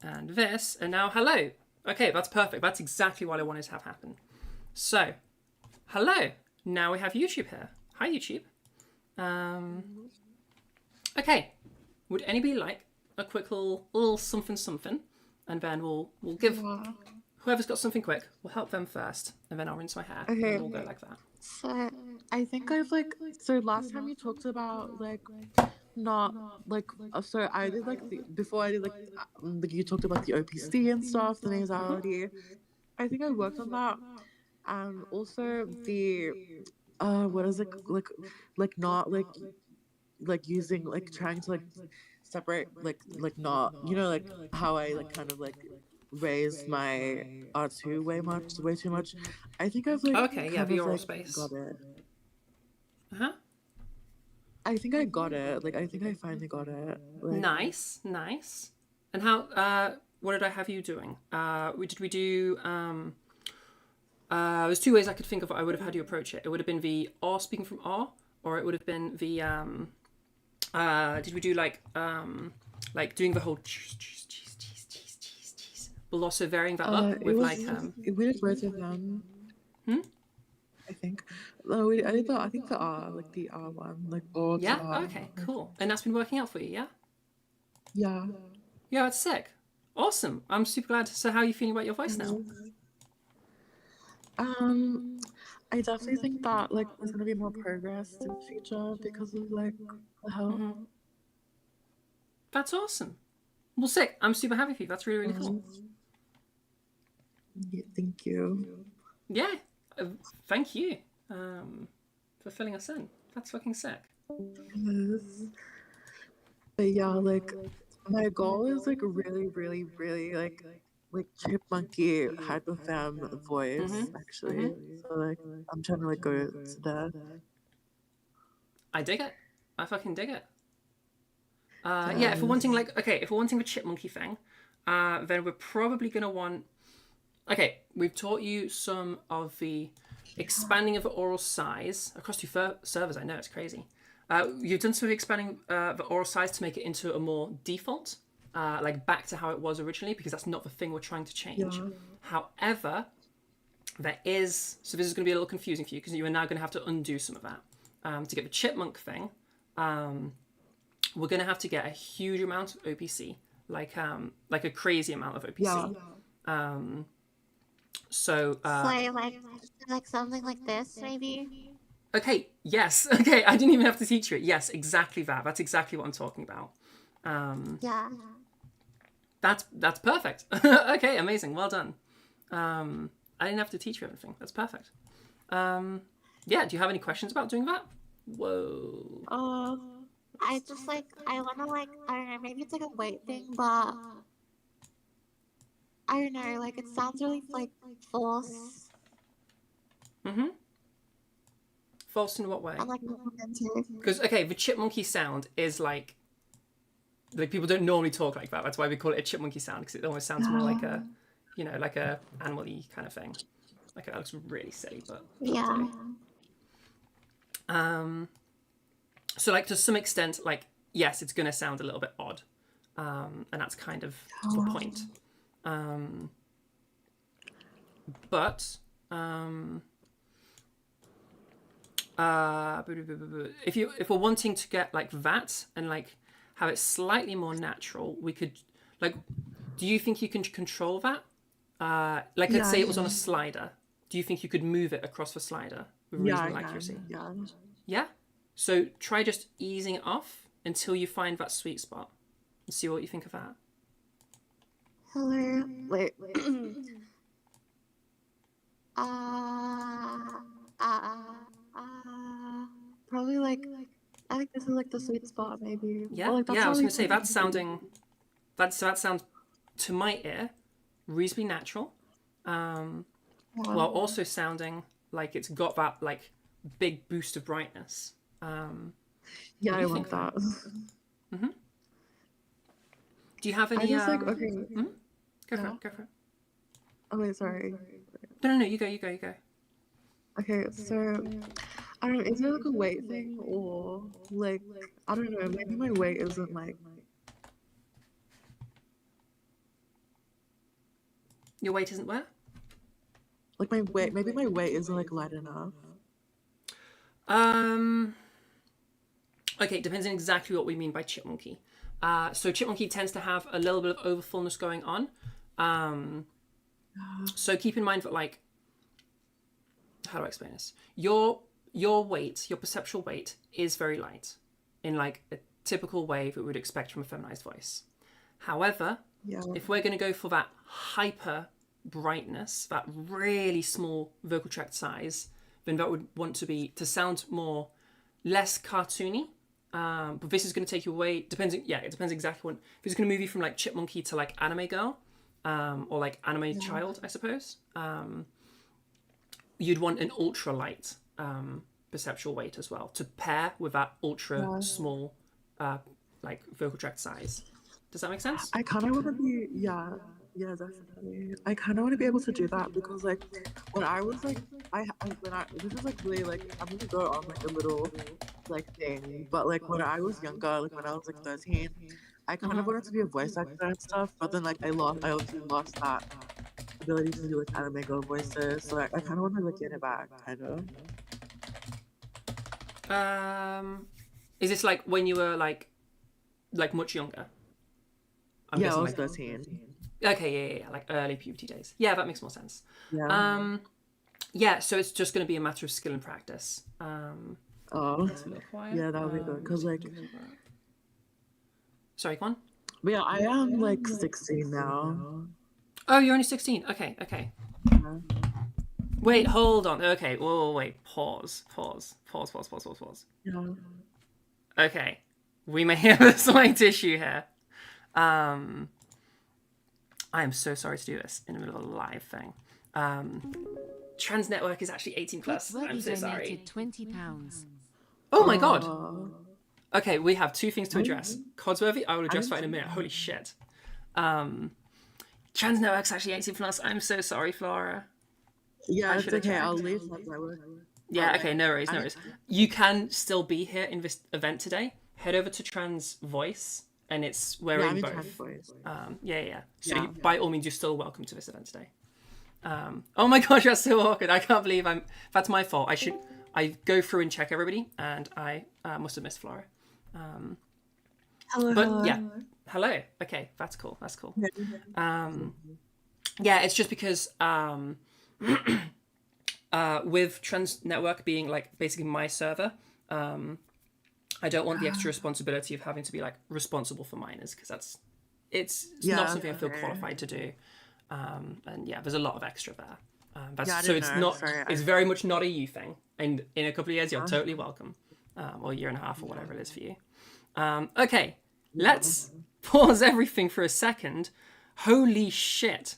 And this, and now hello. Okay, that's perfect. That's exactly what I wanted to have happen. So, hello. Now we have YouTube here. Hi, YouTube. Okay. Would anybody like a quick little something something, and then we'll give Yeah. whoever's got something quick. We'll help them first, and then I'll rinse my hair, Okay. and we'll go like that. So I think I've so last time you talked about not so I did before I did you talked about the OPC and stuff, the nasality. I think I worked on that, and also the what is it not using trying to separate not how I kind of raised my R2 way too much. I think I've Okay, yeah, kind the of oral space. got it. Uh-huh. I think I got it. I think I finally got it. Nice. And how? What did I have you doing? Did we do? There's two ways I could think of. I would have had you approach it. It would have been the R speaking from R, or it would have been the. Did we do like doing the whole cheese, but also varying that up with we did both of them. I think. No, I did I think the R, the R one, or yeah. R. Okay, cool. And that's been working out for you, yeah? Yeah. Yeah, that's sick. Awesome. I'm super glad. So, how are you feeling about your voice now? I definitely think that there's gonna be more progress in the future because of the help. That's awesome. Well, sick. I'm super happy for you. That's really cool. Yeah, thank you. Yeah. Thank you for filling us in. That's fucking sick. Yes. But yeah, my goal is really chipmunky hypofam voice actually. So I'm trying to go to that. I dig it. I fucking dig it. Yeah, if we're wanting if we're wanting the chipmunky thing, then we're probably gonna want. Okay, we've taught you some of the expanding of the oral size across two servers. I know it's crazy. You've done some of the expanding the oral size to make it into a more default, back to how it was originally, because that's not the thing we're trying to change. Yeah. However, there is, so this is going to be a little confusing for you because you are now going to have to undo some of that. To get the chipmunk thing, we're going to have to get a huge amount of OPC, like a crazy amount of OPC. Yeah. So something like this, maybe. Okay, yes. Okay, I didn't even have to teach you it. Yes, exactly that. That's exactly what I'm talking about. Yeah. That's perfect. Okay, amazing. Well done. I didn't have to teach you everything. That's perfect. Yeah, do you have any questions about doing that? Whoa. I just I wanna I don't know, maybe it's a weight thing, but I don't know, it sounds really false. False in what way? I'm into. Because okay, the chipmunky sound is like people don't normally talk like that. That's why we call it a chipmunky sound, because it almost sounds more like a, like a animal-y kind of thing. Like that looks really silly, but yeah. So to some extent, yes, it's gonna sound a little bit odd, and that's kind of the point. But if we're wanting to get that and have it slightly more natural, we could do you think you can control that? Let's say it was on a slider. Do you think you could move it across the slider with reasonable accuracy? Yeah? So try just easing it off until you find that sweet spot and see what you think of that. Hello. Wait. Probably I think this is the sweet spot, maybe. Yeah, I was gonna say that's sounding. That sounds to my ear reasonably natural, while also sounding like it's got that big boost of brightness. Yeah, I want that. Do you have any? okay. Go for it. Go for it. Oh wait, sorry. No. You go. Okay, so I don't know. Is there a weight thing, or I don't know? Maybe my weight isn't Your weight isn't where? Like my weight, maybe my weight isn't like light enough. Okay, it depends on exactly what we mean by chipmunky. So chipmunky tends to have a little bit of overfullness going on. So keep in mind that, like, how do I explain this? Your weight, your perceptual weight, is very light in like a typical way that we would expect from a feminized voice. However, if we're going to go for that hyper brightness, that really small vocal tract size, then that would want to sound more less cartoony. But this is going to take you away. It depends exactly what. If it's going to move you from like chipmunky to like anime girl, or like anime child, I suppose. You'd want an ultra light perceptual weight as well to pair with that ultra small like vocal tract size. Does that make sense? I kind of want to be, definitely. I kind of want to be able to do that because, like, when I was like, this is like really like, I'm gonna go on like a little like thing, but like when I was younger, like when I was like 13, I kind of wanted to be a voice actor and stuff, but then like I obviously lost that ability to do like anime girl voices, so like, I kind of want to like get it back, kind of. Is this like when you were like much younger? I was 13. Okay, yeah, like early puberty days. Yeah, that makes more sense. Yeah. So it's just going to be a matter of skill and practice. Yeah, that would be good. Cause like, sorry, go on. But yeah, I am like 16 now. Oh, you're only 16. Okay. Yeah. Wait, hold on. Okay, wait. Pause. Yeah. Okay, we may have a slight issue here. I am so sorry to do this in the middle of a live thing. Trans Network is actually 18 plus. I'm so sorry. £20. Oh my god. Okay, we have two things to address. Codsworthy, I will address that in a minute. Holy shit. Trans Network's actually 18 plus. I'm so sorry, Flora. Yeah, it's okay. I'll leave. Yeah, okay, no worries. You can still be here in this event today. Head over to Trans Voice, and it's wearing both. So by all means, you're still welcome to this event today. Oh my gosh, that's so awkward. I can't believe that's my fault. I go through and check everybody, and I must have missed Flora. Hello. Okay, that's cool. It's just because with Trans Network being like basically my server, I don't want the extra responsibility of having to be like responsible for minors, because it's not something I feel qualified to do. And yeah, there's a lot of extra there. It's very much not a you thing. And in a couple of years, you're totally welcome, or a year and a half, or whatever it is for you. Okay, let's pause everything for a second. Holy shit,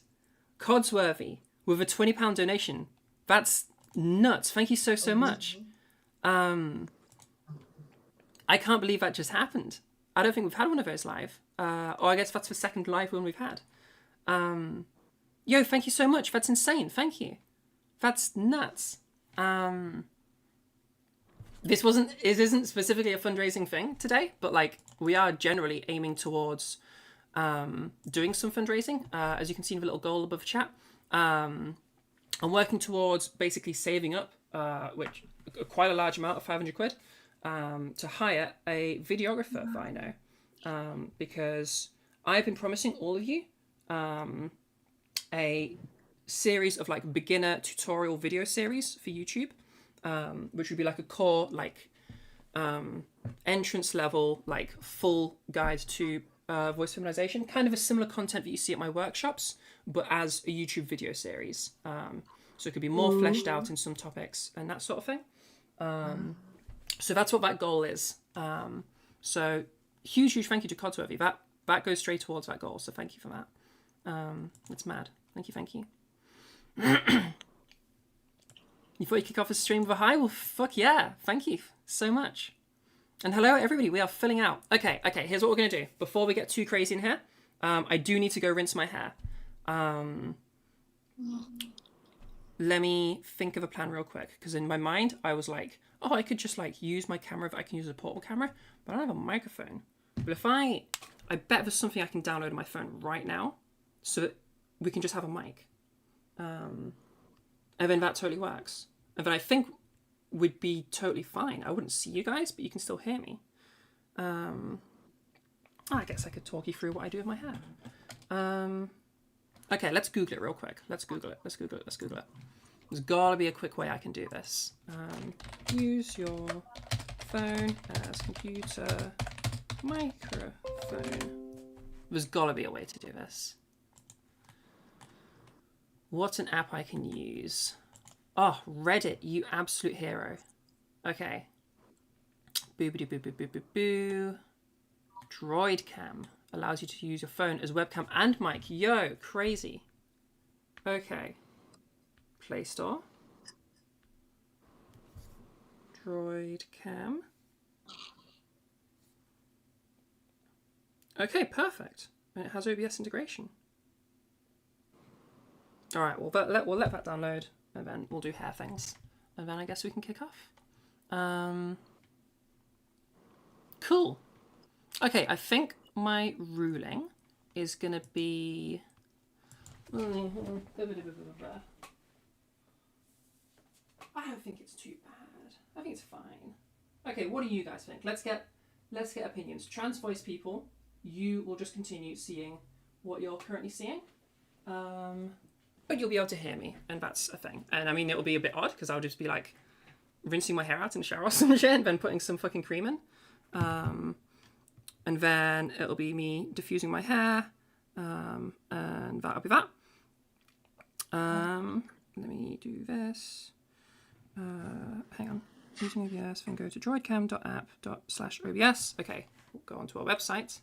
Codsworthy with a £20 donation. That's nuts. Thank you so much. I can't believe that just happened. I don't think we've had one of those live. Or I guess that's the second live one we've had. Yo, thank you so much. That's insane. Thank you. That's nuts. This isn't specifically a fundraising thing today, but like we are generally aiming towards doing some fundraising. As you can see in the little goal above the chat. I'm working towards basically saving up, which quite a large amount of 500 quid, to hire a videographer that I know, because I've been promising all of you a series of like beginner tutorial video series for YouTube, which would be like a core like entrance level like full guide to voice feminization, kind of a similar content that you see at my workshops, but as a YouTube video series. So it could be more fleshed out in some topics and that sort of thing. So that's what that goal is. So huge thank you to Codsworthy. That goes straight towards that goal. So thank you for that. It's mad. Thank you. You thought you'd kick off a stream with a hi? Well, fuck yeah. Thank you so much. And hello, everybody. We are filling out. Okay. Here's what we're going to do. Before we get too crazy in here, I do need to go rinse my hair. Let me think of a plan real quick. Because in my mind, I was like, oh, I could just like use my camera if I can use a portable camera. But I don't have a microphone. But if I bet there's something I can download on my phone right now so that we can just have a mic. And then that totally works. And then I think we'd be totally fine. I wouldn't see you guys, but you can still hear me. I guess I could talk you through what I do with my hair. Okay, let's Google it real quick. Let's Google it. There's gotta be a quick way I can do this. Use your phone as computer microphone. There's gotta be a way to do this. What's an app I can use? Oh, Reddit, you absolute hero. Okay. Boobity boo boo boo boo boo. Droidcam allows you to use your phone as webcam and mic. Yo, crazy. Okay. Play Store. Droidcam. Okay, perfect. And it has OBS integration. All right, we'll let that download, and then we'll do hair things, and then I guess we can kick off. Cool. Okay, I think my ruling is gonna be. I don't think it's too bad. I think it's fine. Okay, what do you guys think? Let's get opinions. Trans voice people, you will just continue seeing what you're currently seeing. But you'll be able to hear me, and that's a thing. And I mean, it'll be a bit odd because I'll just be like rinsing my hair out in the shower or some shit, and then putting some fucking cream in. And then it'll be me diffusing my hair, and that'll be that. Let me do this. Hang on. Using OBS, then go to droidcam.app/OBS. Okay, we'll go onto our website.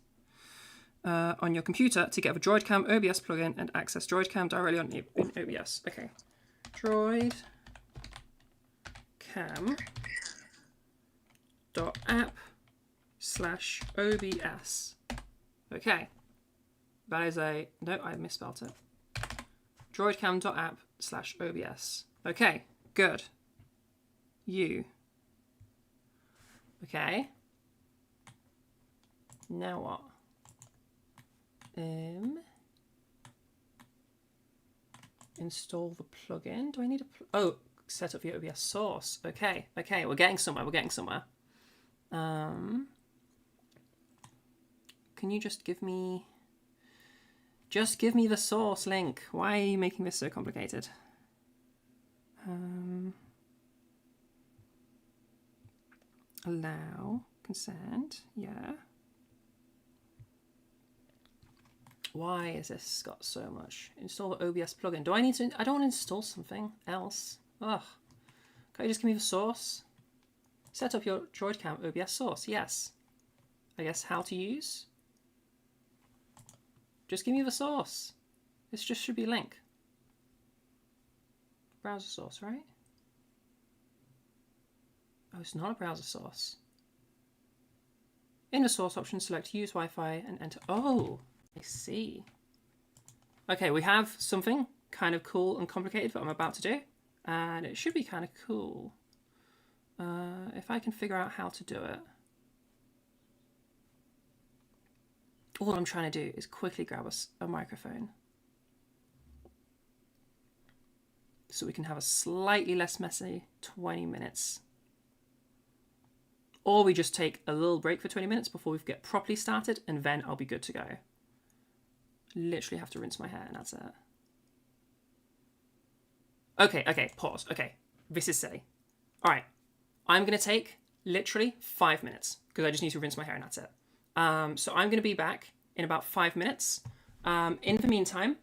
On your computer to get the Droidcam OBS plugin and access Droidcam directly on in OBS. Okay. Droidcam.app/OBS. Okay. That is no, I misspelled it. Droidcam.app/OBS. Okay, good. You. Okay. Now what? Install the plugin. Do I need a set up the OBS source. Okay, we're getting somewhere. Can you just give me the source link? Why are you making this so complicated? Allow, consent, yeah. Why has this got so much? Install the OBS plugin. Do I need to? I don't want to install something else. Ugh. Can you just give me the source? Set up your Droidcam OBS source. Yes. I guess how to use? Just give me the source. This just should be a link. Browser source, right? Oh, it's not a browser source. In the source option, select use Wi-Fi and enter. Oh, I see. Okay, we have something kind of cool and complicated that I'm about to do, and it should be kind of cool. If I can figure out how to do it. All I'm trying to do is quickly grab a microphone so we can have a slightly less messy 20 minutes. Or we just take a little break for 20 minutes before we get properly started, and then I'll be good to go. Literally have to rinse my hair and that's it. Okay, pause. Okay, this is silly. All right, I'm going to take literally 5 minutes because I just need to rinse my hair and that's it. So I'm going to be back in about 5 minutes. In the meantime,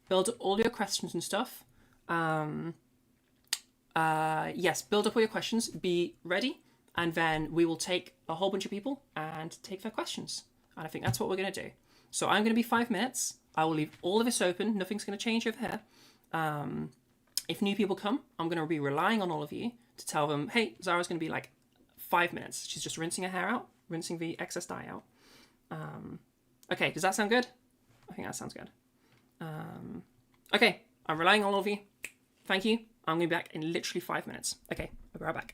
build up all your questions and stuff. Yes, build up all your questions. Be ready. And then we will take a whole bunch of people and take their questions. And I think that's what we're going to do. So I'm going to be 5 minutes. I will leave all of this open. Nothing's going to change over here. If new people come, I'm going to be relying on all of you to tell them, hey, Zara's going to be like 5 minutes. She's just rinsing her hair out, rinsing the excess dye out. Okay, does that sound good? I think that sounds good. Okay, I'm relying on all of you. Thank you. I'm going to be back in literally 5 minutes. Okay, I'll be right back.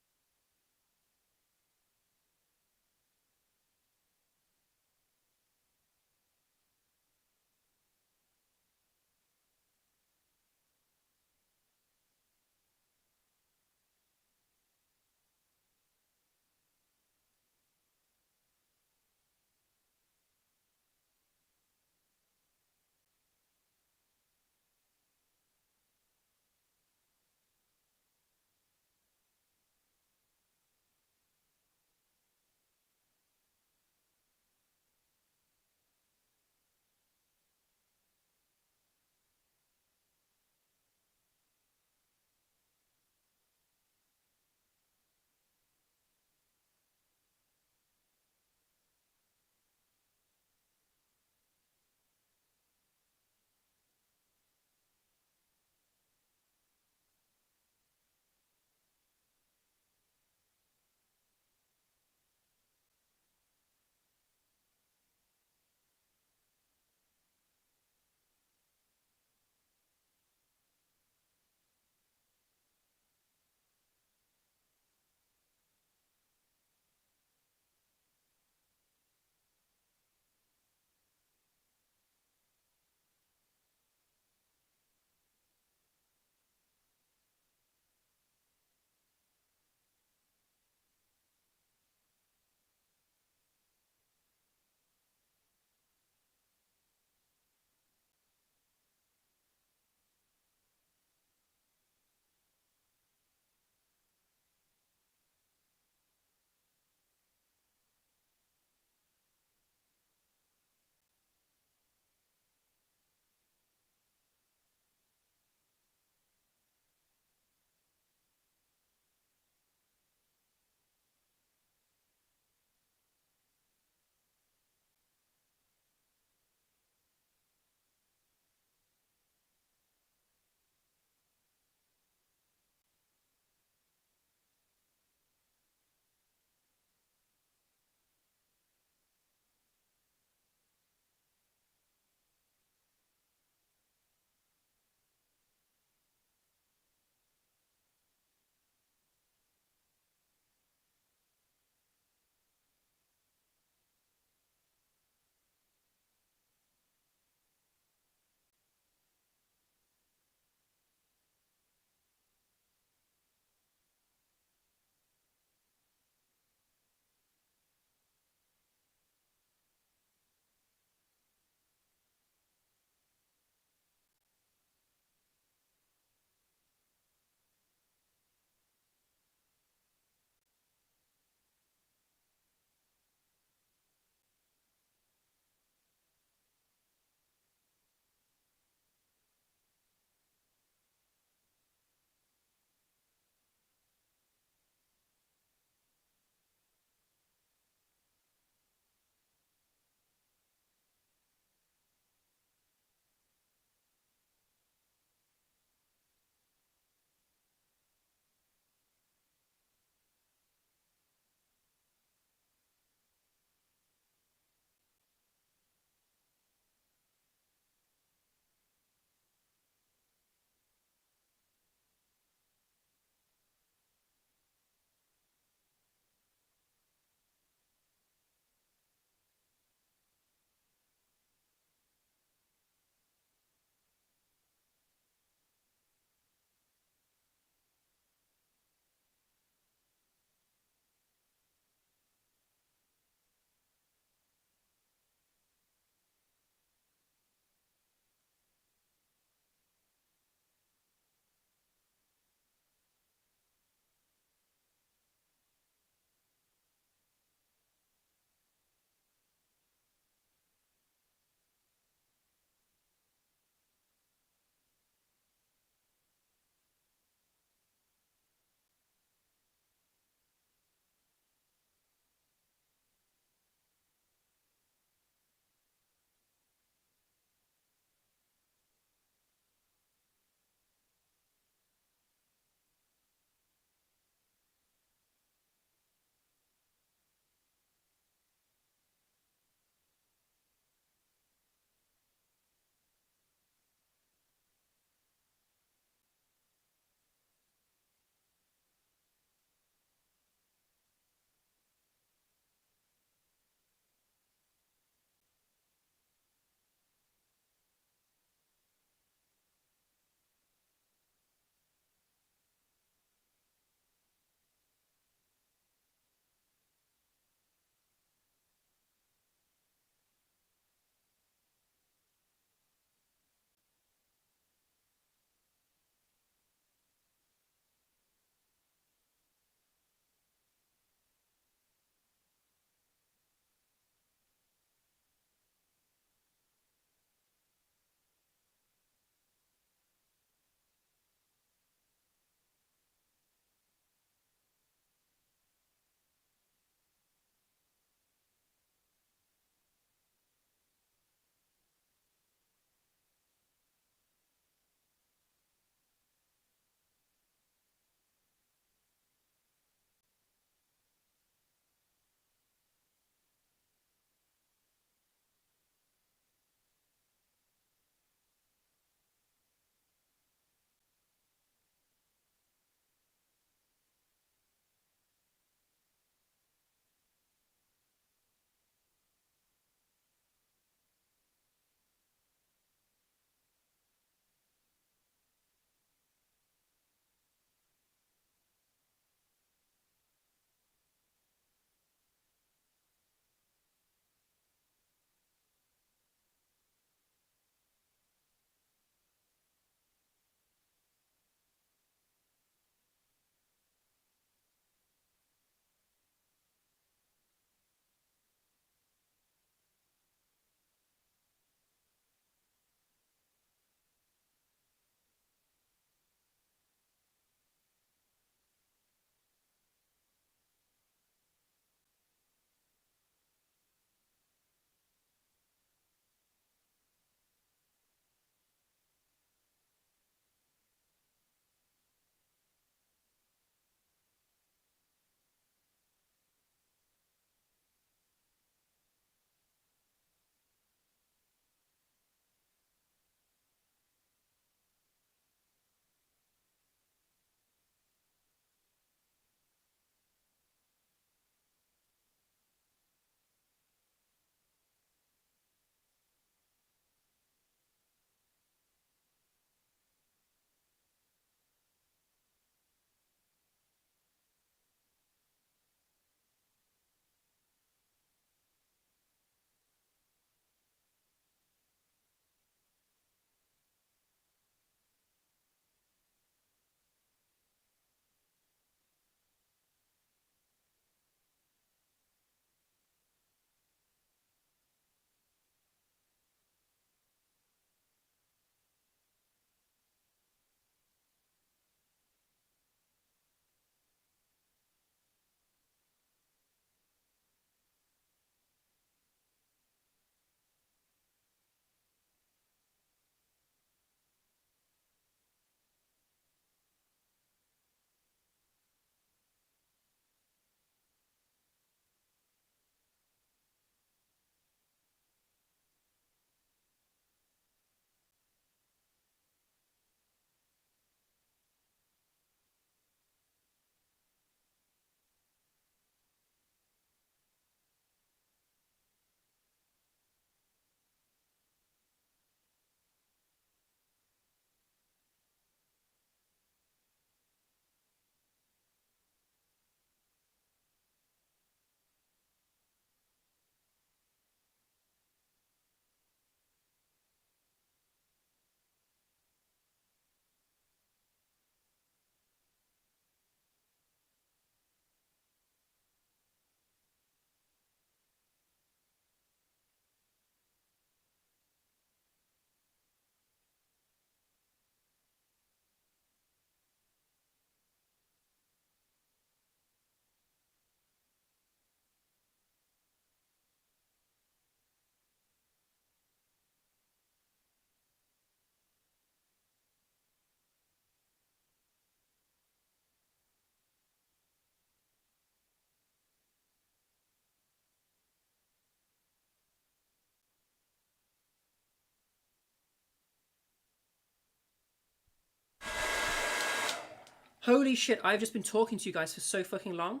Holy shit! I've just been talking to you guys for so fucking long,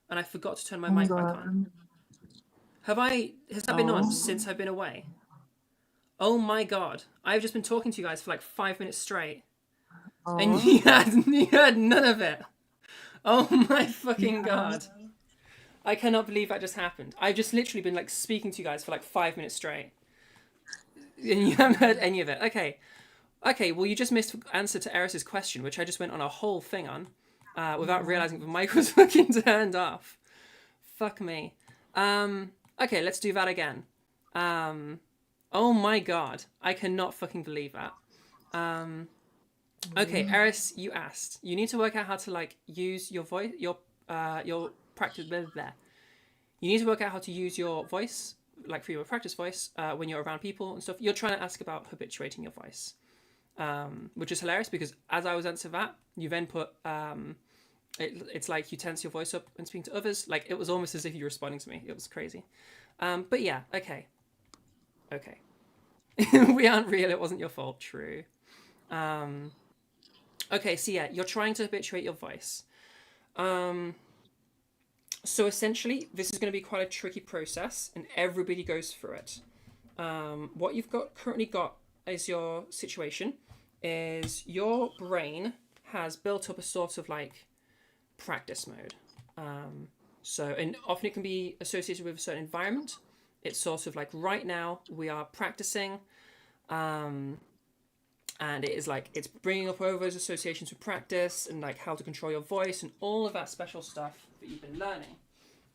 and I forgot to turn my Oh my mic back on. god. Have I? Has that been on Oh. since I've been away? Oh my god! I've just been talking to you guys for like 5 minutes straight, and Oh. you had none of it. Oh my fucking god! I cannot believe that just happened. I've just literally been like speaking to you guys for like 5 minutes straight, and you haven't heard any of it. Okay, okay. Well, you just missed answer to Eris's question, which I just went on a whole thing on, without realizing the mic was fucking turned off. Fuck me. Okay, let's do that again. Oh my god, I cannot fucking believe that. Okay, Eris, you asked. You need to work out how to like use your voice, your practice. Blah, blah, blah. You need to work out how to use your voice, like for your practice voice, when you're around people and stuff. You're trying to ask about habituating your voice, which is hilarious because as I was answering that, you then put it's like you tense your voice up and speaking to others. Like it was almost as if you were responding to me. It was crazy. But yeah, okay. We aren't real. It wasn't your fault. True. Okay, so yeah, you're trying to habituate your voice. So essentially, this is going to be quite a tricky process, and everybody goes through it. What you've currently got as your situation is your brain has built up a sort of like practice mode. And often it can be associated with a certain environment. It's sort of like right now we are practicing, and it is like it's bringing up all those associations with practice and like how to control your voice and all of that special stuff that you've been learning.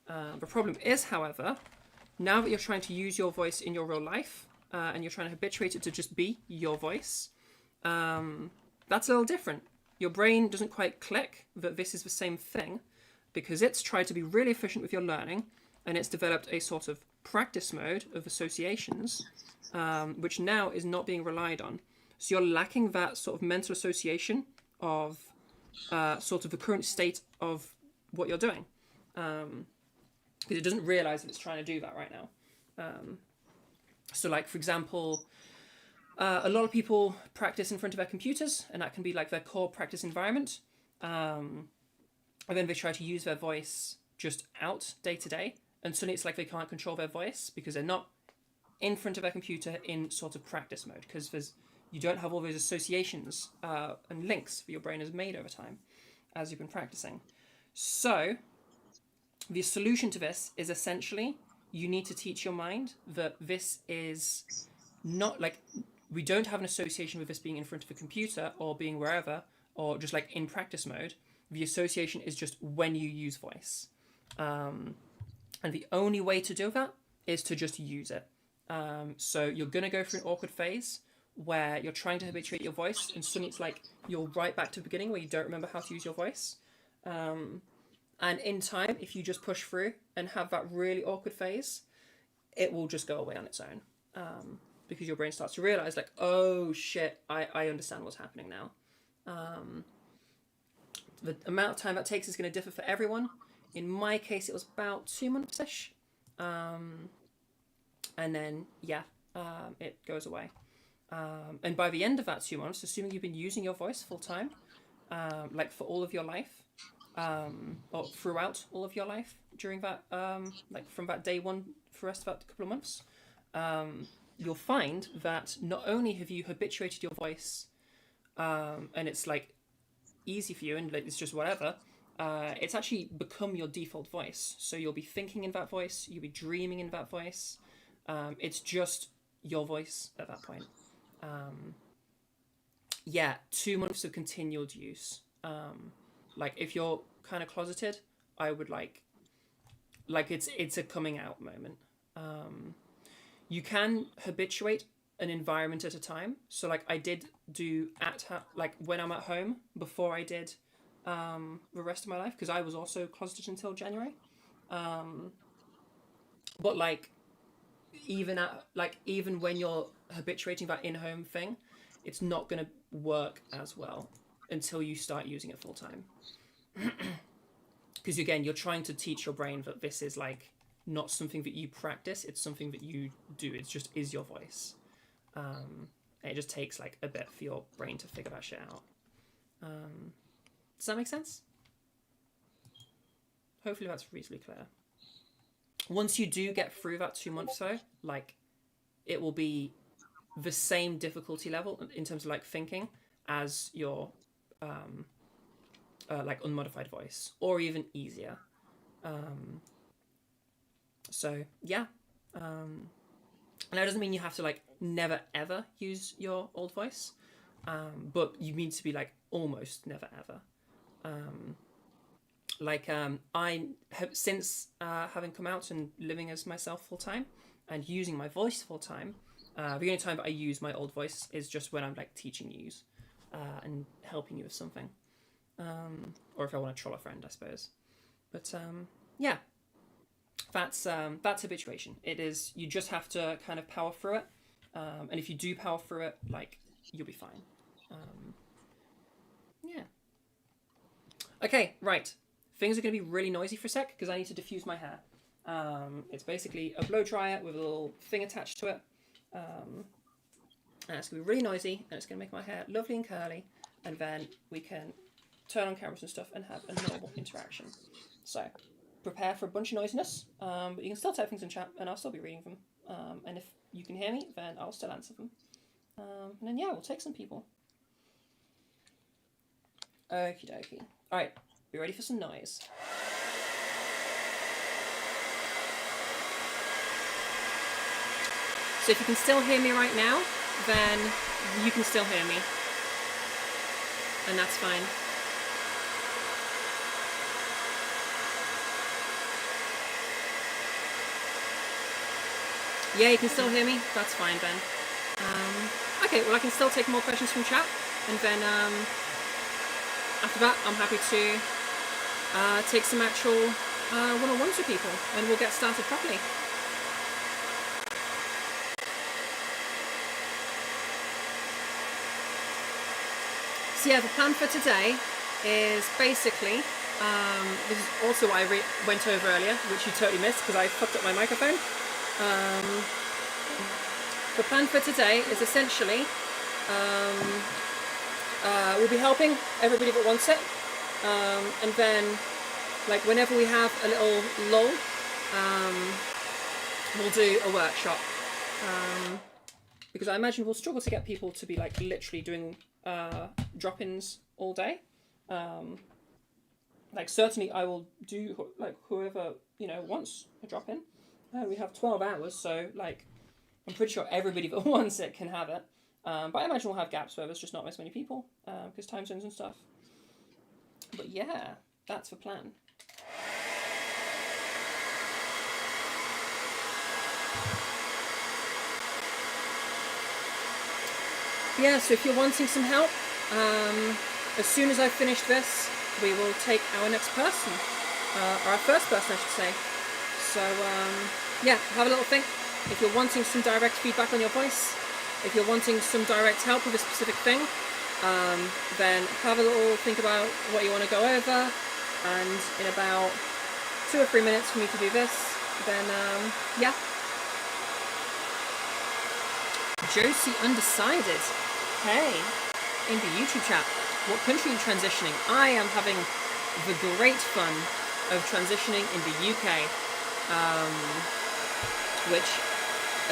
The problem is, however, now that you're trying to use your voice in your real life and you're trying to habituate it to just be your voice, that's a little different. Your brain doesn't quite click that this is the same thing because it's tried to be really efficient with your learning and it's developed a sort of practice mode of associations, which now is not being relied on. So you're lacking that sort of mental association of sort of the current state of what you're doing. Because it doesn't realize that it's trying to do that right now. So like, for example, a lot of people practice in front of their computers and that can be like their core practice environment. And then they try to use their voice just out day to day. And suddenly it's like they can't control their voice because they're not in front of their computer in sort of practice mode because you don't have all those associations and links that your brain has made over time as you've been practicing. So the solution to this is essentially you need to teach your mind that this is not like we don't have an association with this being in front of a computer or being wherever or just like in practice mode. The association is just when you use voice. And the only way to do that is to just use it. So you're going to go through an awkward phase where you're trying to habituate your voice and suddenly it's like you're right back to the beginning where you don't remember how to use your voice. And in time, if you just push through and have that really awkward phase, it will just go away on its own. Because your brain starts to realize like, oh shit, I understand what's happening now. The amount of time that takes is going to differ for everyone. In my case, it was about 2 months-ish. And then, yeah, it goes away. And by the end of that 2 months, assuming you've been using your voice full time, like for all of your life, or throughout all of your life during that, like from that day one for the rest of that couple of months, you'll find that not only have you habituated your voice, and it's like easy for you and like, it's just whatever, it's actually become your default voice. So you'll be thinking in that voice, you'll be dreaming in that voice. It's just your voice at that point. Yeah, 2 months of continued use. Like if you're kind of closeted, I would like it's a coming out moment. You can habituate an environment at a time. So like I did do like when I'm at home before I did the rest of my life because I was also closeted until January. But like even when you're habituating that in-home thing, it's not going to work as well until you start using it full time. Because again, you're trying to teach your brain that this is like not something that you practice, it's something that you do. It just is your voice. It just takes like a bit for your brain to figure that shit out. Does that make sense? Hopefully that's reasonably clear. Once you do get through that 2 months though, like it will be the same difficulty level in terms of like thinking as your like unmodified voice, or even easier. So yeah, and that doesn't mean you have to like never ever use your old voice, but you need to be like almost never ever. I have since having come out and living as myself full time and using my voice full time. The only time that I use my old voice is just when I'm like teaching you and helping you with something, or if I want to troll a friend, I suppose. But yeah, that's habituation. It is, you just have to kind of power through it, and if you do power through it, like you'll be fine. Yeah. Okay, right. Things are going to be really noisy for a sec because I need to diffuse my hair. It's basically a blow dryer with a little thing attached to it. And it's going to be really noisy and it's going to make my hair lovely and curly. And then we can turn on cameras and stuff and have a normal interaction. So prepare for a bunch of noisiness, but you can still type things in chat and I'll still be reading them. And if you can hear me, then I'll still answer them. And then yeah, we'll take some people. Okie dokie. Alright. Be ready for some noise. So if you can still hear me right now, then you can still hear me. And that's fine. Yeah, you can still hear me? That's fine then. Okay, well I can still take more questions from chat. And then after that, I'm happy to take some actual one-on-ones with people, and we'll get started properly. So yeah, the plan for today is basically, this is also what I went over earlier, which you totally missed because I fucked up my microphone. The plan for today is essentially, we'll be helping everybody that wants it. And then, like, whenever we have a little lull, we'll do a workshop. Because I imagine we'll struggle to get people to be, like, literally doing drop-ins all day. Like, certainly I will do, like, whoever, you know, wants a drop-in. We have 12 hours, so, like, I'm pretty sure everybody that wants it can have it. But I imagine we'll have gaps where there's just not as many people, because time zones and stuff. But yeah, that's the plan. Yeah, so if you're wanting some help, as soon as I finish this, we will take our next person, or our first person, I should say. So yeah, have a little think. If you're wanting some direct feedback on your voice, if you're wanting some direct help with a specific thing, then have a little think about what you want to go over, and in about 2 or 3 minutes for me to do this, then yeah. Josie Undecided. Hey, in the YouTube chat, what country are you transitioning? I am having the great fun of transitioning in the UK, which,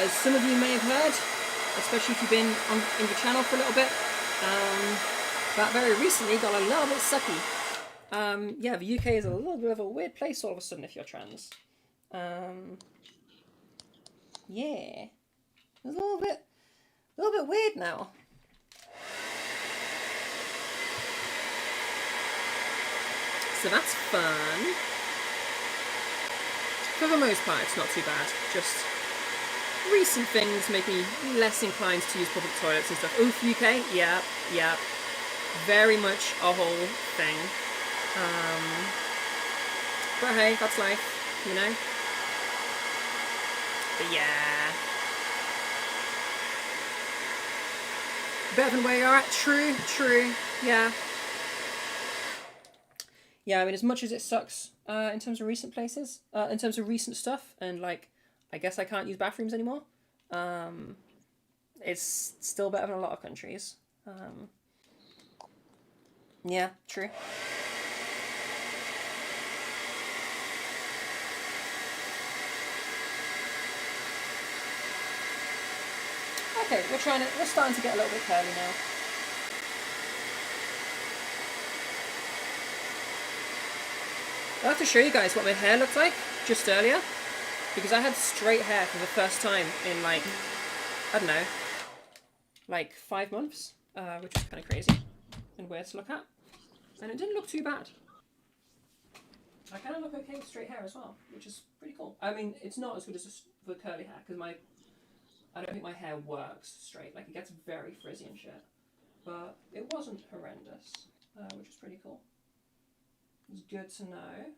as some of you may have heard, especially if you've been in the channel for a little bit, that very recently got a little bit sucky. Yeah, the UK is a little bit of a weird place all of a sudden if you're trans. Yeah, it's a little bit weird now. So that's fun. For the most part, it's not too bad. Just recent things make me less inclined to use public toilets and stuff. Oof, UK? Yeah. Very much a whole thing. But hey, that's life, you know? But yeah. Better than where you're at? True, yeah. Yeah, I mean, as much as it sucks in terms of recent places, in terms of recent stuff, and like, I guess I can't use bathrooms anymore, it's still better than a lot of countries. Yeah, true. Okay, we're starting to get a little bit curly now. I have to show you guys what my hair looked like just earlier, because I had straight hair for the first time in like, I don't know, like 5 months, which is kind of crazy and weird to look at. And it didn't look too bad. I kind of look okay with straight hair as well, which is pretty cool. I mean, it's not as good as the curly hair, because I don't think my hair works straight. Like, it gets very frizzy and shit. But it wasn't horrendous, which is pretty cool. It's good to know.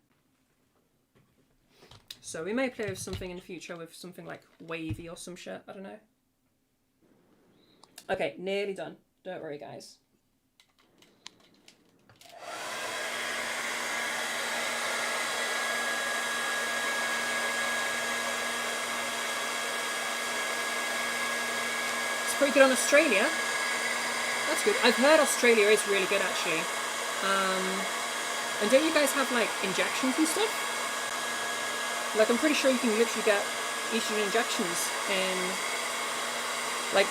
So we may play with something in the future with something like wavy or some shit. I don't know. Okay, nearly done. Don't worry, guys. It's pretty good on Australia. That's good. I've heard Australia is really good, actually. And don't you guys have, like, injections and stuff? Like, I'm pretty sure you can literally get estrogen injections in, like,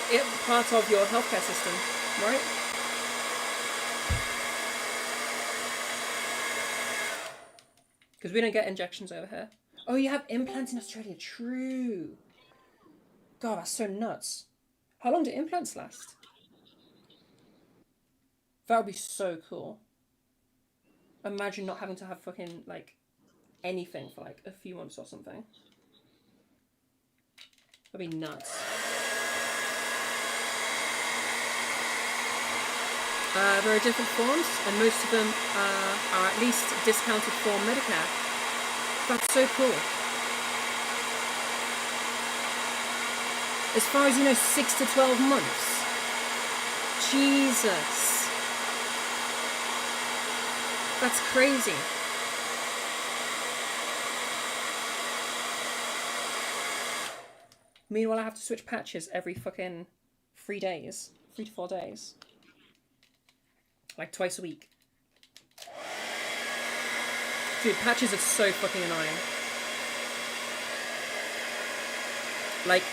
part of your healthcare system, right? Because we don't get injections over here. Oh, you have implants in Australia. True. God, that's so nuts. How long do implants last? That would be so cool. Imagine not having to have fucking, like, anything for, like, a few months or something. That'd be nuts. There are different forms, and most of them are at least discounted for Medicare. That's so cool. As far as you know, 6 to 12 months. Jesus. That's crazy. Meanwhile, I have to switch patches every fucking 3 days. 3 to 4 days. Like twice a week. Dude, patches are so fucking annoying. Like,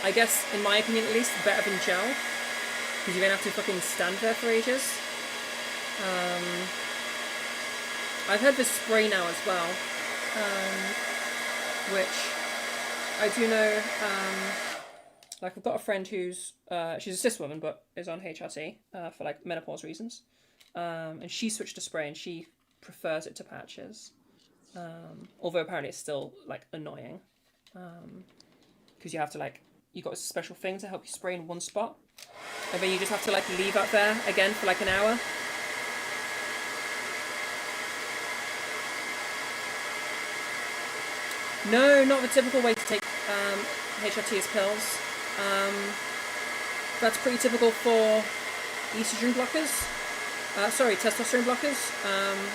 I guess, in my opinion at least, better than gel. Because you're gonna have to fucking stand there for ages. I've heard this spray now as well. Which I do know, like, I've got a friend who's, she's a cis woman, but is on HRT, for, like, menopause reasons. And she switched to spray, and she prefers it to patches. Although apparently it's still, like, annoying. Because you have to, like, you got a special thing to help you spray in one spot. And then you just have to, like, leave out there again for, like, an hour. No, not the typical way to take HRT as pills. That's pretty typical for estrogen blockers. Sorry, testosterone blockers,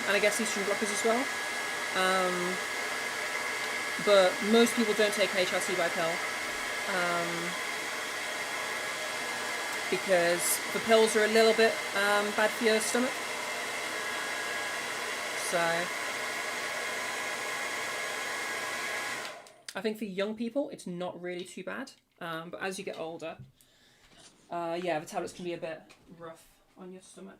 and I guess estrogen blockers as well. But most people don't take HRT by pill. Because the pills are a little bit bad for your stomach. So I think for young people, it's not really too bad. But as you get older, yeah, the tablets can be a bit rough on your stomach.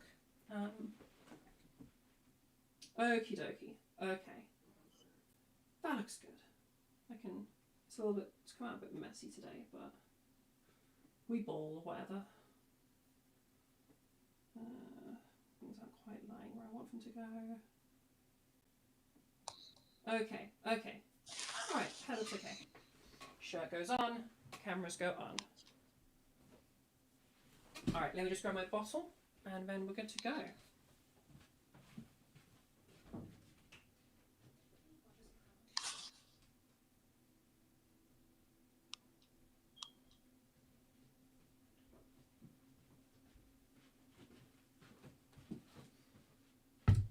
Okie dokie. Okay. That looks good. It's come out a bit messy today, but we ball or whatever. Things aren't quite lying where I want them to go. Okay. Alright, hair looks okay. Shirt goes on, cameras go on. Alright, let me just grab my bottle, and then we're good to go.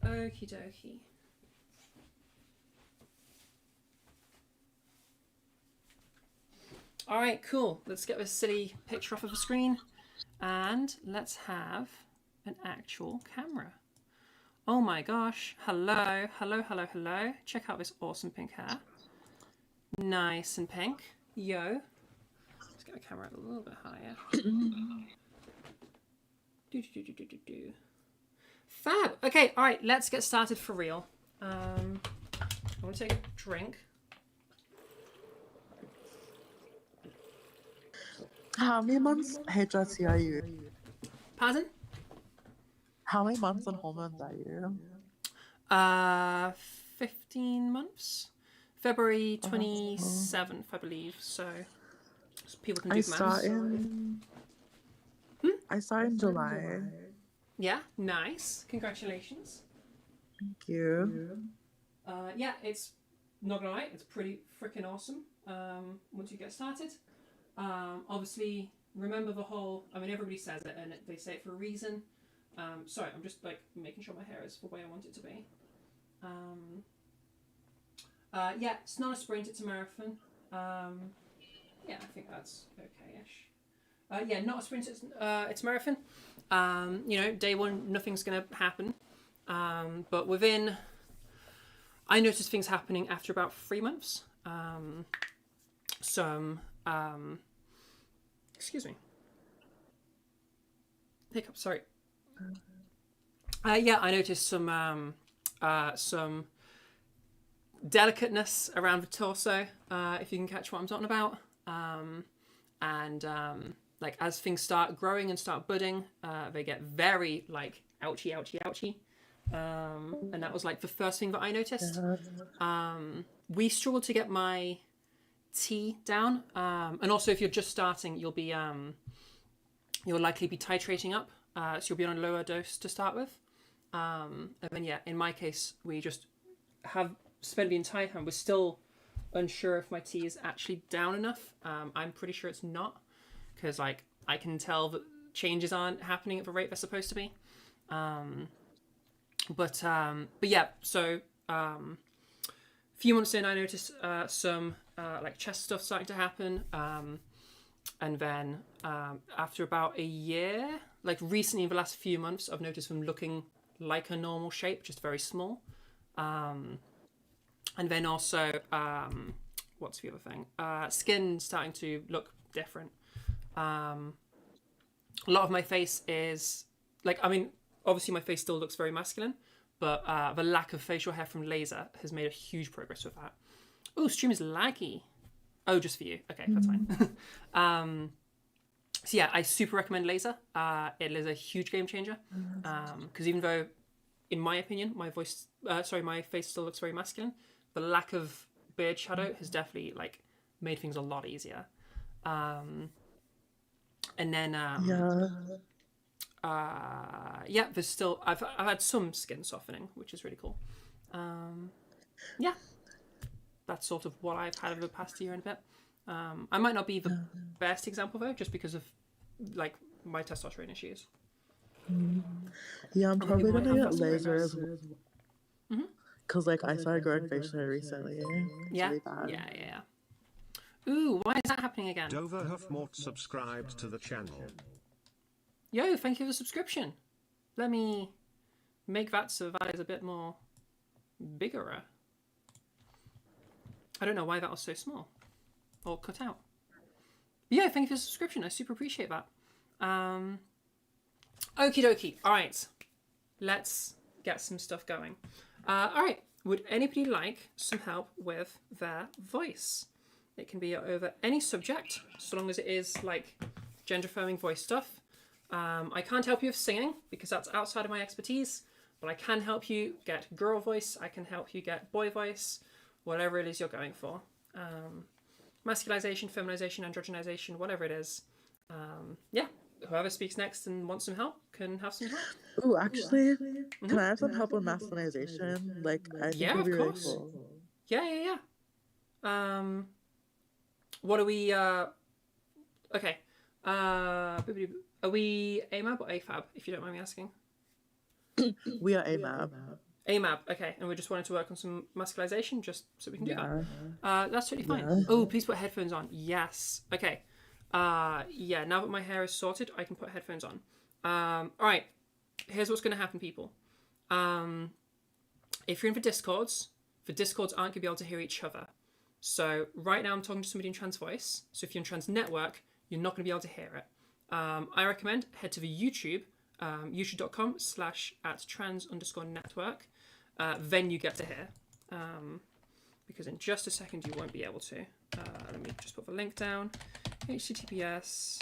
Okie dokie. Alright, cool. Let's get this silly picture off of the screen. And let's have an actual camera. Oh my gosh. Hello. Check out this awesome pink hair. Nice and pink. Yo. Let's get my camera a little bit higher. Fab. Okay, all right, let's get started for real. I want to take a drink. How many months HRT are you? Pardon? How many months on hormones are you? 15 months. February 27th, I believe. So people can do maths. I start in July. Yeah, nice. Congratulations. Thank you. Yeah, it's not gonna lie, it's pretty freaking awesome. Once you get started, obviously remember the whole. I mean, everybody says it, and they say it for a reason. Sorry, I'm just like making sure my hair is the way I want it to be. Yeah, it's not a sprint; it's a marathon. Yeah, I think that's okay-ish. Yeah, not a sprint; it's a marathon. You know, day one, nothing's gonna happen. But within, I noticed things happening after about 3 months. Excuse me. Hiccup, sorry. Yeah, I noticed some delicateness around the torso, if you can catch what I'm talking about. Like as things start growing and start budding, they get very like ouchy, ouchy, ouchy. And that was like the first thing that I noticed. We struggled to get my T down, and also if you're just starting, you'll likely be titrating up, so you'll be on a lower dose to start with. And then yeah, in my case, we just have spent the entire time. We're still unsure if my T is actually down enough. I'm pretty sure it's not, because like I can tell that changes aren't happening at the rate they're supposed to be. But yeah, so a few months in, I noticed some like chest stuff starting to happen, and then after about a year, like recently in the last few months, I've noticed them looking like a normal shape, just very small. And then also, what's the other thing? Skin starting to look different. A lot of my face is like, I mean, obviously my face still looks very masculine, but the lack of facial hair from laser has made a huge progress with that. Oh, stream is laggy. Oh, just for you. Okay, that's fine. So yeah, I super recommend laser. It is a huge game changer. Because even though, in my opinion, my face still looks very masculine, the lack of beard shadow has definitely like made things a lot easier. And then yeah, there's still I've had some skin softening, which is really cool. Yeah, that's sort of what I've had over the past year and a bit. I might not be the best example though, just because of like my testosterone issues. Yeah, I'm probably gonna get laser as well. Cause like I started growing facial hair recently. Yeah, really bad. yeah. Ooh, why is that happening again? Dover Huffmort subscribed to the channel. Yo, thank you for the subscription. Let me make that so that is a bit more bigger. I don't know why that was so small or cut out. But yeah, thank you for the subscription. I super appreciate that. Okie dokie. All right, let's get some stuff going. All right, would anybody like some help with their voice? It can be over any subject, so long as it is like gender-affirming voice stuff. I can't help you with singing because that's outside of my expertise, but I can help you get girl voice. I can help you get boy voice, whatever it is you're going for. Masculization, feminization, androgenization, whatever it is. Yeah, whoever speaks next and wants some help can have some help. Ooh, actually, can I have some help with masculinization? Like, I think Yeah, it'd be of really course. cool. Yeah. What are we? Okay. Are we AMAB or AFAB? If you don't mind me asking. We are AMAB. AMAB. Okay, and we just wanted to work on some masculization, just so we can do Yeah. that. That's totally fine. Yeah. Oh, please put headphones on. Yes. Okay. Yeah. Now that my hair is sorted, I can put headphones on. All right. Here's what's going to happen, people. If you're in the Discords aren't going to be able to hear each other. So right now I'm talking to somebody in Trans Voice. So if you're in Trans Network, you're not going to be able to hear it. I recommend head to the YouTube, youtube.com/@trans_network. Then you get to hear. Because in just a second you won't be able to. Let me just put the link down. HTTPS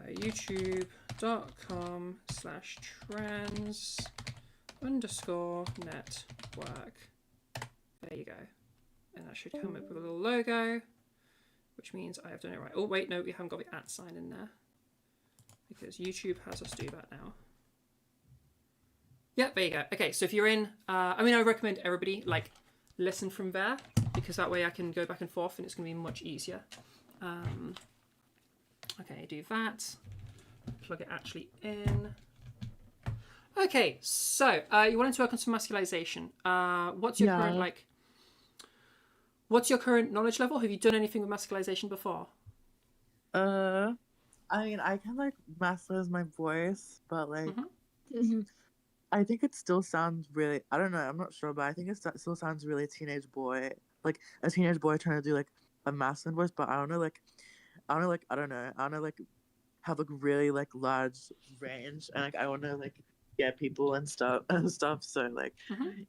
youtube.com/trans_network. There you go. And that should come up with a little logo, which means I have done it right. Oh wait, no, we haven't got the @ sign in there because YouTube has us do that now. Yeah, there you go. Okay, so if you're in, I recommend everybody like listen from there because that way I can go back and forth and it's going to be much easier. Okay, do that. Plug it actually in. Okay, so you wanted to work on some masculization. What's your current like? What's your current knowledge level? Have you done anything with masculization before? I mean, I can like masculinize my voice, but like, I think it still sounds really. I don't know. I'm not sure, but I think it still sounds really teenage boy, like a teenage boy trying to do like a masculine voice. But I don't know, like, I don't know, like, have like really like large range, and like I want to like get people and stuff So like,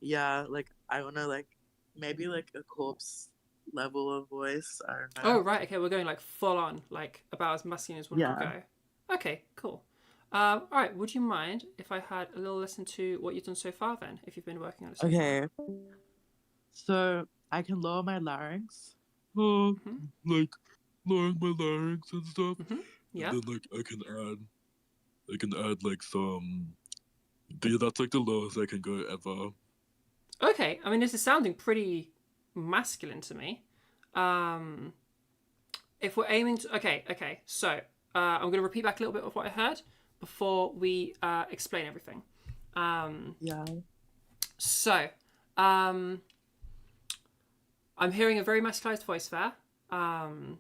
yeah, like I want to like maybe like a corpse level of voice. I don't know. Oh right, okay, we're going like full on, like about as masculine as one can go. Okay, cool. All right, would you mind if I had a little listen to what you've done so far then, if you've been working on it so far? So I can lower my larynx. Like lowering my larynx and stuff. Yeah. And then like I can add like some. That's like the lowest I can go ever. Okay, I mean this is sounding pretty masculine to me. If we're aiming to okay, so I'm going to repeat back a little bit of what I heard before we explain everything. So I'm hearing a very masculinized voice there. But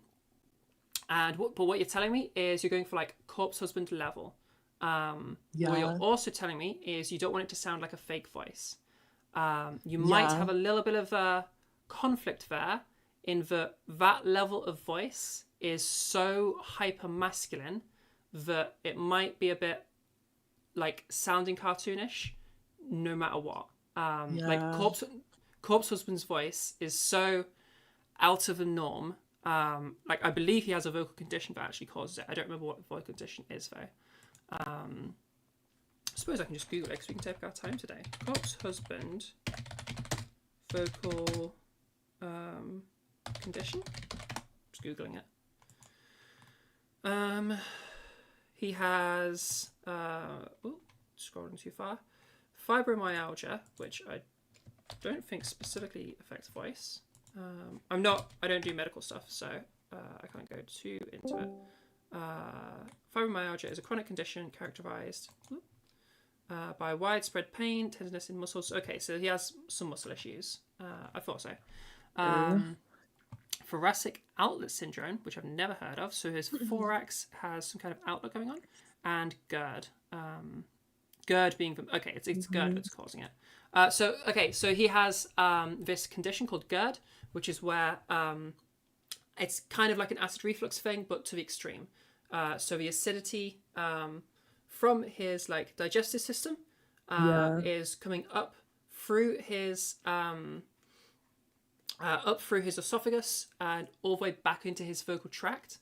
what you're telling me is you're going for like corpse husband level. What you're also telling me is you don't want it to sound like a fake voice. You might have a little bit of a conflict there in that level of voice is so hyper masculine that it might be a bit like sounding cartoonish no matter what. Like corpse husband's voice is so out of the norm. Like I believe he has a vocal condition that actually causes it. I don't remember what the vocal condition is though. I suppose I can just Google it because we can take our time today. Corpse husband vocal condition. Just Googling it. He has scrolling too far. Fibromyalgia, which I don't think specifically affects voice. I don't do medical stuff, so I can't go too into it. Fibromyalgia is a chronic condition characterized by widespread pain, tenderness in muscles. Okay, so he has some muscle issues. I thought so. Thoracic outlet syndrome, which I've never heard of. So his thorax has some kind of outlet going on, and GERD. GERD being it's GERD that's causing it. So he has this condition called GERD, which is where it's kind of like an acid reflux thing, but to the extreme. So the acidity from his like digestive system is coming up through his esophagus and all the way back into his vocal tract,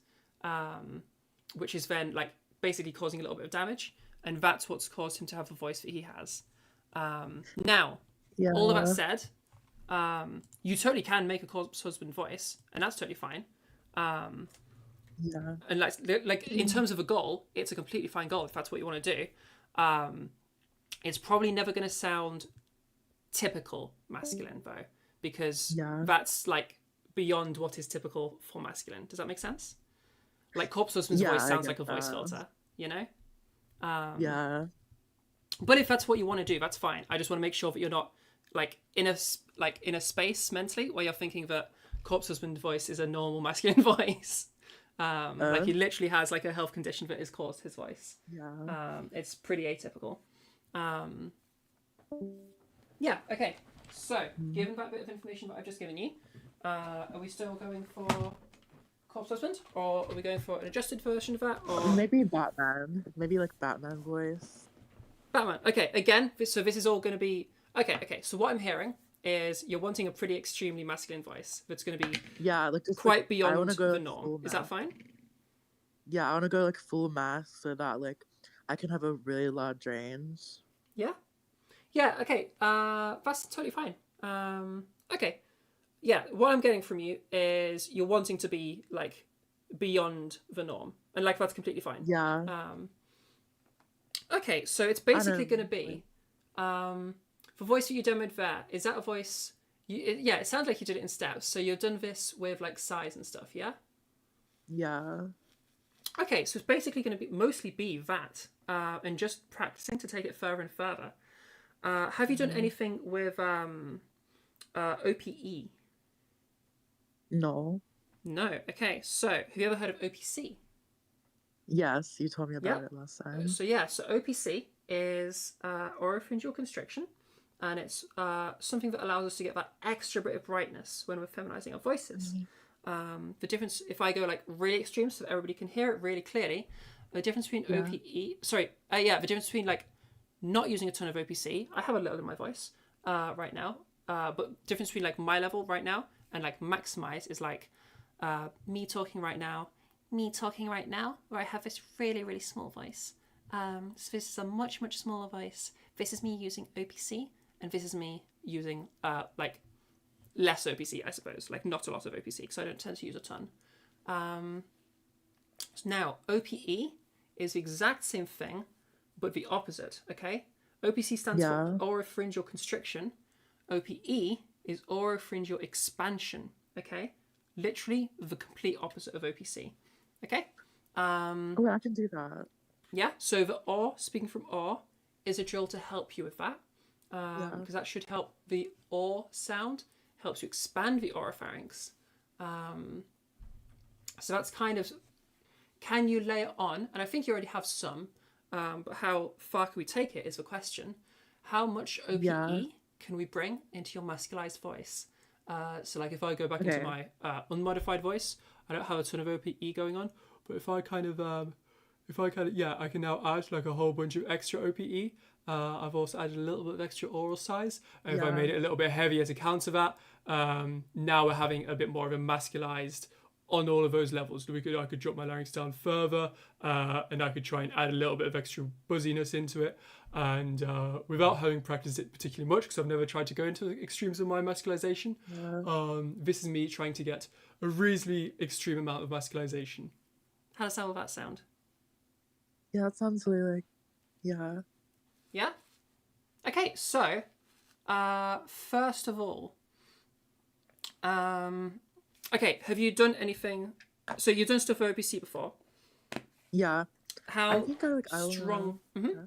which is then like basically causing a little bit of damage, and that's what's caused him to have the voice that he has. Now, all of that said, you totally can make a corpse husband voice, and that's totally fine. And like in terms of a goal, it's a completely fine goal if that's what you want to do. It's probably never going to sound typical masculine though, because that's like beyond what is typical for masculine. Does that make sense? Like corpse husband's voice sounds like a voice filter, you know? But if that's what you want to do, that's fine. I just want to make sure that you're not like in a space mentally where you're thinking that corpse husband voice is a normal masculine voice. Like he literally has like a health condition that has caused his voice. It's pretty atypical. Okay. So, given that bit of information that I've just given you, are we still going for corpse husband, or are we going for an adjusted version of that, or Maybe Batman. Maybe like Batman voice. Batman? Okay, again, so this is all going to be okay. So what I'm hearing is you're wanting a pretty extremely masculine voice that's going to be Yeah, like just quite like, I beyond want to go the like, norm. full Is that mask. fine? Yeah, I want to go like full mask so that like I can have a really large range. Yeah. Yeah. Okay. That's totally fine. Okay. Yeah. What I'm getting from you is you're wanting to be like beyond the norm, and like that's completely fine. Yeah, Okay. So it's I basically know. going to be the voice that you demoed there. Is that a voice? Yeah. It sounds like you did it in steps. So you've done this with like size and stuff. Yeah. Yeah, Okay, so it's basically going to be mostly be that, and just practicing to take it further and further. Have you done anything with OPE? no. No. Okay, so have you ever heard of OPC? Yes, you told me about Yeah. it last time. So yeah, so OPC is oropharyngeal constriction, and it's something that allows us to get that extra bit of brightness when we're feminizing our voices. The difference, if I go like really extreme so that everybody can hear it really clearly, the difference between OPE, the difference between like not using a ton of OPC, I have a little in my voice right now, but difference between like my level right now and like maximize is like me talking right now, where I have this really, really small voice. So this is a much, much smaller voice. This is me using OPC, and this is me using like less OPC, I suppose, like not a lot of OPC, because I don't tend to use a ton. So now, OPE is the exact same thing, but the opposite, okay? OPC stands for oropharyngeal constriction. OPE is oropharyngeal expansion, okay? Literally the complete opposite of OPC, okay? Oh, I can do that. Yeah, so the OR, speaking from OR, is a drill to help you with that, because that should help the OR sound, helps you expand the oropharynx. So that's kind of, can you layer on, and I think you already have some, but how far can we take it is the question. How much OPE can we bring into your masculized voice? So like if I go back into my unmodified voice, I don't have a ton of OPE going on, but if I kind of, I can now add like a whole bunch of extra OPE. I've also added a little bit of extra oral size. If I made it a little bit heavier to counter that, now we're having a bit more of a masculized on all of those levels. I could drop my larynx down further, and I could try and add a little bit of extra buzziness into it, and without having practiced it particularly much, because I've never tried to go into the extremes of my masculization. This is me trying to get a reasonably extreme amount of masculization. How does all that sound? Yeah, that sounds really like, yeah. Yeah? Okay, so, first of all, okay, have you done anything? So you've done stuff for OPC before. Yeah. How I think I strong? I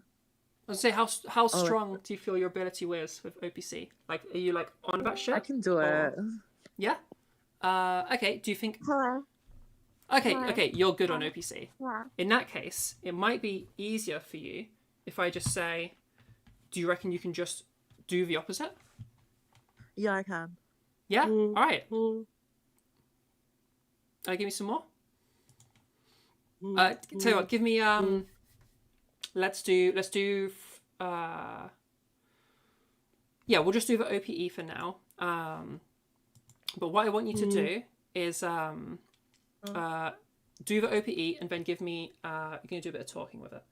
was say how strong do you feel your ability is with OPC? Like, are you like on that shit? I can do it. Yeah. Okay. Do you think? Hello. Okay. You're good on OPC. Yeah. In that case, it might be easier for you if I just say, do you reckon you can just do the opposite? Yeah, I can. Yeah. All right. Give me some more. Tell you what, give me let's do we'll just do the OPE for now. But what I want you to do is do the OPE and then give me you're gonna do a bit of talking with it.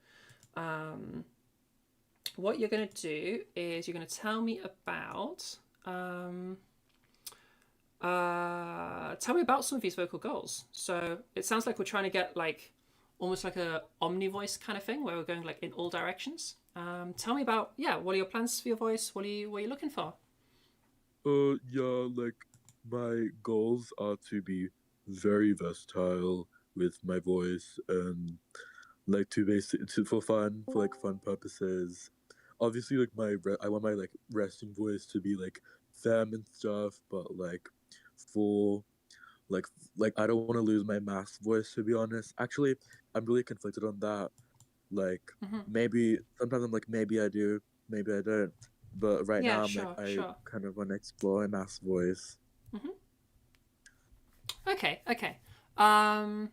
What you're gonna do is you're gonna tell me about tell me about some of these vocal goals. So it sounds like we're trying to get like almost like a omni voice kind of thing where we're going like in all directions. Tell me about what are your plans for your voice? What are you looking for? Like my goals are to be very versatile with my voice and like for fun, for like fun purposes. Obviously, like I want my like resting voice to be like femme and stuff, but like for like I don't want to lose my mask voice, to be honest. Actually, I'm really conflicted on that. Like maybe sometimes I'm like maybe I do, maybe I don't. But right now I'm like I kind of want to explore my mask voice. Okay. Let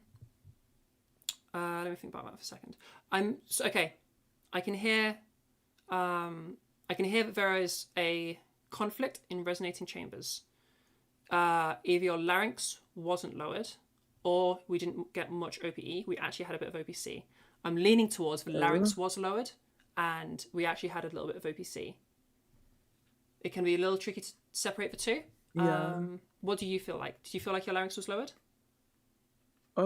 me think about that for a second. Okay. I can hear that there is a conflict in resonating chambers. Either your larynx wasn't lowered, or we didn't get much OPE. We actually had a bit of OPC. I'm leaning towards the larynx was lowered, and we actually had a little bit of OPC. It can be a little tricky to separate the two. Yeah. What do you feel like? Did you feel like your larynx was lowered? I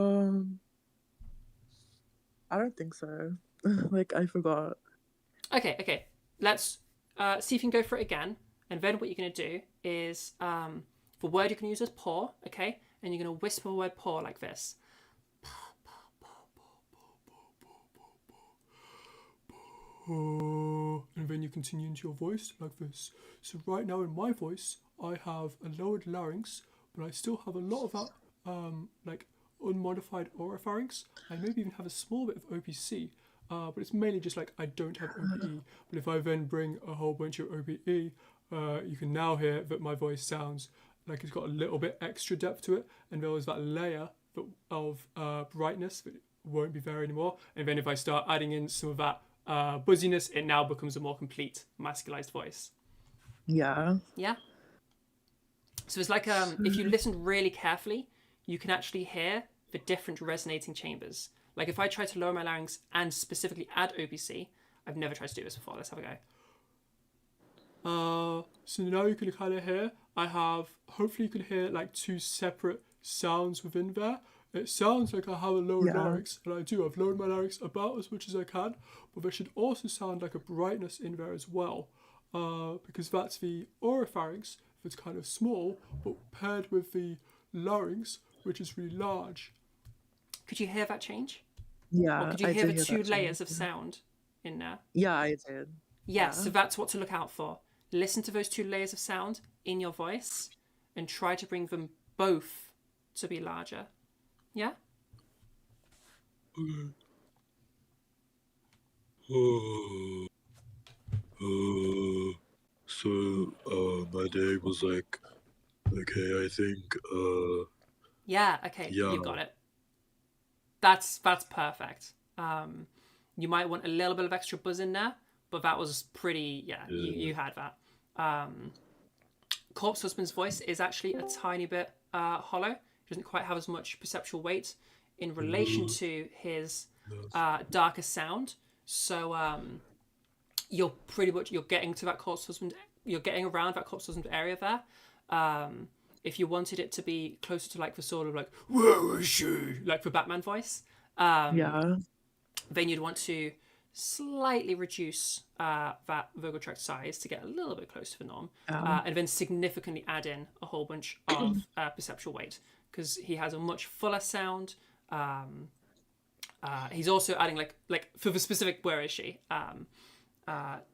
don't think so. Like, I forgot. Okay. Let's see if you can go for it again. And then what you're going to do is, the word you can use is paw, okay? And you're going to whisper the word paw like this. And then you continue into your voice like this. So right now in my voice, I have a lowered larynx, but I still have a lot of that, like, unmodified oropharynx. I maybe even have a small bit of OPC, but it's mainly just like I don't have OPE. But if I then bring a whole bunch of OPE, you can now hear that my voice sounds like it's got a little bit extra depth to it, and there was that layer of brightness that won't be there anymore. And then if I start adding in some of that buzziness, it now becomes a more complete masculized voice. Yeah. Yeah. So it's like if you listen really carefully, you can actually hear the different resonating chambers. Like if I try to lower my larynx and specifically add OPC, I've never tried to do this before. Let's have a go. So now you can kind of hear, hopefully you can hear like two separate sounds within there. It sounds like I have a lowered larynx, and I do. I've lowered my larynx about as much as I can, but there should also sound like a brightness in there as well, because that's the oropharynx that's kind of small, but paired with the larynx, which is really large. Could you hear that change? Yeah. Or could you hear the two layers of sound in there? Yeah, I did. Yeah, so that's what to look out for. Listen to those two layers of sound in your voice and try to bring them both to be larger. Yeah? So my day was like, okay, I think Yeah, okay, yeah. you got it. That's perfect. You might want a little bit of extra buzz in there, but that was pretty, you had that. Corpse Husband's voice is actually a tiny bit hollow. He doesn't quite have as much perceptual weight in relation to his darker sound. So you're getting to that Corpse Husband, you're getting around that Corpse Husband area there. If you wanted it to be closer to like the sort of like, where is she? Like the Batman voice, then you'd want to slightly reduce that vocal tract size to get a little bit close to the norm, and then significantly add in a whole bunch of perceptual weight, because he has a much fuller sound. He's also adding like for the specific where is she,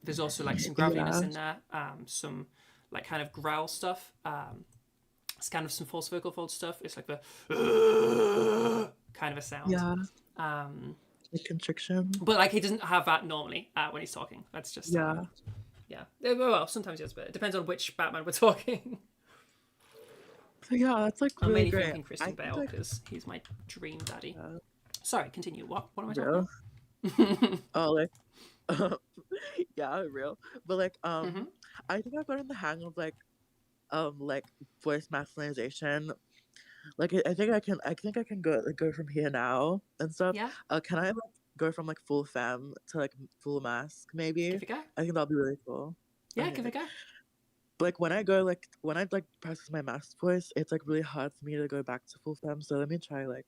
there's also like some graveliness in there, some like kind of growl stuff, it's kind of some false vocal fold stuff. It's like the kind of a sound. Like constriction. But like he doesn't have that normally when he's talking. That's just yeah. Well, sometimes he does, but it depends on which Batman we're talking. So yeah, that's like I'm really mainly great. thinking Christian Bale because he's my dream daddy. Sorry, continue. What am I talking about? Oh, like yeah, real. But like I think I've gotten the hang of like voice masculinization. Like I think I can go from here now and stuff. Yeah. Can I like go from like full femme to like full mask maybe? Give it a go. I think that'll be really cool. Yeah, give it a go. But like when I practice my mask voice, it's like really hard for me to go back to full femme. So let me try like.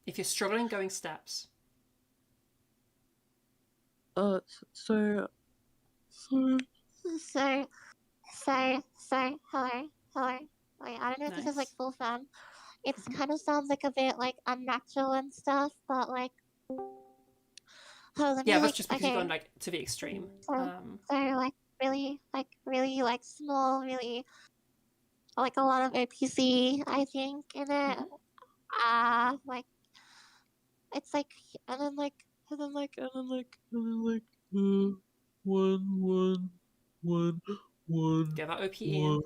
If you're struggling going steps. Hello. Wait, I don't know if this is like full femme. It kind of sounds like a bit like unnatural and stuff, but like. That's just because you've gone like to the extreme. So like really like small, really like a lot of APC, I think, in it. Like it's like and then like one. Get that OPE in.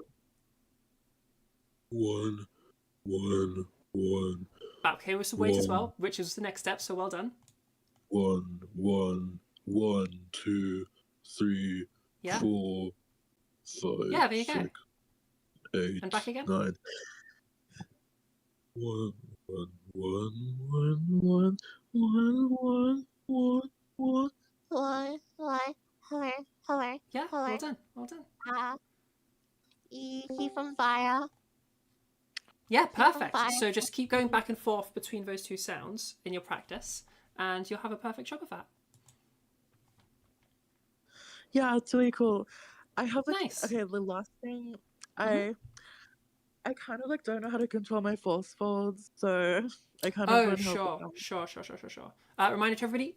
One. Wow, okay, with some weight as well, which is the next step, so well done. 1, 1, 1, 2, 3, Yeah. 4, 5, Yeah, there you go. 6, 8, And back again. 9. 1, 1, 1, 1, 1, 1, 1, 1. Hello. Yeah, well done, well done. E from fire. Yeah, perfect. fire. So just keep going back and forth between those two sounds in your practice, and you'll have a perfect job of that. Yeah, it's really cool. I have like Nice. okay, the last thing I kind of like don't know how to control my force folds, so I kind of Oh, want help with sure. Reminder to everybody,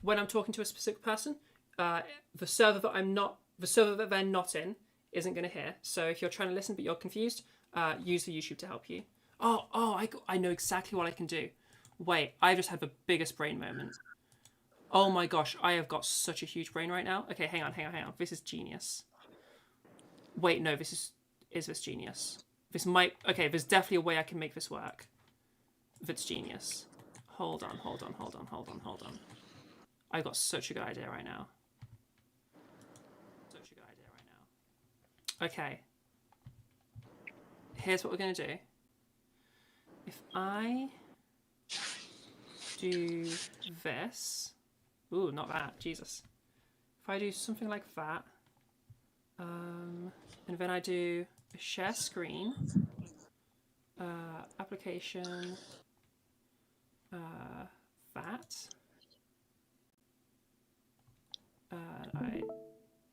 when I'm talking to a specific person, the server that they're not in isn't going to hear. So if you're trying to listen but you're confused, use the YouTube to help you. I know exactly what I can do. Wait, I just had the biggest brain moment. Oh my gosh, I have got such a huge brain right now. Okay, hang on. This is genius. Wait, no, is this genius? This might, okay, there's definitely a way I can make this work. That's genius. Hold on. I've got such a good idea right now. Okay. Here's what we're going to do. If I do this... Ooh, not that. Jesus. If I do something like that, and then I do a share screen, application, that, I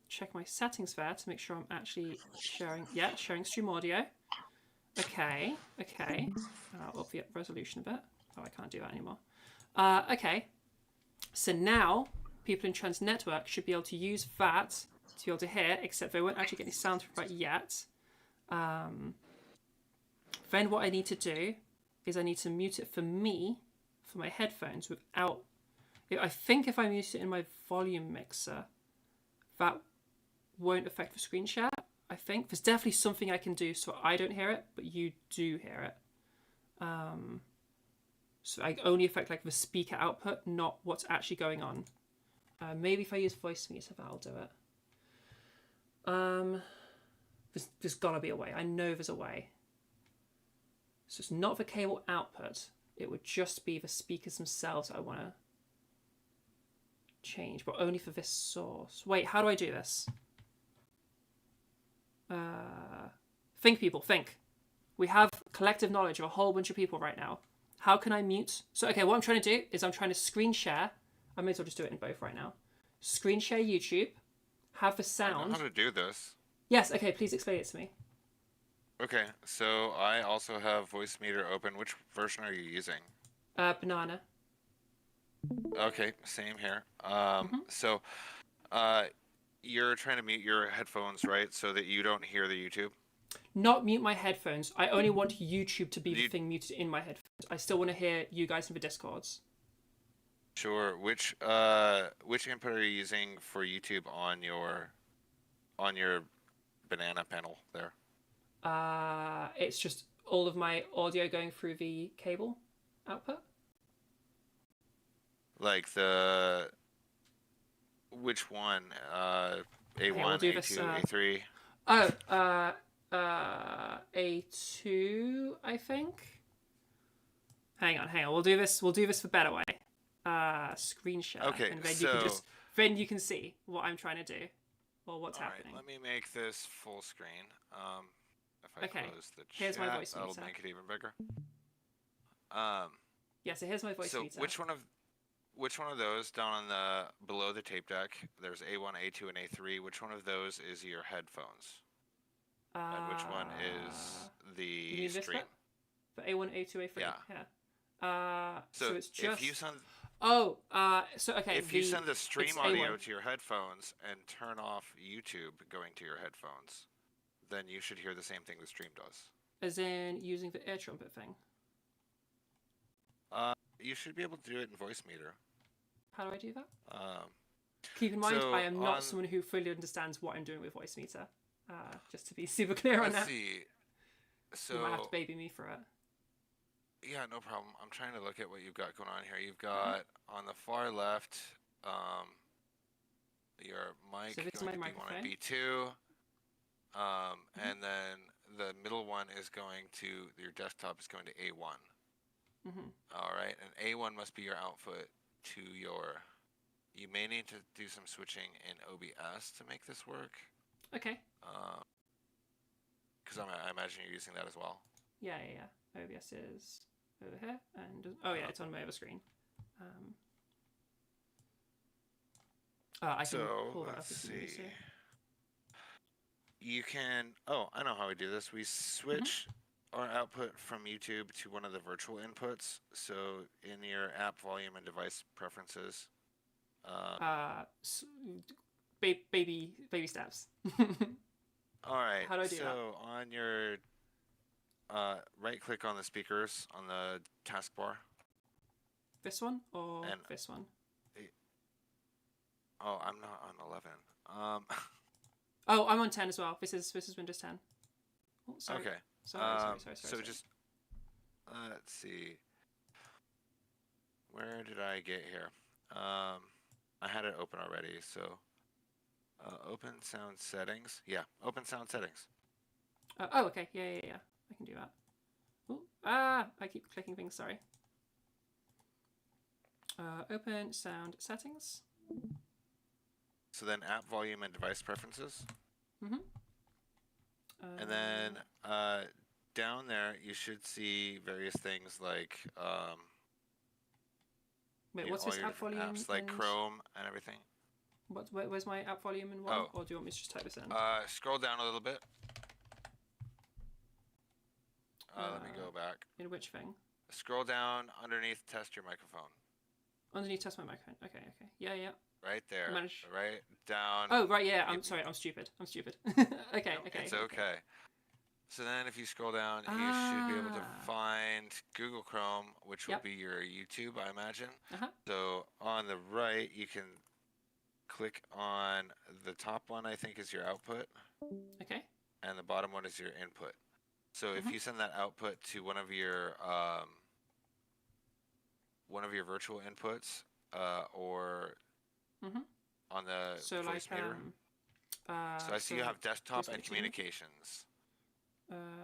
check my settings there to make sure I'm actually sharing, sharing stream audio. Okay. I'll up the resolution a bit. Oh, I can't do that anymore. Okay. So now people in Trans Network should be able to use that to be able to hear, except they won't actually get any sound from that yet. Then what I need to do is I need to mute it for me, for my headphones, without... I think if I mute it in my volume mixer, that won't affect the screen share, I think. There's definitely something I can do so I don't hear it, but you do hear it. So I only affect like the speaker output, not what's actually going on. Maybe if I use Voicemeeter, that'll do it. There's gotta be a way. I know there's a way. So it's not the cable output. It would just be the speakers themselves I want to change, but only for this source. Wait, how do I do this? Think, people, think. We have collective knowledge of a whole bunch of people right now. How can I mute? So, okay, what I'm trying to do is I'm trying to screen share. I may as well just do it in both right now. Screen share YouTube. Have the sound. I know how to do this. Yes, okay, please explain it to me. Okay, so I also have Voicemeeter open. Which version are you using? Banana. Okay, same here. So, you're trying to mute your headphones, right? So that you don't hear the YouTube? Not mute my headphones. I only want YouTube to be the thing muted in my headphones. I still want to hear you guys in the Discords. Sure. Which input are you using for YouTube on your banana panel there? It's just all of my audio going through the cable output. Like which one? A1, A2, A3? Oh, A2, I think. Hang on. We'll do this the better way. Screen share. Okay, and then you can see what I'm trying to do, or what's happening. All right, let me make this full screen. If I close the chat, here's my voice that'll meter. make it even bigger. So here's my voice so meter. which one of those down on the below the tape deck? There's A1, A2, and A3. Which one of those is your headphones? And which one is the stream? The A1, A2, A3. Yeah. So it's just. If you send. If you send the stream audio to your headphones and turn off YouTube going to your headphones, then you should hear the same thing the stream does. As in using the air trumpet thing. You should be able to do it in Voicemeeter. How do I do that? Keep in mind, I am not someone who fully understands what I'm doing with Voicemeeter. Just to be super clear on that. Let's see. So you might have to baby me for it. Yeah, no problem. I'm trying to look at what you've got going on here. You've got on the far left, your mic So this is going my to B1 and microphone. B2, and then the middle one is going to your desktop is going to A1. Mm-hmm. All right, and A1 must be your output to your. You may need to do some switching in OBS to make this work. Okay. Because I imagine you're using that as well. Yeah. OBS is over here, and oh yeah, it's on my other screen. I can pull that up Let's if you need see. to. You can. Oh, I know how we do this. We switch our output from YouTube to one of the virtual inputs. So in your app volume and device preferences. Baby steps. All right. How do I do that? So on your right click on the speakers on the taskbar. This one or And- this one? Oh, I'm not on 11. Oh, I'm on 10 as well. This is Windows 10. Oh, sorry. Okay. Sorry. So just let's see. Where did I get here? I had it open already. So open sound settings. Yeah, open sound settings. Oh, okay. Yeah. I can do that. Ooh, I keep clicking things. Sorry. Open sound settings. So then app volume and device preferences. Mm-hmm. And then down there you should see various things like Wait, you know, what's all this your app different volume? apps like and... Chrome and everything. Where's my app volume in one? Oh. Or do you want me to just type this in? Scroll down a little bit. Let me go back. In which thing? Scroll down underneath test your microphone. Underneath test my microphone. Okay. Yeah. Right there. Manage. Right down. Oh, right, yeah. I'm sorry. I'm stupid. Okay. It's okay. So then if you scroll down, you should be able to find Google Chrome, which will be your YouTube, I imagine. So on the right, you can click on the top one, I think is your output. Okay. And the bottom one is your input. So if you send that output to one of your virtual inputs or on the voice meter. So I see you have desktop and communications.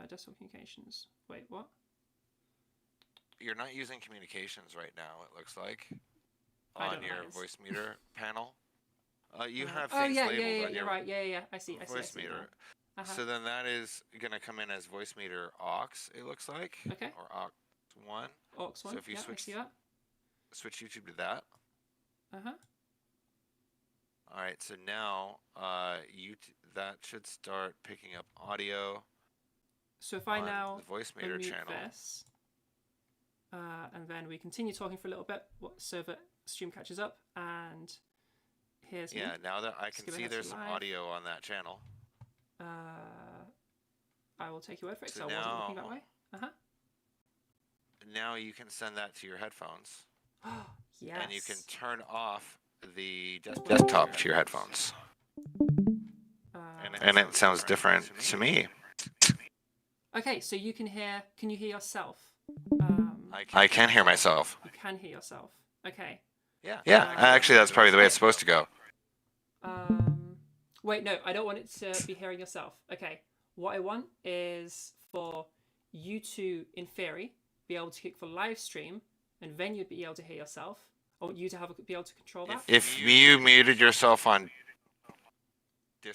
Desktop communications. Wait, what? You're not using communications right now, it looks like, I on don't know your what that is. voice meter panel. You have Oh things yeah, labeled on you're your right. Yeah. I see. voice meter. So then that is going to come in as voice meter aux, it looks like. Okay. Or aux 1. Aux 1. So if you I see that. switch YouTube to that. Uh-huh. All right, so now that should start picking up audio. So if I on now the voice meter unmute channel. this, and then we continue talking for a little bit, so that stream catches up, and here's me. Yeah, now that I Let's can give it see a there's some live. audio on that channel. I will take your word for it. So So I wasn't looking that way. Now you can send that to your headphones. Yes. And you can turn off the desktop to your headphones. And it sounds different to me. Okay, so you can hear. Can you hear yourself? I can hear myself. You can hear yourself. Okay. Yeah, actually that's probably the way it's supposed to go. Wait, no, I don't want it to be hearing yourself. Okay, what I want is for you to, in theory, be able to click for live stream, and then you'd be able to hear yourself. I want you to be able to control that. If you muted yourself on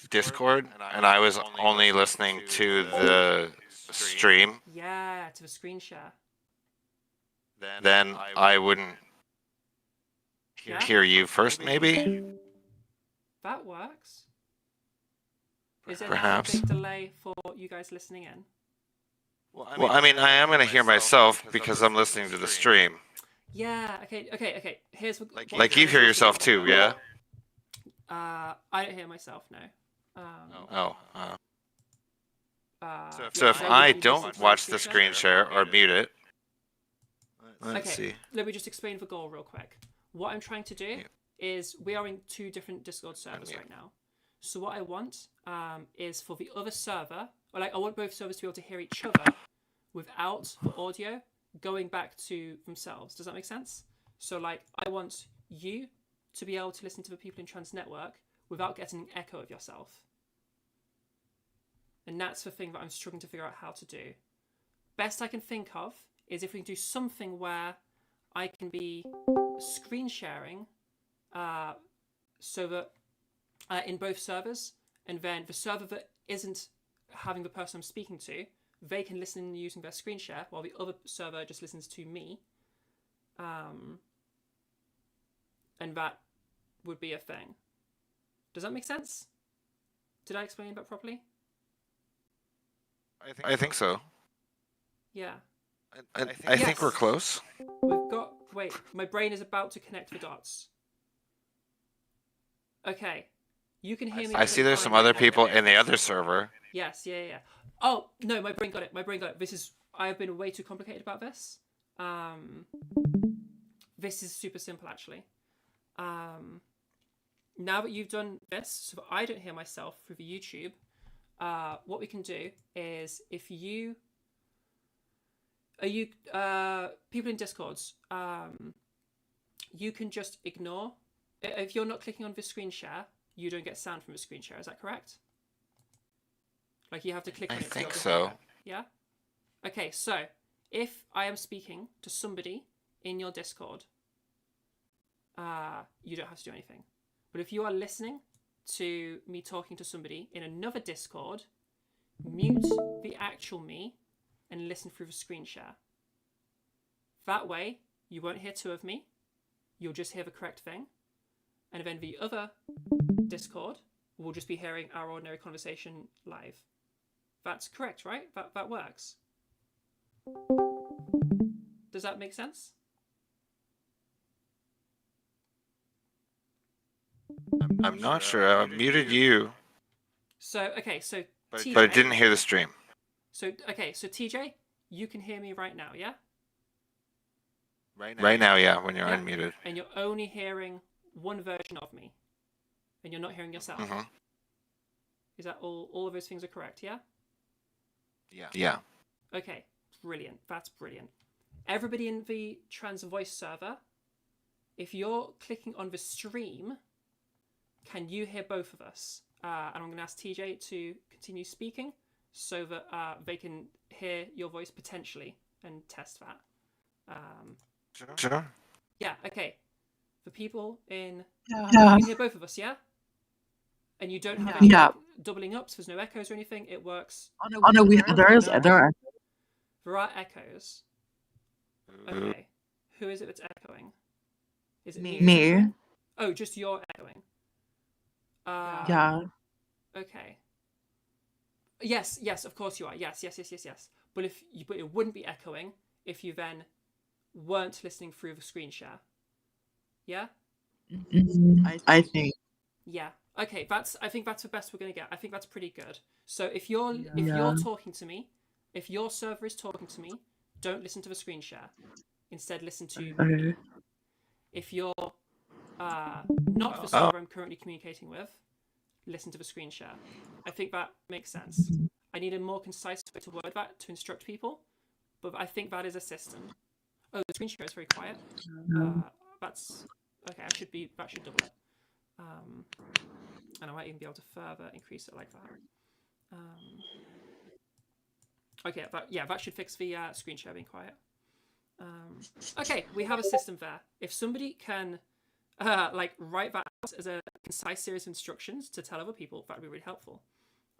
Discord and I was only listening to the stream, Yeah, to the screen share. then I wouldn't hear you first, maybe? That works. Is it Perhaps. a big delay for you guys listening in? Well, I mean, I am going to hear myself because I'm listening to the stream. Yeah. Okay. Here's what. Like you hear yourself too, yeah? I don't hear myself. No. So if I don't watch the screen share or mute it, let's see. Let me just explain the goal real quick. What I'm trying to do is we are in 2 different Discord servers right now. So what I want is for the other server, or like I want both servers to be able to hear each other without the audio going back to themselves. Does that make sense? So like, I want you to be able to listen to the people in Trans Network without getting an echo of yourself. And that's the thing that I'm struggling to figure out how to do. Best I can think of is if we can do something where I can be screen sharing so that in both servers, and then the server that isn't having the person I'm speaking to, they can listen using their screen share, while the other server just listens to me. And that would be a thing. Does that make sense? Did I explain that properly? I think so. Yeah. I think we're close. We've got... Wait, my brain is about to connect the dots. Okay. You can hear me... I see there's some other people in the other server. Yes, yeah. Oh, no, my brain got it. This is... I've been way too complicated about this. This is super simple, actually. Now that you've done this, so that I don't hear myself through the YouTube, what we can do is, if you... people in Discords, you can just ignore... If you're not clicking on the screen share, you don't get sound from the screen share. Is that correct? Like, you have to click on it. I think so. Yeah? Okay, so if I am speaking to somebody in your Discord, you don't have to do anything. But if you are listening to me talking to somebody in another Discord, mute the actual me and listen through the screen share. That way, you won't hear two of me. You'll just hear the correct thing. And then the other Discord will just be hearing our ordinary conversation live. That's correct, right? That works. Does that make sense? I'm not sure. I muted you. So, okay, so TJ, but I didn't hear the stream. So, okay, so TJ, you can hear me right now, yeah? Right now, yeah, when you're unmuted. And you're only hearing one version of me. And you're not hearing yourself. Mm-hmm. Is that all of those things are correct, yeah? Yeah. Okay, brilliant. That's brilliant. Everybody in the Trans Voice server, if you're clicking on the stream, can you hear both of us? And I'm going to ask TJ to continue speaking so that they can hear your voice potentially and test that. Sure. Yeah, okay. The people in... Yeah. You can hear both of us, yeah? And you don't have any doubling ups, there's no echoes or anything, it works. Oh no, there are. There are echoes. Okay. Who is it that's echoing? Is it Me. Oh, just you're echoing. Yeah. Okay. Yes, of course you are. Yes. But but it wouldn't be echoing if you then weren't listening through the screen share. Yeah? I think. Yeah. Okay, I think that's the best we're gonna get. I think that's pretty good. So if you're talking to me, if your server is talking to me, don't listen to the screen share. Instead, listen to me. If you're not the server I'm currently communicating with, listen to the screen share. I think that makes sense. I need a more concise way to word that to instruct people, but I think that is a system. Oh, the screen share is very quiet. That's okay. That should double it. And I might even be able to further increase it like that. Okay, that should fix the screen share being quiet. Okay, we have a system there. If somebody can write that out as a concise series of instructions to tell other people, that would be really helpful.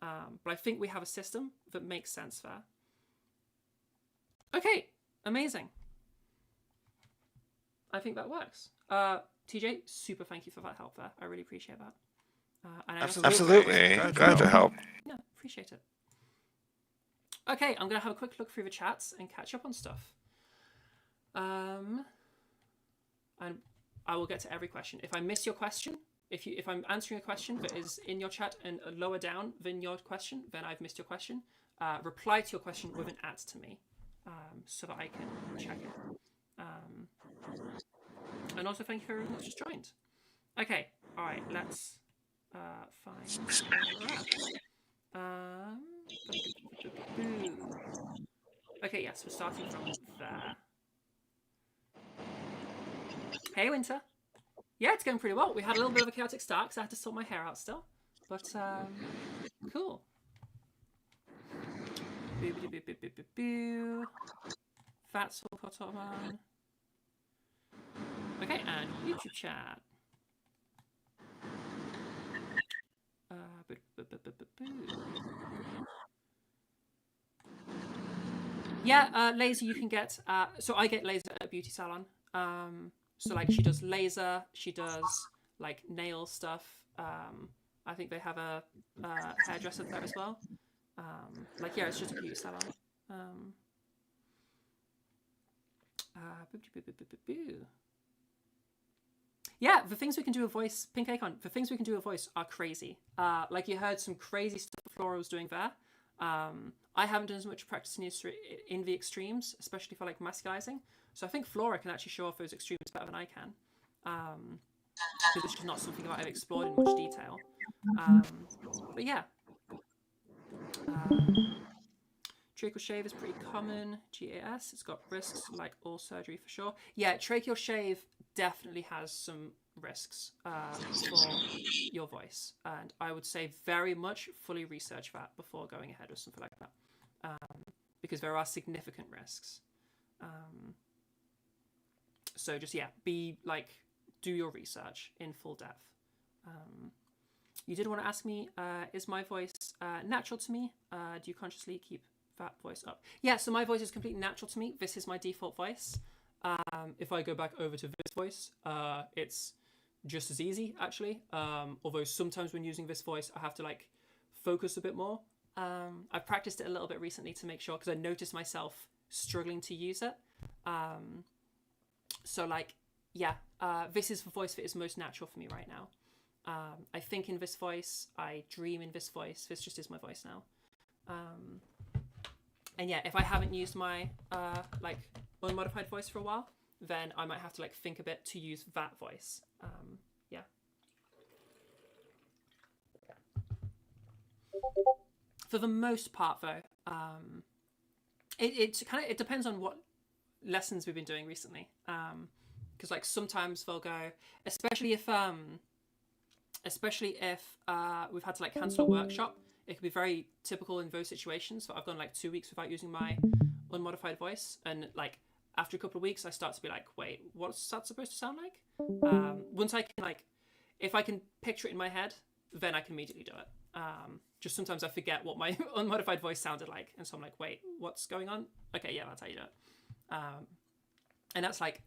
But I think we have a system that makes sense there. Okay, amazing. I think that works. TJ, super thank you for that help there. I really appreciate that. And Absolutely. Glad to help. Yeah, appreciate it. Okay, I'm going to have a quick look through the chats and catch up on stuff. And I will get to every question. If I miss your question, if I'm answering a question that is in your chat and lower down than your question, then I've missed your question. Reply to your question with an @ to me, so that I can check it. And also thank you for everyone that's just joined. Okay, all right, let's find okay, yes, we're starting from there. Hey, Winter. Yeah, it's going pretty well. We had a little bit of a chaotic start because I had to sort my hair out still. But, cool. Boo, boo, boo, boo, boo, boo, boo. Fats will put on. Okay, and YouTube chat. Boo, boo, boo, boo, boo, boo. Yeah, laser you can get. So I get laser at a beauty salon. So like she does laser, she does like nail stuff. I think they have a hairdresser there as well. Like yeah, it's just a beauty salon. Yeah, the things we can do with voice, Pink Acorn, the things we can do with voice are crazy. Like you heard some crazy stuff Flora was doing there. I haven't done as much practice in the extremes, especially for like masculizing. So I think Flora can actually show off those extremes better than I can. Because it's just not something that I've explored in much detail. But yeah. Tracheal shave is pretty common. GAS, it's got risks like all surgery for sure. Yeah, tracheal shave definitely has some risks for your voice. And I would say very much fully research that before going ahead with something like that. Because there are significant risks. So just, yeah, do your research in full depth. You did want to ask me, is my voice natural to me? Do you consciously keep that voice up? Yeah, so my voice is completely natural to me. This is my default voice. If I go back over to this voice, it's just as easy, actually. Although sometimes when using this voice, I have to like focus a bit more. I've practiced it a little bit recently to make sure, because I noticed myself struggling to use it. So like, yeah, this is the voice that is most natural for me right now. I think in this voice, I dream in this voice. This just is my voice now. And yeah, if I haven't used my like unmodified voice for a while, then I might have to like think a bit to use that voice. Yeah. For the most part, though, it depends on what lessons we've been doing recently. Because like sometimes they'll go, especially if we've had to like cancel a workshop. It could be very typical in those situations. So I've gone like 2 weeks without using my unmodified voice, and like after a couple of weeks, I start to be like, wait, what's that supposed to sound like? Once I can like, if I can picture it in my head, then I can immediately do it. Just sometimes I forget what my unmodified voice sounded like, and so I'm like, wait, what's going on? Okay, yeah, that's how you do it. And that's like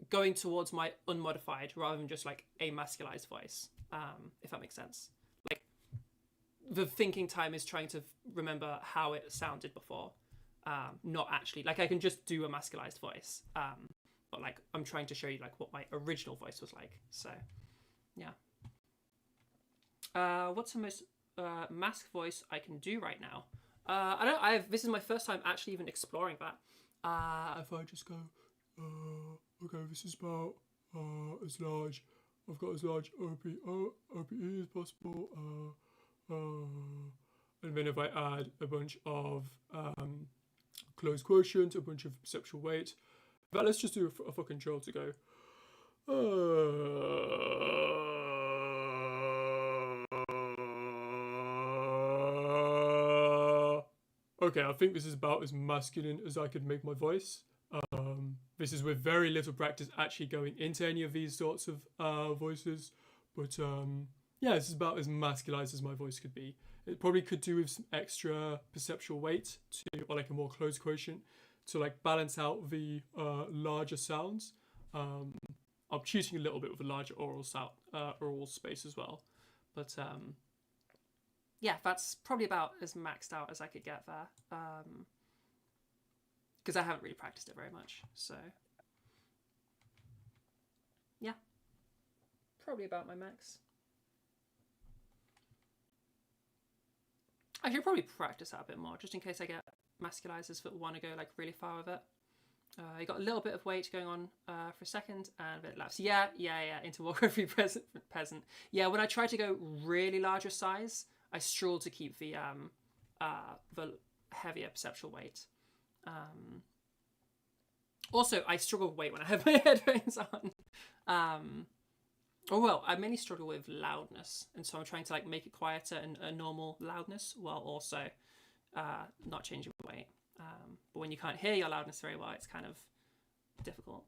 going towards my unmodified rather than just like a masculized voice, if that makes sense. Like the thinking time is trying to remember how it sounded before, not actually like I can just do a masculized voice, but like I'm trying to show you like what my original voice was like. So yeah. What's the most mask voice I can do right now? This is my first time actually even exploring that. If I just go, okay, this is about as large. I've got as large OPE as possible. And then if I add a bunch of closed quotient, a bunch of perceptual weight, but let's just do a fucking troll to go. Okay, I think this is about as masculine as I could make my voice. This is with very little practice actually going into any of these sorts of voices. But yeah, this is about as masculized as my voice could be. It probably could do with some extra perceptual weight or like a more closed quotient to like balance out the larger sounds. I'm cheating a little bit with a larger oral space as well. But yeah, that's probably about as maxed out as I could get there. Because I haven't really practiced it very much. So yeah, probably about my max. I should probably practice that a bit more, just in case I get masculizers that want to go like really far with it. You got a little bit of weight going on for a second, and a bit lapse. Yeah. Into Warcraft 3 peasant. Yeah, when I try to go really larger size, I struggle to keep the heavier perceptual weight. Also, I struggle with weight when I have my headphones on. I mainly struggle with loudness, and so I'm trying to like make it quieter and a normal loudness while also not changing the weight. But when you can't hear your loudness very well, it's kind of difficult.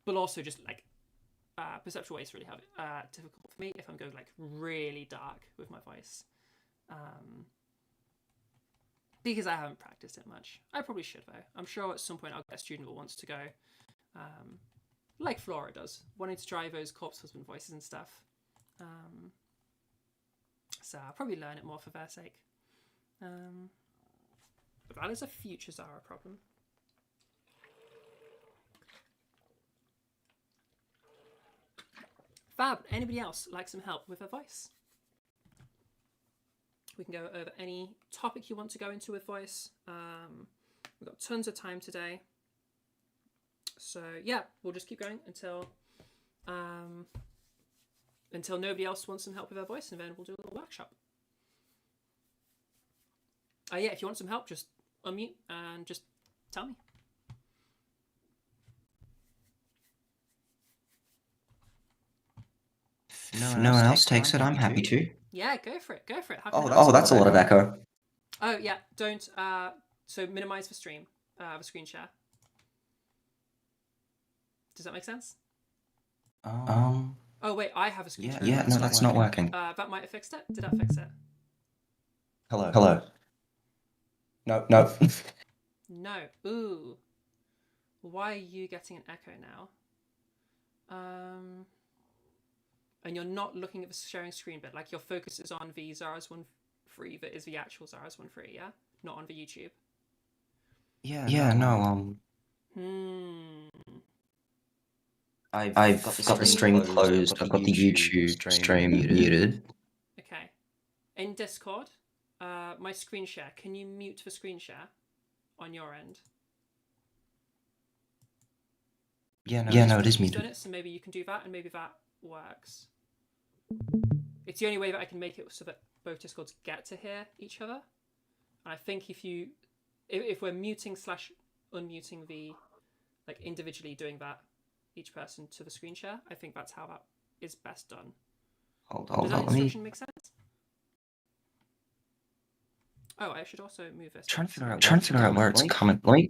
But also just like perceptual weights really have difficult for me if I'm going like really dark with my voice. Because I haven't practiced it much. I probably should though. I'm sure at some point I'll get a student that wants to go, like Flora does, wanting to try those corpse husband voices and stuff. So I'll probably learn it more for their sake. But that is a future Zara problem. Fab. Anybody else like some help with their voice? We can go over any topic you want to go into with voice. We've got tons of time today. So yeah, we'll just keep going until nobody else wants some help with their voice, and then we'll do a little workshop. Yeah, if you want some help, just unmute and just tell me. If no one else takes it, I'm happy to. Yeah, go for it. Go for it. Oh, that's a lot of echo. Oh yeah, don't. So minimize the stream, the screen share. Does that make sense? Oh wait, I have a screen share. Yeah, no, that's not working. That might have fixed it. Did that fix it? Hello. No. No. Ooh. Why are you getting an echo now? And you're not looking at the sharing screen bit. Like your focus is on the Zara's 1.3 that is the actual Zara's 1.3, yeah? Not on the YouTube. Yeah, no, I've got the stream closed. I've got the YouTube stream muted. Okay. In Discord, my screen share, can you mute the screen share on your end? Yeah, no, it is muted. So maybe you can do that, and maybe that works. It's the only way that I can make it so that both Discords get to hear each other. And I think if we're muting / unmuting the, like individually doing that, each person to the screen share, I think that's how that is best done. Hold Does on, that instruction make sense? Oh, I should also move this. Trying to figure out where it's coming. What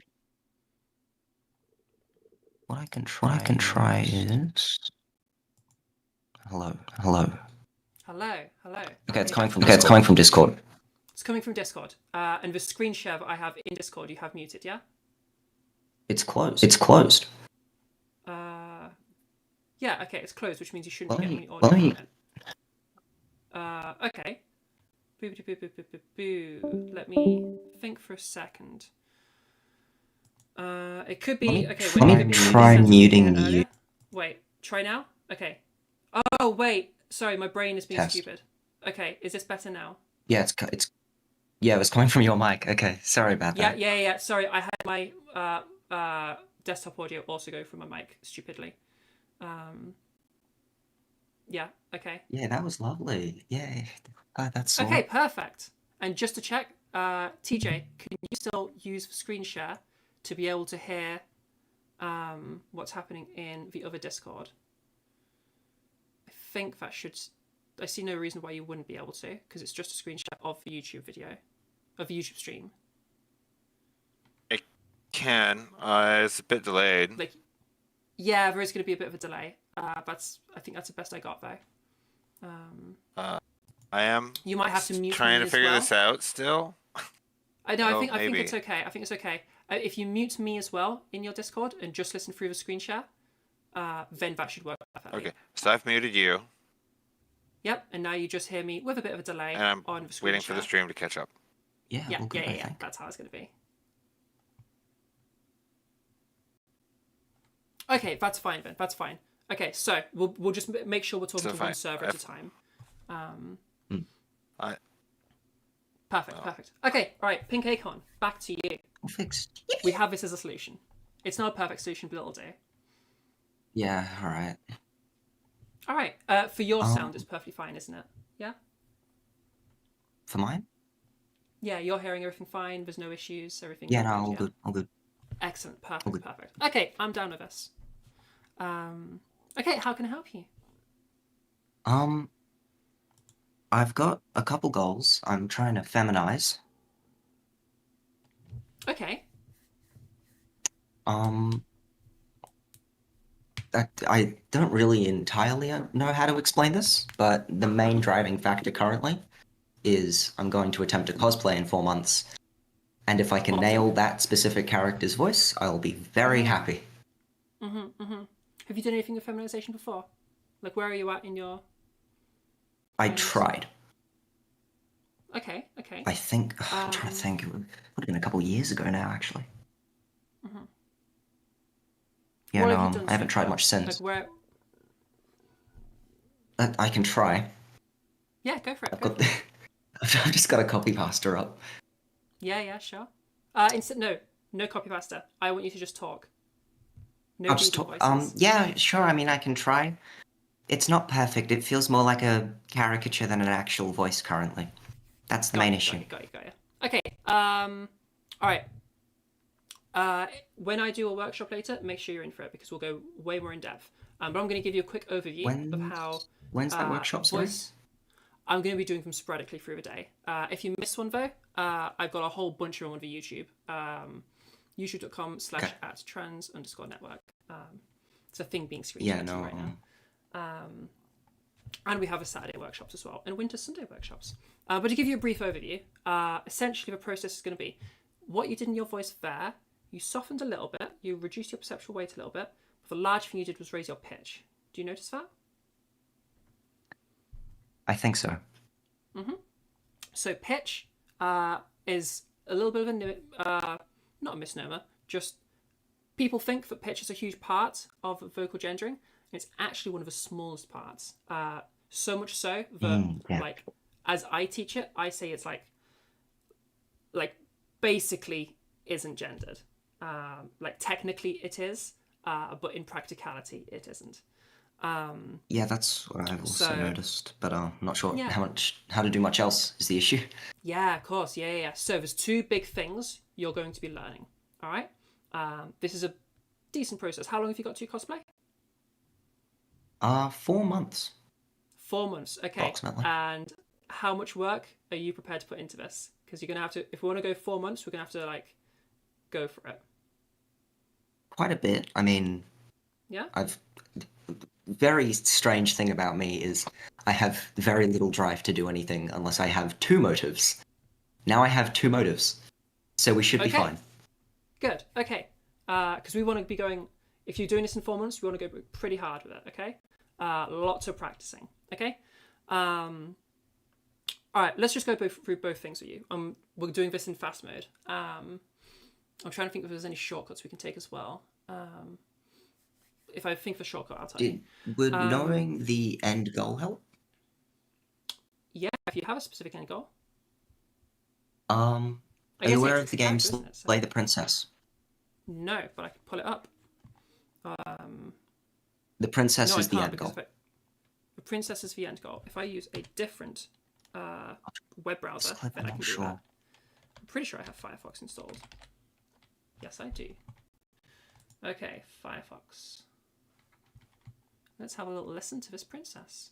I can try is. Hello. Okay, it's coming from Discord. It's coming from Discord. And the screen share that I have in Discord, you have muted, yeah? It's closed. Yeah, okay, it's closed, which means you shouldn't be getting any audio from it. Okay. Let me think for a second. It could be... Let me try muting you. Wait, try now? Okay. Oh, wait. Sorry, my brain is being stupid. Okay, is this better now? Yeah, it was coming from your mic. Okay, sorry about that. Yeah. Sorry, I had my desktop audio also go from my mic stupidly. Yeah, okay. Yeah, that was lovely. Yay. That's all. Okay, perfect. And just to check, TJ, can you still use the screen share to be able to hear what's happening in the other Discord? I think that should... I see no reason why you wouldn't be able to, because it's just a screen share of the YouTube video, of the YouTube stream. It can. It's a bit delayed. Yeah, there is going to be a bit of a delay. I think that's the best I got though. I am. You might have to mute trying me to figure as well. this out still. I think it's okay. I think it's okay. If you mute me as well in your Discord and just listen through the screen share, then that should work perfectly. Okay, so I've muted you. Yep, and now you just hear me with a bit of a delay and I'm on the screen waiting share. for the stream to catch up. Yeah. That's how it's going to be. Okay, that's fine then. That's fine. Okay, so we'll just make sure we're talking to one server at a time. Perfect. Okay, all right, Pink Acorn, back to you. Fixed. We have this as a solution. It's not a perfect solution, but it'll do. Yeah, all right. All right. For your sound, it's perfectly fine, isn't it? Yeah. For mine? Yeah, you're hearing everything fine. There's no issues. Everything. Yeah, no, all good. Excellent. Perfect. Perfect. Okay, I'm down with this. Okay, how can I help you? I've got a couple goals. I'm trying to feminize. Okay. I don't really entirely know how to explain this, but the main driving factor currently is I'm going to attempt to cosplay in 4 months. And if I can nail that specific character's voice, I'll be very happy. Have you done anything with feminization before? Like, where are you at in your... I tried. Okay. I think... I'm trying to think. It would have been a couple years ago now, actually. Yeah, no, I haven't tried much since. Like, where... I can try. Yeah, go for it. I've just got a copy pasta up. Yeah, sure. No copy pasta. I want you to just talk. No I'll just talk. Yeah, sure. I mean, I can try. It's not perfect. It feels more like a caricature than an actual voice currently. That's the main issue. Got you. Okay. All right. When I do a workshop later, make sure you're in for it because we'll go way more in depth. But I'm going to give you a quick overview of how. When's that workshop, sorry? I'm going to be doing them sporadically through the day. If you miss one though, I've got a whole bunch of them on the YouTube. YouTube.com/@trans_network. It's a thing being screenshot right now. And we have a Saturday workshops as well, and winter Sunday workshops. But to give you a brief overview, essentially the process is going to be what you did in your voice there. You softened a little bit, you reduced your perceptual weight a little bit. But the large thing you did was raise your pitch. Do you notice that? I think so. So pitch is a little bit of not a misnomer, just people think that pitch is a huge part of vocal gendering. It's actually one of the smallest parts. So much so that, like, as I teach it, I say it's like basically isn't gendered. Like technically it is, but in practicality it isn't. Yeah, that's what I've also noticed, but I'm not sure how to do much else is the issue. Yeah, of course. Yeah. So there's two big things you're going to be learning. All right. This is a decent process. How long have you got to cosplay? 4 months. 4 months. Okay. Approximately. And how much work are you prepared to put into this? Because you're gonna have to. If we want to go 4 months, we're gonna have to go for it. Quite a bit. I mean. Yeah. Very strange thing about me is I have very little drive to do anything unless I have 2 motives. Now I have 2 motives, so we should be fine. Good. Okay. Because we want to be going. If you're doing this in 4 months, we want to go pretty hard with it. Okay. Lots of practicing. Okay. All right. Let's just go through both things with you. We're doing this in fast mode. I'm trying to think if there's any shortcuts we can take as well. If I think of a shortcut, I'll tell you. Would knowing the end goal help? Yeah, if you have a specific end goal. Are you aware of the game Slay the Princess? No, but I can pull it up. The princess is the end goal. The princess is the end goal. If I use a different web browser, then I can do that. I'm pretty sure I have Firefox installed. Yes, I do. Okay, Firefox. Let's have a little listen to this princess.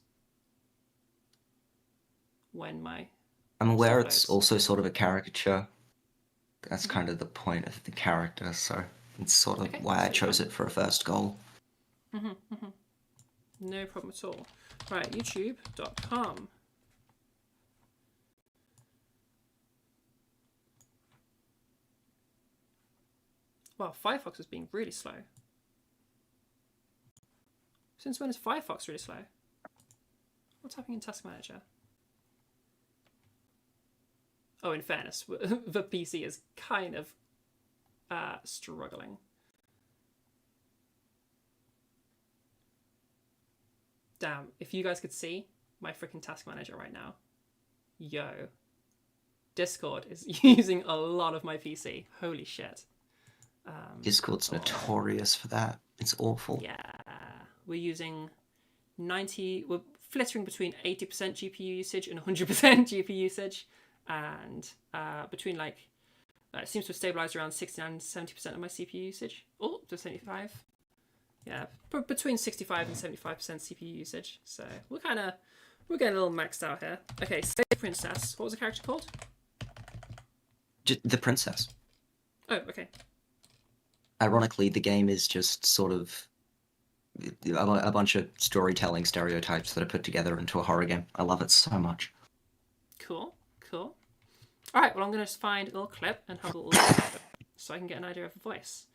I'm aware it's also sort of a caricature. That's kind of the point of the character, so it's sort of why I chose it for a first goal. No problem at all. Right, youtube.com. Wow, Firefox is being really slow. Since when is Firefox really slow? What's happening in Task Manager? Oh, in fairness, the PC is kind of struggling. Damn, if you guys could see my freaking Task Manager right now. Yo. Discord is using a lot of my PC. Holy shit. Discord's notorious for that. It's awful. Yeah. We're using we're flittering between 80% GPU usage and 100% GPU usage. And between It seems to have stabilized around 69-70% of my CPU usage. Oh, to 75. Yeah, between 65 and 75% CPU usage. So we're getting a little maxed out here. Okay, Slave Princess. What was the character called? The princess. Oh, okay. Ironically, the game is just sort of a bunch of storytelling stereotypes that are put together into a horror game. I love it so much. Cool. All right, well, I'm going to find a little clip and have a little look at it so I can get an idea of the voice.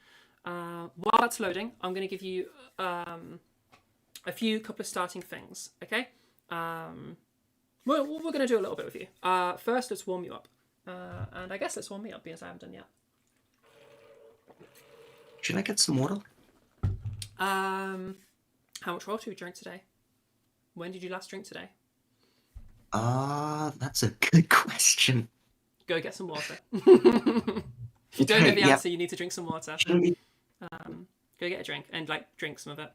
While that's loading, I'm going to give you a couple of starting things, okay? We're going to do a little bit with you. First, let's warm you up. And I guess let's warm me up because I haven't done yet. Should I get some water? How much water did you drink today? When did you last drink today? That's a good question. Go get some water. If you don't know the answer, you need to drink some water. Go get a drink and drink some of it.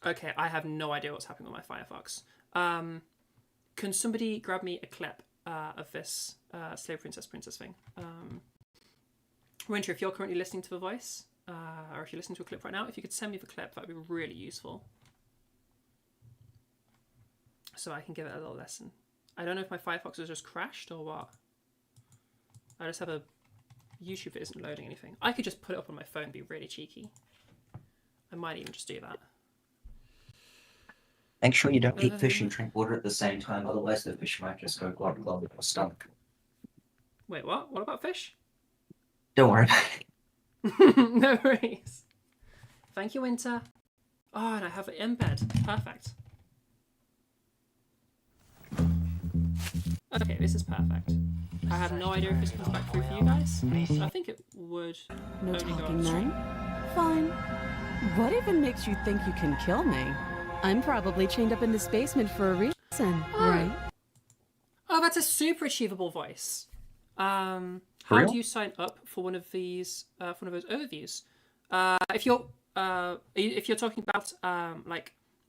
Okay, I have no idea what's happening on my Firefox. Can somebody grab me a clip of this Slave Princess thing? Winter, if you're currently listening to the voice, or if you're listening to a clip right now, if you could send me the clip, that would be really useful. So I can give it a little lesson. I don't know if my Firefox has just crashed or what. I just have a YouTube that isn't loading anything. I could just put it up on my phone and be really cheeky. I might even just do that. Make sure you don't eat fish and drink water at the same time, otherwise the fish might just go glug glug in your stomach. Wait, what? What about fish? Don't worry about it. No worries. Thank you, Winter. Oh, and I have it in bed. Perfect. Okay, this is perfect. I have no idea if this comes back through for you guys. I think it would. No only go talking up then? Fine. What even makes you think you can kill me? I'm probably chained up in this basement for a reason, right? Oh, that's a super achievable voice. How do you sign up for one of these? For one of those overviews? If you're talking about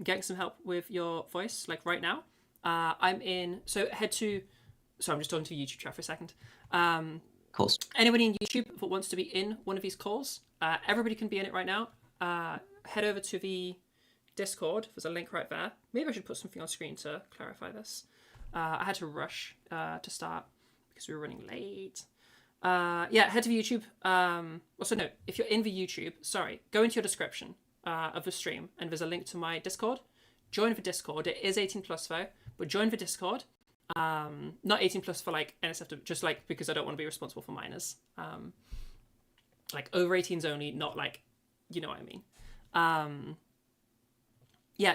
getting some help with your voice, like right now, I'm in. So head to. Sorry, I'm just talking to YouTube chat for a second. Calls. Anybody in YouTube that wants to be in one of these calls, everybody can be in it right now. Head over to the Discord. There's a link right there. Maybe I should put something on screen to clarify this. I had to rush to start because we were running late. Head to the YouTube. Also, no, if you're in the YouTube, go into your description of the stream and there's a link to my Discord. Join the Discord. It is 18 plus though, but join the Discord. Not 18 plus for NSFW, just because I don't want to be responsible for minors. Over 18s only, not you know what I mean.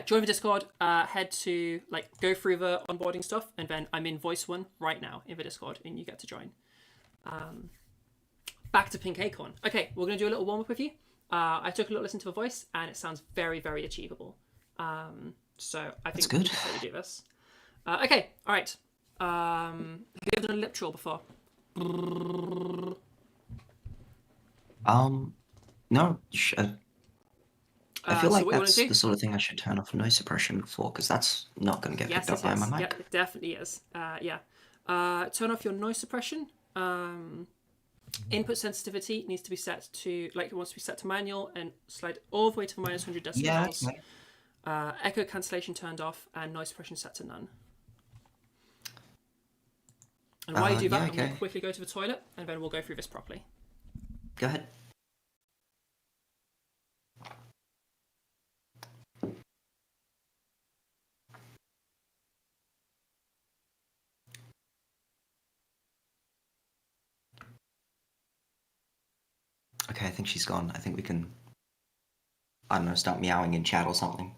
Join the Discord, head to go through the onboarding stuff, and then I'm in voice 1 right now in the Discord and you get to join. Back to Pink Acorn. Okay, we're going to do a little warm up with you. I took a little listen to the voice and it sounds very, very achievable. So I think we can totally do this. Okay, all right. Have you ever done a lip trill before? No. I feel like so that's the sort of thing I should turn off noise suppression for, because that's not going to get picked up by my mic. Yeah, it definitely is. Turn off your noise suppression. Input sensitivity needs to be set to, it wants to be set to manual and slide all the way to the minus 100 decibels. Yeah, okay. Echo cancellation turned off and noise suppression set to none. And while you do that, I'm going to quickly go to the toilet and then we'll go through this properly. Go ahead. Okay, I think she's gone. I think we can, I don't know, start meowing in chat or something.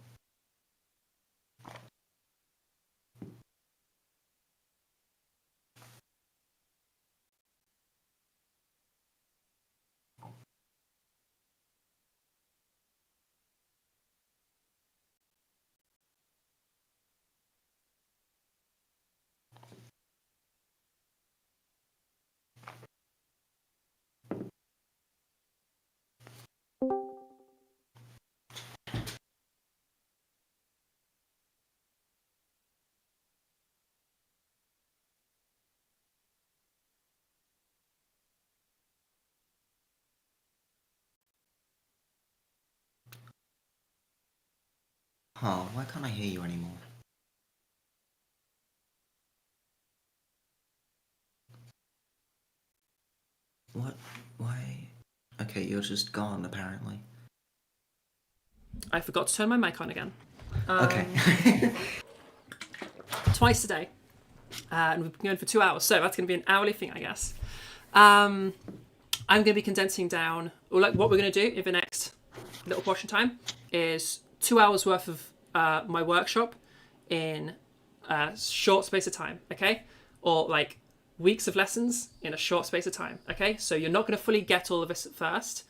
Huh, why can't I hear you anymore? What? Why? Okay, you're just gone, apparently. I forgot to turn my mic on again. Okay. Twice a day. And we've been going for 2 hours, so that's going to be an hourly thing, I guess. I'm going to be condensing down, or like what we're going to do in the next little portion of time is 2 hours worth of my workshop in a short space of time, okay? Or like weeks of lessons in a short space of time, okay? So you're not going to fully get all of this at first.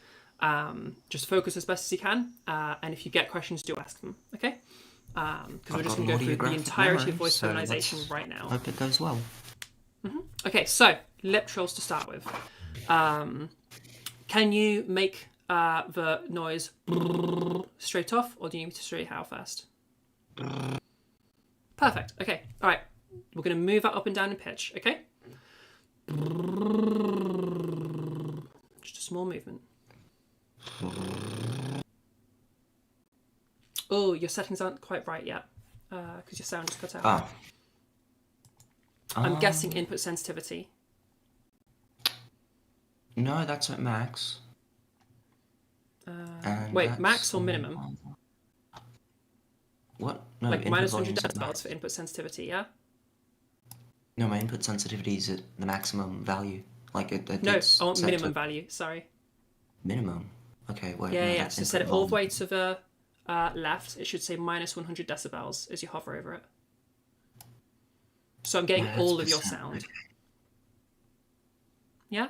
Just focus as best as you can, and if you get questions, do ask them, okay? Because we're just going to go through the entirety of voice feminization right now. Hope it goes well. Okay, so lip trills to start with. Can you make the noise straight off, or do you need me to show you how first? Perfect. Okay. All right. We're going to move that up and down in pitch. Okay. Just a small movement. Oh, your settings aren't quite right yet because your sound just cut out. Oh. I'm guessing input sensitivity. No, that's at max. Wait, max or minimum? What? No, like minus 100 volume's at decibels max. for input sensitivity, yeah? No, my input sensitivity is at the maximum value. Like No, it's I want set minimum to value, sorry. minimum. Okay, wait. Yeah, no, yeah. that's So set it input all the volume. way to the left. It should say minus 100 decibels as you hover over it. So I'm getting Yeah, that's all of your percent, sound. okay. Yeah?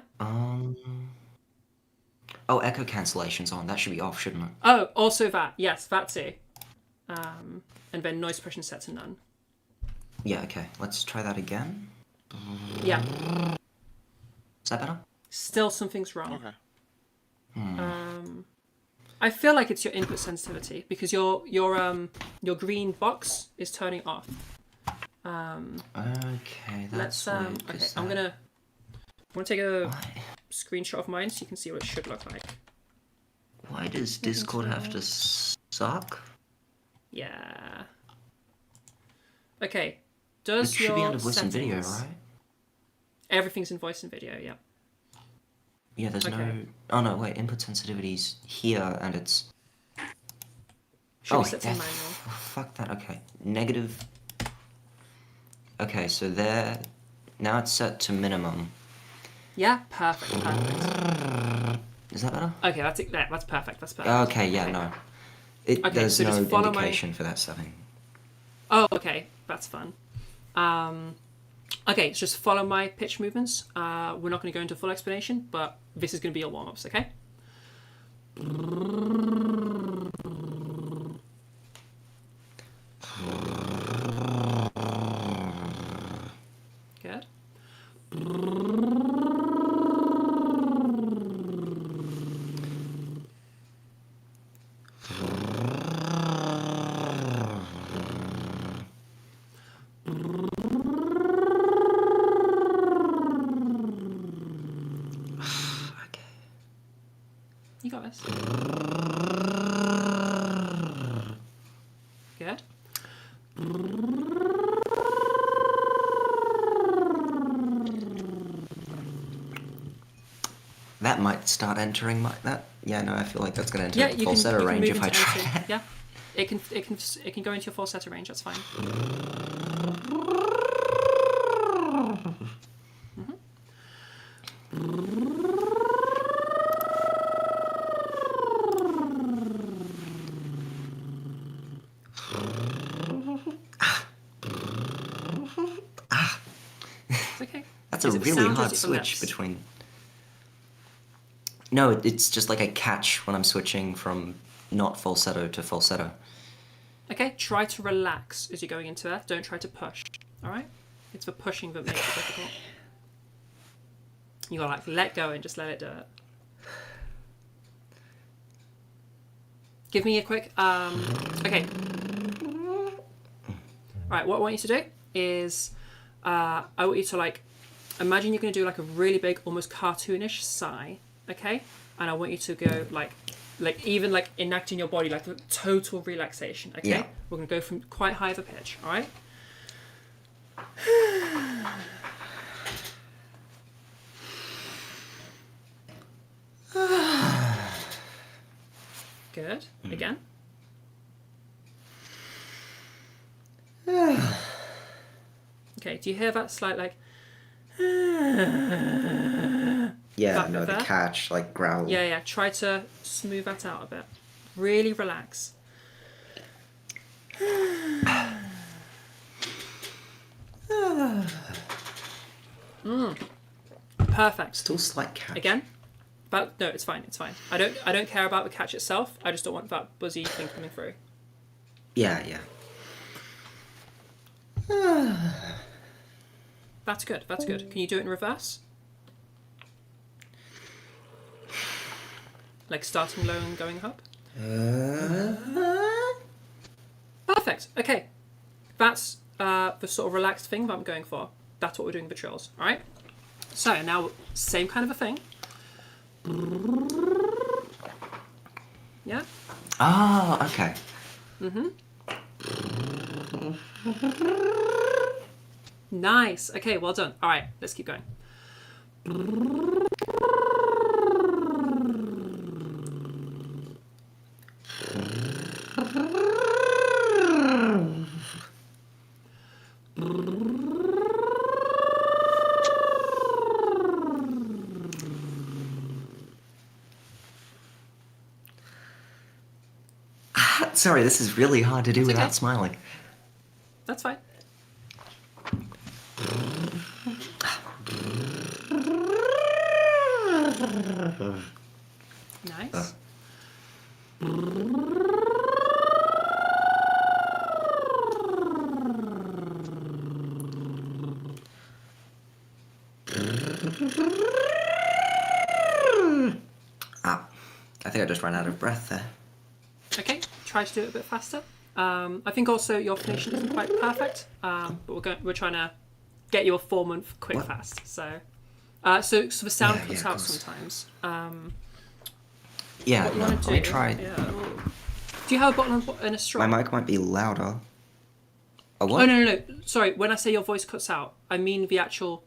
Oh, echo cancellation's on. That should be off, shouldn't it? Oh, also that. Yes, that too. And then noise suppression set to none. Yeah, okay. Let's try that again. Yeah. Is that better? Still something's wrong. Okay. I feel like it's your input sensitivity because your green box is turning off. Okay, that's Let's weird, 'cause okay, I'm gonna take a Why? screenshot of mine so you can see what it should look like. Why does Discord have to suck? Yeah. Okay. It Does should your be under voice and video, settings- right? Everything's in voice and video, yeah. Yeah, there's Okay. no... Oh no, wait, input sensitivity's here and it's... Should be wait, set to that- manual. Fuck that, okay. Negative... Okay, so there... Now it's set to minimum. Yeah, perfect, perfect. Is that better? Okay, that's it. That's perfect. That's perfect. Okay, yeah, no. Okay, There's so no just follow my- indication for that setting. Oh, okay, that's fun. Okay, so just follow my pitch movements. We're not going to go into full explanation, but this is going to be your warm-ups, okay? Good. Okay. You got this. Good. That might start entering my... That... Yeah, no, I feel like that's going to Yeah, enter the you can, falsetto you can range move if I into try anything. that. Yeah, it can go into your falsetto range. That's fine. It's okay. That's Is a it really sound or hard is it the switch lips? between... No, it's just like a catch when I'm switching from not falsetto to falsetto. Okay, try to relax as you're going into that. Don't try to push. All right? It's the pushing that makes it difficult. You gotta like let go and just let it do it. Give me a quick. Okay. Right. What I want you to do is, I want you to like, imagine you're gonna do like a really big, almost cartoonish sigh. Okay. And I want you to go like like even like enacting your body like a total relaxation. Okay, Yeah. we're gonna go from quite high of a pitch. All right. Good. Again. Okay. Do you hear that slight like? Yeah, Back no, the there? catch, like growl. Yeah, yeah. Try to smooth that out a bit. Really relax. Perfect. Still slight catch. Again. But no, it's fine. It's fine. I don't care about the catch itself. I just don't want that buzzy thing coming through. Yeah, yeah. That's good. That's good. Can you do it in reverse? Like starting low and going up? Perfect. Okay. That's the sort of relaxed thing that I'm going for. That's what we're doing with the trills. Alright? So now, same kind of a thing. Yeah? Ah, okay. Nice. Okay, well done. Alright, let's keep going. Sorry, this is really hard to do It's without okay. smiling. That's fine. Nice. Ah, I think I just ran out of breath there. Okay, try to do it a bit faster. I think also your finishing isn't quite perfect, but we're trying to get you a 4-month quick What? fast. So the sound Yeah, cuts yeah, of out course. sometimes. Yeah, What you no, want to let me do? try. Yeah. Do you have a bottle and a straw? My mic might be louder. A what? Oh no. Sorry, when I say your voice cuts out, I mean the actual.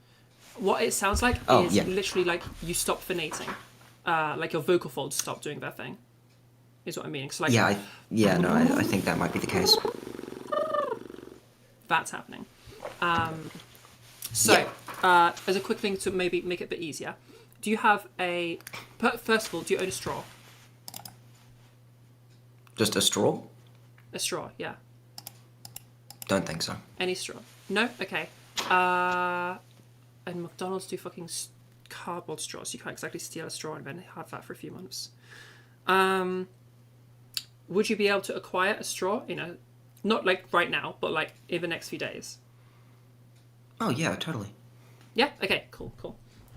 What it sounds like Oh, is yeah. literally like you stop phonating, like your vocal folds stop doing their thing. Is what I mean. 'Cause, like, Yeah, I think that might be the case. that's happening. As a quick thing to maybe make it a bit easier, do you have first of all, do you own a straw? Just a straw? A straw, yeah. Don't think so. Any straw? No? Okay. And McDonald's do fucking cardboard straws. You can't exactly steal a straw and then have that for a few months. Would you be able to acquire a straw? Not like right now, but like in the next few days. Oh yeah, totally. Yeah. Okay. Cool.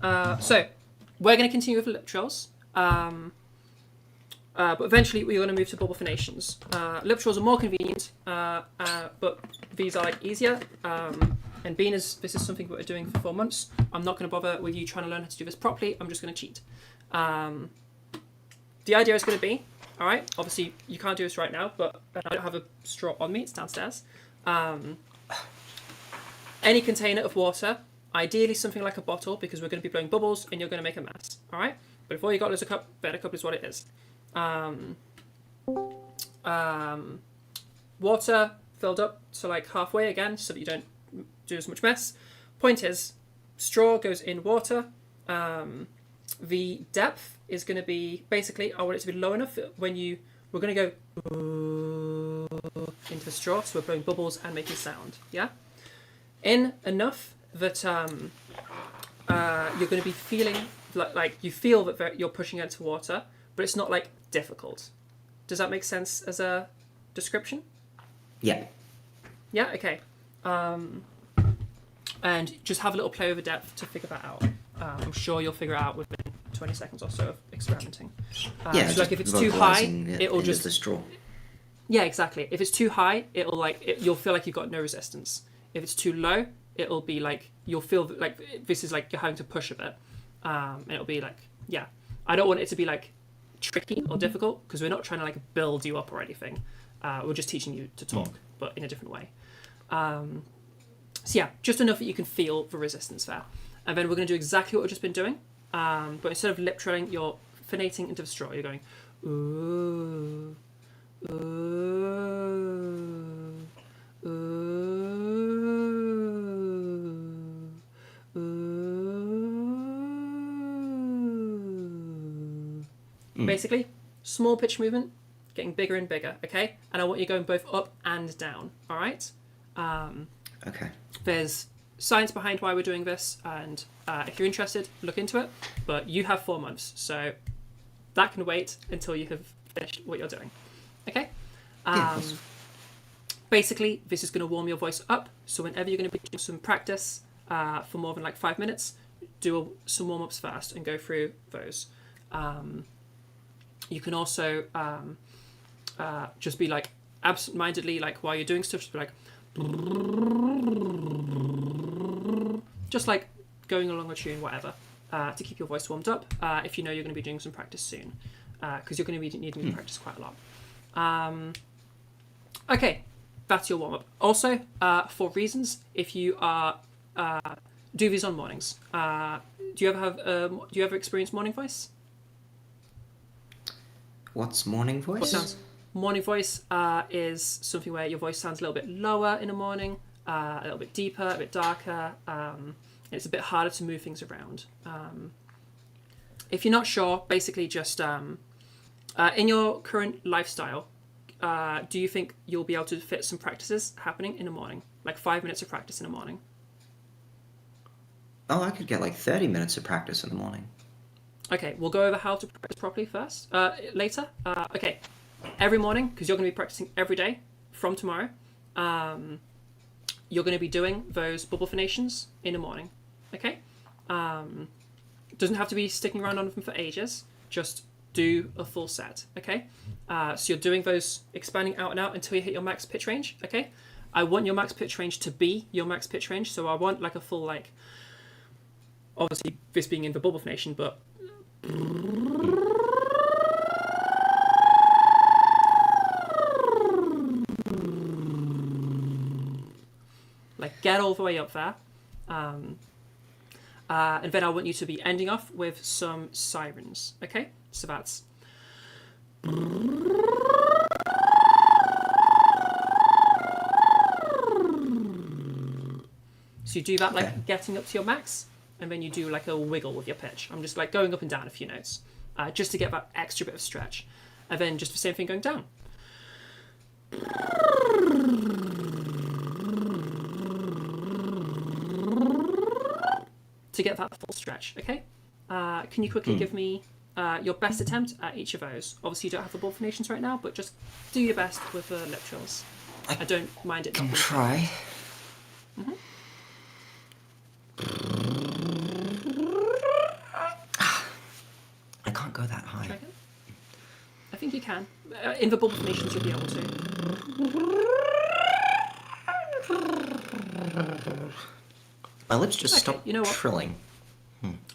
So we're going to continue with lip trills. But eventually we're going to move to bubble phonations. Lip trills are more convenient, but these are like easier. And being as this is something that we're doing for 4 months, I'm not going to bother with you trying to learn how to do this properly. I'm just going to cheat. The idea is going to be, all right, obviously you can't do this right now, but I don't have a straw on me. It's downstairs. Any container of water, ideally something like a bottle, because we're going to be blowing bubbles and you're going to make a mess. All right. But if all you got is a cup, then a cup is what it is. Water filled up to like halfway again, so that you don't do as much mess. Point is, straw goes in water. The depth is going to be basically, I want it to be low enough when we're going to go into the straw, so we're blowing bubbles and making sound. Yeah, in enough that you're going to be feeling like you feel that you're pushing into water, but it's not like difficult. Does that make sense as a description? Yeah. Yeah. Okay. And just have a little play with the depth to figure that out. I'm sure you'll figure it out within 20 seconds or so of experimenting. Yeah, so like if it's too high, it'll into just the straw. Yeah, exactly. If it's too high, it'll you'll feel like you've got no resistance. If it's too low, it'll be like you'll feel like this is like you're having to push a bit, and it'll be like I don't want it to be like tricky or difficult because we're not trying to like build you up or anything. We're just teaching you to talk, but in a different way. So yeah, just enough that you can feel the resistance there. And then we're going to do exactly what we've just been doing, but instead of lip trilling, you're phonating into the straw. You're going ooh, ooh, ooh, ooh. Basically, small pitch movement, getting bigger and bigger, okay? And I want you going both up and down, all right? Okay. There's science behind why we're doing this, and if you're interested, look into it. But you have 4 months, so that can wait until you have finished what you're doing. Okay? Basically, this is going to warm your voice up. So whenever you're going to be doing some practice for more than like 5 minutes, do some warm-ups first and go through those. You can also just be like absent-mindedly, like while you're doing stuff, just be like, just like going along a tune, whatever, to keep your voice warmed up if you know you're going to be doing some practice soon, because you're going to be needing to practice quite a lot. Okay, that's your warm-up. Also, for reasons, if you are do these on mornings, do you ever experience morning voice? What's morning voice? What sounds? Morning voice is something where your voice sounds a little bit lower in the morning, a little bit deeper, a bit darker. It's a bit harder to move things around. If you're not sure, basically just in your current lifestyle, do you think you'll be able to fit some practices happening in the morning? Like 5 minutes of practice in the morning? Oh, I could get like 30 minutes of practice in the morning. Okay, we'll go over how to practice properly first, later. Okay, every morning, because you're going to be practicing every day from tomorrow, you're going to be doing those bubble phonations in the morning, okay? Doesn't have to be sticking around on them for ages, just do a full set, okay? So you're doing those expanding out and out until you hit your max pitch range, okay? I want your max pitch range to be your max pitch range, so I want like a full, like, obviously this being in the bubble phonation, but like get all the way up there, and then I want you to be ending off with some sirens, okay? So that's so you do that like getting up to your max, and then you do like a wiggle with your pitch. I'm just like going up and down a few notes, just to get that extra bit of stretch, and then just the same thing going down. To get that full stretch, okay? Can you quickly give me your best attempt at each of those? Obviously, you don't have the ball phonations right now, but just do your best with the lip trills. I don't mind it. Can try. Mm-hmm. I can't go that high. Try again. I think you can. In the bubble formations, you'll be able to. My lips just stop trilling.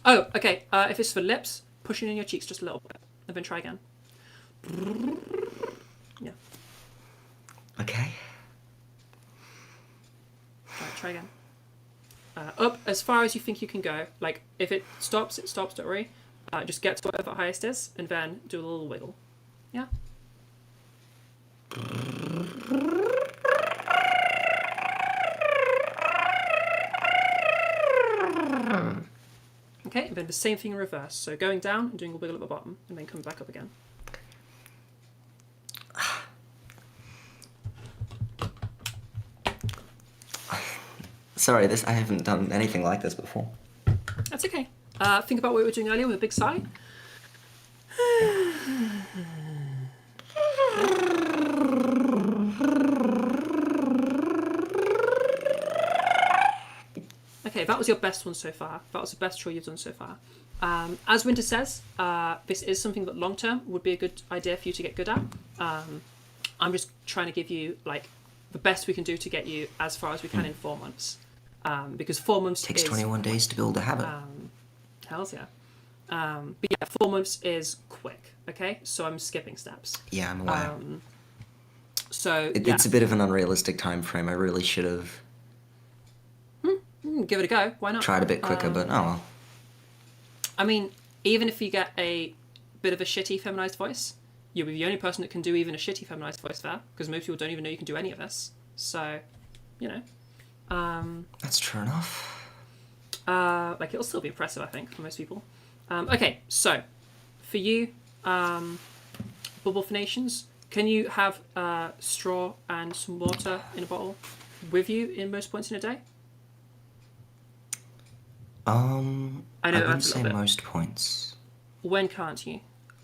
Oh, okay. If it's for lips, push it in your cheeks just a little bit, and then try again. Yeah. Okay. Right, try again. Up as far as you think you can go. Like, if it stops, don't worry. Just get to whatever the highest is, and then do a little wiggle. Yeah? Okay, and then the same thing in reverse. So going down and doing a wiggle at the bottom, and then coming back up again. Sorry, I haven't done anything like this before. That's okay. Think about what we were doing earlier with a big sigh. Okay, that was your best one so far. That was the best trill you've done so far. As Winter says, this is something that long term would be a good idea for you to get good at. I'm just trying to give you like the best we can do to get you as far as we can in 4 months. Because 4 months takes 21 days to build a habit. Hells yeah. But yeah, 4 months is quick. Okay, so I'm skipping steps. Yeah, I'm aware. So It's a bit of an unrealistic time frame. I really should have give it a go. Why not? tried a bit quicker, but oh well. I mean, even if you get a bit of a shitty feminized voice, you'll be the only person that can do even a shitty feminized voice there, because most people don't even know you can do any of this. So, you know. That's true enough. Like, it'll still be impressive, I think, for most people. Okay, so, for you, Bubblefinations, can you have straw and some water in a bottle with you in most points in a day? I wouldn't say most points. When can't you?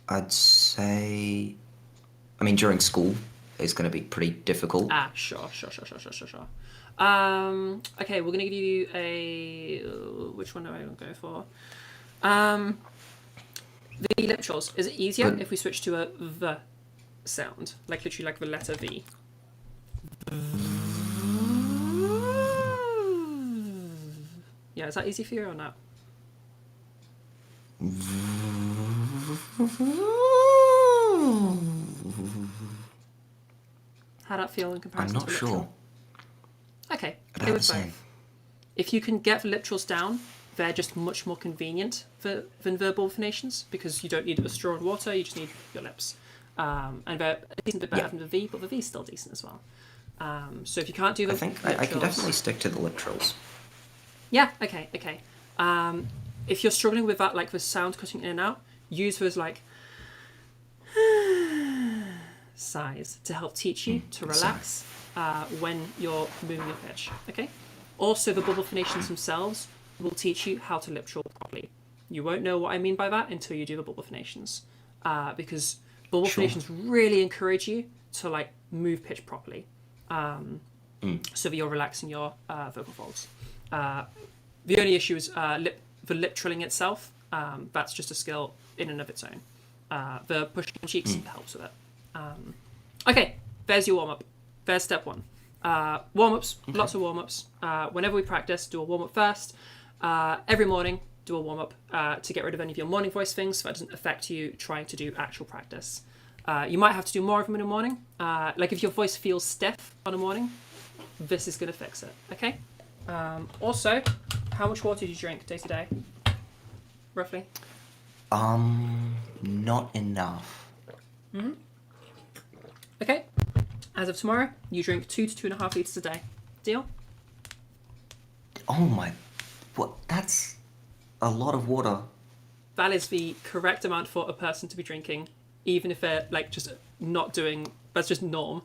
I'd say, I mean, during school, it's going to be pretty difficult. Sure. Okay, we're gonna give you a. Which one do I go for? The lip trolls. Is it easier if we switch to a the sound, like literally like the letter V? Yeah, is that easy for you or not? How'd that feel in comparison? I'm not sure. Okay, About the same. If you can get the lip trolls down, they're just much more convenient than verbal Bubblefinations, because you don't need a straw and water, you just need your lips. And they're a decent bit better than the V, but the V is still decent as well. So if you can't do the I think I can definitely stick to the lip trolls. Yeah, okay. If you're struggling with that, like the sound cutting in and out, use those like sighs to help teach you to relax when you're moving your pitch. Okay. Also, the Bubblefinations themselves will teach you how to lip troll properly. You won't know what I mean by that until you do the Bubblefinations, because Bubblefinations really encourage you to like move pitch properly, so that you're relaxing your vocal folds. The only issue is the lip trilling itself. That's just a skill in and of its own. The pushing cheeks helps with it. Okay, there's your warm-up. There's step one. Warm-ups, lots of warm-ups. Whenever we practice, do a warm-up first. Every morning, do a warm-up to get rid of any of your morning voice things so that doesn't affect you trying to do actual practice. You might have to do more of them in the morning. Like if your voice feels stiff on a morning, this is going to fix it, okay? Also, how much water do you drink day to day? Roughly? Not enough. Okay. As of tomorrow, you drink 2 to 2.5 litres a day. Deal? Oh my, what? That's a lot of water. That is the correct amount for a person to be drinking, even if they're like just not doing. That's just norm.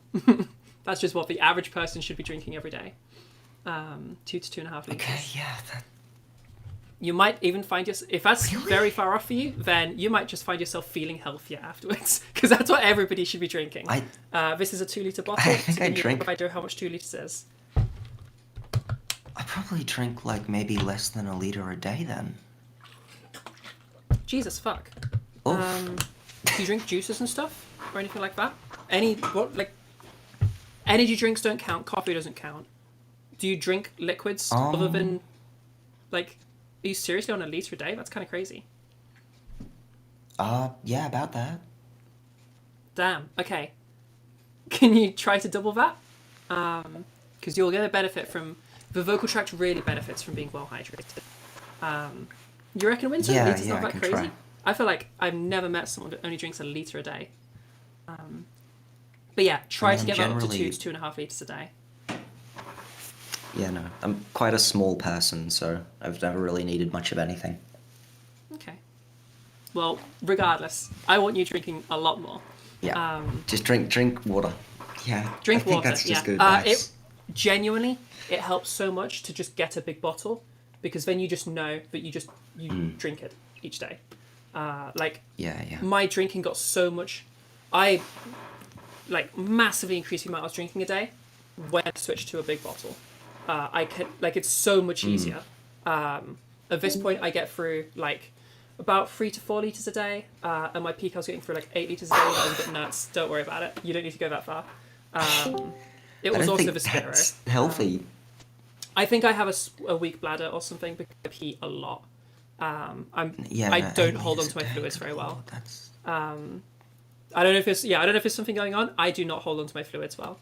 That's just what the average person should be drinking every day. 2 to 2.5 litres. Okay, yeah. You might even find yourself, if that's very far off for you, then you might just find yourself feeling healthier afterwards, because that's what everybody should be drinking. This is a 2 litre bottle. I think I drink. If I know how much 2 litres is. I probably drink like maybe less than a liter a day then. Jesus fuck. Oof. Do you drink juices and stuff or anything like that? Energy drinks don't count. Coffee doesn't count. Do you drink liquids other than like? Are you seriously on a liter a day? That's kind of crazy. Yeah, about that. Damn. Okay. Can you try to double that? Because you'll get a benefit from the vocal tract. Really benefits from being well hydrated. You reckon, Winter? Yeah, Liter's yeah, not I that can crazy. try. I feel like I've never met someone that only drinks a liter a day. But yeah, try to get that up to 2 to 2.5 liters a day. Yeah, no, I'm quite a small person, so I've never really needed much of anything. Okay. Well, regardless, I want you drinking a lot more. Yeah. Just drink water. Yeah. Drink I think water. that's just good It advice. genuinely, it helps so much to just get a big bottle, because then you just know that you drink it each day. Yeah. My drinking got so much. I massively increased the amount I was drinking a day when I switched to a big bottle. I can it's so much easier. At this point, I get through about 3 to 4 liters a day, and my peak I was getting through 8 liters a day. That was a bit nuts. Don't worry about it. You don't need to go that far. It was also the Sparrow. That's healthy. I think I have a weak bladder or something because I pee a lot. I don't hold on to my fluids very well. I don't know if it's something going on. I do not hold on to my fluids well.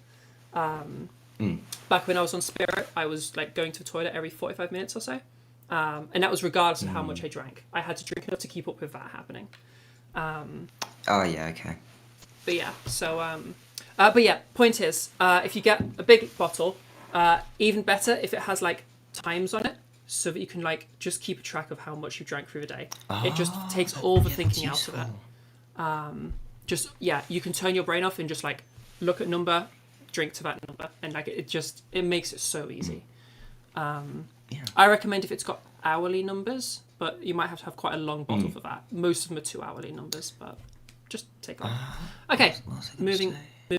Back when I was on Spirit, I was like going to the toilet every 45 minutes or so. And that was regardless of how much I drank. I had to drink enough to keep up with that happening. Oh yeah, okay. But yeah, so but yeah, point is, if you get a big bottle, even better if it has like times on it, so that you can like just keep a track of how much you drank through the day. It just takes all the thinking out of it. You can turn your brain off and just like look at number, drink to that number, and like it makes it so easy. I recommend if it's got hourly numbers, but you might have to have quite a long bottle for that. Most of them are 2 hourly numbers, but just take on. Okay, moving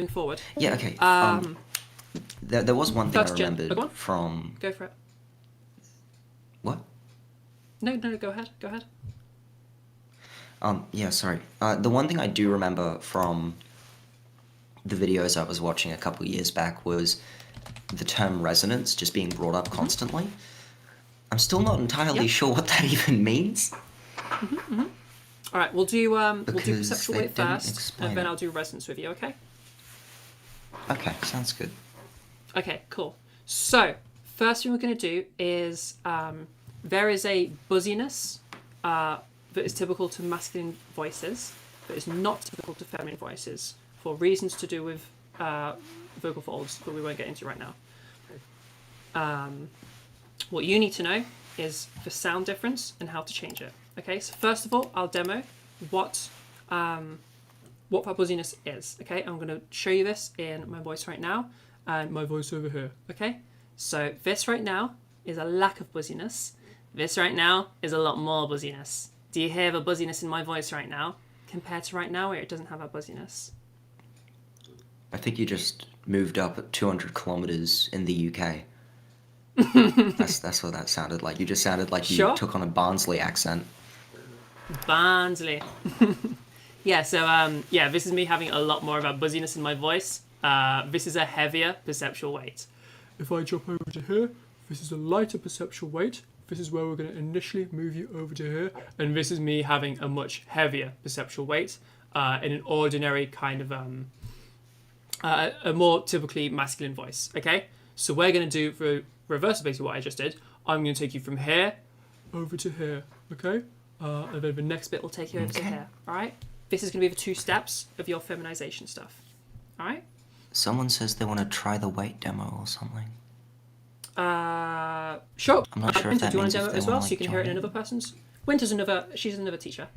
forward. Yeah, okay. There was one thing I remembered from... Go for it. What? No, go ahead. Yeah, sorry. The one thing I do remember from the videos I was watching a couple years back was the term resonance just being brought up constantly. I'm still not entirely sure what that even means. All right, we'll do perceptual weight first, and then I'll do resonance with you. Okay? Okay, sounds good. Okay, cool. So first thing we're going to do is there is a buzziness that is typical to masculine voices, but is not typical to feminine voices for reasons to do with vocal folds that we won't get into right now. What you need to know is the sound difference and how to change it. Okay, so first of all, I'll demo what that buzziness is. Okay, I'm going to show you this in my voice right now and my voice over here. Okay, so this right now is a lack of buzziness. This right now is a lot more buzziness. Do you hear the buzziness in my voice right now compared to right now where it doesn't have that buzziness? I think you just moved up at 200 kilometers in the UK. That's what that sounded like. You just sounded like you took on a Barnsley accent. Barnsley. Yeah, so this is me having a lot more of a buzziness in my voice. This is a heavier perceptual weight. If I drop over to here, this is a lighter perceptual weight. This is where we're going to initially move you over to here. And this is me having a much heavier perceptual weight in an ordinary kind of a more typically masculine voice. Okay, so we're going to do the reverse of basically what I just did. I'm going to take you from here over to here. Okay, and then the next bit will take you over to here. All right, this is going to be the 2 steps of your feminization stuff. All right. Someone says they want to try the weight demo or something. Sure. I'm not sure if that do you want means to demo it as well, so you can hear it in in. another person's? Winter's she's another teacher.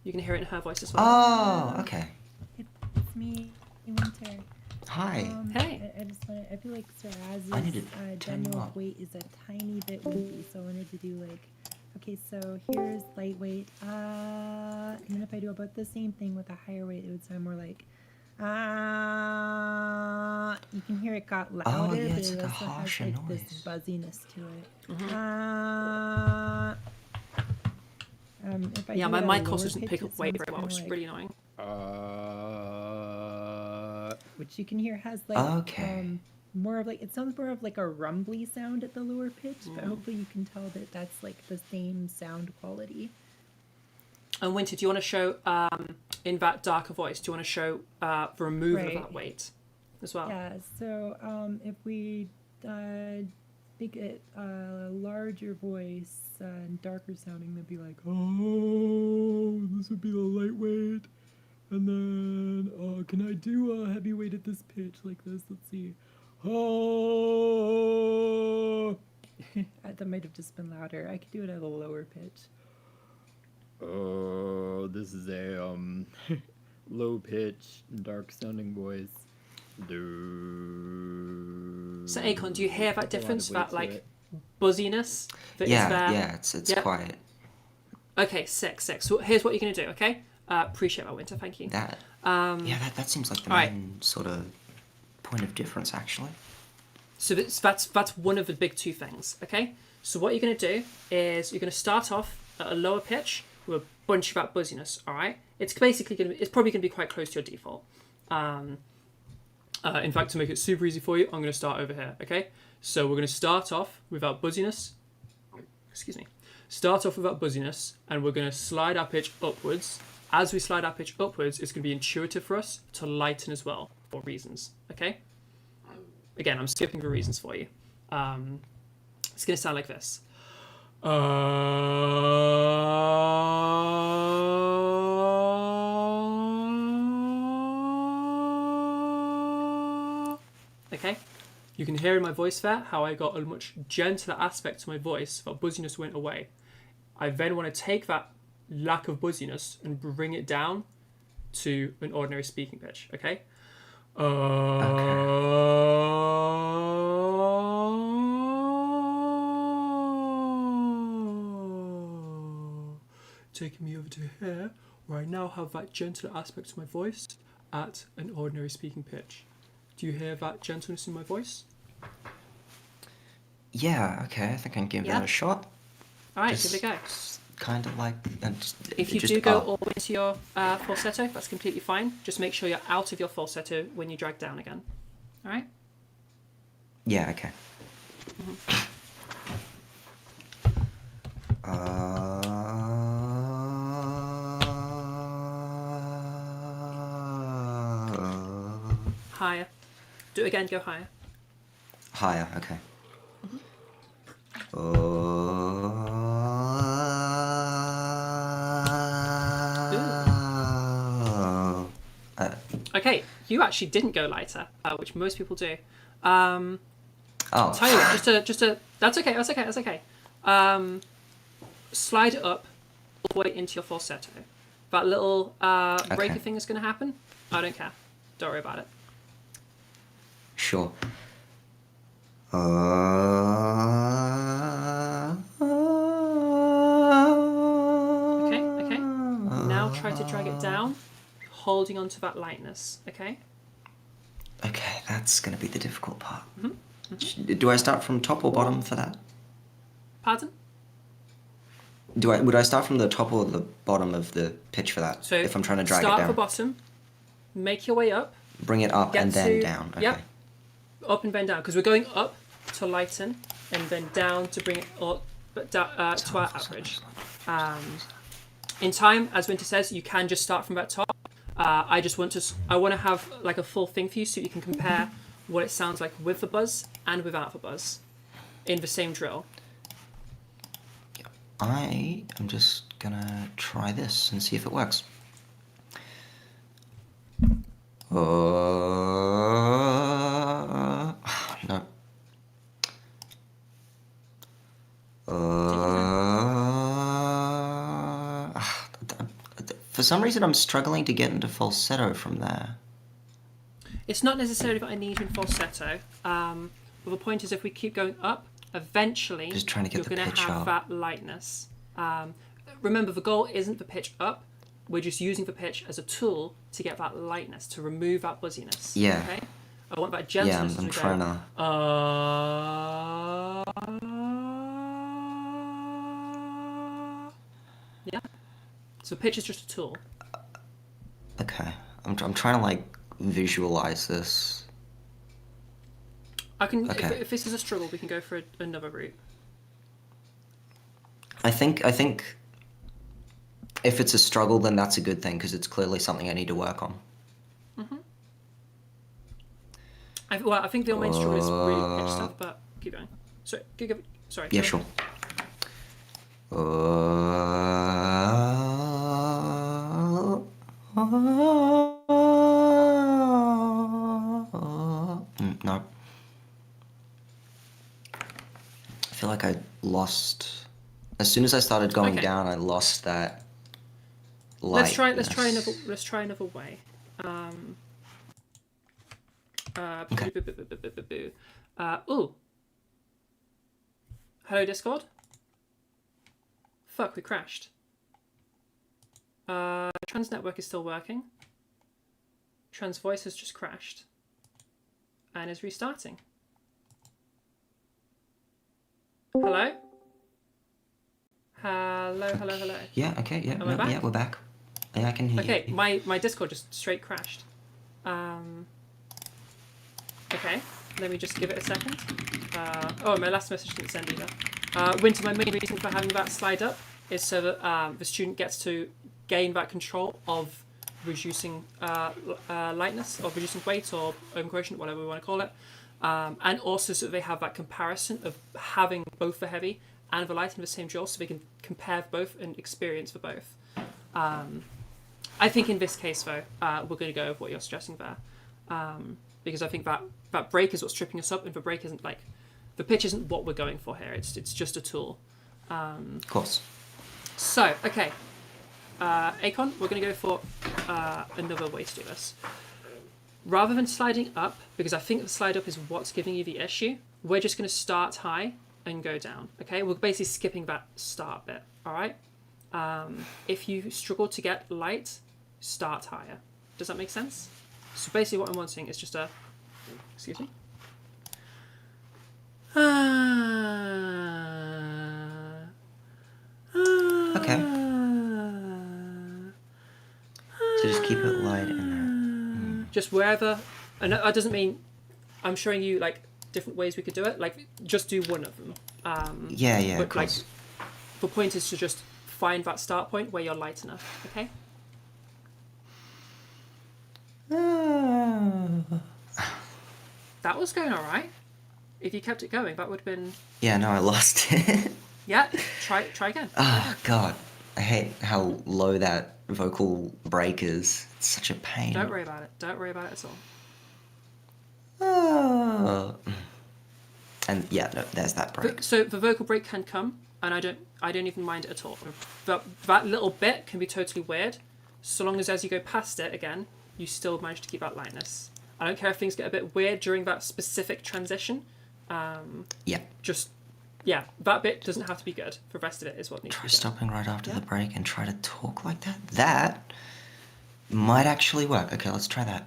You can hear it in her voice as well. Oh, okay. It's me, Winter. Hi. Hey. I just want to, I feel like I need Saraz's to turn you demo up. of weight is a tiny bit wavy, so I wanted to do like, okay, so here's lightweight, and then if I do about the same thing with a higher weight, it would sound more like, you can hear it got louder, yeah, but it's it like a also has harsher like this noise. buzziness to it. If I Yeah, do my it at a mic also lower doesn't pitch, pick it up weight sounds very well, kinda which is like, really annoying. which you can hear has like more of like, it sounds more of like a rumbly sound at the lower pitch, but hopefully you can tell that that's like the same sound quality. And Winter, do you want to show in that darker voice? Do you want to show the removal of that weight as well? Yeah. So if we make it a larger voice and darker sounding, that'd be like, oh, this would be the lightweight. And then, can I do a heavyweight at this pitch like this? Let's see. Oh, that might have just been louder. I could do it at a lower pitch. Oh, this is a low pitch, dark sounding voice. So Akon, do you hear that difference? That like buzziness that is there? Yeah, it's quiet. Okay, sick. So here's what you're gonna do. Okay, appreciate that, Winter. Thank you. That seems like the main sort of point of difference, actually. So that's one of the big 2 things. Okay, so what you're gonna do is you're gonna start off at a lower pitch with a bunch of that buzziness. All right, it's probably gonna be quite close to your default. In fact, to make it super easy for you, I'm gonna start over here. Okay, so we're gonna start off without buzziness. Excuse me. Start off without buzziness, and we're gonna slide our pitch upwards as we slide our pitch upwards, it's going to be intuitive for us to lighten as well for reasons. Okay. Again, I'm skipping the reasons for you. It's going to sound like this. Okay, you can hear in my voice there how I got a much gentler aspect to my voice. That buzziness went away. I then want to take that lack of buzziness and bring it down to an ordinary speaking pitch. Okay. Taking me over to here, where I now have that gentler aspect to my voice at an ordinary speaking pitch. Do you hear that gentleness in my voice? Yeah, okay, I think I can give that a shot. Alright, give it a go. Kind of like... If you do go all the way to your falsetto, that's completely fine. Just make sure you're out of your falsetto when you drag down again. Alright? Yeah, okay. Higher. Do it again, go higher. Higher, okay. Okay, you actually didn't go lighter, which most people do. Tell you what, just a that's okay. Slide it up all the way into your falsetto. That little breaker thing is going to happen. I don't care. Don't worry about it. Sure. Okay. Now try to drag it down, holding on to that lightness, okay? Okay, that's going to be the difficult part. Do I start from top or bottom for that? Pardon? Would I start from the top or the bottom of the pitch for that? So if I'm trying to drag it down. Start at the bottom, make your way up. Bring it up and then down. Okay. Yep. Up and then down, because we're going up to lighten and then down to bring it up to our average. In time, as Winter says, you can just start from that top. I want to have like a full thing for you so you can compare what it sounds like with the buzz and without the buzz in the same drill. I am just gonna try this and see if it works. No. For some reason, I'm struggling to get into falsetto from there. It's not necessarily that I need you in falsetto. But the point is, if we keep going up, eventually just trying to get you're going to have that lightness. Remember, the goal isn't the pitch up. We're just using the pitch as a tool to get that lightness, to remove that buzziness. Yeah. Okay? I want that gentleness. Yeah, I'm trying to. Yeah. So pitch is just a tool. Okay. I'm trying to like visualize this. I can. Okay. If this is a struggle, we can go for another route. I think if it's a struggle, then that's a good thing because it's clearly something I need to work on. I think the main struggle is really pitch stuff, but keep going. Sorry. Yeah, sure. No. I feel like I lost. As soon as I started going down, I lost that light. Let's try another way. Ooh. Hello, Discord. Fuck, we crashed. Trans network is still working. Trans voice has just crashed and is restarting. Hello? Hello. Yeah, okay, yeah, yeah, we're back. Yeah, I can hear you. Okay, my Discord just straight crashed. Okay, let me just give it a second. My last message didn't send either. Winter, my main reason for having that slide up is so that the student gets to gain that control of reducing lightness or reducing weight or open quotient, whatever we want to call it. And also so they have that comparison of having both the heavy and the light in the same jaw, so they can compare both and experience for both. I think in this case, though, we're going to go with what you're suggesting there, because I think that break is what's tripping us up, and the break isn't like the pitch isn't what we're going for here. It's just a tool. Of course. So okay, Akon, we're going to go for another way to do this. Rather than sliding up, because I think the slide up is what's giving you the issue, we're just going to start high and go down. Okay, we're basically skipping that start bit. All right. If you struggle to get light, start higher. Does that make sense? So basically what I'm wanting is just a... Excuse me? Okay. So just keep it light in there. Just wherever... And that doesn't mean I'm showing you like different ways we could do it. Like just do one of them. Yeah, but, of course. Like, the point is to just find that start point where you're light enough, okay? That was going alright. If you kept it going, that would have been... Yeah, no, I lost it. Yeah, try again. Oh, God. I hate how low that vocal break is. It's such a pain. Don't worry about it. Don't worry about it at all. And yeah, no, there's that break. So the vocal break can come, and I don't even mind it at all. That little bit can be totally weird, so long as you go past it again, you still manage to keep that lightness. I don't care if things get a bit weird during that specific transition. Yeah. Just, yeah, that bit doesn't have to be good. The rest of it is what needs to be Try stopping right after the break and try to talk like that. That might actually work. Okay, let's try that.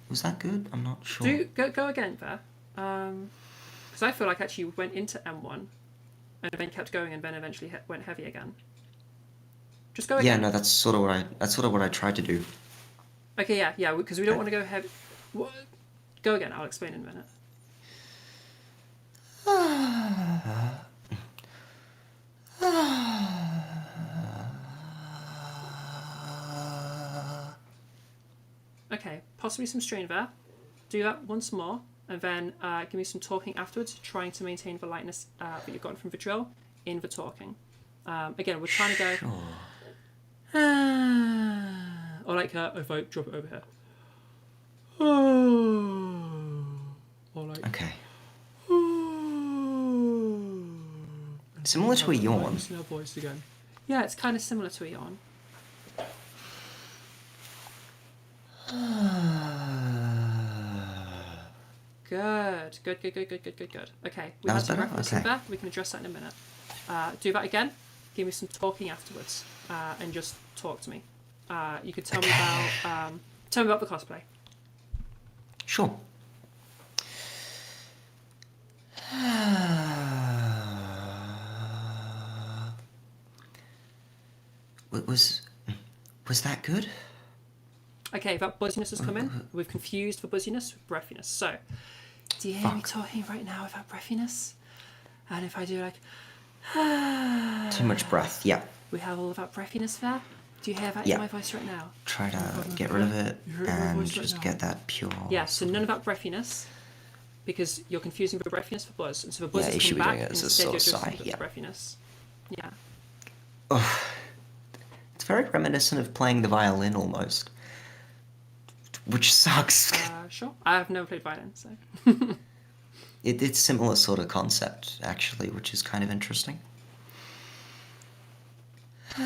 Was that good? I'm not sure. Go again there. Because I feel like actually you went into M1 and then kept going and then eventually went heavy again. Just go again. Yeah, no, that's sort of what I tried to do. Okay, yeah, because we don't want to go heavy. Go again. I'll explain in a minute. Okay, possibly some strain there. Do that once more, and then give me some talking afterwards, trying to maintain the lightness that you've gotten from the drill in the talking. Again, we're trying to go... or like if I drop it over here. Or like... Okay. Similar to a yawn. Using our voice again. Yeah, it's kind of similar to a yawn. Good. Okay, we had some referencing there. We can address that in a minute. Do that again. Give me some talking afterwards, and just talk to me. You could tell me about the cosplay. Sure. Was that good? Okay, that buzziness has come in. We've confused the buzziness with breathiness. So, do you hear me talking right now without breathiness? And if I do like... Too much breath, yeah. We have all of that breathiness there. Do you hear that in my voice right now? Try to get rid of it and just get that pure... Yeah, so none of that breathiness, because you're confusing the breathiness for buzz. And so the buzz is coming back, and instead you're just the breathiness. Yeah. Oh, it's very reminiscent of playing the violin almost. Which sucks. Sure. I've never played violin, so... It's similar sort of concept, actually, which is kind of interesting. Do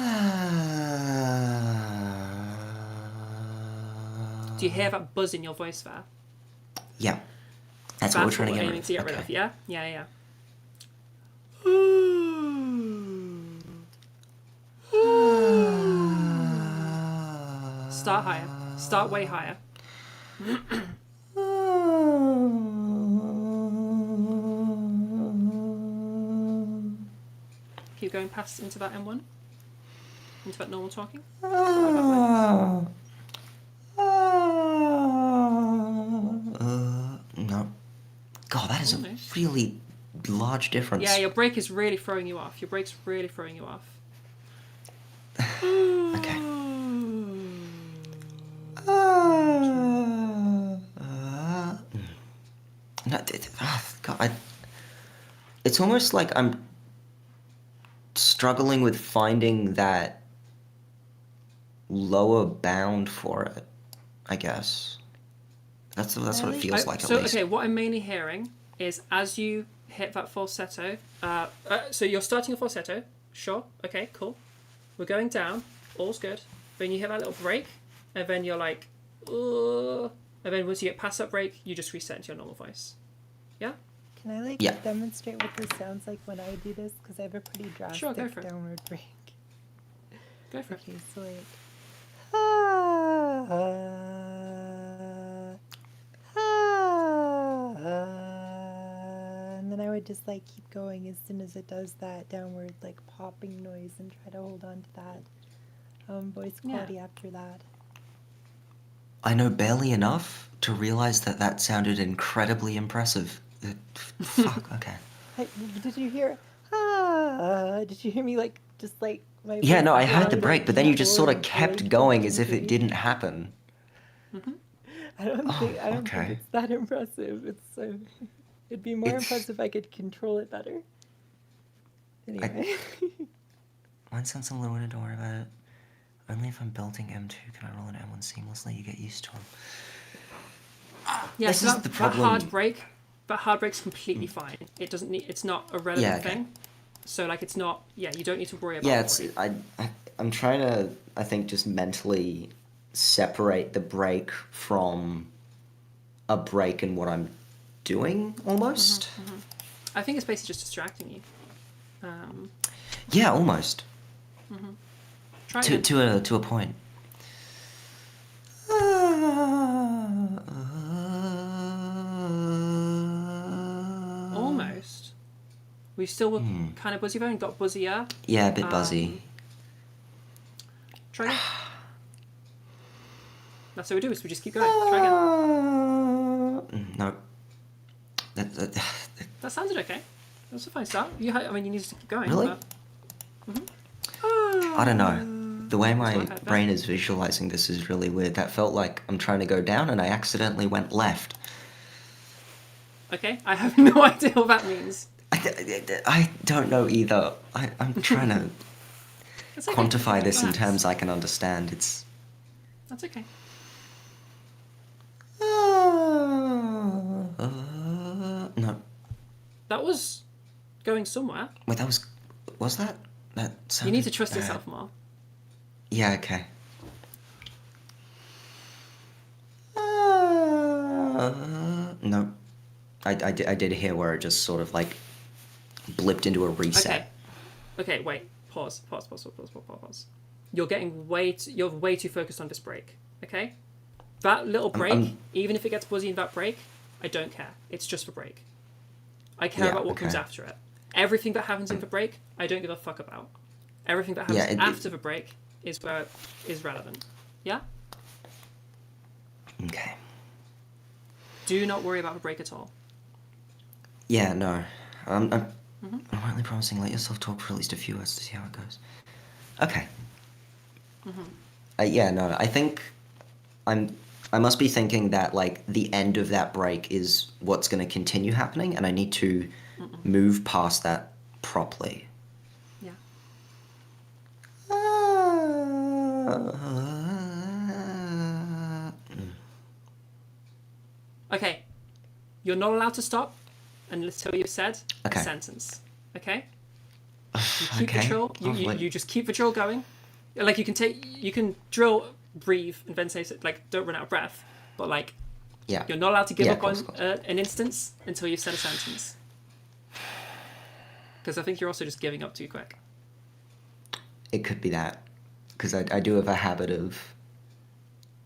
you hear that buzz in your voice there? Yeah. That's what we're trying to get rid of. Yeah? Yeah. Start higher. Start way higher. Keep going past into that M1, into that normal talking. really large difference. Yeah, your brake is really throwing you off. Your brake's really throwing you off. Okay. No, God, it's almost like I'm struggling with finding that lower bound for it, I guess. That's what it feels like, at least. Okay, what I'm mainly hearing is as you hit that falsetto, so you're starting a falsetto, sure, okay, cool. We're going down, all's good. Then you hit that little break, and then you're like, ugh. And then once you get past that break, you just reset into your normal voice. Yeah? Can I demonstrate what this sounds like when I do this? Because I have a pretty drastic downward break. Go for it. Okay, so like, and then I would just like keep going as soon as it does that downward like popping noise and try to hold on to that voice quality after that. I know barely enough to realize that that sounded incredibly impressive. Fuck, okay. Did you hear? Did you hear me like just like my? Yeah, no, I heard the break, but then you just sort of kept going as if it didn't happen. I don't think it's that impressive. It's it'd be more impressive if I could control it better. Anyway. Mine sounds a little weird, don't worry about it. Only if I'm building M2 can I roll an M1 seamlessly. You get used to them. Yeah, this is the problem. That hard break's completely fine. It doesn't need. It's not a relevant thing. So like, it's not. Yeah, you don't need to worry about. Yeah, it's. I'm trying to. I think just mentally separate the break from a break in what I'm doing almost. I think it's basically just distracting you. Yeah, almost. Try to a point. Almost. We still were kind of buzzy though, and got buzzier. Yeah, a bit buzzy. Try again. That's what we do. Is we just keep going. Try again. No. That sounded okay. That's a fine start. You needed to keep going. Really? But... I don't know. The way my brain is visualizing this is really weird. That felt like I'm trying to go down and I accidentally went left. Okay, I have no idea what that means. I don't know either. I'm trying to quantify this in terms I can understand. That's okay. No. That was going somewhere. Wait, was that? That sounded You need to trust bad. yourself more. Yeah, okay. No. I did hear where it just sort of like blipped into a reset. Okay, wait. Pause. You're getting you're way too focused on this break. Okay? That little break, even if it gets buzzy in that break, I don't care. It's just for break. I care about what comes after it. Everything that happens in the break, I don't give a fuck about. Everything that happens after the break is where is relevant. Yeah? Okay. Do not worry about the break at all. Yeah, no. I'm rightly promising let yourself talk for at least a few words to see how it goes. Okay. Yeah, no, I think I must be thinking that like the end of that break is what's going to continue happening, and I need to move past that properly. Yeah. Okay. You're not allowed to stop until you've said a sentence. Okay? You keep the drill. You just keep the drill going. Like you can drill, breathe, and then say like don't run out of breath. But like, you're not allowed to give up on an instance until you've said a sentence. Because I think you're also just giving up too quick. It could be that, because I do have a habit of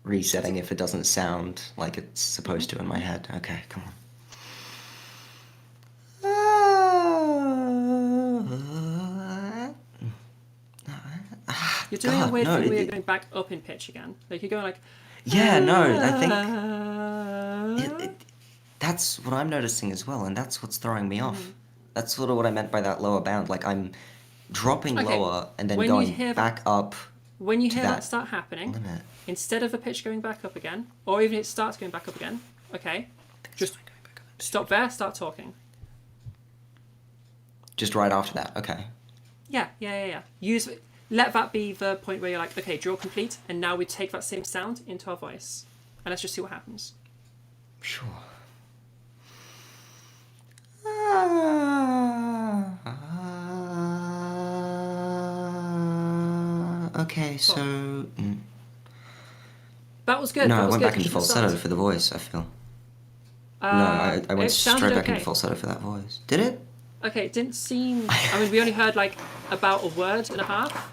resetting if it doesn't sound like it's supposed to in my head. Okay, come on. You're doing a weird thing where you're going back up in pitch again. Like you're going like. Yeah, no, I think That's what I'm noticing as well, and that's what's throwing me off. Mm-hmm. That's sort of what I meant by that lower bound. Like I'm dropping Okay, lower and then when you going hear back up. When you to hear that that start happening, limit. instead of the pitch going back up again, or even it starts going back up again, okay, just stop there, start talking. Just right after that, okay. Yeah. Let that be the point where you're like, okay, draw complete, and now we take that same sound into our voice, and let's just see what happens. Sure. Okay, so... That was good. No, that I was went good. back into falsetto for the voice, I feel. No, I went it sounded straight back okay. into falsetto for that voice. Did it? Okay, it didn't seem... I mean, we only heard, like, about a word and a half,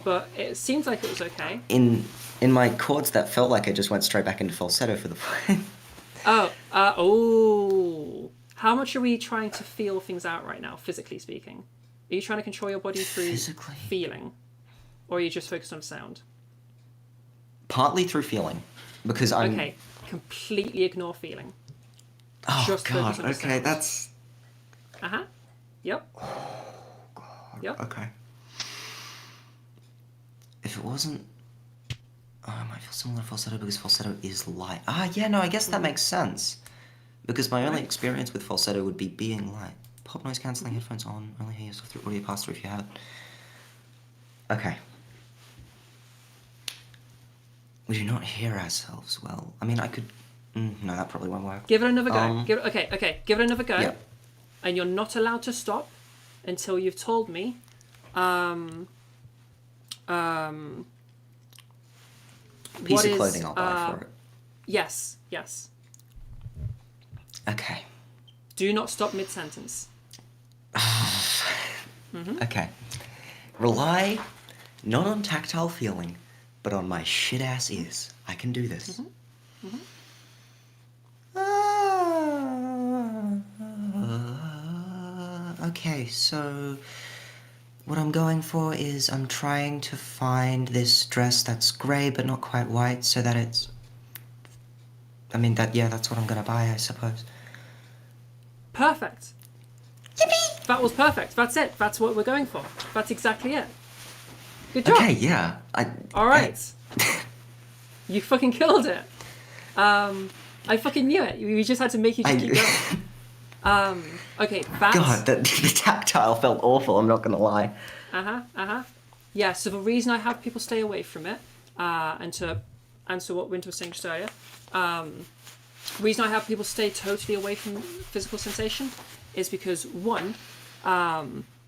but it seems like it was okay. In my chords, that felt like I just went straight back into falsetto for the voice. How much are we trying to feel things out right now, physically speaking? Are you trying to control your body through feeling? Or are you just focused on sound? Partly through feeling, because I'm... Okay, completely ignore feeling. Oh, just God, focus on the okay, sound. that's... Uh-huh. Yep. Oh, God. Yep. Okay. If it wasn't... Oh, I might feel similar to falsetto because falsetto is light. Yeah, no, I guess that makes sense. Because my only experience with falsetto would be being light. Pop noise cancelling headphones on, only hear yourself through audio pass-through if you have. Okay. We do not hear ourselves well. I mean, I could... no, that probably won't work. Give it another go. Give it another go. Yep. And you're not allowed to stop until you've told me Piece of clothing I'll buy for it. Yes. Okay. Do not stop mid-sentence. Okay. Rely not on tactile feeling, but on my shit-ass ears. I can do this. Okay, so what I'm going for is I'm trying to find this dress that's grey but not quite white so that it's... I mean, that's what I'm gonna buy, I suppose. Perfect. Yippee! That was perfect. That's it. That's what we're going for. That's exactly it. Good job. Okay, yeah. All right. You fucking killed it. I fucking knew it. We just had to make you just keep going. Okay, that's... God, the tactile felt awful, I'm not gonna lie. Yeah, so the reason I have people stay away from it, and to answer what Winter was saying just earlier, the reason I have people stay totally away from physical sensation is because, one,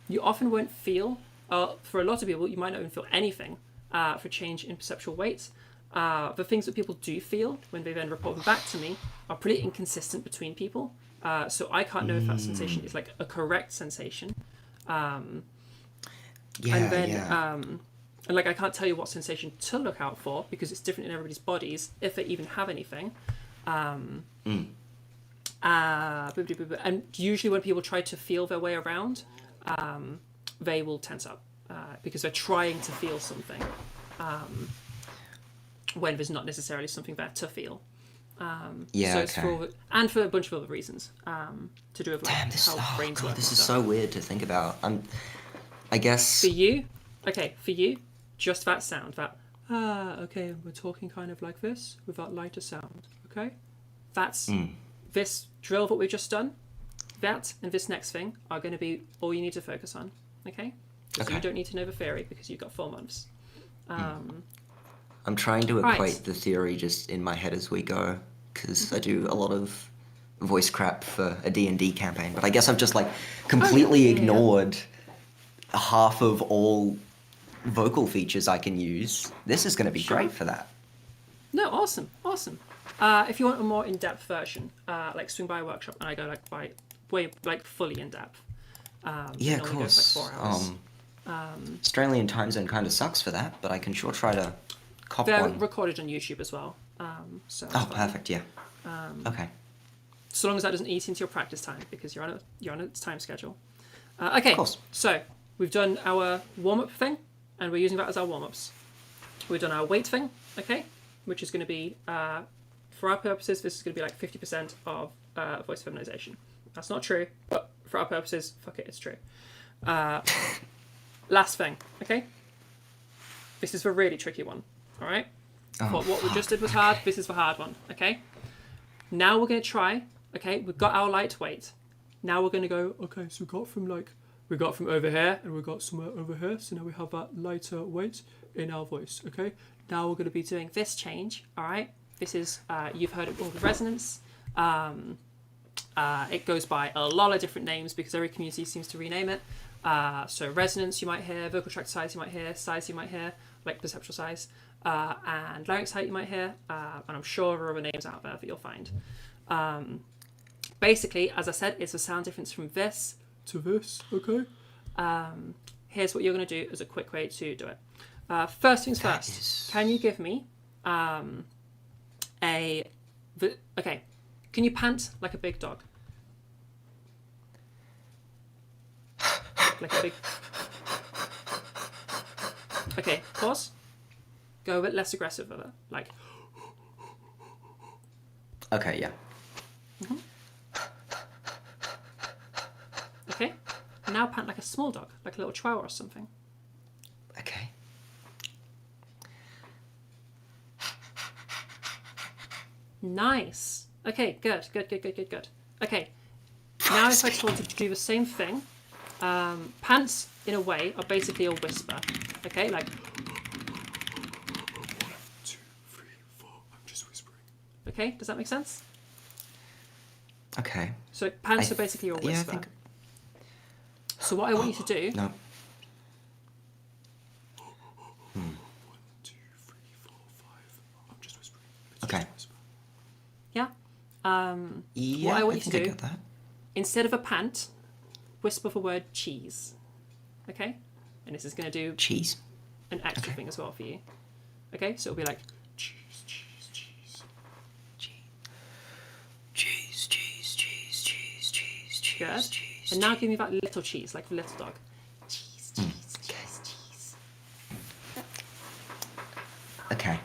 you often won't feel, for a lot of people, you might not even feel anything for change in perceptual weight. The things that people do feel when they then report them back to me are pretty inconsistent between people. So I can't know if that sensation is like a correct sensation. And like I can't tell you what sensation to look out for because it's different in everybody's bodies if they even have anything. And usually when people try to feel their way around, they will tense up because they're trying to feel something when there's not necessarily something there to feel. So it's and for a bunch of other reasons to do with like how brains work. This is so weird to think about. I guess for you, just that sound, that okay, we're talking kind of like this with that lighter sound. Okay, that's this drill that we've just done. That and this next thing are going to be all you need to focus on. Okay, so you don't need to know the theory because you've got 4 months. I'm trying to equate the theory just in my head as we go, because I do a lot of voice crap for a D&D campaign, but I guess I've just like completely ignored half of all vocal features I can use. This is going to be great for that. No, awesome. If you want a more in-depth version, like swing by a workshop, and I go like fully in-depth. Yeah, of course. Goes, like 4 hours. Australian time zone kind of sucks for that, but I can sure try to cop They're one. recorded on YouTube as well. Perfect. Yeah. Okay. So long as that doesn't eat into your practice time, because you're on a time schedule. Okay. Of course. So we've done our warm-up thing, and we're using that as our warm-ups. We've done our weight thing, okay, which is going to be for our purposes. This is going to be like 50% of voice feminization. That's not true, but for our purposes, fuck it, it's true. Last thing, okay? This is a really tricky one, all right? What we just did was hard. This is the hard one, okay? Now we're going to try, okay? We've got our lightweight. Now we're going to go, okay, so we got from over here and we got somewhere over here. So now we have that lighter weight in our voice, okay? Now we're going to be doing this change, all right? This is, you've heard it all, the resonance. It goes by a lot of different names because every community seems to rename it. So resonance you might hear, vocal tract size you might hear, size you might hear, like perceptual size, and larynx height you might hear, and I'm sure there are other names out there that you'll find. Basically, as I said, it's a sound difference from this to this, okay? Here's what you're going to do as a quick way to do it. First things first, can you give me okay, can you pant like a big dog? Like a big... Okay, pause. Go a bit less aggressive with it, like... Okay, yeah. Mm-hmm. Okay, now pant like a small dog, like a little chihuahua or something. Okay. Nice. Okay, good. Okay, now if I told you to do the same thing, pants in a way are basically a whisper. Okay, like 1, 2, 3, 4. I'm just whispering. Okay, does that make sense? Okay. So pants are basically a whisper. Yeah, I think... So what I want you to do. No. 1, 2, 3, 4, 5. I'm just whispering. Okay. Yeah. Yeah, what I want you to think I do, got that. instead of a pant, whisper the word cheese. Okay? And this is going to do cheese. An extra thing as well for you. Okay? So it'll be like cheese. Good. And now give me that little cheese, like the little dog. Cheese. Okay.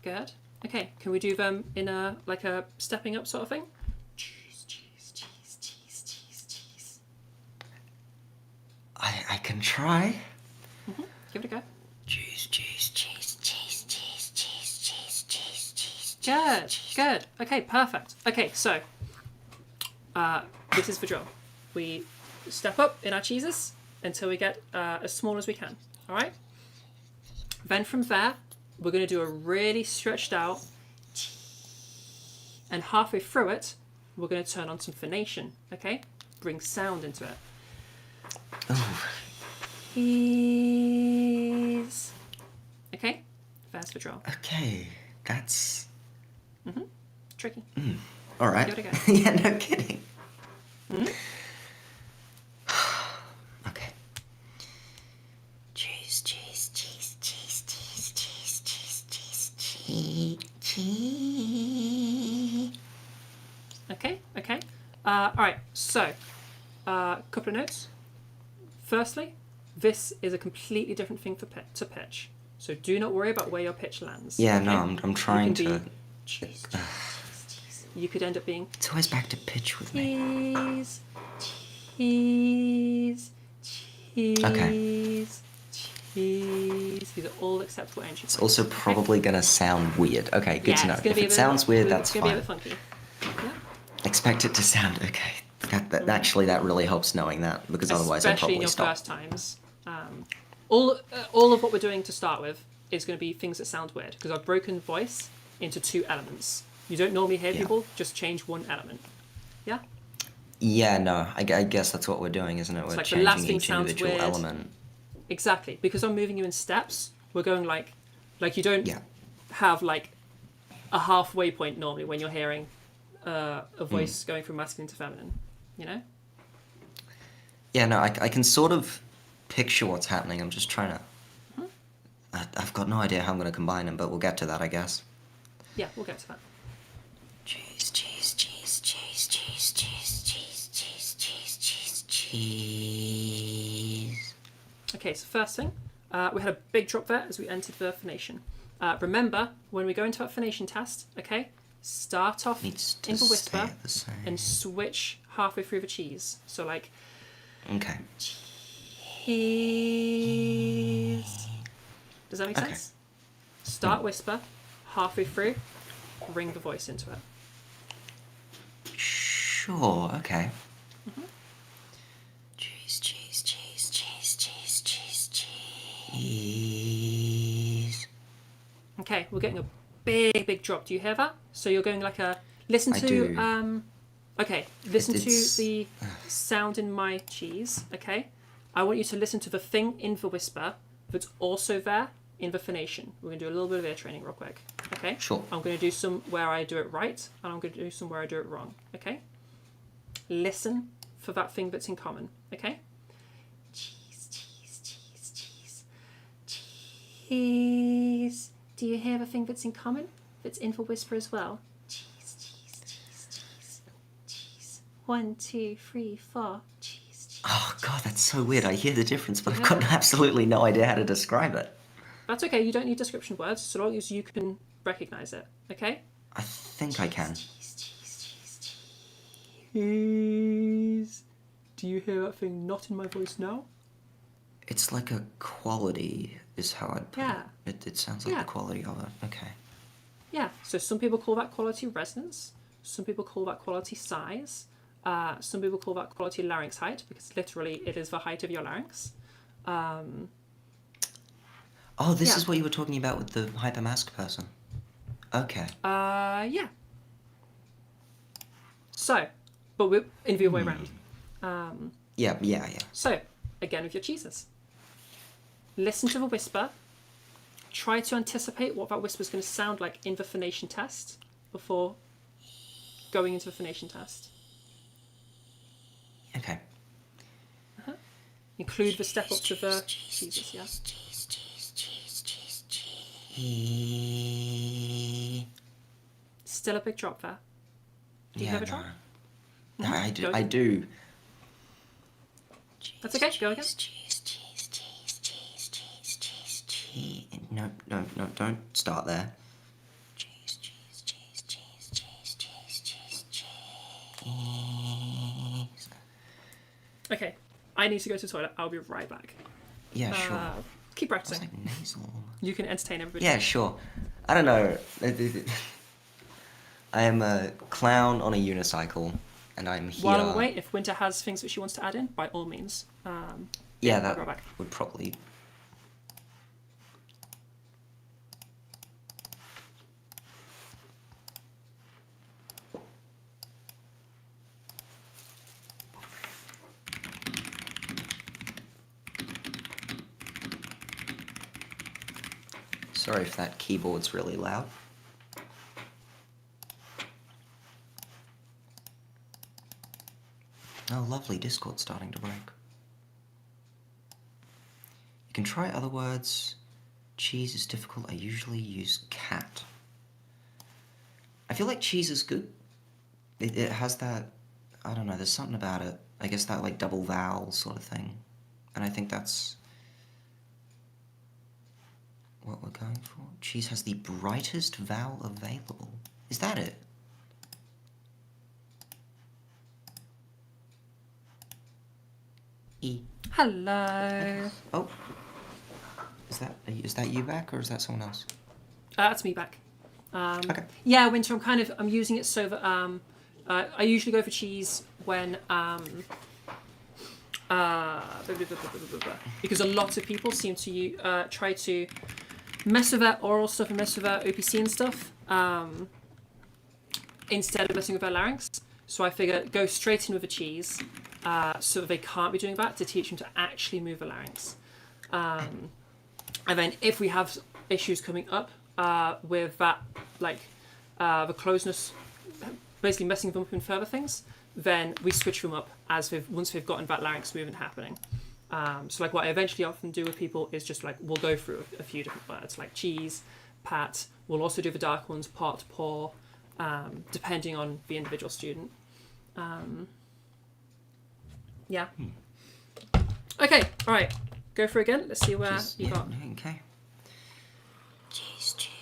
Good. Okay, can we do them in a like a stepping up sort of thing? Cheese. I can try. Mm-hmm. Give it a go. Cheese. Good. Okay, perfect. Okay, so this is the drill. We step up in our cheeses until we get as small as we can. All right. Then from there, we're going to do a really stretched out, and halfway through it, we're going to turn on some phonation. Okay, bring sound into it. Oh. Cheese. Okay, there's the drill. Okay, that's... Tricky. All right. Give it a go. Yeah, no kidding. Okay. Cheese. Okay. All right, so couple of notes. Firstly, this is a completely different thing to pitch. So do not worry about where your pitch lands. Yeah, okay? no, I'm trying to... Cheese. You could end up being... It's always back to pitch with me. Cheese. Okay. These are all acceptable entry It's points. also probably going to sound weird. Okay, good to know. If it sounds weird, that's fine. It's going to be a bit funky. Yeah. Expect it to sound okay. Actually, that really helps knowing that, because otherwise I'll Especially probably in your stop. first times. All of what we're doing to start with is going to be things that sound weird, because I've broken voice into 2 elements. You don't normally hear people just change one element. Yeah? Yeah, no, I guess that's what we're doing, isn't it? We're like the last changing thing each sounds individual weird. element. Exactly. Because I'm moving you in steps, we're going like you don't have like a halfway point normally when you're hearing a voice going from masculine to feminine, you know? Yeah, no, I can sort of picture what's happening. I'm just trying to... I've got no idea how I'm going to combine them, but we'll get to that, I guess. Yeah, we'll get to that. Cheese. Okay, so first thing, we had a big drop there as we entered the phonation. Remember, when we go into that phonation test, okay, start off Needs to in the whisper stay the same. and switch halfway through the cheese. So like, Okay. cheese. Does that make Okay. sense? Start whisper, halfway through, bring the voice into it. Sure, okay. Mm-hmm. Cheese, cheese, cheese, cheese, cheese, cheese, cheese. Okay, we're getting a big drop. Do you hear that? So you're going like a listen I to do. Okay, listen to It's- the sound in my cheese. Okay, I want you to listen to the thing in the whisper that's also there in the phonation. We're gonna do a little bit of ear training real quick. Okay. Sure. I'm gonna do some where I do it right, and I'm gonna do some where I do it wrong. Okay. Listen for that thing that's in common. Okay. Cheese, cheese, cheese, cheese, cheese. Do you hear the thing that's in common? That's in the whisper as well. Cheese, cheese, cheese, cheese, cheese. 1, 2, 3, 4. Cheese, cheese. Oh god, that's so weird. I hear the difference, but I've got absolutely no idea how to describe it. That's okay. You don't need description words, so long as you can recognize it. Okay. I think I can. Cheese, cheese, cheese, cheese. Do you hear that thing not in my voice now? It's like a quality, is how I'd put Yeah. it. It sounds like Yeah. the quality of it. Okay. Yeah. So some people call that quality resonance. Some people call that quality size. Some people call that quality larynx height because literally it is the height of your larynx. Oh, this Yeah. is what you were talking about with the hypermask person. Okay. Yeah. So, but we're in the other way around. Yeah. So, again with your cheeses. Listen to the whisper. Try to anticipate what that whisper is going to sound like in the phonation test before going into the phonation test. Okay. Include the step up to the cheeses, yeah? Still a big drop there. Do you Yeah, have a drop? no. I do. Go I again. do. That's okay, go again. No, don't start there. Okay, I need to go to the toilet. I'll be right back. Yeah, sure. Keep practicing. It's like nasal. You can entertain everybody. Yeah, sure. I don't know. I am a clown on a unicycle, and I'm here. While I wait, if Winter has things that she wants to add in, by all means. Yeah, I'll that be right back. would probably. Sorry if that keyboard's really loud. Oh, lovely. Discord's starting to break. You can try other words. Cheese is difficult. I usually use cat. I feel like cheese is good. It has that, I don't know, there's something about it. I guess that like double vowel sort of thing. And I think that's what we're going for. Cheese has the brightest vowel available. Is that it? E. Hello. Oh. Is that you back or is that someone else? That's me back. Okay. Yeah, Winter, I'm using it so that I usually go for cheese when because a lot of people seem to try to mess with their oral stuff and mess with their OPC and stuff instead of messing with their larynx. So I figure go straight in with a cheese so that they can't be doing that to teach them to actually move the larynx. And then if we have issues coming up with that, like the closeness, basically messing them up in further things, then we switch them up once they've gotten that larynx movement happening. So like what I eventually often do with people is just like we'll go through a few different words like cheese, pat. We'll also do the dark ones, pot, pour, depending on the individual student. Yeah. Okay. All right. Go for it again. Let's see where you got. Okay. Cheese, cheese.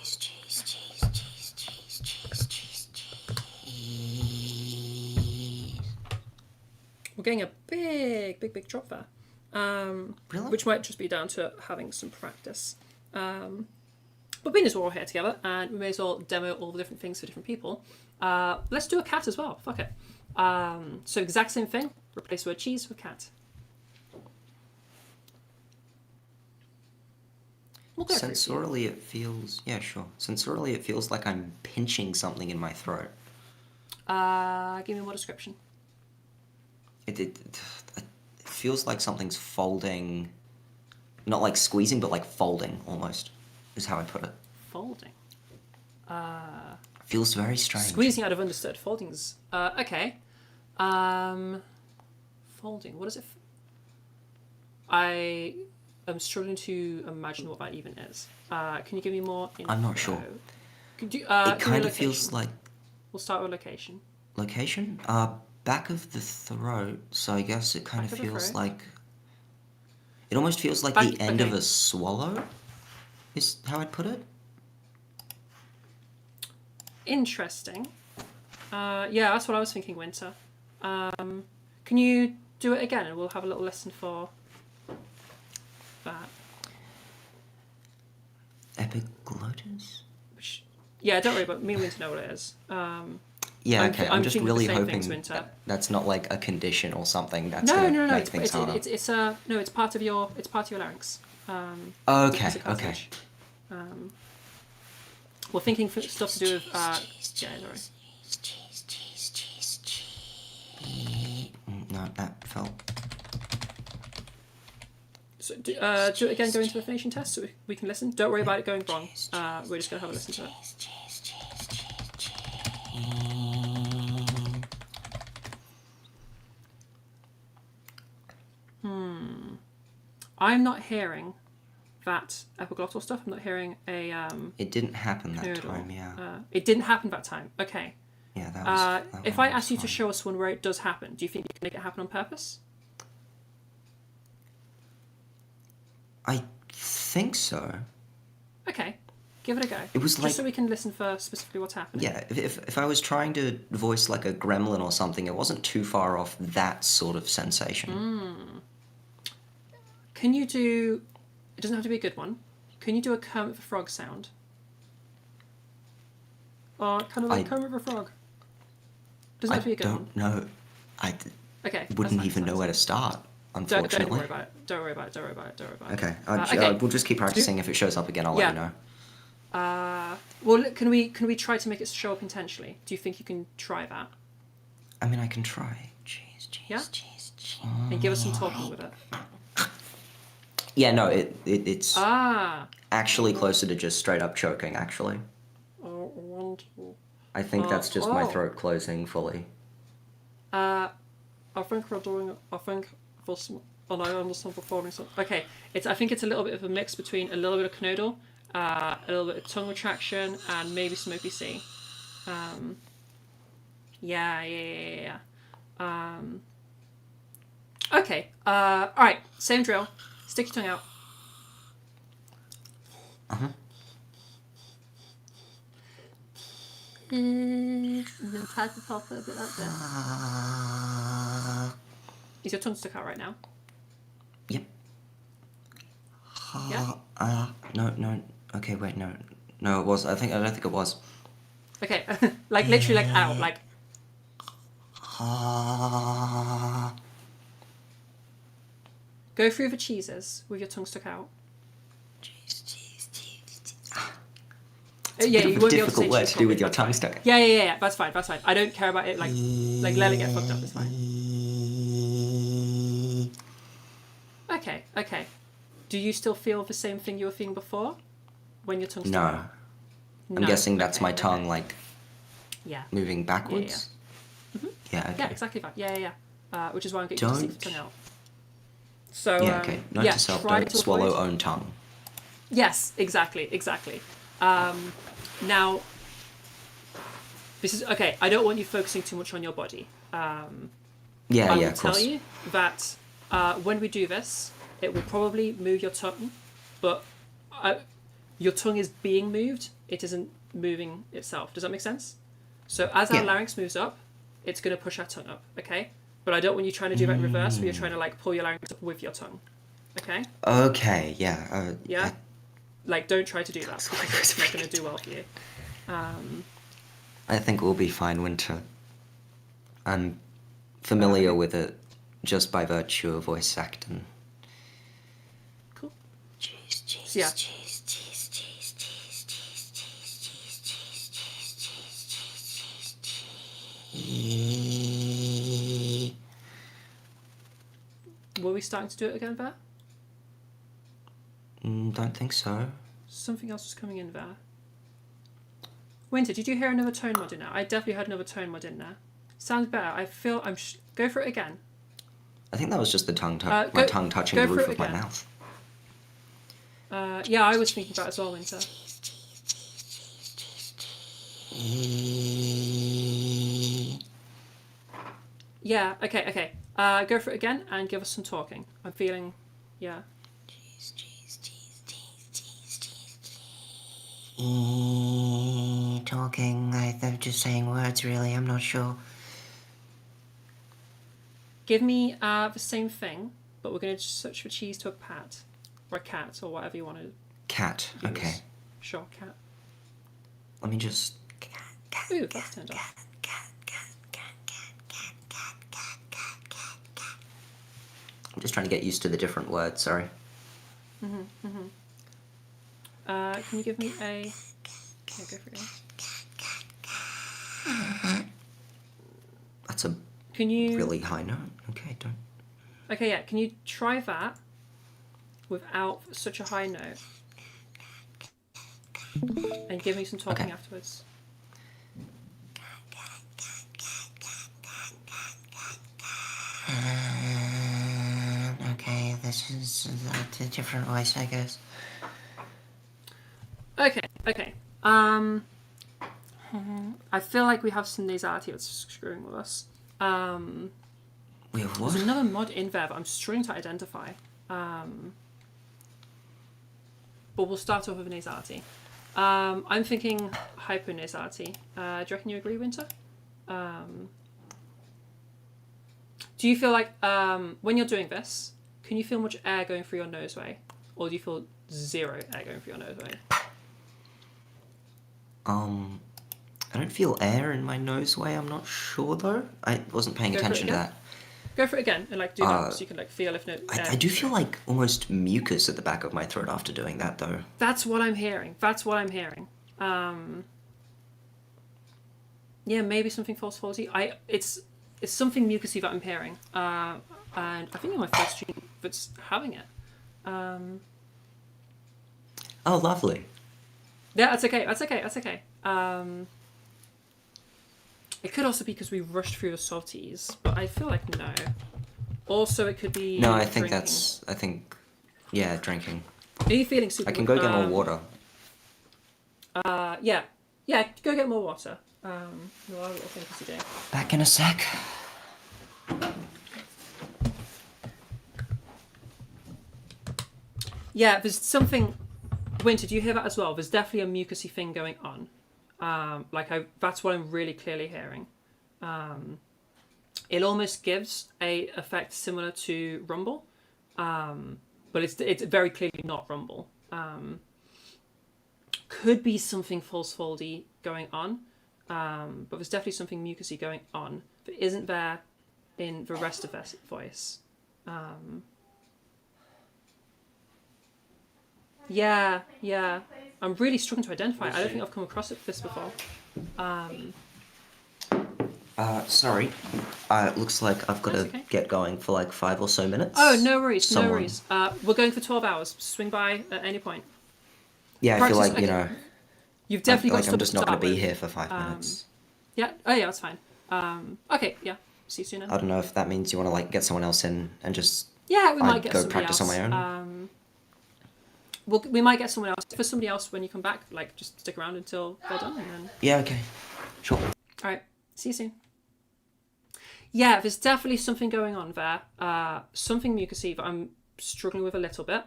We're getting a big drop there. Really? Which might just be down to having some practice. But being as we're all here together, and we may as well demo all the different things for different people, let's do a cat as well. Fuck it. So exact same thing. Replace the word cheese with cat. We'll go through it. Sensorily, it feels... Yeah, sure. Sensorily, it feels like I'm pinching something in my throat. Give me more description. It feels like something's folding... Not like squeezing, but like folding, almost, is how I put it. Folding. Feels very strange. Squeezing out of understood. Folding's... okay. Folding. What is it? I am struggling to imagine what that even is. Can you give me more info? I'm not sure. Could you, It kind of feels like... We'll start with location. Location? Back of the throat, so I guess it kind of feels like... It almost feels like the end of a swallow, is how I'd put it. Interesting. Yeah, that's what I was thinking, Winter. Can you do it again and we'll have a little lesson for that. Epiglottis? Yeah, don't worry about it. Me and Winter know what it is. Yeah, okay. I'm just really hoping things, that's not like a condition or something that's no, gonna make things it's harder. It's part of your larynx. Okay, okay. We're thinking for stuff to do with yeah, sorry. No, that felt... So do it again, go into the finishing test so we can listen. Don't worry about it going wrong. We're just going to have a listen to it. I'm not hearing that epiglottal stuff. I'm not hearing a... It didn't happen that noodle. time, yeah. It didn't happen that time. Okay. Yeah, that was... if I ask you to show us one where it does happen, do you think you can make it happen on purpose? I think so. Okay, give it a go. It was just like... so we can listen for specifically what's happening. Yeah, if I was trying to voice like a gremlin or something, it wasn't too far off that sort of sensation. Can you do... It doesn't have to be a good one. Can you do a Kermit the Frog sound? Or kind of like Kermit the Frog? Doesn't have to be a good one. I don't know. Okay, wouldn't even know where to start, unfortunately. Don't worry about it. Don't worry about it. Don't worry about it. Don't worry about it. Okay, Okay. We'll just keep practicing. If it shows up again, I'll let you know. Well, can we try to make it show up intentionally? Do you think you can try that? I mean, I can try. Cheese, And give us some talking with it. Yeah, no, it's actually closer to just straight up choking, actually. Oh, wonderful. I think that's just my throat closing fully. I think we're doing... I think... And I understand performing something. Okay, I think it's a little bit of a mix between a little bit of Knodel, a little bit of tongue retraction, and maybe some OPC. Yeah. Okay. All right. Same drill. Stick your tongue out. And then pat the top a bit like that. Is your tongue stuck out right now? Yep. Yeah. No. Okay, wait, no, it was. I don't think it was. Okay, like literally, like out, like. Go through the cheeses with your tongue stuck out. It's a bit of a difficult word to do with your tongue stuck. Yeah. That's fine. I don't care about it. Like let it get fucked up. It's fine. Okay. Do you still feel the same thing you were feeling before, when your tongue stuck out? No. I'm guessing that's my tongue, like. Yeah. Moving backwards. Yeah. Okay. Yeah, exactly that. Yeah. Which is why I'm getting you to stick your tongue out. So. Yeah. Okay. Note to self: don't swallow own tongue. Yes. Exactly. Now, this is okay. I don't want you focusing too much on your body. I will tell you that when we do this, it will probably move your tongue, but your tongue is being moved. It isn't moving itself. Does that make sense? So as our larynx moves up, it's going to push our tongue up. Okay, but but I don't want you trying to do that in reverse where you're trying to like pull your larynx up with your tongue. Okay? Okay, yeah. Yeah? Like, don't try to do that because it's not going to do well for you. I think we'll be fine, Winter. I'm familiar with it just by virtue of voice acting. Cool. Cheese, cheese, So, yeah. cheese, cheese, cheese, cheese, cheese, cheese, cheese, cheese, cheese, cheese, cheese, cheese. Were we starting to do it again there? Don't think so. Something else was coming in there. Winter, did you hear another tone mod in there? I definitely heard another tone mod in there. Sounds better. I feel I'm... Go for it again. I think that was just the my tongue touching the roof of my mouth. Yeah, I was thinking about it as well, Winter. Yeah, okay. Go for it again and give us some talking. I'm feeling... Yeah. Talking, I'm just saying words, really, I'm not sure. Give me the same thing, but we're going to switch for cheese to a pat. Or a cat, or whatever you want to Cat, use. okay. Sure, cat. Let me just... Ooh, that's turned off. I'm just trying to get used to the different words, sorry. Can you give me a... Yeah, go for it. That's a Can you... really high note. Okay, don't... Okay, yeah, can you try that without such a high note? And give me some talking afterwards. Okay, this is a different voice, I guess. Okay. I feel like we have some nasality that's screwing with us. Wait, what? There's another mod in there that I'm struggling to identify. But we'll start off with a nasality. I'm thinking hyponasality. Do you reckon you agree, Winter? Do you feel like when you're doing this, can you feel much air going through your noseway? Or do you feel zero air going through your noseway? I don't feel air in my noseway, I'm not sure though. I wasn't paying attention to that. Go for it again and like do that so you can like feel if no air. I do feel like almost mucus at the back of my throat after doing that though. That's what I'm hearing. Yeah, maybe something false faulty. It's something mucusy that I'm hearing. And I think I'm my first stream that's having it. Oh, lovely. Yeah, that's okay. It could also be because we rushed through the salties, but I feel like no. Also, it could be. No, I think drinking. Yeah, drinking. Are you feeling super? I can go get more water. Yeah, go get more water. What little thing is he doing? Back in a sec. Yeah, there's something. Winter, do you hear that as well? There's definitely a mucusy thing going on. That's what I'm really clearly hearing. It almost gives a effect similar to Rumble, but it's very clearly not Rumble. Could be something false foldy going on, but there's definitely something mucusy going on that isn't there in the rest of their voice. Yeah. I'm really struggling to identify it. I don't think I've come across this before. Sorry. It looks like I've got to get going for like 5 or so minutes. Oh, no worries, no worries. We're going for 12 hours. Swing by at any point. Yeah, I feel like, okay. you know... You've definitely got I'm just not going to be with. here for 5 minutes. Yeah, oh yeah, that's fine. Okay, yeah. See you soon then. I don't know if that means you want to like get someone else in and just... Yeah, we might get go somebody practice else. on my own. We might get someone else. For somebody else, when you come back, like, just stick around until they're done, and then... Yeah, okay. Sure. Alright, see you soon. Yeah, there's definitely something going on there. Something mucusy that I'm struggling with a little bit.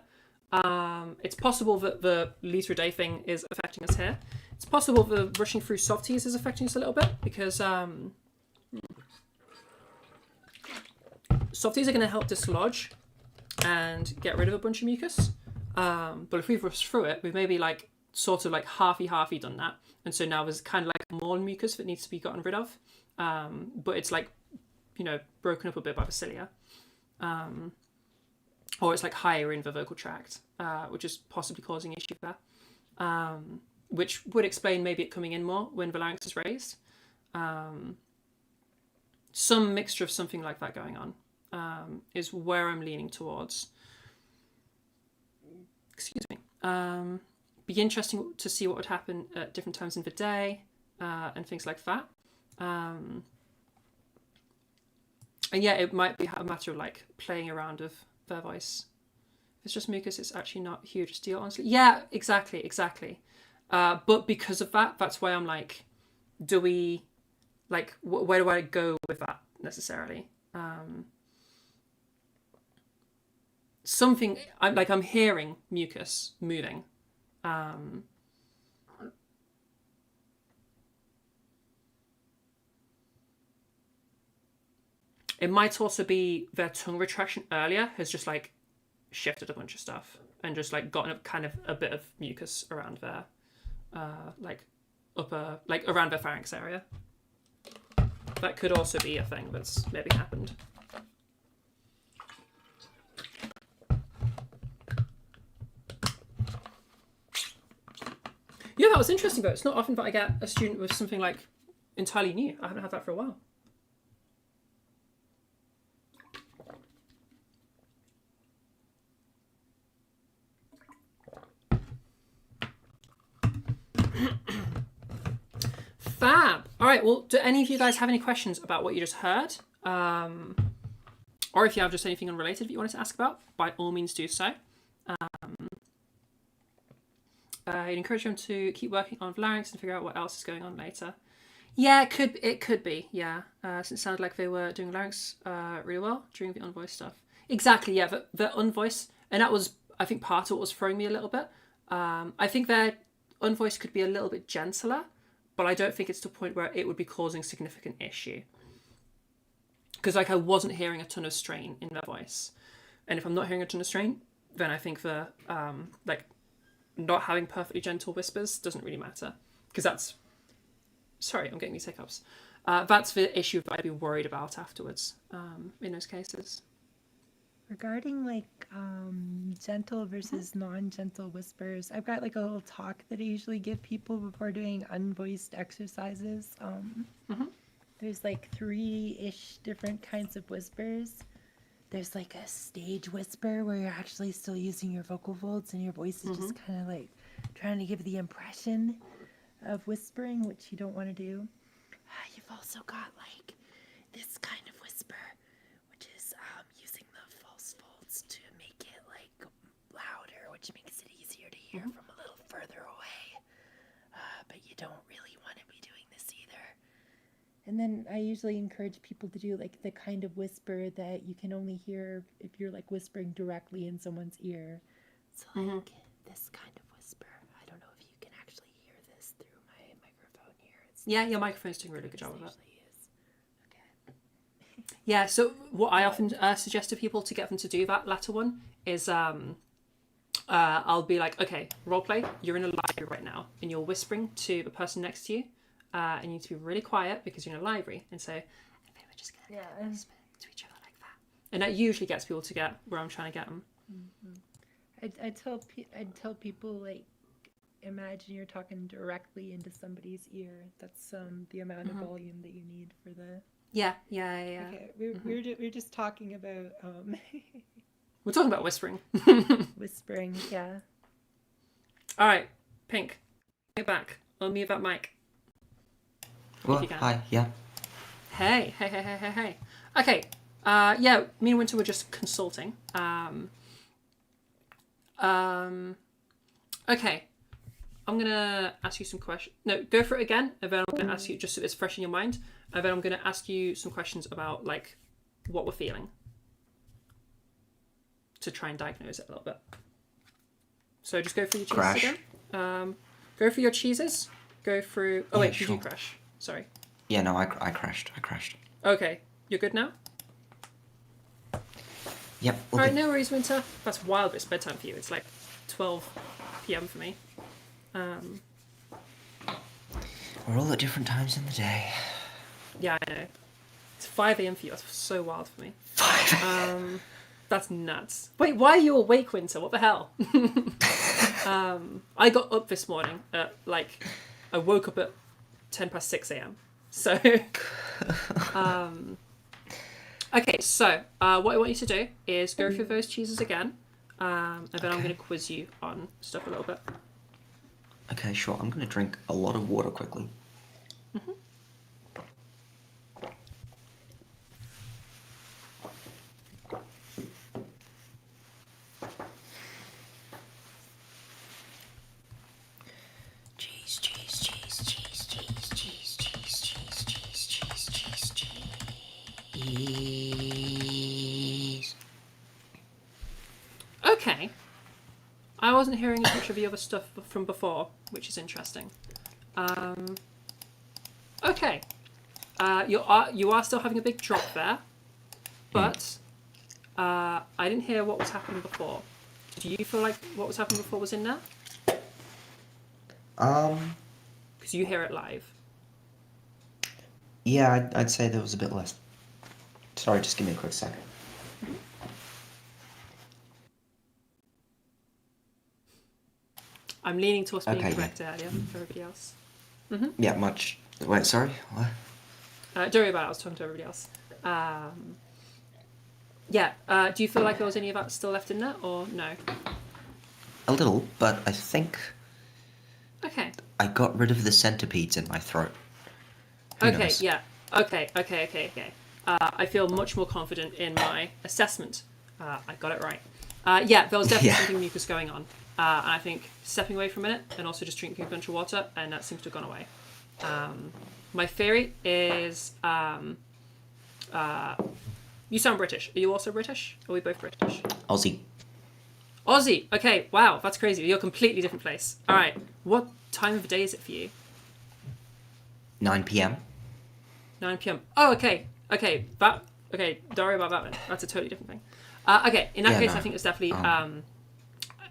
It's possible that the litre a day thing is affecting us here. It's possible the rushing through softies is affecting us a little bit, because... Softies are going to help dislodge and get rid of a bunch of mucus. But if we've rushed through it, we've maybe like sort of like halfy done that. And so now there's kind of like more mucus that needs to be gotten rid of. But it's like, you know, broken up a bit by the cilia. Or it's like higher in the vocal tract, which is possibly causing issue there. Which would explain maybe it coming in more when the larynx is raised. Some mixture of something like that going on is where I'm leaning towards. Excuse me. Be interesting to see what would happen at different times in the day and things like that. And yeah, it might be a matter of like playing around with their voice. If it's just mucus, it's actually not a huge deal, honestly. Yeah, exactly. But because of that, that's why I'm like, do we, like, where do I go with that necessarily? Something, I'm hearing mucus moving. It might also be their tongue retraction earlier has just like shifted a bunch of stuff and just like gotten up kind of a bit of mucus around their like upper, like around their pharynx area. That could also be a thing that's maybe happened. Yeah, that was interesting though. It's not often that I get a student with something like entirely new. I haven't had that for a while. Fab. All right. Well, do any of you guys have any questions about what you just heard? Or if you have just anything unrelated that you wanted to ask about, by all means do so. I'd encourage them to keep working on larynx and figure out what else is going on later. Yeah, it could be. Yeah, since it sounded like they were doing larynx really well during the unvoiced stuff. Exactly. Yeah, the unvoiced, and that was, I think, part of what was throwing me a little bit. I think their unvoiced could be a little bit gentler, but I don't think it's to a point where it would be causing significant issue. Because like I wasn't hearing a ton of strain in their voice, and if I'm not hearing a ton of strain, then I think the like not having perfectly gentle whispers doesn't really matter, because that's, sorry, I'm getting these hiccups. That's the issue that I'd be worried about afterwards in those cases. Regarding like gentle versus non-gentle whispers, I've got like a little talk that I usually give people before doing unvoiced exercises. There's like 3-ish different kinds of whispers. There's like a stage whisper where you're actually still using your vocal folds and your voice is just kind of like trying to give the impression of whispering, which you don't want to do. You've also got like this kind of whisper, which is using the false folds to make it like louder, which makes it easier to hear from a little further away. But you don't really want to be doing this either. And then I usually encourage people to do like the kind of whisper that you can only hear if you're like whispering directly in someone's ear. So like this kind of whisper. I don't know if you can actually hear this through my microphone here. Yeah, your microphone's doing a really good job of it. Yeah, so what I often suggest to people to get them to do that latter one is I'll be like, okay, roleplay, you're in a library right now and you're whispering to the person next to you and you need to be really quiet because you're in a library, and so we're just going to whisper to each other like that. And that usually gets people to get where I'm trying to get them. I'd tell people like, imagine you're talking directly into somebody's ear. That's the amount of volume that you need for the... Yeah. Okay, we're just talking about we're talking about whispering. whispering, yeah. All right, Pink, get back. Unmute that mic. Well, hi, yeah. Hey. Okay. Yeah, me and Winter were just consulting. Okay. I'm gonna ask you some questions. No, go for it again, and then I'm gonna ask you, just so it's fresh in your mind, and then I'm gonna ask you some questions about like what we're feeling to try and diagnose it a little bit. So just go through your cheeses again. Go through your cheeses. Go through. Oh wait, did you crash? Sorry. Yeah, no, I crashed. Okay, you're good now. Yep. All right, no worries, Winter. That's wild, but it's bedtime for you. It's like 12 p.m. for me. We're all at different times in the day. Yeah, I know. It's 5 a.m. for you. That's so wild for me. That's nuts. Wait, why are you awake, Winter? What the hell? I got up this morning at I woke up at 6 a.m. So, okay, so what I want you to do is go through those cheeses again, and then I'm going to quiz you on stuff a little bit. Okay, sure. I'm going to drink a lot of water quickly. Mm-hmm. Okay. I wasn't hearing as much of the other stuff from before, which is interesting. Okay. You are still having a big drop there, but I didn't hear what was happening before. Do you feel like what was happening before was in there? Because you hear it live. Yeah, I'd say there was a bit less. Sorry, just give me a quick second. I'm leaning towards being Okay, correct earlier for everybody else. Mm-hmm. Yeah, much. Wait, sorry? What? Don't worry about it, I was talking to everybody else. Yeah, do you feel like there was any of that still left in there, or no? A little, but I think Okay. I got rid of the centipedes in my throat. Who Okay, knows? yeah. Okay. I feel much more confident in my assessment. I got it right. Yeah, there was definitely something mucus going on. And I think stepping away for a minute and also just drinking a bunch of water, and that seems to have gone away. My theory is you sound British. Are you also British? Are we both British? Aussie. Aussie. Okay, wow, that's crazy. You're a completely different place. All right, what time of the day is it for you? 9 p.m. 9 p.m. Oh, okay. Okay, don't worry about that then. That's a totally different thing. Okay, in that case, no. I think it's definitely...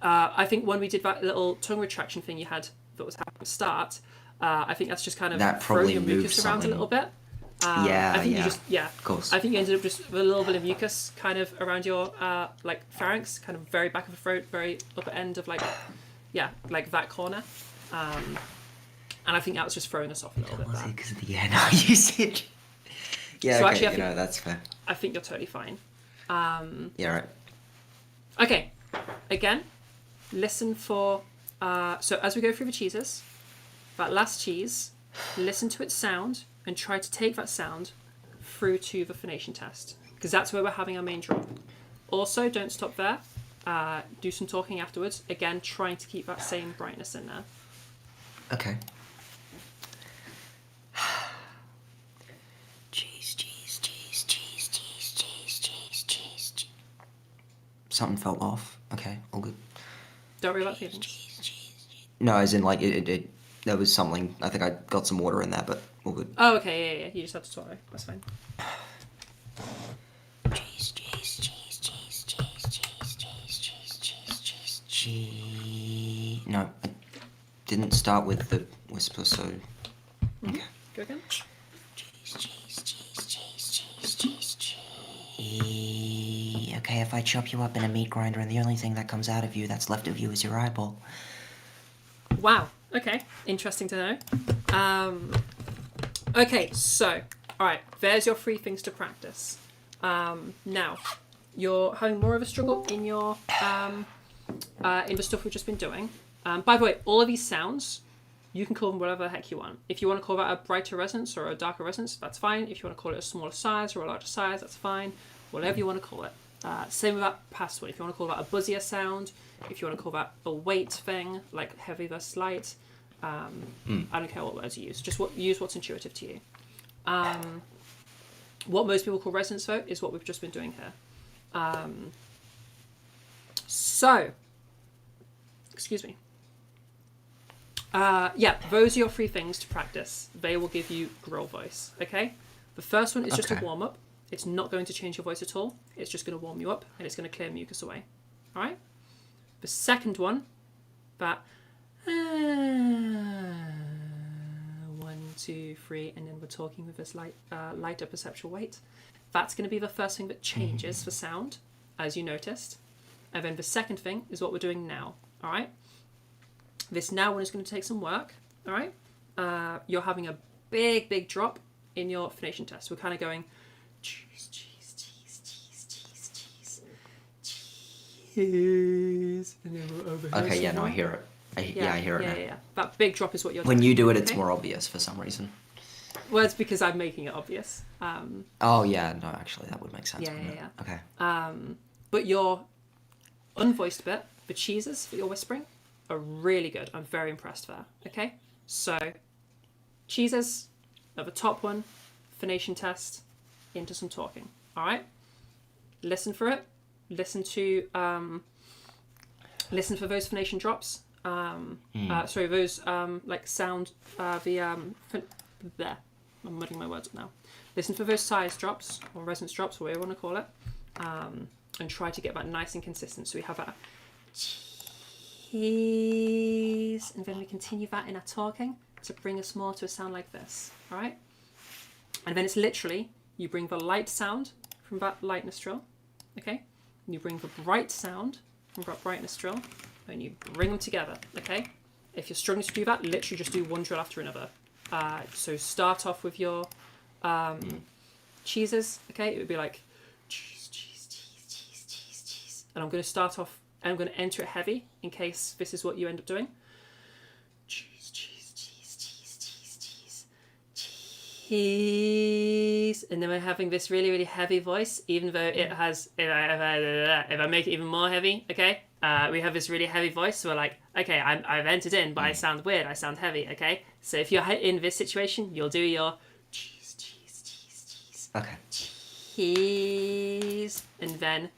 I think when we did that little tongue retraction thing you had that was happening at the start, I think that's just kind of throwing your mucus around a little bit. I think you just, of course. I think you ended up just with a little bit of mucus kind of around your pharynx, kind of very back of the throat, very upper end of like that corner. And I think that was just throwing us off a little bit. Was it because of the air now usage? Yeah, so okay, actually, that's fair. I think you're totally fine. Yeah, right. Okay, again, listen for... so as we go through the cheeses, that last cheese, listen to its sound and try to take that sound through to the phonation test, because that's where we're having our main drop. Also, don't stop there. Do some talking afterwards. Again, trying to keep that same brightness in there. Okay. Something fell off. Okay, all good. Don't worry about feelings. No, as in, like, it there was something. I think I got some water in there, but all good. Oh, okay, yeah. You just have to swallow. That's fine. No, I didn't start with the whisper, so... Okay. Go again. Okay, if I chop you up in a meat grinder and the only thing that comes out of you that's left of you is your eyeball. Wow. Okay. Interesting to know. Okay, so, alright, there's your 3 things to practice. Now, you're having more of a struggle in your, in the stuff we've just been doing. By the way, all of these sounds, you can call them whatever the heck you want. If you want to call that a brighter resonance or a darker resonance, that's fine. If you want to call it a smaller size or a larger size, that's fine. Whatever you want to call it. Same with that past one. If you want to call that a buzzier sound, if you want to call that a weight thing, like heavy versus light, I don't care what words you use. Just use what's intuitive to you. What most people call resonance, though, is what we've just been doing here. So, excuse me. Yeah, those are your 3 things to practice. They will give you grill voice, okay? The first one is just a warm-up. It's not going to change your voice at all. It's just going to warm you up and it's going to clear mucus away. All right? The second one, that 1, 2, 3, and then we're talking with this lighter perceptual weight. That's going to be the first thing that changes for sound, as you noticed. And then the second thing is what we're doing now. All right? This now one is going to take some work. All right? You're having a big drop in your phonation test. We're kind of going cheese, cheese, cheese, cheese, cheese, cheese, cheese, and then we're over here. Okay, yeah, no, I hear it. I hear it now. Yeah. That big drop is what you're When doing. you do it, it's Okay? more obvious for some reason. Well, it's because I'm making it obvious. Oh, yeah, no, actually, that would make sense. Yeah. Okay. But your unvoiced bit, the cheeses that you're whispering, are really good. I'm very impressed there. Okay? So, cheeses at the top one, phonation test, into some talking. All right? Listen for it. Listen for those phonation drops. Those like sound. There. I'm mudding my words up now. Listen for those size drops or resonance drops, whatever you want to call it, and try to get that nice and consistent. So we have that cheese, and then we continue that in our talking to bring us more to a sound like this. All right, and then it's literally you bring the light sound from that light nostril, okay? And you bring the bright sound from that bright nostril, and you bring them together, okay? If you're struggling to do that, literally just do one drill after another. So start off with your cheeses, okay? It would be like cheese, cheese, cheese, cheese, cheese, cheese. And I'm going to start off, and I'm going to enter it heavy in case this is what you end up doing. Cheese, cheese, cheese, cheese, cheese, cheese, cheese. And then we're having this really, really heavy voice, even though it has, if I make it even more heavy, okay? We have this really heavy voice, so we're like, okay, I've entered in, but I sound weird, I sound heavy, okay? So if you're in this situation, you'll do your cheese, cheese, cheese, cheese. Okay. Cheese. And then...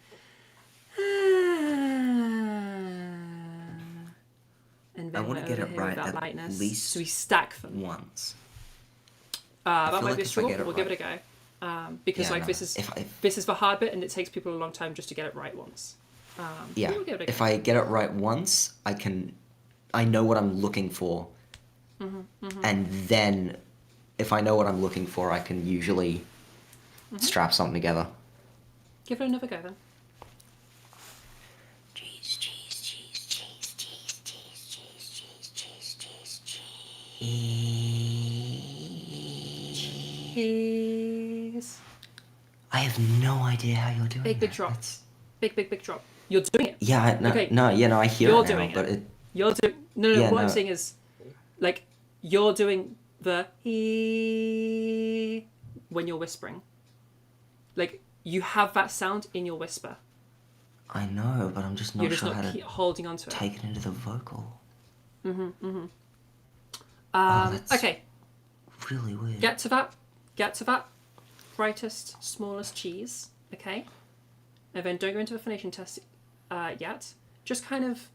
and then I want we're to get over it here right with that at lightness. least So we stack them. once. That feel might like be a if I struggle, get but it we'll give it right- a go. Because Yeah, like no, this is if this is the hard bit, and it takes people a long time just to get it right once. Yeah, we'll give it a if go. I get it right once, I know what I'm looking for. And then, if I know what I'm looking for, I can usually strap something together. Give it another go then. Cheese, cheese, cheese, cheese, cheese, cheese, cheese, cheese, cheese, cheese. Cheese. I have no idea how you're doing Big that. drop. That's- Big drop. You're doing it. Yeah, no, Okay. I hear You're it now, doing but it. You're doing. No. Yeah, What I'm no. saying is, like, you're doing the when you're whispering. Like, you have that sound in your whisper. I know, but I'm just not You're just sure not how to holding onto it. take it into the vocal. that's Okay. Really weird. Get to that brightest, smallest cheese, okay? And then don't go into the phonation test yet. Just kind of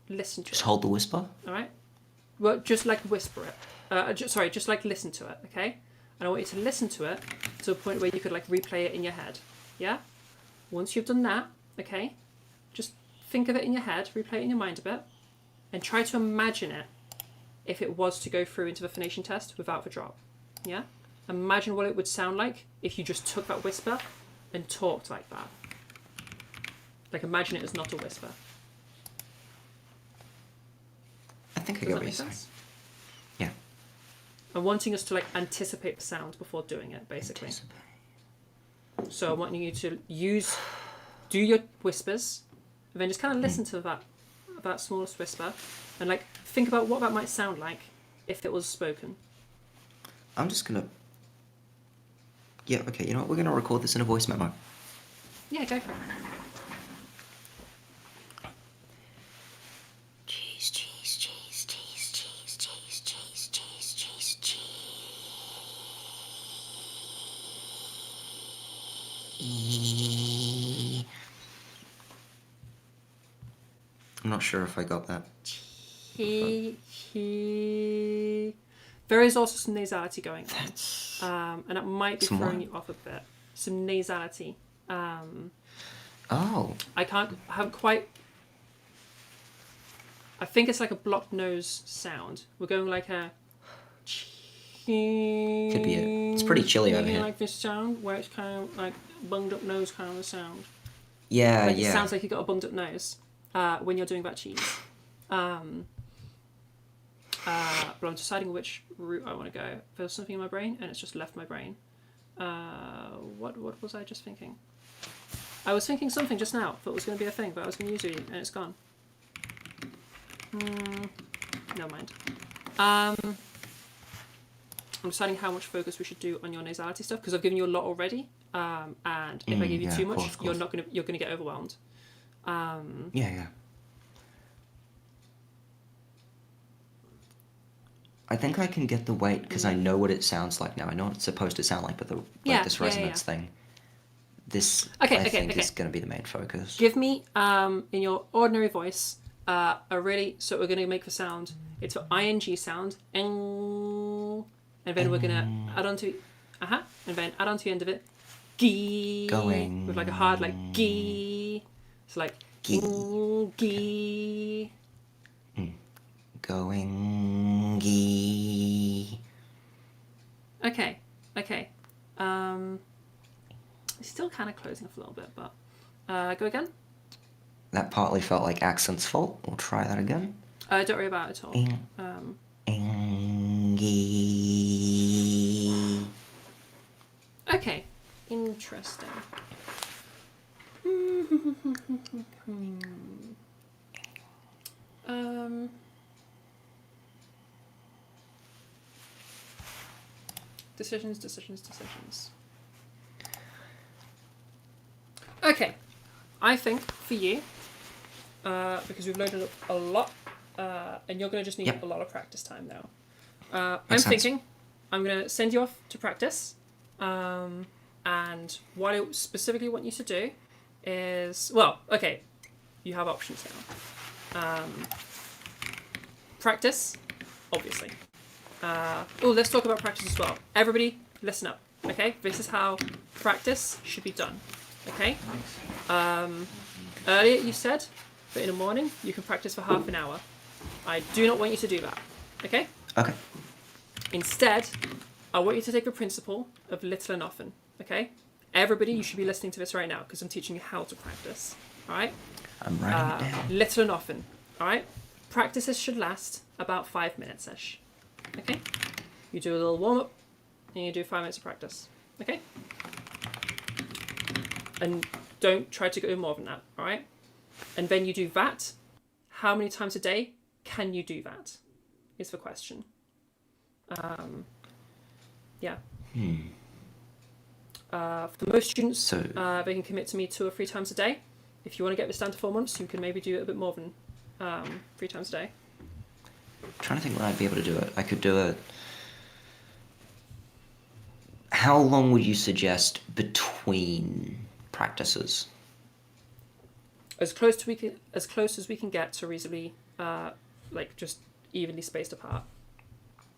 listen to it. Just hold the whisper. All right? Well, just like whisper it. Just like listen to it, okay? And I want you to listen to it to a point where you could like replay it in your head. Yeah? Once you've done that, okay? Just think of it in your head, replay it in your mind a bit, and try to imagine it if it was to go through into the phonation test without the drop. Yeah? Imagine what it would sound like if you just took that whisper and talked like that. Like imagine it as not a whisper. I think I Does get that what you're make saying. sense? Yeah. I'm wanting us to like anticipate the sound before doing it, basically. So I'm wanting you to do your whispers, and then just kind of listen to that smallest whisper, and like think about what that might sound like if it was spoken. I'm just gonna. Yeah, okay, you know what? We're gonna record this in a voice memo. Yeah, go for it. Cheese, cheese, cheese, cheese, cheese, cheese, cheese, cheese, cheese, cheese. I'm not sure if I got that. There is also some nasality going on, and it might be Some throwing what? you off a bit. some nasality. Oh. I haven't quite. I think it's like a blocked nose sound. We're going like a. Could be it. It's pretty chilly over here. Like this sound where it's kind of like bunged up nose kind of a sound. Yeah, like yeah. It sounds like you got a bunged up nose when you're doing that cheese. But I'm deciding which route I want to go. There's something in my brain and it's just left my brain. What was I just thinking? I was thinking something just now. Thought it was going to be a thing, but I was going to use it and it's gone. Never mind. I'm deciding how much focus we should do on your nasality stuff because I've given you a lot already. And if I give you too much, you're gonna get overwhelmed. Yeah. I think I can get the weight because I know what it sounds like now. I know what it's supposed to sound like, but this resonance thing. This I think is going to be the main focus. Give me in your ordinary voice so we're going to make the sound. It's an ing sound, and then we're going to add on to and then add on to the end of it gee going with like a hard like gee. So like gee. Going gee. Okay. Still kind of closing off a little bit, but go again. That partly felt like accent's fault. We'll try that again. Don't worry about it at all. Okay, interesting. Decisions. Okay, I think for you, because we've loaded up a lot, and you're going to just need a lot of practice time now. I'm thinking I'm going to send you off to practice, and what I specifically want you to do is, you have options now. Practice, obviously. Let's talk about practice as well. Everybody, listen up, okay? This is how practice should be done, okay? Earlier you said that in the morning you can practice for half an hour. I do not want you to do that, okay? Okay. Instead, I want you to take the principle of little and often, okay? Everybody, you should be listening to this right now because I'm teaching you how to practice, all right? I'm writing it down. Little and often, all right? Practices should last about 5 minutes-ish, okay? You do a little warm-up and you do 5 minutes of practice, okay? And don't try to go more than that, all right? And then you do that. How many times a day can you do that? Is the question. For most students, they can commit to me 2 or 3 times a day. If you want to get this down to 4 months, you can maybe do it a bit more than 3 times a day. I'm trying to think when I'd be able to do it. I could do it. How long would you suggest between practices? As close as we can get to reasonably, just evenly spaced apart.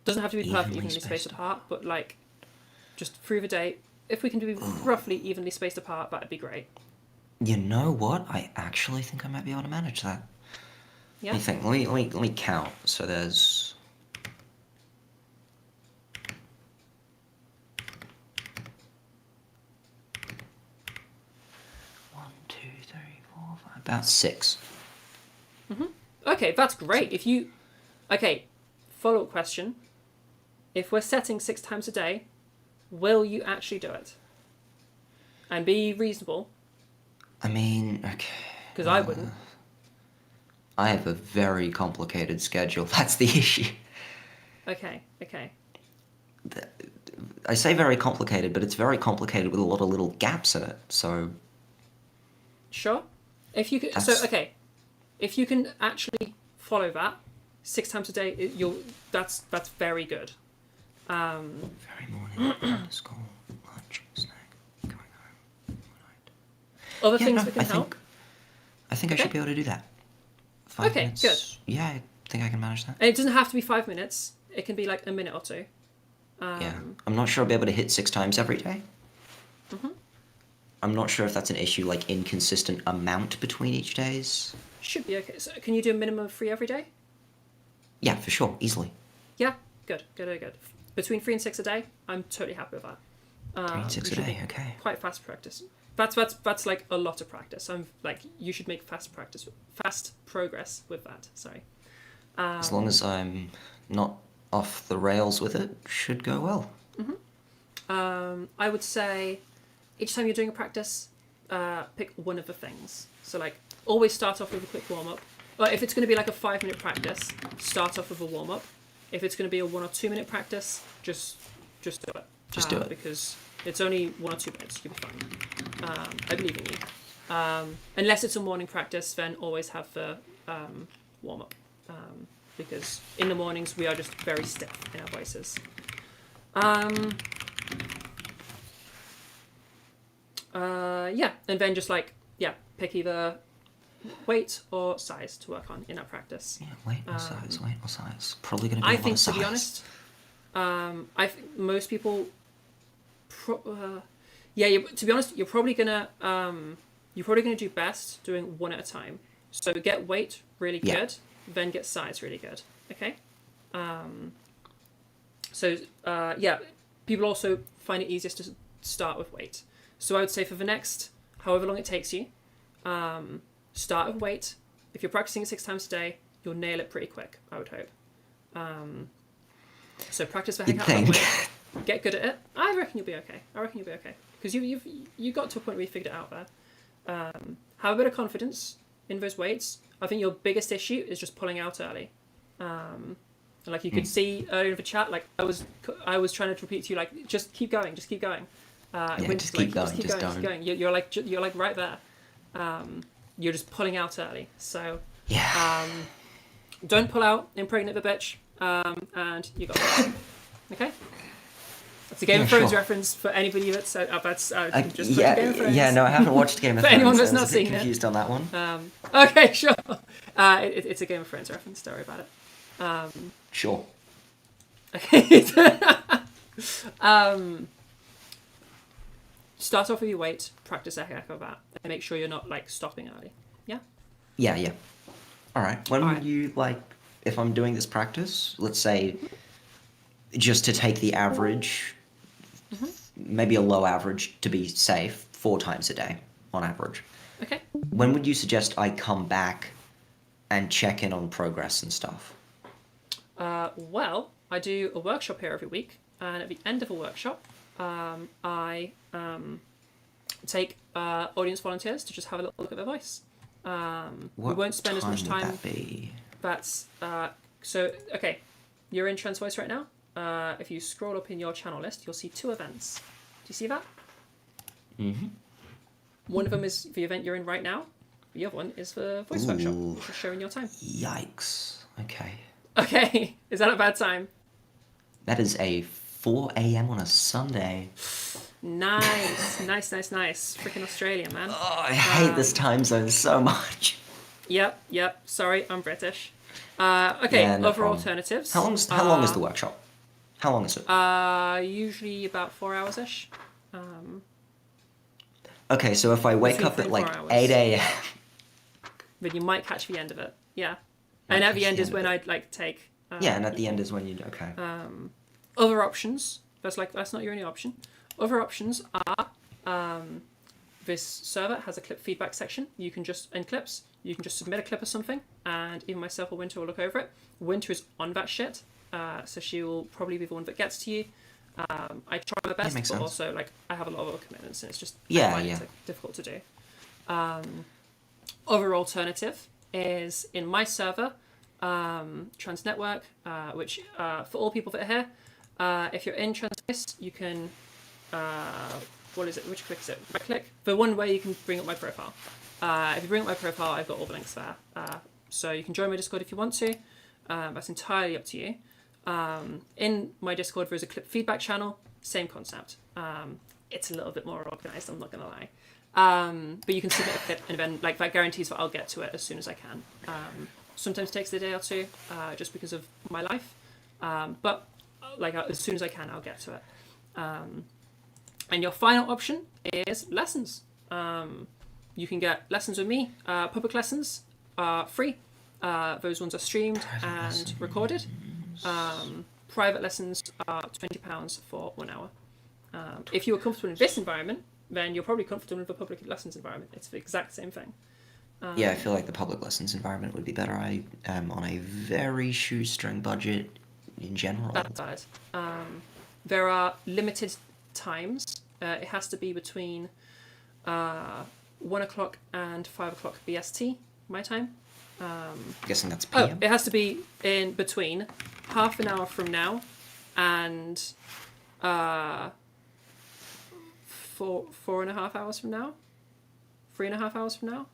Doesn't have to be perfectly evenly spaced apart, but just through the day. If we can do roughly evenly spaced apart, that'd be great. You know what? I actually think I might be able to manage that. Yeah. Let me think. Let me count. So there's 1, 2, 3, 4, 5. About 6. Okay, that's great. Follow-up question. If we're setting 6 times a day, will you actually do it? And be reasonable. I mean, okay. Because I wouldn't. I have a very complicated schedule. That's the issue. Okay. I say very complicated, but it's very complicated with a lot of little gaps in it. So. Sure. If you could, if you can actually follow that 6 times a day, that's very good. Very morning, school, lunch, snack, going home, night. Other things that can help. I think I should be able to do that. 5 minutes. Good. Yeah, I think I can manage that. And it doesn't have to be 5 minutes. It can be a minute or 2. Yeah, I'm not sure I'll be able to hit 6 times every day. I'm not sure if that's an issue, like inconsistent amount between each days. Should be okay. So can you do a minimum of 3 every day? Yeah, for sure, easily. Yeah, good. Between 3 and 6 a day, I'm totally happy with that. 3 and 6 a day, okay. Quite fast practice. That's like a lot of practice. I'm like, you should make fast progress with that. Sorry. As long as I'm not off the rails with it, should go well. I would say each time you're doing a practice, pick one of the things. So like, always start off with a quick warm up. Or if it's going to be like a 5-minute practice, start off with a warm up. If it's going to be a 1 or 2 minute practice, just do it. Just do it. Because it's only 1 or 2 minutes. You'll be fine. I believe in you. Unless it's a morning practice, then always have the warm up. Because in the mornings we are just very stiff in our voices. Yeah, and then just like, pick either weight or size to work on in our practice. Yeah, weight or size. Probably going to be I think, to be honest, I think most people, to be honest, you're probably gonna do best doing one at a time. So get weight really good, then get size really good. Okay. People also find it easiest to start with weight. So I would say for the next however long it takes you, start with weight. If you're practicing it 6 times a day, you'll nail it pretty quick, I would hope. So practice the heck out of weight. Get good at it. I reckon you'll be okay. Because you got to a point where you figured it out there. Have a bit of confidence in those weights. I think your biggest issue is just pulling out early. Like you could see earlier in the chat, like I was trying to repeat to you, like just keep going. Just keep going. You're like right there. You're just pulling out early. So don't pull out, impregnate the bitch, and you got it. Okay. That's a Game of Thrones reference for anybody that's Game of Thrones. No, I haven't watched Game of Thrones. For anyone that's not seen it. Confused on that one. Okay, sure. It's a Game of Thrones reference. Don't worry about it. Sure. Okay. Start off with your weight. Practice a heck of that, and make sure you're not like stopping early. Yeah. Yeah. All right. When would you like? If I'm doing this practice, let's say, just to take the average, maybe a low average to be safe, 4 times a day on average. Okay. When would you suggest I come back and check in on progress and stuff? Well, I do a workshop here every week, and at the end of a workshop, I take audience volunteers to just have a little look at their voice. We won't spend as much time. Would that be? That's so okay. You're in Trans Voice right now. If you scroll up in your channel list, you'll see 2 events. Do you see that? One of them is the event you're in right now. The other one is the voice workshop, which is showing your time. Yikes. Okay. Okay. Is that a bad time? That is a 4 a.m. on a Sunday. Nice. Freaking Australia, man. Oh, I hate this time zone so much. Yep. Sorry, I'm British. Okay, Yeah, no other problem. alternatives. How long is the workshop? How long is it? Usually about 4 hours-ish. Okay, so if I wake Between up 3 at and like 4 hours. 8 a.m. Then you might catch the end of it. Yeah. And at the end is when I'd like take. Yeah, and at the end is when you okay. Other options. That's not your only option. Other options are this server has a clip feedback section. You can just submit a clip of something, and even myself or Winter will look over it. Winter is on that shit, so she will probably be the one that gets to you. I try my best, but sense. also like I have a lot of other commitments, and it's just It's difficult to do. Other alternative is in my server, Trans Network, which for all people that are here, if you're in Trans Voice, you can. What is it? Which click is it? Right click. The one where you can bring up my profile. If you bring up my profile, I've got all the links there. So you can join my Discord if you want to. That's entirely up to you. In my Discord, there's a clip feedback channel. Same concept. It's a little bit more organized, I'm not going to lie. But you can submit a clip, and then like that guarantees that I'll get to it as soon as I can. Sometimes it takes a day or two, just because of my life. But like as soon as I can, I'll get to it. And your final option is lessons. You can get lessons with me. Public lessons are free. Those ones are streamed and recorded. Private lessons are £20 for 1 hour. If you are comfortable in this environment, then you're probably comfortable in the public lessons environment. It's the exact same thing. Yeah, I feel like the public lessons environment would be better. I am on a very shoestring budget in general. That's bad. There are limited times. It has to be between 1 o'clock and 5 o'clock BST, my time. I'm guessing that's PM. It has to be in between half an hour from now and 4.5 hours from now, 3.5 hours from now,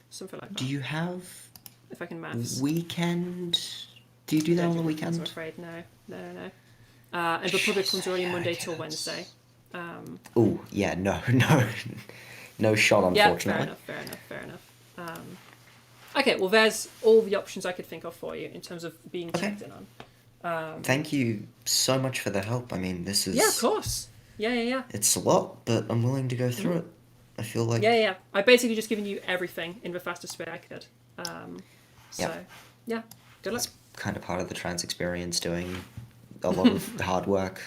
something like that. Do you have? If I can maths. Weekend? Do you do that on the weekend? I'm afraid no. And the public ones are only Monday till Wednesday. Oh yeah, no shot, unfortunately. Yeah, fair enough. Okay, well, there's all the options I could think of for you in terms of being checked in on. Thank you so much for the help. I mean, this is... Yeah, of course. Yeah. It's a lot, but I'm willing to go through it. I feel like... Yeah. I basically just given you everything in the fastest way I could. Yeah, good luck. It's kind of part of the trans experience, doing a lot of hard work.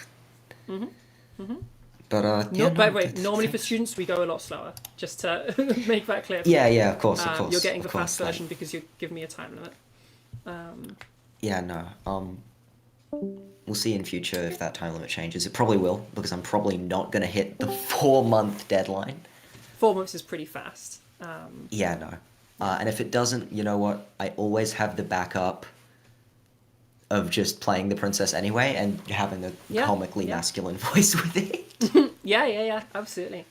But by the way, normally for students we go a lot slower, just to make that clear. Yeah, of course. You're getting the fast version because you give me a time limit. We'll see in future if that time limit changes. It probably will, because I'm probably not going to hit the 4-month deadline. 4 months is pretty fast. And if it doesn't, you know what? I always have the backup of just playing the princess anyway and having a comically masculine voice with it. Yeah. Absolutely.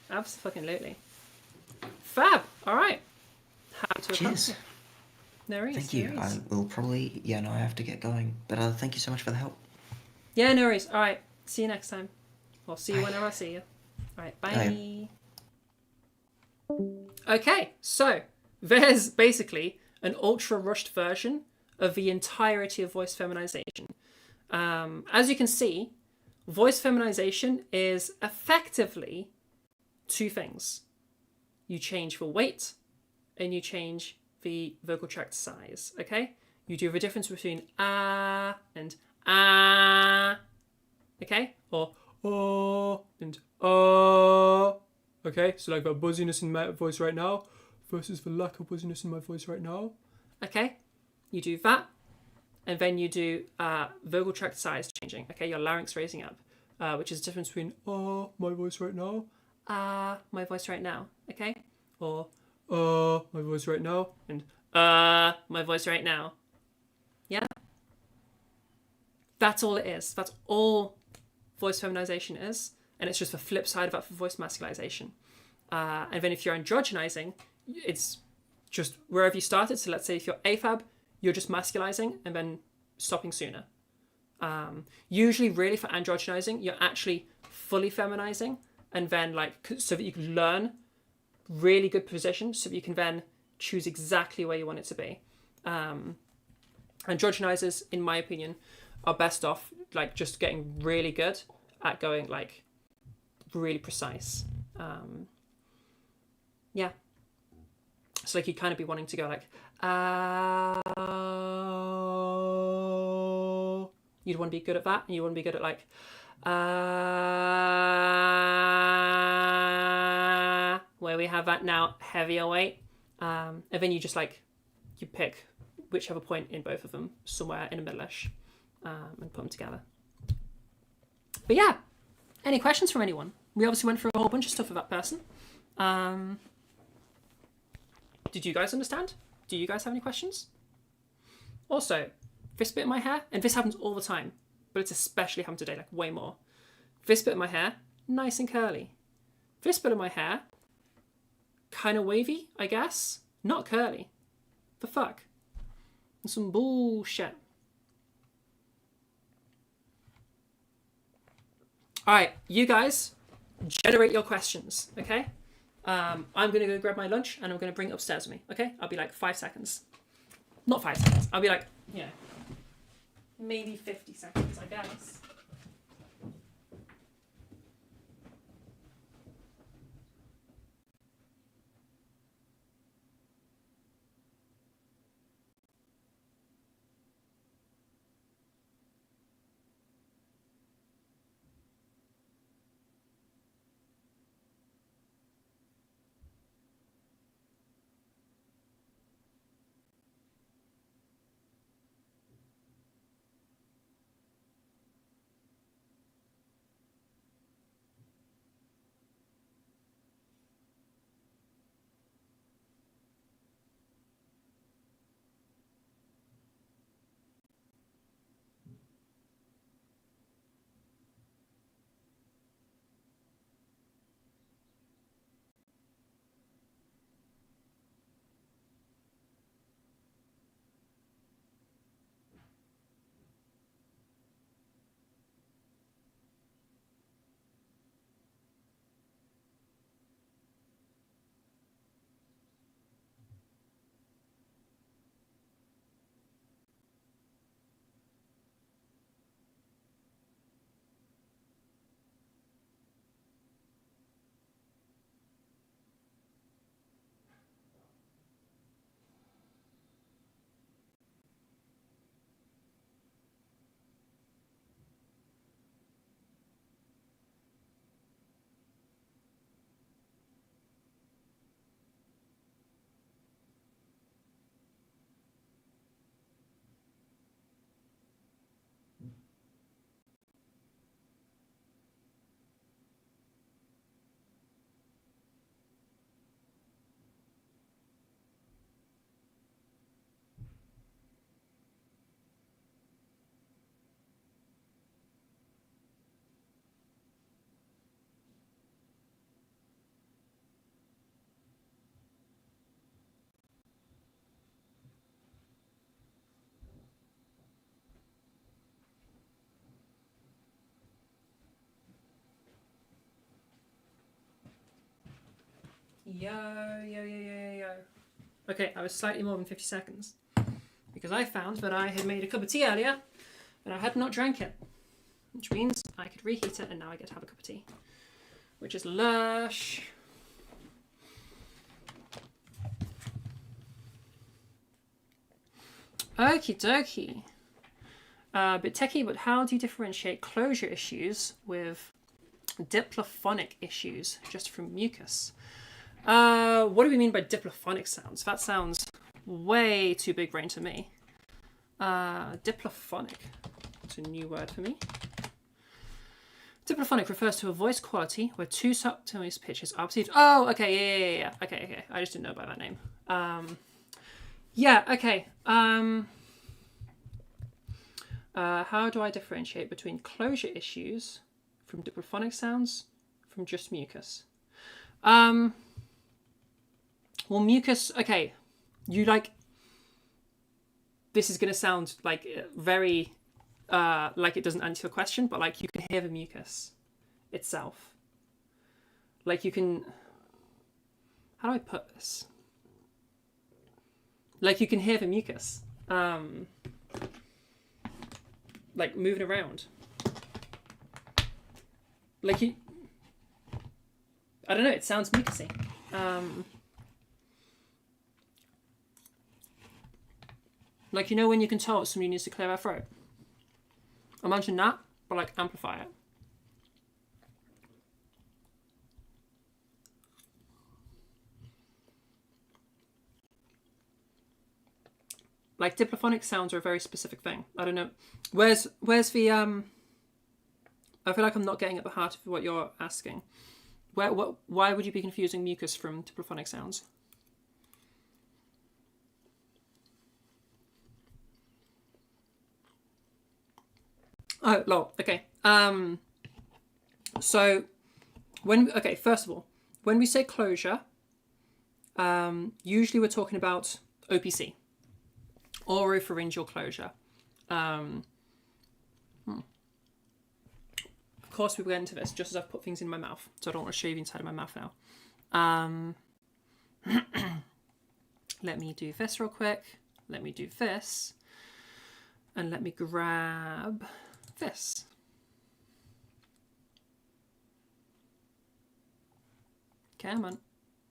Fab. All right. Cheers. No worries. Thank you. I will probably... I have to get going. But thank you so much for the help. Yeah, no worries. All right. See you next time. Or see you whenever I see you. All right. Bye. Okay. So there's basically an ultra rushed version of the entirety of voice feminization. As you can see, voice feminization is effectively 2 things. You change the weight and you change the vocal tract size, okay? You do the difference between ah and ah, okay? Or and okay? So like the buzziness in my voice right now versus the lack of buzziness in my voice right now, okay? You do that, and then you do vocal tract size changing, okay? Your larynx raising up, which is the difference between my voice right now, my voice right now, okay? Or my voice right now, and my voice right now. Yeah? That's all it is. That's all voice feminization is, and it's just the flip side of that for voice masculization. And then if you're androgynizing, it's just wherever you started. So let's say if you're AFAB, you're just masculizing and then stopping sooner. Usually, really, for androgynizing, you're actually fully feminizing, and then so that you can learn really good position, so that you can then choose exactly where you want it to be. Androgenizers, in my opinion, are best off just getting really good at going really precise. So you'd kind of be wanting to go you'd want to be good at that, and you want to be good at where we have that now heavier weight, and then you just you pick whichever point in both of them, somewhere in the middle-ish, and put them together. But yeah, any questions from anyone? We obviously went through a whole bunch of stuff with that person. Did you guys understand? Do you guys have any questions? Also, this bit of my hair, and this happens all the time, but it's especially happened today, way more. This bit of my hair, nice and curly. This bit of my hair, kind of wavy, I guess. Not curly. The fuck? Some bullshit. Alright, you guys, generate your questions, okay? I'm going to go grab my lunch, and I'm going to bring it upstairs with me, okay? I'll be 5 seconds. Not 5 seconds. I'll be maybe 50 seconds, I guess. Yo. Okay, I was slightly more than 50 seconds. Because I found that I had made a cup of tea earlier and I had not drank it. Which means I could reheat it and now I get to have a cup of tea. Which is lush. Okie dokie. Bit techie, but how do you differentiate closure issues with diplophonic issues just from mucus? What do we mean by diplophonic sounds? That sounds way too big brain to me. Diplophonic. It's a new word for me. Diplophonic refers to a voice quality where two subtones pitches are perceived. Oh, okay, yeah. Okay. I just didn't know about that name. Yeah, okay. How do I differentiate between closure issues from diplophonic sounds from just mucus? Well, mucus, okay. You like, this is going to sound like very, like it doesn't answer your question, but like you can hear the mucus itself. Like you can, how do I put this? Like you can hear the mucus, like moving around. Like you, I don't know, it sounds mucusy. Like, you know when you can tell somebody needs to clear their throat? Imagine that, but like amplify it. Like diplophonic sounds are a very specific thing. I don't know. Where's the I feel like I'm not getting at the heart of what you're asking. Why would you be confusing mucus from diplophonic sounds? Oh, lol. Okay. So first of all, when we say closure, usually we're talking about OPC, oropharyngeal closure. Of course, we will get into this just as I've put things in my mouth, so I don't want to show you the inside of my mouth now. Let me do this real quick. Let me do this, and let me grab this. Come on.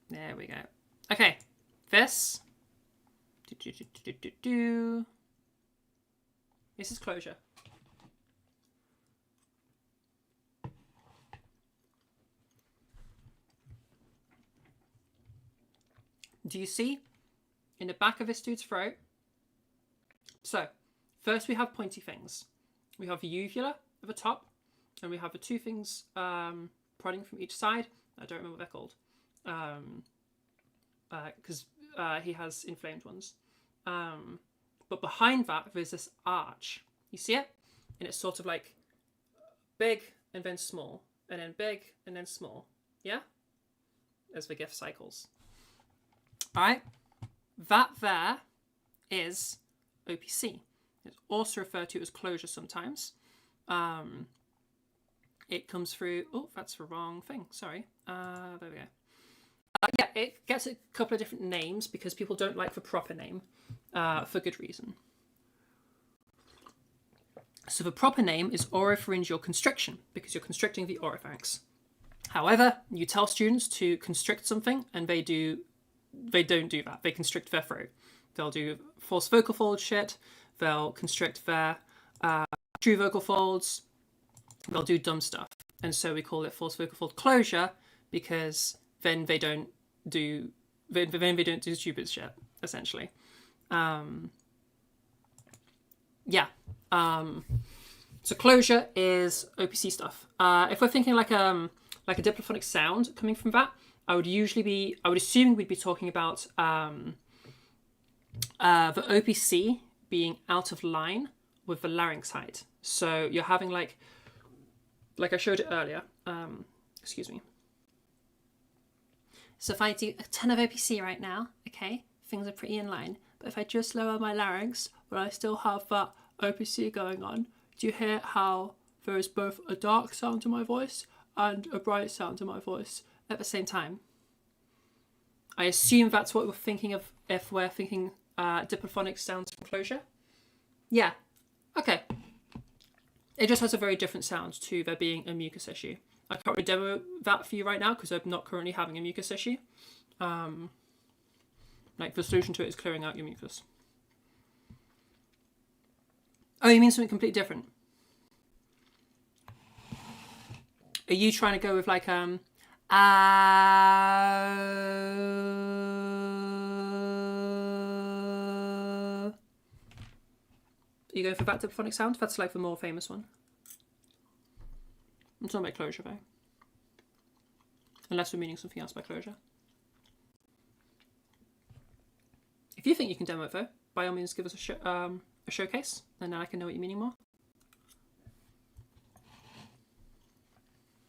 There we go. Okay. This. This is closure. Do you see in the back of this dude's throat? So, first we have pointy things. We have the uvula at the top, and we have the two things prodding from each side. I don't remember what they're called, because he has inflamed ones. But behind that, there's this arch. You see it? And it's sort of like big and then small, and then big and then small. Yeah? As the gift cycles. All right? That there is OPC. It's also referred to as closure sometimes. It comes through... Oh, that's the wrong thing. Sorry. There we go. Yeah, it gets a couple of different names because people don't like the proper name for good reason. So the proper name is oropharyngeal constriction because you're constricting the oropharynx. However, you tell students to constrict something and they don't do that. They constrict their throat. They'll do false vocal fold shit. They'll constrict their true vocal folds. They'll do dumb stuff. And so we call it false vocal fold closure because then they don't do stupid shit, essentially. So closure is OPC stuff. If we're thinking like a diplophonic sound coming from that, I would assume we'd be talking about the OPC being out of line with the larynx height. So you're having like I showed it earlier. Excuse me. So if I do a ton of OPC right now, okay, things are pretty in line. But if I just lower my larynx, will I still have that OPC going on? Do you hear how there is both a dark sound to my voice and a bright sound to my voice at the same time? I assume that's what we're thinking of if we're thinking diplophonic sounds from closure. Yeah. Okay. It just has a very different sound to there being a mucus issue. I can't really demo that for you right now because I'm not currently having a mucus issue. Like the solution to it is clearing out your mucus. Oh, you mean something completely different? Are you trying to go with like Are you going for that diplophonic sound? That's like the more famous one. It's not by closure though. Unless we're meaning something else by closure. If you think you can demo it though, by all means give us a showcase, and then I can know what you're meaning more.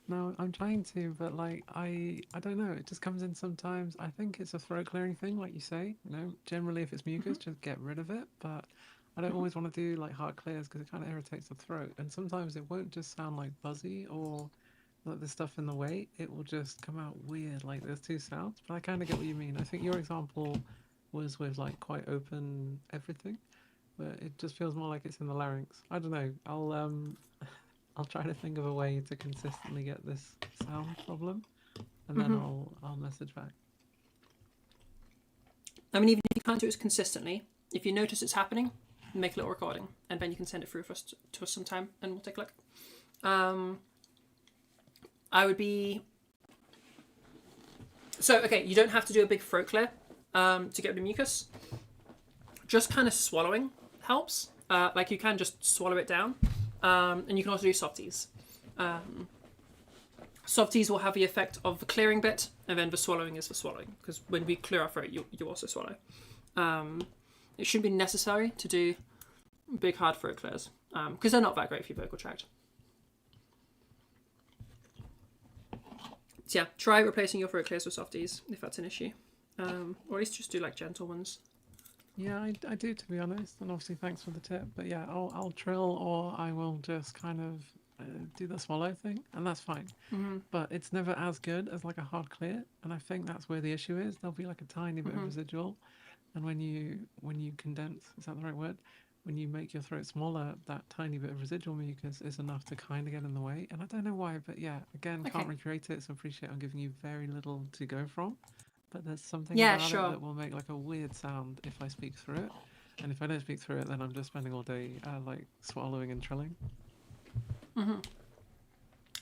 No, I'm trying to, but like I don't know. It just comes in sometimes. I think it's a throat clearing thing, like you say. You know, generally if it's mucus, just get rid of it. But I don't always want to do like hard clears because it kind of irritates the throat. And sometimes it won't just sound like buzzy or like the stuff in the way. It will just come out weird. Like there's two sounds. But I kind of get what you mean. I think your example was with like quite open everything, but it just feels more like it's in the larynx. I don't know. I'll try to think of a way to consistently get this sound problem, and then I'll message back. I mean, even if you can't do it consistently, if you notice it's happening, make a little recording, and then you can send it through to us sometime, and we'll take a look. I would be... So, okay, you don't have to do a big throat clear to get rid of mucus. Just kind of swallowing helps. Like you can just swallow it down. And you can also do softies. Softies will have the effect of the clearing bit, and then the swallowing is the swallowing. Because when we clear our throat, you also swallow. It shouldn't be necessary to do big hard throat clears, because they're not that great for your vocal tract. So yeah, try replacing your throat clears with softies if that's an issue. Or at least just do like gentle ones. Yeah, I do, to be honest, and obviously thanks for the tip. But yeah, I'll trill, or I will just kind of do the swallow thing, and that's fine. But it's never as good as like a hard clear, and I think that's where the issue is. There'll be like a tiny bit of residual, and when you condense, is that the right word? When you make your throat smaller, that tiny bit of residual mucus is enough to kind of get in the way. And I don't know why, but yeah, again, can't recreate it, so appreciate I'm giving you very little to go from. But there's something about it that will make like a weird sound if I speak through it. And if I don't speak through it, then I'm just spending all day like swallowing and trilling.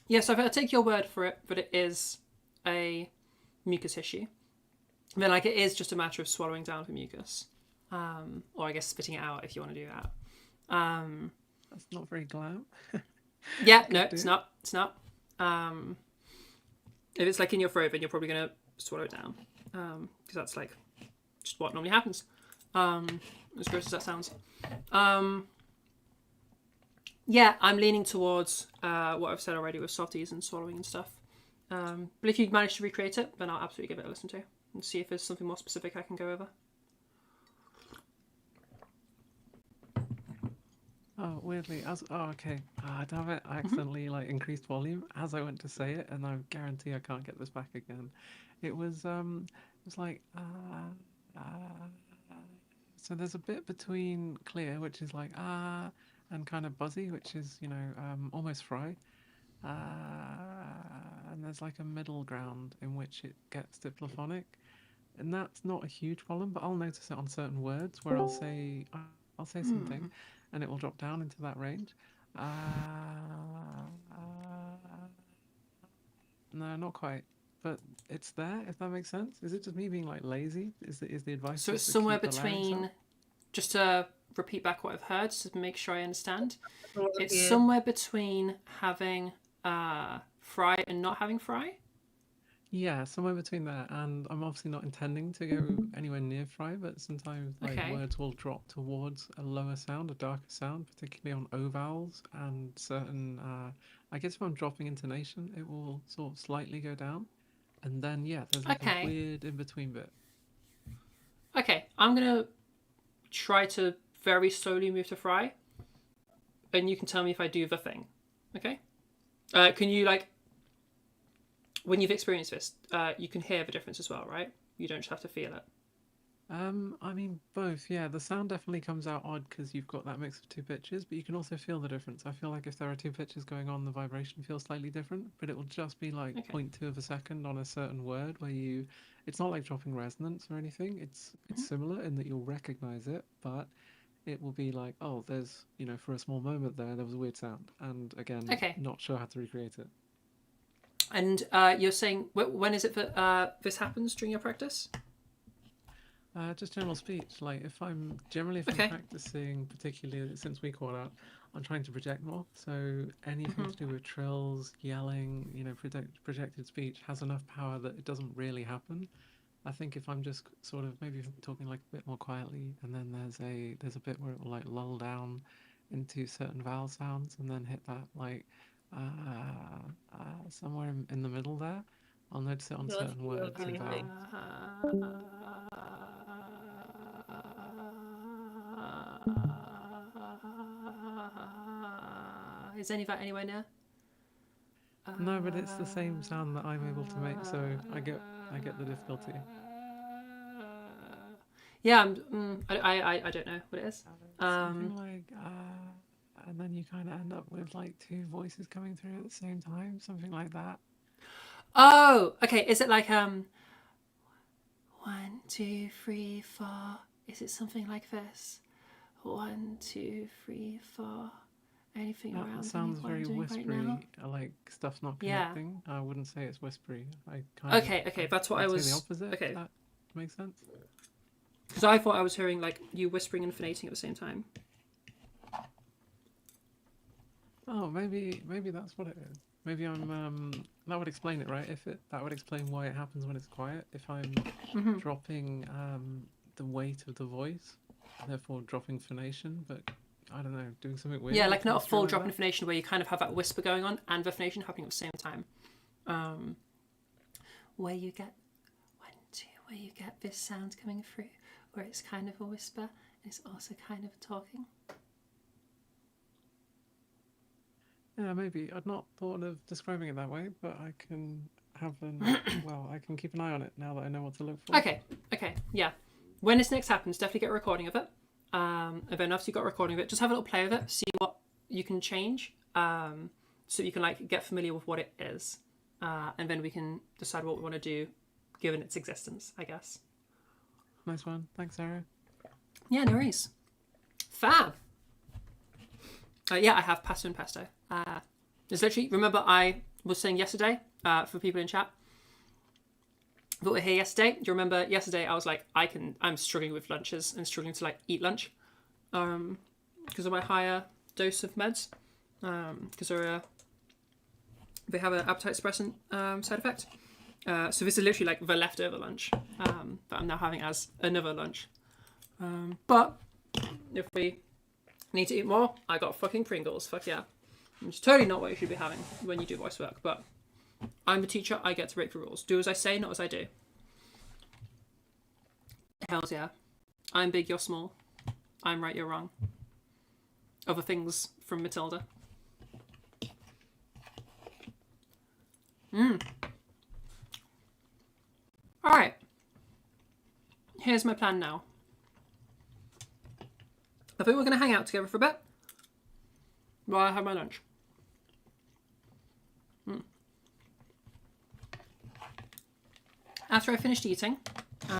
Yeah, so if I take your word for it, that it is a mucus issue, then like it is just a matter of swallowing down the mucus. Or I guess spitting it out if you want to do that. That's not very glam. Yeah, no, it's not. It's not. If it's like in your throat, then you're probably going to swallow it down. Because that's like just what normally happens. As gross as that sounds. Yeah, I'm leaning towards what I've said already with softies and swallowing and stuff. But if you manage to recreate it, then I'll absolutely give it a listen to and see if there's something more specific I can go over. Oh, weirdly, okay. Damn it! I accidentally like increased volume as I went to say it, and I guarantee I can't get this back again. It was like so there's a bit between clear, which is like and kind of buzzy, which is almost fry, and there's like a middle ground in which it gets diplophonic, and that's not a huge problem, but I'll notice it on certain words where I'll say something, and it will drop down into that range. No, not quite. But it's there, if that makes sense. Is it just me being like lazy? Is the advice? So it's somewhere between, just to repeat back what I've heard, just to make sure I understand. It's somewhere between having fry and not having fry? Yeah, somewhere between there. And I'm obviously not intending to go anywhere near fry, but sometimes words will drop towards a lower sound, a darker sound, particularly on O vowels and certain, I guess if I'm dropping intonation, it will sort of slightly go down. And then, yeah, there's like a weird in-between bit. Okay, I'm going to try to very slowly move to fry, and you can tell me if I do the thing. Okay? Can you, like, when you've experienced this, you can hear the difference as well, right? You don't just have to feel it. I mean both. Yeah, the sound definitely comes out odd because you've got that mix of two pitches, but you can also feel the difference. I feel like if there are two pitches going on, the vibration feels slightly different, but it will just be like 0.2 of a second on a certain word where you. It's not like dropping resonance or anything. It's similar in that you'll recognize it, but it will be like, oh, there's for a small moment there was a weird sound, and again, not sure how to recreate it. And you're saying when is it that this happens during your practice? Just general speech. Like if I'm practicing, particularly since we caught up, I'm trying to project more. So anything to do with trills, yelling, projected speech has enough power that it doesn't really happen. I think if I'm just sort of maybe talking like a bit more quietly, and then there's a bit where it will like lull down into certain vowel sounds, and then hit that like somewhere in the middle there. I'll notice it on certain words and vowels. Is any of that anywhere near? No, but it's the same sound that I'm able to make, so I get the difficulty. Yeah, I don't know what it is. Something like and then you kind of end up with like two voices coming through at the same time, something like that. Oh, okay. Is it like 1, 2, 3, 4? Is it something like this? 1, 2, 3, 4. Anything That around? sounds very whispery. Right like stuff's not Yeah. connecting. I wouldn't say it's whispery. Okay, that's what I'd I say was. the opposite. Okay, That makes sense. because I thought I was hearing like you whispering and phonating at the same time. Oh, maybe that's what it is. Maybe I'm that would explain it, right? That would explain why it happens when it's quiet. If I'm dropping the weight of the voice, therefore dropping phonation, but I don't know, doing something weird. Yeah, like not a full like drop in that. phonation where you kind of have that whisper going on and the phonation happening at the same time. Where you get 1, 2, where you get this sound coming through, where it's kind of a whisper and it's also kind of talking. Yeah, maybe. I'd not thought of describing it that way, but I can have I can keep an eye on it now that I know what to look for. Okay, yeah. When this next happens, definitely get a recording of it. And then after you got a recording of it, just have a little play with it, see what you can change, so you can like get familiar with what it is, and then we can decide what we want to do, given its existence, I guess. Nice one. Thanks, Sarah. Yeah, no worries. Fab. Yeah, I have Pasto and Pesto. It's literally, remember I was saying yesterday, for people in chat, that were here yesterday. Do you remember yesterday I was like, I'm struggling with lunches and struggling to like eat lunch, because of my higher dose of meds, because they have an appetite suppressant side effect. So this is literally like the leftover lunch that I'm now having as another lunch. But if we need to eat more, I got fucking Pringles. Fuck yeah. It's totally not what you should be having when you do voice work, but I'm the teacher, I get to break the rules. Do as I say, not as I do. Hells yeah. I'm big, you're small. I'm right, you're wrong. Other things from Matilda. Alright. Here's my plan now. I think we're going to hang out together for a bit while I have my lunch. After I finished eating,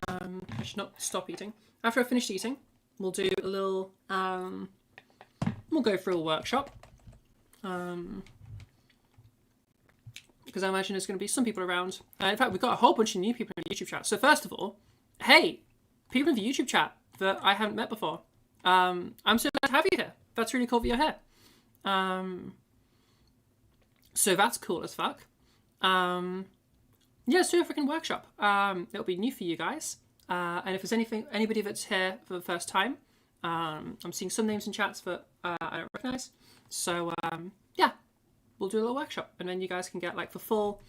I should not stop eating. After I finished eating, we'll do a little, we'll go through a workshop. Because I imagine there's going to be some people around. In fact, we've got a whole bunch of new people in the YouTube chat. So first of all, hey, people in the YouTube chat that I haven't met before. I'm so glad to have you here. That's really cool that you're here. So that's cool as fuck. Yeah, let's do a freaking workshop. It'll be new for you guys. And if there's anybody that's here for the first time, I'm seeing some names in chats that I don't recognize. So yeah, we'll do a little workshop, and then you guys can get like the full,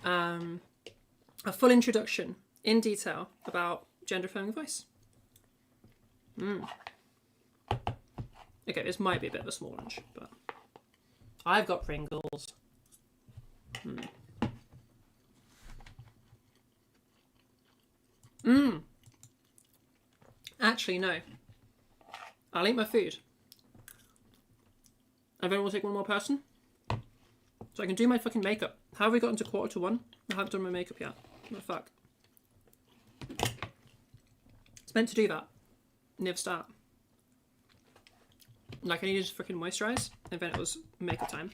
a full introduction in detail about gender affirming voice. Okay, this might be a bit of a small lunch, but I've got Pringles. Actually, no. I'll eat my food. And then we'll take one more person. So I can do my fucking makeup. How have we gotten to 1:45? I haven't done my makeup yet. What the fuck? It's meant to do that. Never start. Like I needed to freaking moisturize, and then it was makeup time.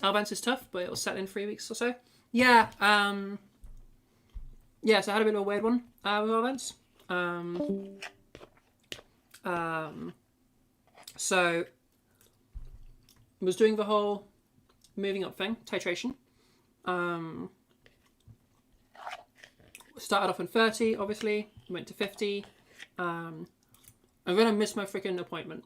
Elvance is tough, but it'll set in 3 weeks or so. Yeah, yeah, so I had a bit of a weird one with Elvance. So was doing the whole moving up thing, titration. Started off on 30, obviously, went to 50, and then I missed my freaking appointment,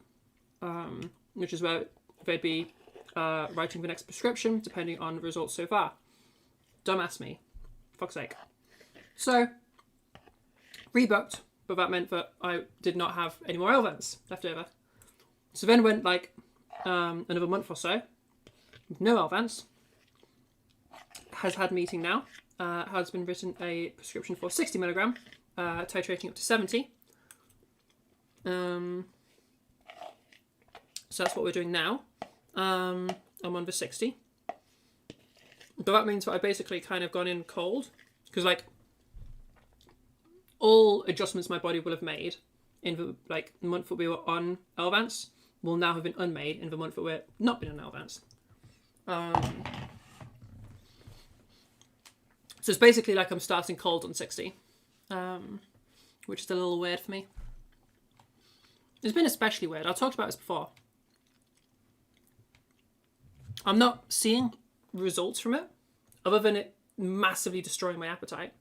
which is where they'd be writing the next prescription, depending on the results so far. Dumbass me. Fuck's sake. So, rebooked, but that meant that I did not have any more Elvance left over. So then went like another month or so, with no Elvance. Has had meeting now. Has been written a prescription for 60 milligram, titrating up to 70. So that's what we're doing now. I'm on the 60. But that means that I've basically kind of gone in cold. Because, like, all adjustments my body will have made in the, like, month that we were on Elvance will now have been unmade in the month that we're not been on Elvance. So it's basically like I'm starting cold on 60. Which is a little weird for me. It's been especially weird. I've talked about this before. I'm not seeing results from it, other than it massively destroying my appetite,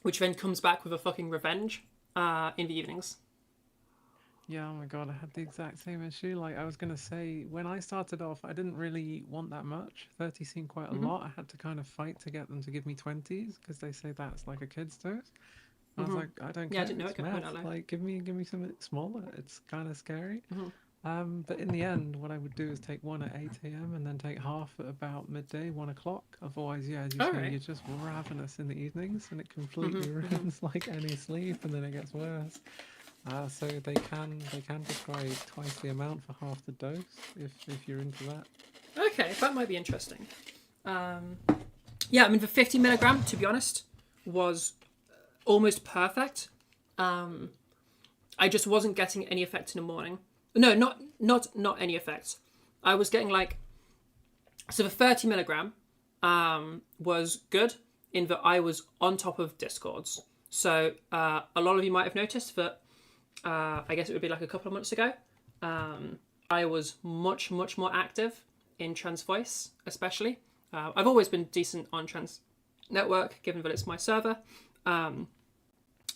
which then comes back with a fucking revenge in the evenings. Yeah, oh my god, I had the exact same issue. Like, I was going to say, when I started off, I didn't really want that much. 30 seemed quite a lot. I had to kind of fight to get them to give me 20s, because they say that's like a kid's dose. I was like, I don't care. I didn't know it it's could put math. that low. Like, give me something smaller. It's kind of scary. But in the end, what I would do is take one at 8 a.m. and then take half at about midday, 1 o'clock. Otherwise, yeah, as you say, Alright. you're just ravenous in the evenings, and it completely ruins like any sleep, and then it gets worse. So they can prescribe twice the amount for half the dose if you're into that. Okay, that might be interesting. Yeah, I mean, the 50 milligram, to be honest, was almost perfect. I just wasn't getting any effect in the morning. No, not any effect. I was getting like, so the 30 milligram was good in that I was on top of Discords. So a lot of you might have noticed that, I guess it would be like a couple of months ago, I was much more active in Trans Voice, especially. I've always been decent on Trans Network, given that it's my server. But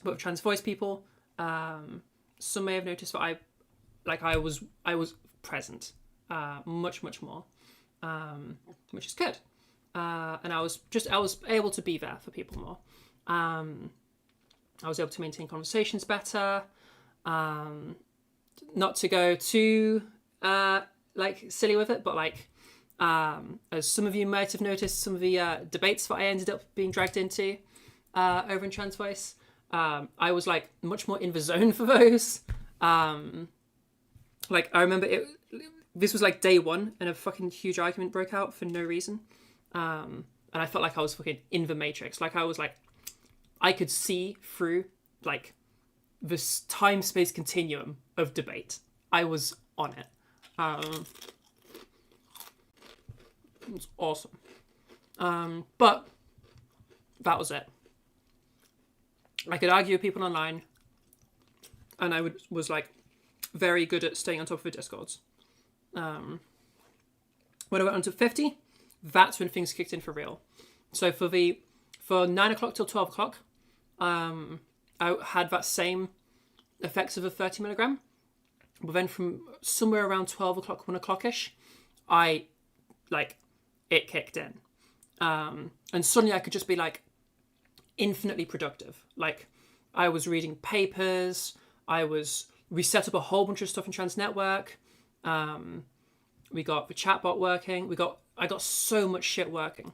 with Trans Voice people, some may have noticed that I was present, much more, which is good. And I was able to be there for people more. I was able to maintain conversations better. Not to go too like silly with it, but like as some of you might have noticed, some of the debates that I ended up being dragged into over in Trans Voice, I was like much more in the zone for those. Like I remember this was like day one, and a fucking huge argument broke out for no reason, and I felt like I was fucking in the Matrix. Like I was like, I could see through like this time-space continuum of debate. I was on it. It was awesome. But that was it. I could argue with people online, and I was like very good at staying on top of the Discords. When I went on to 50, that's when things kicked in for real. So for 9 o'clock till 12 o'clock, I had that same effects of a 30 milligram, but then from somewhere around 12 o'clock, 1 o'clock-ish, it kicked in. And suddenly I could just be like infinitely productive. Like I was reading papers, we set up a whole bunch of stuff in Trans Network, we got the chatbot working, I got so much shit working.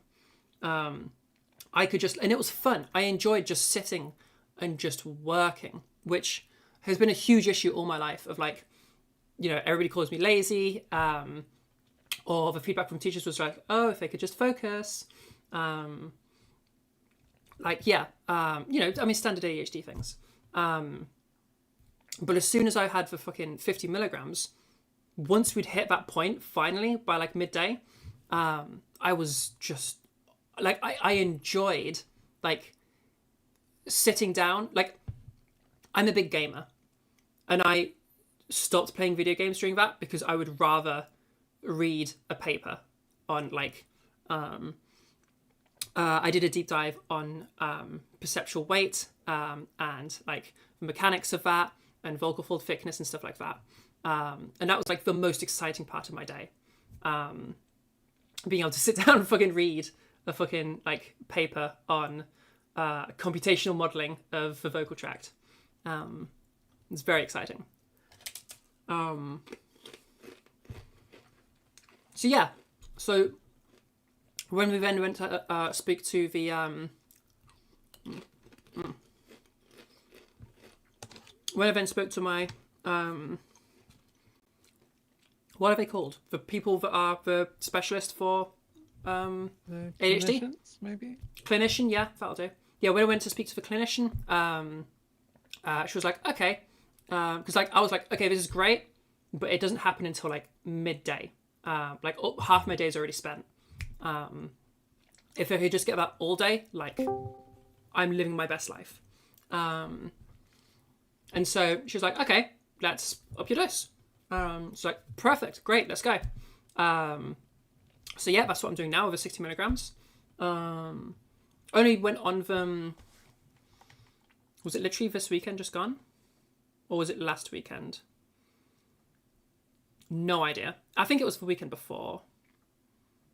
I could just, and it was fun. I enjoyed just sitting and just working, which has been a huge issue all my life of like, you know, everybody calls me lazy, or the feedback from teachers was like, oh, if they could just focus, like, yeah, you know, I mean, standard ADHD things. But as soon as I had the fucking 50 milligrams, once we'd hit that point, finally, by like midday, I was just, like, I enjoyed, like, sitting down. Like, I'm a big gamer. And I stopped playing video games during that because I would rather read a paper on, like, I did a deep dive on perceptual weight and, like, the mechanics of that and vocal fold thickness and stuff like that. And that was, like, the most exciting part of my day. Being able to sit down and fucking read a fucking, like, paper on computational modeling of the vocal tract. It's very exciting. So yeah, so when we then went to speak to the when I then spoke to my what are they called? The people that are the specialist for The ADHD? clinicians, maybe? Clinician, yeah, that'll do. Yeah, when I went to speak to the clinician, she was like, okay. Because like I was like, okay, this is great, but it doesn't happen until like midday. Like half my day is already spent. If I could just get that all day, like I'm living my best life. And so she was like, okay, let's up your dose. It's like, perfect, great, let's go. So yeah, that's what I'm doing now with the 60 milligrams. Only went on them, was it literally this weekend just gone? Or was it last weekend? No idea. I think it was the weekend before.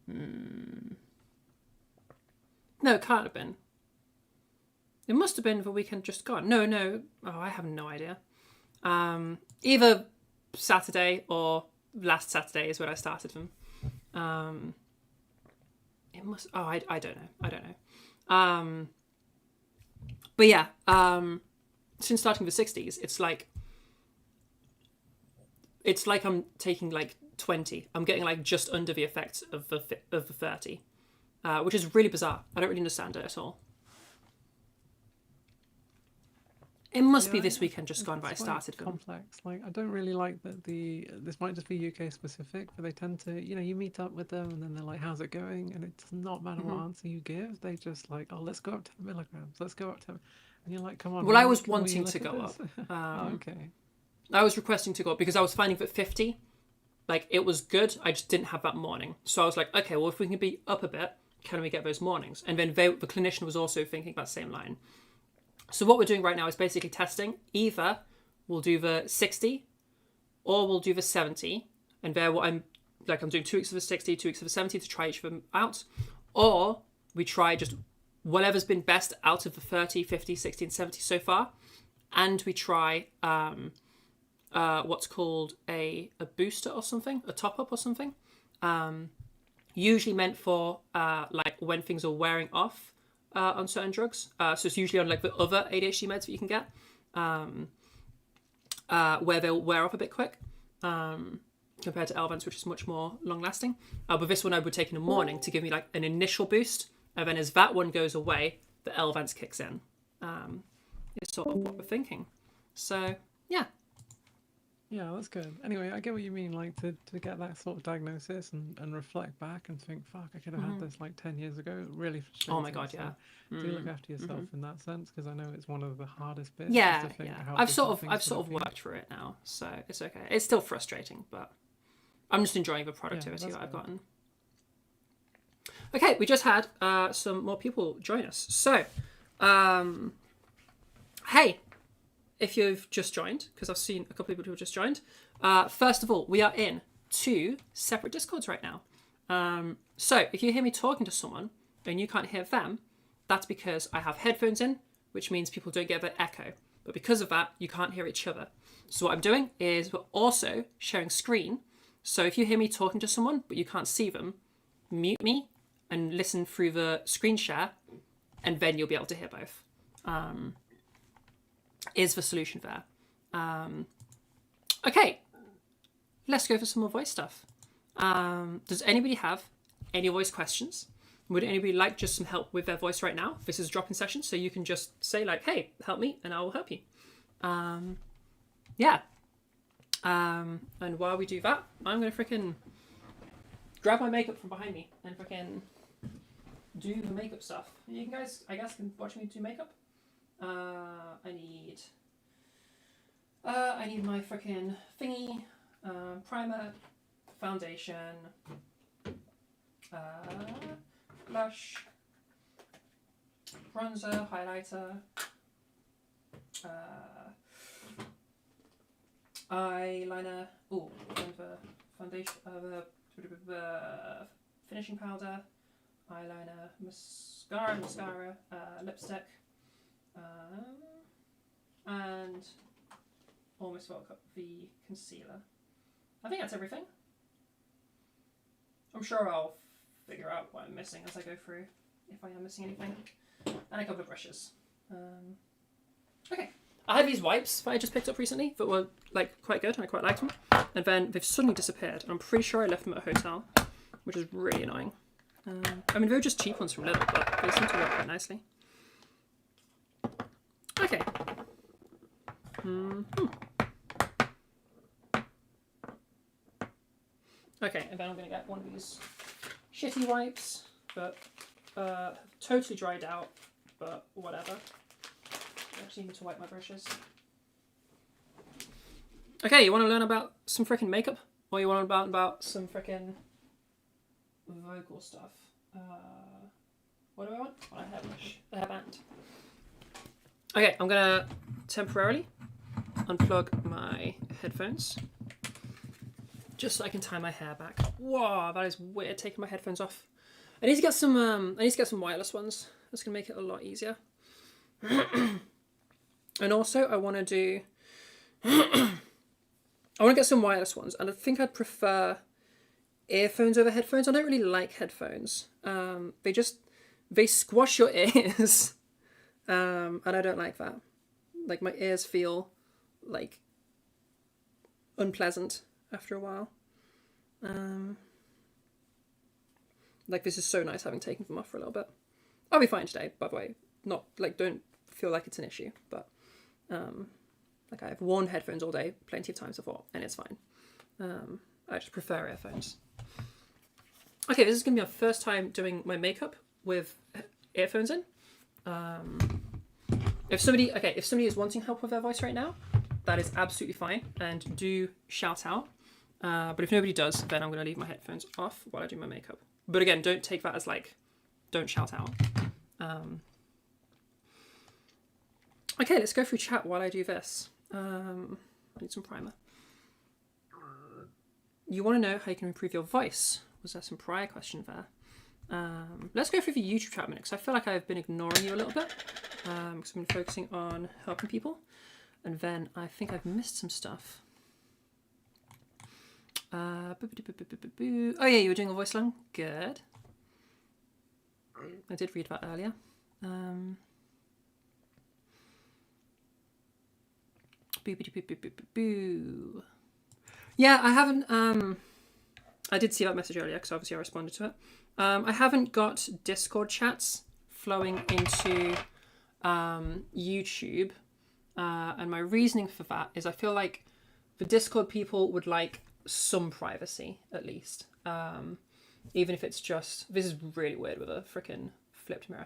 No, it can't have been. It must have been the weekend just gone. No. Oh, I have no idea. Either Saturday or last Saturday is when I started them. It must. Oh, I don't know. But yeah. Since starting the 60s, it's like I'm taking like 20. I'm getting like just under the effects of the 30, which is really bizarre. I don't really understand it at all. It must be this weekend just gone, but I started them. Complex. Like, I don't really like that this might just be UK specific, but they tend to, you meet up with them and then they're like, how's it going? And it does not matter what answer you give. They just like, oh, let's go up 10 milligrams. Let's go up 10. And you're like, come on. Well, I was can we wanting look to at go this? up. Okay. I was requesting to go up because I was finding that 50, like, it was good. I just didn't have that morning. So I was like, okay, well, if we can be up a bit, can we get those mornings? And then the clinician was also thinking that same line. So what we're doing right now is basically testing. Either we'll do the 60 or we'll do the 70. And there I'm doing 2 weeks of the 60, 2 weeks of the 70 to try each of them out. Or we try just whatever's been best out of the 30, 50, 60 and 70 so far. And we try what's called a booster or something, a top-up or something. Usually meant for like when things are wearing off. On certain drugs, so it's usually on like the other ADHD meds that you can get, where they'll wear off a bit quick, compared to Elvance, which is much more long-lasting. But this one I would take in the morning to give me like an initial boost, and then as that one goes away, the Elvance kicks in. Is sort of what we're thinking. So yeah. Yeah, that's good. Anyway, I get what you mean, like to get that sort of diagnosis and reflect back and think, fuck, I could have had this like 10 years ago. Really frustrating. Oh my God, yeah. So do look after yourself in that sense, because I know it's one of the hardest bits. Yeah, is to think yeah. how I've different sort things of could have worked through it now, so it's okay. It's still frustrating, but I'm just enjoying the productivity that I've gotten. Okay, we just had some more people join us. So, hey, if you've just joined, because I've seen a couple of people who have just joined. First of all, we are in 2 separate Discords right now. So if you hear me talking to someone and you can't hear them, that's because I have headphones in, which means people don't get the echo. But because of that, you can't hear each other. So what I'm doing is we're also sharing screen. So if you hear me talking to someone, but you can't see them, mute me and listen through the screen share, and then you'll be able to hear both. Is the solution there. Okay, let's go for some more voice stuff. Does anybody have any voice questions? Would anybody like just some help with their voice right now? This is a drop-in session, so you can just say like, hey, help me, and I will help you. Yeah. And while we do that, I'm going to freaking grab my makeup from behind me and freaking do the makeup stuff. You guys, I guess, can watch me do makeup. I need my freaking thingy, primer, foundation, blush, bronzer, highlighter, eyeliner, and the foundation, the finishing powder, eyeliner, mascara, lipstick, and almost forgot the concealer. I think that's everything. I'm sure I'll figure out what I'm missing as I go through, if I am missing anything. And a couple of brushes. Okay. I have these wipes that I just picked up recently that were like quite good and I quite liked them. And then they've suddenly disappeared. And I'm pretty sure I left them at a hotel, which is really annoying. I mean, they were just cheap ones from Lidl, but they seem to work quite nicely. Okay. Okay, and then I'm going to get one of these shitty wipes, but totally dried out, but whatever. I actually need to wipe my brushes. Okay, you want to learn about some freaking makeup? Or you want to learn about some freaking vocal stuff? What do I want? Oh, a hairband. Okay, I'm going to temporarily unplug my headphones. Just so I can tie my hair back. Whoa, that is weird, taking my headphones off. I need to get some wireless ones. That's gonna make it a lot easier. And also I wanna do I wanna get some wireless ones, and I think I'd prefer earphones over headphones. I don't really like headphones. They squash your ears. And I don't like that. Like my ears feel like unpleasant after a while. Like this is so nice having taken them off for a little bit. I'll be fine today, by the way. Not like, don't feel like it's an issue, but like I've worn headphones all day plenty of times before and it's fine. I just prefer earphones. Okay, this is gonna be my first time doing my makeup with earphones in. If somebody is wanting help with their voice right now, that is absolutely fine, and do shout out. But if nobody does, then I'm going to leave my headphones off while I do my makeup. But again, don't take that as like, don't shout out. Okay, let's go through chat while I do this. I need some primer. You want to know how you can improve your voice? Was there some prior question there? Let's go through the YouTube chat minute, because I feel like I've been ignoring you a little bit. Because I've been focusing on helping people. And then I think I've missed some stuff. Oh yeah, you were doing a voice long? Good. I did read that earlier. Yeah, I haven't, I did see that message earlier because obviously I responded to it. I haven't got Discord chats flowing into YouTube. And my reasoning for that is I feel like the Discord people would like some privacy, at least. Even if it's just... This is really weird with a freaking flipped mirror.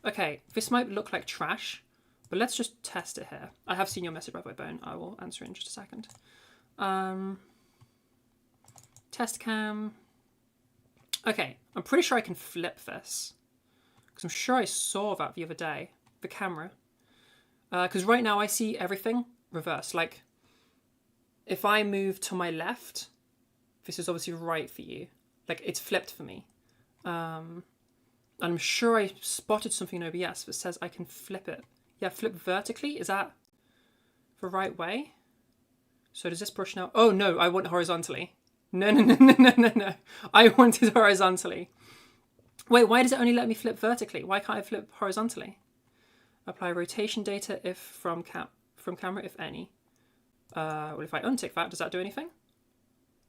Okay, this might look like trash, but let's just test it here. I have seen your message, by the way, Bone. I will answer in just a second. Test cam. Okay, I'm pretty sure I can flip this. Because I'm sure I saw that the other day. The camera. Because right now I see everything reversed. Like, if I move to my left, this is obviously right for you. Like, it's flipped for me. And I'm sure I spotted something in OBS that says I can flip it. Yeah, flip vertically. Is that the right way? So does this brush now? Oh, no, I want horizontally. No. I want it horizontally. Wait, why does it only let me flip vertically? Why can't I flip horizontally? Apply rotation data if from camera, if any. Well, if I untick that, does that do anything?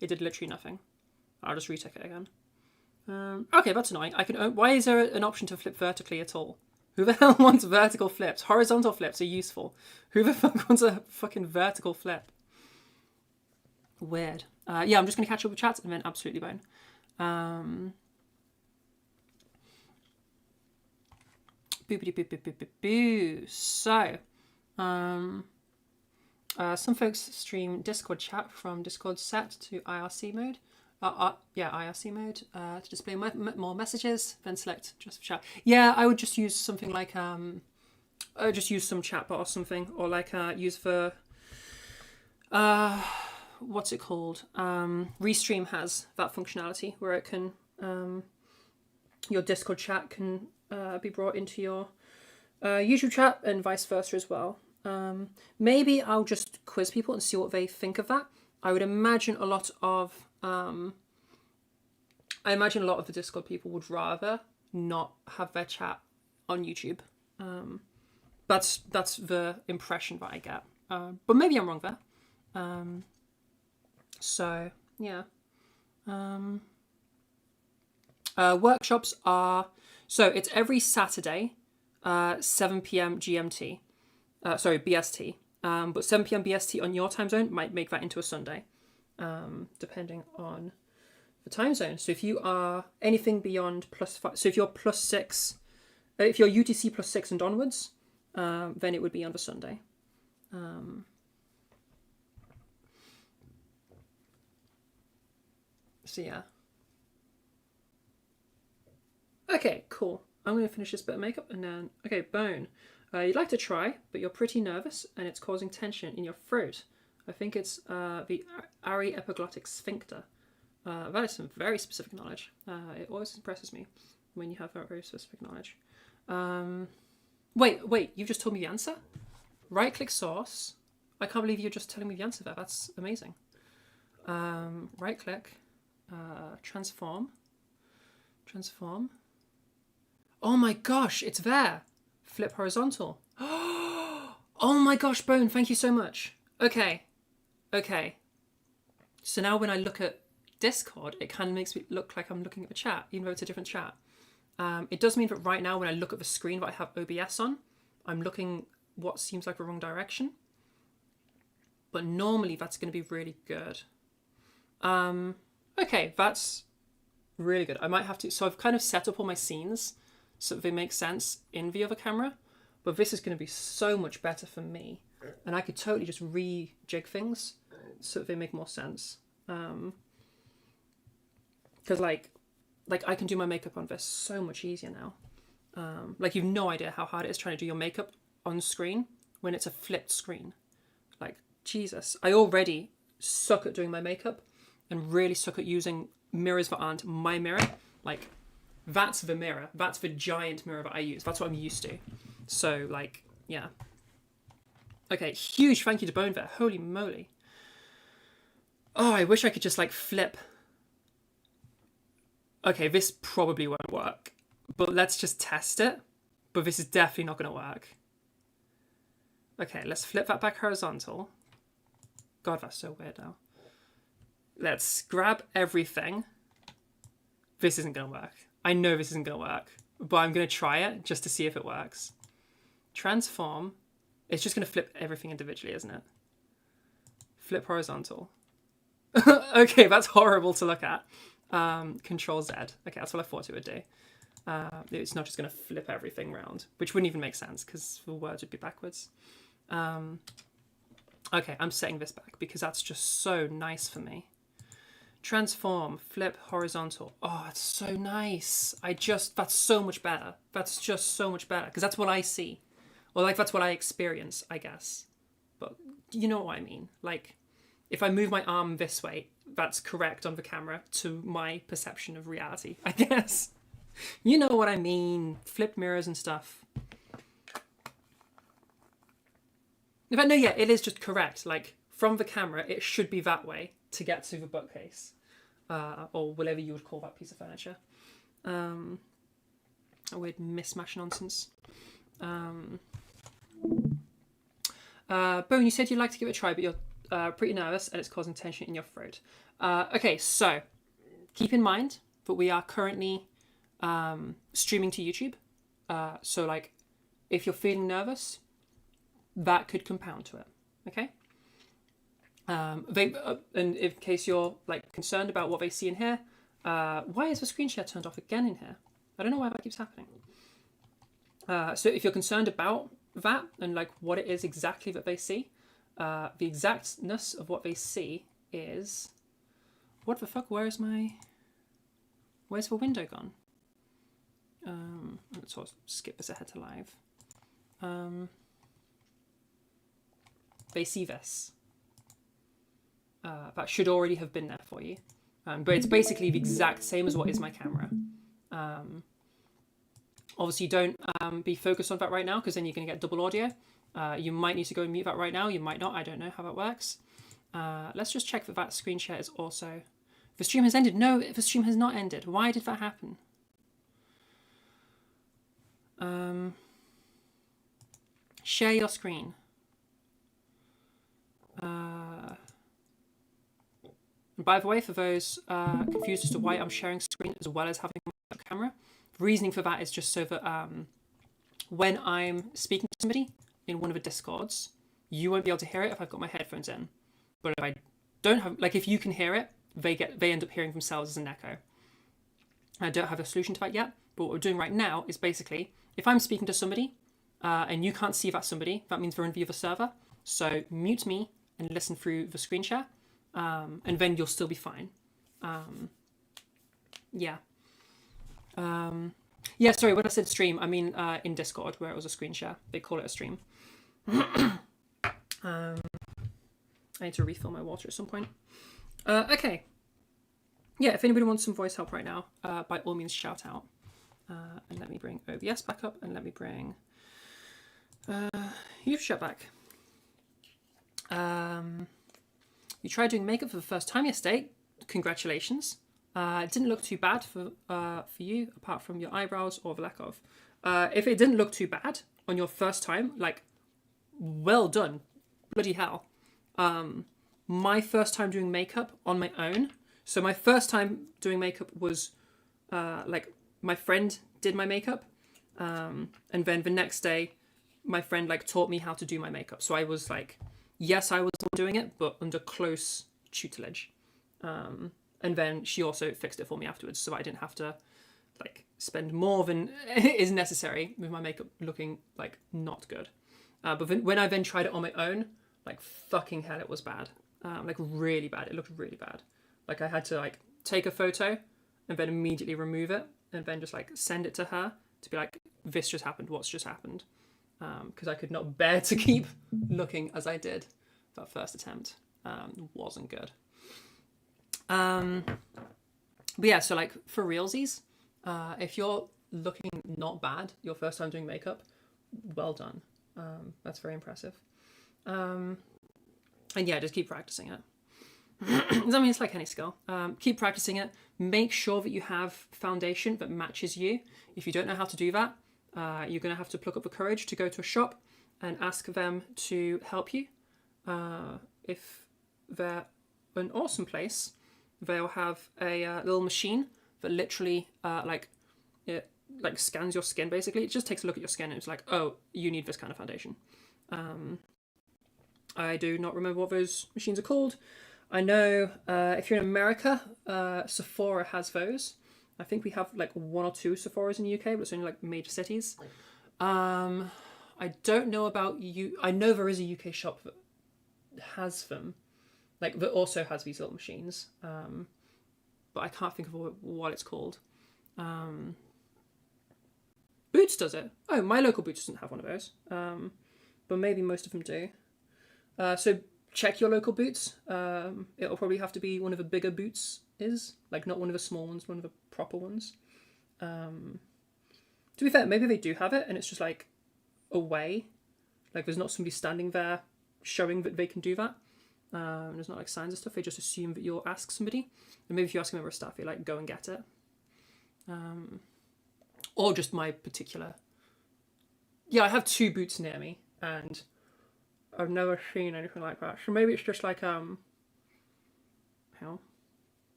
It did literally nothing. I'll just retick it again. Okay, that's annoying. Why is there an option to flip vertically at all? Who the hell wants vertical flips? Horizontal flips are useful. Who the fuck wants a fucking vertical flip? Weird. Yeah, I'm just going to catch up with chats and then absolutely bone. Boo. So, some folks stream Discord chat from Discord set to IRC mode. IRC mode to display more messages, then select just for chat. Yeah, I would just use something like just use some chatbot or something, or like use the what's it called? Restream has that functionality where it can your Discord chat can be brought into your YouTube chat and vice versa as well. Maybe I'll just quiz people and see what they think of that. I would imagine a lot of the Discord people would rather not have their chat on YouTube. That's the impression that I get. But maybe I'm wrong there. So yeah. Workshops are it's every Saturday, 7 p.m. GMT. BST. But 7 p.m. BST on your time zone might make that into a Sunday, depending on the time zone. So if you are anything beyond +5, so if you're +6, if you're UTC +6 and onwards, then it would be on the Sunday. So yeah. Okay, cool. I'm going to finish this bit of makeup and then... Okay, Bone. You'd like to try, but you're pretty nervous and it's causing tension in your throat. I think it's the aryepiglottic sphincter. That is some very specific knowledge. It always impresses me when you have that very specific knowledge. Wait, you've just told me the answer? Right-click source. I can't believe you're just telling me the answer there. That's amazing. Right-click. Transform. Oh my gosh, it's there. Flip horizontal. Oh my gosh, Bone, thank you so much. Okay. So now when I look at Discord, it kind of makes me look like I'm looking at the chat, even though it's a different chat. It does mean that right now when I look at the screen that I have OBS on, I'm looking what seems like the wrong direction. But normally that's going to be really good. Okay, that's really good. I might have to... So I've kind of set up all my scenes so that they make sense in the other camera. But this is going to be so much better for me. And I could totally just rejig things so that they make more sense. Because like I can do my makeup on this so much easier now. Like you've no idea how hard it is trying to do your makeup on screen when it's a flipped screen. Like, Jesus. I already suck at doing my makeup and really suck at using mirrors that aren't my mirror. Like, that's the mirror. That's the giant mirror that I use. That's what I'm used to. So, like, yeah. Okay, huge thank you to Bone there. Holy moly. Oh, I wish I could just, like, flip. Okay, this probably won't work. But let's just test it. But this is definitely not going to work. Okay, let's flip that back horizontal. God, that's so weird now. Let's grab everything. This isn't going to work. I know this isn't going to work. But I'm going to try it just to see if it works. Transform. It's just going to flip everything individually, isn't it? Flip horizontal. Okay, that's horrible to look at. Control Z. Okay, that's what I thought it would do. It's not just going to flip everything around, which wouldn't even make sense because the words would be backwards. Okay, I'm setting this back because that's just so nice for me. Transform, flip horizontal. Oh, it's so nice. That's so much better. That's just so much better because that's what I see. Or like that's what I experience, I guess. But you know what I mean. Like if I move my arm this way, that's correct on the camera to my perception of reality, I guess. You know what I mean. Flip mirrors and stuff. But no, yeah, it is just correct. Like from the camera, it should be that way to get to the bookcase. Or whatever you would call that piece of furniture. a weird mismatch nonsense. Bone, you said you'd like to give it a try, but you're pretty nervous and it's causing tension in your throat. Okay, so keep in mind that we are currently streaming to YouTube. So like, if you're feeling nervous, that could compound to it. Okay. And in case you're like concerned about what they see in here, why is the screen share turned off again in here? I don't know why that keeps happening. So if you're concerned about that and like what it is exactly that they see, the exactness of what they see is, what the fuck? Where's the window gone? Let's sort of skip this ahead to live. They see this. That should already have been there for you. But it's basically the exact same as what is my camera. Obviously, don't be focused on that right now, because then you're going to get double audio. You might need to go and mute that right now. You might not. I don't know how that works. Let's just check that that screen share is also... The stream has ended. No, the stream has not ended. Why did that happen? Share your screen. And by the way, for those confused as to why I'm sharing screen as well as having a camera, the reasoning for that is just so that when I'm speaking to somebody in one of the Discords, you won't be able to hear it if I've got my headphones in. But if I don't have, like, if you can hear it, they end up hearing themselves as an echo. I don't have a solution to that yet, but what we're doing right now is basically, if I'm speaking to somebody and you can't see that somebody, that means they're in the other server. So mute me and listen through the screen share. And then you'll still be fine. Yeah. Yeah, sorry, when I said stream, I mean in Discord, where it was a screen share. They call it a stream. I need to refill my water at some point. Okay. Yeah, if anybody wants some voice help right now, by all means shout out. And let me bring OBS back up, and let me bring you've shut back. You tried doing makeup for the first time yesterday. Congratulations. It didn't look too bad for you, apart from your eyebrows or the lack of. If it didn't look too bad on your first time, like, well done. Bloody hell. My first time doing makeup on my own. So my first time doing makeup was like my friend did my makeup. And then the next day, my friend like taught me how to do my makeup. So I was like, yes, I was doing it, but under close tutelage. And then she also fixed it for me afterwards, so I didn't have to like spend more than is necessary with my makeup looking like not good. But when I then tried it on my own, like fucking hell, it was bad. Like really bad. It looked really bad. Like I had to like take a photo and then immediately remove it and then just like send it to her to be like, this just happened. What's just happened? Because I could not bear to keep looking as I did. That first attempt wasn't good. But yeah, so like for realsies, if you're looking not bad your first time doing makeup, well done. That's very impressive. And yeah, just keep practicing it. I mean, it's like any skill. Keep practicing it. Make sure that you have foundation that matches you. If you don't know how to do that, you're going to have to pluck up the courage to go to a shop and ask them to help you. If they're an awesome place, they'll have a little machine that literally it like scans your skin. Basically, it just takes a look at your skin and it's like, oh, you need this kind of foundation. I do not remember what those machines are called. I know if you're in America, Sephora has those. I think we have like 1 or 2 Sephoras in the UK, but it's only like major cities. I don't know about you. I know there is a UK shop that has them, like that also has these little machines. But I can't think of what it's called. Boots does it. Oh, my local Boots doesn't have one of those. But maybe most of them do. So check your local Boots. It'll probably have to be one of the bigger Boots like not one of the small ones, one of the proper ones. To be fair, maybe they do have it and it's just like away. Like there's not somebody standing there showing that they can do that. There's not like signs and stuff. They just assume that you'll ask somebody. And maybe if you ask a member of staff, you're like, go and get it. or just my particular. Yeah, I have 2 boots near me, and I've never seen anything like that. So maybe it's just like hell.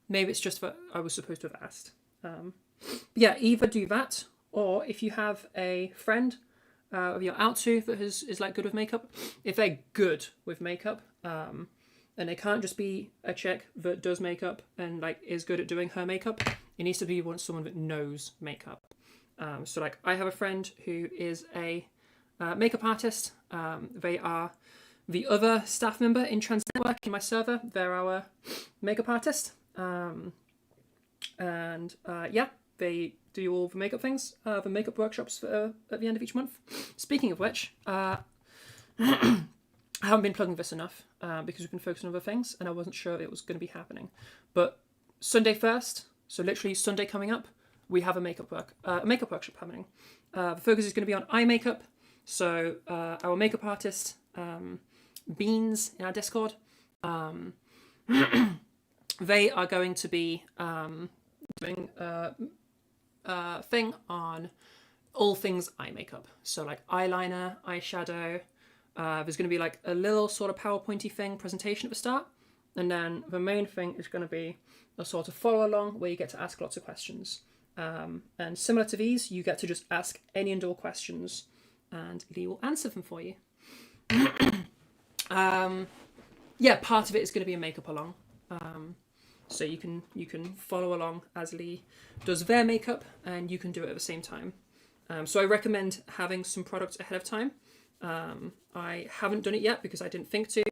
Maybe it's just that I was supposed to have asked. Yeah, either do that, or if you have a friend you're out to that is like good with makeup, if they're good with makeup, and they can't just be a chick that does makeup and like is good at doing her makeup, it needs to be someone that knows makeup. So like I have a friend who is a makeup artist. They are the other staff member in Trans Network in my server. They're our makeup artist. Yeah, they do all the makeup things, the makeup workshops at the end of each month. Speaking of which, I haven't been plugging this enough because we've been focused on other things and I wasn't sure it was going to be happening. But Sunday 1st, so literally Sunday coming up, we have a makeup workshop happening. The focus is going to be on eye makeup. So our makeup artist, Beans in our Discord, they are going to be doing a thing on all things eye makeup. So like eyeliner, eyeshadow. There's going to be like a little sort of PowerPointy thing presentation at the start. And then the main thing is going to be a sort of follow along where you get to ask lots of questions. And similar to these, you get to just ask any and all questions and Lee will answer them for you. Yeah, part of it is going to be a makeup along. So you can follow along as Lee does their makeup and you can do it at the same time. So I recommend having some products ahead of time. I haven't done it yet because I didn't think to,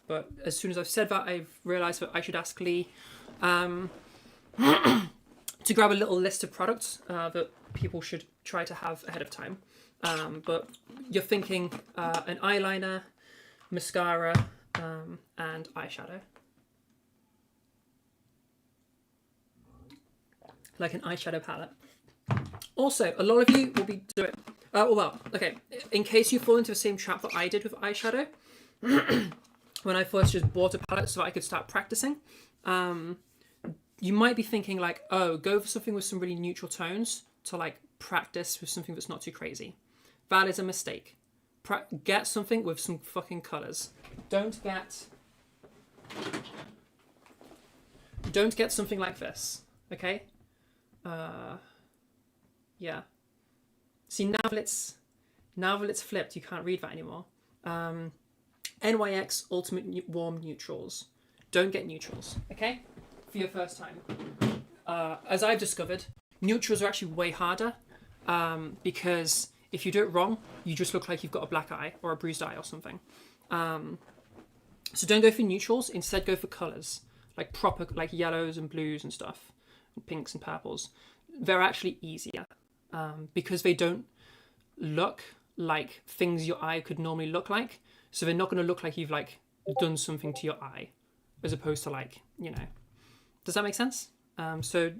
but as soon as I've said that, I've realised that I should ask Lee to grab a little list of products that people should try to have ahead of time. But you're thinking an eyeliner, mascara, and eyeshadow. Like an eyeshadow palette. Also, a lot of you will be doing... okay, in case you fall into the same trap that I did with eyeshadow, when I first just bought a palette so that I could start practicing, you might be thinking like, oh, go for something with some really neutral tones to like practice with something that's not too crazy. That is a mistake. Get something with some fucking colours. Don't get something like this, okay? Yeah. See, now that it's flipped, you can't read that anymore. NYX Ultimate Warm Neutrals. Don't get neutrals, okay? For your first time. As I've discovered, neutrals are actually way harder because if you do it wrong, you just look like you've got a black eye or a bruised eye or something. So don't go for neutrals. Instead, go for colours, like proper, like yellows and blues and stuff, and pinks and purples. They're actually easier because they don't look like things your eye could normally look like. So they're not going to look like you've like done something to your eye, as opposed to like, you know. Does that make sense? So,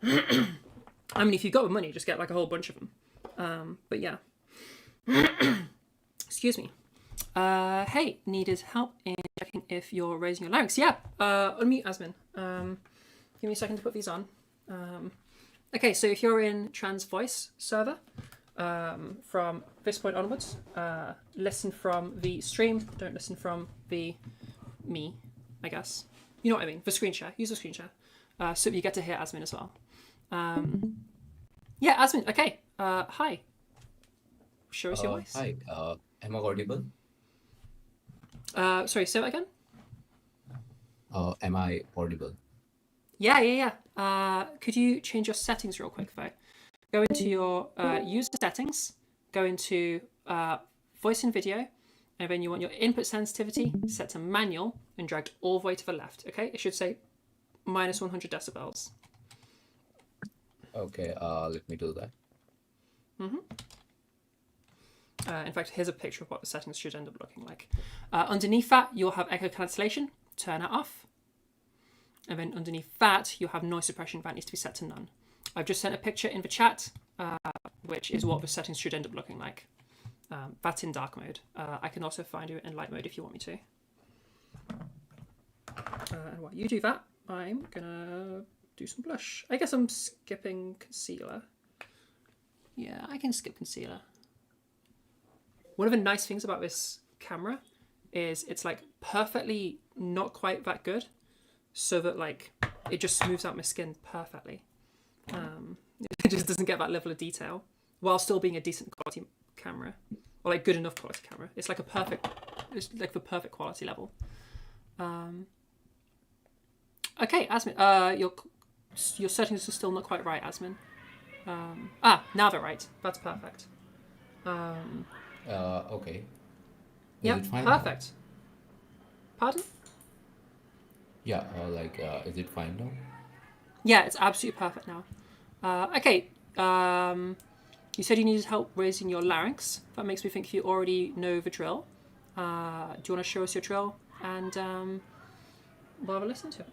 I mean, if you've got the money, just get like a whole bunch of them. But yeah. Excuse me. Hey, needed help in checking if you're raising your larynx. Yeah, unmute Asmin. Give me a second to put these on. Okay, so if you're in Trans Voice server, from this point onwards, listen from the stream, don't listen from the me, I guess. You know what I mean, the screen share, use the screen share. So you get to hear Asmin as well. Yeah, Asmin, okay, hi. Show us your voice. Hi, am I audible? Sorry, say that again? Am I audible? Yeah. Could you change your settings real quick, though? Go into your user settings, go into voice and video, and then you want your input sensitivity set to manual and dragged all the way to the left, okay? It should say minus 100 decibels. Okay, let me do that. In fact, here's a picture of what the settings should end up looking like. Underneath that, you'll have echo cancellation. Turn it off. And then underneath that, you'll have noise suppression. That needs to be set to none. I've just sent a picture in the chat, which is what the settings should end up looking like. That's in dark mode. I can also find it in light mode if you want me to. And while you do that, I'm gonna do some blush. I guess I'm skipping concealer. Yeah, I can skip concealer. One of the nice things about this camera is it's like perfectly not quite that good, so that like it just smooths out my skin perfectly. It just doesn't get that level of detail while still being a decent quality camera, or like good enough quality camera. It's like it's like the perfect quality level. Okay, Asmin, your settings are still not quite right, Asmin. Now they're right. That's perfect. Okay. Yeah, perfect. Pardon? Yeah, is it fine now? Yeah, it's absolutely perfect now. Okay. You said you needed help raising your larynx. That makes me think you already know the drill. Do you want to show us your drill and we'll have a listen to it?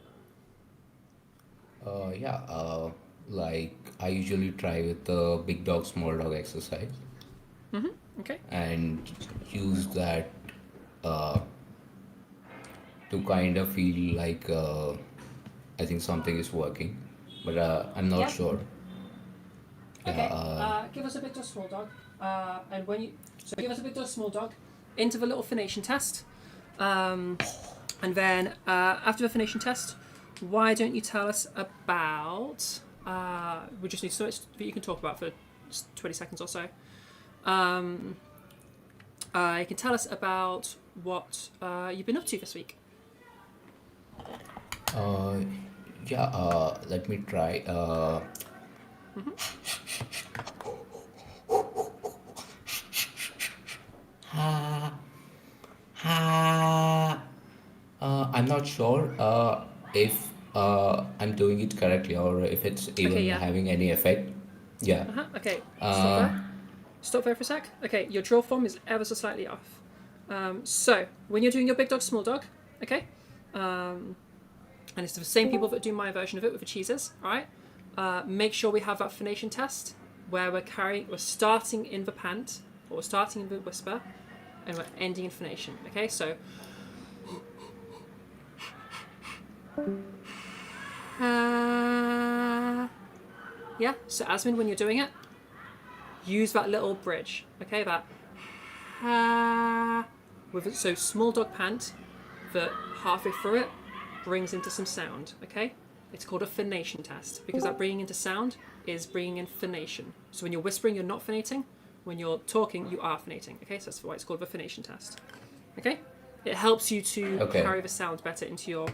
Yeah. Like I usually try with the big dog, small dog exercise. Okay. And use that to kind of feel like I think something is working, but I'm not sure. Okay. Give us a big dog, small dog, and give us a big dog, small dog into the little phonation test, and then after the phonation test, why don't you tell us about? We just need something that you can talk about for 20 seconds or so. You can tell us about what you've been up to this week. Yeah. Let me try. I'm not sure if I'm doing it correctly or if it's even having any effect. Yeah. Okay. Stop there. Stop there for a sec. Okay, your drill form is ever so slightly off. So when you're doing your big dog, small dog, okay, and it's the same people that do my version of it with the cheeses. All right. Make sure we have that phonation test where we're starting in the pant, or we're starting in the whisper, and we're ending in phonation. Okay, so. Yeah. So Asmin, when you're doing it, use that little bridge. Okay, that. So small dog pant, that halfway through it brings into some sound. Okay. It's called a phonation test because that bringing into sound is bringing in phonation. So when you're whispering, you're not phonating. When you're talking, you are phonating. Okay, so that's why it's called the phonation test. Okay, it helps you to carry the sound better into your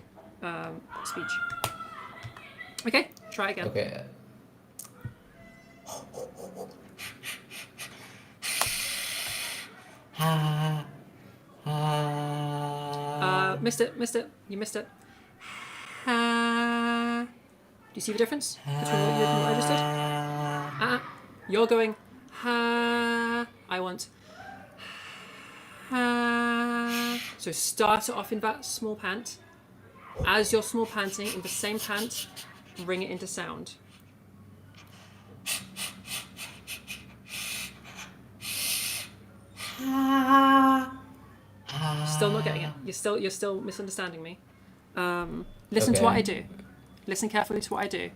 speech. Okay, try again. Okay. Missed it. You missed it. Do you see the difference between what I just did? You're going ha. I want ha. So start it off in that small pant. As you're small panting in the same pant, bring it into sound. Still not getting it. You're still misunderstanding me. Listen to what I do. Listen carefully to what I do.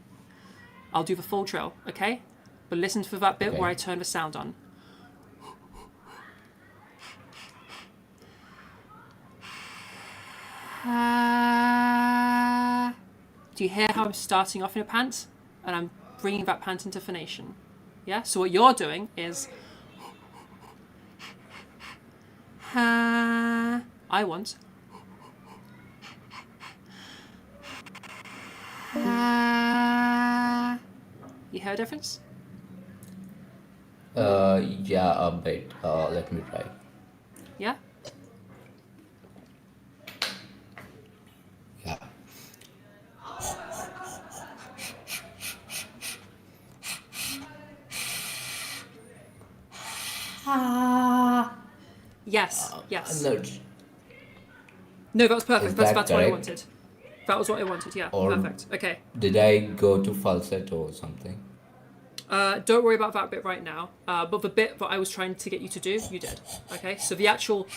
I'll do the full drill, okay? But listen for that bit where I turn the sound on. Do you hear how I'm starting off in a pant? And I'm bringing that pant into phonation. Yeah? So what you're doing is... I want... You hear a difference? Yeah, a bit. Let me try. Yeah? Yeah. Yes. Yes. No, that was perfect. That's what I wanted. That was what I wanted. Yeah. Or perfect. Okay. Did I go to falsetto or something? Don't worry about that bit right now. But the bit that I was trying to get you to do, you did. Okay. So the actual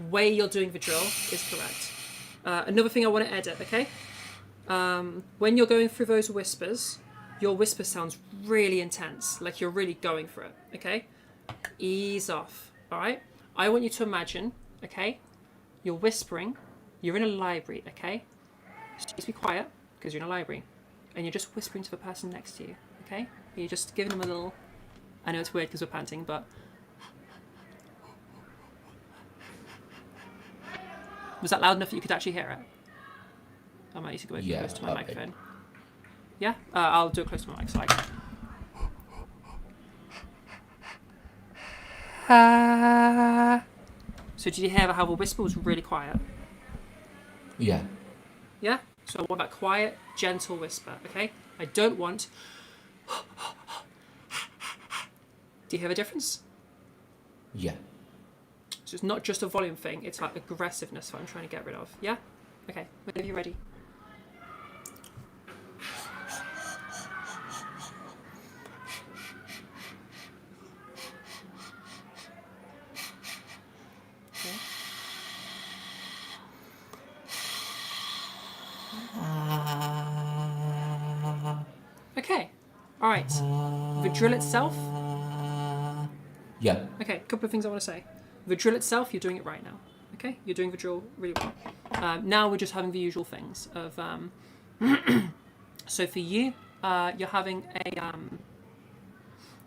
way you're doing the drill is correct. Another thing I want to edit. Okay. when you're going through those whispers, your whisper sounds really intense, like you're really going for it, okay? Ease off, all right? I want you to imagine, okay, you're whispering, you're in a library, okay? Just be quiet, because you're in a library, and you're just whispering to the person next to you, okay? You're just giving them a little, I know it's weird because we're panting, but was that loud enough that you could actually hear it? I might need to go close to my microphone. Yeah? I'll do it close to my mic, so So did you hear how the whisper was really quiet? Yeah. Yeah? So I want that quiet, gentle whisper, okay? I don't want... Do you hear the difference? Yeah. So it's not just a volume thing, it's like aggressiveness that I'm trying to get rid of. Yeah? Okay, whenever you're ready. Okay. All right. The drill itself. Yeah. Okay. A couple of things I want to say. The drill itself, you're doing it right now. Okay. You're doing the drill really well. Now we're just having the usual things of. So for you, you're having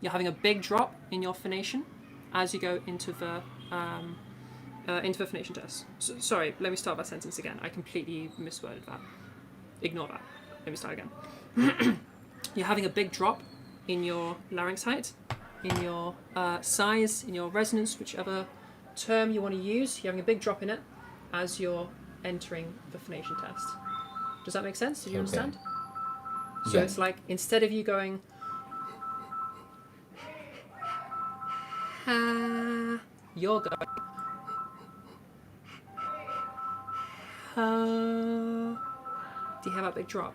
a big drop in your phonation as you go into the phonation test. So, sorry. Let me start that sentence again. I completely misworded that. Ignore that. Let me start again. You're having a big drop in your larynx height, in your size, in your resonance, whichever term you want to use. You're having a big drop in it as you're entering the phonation test. Does that make sense? Did you understand? So it's like, instead of you going, you're going, do you have that big drop?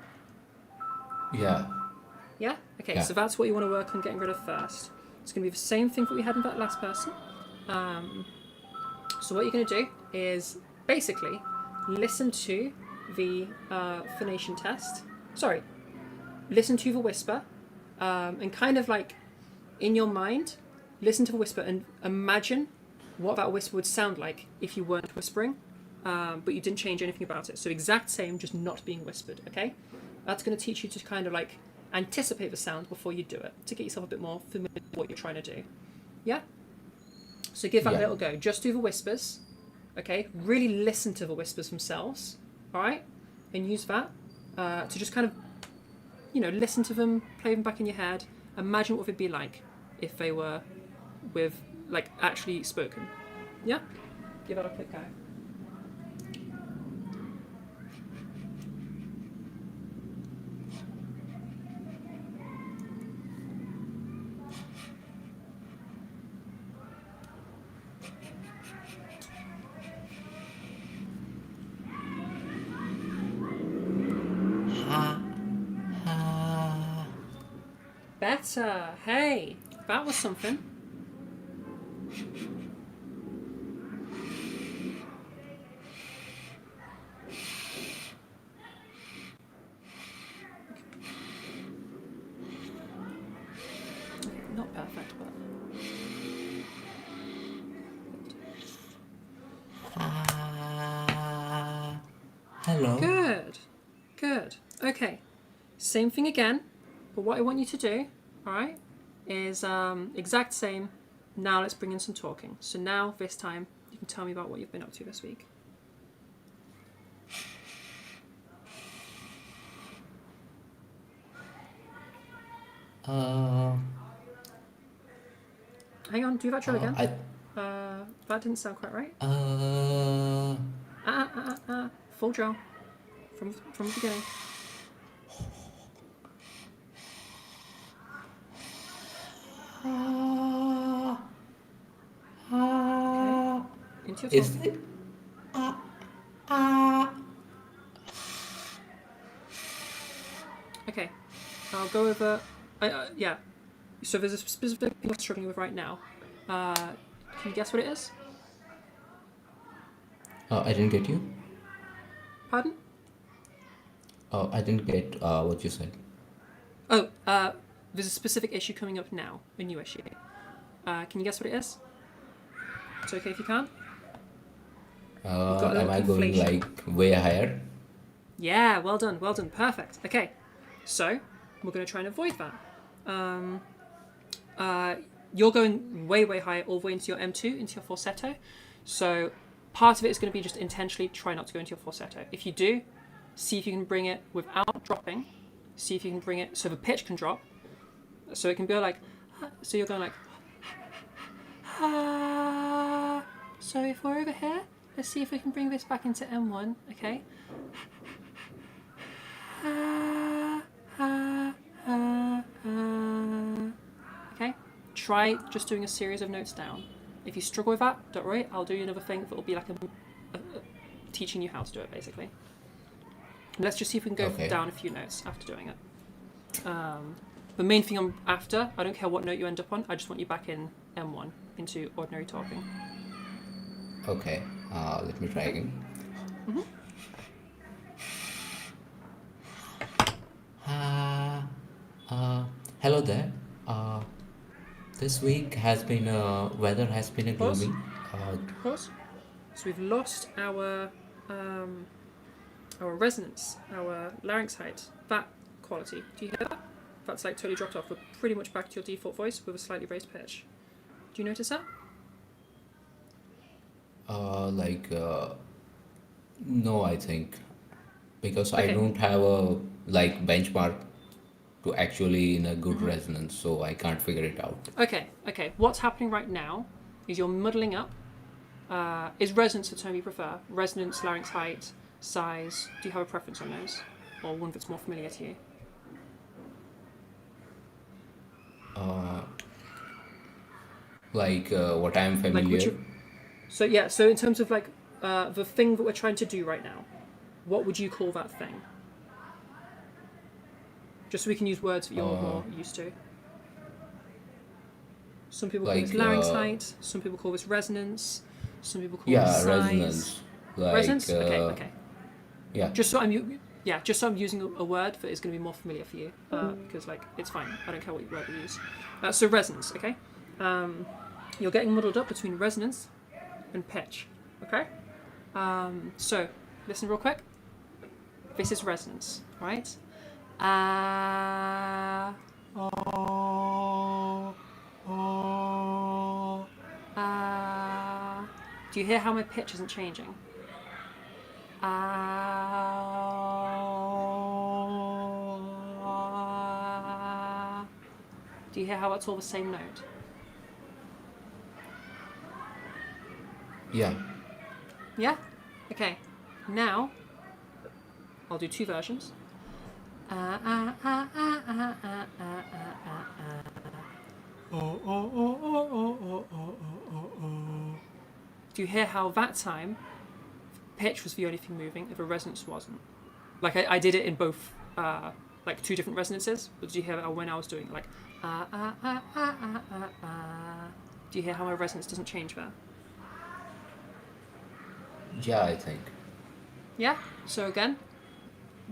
Yeah. Yeah? Okay, Yeah. so that's what you want to work on getting rid of first. It's going to be the same thing that we had in that last person. So what you're going to do is basically listen to the phonation test. Sorry, listen to the whisper, and kind of like in your mind, listen to the whisper and imagine what that whisper would sound like if you weren't whispering, but you didn't change anything about it. So exact same, just not being whispered, okay? That's going to teach you to kind of like anticipate the sound before you do it, to get yourself a bit more familiar with what you're trying to do. Yeah? So give that a little go. Just do the whispers, okay? Really listen to the whispers themselves, all right? And use that to just kind of, listen to them, play them back in your head. Imagine what it'd be like if they were with, like, actually spoken. Yeah? Give that a quick go. Better. Hey, that was something. Not perfect, but... Hello. Good. Good. Okay. Same thing again, but what I want you to do, all right, is exact same. Now let's bring in some talking. So now, this time, you can tell me about what you've been up to this week. Hang on, do that drill again. That didn't sound quite right. Full drill. From the beginning. Okay. Into your Is talking. it? Okay, I'll go over. Yeah. So there's a specific thing you're struggling with right now. Can you guess what it is? I didn't get you. Pardon? I didn't get what you said. Oh, there's a specific issue coming up now, a new issue. Can you guess what it is? It's okay if you can't. Am I going like way higher? Yeah, well done, perfect. Okay, so we're going to try and avoid that. You're going way higher, all the way into your M2, into your falsetto. So part of it is going to be just intentionally try not to go into your falsetto. If you do, see if you can bring it without dropping. See if you can bring it so the pitch can drop. So it can go like, so you're going like, so if we're over here, let's see if we can bring this back into M1, okay? Okay, try just doing a series of notes down. If you struggle with that, don't worry, I'll do you another thing that will be like a teaching you how to do it, basically. Let's just see if we can go down a few notes after doing it. The main thing I'm after, I don't care what note you end up on, I just want you back in M1, into ordinary talking. Okay, let me try again. Hello there. This week has been weather has been a gloomy. Pause. So we've lost our resonance, our larynx height, that quality. Do you hear that? That's like totally dropped off. We're pretty much back to your default voice with a slightly raised pitch. Do you notice that? No, I think because I don't have a like benchmark to actually in a good resonance, so I can't figure it out. Okay. What's happening right now is you're muddling up. Is resonance the term you prefer? Resonance, larynx height, size. Do you have a preference on those, or one that's more familiar to you? What I'm familiar. So in terms of like the thing that we're trying to do right now, what would you call that thing? Just so we can use words that you're more used to. Some people call this larynx height. Some people call this resonance. Some people call this size. Resonance. Resonance. Okay. Yeah. Just so I'm using a word that is going to be more familiar for you, because like it's fine. I don't care what word you use. So resonance. Okay. You're getting muddled up between resonance and pitch. Okay. So listen real quick. This is resonance, right? Do you hear how my pitch isn't changing? Do you hear how it's all the same note? Yeah. Yeah? Okay. Now, I'll do two versions. Do you hear how that time pitch was the only thing moving if a resonance wasn't? Like I did it in both, like two different resonances. But did you hear that when I was doing it, like Do you hear how my resonance doesn't change there? Yeah, I think. Yeah. So again,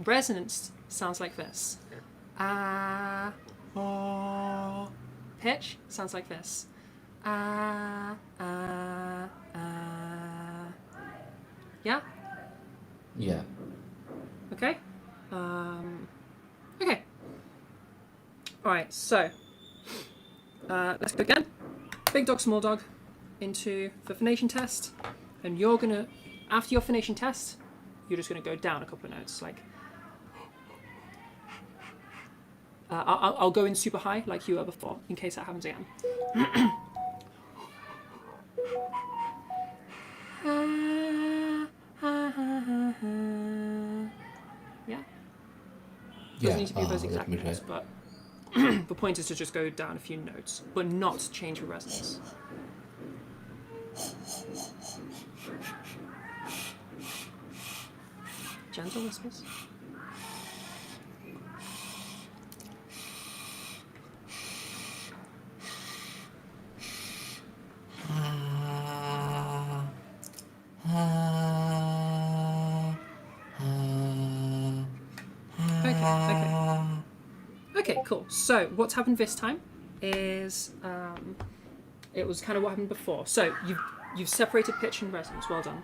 resonance sounds like this. Pitch sounds like this. Yeah? Yeah. Okay. Okay. Alright, so let's go again. Big dog, small dog into the phonation test. And you're gonna, after your phonation test, you're just gonna go down a couple of notes. Like, I'll go in super high like you were before, in case that happens again. Yeah? Doesn't need to be those exact notes, but the point is to just go down a few notes, but not change the resonance. Gentle whispers. Okay, cool. So what's happened this time is it was kind of what happened before. So you've separated pitch and resonance. Well done.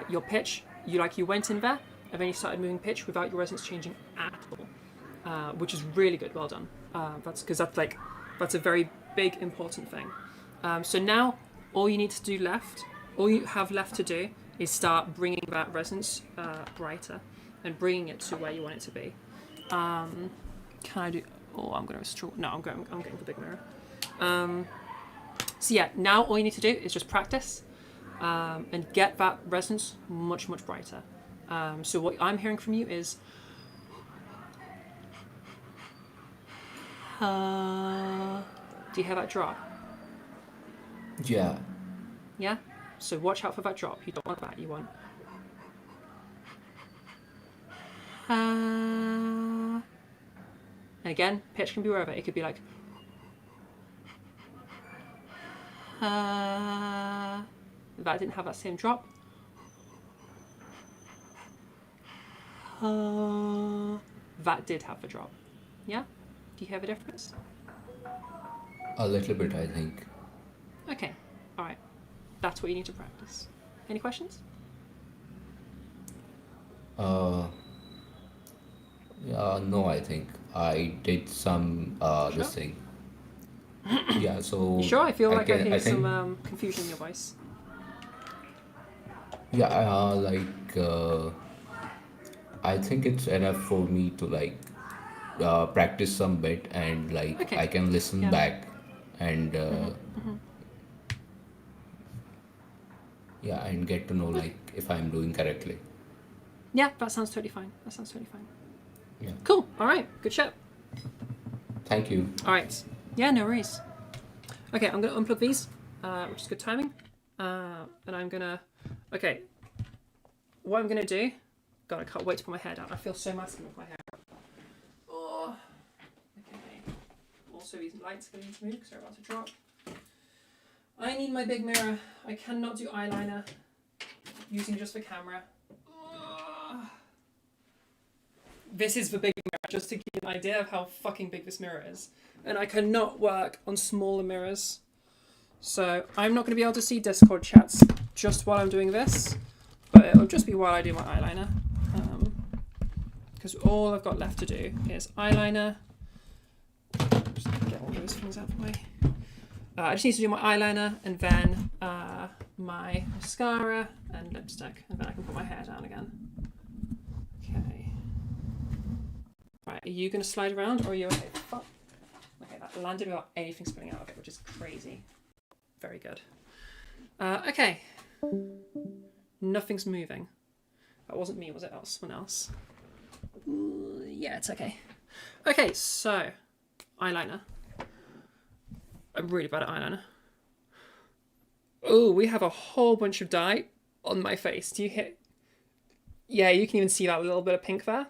Your pitch, you went in there and then you started moving pitch without your resonance changing at all, which is really good. Well done. That's a very big important thing. So now all you have left to do is start bringing that resonance brighter and bringing it to where you want it to be. Can I do? Oh, I'm going to struggle. No, I'm getting the big mirror. So yeah, now all you need to do is just practice and get that resonance much brighter. So what I'm hearing from you is. Do you hear that drop? Yeah. Yeah? So watch out for that drop. You don't want that. You want. And again, pitch can be wherever. It could be like. That didn't have that same drop. That did have the drop. Yeah? Do you hear the difference? A little bit, I think. Okay. All right. That's what you need to practice. Any questions? No, I think I did some this thing. Yeah, so You sure? I feel like I hear think, some confusion in your voice. yeah, I think it's enough for me to practice some bit and Okay. I can listen Yeah. back and yeah, and get to know if I'm doing correctly. Yeah, that sounds totally fine. Yeah. Cool. All right. Good show. Thank you. All right. Yeah, no worries. Okay, I'm going to unplug these, which is good timing. And I'm going to... Okay. What I'm going to do... God, I can't wait to put my hair down. I feel so masculine with my hair. Oh. Okay. Also, these lights are going to need to move because they're about to drop. I need my big mirror. I cannot do eyeliner using just the camera. Ugh. This is the big mirror, just to give you an idea of how fucking big this mirror is. And I cannot work on smaller mirrors. So I'm not going to be able to see Discord chats just while I'm doing this. But it'll just be while I do my eyeliner. Because all I've got left to do is eyeliner. Just get all those things out of the way. I just need to do my eyeliner and then my mascara and lipstick, and then I can put my hair down again. Okay. Right, are you going to slide around or are you okay? Fuck. Okay, that landed without anything spilling out of it, which is crazy. Very good. Okay. Nothing's moving. That wasn't me, was it? That was someone else. Yeah, it's okay. Okay, so eyeliner. I'm really bad at eyeliner. Oh, we have a whole bunch of dye on my face. Do you hit? Yeah, you can even see that little bit of pink there.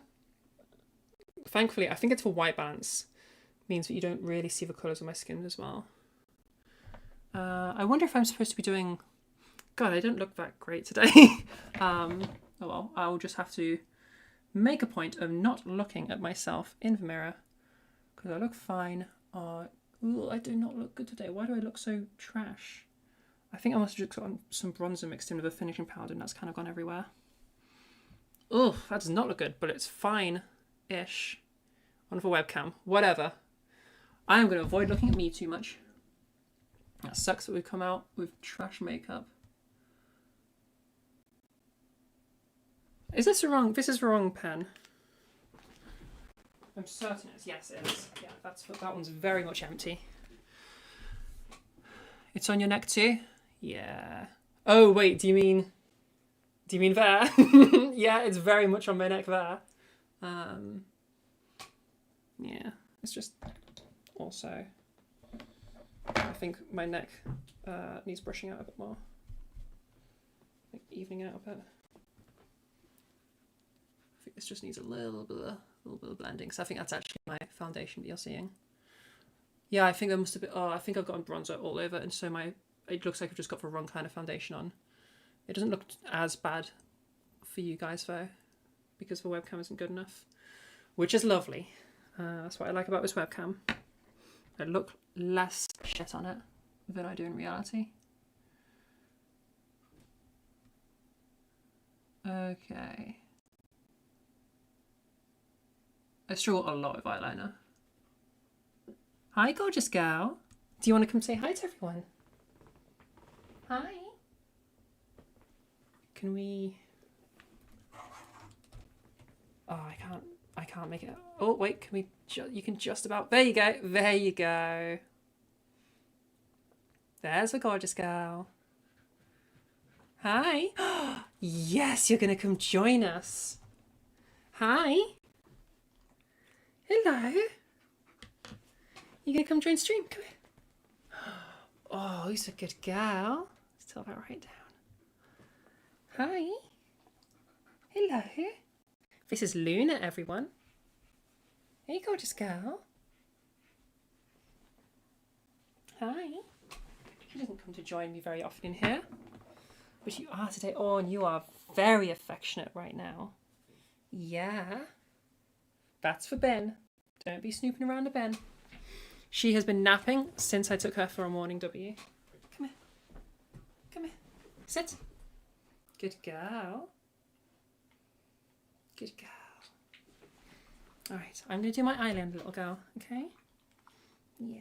Thankfully, I think it's for white balance. Means that you don't really see the colours of my skin as well. I wonder if I'm supposed to be doing... God, I don't look that great today. Oh well, I'll just have to make a point of not looking at myself in the mirror. Because I look fine. Ooh, I do not look good today. Why do I look so trash? I think I must have just got some bronzer mixed in with a finishing powder and that's kind of gone everywhere. Ugh, that does not look good, but it's fine-ish on the webcam. Whatever. I am going to avoid looking at me too much. That sucks that we've come out with trash makeup. Is this the wrong... This is the wrong pen. I'm certain it is. Yes, it is. Yeah, that one's very much empty. It's on your neck too? Yeah. Oh, wait, do you mean there? Yeah, it's very much on my neck there. Yeah, it's just also... I think my neck needs brushing out a bit more. Like evening out a bit. I think this just needs a little bit of blending. So I think that's actually my foundation that you're seeing. Yeah, I think I must have been. Oh, I think I've gotten bronzer all over, and so it looks like I've just got the wrong kind of foundation on. It doesn't look as bad for you guys though, because the webcam isn't good enough. which is lovely. That's what I like about this webcam. I look less shit on it than I do in reality. Okay. I struggle a lot with eyeliner. Hi, gorgeous gal. Do you want to come say hi to everyone? Hi. Can we... Oh, I can't make it. Oh, wait, can we... You can just about... There you go. There you go. There's the gorgeous gal. Hi. Yes, you're going to come join us. Hi. Hello. You going to come join stream? Come here. Oh, who's a good gal? Let's tell that right down. Hi. Hello. This is Luna, everyone. Hey, gorgeous gal. Hi. She doesn't come to join me very often in here. But you are today. Oh, and you are very affectionate right now. Yeah. That's for Ben. Don't be snooping around to Ben. She has been napping since I took her for a morning W. Come here. Come here. Sit. Good girl. Good girl. Alright, I'm going to do my eyeliner, little girl. Okay? Yeah.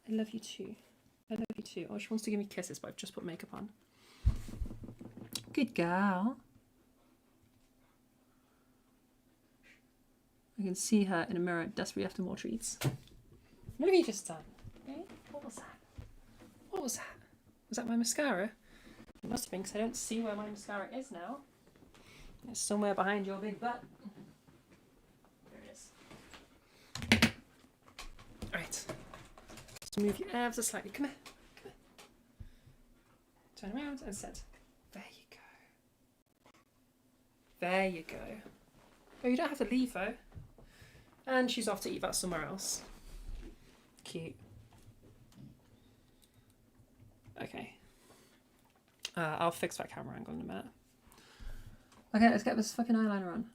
I love you too. I love you too. Oh, she wants to give me kisses, but I've just put makeup on. Good girl. I can see her in a mirror desperately after more treats. What have you just done? Okay? What was that? What was that? Was that my mascara? It must have been, because I don't see where my mascara is now. It's somewhere behind your big butt. There it is. Alright. Just move your ever so slightly. Come here. Come here. Turn around and sit. There you go. There you go. Oh, you don't have to leave though. And she's off to eat that somewhere else. Cute. Okay. I'll fix that camera angle in a minute. Okay, let's get this fucking eyeliner on.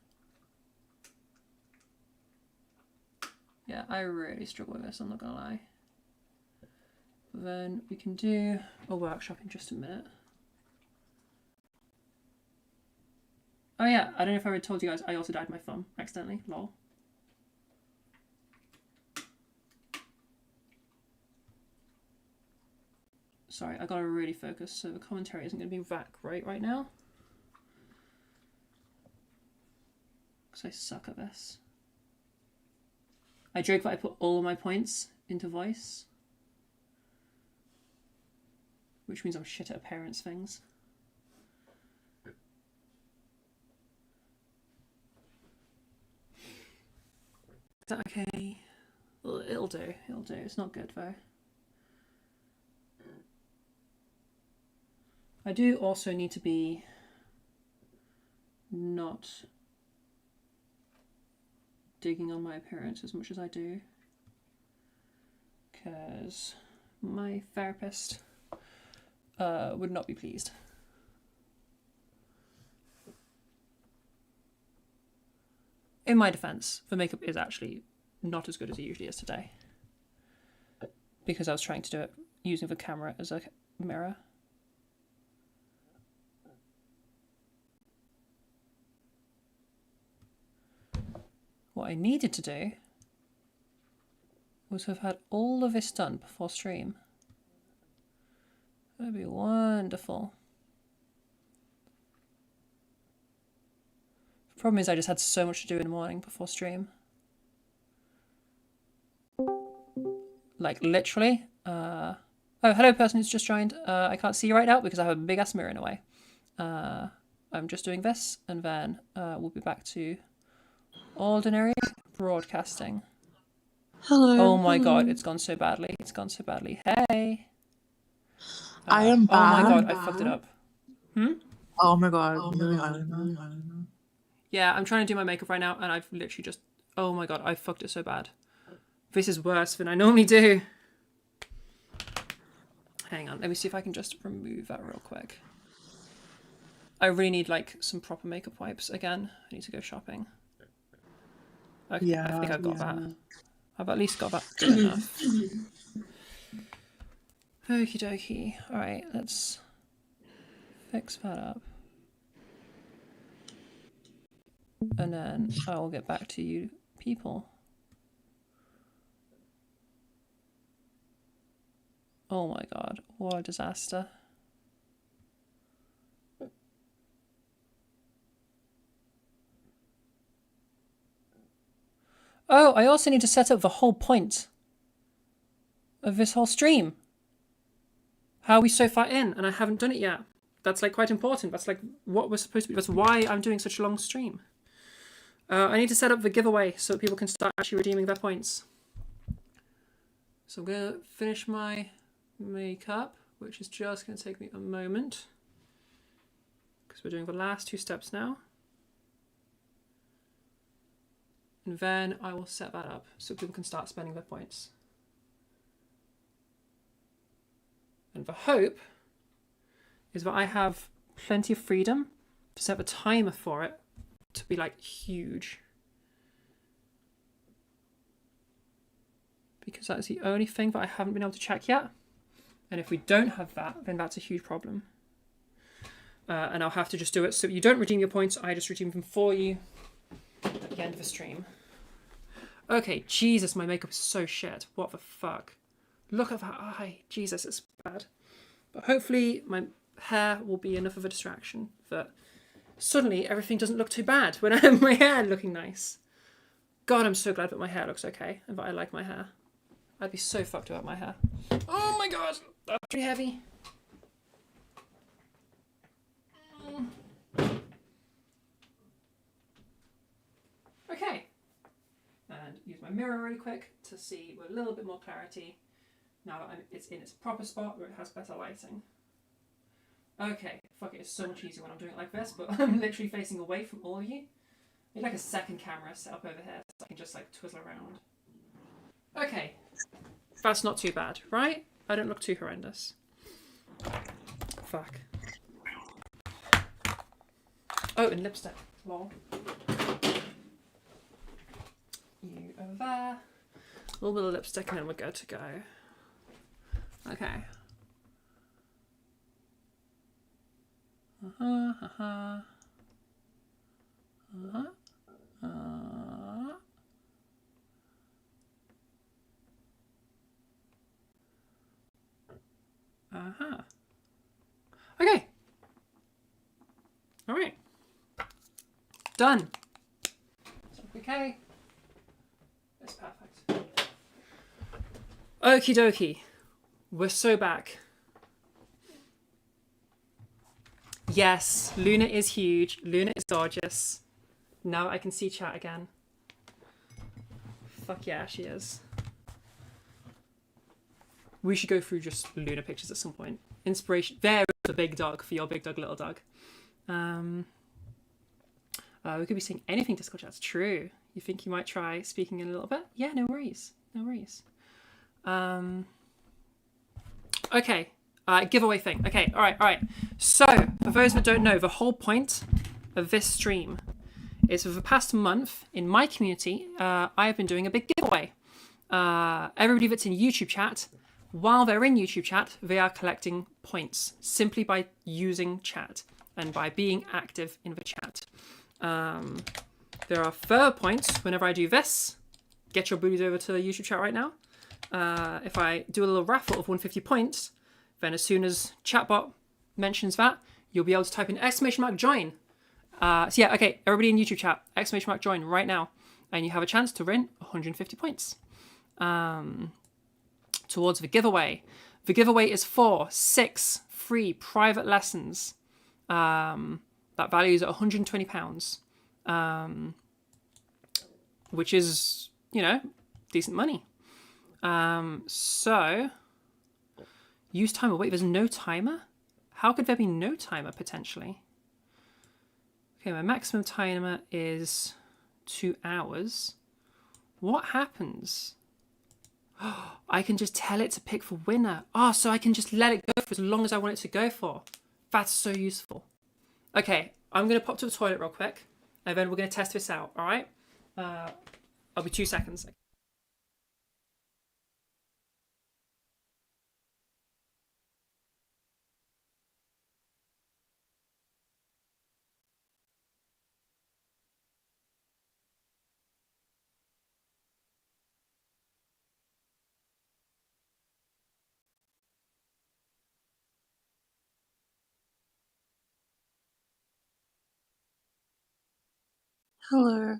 Yeah, I really struggle with this, I'm not gonna lie. But then we can do a workshop in just a minute. Oh yeah, I don't know if I already told you guys, I also dyed my thumb accidentally, lol. Sorry, I gotta really focus so the commentary isn't gonna be that great right now. Because I suck at this. I joke that I put all of my points into voice. Which means I'm shit at appearance things. Is that okay? Well, it'll do, it'll do. It's not good though. I do also need to be not digging on my appearance as much as I do, because my therapist would not be pleased. In my defense, the makeup is actually not as good as it usually is today, because I was trying to do it using the camera as a mirror. What I needed to do was have had all of this done before stream. That'd be wonderful. The problem is I just had so much to do in the morning before stream. Like literally. Oh, hello person who's just joined. I can't see you right now because I have a big ass mirror in the way. I'm just doing this and then we'll be back to ordinary broadcasting. Hello. Oh my god, it's gone so badly. It's gone so badly. Hey. I am bad. Oh my god, I fucked it up. Hmm? Oh my god. Yeah, I'm trying to do my makeup right now and I've literally just... Oh my god, I fucked it so bad. This is worse than I normally do. Hang on, let me see if I can just remove that real quick. I really need like some proper makeup wipes again. I need to go shopping. Okay, I think Yeah, I've got yeah. that. I've at least got that good enough. Okie dokie. Alright, let's fix that up. And then I will get back to you people. Oh my god, what a disaster. Oh, I also need to set up the whole point of this whole stream. How are we so far in? And I haven't done it yet. That's like quite important. That's like what we're supposed to be. That's why I'm doing such a long stream. I need to set up the giveaway so that people can start actually redeeming their points. So I'm going to finish my makeup, which is just going to take me a moment. Because we're doing the last 2 steps now. And then I will set that up so people can start spending their points. And the hope is that I have plenty of freedom to set the timer for it to be like huge. Because that is the only thing that I haven't been able to check yet. And if we don't have that, then that's a huge problem. And I'll have to just do it so you don't redeem your points, I just redeem them for you at the end of the stream. Okay, Jesus, my makeup is so shit. What the fuck? Look at that eye. Jesus, it's bad. But hopefully my hair will be enough of a distraction that suddenly everything doesn't look too bad when I have my hair looking nice. God, I'm so glad that my hair looks okay and that I like my hair. I'd be so fucked about my hair. Oh my god, that's pretty heavy. Okay. And use my mirror really quick to see with a little bit more clarity now that it's in its proper spot where it has better lighting. Okay, fuck it, it's so much easier when I'm doing it like this, but I'm literally facing away from all of you. I need like a second camera set up over here so I can just like twizzle around. Okay, that's not too bad, right? I don't look too horrendous. Fuck. Oh, and lipstick. Lol. You over there. A little bit of lipstick and then we're good to go. Okay. Uh-huh. Okay. All right. Done. Okay. That's perfect. Okie dokie. We're so back. Yes, Luna is huge. Luna is gorgeous. Now I can see chat again. Fuck yeah, she is. We should go through just Luna pictures at some point. Inspiration. There is the big dog for your big dog, little dog. We could be saying anything to Discord chat's true. You think you might try speaking in a little bit? Yeah, no worries. No worries. Okay. Giveaway thing. Okay, all right. So, for those that don't know, the whole point of this stream is for the past month in my community, I have been doing a big giveaway. Everybody that's in YouTube chat, while they're in YouTube chat, they are collecting points simply by using chat and by being active in the chat. There are further points whenever I do this. Get your booties over to the YouTube chat right now. If I do a little raffle of 150 points, then as soon as chatbot mentions that, you'll be able to type in !join. So yeah, okay, everybody in YouTube chat, !join right now. And you have a chance to win 150 points towards the giveaway. The giveaway is for 6 free private lessons that values at £120, which is, you know, decent money. So, use timer. Wait, there's no timer? How could there be no timer, potentially? Okay, my maximum timer is 2 hours. What happens? I can just tell it to pick the winner. Oh, so I can just let it go for as long as I want it to go for. That's so useful. Okay, I'm going to pop to the toilet real quick, and then we're going to test this out, all right? I'll be 2 seconds. Hello.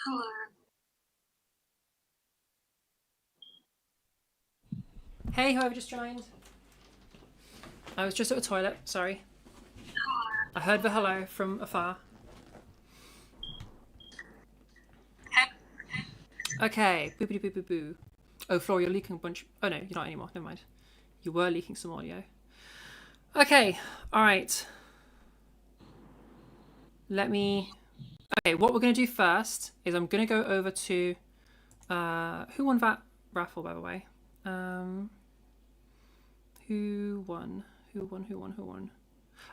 Hello. Hey, whoever just joined. I was just at the toilet, sorry. I heard the hello from afar. Okay, boopity boo boo boo. Oh, Flora, you're leaking a bunch. Oh no, you're not anymore. Never mind. You were leaking some audio. Okay, alright. Let me... Okay, what we're going to do first is I'm going to go over to... who won that raffle, by the way? Who won? Who won?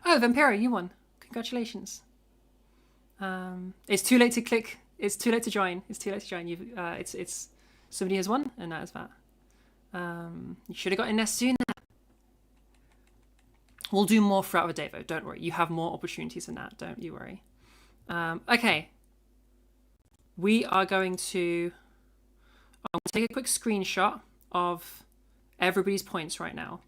Oh, Vampira, you won. Congratulations. It's too late to click. It's too late to join. It's too late to join. You've it's somebody has won, and that is that. You should have got in there sooner. We'll do more throughout the day, though. Don't worry. You have more opportunities than that. Don't you worry. Okay. We are going to... I'm going to take a quick screenshot of everybody's points right now.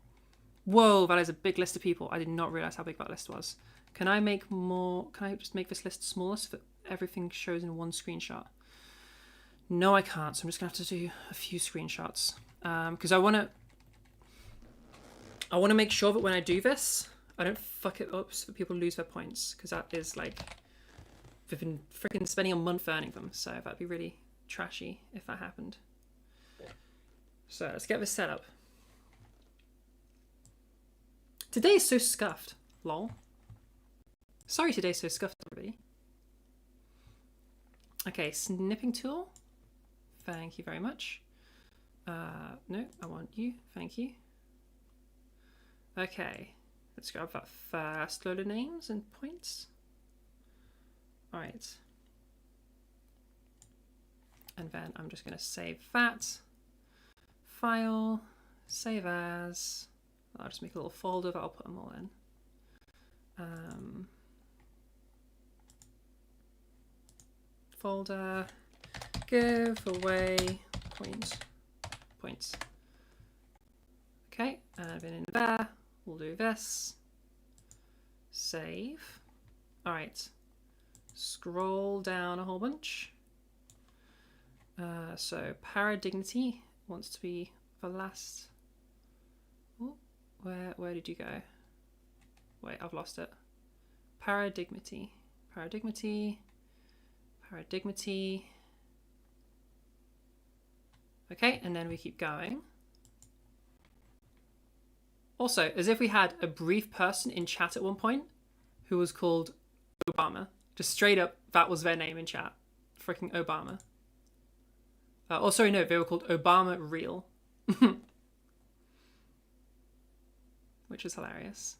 Whoa, that is a big list of people. I did not realize how big that list was. Can I make more? Can I just make this list smaller so that everything shows in one screenshot? No, I can't. So I'm just going to have to do a few screenshots. Because I want to make sure that when I do this, I don't fuck it up so that people lose their points. Because that is like... They've been freaking spending a month earning them. So that'd be really trashy if that happened. So let's get this set up. Today is so scuffed. Lol. Sorry today's so scuffed, everybody. Okay, snipping tool. Thank you very much. No, I want you. Thank you. Okay, let's grab that first load of names and points. Alright. And then I'm just going to save that. File. Save as. I'll just make a little folder that I'll put them all in. Folder. Give away points. Okay, and then in there, we'll do this. Save. Alright. Scroll down a whole bunch. So Paradignity wants to be the last. Ooh, where did you go? Wait, I've lost it. Paradigmity. Okay, and then we keep going. Also, as if we had a brief person in chat at one point who was called Obama. Just straight up, that was their name in chat. Freaking Obama. Oh, sorry, no, they were called Obama Real. Which is hilarious.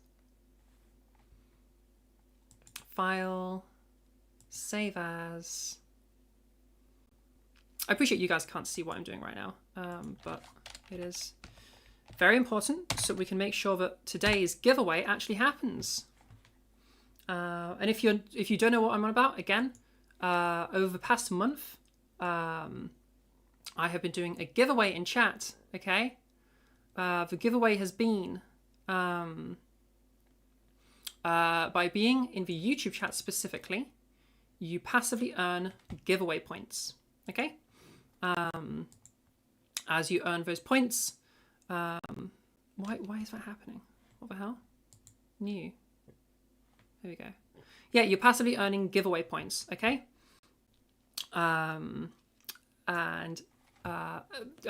File. Save as. I appreciate you guys can't see what I'm doing right now, but it is very important so we can make sure that today's giveaway actually happens. And if you don't know what I'm on about, again, over the past month, I have been doing a giveaway in chat. Okay, the giveaway has been by being in the YouTube chat specifically, you passively earn giveaway points. Okay. As you earn those points, why is that happening? What the hell? New. There we go. Yeah, you're passively earning giveaway points. Okay. And I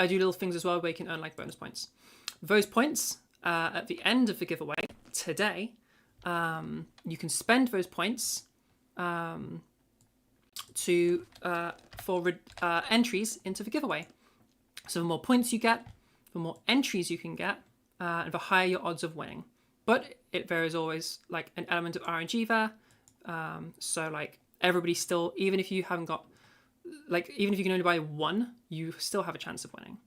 do little things as well where you can earn like bonus points. Those points at the end of the giveaway today, you can spend those points for entries into the giveaway. So the more points you get, the more entries you can get and the higher your odds of winning. But there is always like an element of RNG there. So like everybody still, even if you haven't got, like even if you can only buy one, you still have a chance of winning.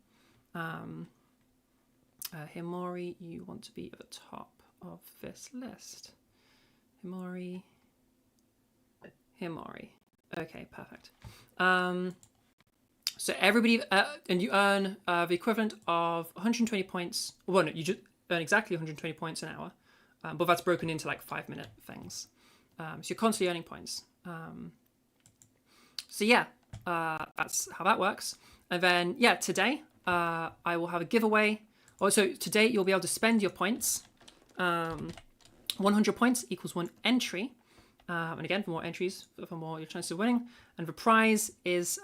Himori, you want to be at the top of this list. Himori. Okay, perfect. So everybody, and you earn the equivalent of 120 points. Well, no, you just earn exactly 120 points an hour, but that's broken into like 5-minute things. So you're constantly earning points. So yeah, that's how that works. And then yeah, today I will have a giveaway. Also today you'll be able to spend your points. 100 points equals 1 entry. And again, for more entries, for more your chances of winning. And the prize is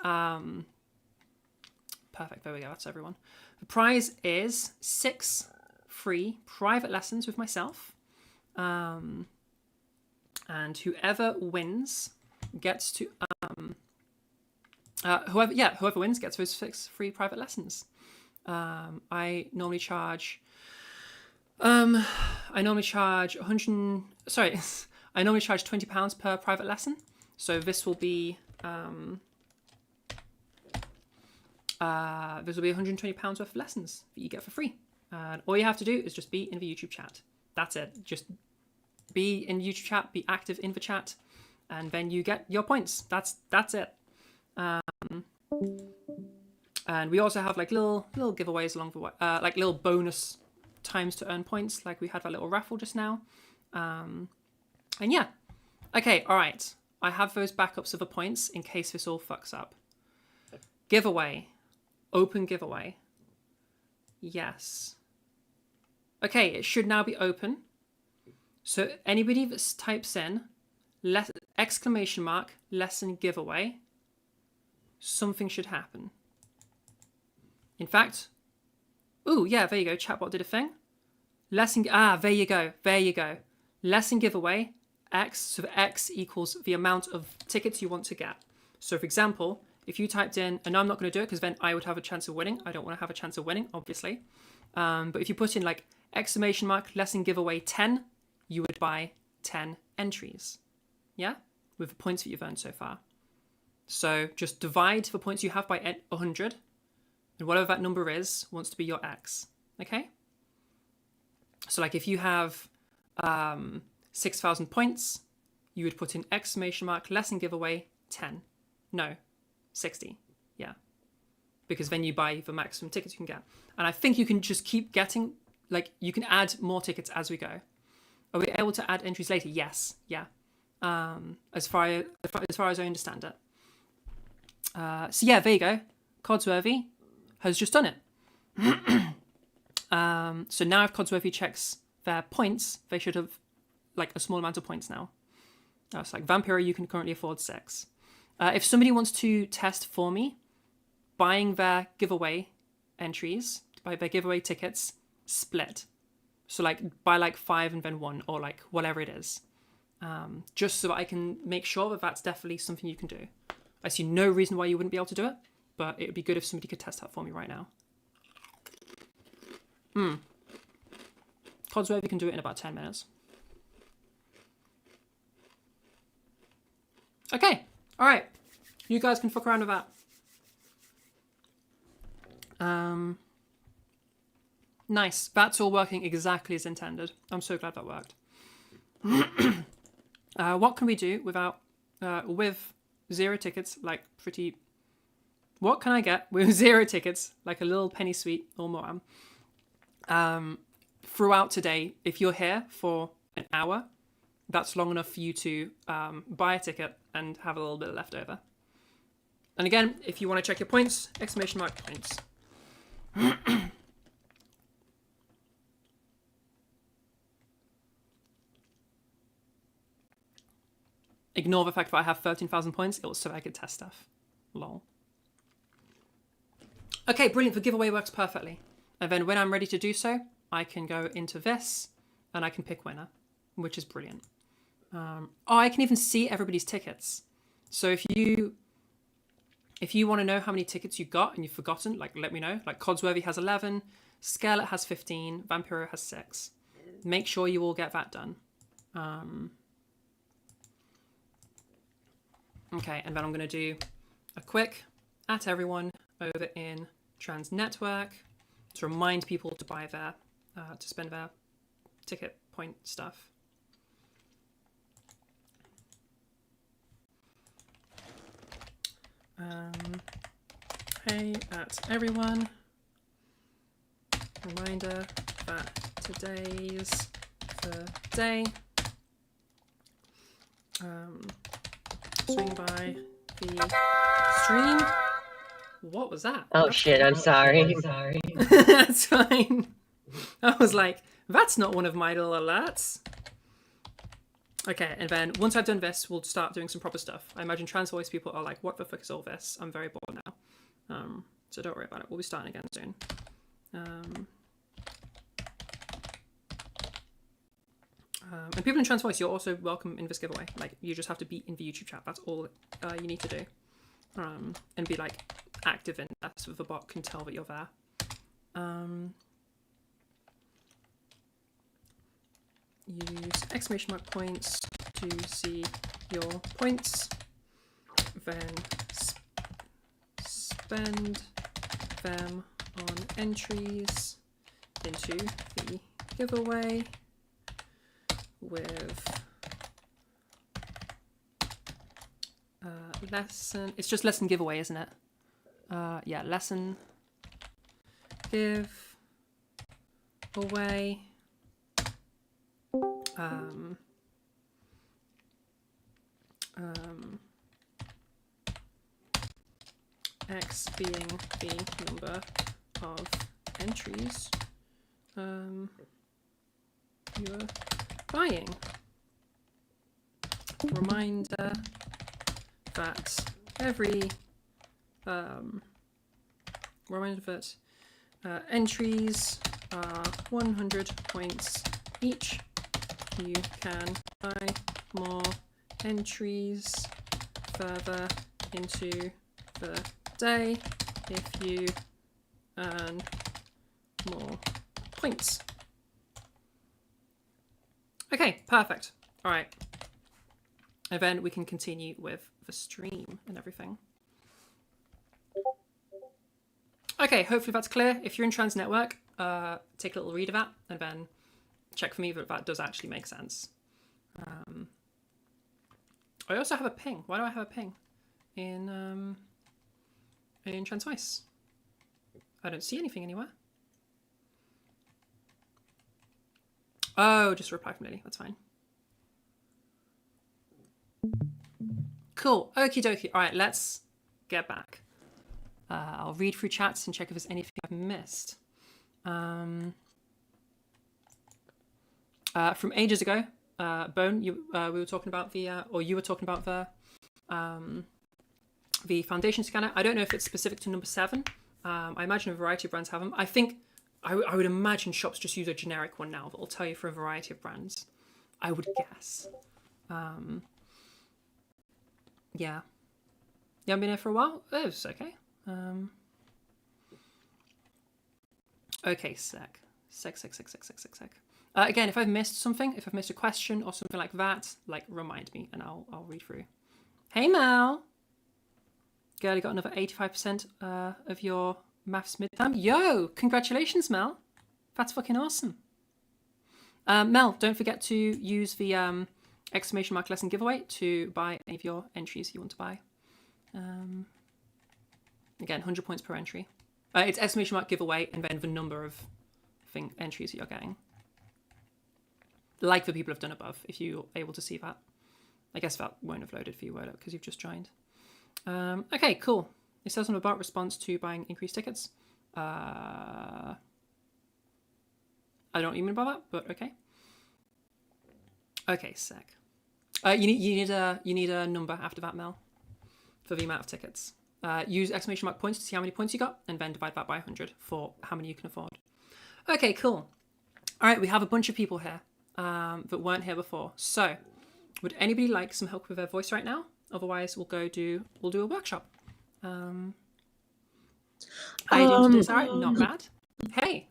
perfect. There we go. That's everyone. The prize is 6 free private lessons with myself. And whoever wins gets to whoever wins gets those 6 free private lessons. I normally charge 100. Sorry. I normally charge £20 per private lesson, so this will be £120 worth of lessons that you get for free. All you have to do is just be in the YouTube chat. That's it. Just be in the YouTube chat, be active in the chat, and then you get your points. That's it. And we also have like little giveaways along the way, like little bonus times to earn points. Like we had that little raffle just now. And yeah, okay, all right. I have those backups of the points in case this all fucks up. Giveaway. Open giveaway. Yes. Okay, it should now be open. So anybody that types in lesson giveaway, something should happen. In fact, ooh, yeah, there you go. Chatbot did a thing. There you go. Lesson giveaway. X, so the X equals the amount of tickets you want to get. So for example, if you typed in, and I'm not going to do it because then I would have a chance of winning. I don't want to have a chance of winning, obviously. But if you put in like lesson giveaway 10, you would buy 10 entries. Yeah? With the points that you've earned so far. So just divide the points you have by 100, and whatever that number is wants to be your X. Okay? So like if you have 6,000 points, you would put in lesson giveaway 10. No, 60. Yeah. Because then you buy the maximum tickets you can get. And I think you can just keep getting, like, you can add more tickets as we go. Are we able to add entries later? Yes. Yeah. As far as I understand it. So yeah, there you go. Codsworthy has just done it. So now if Codsworthy checks their points, they should have like a small amount of points now. It's like Vampiro, you can currently afford 6. If somebody wants to test for me, buying their giveaway entries, buy their giveaway tickets, split. So like buy like 5 and then 1, or like whatever it is. Just so that I can make sure that that's definitely something you can do. I see no reason why you wouldn't be able to do it, but it would be good if somebody could test that for me right now. Codsworthy can do it in about 10 minutes. Okay, all right. You guys can fuck around with that. Nice. That's all working exactly as intended. I'm so glad that worked. What can we do with 0 tickets? Like pretty. What can I get with 0 tickets? Like a little penny sweet or more. Throughout today, if you're here for an hour, that's long enough for you to buy a ticket and have a little bit left over. And again, if you want to check your points, !points. Ignore the fact that I have 13,000 points. It was so I could test stuff. Lol. Okay, brilliant. The giveaway works perfectly. And then when I'm ready to do so, I can go into this and I can pick winner, which is brilliant. I can even see everybody's tickets. So if you If you want to know how many tickets you got and you've forgotten, like let me know. Like Codsworthy has 11, Scarlet has 15, Vampiro has 6. Make sure you all get that done. Okay, and then I'm going to do a quick at everyone over in Trans Network to remind people to buy their, to spend their ticket point stuff. Hey at everyone, reminder that today's the day. Swing by the stream. What was that? Oh shit, I'm sorry. Sorry. That's fine. I was like, that's not one of my little alerts. Okay, and then once I've done this, we'll start doing some proper stuff. I imagine trans voice people are like, what the fuck is all this? I'm very bored now. So don't worry about it. We'll be starting again soon. And people in trans voice, you're also welcome in this giveaway. Like, you just have to be in the YouTube chat. That's all you need to do. And be like active in that so the bot can tell that you're there. Use exclamation mark points to see your points. Then spend them on entries into the giveaway with lesson. It's just lesson giveaway, isn't it? Yeah, lesson give away. X being the number of entries you're buying. Reminder that entries are 100 points each. You can buy more entries further into the day if you earn more points. Okay, perfect. All right. And then we can continue with the stream and everything. Okay, hopefully that's clear. If you're in Trans Network, take a little read of that and then check for me that that does actually make sense. I also have a ping. Why do I have a ping in Trans Voice? I don't see anything anywhere. Oh, just a reply from Lily. That's fine. Cool. Okie dokie. All right, let's get back. I'll read through chats and check if there's anything I've missed. From ages ago, Bone, we were talking about or you were talking about the foundation scanner. I don't know if it's specific to number 7. I imagine a variety of brands have them. I think I would imagine shops just use a generic one now that will tell you for a variety of brands. I would guess. Yeah. You haven't been here for a while? Oh, it's okay. Okay, sec. Again, if I've missed something, if I've missed a question or something like that, like remind me and I'll read through. Hey Mel! Girlie got another 85% of your maths midterm. Yo! Congratulations, Mel. That's fucking awesome. Mel, don't forget to use the exclamation mark lesson giveaway to buy any of your entries you want to buy. Again, 100 points per entry. It's exclamation mark giveaway and then the number of entries that you're getting. Like the people have done above, if you're able to see that. I guess that won't have loaded for you, will it? Because you've just joined. Okay, cool. It says on the bot response to buying increased tickets. I don't know what you mean by that, but okay. Okay, sec. You need a number after that, Mel, for the amount of tickets. Use exclamation mark points to see how many points you got, and then divide that by 100 for how many you can afford. Okay, cool. All right, we have a bunch of people here that weren't here before. So, would anybody like some help with their voice right now? Otherwise, we'll do a workshop. How you doing today, Sarah? Not bad. Hey.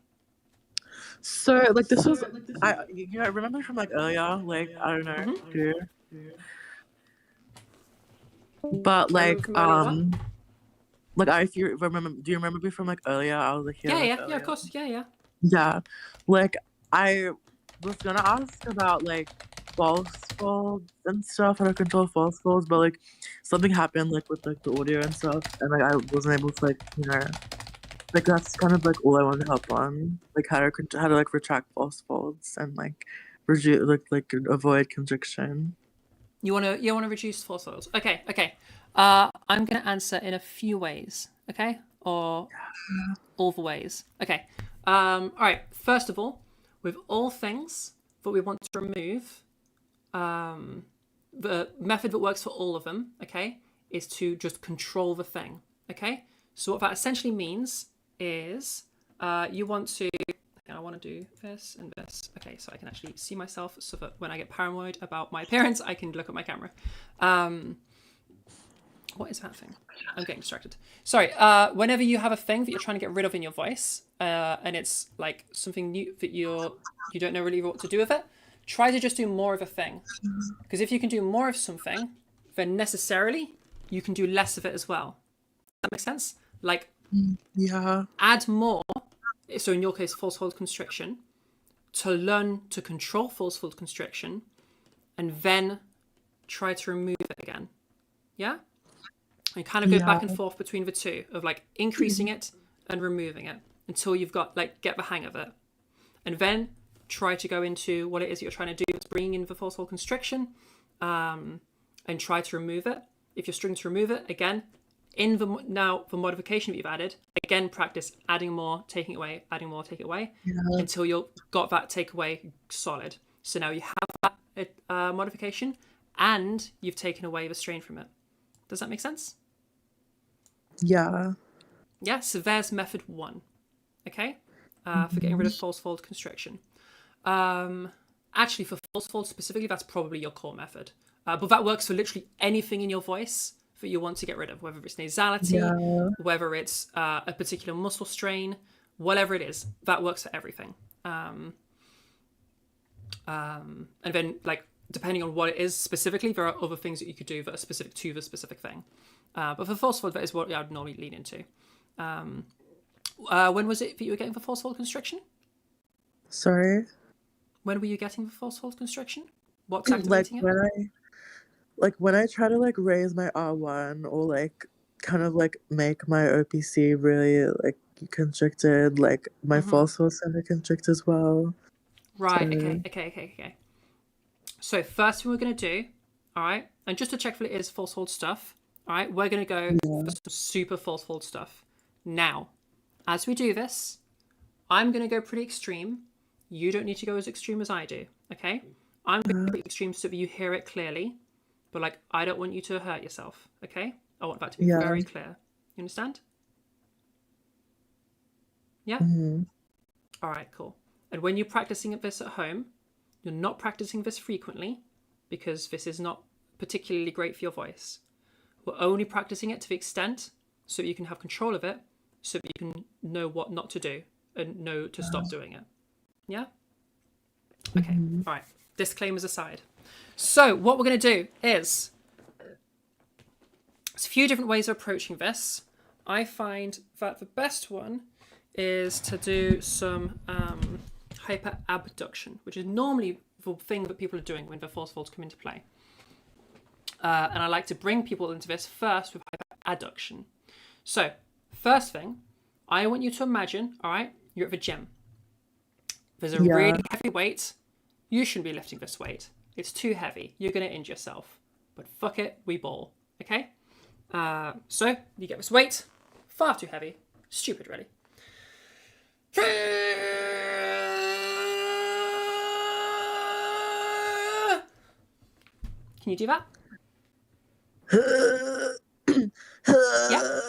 So like this was I remember from like earlier, like I don't know, too. But like if you remember, do you remember me from like earlier? I was like here. Yeah, of course. Yeah. Yeah, like I was gonna ask about like false folds and stuff, how to control false folds, but like something happened like with like the audio and stuff, and like I wasn't able to like like that's kind of like all I wanted help on, like how to like retract false folds and like reduce like avoid constriction. You wanna reduce false folds. Okay. I'm gonna answer in a few ways. Okay, or all the ways. Okay. All right. First of all, with all things that we want to remove, the method that works for all of them, okay, is to just control the thing. Okay. So what that essentially means is you want to. I want to do this and this. Okay, so I can actually see myself, so that when I get paranoid about my appearance, I can look at my camera. What is that thing? I'm getting distracted. Sorry. Whenever you have a thing that you're trying to get rid of in your voice, and it's like something new that you don't know really what to do with it, try to just do more of a thing. Because if you can do more of something, then necessarily you can do less of it as well. Does that make sense? Like, add more. So in your case, false fold constriction, to learn to control false fold constriction, and then try to remove it again. Yeah? And kind of go back and forth between the two of like increasing it and removing it until you've got like get the hang of it. And then try to go into what it is that you're trying to do. It's bringing in the false fold constriction and try to remove it. If you're struggling to remove it, again, in the modification that you've added, again, practice adding more, taking away, adding more, take it away, until you've got that takeaway solid. So now you have that modification and you've taken away the strain from it. Does that make sense? Yeah. Yeah, so there's method 1. Okay? For getting rid of false fold constriction. Actually, for false fold specifically, that's probably your core method. But that works for literally anything in your voice that you want to get rid of, whether it's nasality, whether it's a particular muscle strain, whatever it is, that works for everything. And then, like, depending on what it is specifically, there are other things that you could do that are specific to the specific thing. But for false fold, that is what I would normally lean into. When was it that you were getting the false fold constriction? Sorry? When were you getting the false fold constriction? What's activating it? When I try to like raise my R1 or like kind of like make my OPC really like constricted, like my false fold center constrict as well. Right, okay. So first thing we're going to do, all right, and just to check that it is false fold stuff, all right, we're going to go for some super false fold stuff. Now, as we do this, I'm going to go pretty extreme. You don't need to go as extreme as I do, okay? I'm going to go pretty extreme so that you hear it clearly, but like I don't want you to hurt yourself, okay? I want that to be very clear. You understand? Yeah? All right, cool. And when you're practicing this at home, you're not practicing this frequently because this is not particularly great for your voice. We're only practicing it to the extent so that you can have control of it, so that you can know what not to do and know to stop doing it. Yeah? Okay, all right. Disclaimers aside. So what we're going to do is, there's a few different ways of approaching this. I find that the best one is to do some hyperabduction, which is normally the thing that people are doing when the false folds come into play. And I like to bring people into this first with hyperadduction. So, first thing, I want you to imagine, all right, you're at the gym. There's a really heavy weight. You shouldn't be lifting this weight. It's too heavy. You're going to injure yourself. But fuck it, we ball. Okay? So, you get this weight. Far too heavy. Stupid, really. Can you do that? Yeah.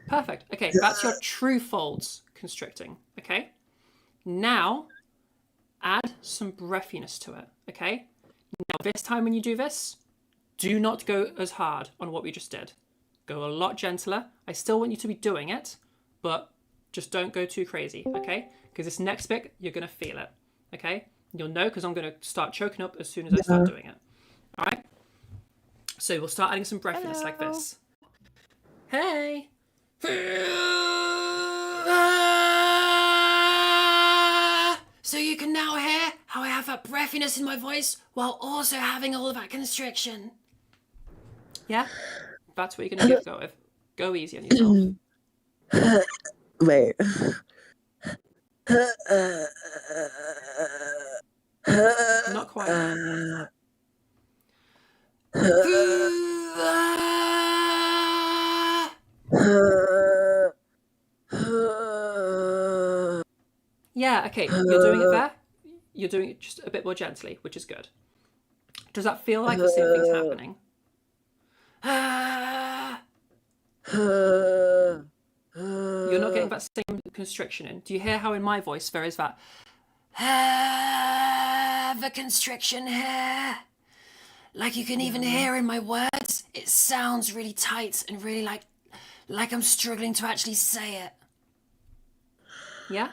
Perfect. Okay, that's your true folds constricting. Okay. Now, add some breathiness to it. Okay. Now, this time when you do this, Do not go as hard on what we just did. Go a lot gentler. I still want you to be doing it, but just don't go too crazy, okay? Because this next bit, you're going to feel it, okay? You'll know because I'm going to start choking up as soon as I start doing it. All right? So we'll start adding some breathiness like this. Hey! So you can now hear how I have that breathiness in my voice while also having all of that constriction. Yeah? That's what you're going to give it a go with. Go easy on yourself. Wait. Not quite. Yeah, okay, you're doing it there. You're doing it just a bit more gently, which is good. Does that feel like the same thing's happening? You're not getting that same constriction in. Do you hear how in my voice there is that the constriction here? Like you can even hear in my words, it sounds really tight and really like I'm struggling to actually say it. Yeah?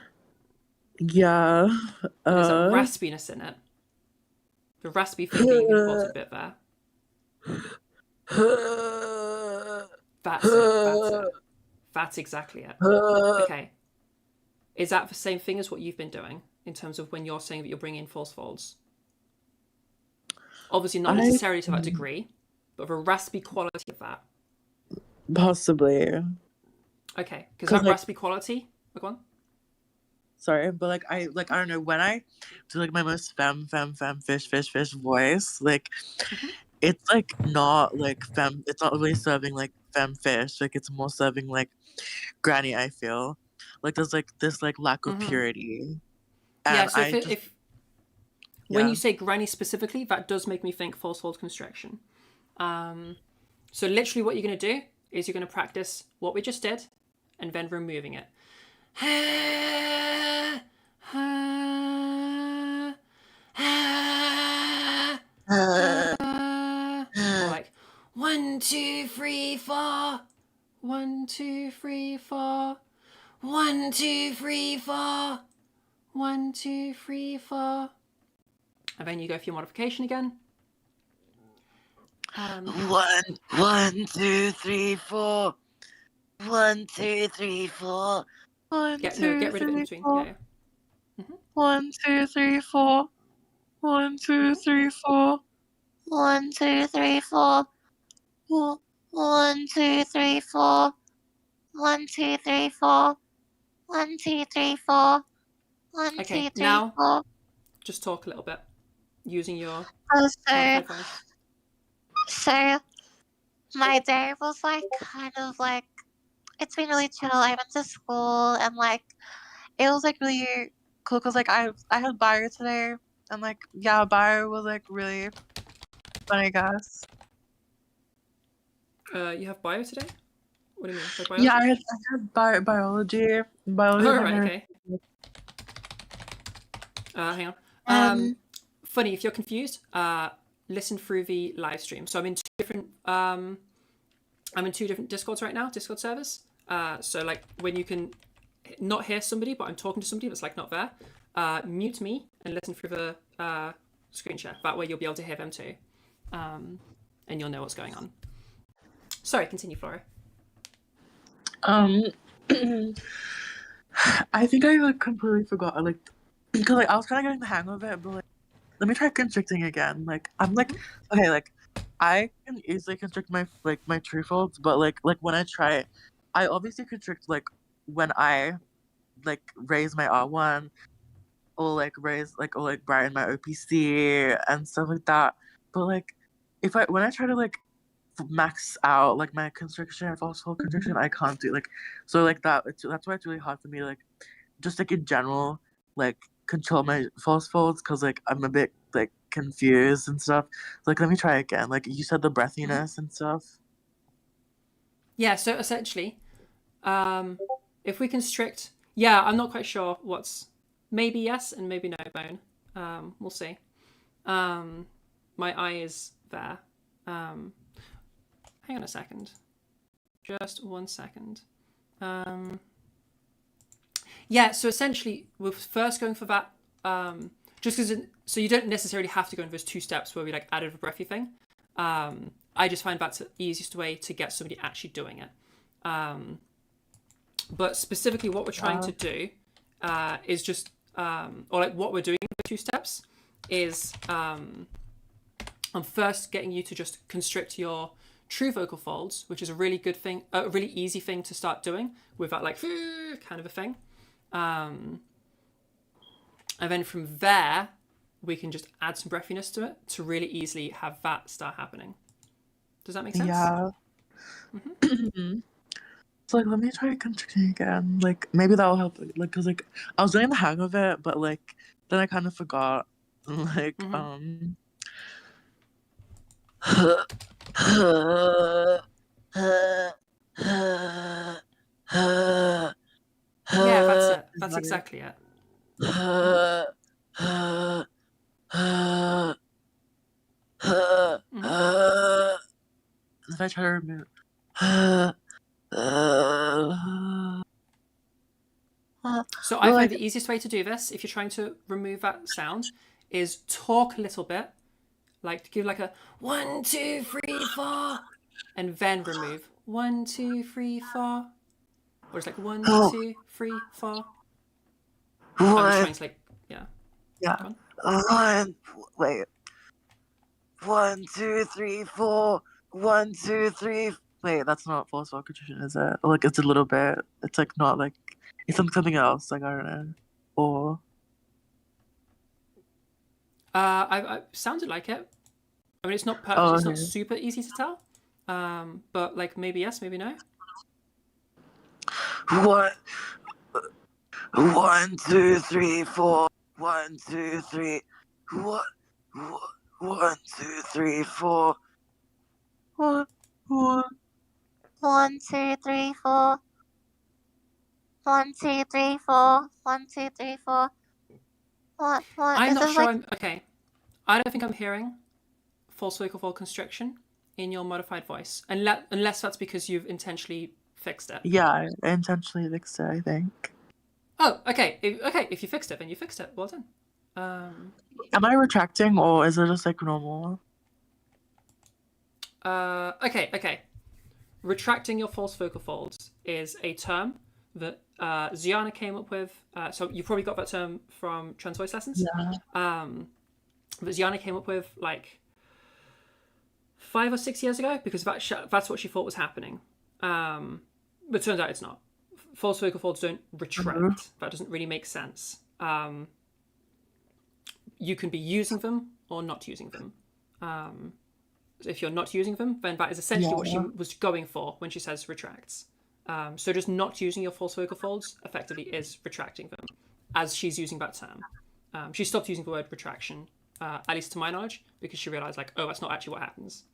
Yeah. There's a raspiness in it. The raspy thing being an important bit there. That's it. That's exactly it. Okay. Is that the same thing as what you've been doing in terms of when you're saying that you're bringing in false folds? Obviously not necessarily to that degree, but the raspy quality of that. Possibly. Okay, because that raspy quality. Go on. Sorry, but I don't know, when I do like my most femme fish voice, like it's like not like femme. It's not really serving like femme fish. Like it's more serving like granny. I feel like there's like this like lack of purity. And yeah. So when you say granny specifically, that does make me think false fold constriction. So literally, what you're going to do is you're going to practice what we just did, and then removing it. Like 1, 2, 3, 4. 1, 2, 3, 4. 1, 2, 3, 4. 1, 2, 3, 4. And then you go for your modification again. 1, 2, 3, 4. 1, 2, 3, 4. 1, 2, 3, 4. Get rid of it in between. Yeah. 1, 2, 3, 4. 1, 2, 3, 4. 1, 2, 3, 4. 1, 2, 3, 4. 1, 2, 3, 4. 1, 2, 3, 4. 1, 2, 3, 4. Now, just talk a little bit using your. So my day was like kind of like, it's been really chill. I went to school and like it was like really cool because like I had bio today and like bio was like really fun, I guess. You have bio today? What do you mean? Like biology? Yeah, I had biology. Biology. Oh, right, okay. Hang on. Funny, if you're confused, listen through the live stream. So I'm in two different Discords right now, Discord servers. So like when you can not hear somebody, but I'm talking to somebody that's like not there, mute me and listen through the screen share. That way you'll be able to hear them too. And you'll know what's going on. Sorry, continue, Flora. I think I like completely forgot, like, because like I was kind of getting the hang of it, but like, let me try constricting again. Like I'm like, okay, like I can easily constrict my true folds, but like when I try it, I obviously constrict like when I like raise my R1 or like raise like or like brighten my OPC and stuff like that. But like when I try to like max out like my constriction and false fold constriction, I can't do like so like that. That's why it's really hard for me like just like in general like control my false folds because like I'm a bit like confused and stuff. Like let me try again. Like you said the breathiness and stuff. Yeah, so essentially, if we constrict, yeah, I'm not quite sure what's maybe yes and maybe no bone. We'll see. My eye is there. Hang on a second. Just 1 second. Yeah, so essentially, we're first going for that. Just because, so you don't necessarily have to go in those 2 steps where we like added a breathy thing. I just find that's the easiest way to get somebody actually doing it. But specifically, what we're trying to do is just, or like what we're doing in the 2 steps is, I'm first getting you to just constrict your true vocal folds, which is a really good thing, a really easy thing to start doing with that like kind of a thing. And then from there, we can just add some breathiness to it to really easily have that start happening. Does that make sense? Yeah. So like, let me try constricting again. Like, maybe that'll help. Like, cause like I was getting the hang of it, but like then I kind of forgot. Like, Yeah, that's it. That's exactly it. If I try to remove. So I find the easiest way to do this, if you're trying to remove that sound, is talk a little bit, like to give like a 1, 2, 3, 4, and then remove 1, 2, 3, 4, or it's like 1, 2, 3, 4. I'm just trying to like, yeah. Yeah. Wait. 1, 2, 3, 4. 1, 2, 3. Wait, that's not false vocal constriction, is it? Like, it's a little bit. It's like not like it's something else. Like, I don't know. Or I sounded like it. I mean, it's not perfect. Oh, It's not okay. super easy to tell. But like maybe yes, maybe no. What? 1, 2, 3, 4. 1, 2, 3. What? 1, 2, 3, 4. What? 1, 2, 3, 4. 1, 2, 3, 4. 1, 2, 3, 4. What? I'm Is not this sure. like? Okay. I don't think I'm hearing false vocal fold constriction in your modified voice, unless that's because you've intentionally fixed it. Yeah, I intentionally fixed it, I think. Oh, okay. If you fixed it, then you fixed it. Well done. Am I retracting or is it just like normal? Okay. Retracting your false vocal folds is a term that Ziana came up with. So you probably got that term from Trans Voice Lessons. Yeah. That Ziana came up with like 5 or 6 years ago because that's what she thought was happening. But it turns out it's not. False vocal folds don't retract. That doesn't really make sense. You can be using them or not using them. If you're not using them, then that is essentially what she was going for when she says retracts. So just not using your false vocal folds effectively is retracting them, as she's using that term. She stopped using the word retraction, at least to my knowledge, because she realized like, oh, that's not actually what happens.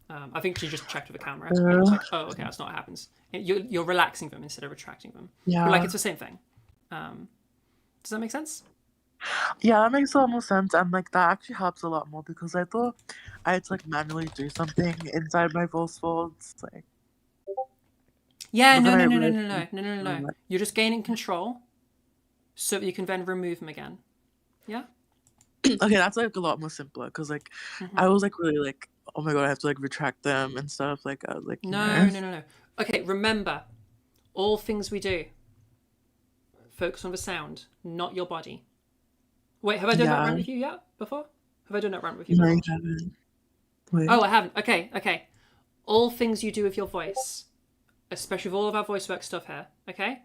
I think she just checked with the camera and was like, oh, okay, that's not what happens. You're relaxing them instead of retracting them. Yeah. But like it's the same thing. Does that make sense? Yeah, that makes a lot more sense, and like that actually helps a lot more because I thought I had to like manually do something inside my false folds, like. Yeah, But no. then I realized- You're just gaining control, so that you can then remove them again. Yeah. Okay, that's like a lot more simpler because like I was like really like, oh my god, I have to like retract them and stuff. Like I was like, No. Okay, remember, all things we do, focus on the sound, not your body. Wait, have I done that Yeah. rant with you yet before? Have I done that rant with you No, before? you haven't. Wait. Oh, I haven't. Okay. All things you do with your voice, especially with all of our voice work stuff here, okay?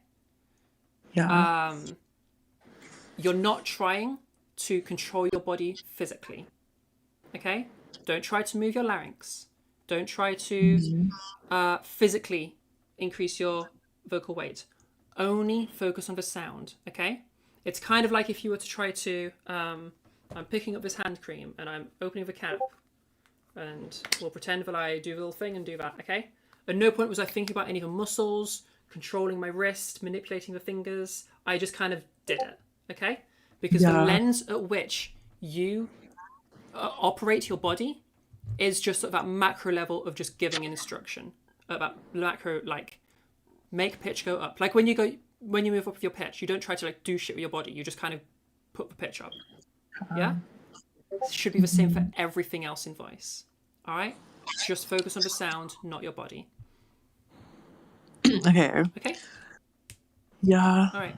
Yeah. You're not trying to control your body physically, okay? Don't try to move your larynx. Don't try to physically increase your vocal weight. Only focus on the sound, okay? It's kind of like if you were to try to, I'm picking up this hand cream and I'm opening the cap and we'll pretend that I do the little thing and do that, okay? At no point was I thinking about any of the muscles, controlling my wrist, manipulating the fingers. I just kind of did it, okay? Because the Yeah. lens at which you operate your body is just at that macro level of just giving an instruction. At that macro, like, make pitch go up. Like when you move up with your pitch, you don't try to like do shit with your body. You just kind of put the pitch up. Yeah? It should be the same for everything else in voice. All right? Just focus on the sound, not your body. Okay. Okay? Yeah. All right.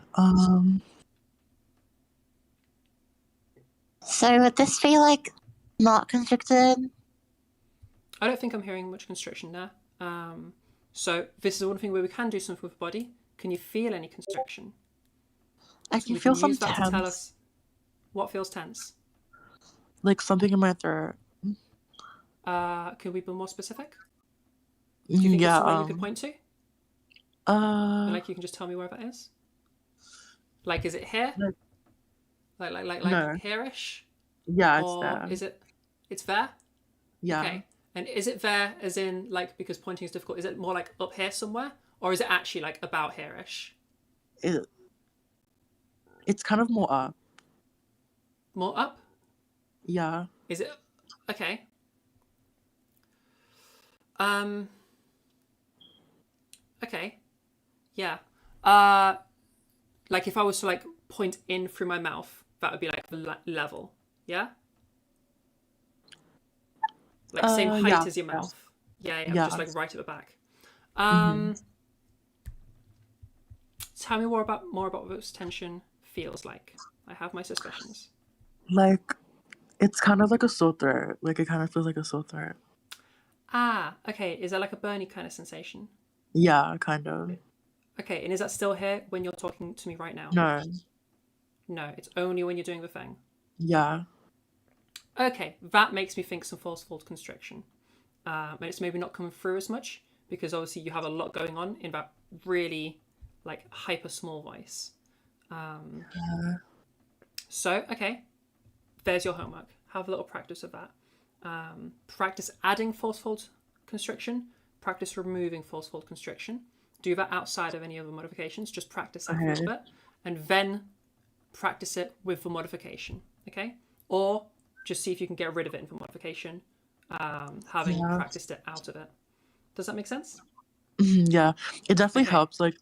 So would this be like not constricted? I don't think I'm hearing much constriction there. So this is one thing where we can do something with the body. Can you feel any constriction? I So can we feel use some that to tell tense. us what feels tense. Like something in my throat. Could we be more specific? Do you think Yeah. it's something you could point to? And, like you can just tell me where that is. Like, is it here? Like No. here-ish? Yeah, it's Or there. is it? It's there. Yeah. Okay. And is it there as in like because pointing is difficult? Is it more like up here somewhere, or is it actually like about here-ish? It's kind of more up. More up? Yeah. Is it okay? Okay. Yeah. Like if I was to like point in through my mouth, that would be like the level. Yeah. Like same height Yeah, as your yeah. mouth. Yeah, Yeah. just like right at the back. Mhm. Tell me more about what this tension feels like. I have my suspicions. Like, it's kind of like a sore throat. Like, it kind of feels like a sore throat. Ah, okay. Is that like a burny kind of sensation? Yeah, kind of. Okay, and is that still here when you're talking to me right now? No. No, it's only when you're doing the thing. Yeah. Okay, that makes me think some forceful constriction. And it's maybe not coming through as much because obviously you have a lot going on in that really like hyper small voice. So, okay, there's your homework. Have a little practice of that. Practice adding forceful constriction. Practice removing forceful constriction. Do that outside of any other modifications. Just practice that for a little bit. And then practice it with the modification. Okay? Or just see if you can get rid of it in the modification, having Yeah. practiced it out of it. Does that make sense? Yeah. It definitely Okay. helps, like,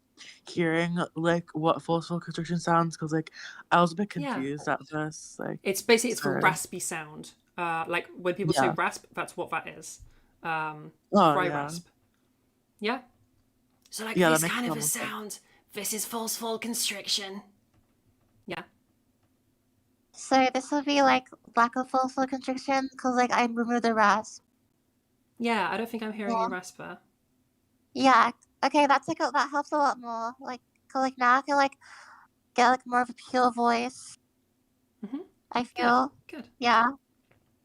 hearing, like, what forceful constriction sounds, because, like, I was a bit Yeah. confused at first. Like, It's basically it's a so- raspy sound. Like when people say Yeah. rasp, that's what that is. Oh, Dry yeah. rasp. Yeah. So like Yeah, that this makes kind of a total sense. sound. This is forceful constriction. Yeah. So this would be like lack of forceful constriction because like I removed the rasp. Yeah, I don't think I'm hearing a rasp there. Yeah. Okay, that's like that helps a lot more. Like, cause like now I can like get like more of a pure voice. Mhm. I feel. Good. Yeah.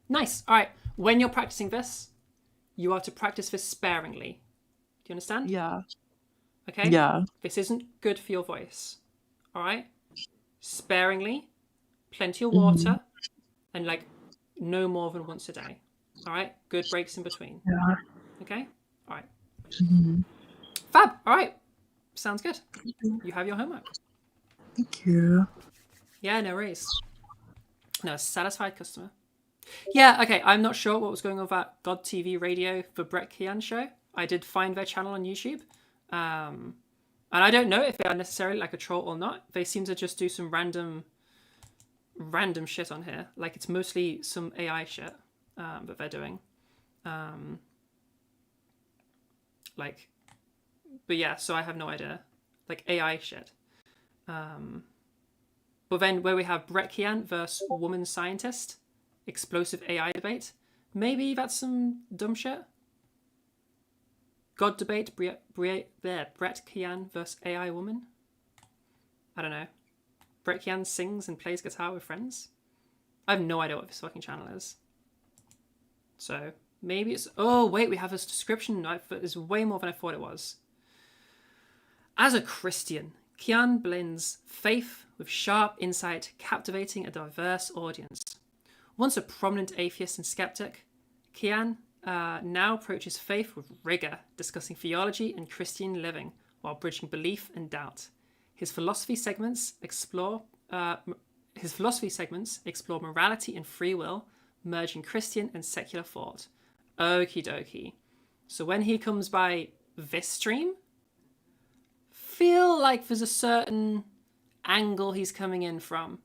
Nice. All right. When you're practicing this, you are to practice this sparingly. Do you understand? Yeah. Okay? Yeah. This isn't good for your voice. All right? Sparingly, plenty of Mhm. water, and like no more than once a day. All right? Good breaks in between. Yeah. Okay? All right. Mhm. Fab. All right. Sounds good. You have your homework. Thank you. Yeah, no worries. No, satisfied customer. Yeah, okay. I'm not sure what was going on with that God TV Radio for Brett Kean show. I did find their channel on YouTube. And I don't know if they are necessarily like a troll or not. They seem to just do some random shit on here. Like it's mostly some AI shit that they're doing. Like, but yeah, so I have no idea. Like AI shit. But then where we have Brett Kean versus woman scientist, explosive AI debate. Maybe that's some dumb shit. God debate, Brett Kean versus AI woman. I don't know. Brett Kean sings and plays guitar with friends. I have no idea what this fucking channel is. So maybe it's... Oh, wait, we have a description. It's way more than I thought it was. As a Christian, Kean blends faith with sharp insight, captivating a diverse audience. Once a prominent atheist and skeptic, Kean now approaches faith with rigor, discussing theology and Christian living while bridging belief and doubt. His philosophy segments explore morality and free will, merging Christian and secular thought. Okie dokie. So when he comes by this stream, feel like there's a certain angle he's coming in from.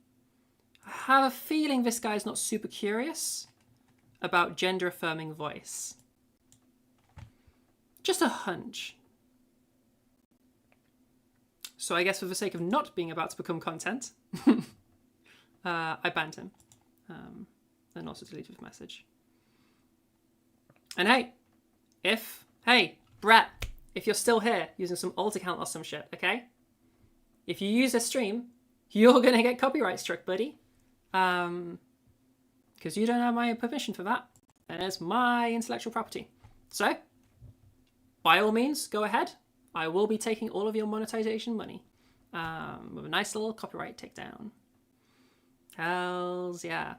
I have a feeling this guy's not super curious about gender affirming voice. Just a hunch. So I guess for the sake of not being about to become content, I banned him. And also deleted the message. And hey, Brett, if you're still here using some alt account or some shit, okay? If you use a stream, you're gonna get copyright struck, buddy. Because you don't have my permission for that. And it's my intellectual property. So, by all means, go ahead. I will be taking all of your monetization money. With a nice little copyright takedown. Hells yeah.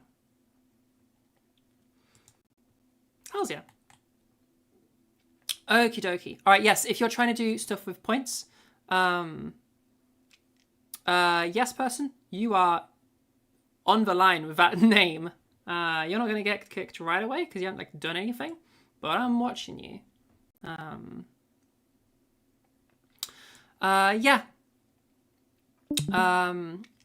Hells yeah. Okie dokie. Alright, yes, if you're trying to do stuff with points, yes person, you are on the line with that name. You're not going to get kicked right away because you haven't like done anything, but I'm watching you. Yeah.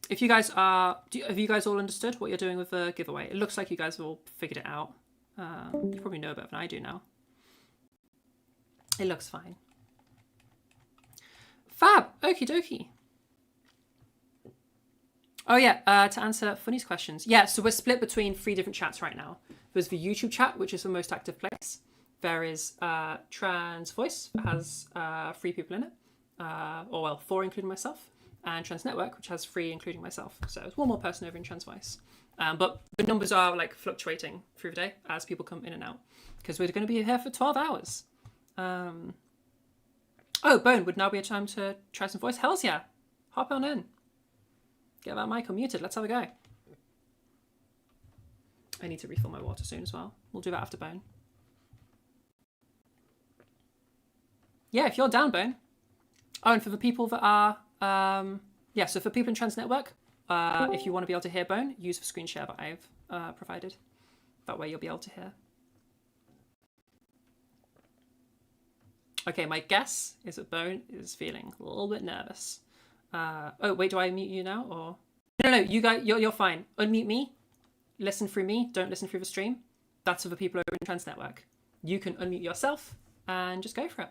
If you guys have you guys all understood what you're doing with the giveaway? It looks like you guys have all figured it out. You probably know better than I do now. It looks fine. Fab. Okie dokie. Oh yeah, to answer Funny's questions. Yeah, so we're split between 3 different chats right now. There's the YouTube chat, which is the most active place. There is Trans Voice, that has 3 people in it. Or well, 4 including myself. And Trans Network, which has 3 including myself. So it's 1 more person over in Trans Voice. But the numbers are like fluctuating through the day as people come in and out. Because we're going to be here for 12 hours. Oh, Bone, would now be a time to try some voice? Hells yeah. Hop on in. Get that mic unmuted. Let's have a go. I need to refill my water soon as well. We'll do that after Bone. Yeah, if you're down, Bone. Oh, and for the people that are... yeah, so for people in Trans Network, if you want to be able to hear Bone, use the screen share that I've provided. That way you'll be able to hear. Okay, my guess is that Bone is feeling a little bit nervous. Oh, wait, do I mute you now? Or no, you guys, you're fine. Unmute me. Listen through me. Don't listen through the stream. That's for the people over in Trans Network. You can unmute yourself and just go for it.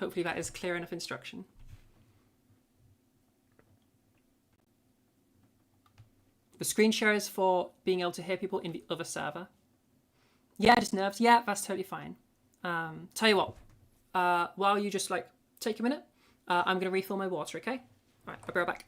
Hopefully that is clear enough instruction. The screen share is for being able to hear people in the other server. Yeah, just nerves. Yeah, that's totally fine. Tell you what, while you just like take a minute, I'm going to refill my water, okay? All right, I'll be right back.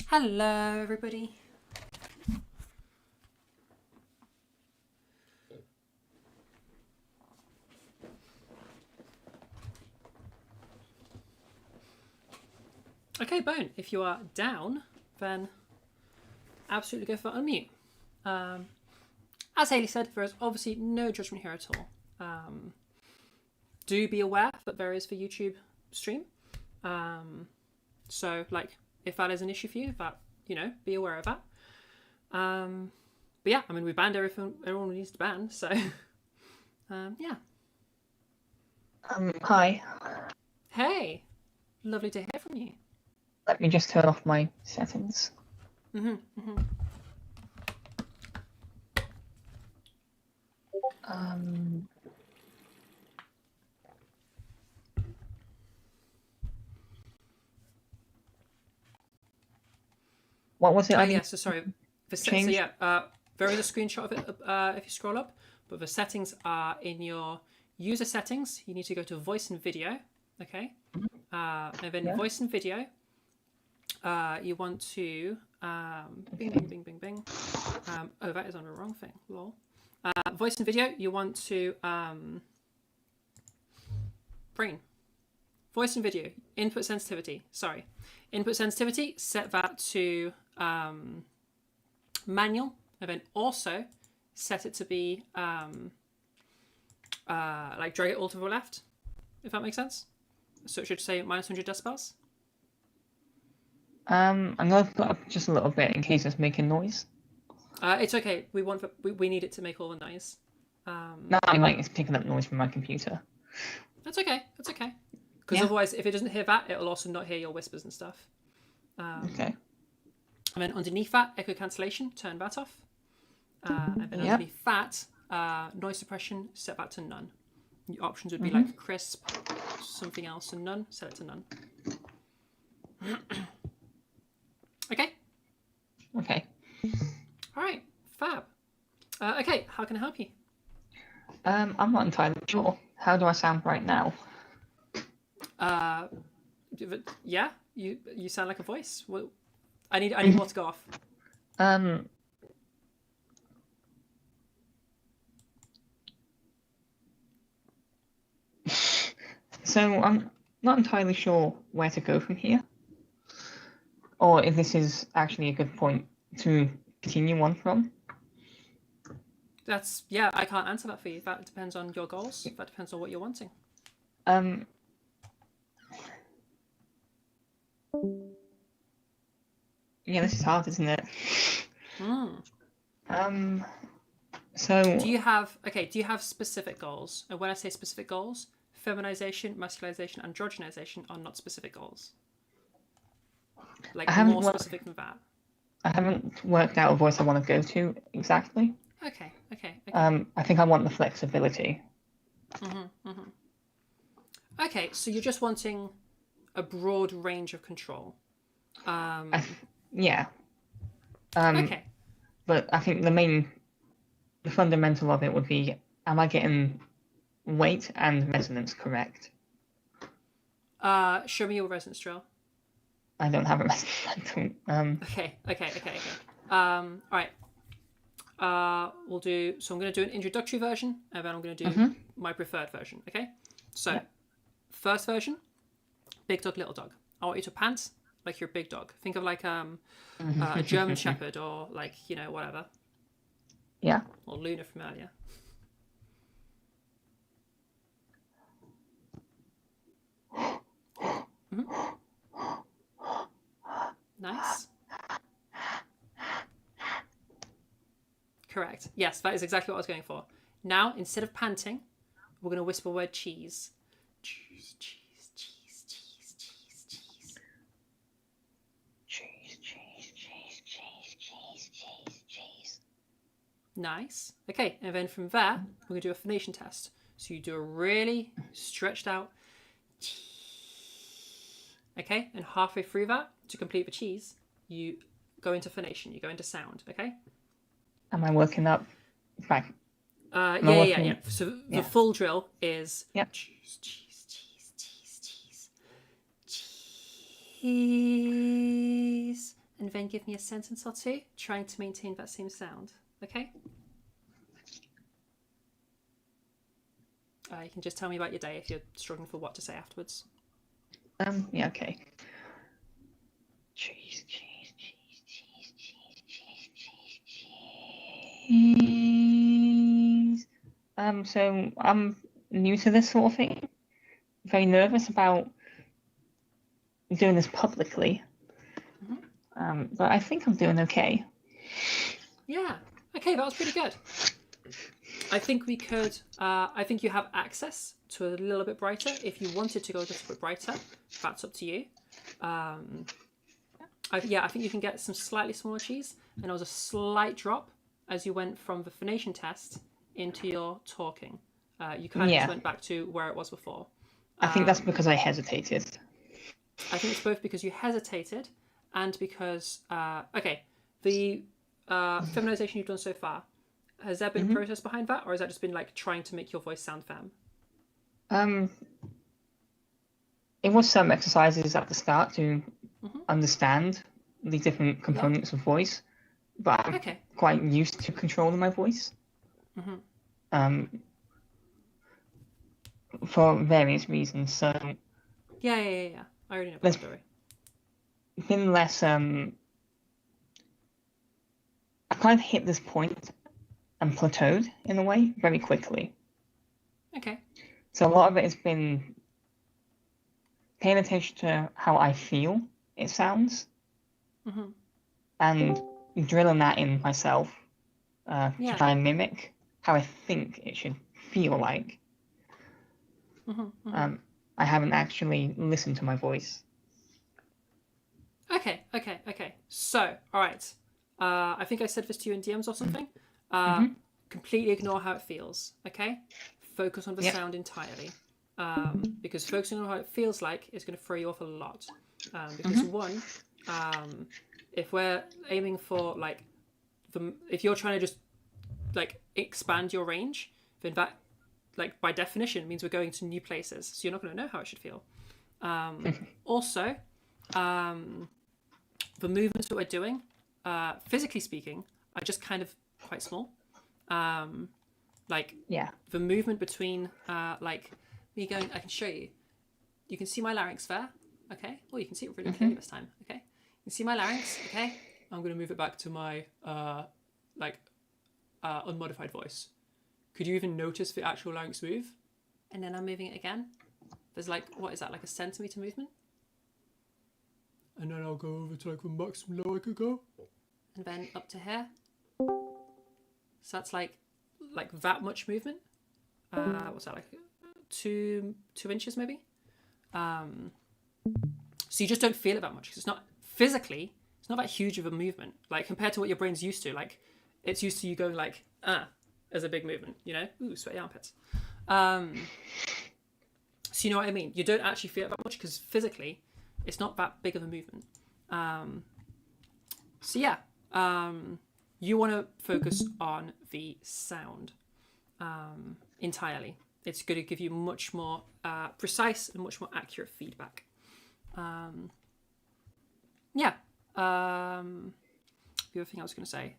Hello, everybody. Okay, Bone, if you are down, then absolutely go for unmute. As Haley said, there is obviously no judgment here at all. Do be aware that there is the YouTube stream. So, like, if that is an issue for you, that, you know, be aware of that. But yeah, I mean, we banned everyone needs to ban, so yeah. Hi. Hey, Lovely to hear from you. Let me just turn off my settings. What was it? Yeah, so sorry. So yeah, there is a screenshot of it if you scroll up, but the settings are in your user settings. You need to go to voice and video, okay? And then voice and video, you want to, bing, bing, bing, bing, bing. Oh, that is on the wrong thing, lol. Voice and video, you want to, brain. Voice and video, input sensitivity, sorry. Input sensitivity, set that to manual, and then also set it to be like drag it all to the left, if that makes sense. So it should say -100 decibels. I'm gonna put up just a little bit in case it's making noise. It's okay. We need it to make all the noise. No, I mean, it's picking up noise from my computer. That's okay. That's okay. Because otherwise, if it doesn't hear that, it'll also not hear your whispers and stuff. Okay. And then underneath that, echo cancellation, turn that off. And then underneath that, noise suppression, set that to none. Your options would be like crisp, something else, and none. Set it to none. Okay. Okay. All right. Fab. Okay. How can I help you? I'm not entirely sure. How do I sound right now? Yeah. You sound like a voice. Well, I need more to go off. So I'm not entirely sure where to go from here, or if this is actually a good point to continue on from. I can't answer that for you. That depends on your goals. That depends on what you're wanting. Yeah, this is hard, isn't it? So do you have specific goals? And when I say specific goals, feminization, masculinization, androgenization are not specific goals. Like more specific than that. I haven't worked out a voice I want to go to exactly. Okay. I think I want the flexibility. Okay, so you're just wanting a broad range of control. Yeah. Okay. But I think the fundamental of it would be, am I getting weight and resonance correct? Show me your resonance drill. I don't have a resonance. Okay. All right. We'll do. So I'm going to do an introductory version, and then I'm going to do my preferred version. Okay. So, first version, big dog, little dog. I want you to pant like you're a big dog. Think of like a German Shepherd or like whatever. Yeah. Or Luna from earlier. Nice. Correct. Yes, that is exactly what I was going for. Now, instead of panting, we're going to whisper the word cheese. Cheese, cheese, cheese, cheese, cheese, cheese. Cheese, cheese, cheese, cheese, cheese, cheese, cheese. Nice. Okay, and then from there, we're going to do a phonation test. So you do a really stretched out cheese. Okay, and halfway through that, to complete the cheese, you go into phonation, you go into sound, okay? Am I working up back? Yeah. So the full drill is cheese, cheese, cheese, cheese, cheese, cheese. And then give me a sentence or two, trying to maintain that same sound, okay? You can just tell me about your day if you're struggling for what to say afterwards. Yeah, okay. Cheese, cheese, cheese, cheese, cheese, cheese, cheese, cheese. So I'm new to this sort of thing. Very nervous about doing this publicly. But I think I'm doing okay. Yeah. Okay, that was pretty good. I think we could. I think you have access to a little bit brighter. If you wanted to go a little bit brighter, that's up to you. I think you can get some slightly smaller cheese, and there was a slight drop as you went from the phonation test into your talking. You kind of just went back to where it was before. I think that's because I hesitated. I think it's both because you hesitated and because the feminization you've done so far, has there been a process behind that, or has that just been like trying to make your voice sound femme? It was some exercises at the start to understand the different components of voice, but I'm quite used to controlling my voice. For various reasons. So yeah. I already know the story. Been less. I kind of hit this point and plateaued in a way very quickly. Okay. So a lot of it has been paying attention to how I feel it sounds, and drilling that in myself to try and mimic how I think it should feel like. I haven't actually listened to my voice. Okay. So, all right. I think I said this to you in DMs or something. Completely ignore how it feels. Okay. Focus on the sound entirely. Because focusing on how it feels like is going to throw you off a lot. Because one, if we're aiming for like if you're trying to just like expand your range, then that, like by definition, means we're going to new places, so you're not going to know how it should feel. Also, the movements that we're doing, physically speaking, are just kind of quite small. The movement between like me going, I can show you. You can see my larynx there, okay? Or you can see it really clearly this time, okay? You can see my larynx, okay? I'm going to move it back to my unmodified voice. Could you even notice the actual larynx move? And then I'm moving it again. There's like, what is that, like a centimeter movement? And then I'll go over to like the maximum low I could go. And then up to here. So that's like that much movement. What's that, like 2 inches maybe? So you just don't feel it that much because it's not physically, it's not that huge of a movement. Like compared to what your brain's used to, like it's used to you going like, as a big movement, you know? Ooh, sweaty armpits. So you know what I mean? You don't actually feel it that much because physically it's not that big of a movement. You want to focus on the sound entirely. It's going to give you much more precise and much more accurate feedback. The other thing I was going to say.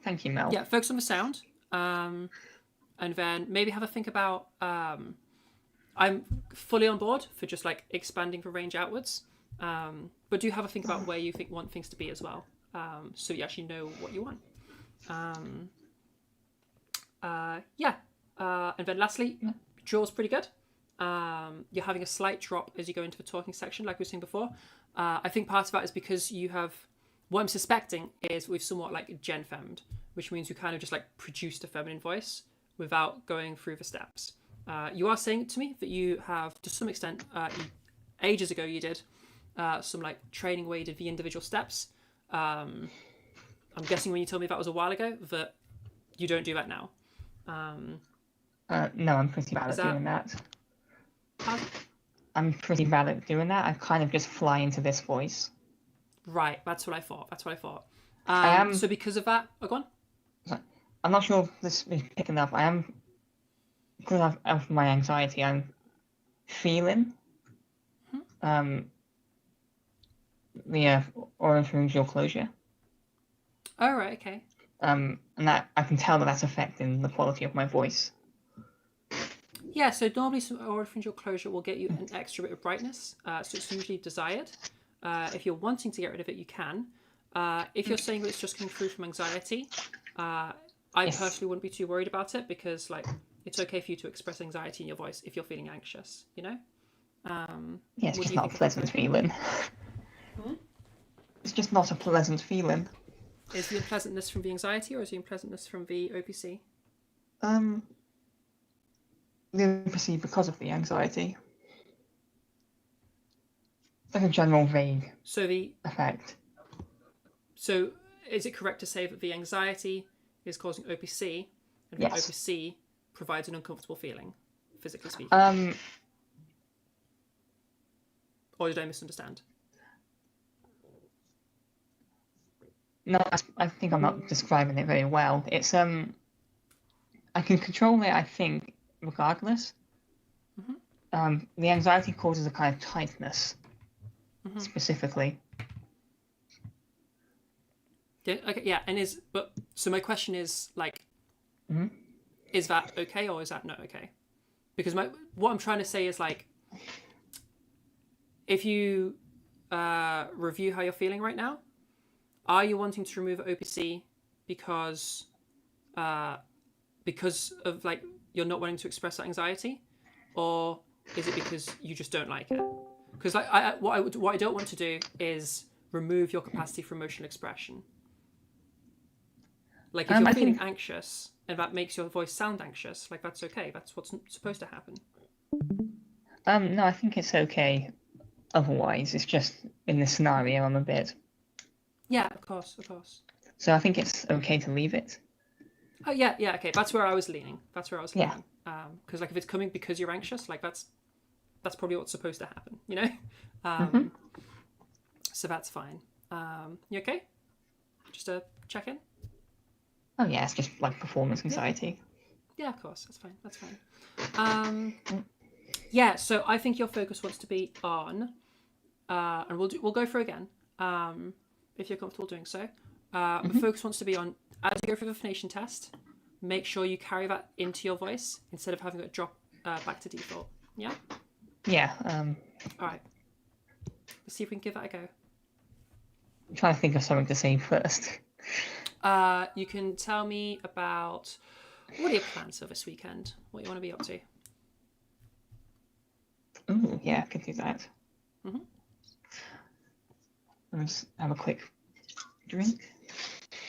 Thank you, Mel. Yeah, focus on the sound, and then maybe have a think about. I'm fully on board for just like expanding the range outwards, but do have a think about where you want things to be as well, so you actually know what you want. And then lastly, jaw's pretty good. You're having a slight drop as you go into the talking section, like we were saying before. I think part of that is because you have. What I'm suspecting is we've somewhat like gen-femmed, which means you kind of just like produced a feminine voice without going through the steps. You are saying to me that you have, to some extent, ages ago you did some like training where you did the individual steps. I'm guessing when you told me that was a while ago that you don't do that now. No, I'm pretty bad at doing that. I'm pretty bad at doing that. I kind of just fly into this voice. Right, that's what I thought. So because of that, go on. I'm not sure if this is picking up. I am, because of my anxiety, I'm feeling the oropharyngeal closure. Oh, right, okay. And that I can tell that that's affecting the quality of my voice. Yeah, so normally some oropharyngeal closure will get you an extra bit of brightness, so it's usually desired. If you're wanting to get rid of it, you can. If you're saying that it's just coming through from anxiety, I personally wouldn't be too worried about it because, like, it's okay for you to express anxiety in your voice if you're feeling anxious, you know? It's just not a pleasant feeling. It's just not a pleasant feeling. Is the unpleasantness from the anxiety or is the unpleasantness from the OPC? The OPC because of the anxiety. Like a general vague effect. So is it correct to say that the anxiety is causing OPC, and the Yes. OPC provides an uncomfortable feeling, physically speaking? Or did I misunderstand? No, I think I'm not describing it very well. It's I can control it, I think, regardless. The anxiety causes a kind of tightness, specifically. Yeah. Okay. Yeah. And so my question is like, is that okay or is that not okay? Because what I'm trying to say is like, if you review how you're feeling right now, are you wanting to remove OPC because of like you're not wanting to express that anxiety, or is it because you just don't like it? Because like what I don't want to do is remove your capacity for emotional expression. Like if you're feeling anxious and that makes your voice sound anxious, like that's okay. That's what's supposed to happen. No, I think it's okay. Otherwise, it's just in this scenario I'm a bit. Yeah, of course. So I think it's okay to leave it. Oh yeah, okay. That's where I was leaning. Because like if it's coming because you're anxious, like that's probably what's supposed to happen, you know. So that's fine. You okay? Just a check in. Oh yeah, it's just like performance anxiety. Yeah, of course. That's fine. Yeah. So I think your focus wants to be on, and we'll go through again. If you're comfortable doing so. The focus wants to be on, as you go through the phonation test, make sure you carry that into your voice instead of having it drop back to default. Yeah? Yeah. All right. Let's see if we can give that a go. I'm trying to think of something to say first. You can tell me about, what are your plans for this weekend? What you want to be up to? Oh, yeah, I can do that. Let's have a quick drink.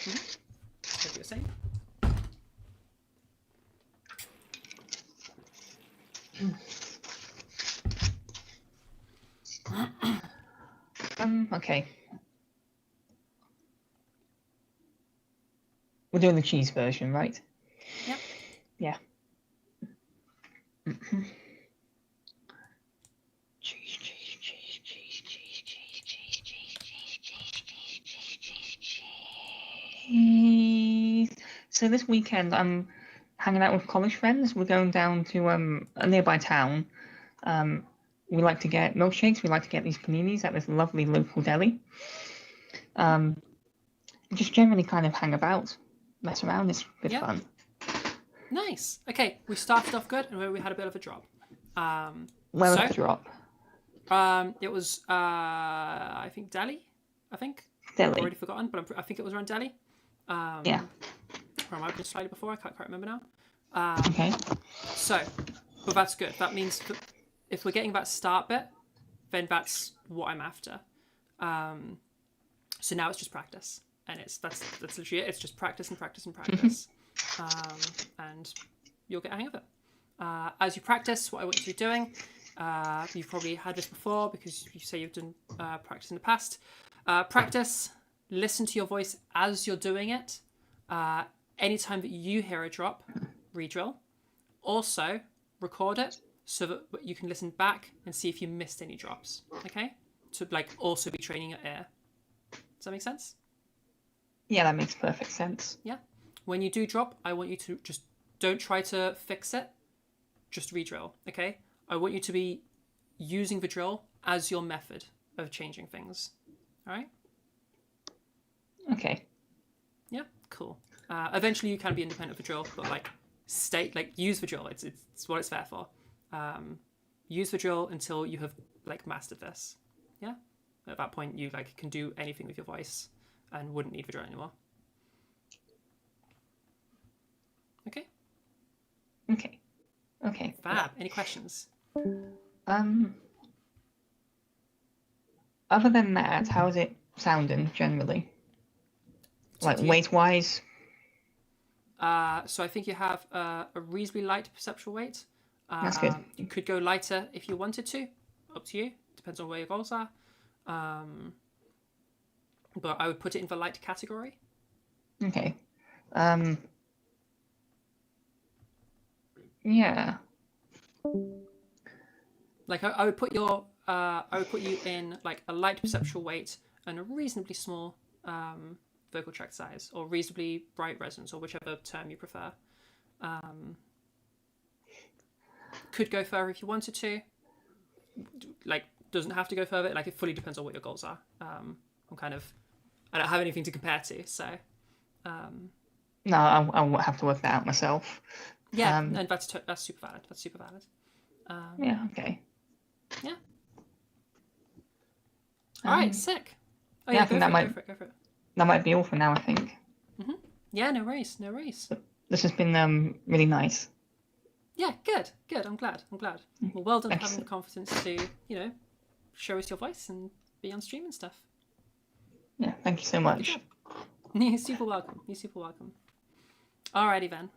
What you're saying? Okay. We're doing the cheese version, right? Yep. Yeah. So this weekend I'm hanging out with college friends. We're going down to a nearby town. We like to get milkshakes. We like to get these paninis at this lovely local deli. Just generally kind of hang about, mess around. It's a bit fun. Nice. Okay, we started off good, and we had a bit of a drop. Where was the drop? It was I think Delhi. Delhi. I've already forgotten, but I think it was around Delhi. Yeah. Or I might have been slightly before. I can't quite remember now. Okay. So, but that's good. That means if we're getting that start bit, then that's what I'm after. So now it's just practice, and that's literally it. It's just practice and practice and practice, and you'll get a hang of it. As you practice, what I want you to be doing, you've probably had this before because you say you've done practice in the past. Practice. Listen to your voice as you're doing it. Anytime that you hear a drop, redrill. Also, record it so that you can listen back and see if you missed any drops. Okay? To like also be training your ear. Does that make sense? Yeah, that makes perfect sense. Yeah. When you do drop, I want you to just don't try to fix it. Just redrill. Okay? I want you to be using the drill as your method of changing things. All right? Okay. Yeah, cool. Eventually you can be independent of the drill, but use the drill. It's what it's there for. Use the drill until you have mastered this. Yeah? At that point you can do anything with your voice and wouldn't need the drill anymore. Okay? Okay. Fab. Any questions? Other than that, how is it sounding generally? Weight-wise? So I think you have a reasonably light perceptual weight. That's good. You could go lighter if you wanted to. Up to you. Depends on where your goals are. But I would put it in the light category. Okay. Yeah. Like I would put you in like a light perceptual weight and a reasonably small vocal tract size, or reasonably bright resonance, or whichever term you prefer. Could go further if you wanted to. Like, doesn't have to go further. Like, it fully depends on what your goals are. I don't have anything to compare to, so. No, I'll have to work that out myself. Yeah, and that's super valid. That's super valid. Yeah. Okay. Yeah. All right. Sick. Oh yeah, yeah, I think go for it. That might be all for now, I think. Mm-hmm. Yeah, no worries. This has been really nice. Yeah, good. I'm glad. Well, well done for having the confidence to, show us your voice and be on stream and stuff. Yeah, thank you so much. You're super welcome. Alrighty then.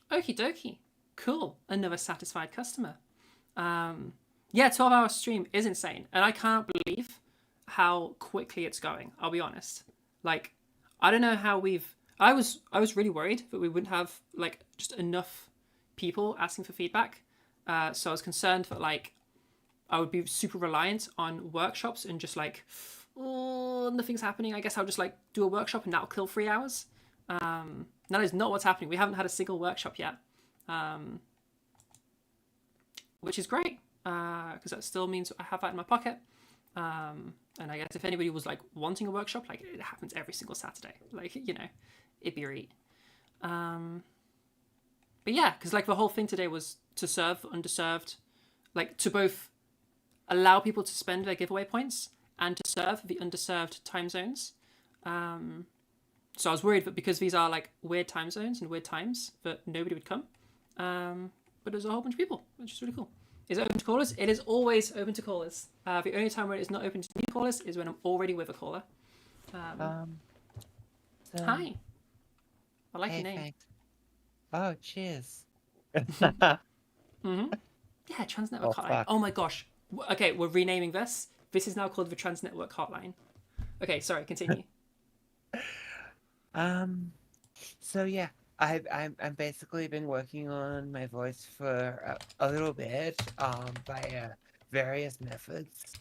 Okie dokie. Cool. Another satisfied customer. Yeah, 12-hour stream is insane, and I can't believe how quickly it's going. I'll be honest. Like, I don't know how I was really worried that we wouldn't have like just enough people asking for feedback. So I was concerned that like I would be super reliant on workshops and just like, oh, nothing's happening. I guess I'll just like do a workshop and that'll kill 3 hours. That is not what's happening. We haven't had a single workshop yet, which is great because that still means I have that in my pocket. And I guess if anybody was like wanting a workshop, like it happens every single Saturday. Like, it'd be great. But yeah, because like the whole thing today was to serve underserved, like to both allow people to spend their giveaway points and to serve the underserved time zones. So I was worried that because these are like weird time zones and weird times that nobody would come. But there's a whole bunch of people, which is really cool. Is it open to callers? It is always open to callers. The only time where it is not open to new callers is when I'm already with a caller. Hi. I like your name. Thanks. Oh, cheers. Mm-hmm. Yeah, Transnetwork Hotline. Fuck. Oh my gosh. Okay, we're renaming this. This is now called the Transnetwork Hotline. Okay, sorry, continue. So yeah, I've basically been working on my voice for a little bit, by various methods,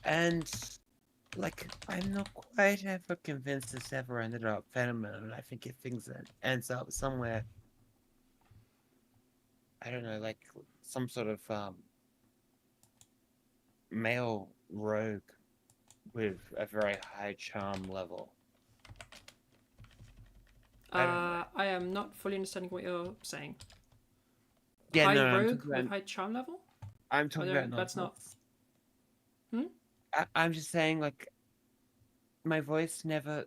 and like I'm not quite ever convinced this ever ended up phenomenon. I think if things ends up somewhere, I don't know, like some sort of male rogue with a very high charm level. I am not fully understanding what you're saying. Yeah, high no, rogue with high charm level? I'm talking about that's not. I'm just saying, like, my voice never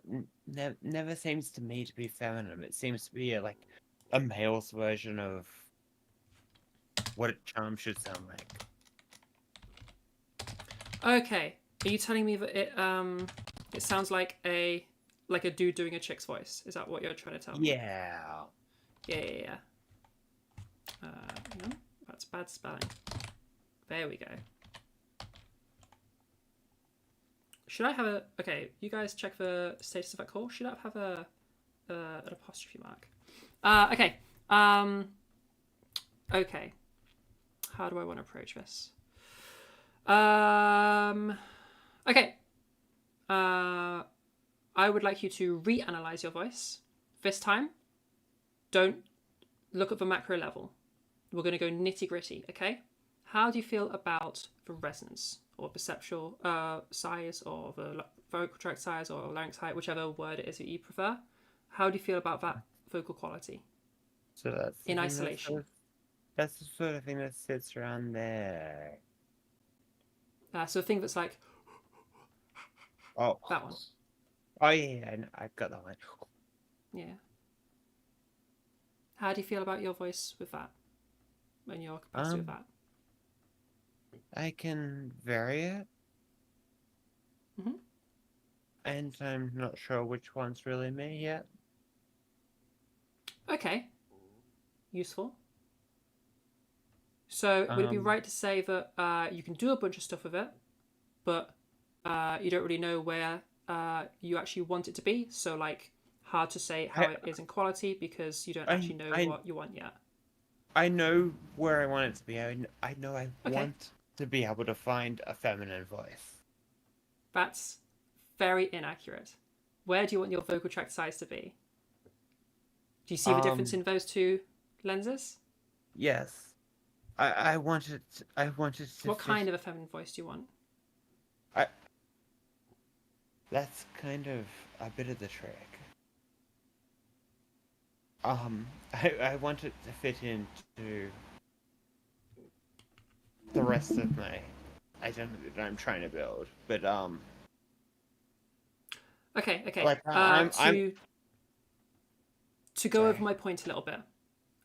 seems to me to be feminine. It seems to be like a male's version of what a charm should sound like. Okay, are you telling me that it sounds like a dude doing a chick's voice? Is that what you're trying to tell me? Yeah. Yeah. Hang on. That's bad spelling. There we go. Should I have a... Okay, you guys check the status of that call. Should I have an apostrophe mark? Okay. Okay. How do I want to approach this? Okay. I would like you to reanalyze your voice. This time, don't look at the macro level. We're going to go nitty gritty, okay? How do you feel about the resonance or perceptual size, or the vocal tract size, or larynx height, whichever word it is that you prefer? How do you feel about that vocal quality? So that's in isolation. That's the sort of thing that sits around there. So a thing that's like... Oh. That one. Oh yeah, I got that one. Yeah. How do you feel about your voice with that? When your capacity with that? I can vary it. Mm-hmm. and I'm not sure which one's really me yet. Okay. Useful. So would it be right to say that you can do a bunch of stuff with it, but you don't really know where you actually want it to be? So like hard to say how it is in quality because you don't actually know what you want yet. I know where I want it to be. I know I want to be able to find a feminine voice. That's very inaccurate. Where do you want your vocal tract size to be? Do you see the difference in those two lenses? Yes. I wanted to What kind of a feminine voice do you want? That's kind of a bit of the trick. I want it to fit into the rest of my identity that I'm trying to build, but Okay. Like, To go over my point a little bit.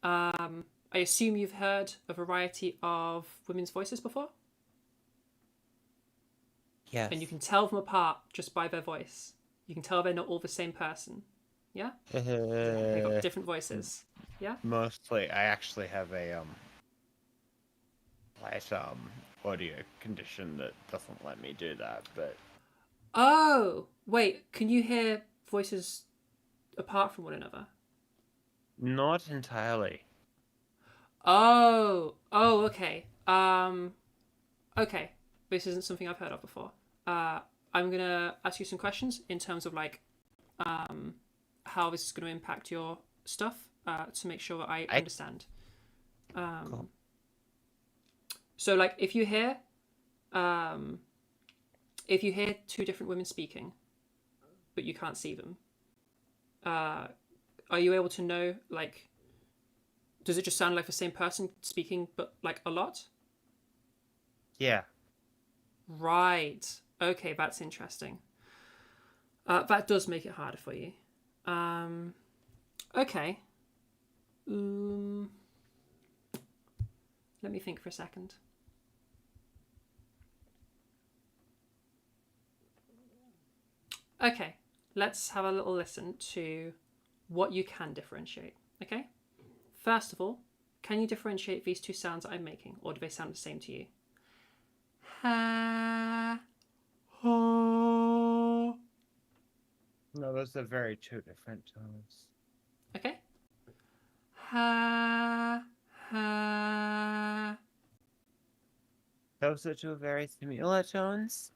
I assume you've heard a variety of women's voices before? Yes. And you can tell them apart just by their voice. You can tell they're not all the same person. Yeah? They've got different voices. Yeah? Mostly, I actually have a audio condition that doesn't let me do that, but Oh! Wait, can you hear voices apart from one another? not entirely. Oh, okay. Okay. This isn't something I've heard of before. I'm gonna ask you some questions in terms of like, how this is going to impact your stuff, to make sure that I understand. Cool. So like, if you hear two different women speaking, but you can't see them, are you able to know, like, does it just sound like the same person speaking, but like a lot? Yeah. Right. Okay, that's interesting. That does make it harder for you. Okay. Let me think for a second. Okay, let's have a little listen to what you can differentiate. Okay? First of all, can you differentiate these two sounds that I'm making, or do they sound the same to you? Ha. Ha. No, those are very two different tones. Okay. Ha. Ha. Those are two very similar tones.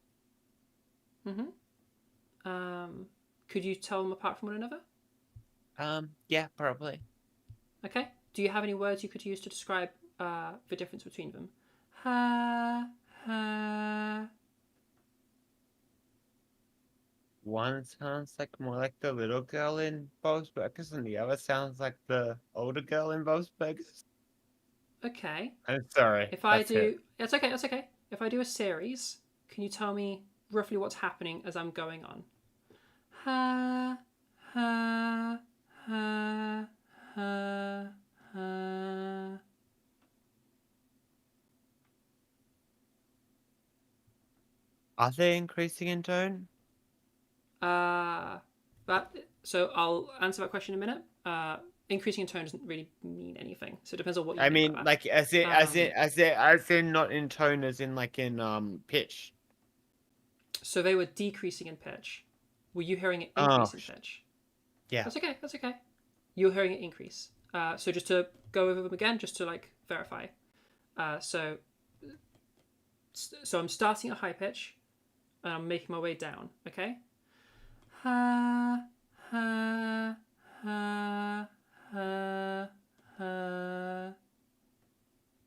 Could you tell them apart from one another? Yeah, probably. Okay. Do you have any words you could use to describe the difference between them? Ha. Ha. One sounds like more like the little girl in Bob's Burgers, and the other sounds like the older girl in Bob's Burgers. Okay. I'm sorry. If I do, that's okay. That's okay. If I do a series, can you tell me roughly what's happening as I'm going on? Ha. Ha. Ha. Ha. Ha. Are they increasing in tone? So I'll answer that question in a minute. Increasing in tone doesn't really mean anything, so it depends on what you I think mean, about like that. as in not in tone, as in like in pitch. So they were decreasing in pitch. Were you hearing it increase in pitch? Yeah. That's okay. That's okay. You're hearing it increase. So just to go over them again, just to like verify. So I'm starting at high pitch, and I'm making my way down. Okay. Ha ha ha ha ha.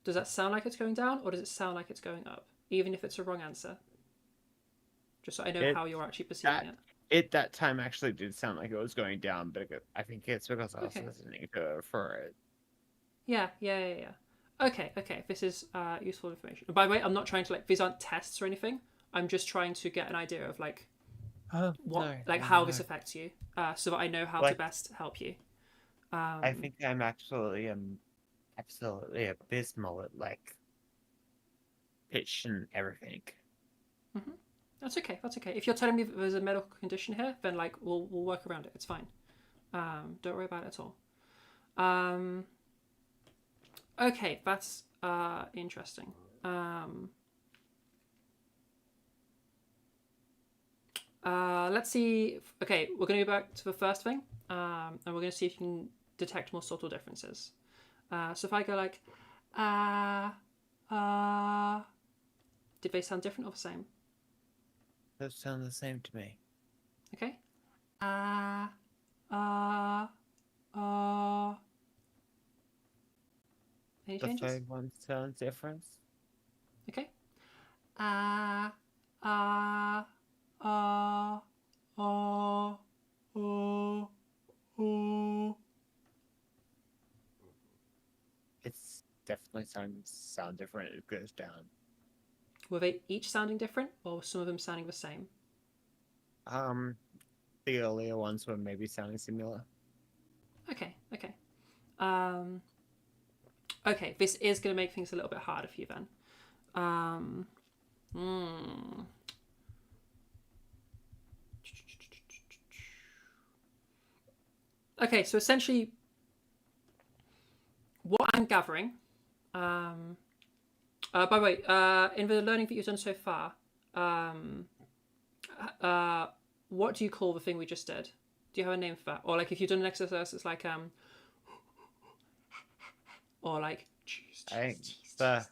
Does that sound like it's going down, or does it sound like it's going up, even if it's a wrong answer? Just so I know how you're actually perceiving it. It that time actually did sound like it was going down, but I think it's because I was Okay. listening for it. Yeah. Okay. This is useful information. By the way, I'm not trying to these aren't tests or anything. I'm just trying to get an idea of how this affects you, so that I know how to best help you. I think I'm absolutely abysmal at pitch and everything. That's okay. That's okay. If you're telling me that there's a medical condition here, then like we'll work around it. It's fine. Don't worry about it at all. Okay, that's interesting. Let's see. Okay, we're going to go back to the first thing, and we're going to see if you can detect more subtle differences. So if I go like, did they sound different or the same? Those sound the same to me. Okay. Any The changes? third one sounds different. Okay. It's definitely sound different. It goes down. Were they each sounding different, or were some of them sounding the same? The earlier ones were maybe sounding similar. Okay. Okay. Okay. This is going to make things a little bit harder for you then. Okay. So essentially, what I'm gathering. By the way, in the learning that you've done so far, what do you call the thing we just did? Do you have a name for that? Or like if you've done an exercise, it's like or like or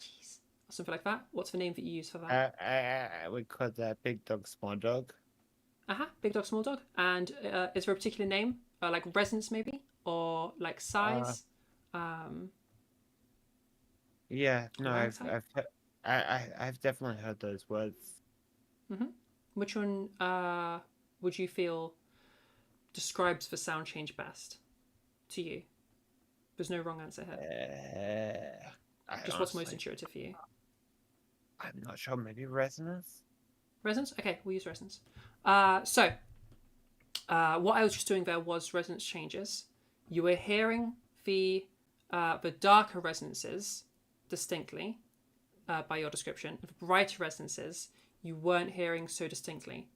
something like that. What's the name that you use for that? We call that big dog, small dog. Big dog, small dog. And is there a particular name, like resonance maybe, or like size? Yeah, no, Right, I've definitely heard those words. Which one would you feel describes the sound change best to you? There's no wrong answer here. Just what's most intuitive for you? I'm not sure. Maybe resonance. Resonance? Okay, we'll use resonance. So, what I was just doing there was resonance changes. You were hearing the darker resonances distinctly by your description. The brighter resonances you weren't hearing so distinctly.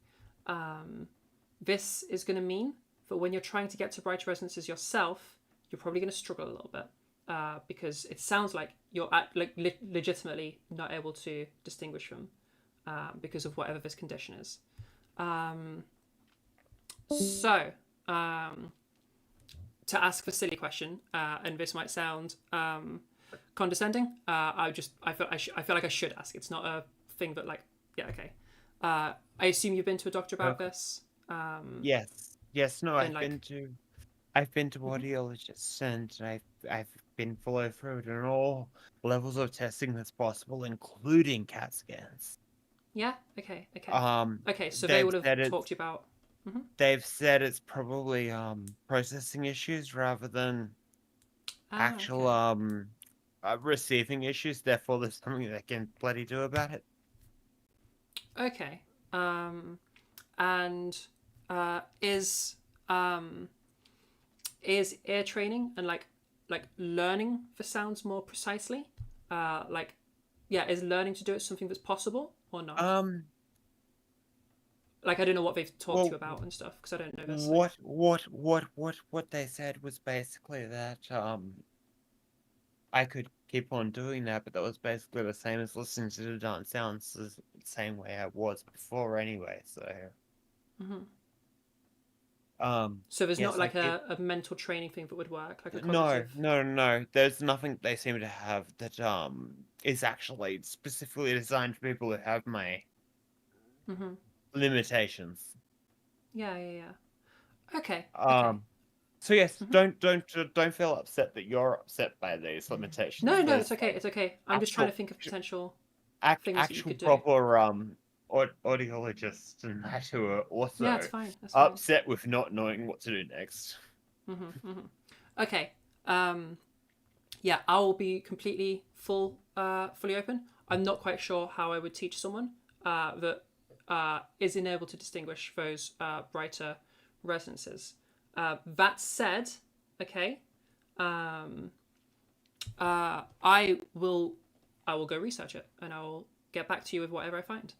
This is going to mean that when you're trying to get to brighter resonances yourself, you're probably going to struggle a little bit because it sounds like you're legitimately not able to distinguish them because of whatever this condition is. To ask the silly question, and this might sound condescending, I feel like I should ask. It's not a thing that like, yeah, okay. I assume you've been to a doctor about this. Yes. No, I've been to audiologists, and I've been followed through it on all levels of testing that's possible, including CAT scans. Yeah. Okay. Okay. So they've they would have said talked to you about. They've said it's probably processing issues rather than actual receiving issues. Therefore, there's something they can bloody do about it. Okay. And is ear training and like learning for sounds more precisely? Is learning to do it something that's possible or not? Like I don't know what they've talked to you about and stuff because I don't know this. What they said was basically that I could keep on doing that, but that was basically the same as listening to the dance sounds the same way I was before anyway. So. So there's yes, not like a mental training thing that would work, like a No. cognitive... There's nothing they seem to have that is actually specifically designed for people who have my limitations. Yeah. Okay. So yes, don't feel upset that you're upset by these limitations. No, it's okay. It's okay. I'm just trying to think of potential things that you could do. Proper audiologists and that who are also it's fine. That's upset with not knowing what to do next. Okay. Yeah, I will be completely fully open. I'm not quite sure how I would teach someone that is unable to distinguish those brighter resonances. That said, okay, I will go research it and I will get back to you with whatever I find.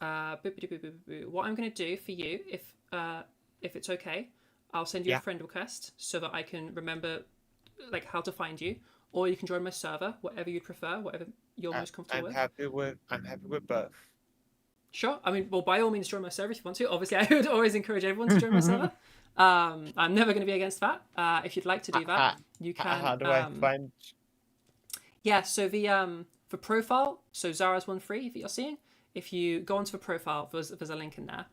what I'm going to do for you, if it's okay, I'll send you a friend request so that I can remember like how to find you, or you can join my server, whatever you'd prefer, whatever you're most comfortable with. I'm happy with both. Sure. I mean, well, by all means, join my server if you want to. Obviously, I would always encourage everyone to join my server. I'm never going to be against that. If you'd like to do that, you can. How do I find? Yeah. So the for profile, so Zara's one free that you're seeing. If you go onto the profile, there's a link in there.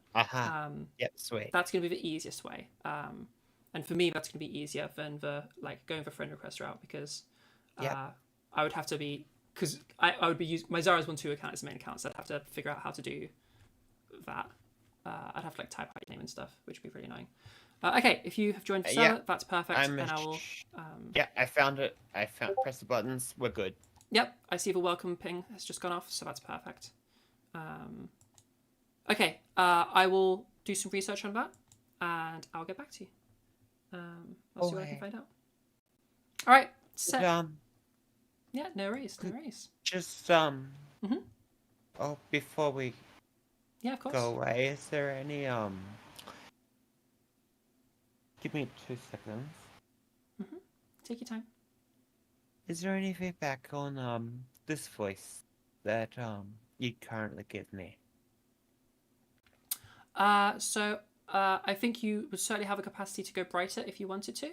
Yep, sweet. That's going to be the easiest way. And for me, that's going to be easier than the like going for friend request route, because I would have to be, because I would be using my Zara's 1.2 account as the main account, so I'd have to figure out how to do that. I'd have to like type out your name and stuff, which would be really annoying. Okay, if you have joined the server, that's perfect. And I will. Yeah, I found it. Press the buttons. We're good. Yep, I see the welcome ping has just gone off, so that's perfect. Okay, I will do some research on that, and I'll get back to you. I'll see what I can find out. All right, set. Yeah, no worries, no worries. Just Oh, before we of course. go away, is there any Give me 2 seconds. Take your time. Is there any feedback on this voice that you currently give me? So I think you would certainly have a capacity to go brighter if you wanted to.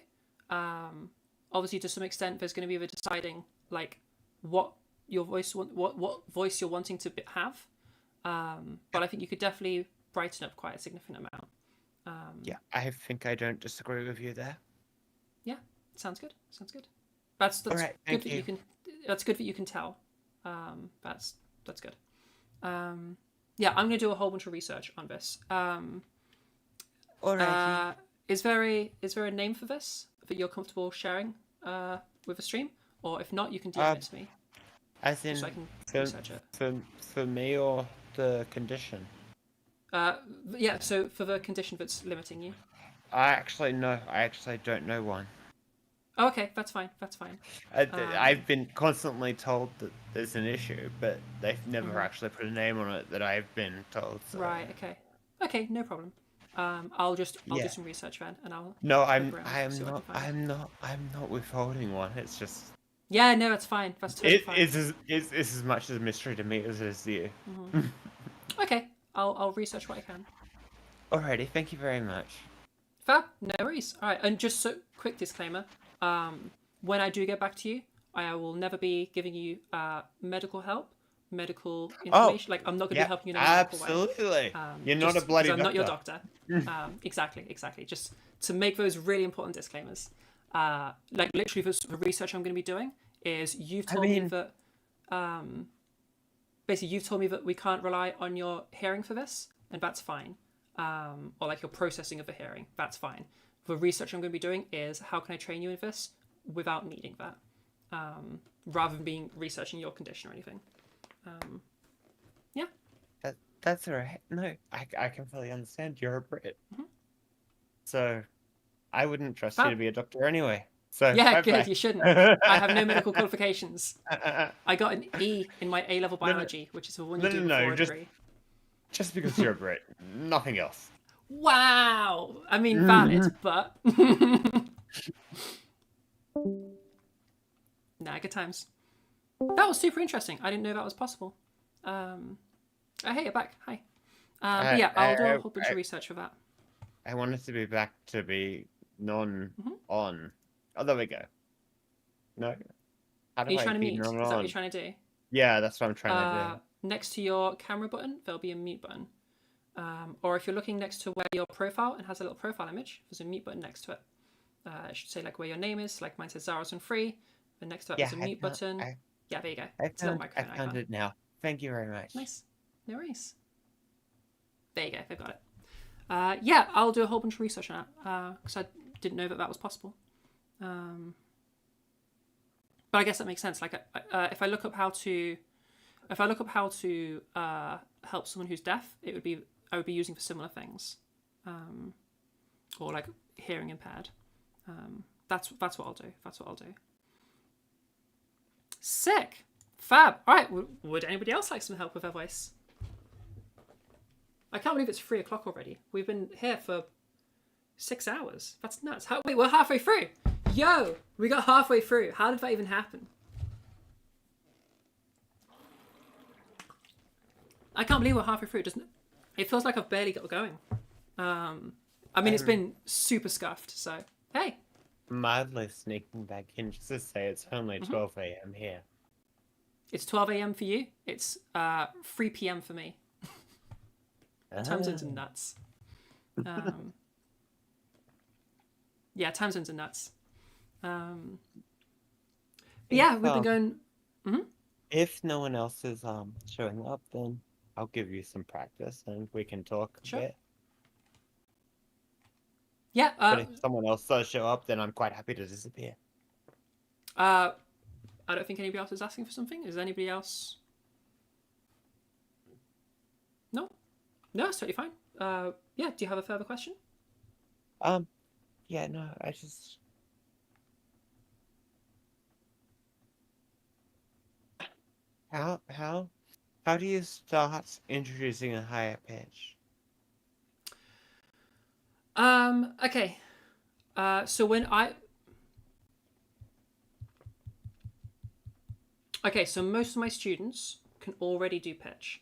Obviously, to some extent, there's going to be the deciding like what your voice what voice you're wanting to have. But I think you could definitely brighten up quite a significant amount. Yeah, I think I don't disagree with you there. Yeah, sounds good. Sounds good. That's All right, good thank that you. you can. That's good that you can tell. That's good. Yeah, I'm gonna do a whole bunch of research on this. Alrighty. Is there a name for this that you're comfortable sharing with the stream, or if not, you can DM it to me. As in, so I can research it. For me or the condition? Yeah, so for the condition that's limiting you. I actually don't know one. Oh, okay, that's fine. That's fine. I've been constantly told that there's an issue, but they've never actually put a name on it that I've been told. So. Right. Okay. Okay. No problem. I'll do some research then, and I'll. No, I'm not withholding one. It's just. Yeah. No, that's fine. That's totally fine. It's as much as a mystery to me as it is to you. Okay. I'll research what I can. Alrighty. Thank you very much. Fab. No worries. All right. And just quick disclaimer. When I do get back to you, I will never be giving you medical help, medical information. Like I'm not going to be helping you in a medical way. Absolutely. You're not a bloody doctor. I'm not your doctor. Exactly. Just to make those really important disclaimers. Like literally, the research I'm going to be doing is you've told me that. Basically, you've told me that we can't rely on your hearing for this, and that's fine. Or like your processing of the hearing, that's fine. The research I'm going to be doing is how can I train you in this without needing that, rather than researching your condition or anything. Yeah. That's alright. No, I can fully understand. You're a Brit, so I wouldn't trust you to be a doctor anyway. So yeah, good. You shouldn't. I have no medical qualifications. I got an E in my A-level biology, which is the one you do before a degree. Just because you're a Brit, nothing else. Wow. I mean, valid, but nah, good times. That was super interesting. I didn't know that was possible. Hey, you're back. Hi. But yeah, I'll do a whole bunch of research for that. I wanted to be back to be non-on. Oh, there we go. No. How do Are you I trying to be mute? Is that non-on? what you're trying to do? Yeah, that's what I'm trying to do. Next to your camera button, there'll be a mute button. Or if you're looking next to where your profile and has a little profile image, there's a mute button next to it. It should say like where your name is, like mine says Zara's on free. And next to it, there's a mute button. Yeah, there you go. It's a little I microphone found icon. it now. Thank you very much. Nice. No worries. There you go. They've got it. Yeah, I'll do a whole bunch of research on that because I didn't know that was possible. But I guess that makes sense. Like, if I look up how to help someone who's deaf, I would be using for similar things, or like hearing impaired. That's what I'll do. That's what I'll do. Sick, fab. All right. Would anybody else like some help with their voice? I can't believe it's 3 o'clock already. We've been here for 6 hours. That's nuts. Wait, we're halfway through. Yo, we got halfway through. How did that even happen? I can't believe we're halfway through. It feels like I've barely got going. I mean, it's been super scuffed, so hey. Mildly sneaking back in just to say it's only 12 a.m. here. It's 12 a.m. for you. It's 3 p.m. for me. Time zones are nuts. Yeah, time zones are nuts. Yeah, we've been going. If no one else is showing up, then I'll give you some practice and we can talk a bit. Yeah. But if someone else does show up, then I'm quite happy to disappear. I don't think anybody else is asking for something. Is anybody else? No, it's totally fine. Yeah. Do you have a further question? Yeah. No, I just. How do you start introducing a higher pitch? Okay. So when Okay, so most of my students can already do pitch,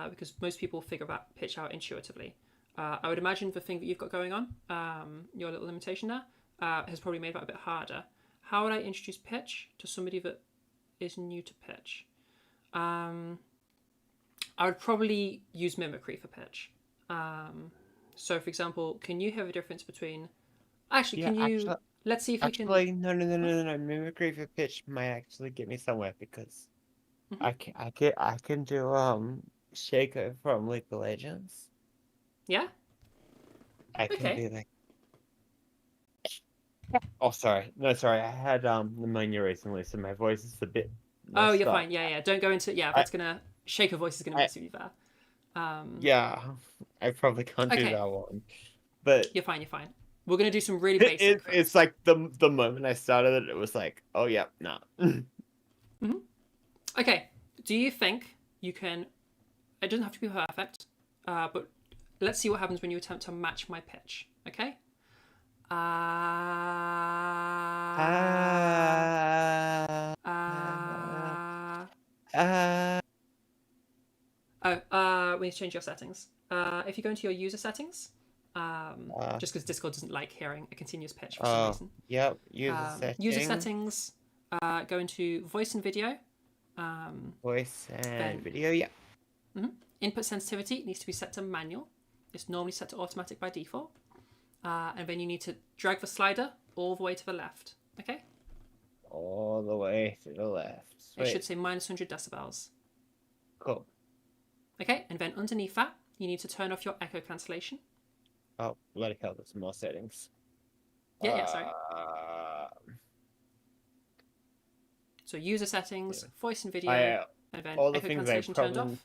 because most people figure out pitch out intuitively. I would imagine the thing that you've got going on, your little limitation there, has probably made that a bit harder. How would I introduce pitch to somebody that is new to pitch? I would probably use mimicry for pitch. So, for example, can you hear the difference between... Actually, Yeah, can you... Let's see if we can... No. Mimicry for pitch might actually get me somewhere because I can do Shaker from League of Legends. Yeah? I can be like... Oh, sorry. No, sorry. I had pneumonia recently, so my voice is a bit... Oh, you're fine. Yeah. Don't go into... Yeah, that's gonna... Shaker voice is gonna mess with you there. Yeah, I probably can't do that one. But... You're fine. We're gonna do some really basic... It's like the moment I started it, it was like, oh, yeah, no. Okay. Do you think you can... It doesn't have to be perfect, but let's see what happens when you attempt to match my pitch, okay? We need to change your settings. If you go into your user settings, just because Discord doesn't like hearing a continuous pitch for some reason. Yep, user settings. User settings, go into voice and video. Voice and video, yeah. Input sensitivity needs to be set to manual. It's normally set to automatic by default. And then you need to drag the slider all the way to the left. Okay? All the way to the left. Sweet. It should say -100 decibels. Cool. Okay, and then underneath that, you need to turn off your echo cancellation. Oh, bloody hell, there's more settings. Yeah, sorry. So user settings, voice and video, and then all the echo things cancellation turned off.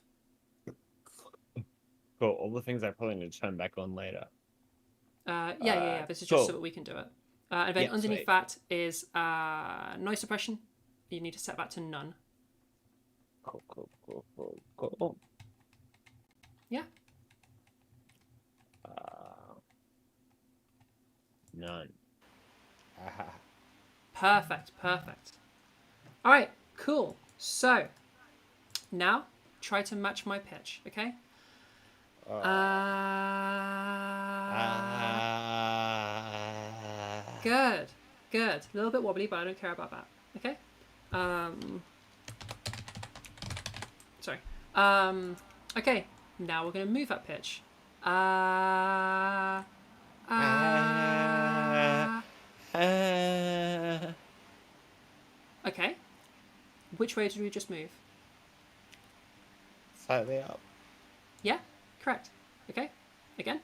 Cool, all the things I probably need to turn back on later. Yeah. This is just so that we can do it. And then underneath that is noise suppression. You need to set that to none. Cool. Yeah. None. Perfect. All right, cool. So now try to match my pitch, okay? Good. A little bit wobbly, but I don't care about that. Okay. Sorry. Okay. Now we're gonna move that pitch. Okay. Which way did we just move? Slightly up. Yeah, correct. Okay. Again.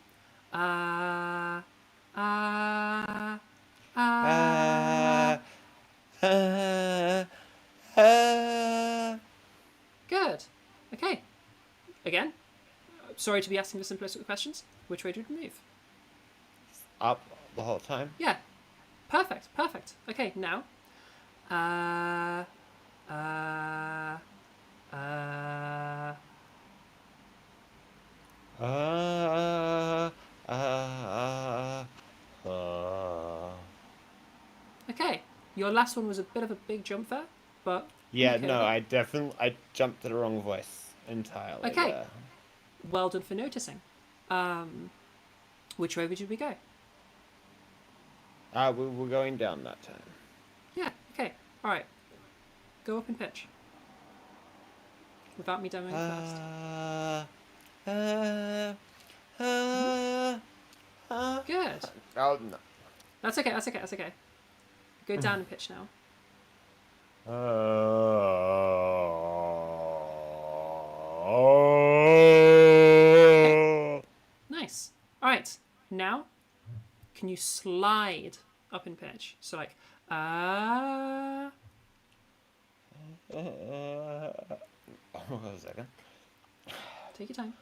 Good. Okay. Again. Sorry to be asking the simplistic questions. Which way did we move? Up the whole time. Yeah. Perfect. Okay, now. Okay, your last one was a bit of a big jump there, but Yeah, okay no, with it. I jumped to the wrong voice entirely. Okay, there. well done for noticing. Which way would we go? We're going down that time. Yeah, okay, alright. Go up in pitch. Without me demoing first. Good. Oh, no. That's okay, that's okay, that's okay. Go down in pitch now. Okay. Nice. Alright, now, can you slide up in pitch? So like, Hold on a second. Take your time.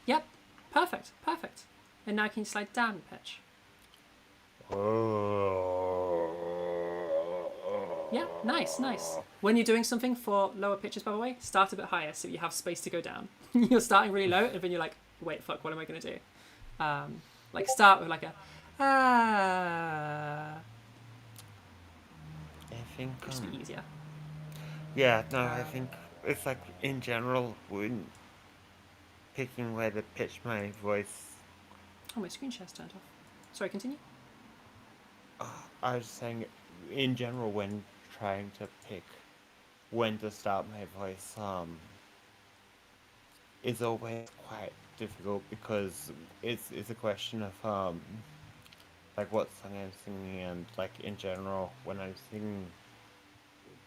Yep, perfect, perfect. And now can you slide down the pitch? Yeah, nice, nice. When you're doing something for lower pitches, by the way, start a bit higher so you have space to go down. You're starting really low, and then you're like, wait, fuck, what am I going to do? Like, start with like a, I think... Just be easier. Yeah, no, I think it's like, in general, when picking where to pitch my voice... Oh, my screen share's turned off. Sorry, continue. I was saying, in general, when trying to pick when to start my voice, is always quite difficult because it's a question of, like, what song I'm singing, and, like, in general, when I'm singing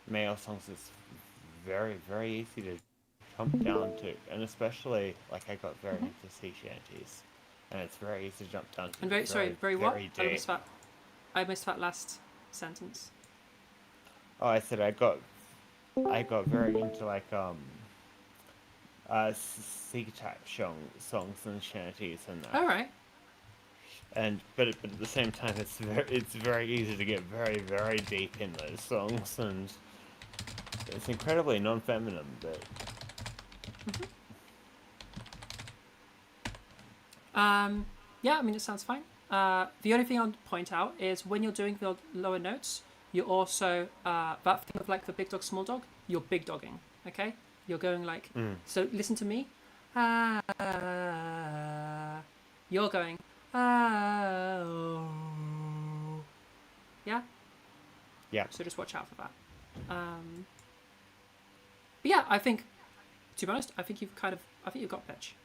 male songs, it's very, very easy to jump down to, and especially, like, I got very into sea shanties, and it's very easy to jump down to. And very what? Very I missed that last sentence. Oh, I said I got very into like sea type songs and shanties and that. All right. And but at the same time, it's very easy to get very, very deep in those songs, and it's incredibly non-feminine, but. Yeah, I mean, it sounds fine. The only thing I'll point out is when you're doing the lower notes, you're also, that thing of like the big dog, small dog, you're big dogging, okay? You're going like, so listen to me. You're going, yeah? Yeah. So just watch out for that. But yeah, I think, to be honest, I think you've got pitch.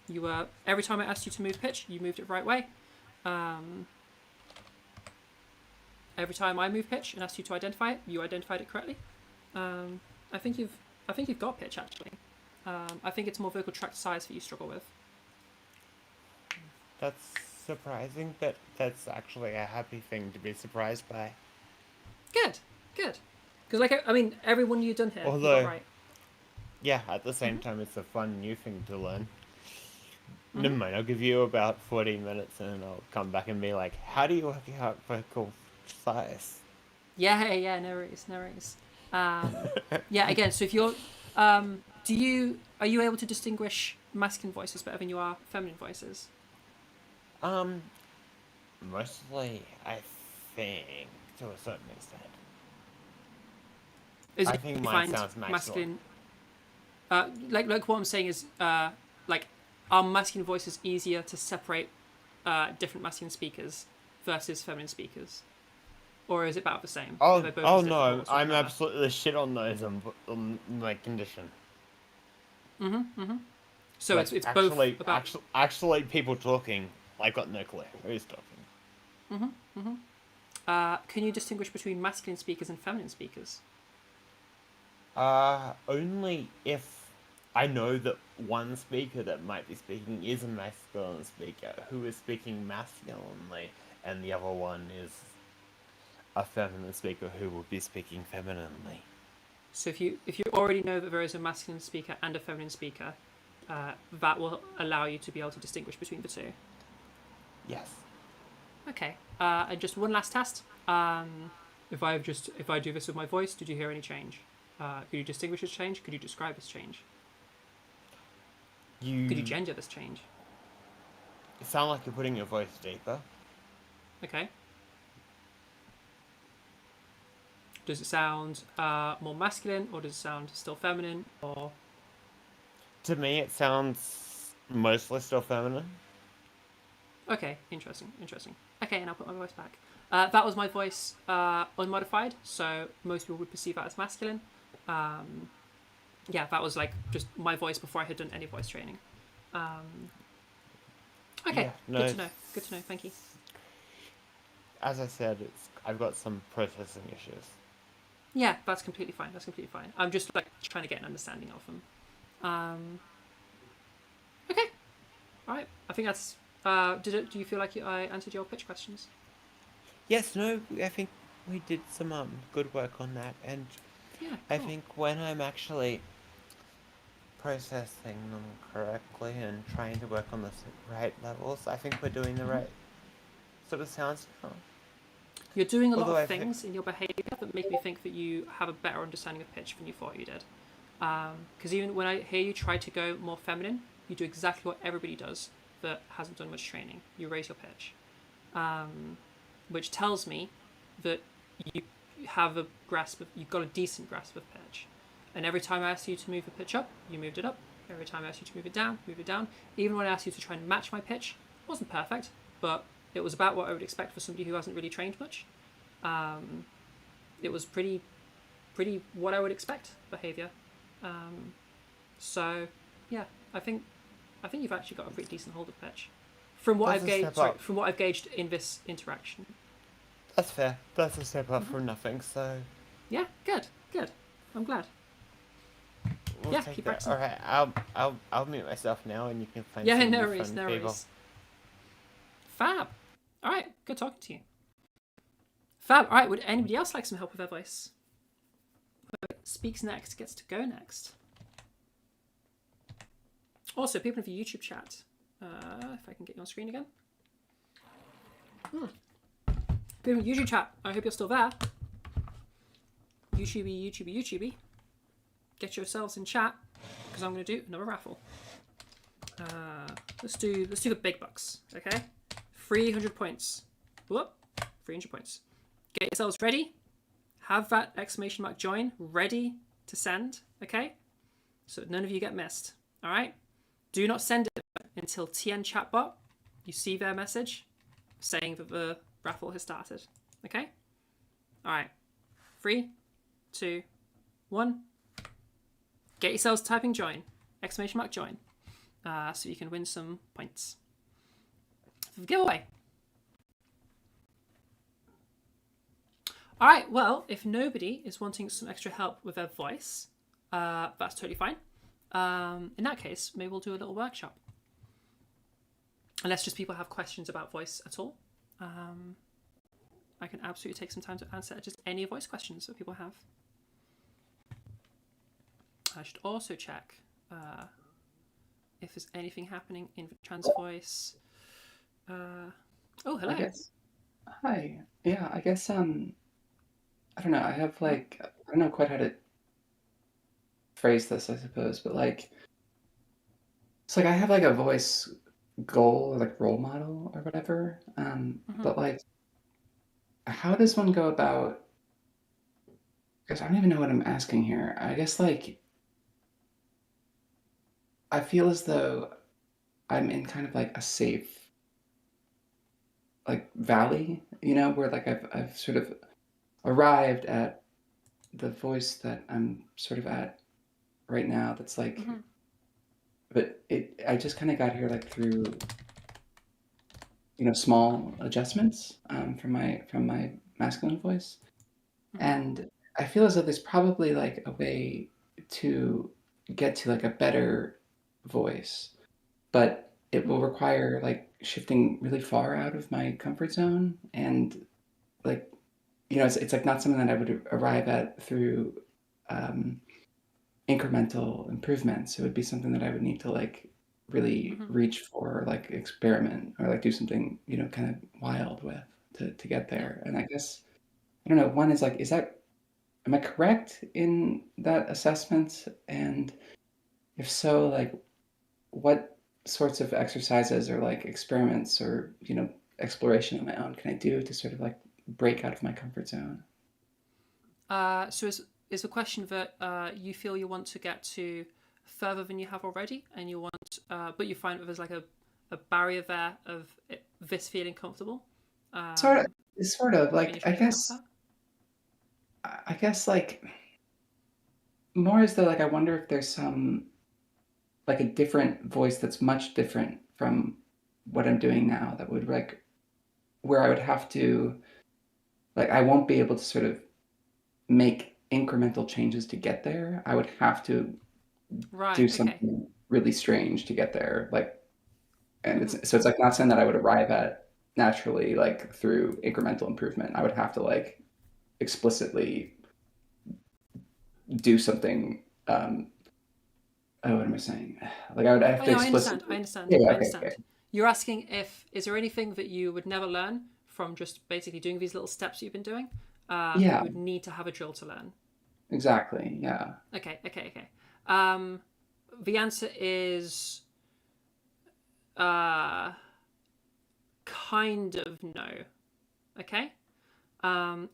You were, every time I asked you to move pitch, you moved it right way. Every time I moved pitch and asked you to identify it, you identified it correctly. I think you've got pitch actually. I think it's more vocal tract size that you struggle with. That's surprising, but that's actually a happy thing to be surprised by. Good. Because like, I mean, everyone you've done here, you Although, got right. Yeah, at the same time, it's a fun new thing to learn. Never mind, I'll give you about 14 minutes and I'll come back and be like, how do you work out vocal size? Yeah, no worries. Yeah, again, so if you're, are you able to distinguish masculine voices better than you are feminine voices? Mostly, I think, to a certain extent. I think you mine find sounds masculine. Like what I'm saying is, like, are masculine voices easier to separate different masculine speakers versus feminine speakers? Or is it about the same? Oh no, no, I'm absolutely shit on those on my condition. So like, it's actually, both about... Actually, people talking, I've got no clue who's talking. Can you distinguish between masculine speakers and feminine speakers? Only if I know that one speaker that might be speaking is a masculine speaker who is speaking masculinely, and the other one is a feminine speaker who will be speaking femininely. So if you already know that there is a masculine speaker and a feminine speaker, that will allow you to be able to distinguish between the two. Yes. Okay. And just one last test. If I do this with my voice, did you hear any change? Could you distinguish this change? Could you describe this change? Could you You gender this change? sound like you're putting your voice deeper. Okay. Does it sound more masculine, or does it sound still feminine, or? To me, it sounds mostly still feminine. Okay, interesting. Okay, and I'll put my voice back. That was my voice unmodified, so most people would perceive that as masculine. Yeah, that was like just my voice before I had done any voice training. Okay, Yeah, no, good to know. Good to know. Thank you. As I said, I've got some processing issues. Yeah, that's completely fine. I'm just like trying to get an understanding of them. Okay, all right. I think that's. Do you feel like I answered your pitch questions? Yes, no, I think we did some good work on that, and Yeah, I cool. think when I'm actually processing them correctly and trying to work on the right levels, I think we're doing the right sort of sounds now. You're doing a lot Although of I think- things in your behaviour that make me think that you have a better understanding of pitch than you thought you did. Because even when I hear you try to go more feminine, you do exactly what everybody does that hasn't done much training. You raise your pitch, which tells me that you have a grasp of, you've got a decent grasp of pitch. And every time I asked you to move the pitch up, you moved it up. Every time I asked you to move it down, move it down. Even when I asked you to try and match my pitch, it wasn't perfect, but it was about what I would expect for somebody who hasn't really trained much. It was pretty what I would expect behaviour. So yeah, I think you've actually got a pretty decent hold of pitch from what That's I've a gauged. step Sorry, up. from what I've gauged in this interaction. That's fair. That's a step up from nothing, so Yeah, good. I'm glad. we'll Yeah, take keep that. practicing. Alright, I'll mute myself now, and you can find Yeah, some no new worries, fun no people. worries. Fab. All right, good talking to you. Fab. All right, would anybody else like some help with their voice? Whoever speaks next gets to go next. Also, people in the YouTube chat, if I can get you on screen again. People in the YouTube chat, I hope you're still there. YouTubey. Get yourselves in chat, because I'm going to do another raffle. Let's do the big bucks, okay? 300 points. Whoop, 300 points. Get yourselves ready. Have that exclamation mark join ready to send, okay? So none of you get missed, all right? Do not send it until TN Chatbot, you see their message saying that the raffle has started, okay? All right, 3, 2, 1. Get yourselves typing join, exclamation mark join, so you can win some points for the giveaway. All right, well, if nobody is wanting some extra help with their voice, that's totally fine. In that case, maybe we'll do a little workshop. Unless just people have questions about voice at all. I can absolutely take some time to answer just any voice questions that people have. I should also check if there's anything happening in the trans voice. Oh, hello. Hi. Yeah, I guess I don't know. I have like I don't know quite how to phrase this, I suppose, but like it's like I have like a voice goal or like role model or whatever. But like how does one go about, because I don't even know what I'm asking here. I guess like I feel as though I'm in kind of like a safe like valley, you know, where like I've sort of arrived at the voice that I'm sort of at right now. That's like, but I just kind of got here like through, you know, small adjustments from my masculine voice, and I feel as though there's probably like a way to get to like a better voice, but it will require like shifting really far out of my comfort zone, and like, you know, it's like not something that I would arrive at through incremental improvements. It would be something that I would need to like really reach for, like experiment or like do something, you know, kind of wild with to get there. And I guess I don't know. One is like, is that am I correct in that assessment? And if so, like, what sorts of exercises or like experiments or exploration on my own can I do to sort of like break out of my comfort zone? So is the question that you feel you want to get to further than you have already, and you want, but you find that there's like a barrier there of this feeling comfortable? Sort of like I guess like more as though like I wonder if there's some like a different voice that's much different from what I'm doing now that would like where I would have to like I won't be able to sort of make incremental changes to get there. I would have to do something really strange to get there. Like and it's like not saying that I would arrive at naturally like through incremental improvement. I would have to like explicitly do something what am I saying? Like I would have to explicitly... I understand. Yeah, I okay, understand. okay. You're asking is there anything that you would never learn from just basically doing these little steps you've been doing? Yeah. You would need to have a drill to learn. Exactly, yeah. Okay. The answer is kind of no. Okay?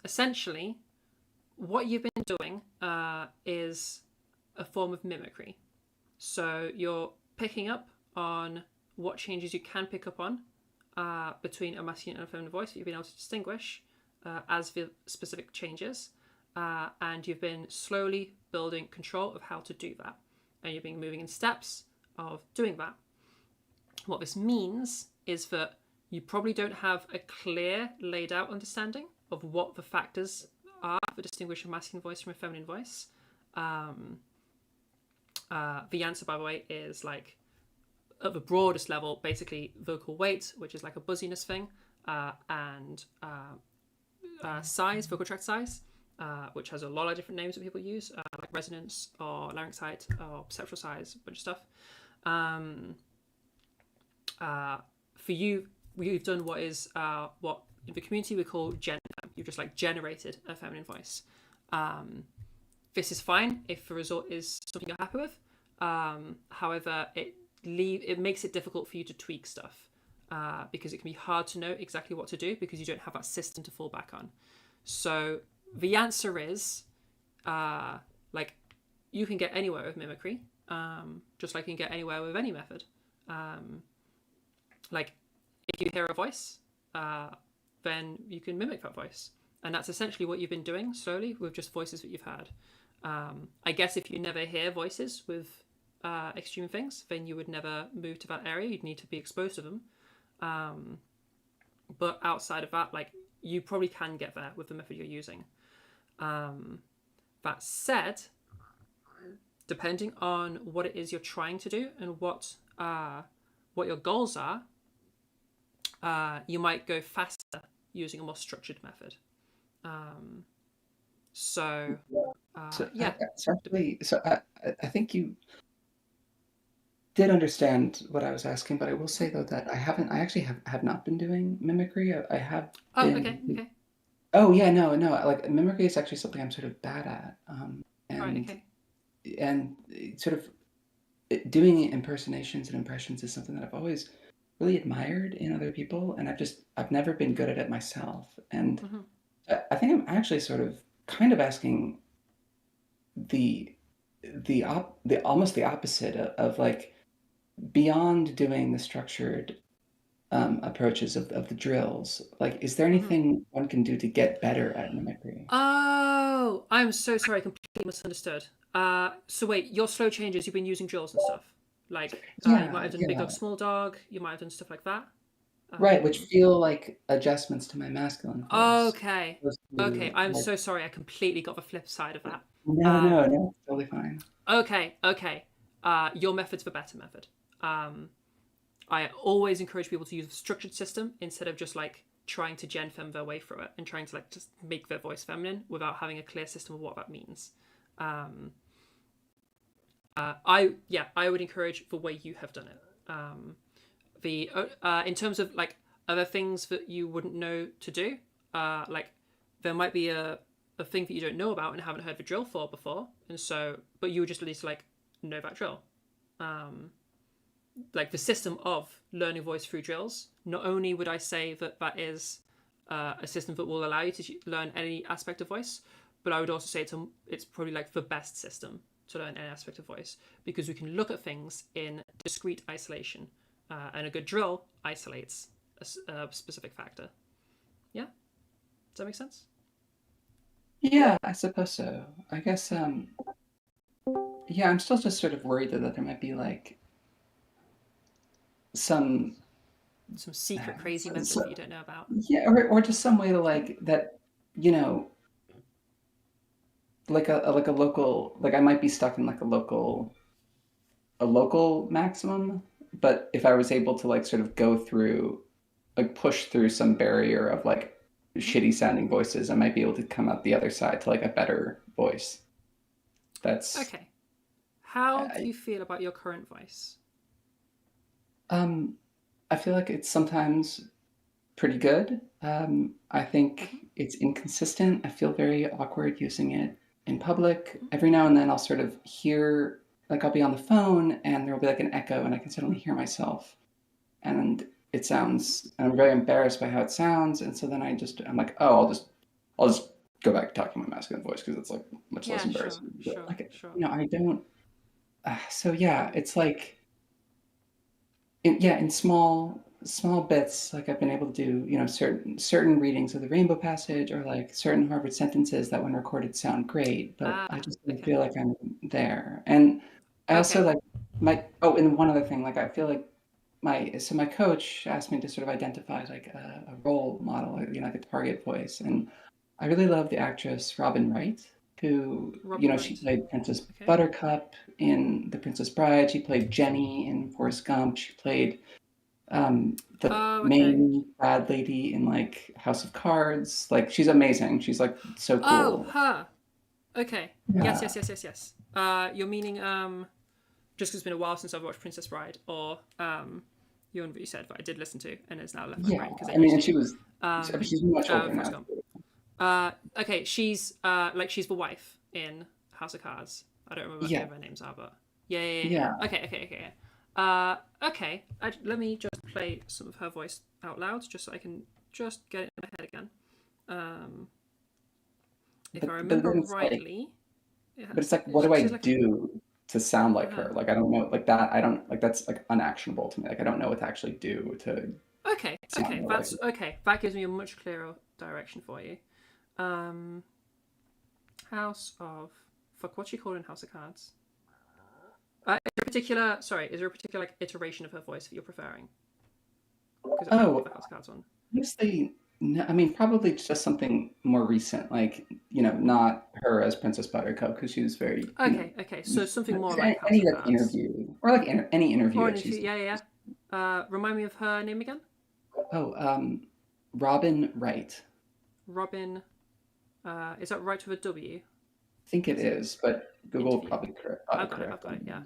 Essentially, what you've been doing is a form of mimicry. So you're picking up on what changes you can pick up on between a masculine and a feminine voice that you've been able to distinguish as the specific changes. And you've been slowly building control of how to do that. And you've been moving in steps of doing that. What this means is that you probably don't have a clear, laid out understanding of what the factors are that distinguish a masculine voice from a feminine voice. The answer, by the way, is like at the broadest level, basically vocal weight, which is like a buzziness thing, and size, vocal tract size, which has a lot of different names that people use, like resonance or larynx height or perceptual size, a bunch of stuff. For you, you've done what is what in the community we call gen. You've just like generated a feminine voice. This is fine if the result is something you're happy with. However, it makes it difficult for you to tweak stuff because it can be hard to know exactly what to do because you don't have that system to fall back on. So the answer is like you can get anywhere with mimicry, just like you can get anywhere with any method. Like if you hear a voice, then you can mimic that voice. And that's essentially what you've been doing slowly with just voices that you've had. I guess if you never hear voices with extreme things, then you would never move to that area. You'd need to be exposed to them. But outside of that, like you probably can get there with the method you're using. That said, depending on what it is you're trying to do and what your goals are, you might go faster using a more structured method. So I think you did understand what I was asking, but I will say though that I actually have not been doing mimicry. I have been... Okay. Oh yeah, no, like mimicry is actually something I'm sort of bad at. And sort of doing impersonations and impressions is something that I've always really admired in other people, and I've never been good at it myself. And I think I'm actually sort of kind of asking the almost the opposite of like beyond doing the structured approaches of the drills. Like, is there anything one can do to get better at mimicry? Oh, I'm so sorry. I completely misunderstood. So wait, your slow changes, you've been using drills and stuff. Like, you might have done big dog, small dog. You might have done stuff like that. Right, which feel like adjustments to my masculine voice. Okay. I'm so sorry. I completely got the flip side of that. No, totally fine. Okay. Your method's the better method. I always encourage people to use a structured system instead of just like trying to gen fem their way through it and trying to like just make their voice feminine without having a clear system of what that means. I would encourage the way you have done it. In terms of like other things that you wouldn't know to do, like there might be a a thing that you don't know about and haven't heard the drill for before, and so, but you would just at least like know that drill. Like the system of learning voice through drills, not only would I say that that is a system that will allow you to learn any aspect of voice, but I would also say it's probably like the best system to learn any aspect of voice, because we can look at things in discrete isolation, and a good drill isolates a specific factor. Yeah? Does that make sense? Yeah, I suppose so. I guess, yeah, I'm still just sort of worried that there might be like some secret crazy method that you don't know about. Yeah, or just some way to like that, you know, like a local, like I might be stuck in like a local maximum, but if I was able to like sort of go through, like push through some barrier of like shitty sounding voices, I might be able to come out the other side to like a better voice. That's okay. How do you feel about your current voice? I feel like it's sometimes pretty good. I think it's inconsistent. I feel very awkward using it in public. Every now and then I'll sort of hear, like I'll be on the phone and there'll be like an echo and I can suddenly hear myself. And it sounds, and I'm very embarrassed by how it sounds. And so then I'm like, oh, I'll just go back to talking my masculine voice because it's like much less embarrassing. Sure, like, sure. You know, I don't, so yeah, it's like, in small bits, like I've been able to do, you know, certain readings of the Rainbow Passage or like certain Harvard sentences that when recorded sound great, but I just don't feel like I'm there. And I also like and one other thing, like I feel like my coach asked me to sort of identify like a role model, you know, like a target voice, and I really love the actress Robin Wright, who she played Princess Buttercup in The Princess Bride. She played Jenny in Forrest Gump. She played the main bad lady in like House of Cards. Like she's amazing. She's like so cool. Oh, her. Okay. Yeah. Yes. You're meaning just because it's been a while since I've watched Princess Bride, or you one that you said that I did listen to and it's now left my brain because and she was she's much older now. Okay, she's she's the wife in House of Cards. I don't remember what any of their names are, but yeah. Okay. Okay. Let me just play some of her voice out loud, just so I can just get it in my head again. If I remember rightly. But it's like, what do I do to sound like her? Like I don't know, like that. I don't like that's like unactionable to me. Like I don't know what to actually do to. Okay. That's okay. That gives me a much clearer direction for you. House of what's she called in House of Cards? Is there a particular like iteration of her voice that you're preferring? The House of Cards one. Honestly, no, I mean probably just something more recent, like not her as Princess Buttercup because she was very. Okay. So something more like any like interview or like any interview. Yeah. Remind me of her name again. Robin Wright. Robin, is that right with a W? I think it is, but Google will probably correct. I've got it, yeah.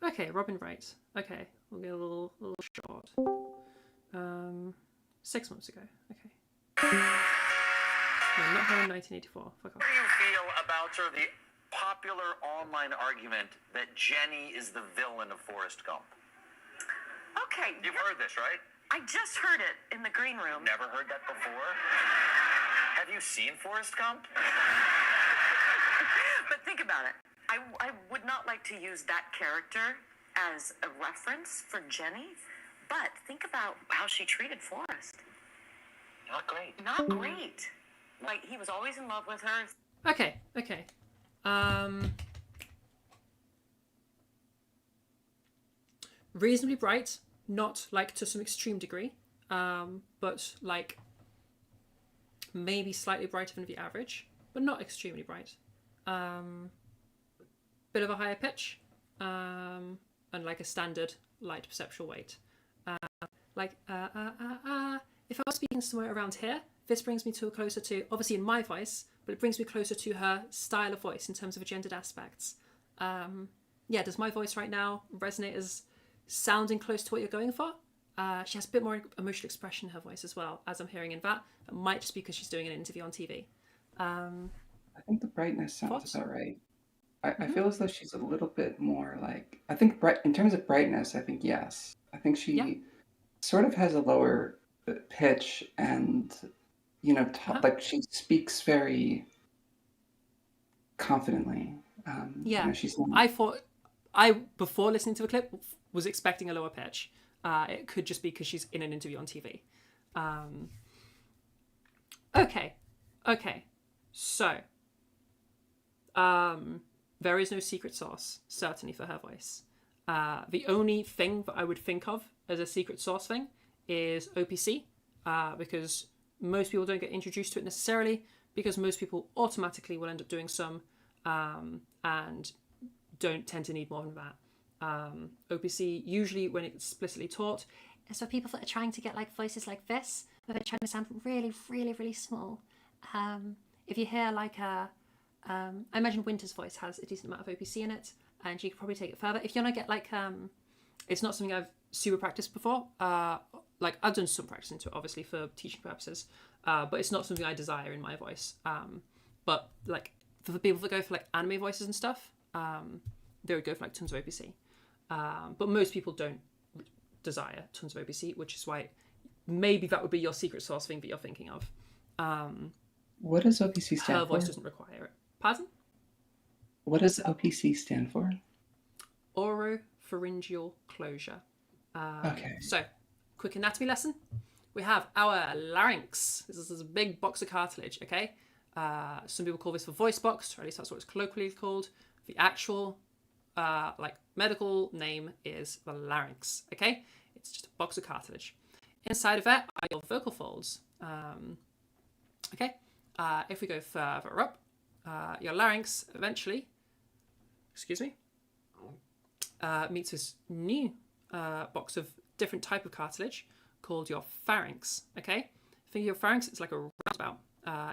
Okay, Robin Wright. Okay, we'll get a little short. 6 months ago. Okay. No, not her in 1984. Fuck off. How do you feel about sort of the popular online argument that Jenny is the villain of Forrest Gump? Okay. You've heard this, right? I just heard it in the green room. Never heard that before? Have you seen Forrest Gump? But think about it. I would not like to use that character as a reference for Jenny, but think about how she treated Forrest. Not great. Not great. Like, he was always in love with her. Okay. Reasonably bright, not like to some extreme degree, but like maybe slightly brighter than the average, but not extremely bright. Bit of a higher pitch, and like a standard light perceptual weight. If I was speaking somewhere around here, this brings me closer to, obviously in my voice, but it brings me closer to her style of voice in terms of the gendered aspects. Does my voice right now resonate as sounding close to what you're going for? She has a bit more emotional expression in her voice as well, as I'm hearing in that. It might just be because she's doing an interview on TV. I think the brightness sounds Thoughts? about right. I Mm-hmm. feel as though she's a little bit more like, I think in terms of brightness, I think yes. I think she sort of has a lower pitch and, like she speaks very confidently. Yeah, she's not... I thought before listening to the clip was expecting a lower pitch. It could just be because she's in an interview on TV. Okay. So, there is no secret sauce, certainly for her voice. The only thing that I would think of as a secret sauce thing is OPC, because most people don't get introduced to it necessarily, because most people automatically will end up doing some, and don't tend to need more than that. OPC, usually when it's explicitly taught, is for people that are trying to get like voices like this, where they're trying to sound really, really, really small. If you hear like I imagine Winter's voice has a decent amount of OPC in it, and you could probably take it further. If you want to get like, it's not something I've super practiced before. Like I've done some practice into it, obviously for teaching purposes, but it's not something I desire in my voice. But like for the people that go for like anime voices and stuff, they would go for like tons of OPC. But most people don't desire tons of OPC, which is why maybe that would be your secret sauce thing that you're thinking of. What does OPC stand for? Her voice doesn't require it. Pardon? What does OPC stand for? Oropharyngeal closure. Okay. So, quick anatomy lesson. We have our larynx. This is a big box of cartilage, okay? Some people call this the voice box, or at least that's what it's colloquially called. The actual, medical name is the larynx, okay? It's just a box of cartilage. Inside of that are your vocal folds. Okay? If we go further up, your larynx eventually, meets this new box of different type of cartilage called your pharynx, okay? Think of your pharynx, it's like a roundabout.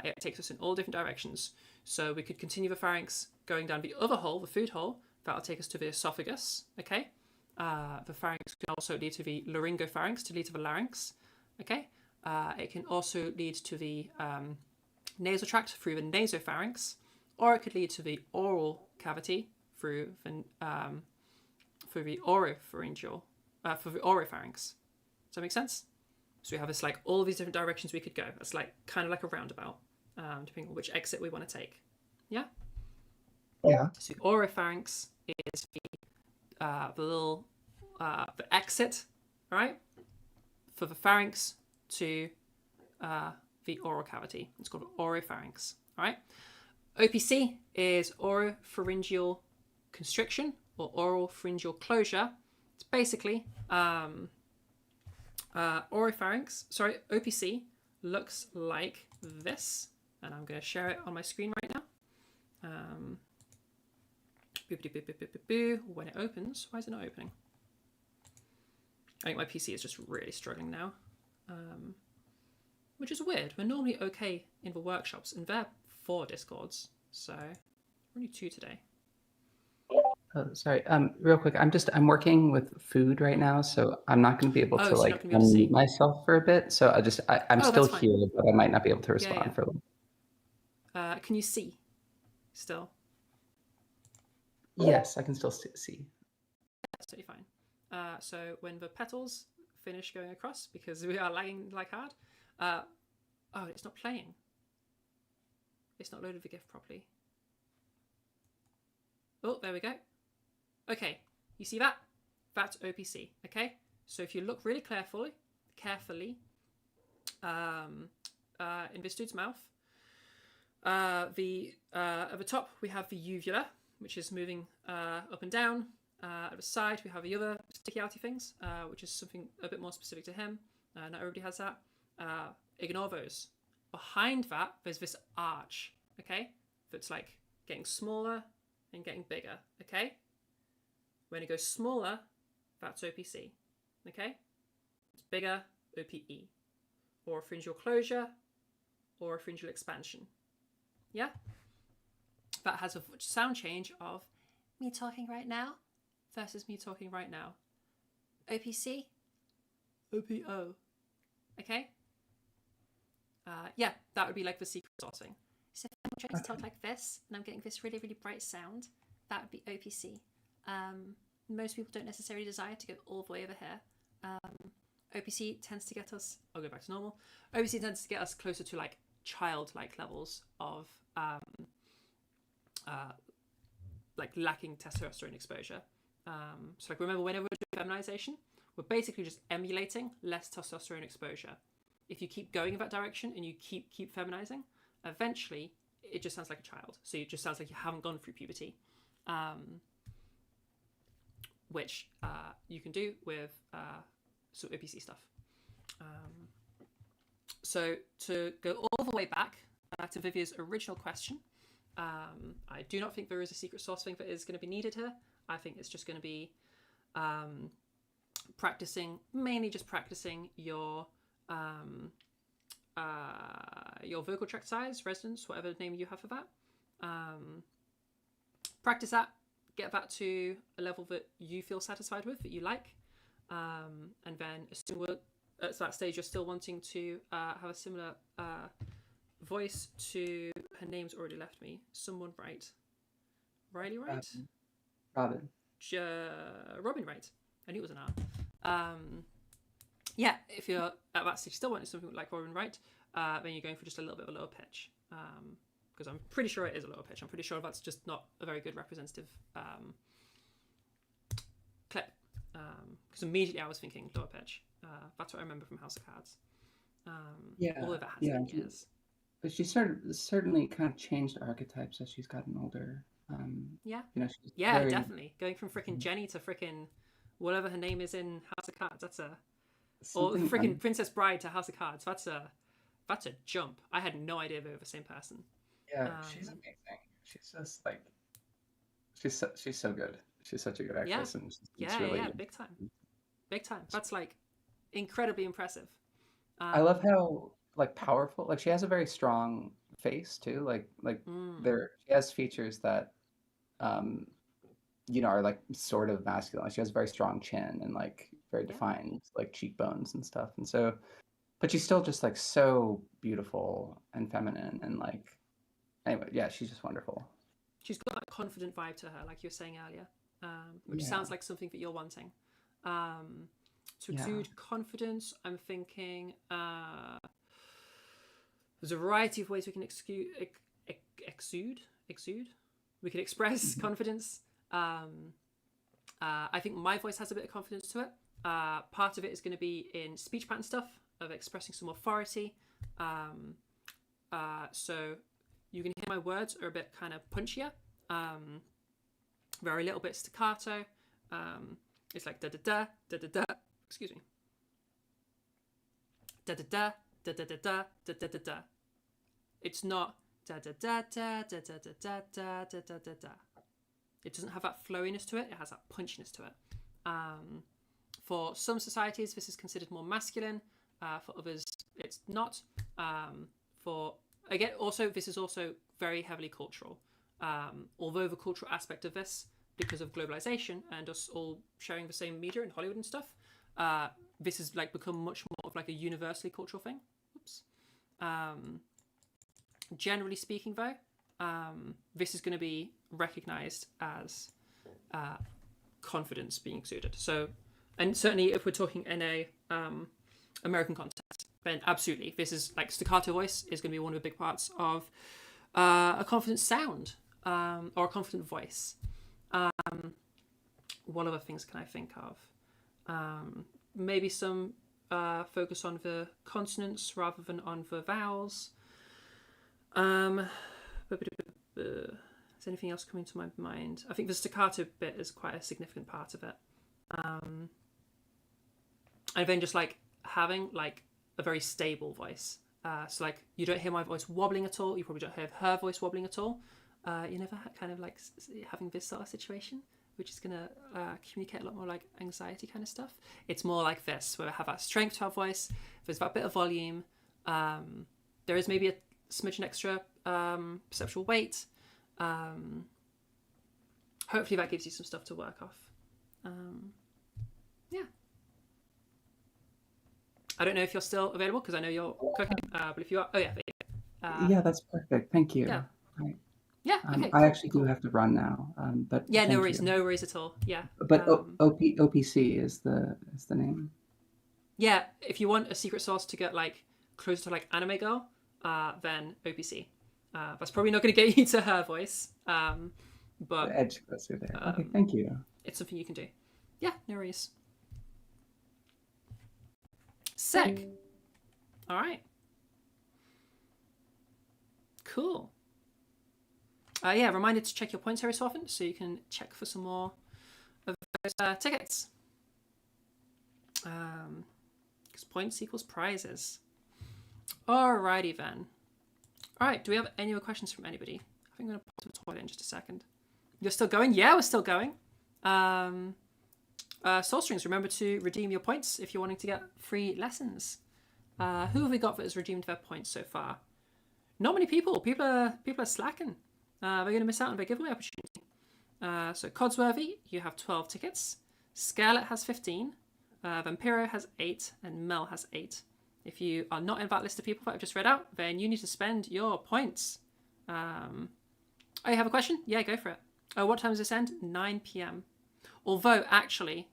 It takes us in all different directions. So we could continue the pharynx going down the other hole, the food hole. That'll take us to the esophagus, okay? The pharynx can also lead to the laryngopharynx, to lead to the larynx, okay? It can also lead to the nasal tract through the nasopharynx, or it could lead to the oral cavity through the oropharyngeal, for the oropharynx. Does that make sense? So we have this like all these different directions we could go. That's like kind of like a roundabout, depending on which exit we want to take. Yeah. Yeah. So oropharynx is the exit, all right, for the pharynx to the oral cavity. It's called oropharynx. All right. OPC is oropharyngeal constriction or oropharyngeal closure. It's basically oropharynx. Sorry, OPC looks like this, and I'm going to share it on my screen right now. When it opens, why is it not opening? I think my PC is just really struggling now, which is weird. We're normally okay in the workshops, and they're 4 Discords, so only 2 today. Oh, sorry. Real quick, I'm working with food right now, so I'm not going to be able to like unmute myself for a bit. So I'm still here, but I might not be able to respond for a little. Can you see still? Yes, I can still see. That's totally fine. So when the petals finish going across, because we are lagging like hard. Oh, it's not playing. It's not loaded the GIF properly. Oh, there we go. Okay, you see that? That's OPC, okay? So if you look really carefully, in this dude's mouth, at the top we have the uvula, which is moving up and down. At the side we have the other sticky outy things, which is something a bit more specific to him. Not everybody has that. Ignore those. Behind that, there's this arch, okay? That's like getting smaller and getting bigger, okay? When it goes smaller, that's OPC, okay? It's bigger, OPE. Oropharyngeal closure, oropharyngeal expansion. Yeah? That has a sound change of me talking right now versus me talking right now. OPC, OPO, okay? Yeah, that would be like the secret sauce thing. So trying to talk like this and I'm getting this really, really bright sound, that would be OPC. Most people don't necessarily desire to go all the way over here. OPC tends to get us, I'll go back to normal. OPC tends to get us closer to like childlike levels of like lacking testosterone exposure. So like remember, whenever we're doing feminization, we're basically just emulating less testosterone exposure. If you keep going in that direction and you keep feminizing, eventually it just sounds like a child. So it just sounds like you haven't gone through puberty, which you can do with sort of OPC stuff. So to go all the way back to Vivia's original question, I do not think there is a secret sauce thing that is going to be needed here. I think it's just going to be mainly just practicing your vocal tract size, resonance, whatever name you have for that. Practice that, get that to a level that you feel satisfied with, that you like, and then assume we're at that stage you're still wanting to have a similar voice to, her name's already left me, someone right? Riley Wright? Robin. Robin Wright. I knew it was an R. Yeah, if you're at that stage still wanting something like Robin Wright, then you're going for just a little bit of a lower pitch. Because I'm pretty sure it is a lower pitch. I'm pretty sure that's just not a very good representative clip. Because immediately I was thinking lower pitch. That's what I remember from House of Cards. Although that has been years. But she certainly kind of changed archetypes as she's gotten older. Yeah. You know, she's definitely. Going from frickin' Jenny to frickin' whatever her name is in House of Cards. That's or frickin' Princess Bride to House of Cards. That's a jump. I had no idea they were the same person. Yeah, she's amazing. She's just like, she's so good. She's such a good actress, and really big time. That's like incredibly impressive. I love how like powerful. Like she has a very strong face too. Like she has features that, are like sort of masculine. Like she has a very strong chin and like very defined like cheekbones and stuff. And so, but she's still just like so beautiful and feminine and like. Anyway, yeah, she's just wonderful. She's got that confident vibe to her, like you were saying earlier, which sounds like something that you're wanting. To exude confidence, I'm thinking there's a variety of ways we can exude. We can express confidence. I think my voice has a bit of confidence to it. Part of it is going to be in speech pattern stuff, of expressing some authority. So you can hear my words are a bit kind of punchier, very little bit staccato. It's like da da da da da da. Excuse me. Da da da da da da da da da da da. It's not da da da da da da da da da da da da da. It doesn't have that flowiness to it. It has that punchiness to it. For some societies, this is considered more masculine. For others, it's not. This is also very heavily cultural. Although the cultural aspect of this, because of globalization and us all sharing the same media in Hollywood and stuff, this has like become much more of like a universally cultural thing. Oops. Generally speaking, though, this is going to be recognized as confidence being exuded. So, and certainly if we're talking in a American context, then absolutely, this is like staccato voice is going to be one of the big parts of a confident sound or a confident voice. What other things can I think of? Maybe some focus on the consonants rather than on the vowels. Is anything else coming to my mind? I think the staccato bit is quite a significant part of it. And then just like having like a very stable voice. So like you don't hear my voice wobbling at all. You probably don't hear her voice wobbling at all. You never kind of like having this sort of situation, which is going to communicate a lot more like anxiety kind of stuff. It's more like this, where I have that strength to our voice. There's that bit of volume. There is maybe a smidgen extra perceptual weight. Hopefully that gives you some stuff to work off. Yeah. I don't know if you're still available because I know you're cooking, but if you are, yeah, that's perfect. Thank you. Yeah, Right. Yeah. Okay. I cool, actually cool. do have to run now. But Yeah. No thank worries. you. No worries at all. Yeah. But OPC is the name. Yeah. If you want a secret source to get like closer to like Anime Girl, then OPC. That's probably not going to get you to her voice. But The edge closer there. Okay, thank you. It's something you can do. Yeah. No worries. Sick. All right. Cool. Yeah, reminder to check your points every so often so you can check for some more of those tickets. Because points equals prizes. Alrighty then. Alright, do we have any other questions from anybody? I think I'm going to pop to the toilet in just a second. You're still going? Yeah, we're still going. Soul Strings, remember to redeem your points if you're wanting to get free lessons. Who have we got that has redeemed their points so far? Not many people. People are slacking. They're going to miss out on their giveaway opportunity. So Codsworthy, you have 12 tickets. Scarlet has 15. Vampiro has 8. And Mel has 8. If you are not in that list of people that I've just read out, then you need to spend your points. Oh, you have a question? Yeah, go for it. Oh, what time does this end? 9 p.m. Although, actually,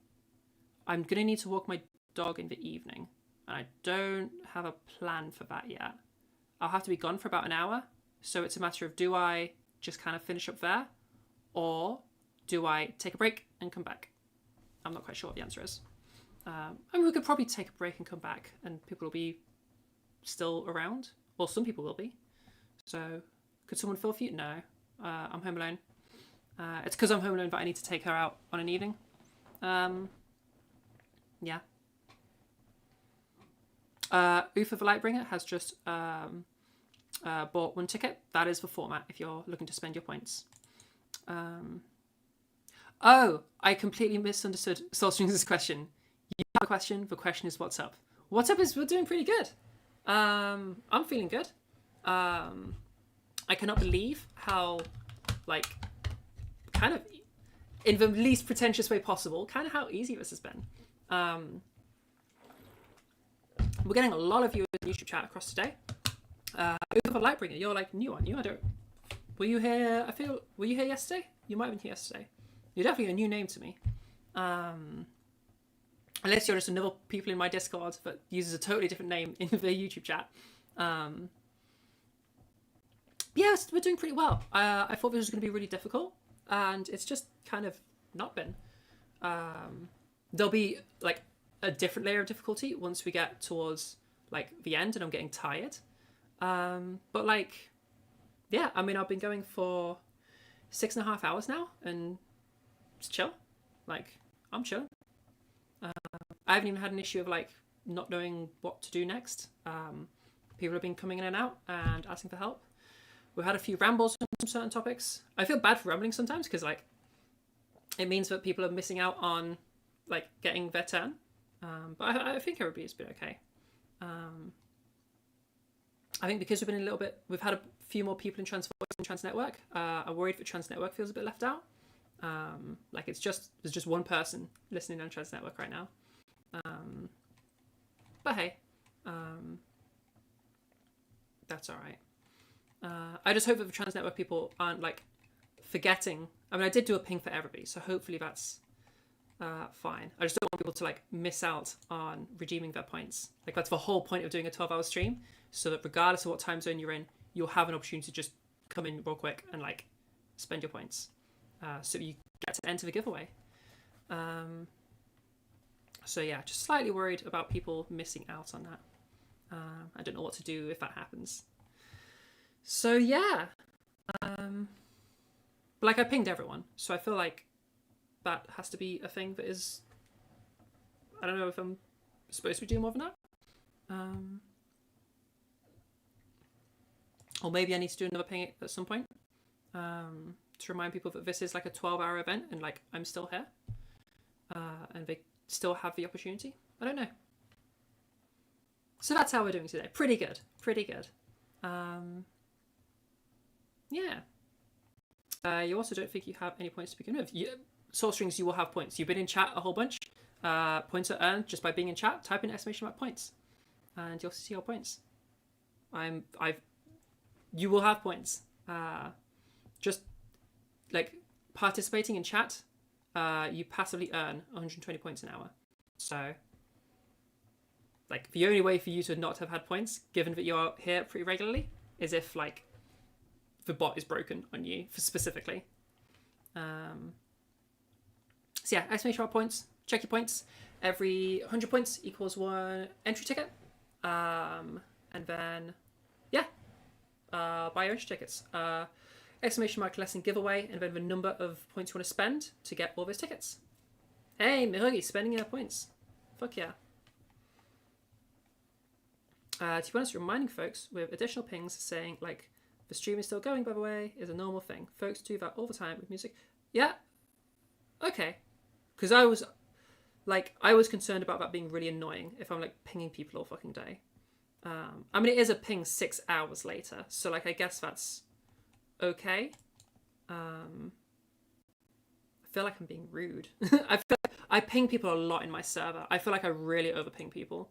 I'm going to need to walk my dog in the evening. And I don't have a plan for that yet. I'll have to be gone for about an hour. So it's a matter of, do I just kind of finish up there? Or do I take a break and come back? I'm not quite sure what the answer is. I mean, we could probably take a break and come back and people will be still around. Well, some people will be. So could someone fill for you? No. I'm home alone. It's because I'm home alone that I need to take her out on an evening. Yeah. Ufa the Lightbringer has just bought 1 ticket. That is the format if you're looking to spend your points. Oh, I completely misunderstood Soul Strings' question. You have a question. The question is what's up. What's up is we're doing pretty good. I'm feeling good. I cannot believe how, like, kind of, in the least pretentious way possible, kind of how easy this has been. We're getting a lot of viewers in YouTube chat across today. Ufa Lightbringer, you're like new. I don't. Were you here? Were you here yesterday? You might have been here yesterday. You're definitely a new name to me. Unless you're just another people in my Discord that uses a totally different name in the YouTube chat. Yeah, we're doing pretty well. I thought this was going to be really difficult, and it's just kind of not been. There'll be like a different layer of difficulty once we get towards like the end, and I'm getting tired. But like, yeah, I mean, I've been going for 6.5 hours now, and it's chill. Like, I'm chilling. I haven't even had an issue of like not knowing what to do next. People have been coming in and out and asking for help. We've had a few rambles on some certain topics. I feel bad for rambling sometimes because like it means that people are missing out on like getting their turn. But I think everybody's been okay. I think because we've had a few more people in Trans Voice and Trans Network. I'm worried that Trans Network feels a bit left out. Like there's just one person listening on Trans Network right now. But hey, that's all right. I just hope that the Trans Network people aren't like forgetting. I mean, I did do a ping for everybody, so hopefully that's fine. I just don't want people to like miss out on redeeming their points. Like that's the whole point of doing a 12-hour stream, so that regardless of what time zone you're in, you'll have an opportunity to just come in real quick and like spend your points, so you get to enter the giveaway. So yeah, just slightly worried about people missing out on that. I don't know what to do if that happens. So yeah, but like I pinged everyone, so I feel like that has to be a thing that is, I don't know if I'm supposed to be doing more than that. Or maybe I need to do another ping at some point to remind people that this is like a 12-hour event and like I'm still here and they still have the opportunity. I don't know. So that's how we're doing today. Pretty good. Pretty good. Yeah. You also don't think you have any points to begin with. Soul Strings, you will have points. You've been in chat a whole bunch. Points are earned just by being in chat. Type in !points, and you'll see your points. You will have points. just like participating in chat, you passively earn 120 points an hour. So like the only way for you to not have had points, given that you're here pretty regularly, is if like the bot is broken on you specifically. So yeah, exclamation mark points, check your points. Every 100 points equals 1 entry ticket. And then, yeah, buy your entry tickets. Exclamation mark lesson giveaway, and then the number of points you want to spend to get all those tickets. Hey, Mihogi, spending your points. Fuck yeah. To be honest, reminding folks with additional pings saying, like, the stream is still going, by the way, is a normal thing. Folks do that all the time with music. Yeah. Okay. Because I was concerned about that being really annoying if I'm, like, pinging people all fucking day. I mean, it is a ping 6 hours later, so, like, I guess that's okay. I feel like I'm being rude. I feel like I ping people a lot in my server. I feel like I really over ping people.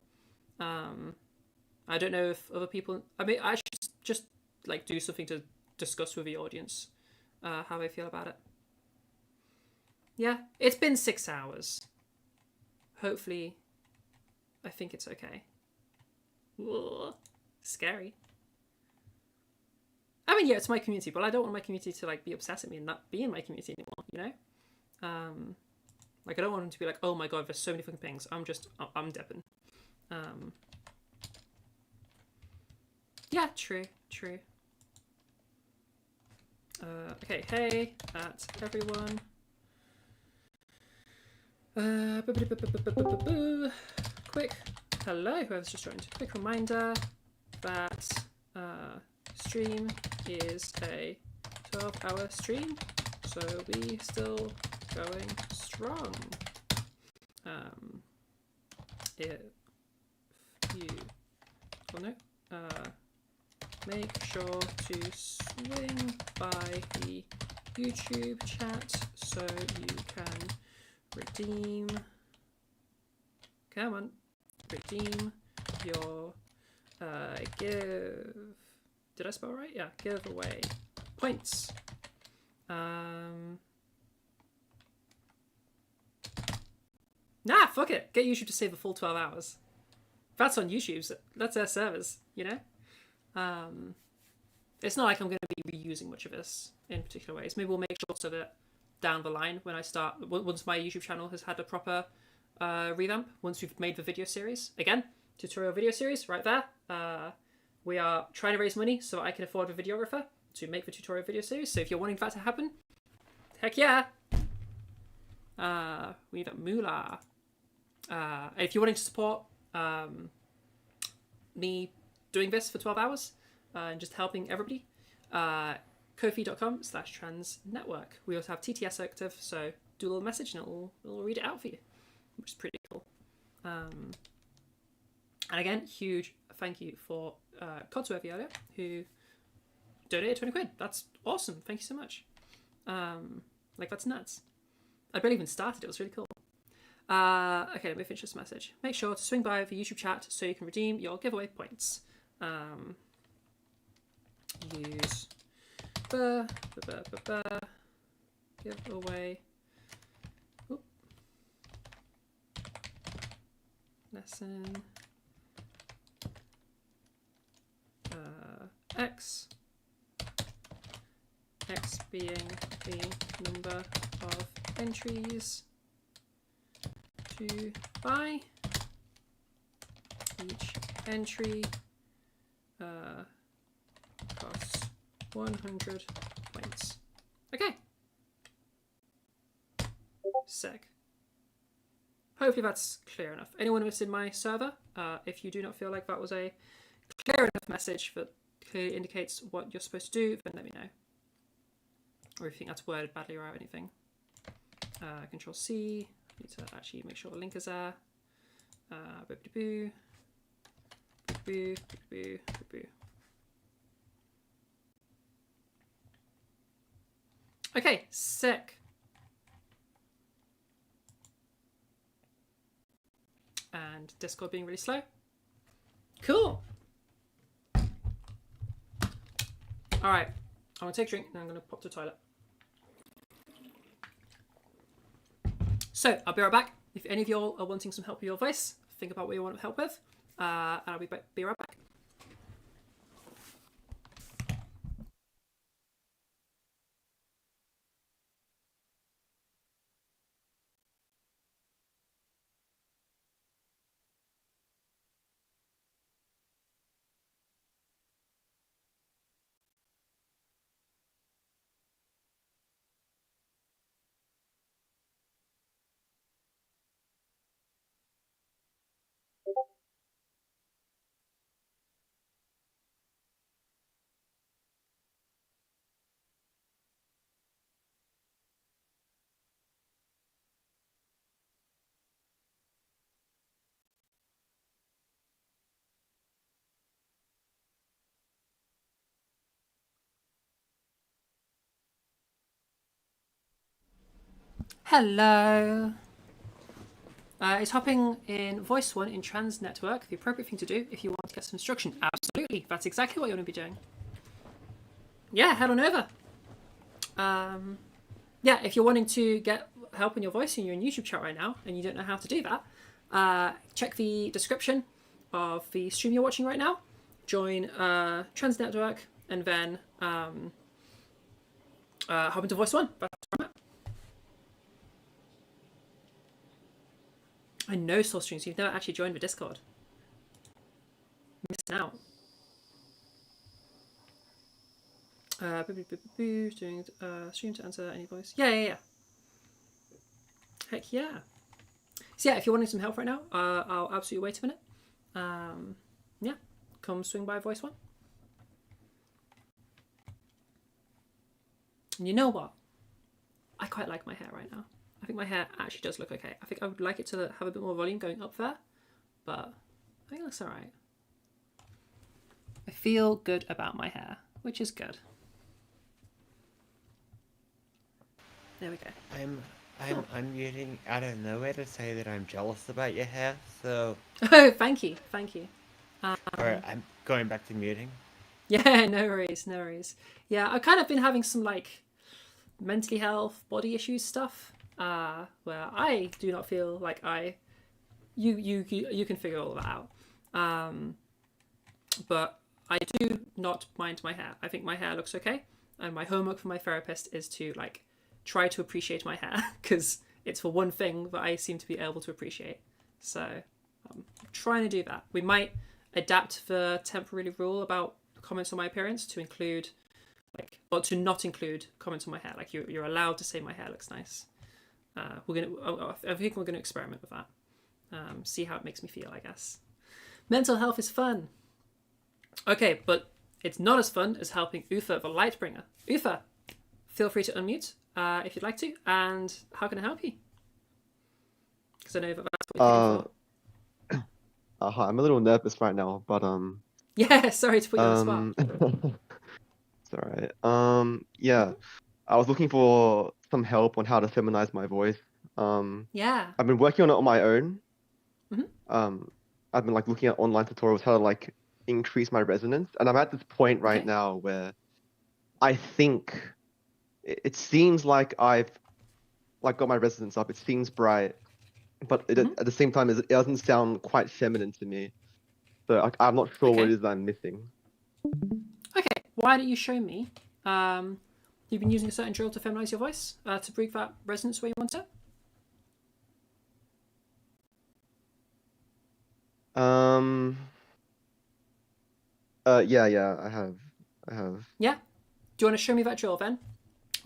I don't know if other people... I mean, I should just, like, do something to discuss with the audience how they feel about it. Yeah, it's been 6 hours. Hopefully, I think it's okay. Ugh, scary. I mean, yeah, it's my community, but I don't want my community to, like, be upset at me and not be in my community anymore, you know? Like, I don't want them to be like, oh my god, there's so many fucking pings. I'm depping. Yeah, true. Okay, hey, at everyone. Quick, hello, whoever's just joined. Quick reminder that stream is a 12-hour stream, so we still going strong. If you want to make sure to swing by the YouTube chat so you can redeem your did I spell right? Yeah, giveaway points. Nah, fuck it. Get YouTube to save the full 12 hours. That's on YouTube's. That's their servers, you know? It's not like I'm going to be reusing much of this in particular ways. Maybe we'll make shorts of it down the line when I start, once my YouTube channel has had a proper revamp, once we've made the video series. Again, tutorial video series right there. We are trying to raise money so I can afford a videographer to make the tutorial video series. So if you're wanting that to happen, heck yeah. We need that moolah. If you're wanting to support me doing this for 12 hours and just helping everybody, ko-fi.com/transnetwork. We also have TTS active, so do a little message and it'll read it out for you, which is pretty cool. And again, huge thank you for Codsworthy earlier, who donated 20 quid. That's awesome. Thank you so much. Like, that's nuts. I barely even started. It was really cool. Okay, let me finish this message. Make sure to swing by the YouTube chat so you can redeem your giveaway points. Use giveaway lesson X being the number of entries to buy. Each entry costs 100 points. Okay. Sick. Hopefully that's clear enough. Anyone who's in my server, if you do not feel like that was a clear enough message that clearly indicates what you're supposed to do, then let me know. Or if you think that's worded badly or anything. Control C. Need to actually make sure the link is there. Okay, sick. And Discord being really slow. Cool. All right. I'm gonna take a drink and I'm gonna pop to the toilet. So I'll be right back. If any of y'all are wanting some help with your voice, think about what you want help with, and I'll be right back. Hello. Is hopping in voice 1 in trans network the appropriate thing to do if you want to get some instruction? Absolutely. That's exactly what you want to be doing. Yeah, head on over. Yeah, if you're wanting to get help in your voice and you're in YouTube chat right now and you don't know how to do that, check the description of the stream you're watching right now. Join trans network and then hop into voice 1. That's where I'm at. I know Soul Streams, you've never actually joined the Discord. Missing out. Doing stream to answer any voice. Yeah. Heck yeah. So yeah, if you're wanting some help right now, I'll absolutely wait a minute. Yeah, come swing by voice 1. And you know what? I quite like my hair right now. I think my hair actually does look okay. I think I would like it to have a bit more volume going up there, but I think it looks alright. I feel good about my hair, which is good. There we go. I'm unmuting out of nowhere to say that I'm jealous about your hair, so... Oh, thank you. Alright, I'm going back to muting. Yeah, no worries. Yeah, I've kind of been having some, like, mentally health, body issues stuff, where I do not feel like you can figure all that out. But I do not mind my hair. I think my hair looks okay, and my homework for my therapist is to, like, try to appreciate my hair, because it's for one thing that I seem to be able to appreciate. So I'm trying to do that. We might adapt the temporary rule about comments on my appearance to include, like, or to not include comments on my hair. Like, you're allowed to say my hair looks nice. I think we're gonna experiment with that. See how it makes me feel, I guess. Mental health is fun. Okay, but it's not as fun as helping Uther the Lightbringer. Uther, feel free to unmute if you'd like to, and how can I help you? Because I know that that's what you're for. Hi, I'm a little nervous right now, but Yeah, sorry to put you on the spot. It's alright. Yeah, I was looking for some help on how to feminize my voice. Yeah. I've been working on it on my own. Mm-hmm. I've been like looking at online tutorials how to like increase my resonance, and I'm at this point right now where I think it seems like I've like got my resonance up. It seems bright, but at the same time, it doesn't sound quite feminine to me. So I'm not sure what it is that I'm missing. Okay, why don't you show me? You've been using a certain drill to feminize your voice to bring that resonance where you want it? Yeah, I have. Yeah? Do you want to show me that drill then?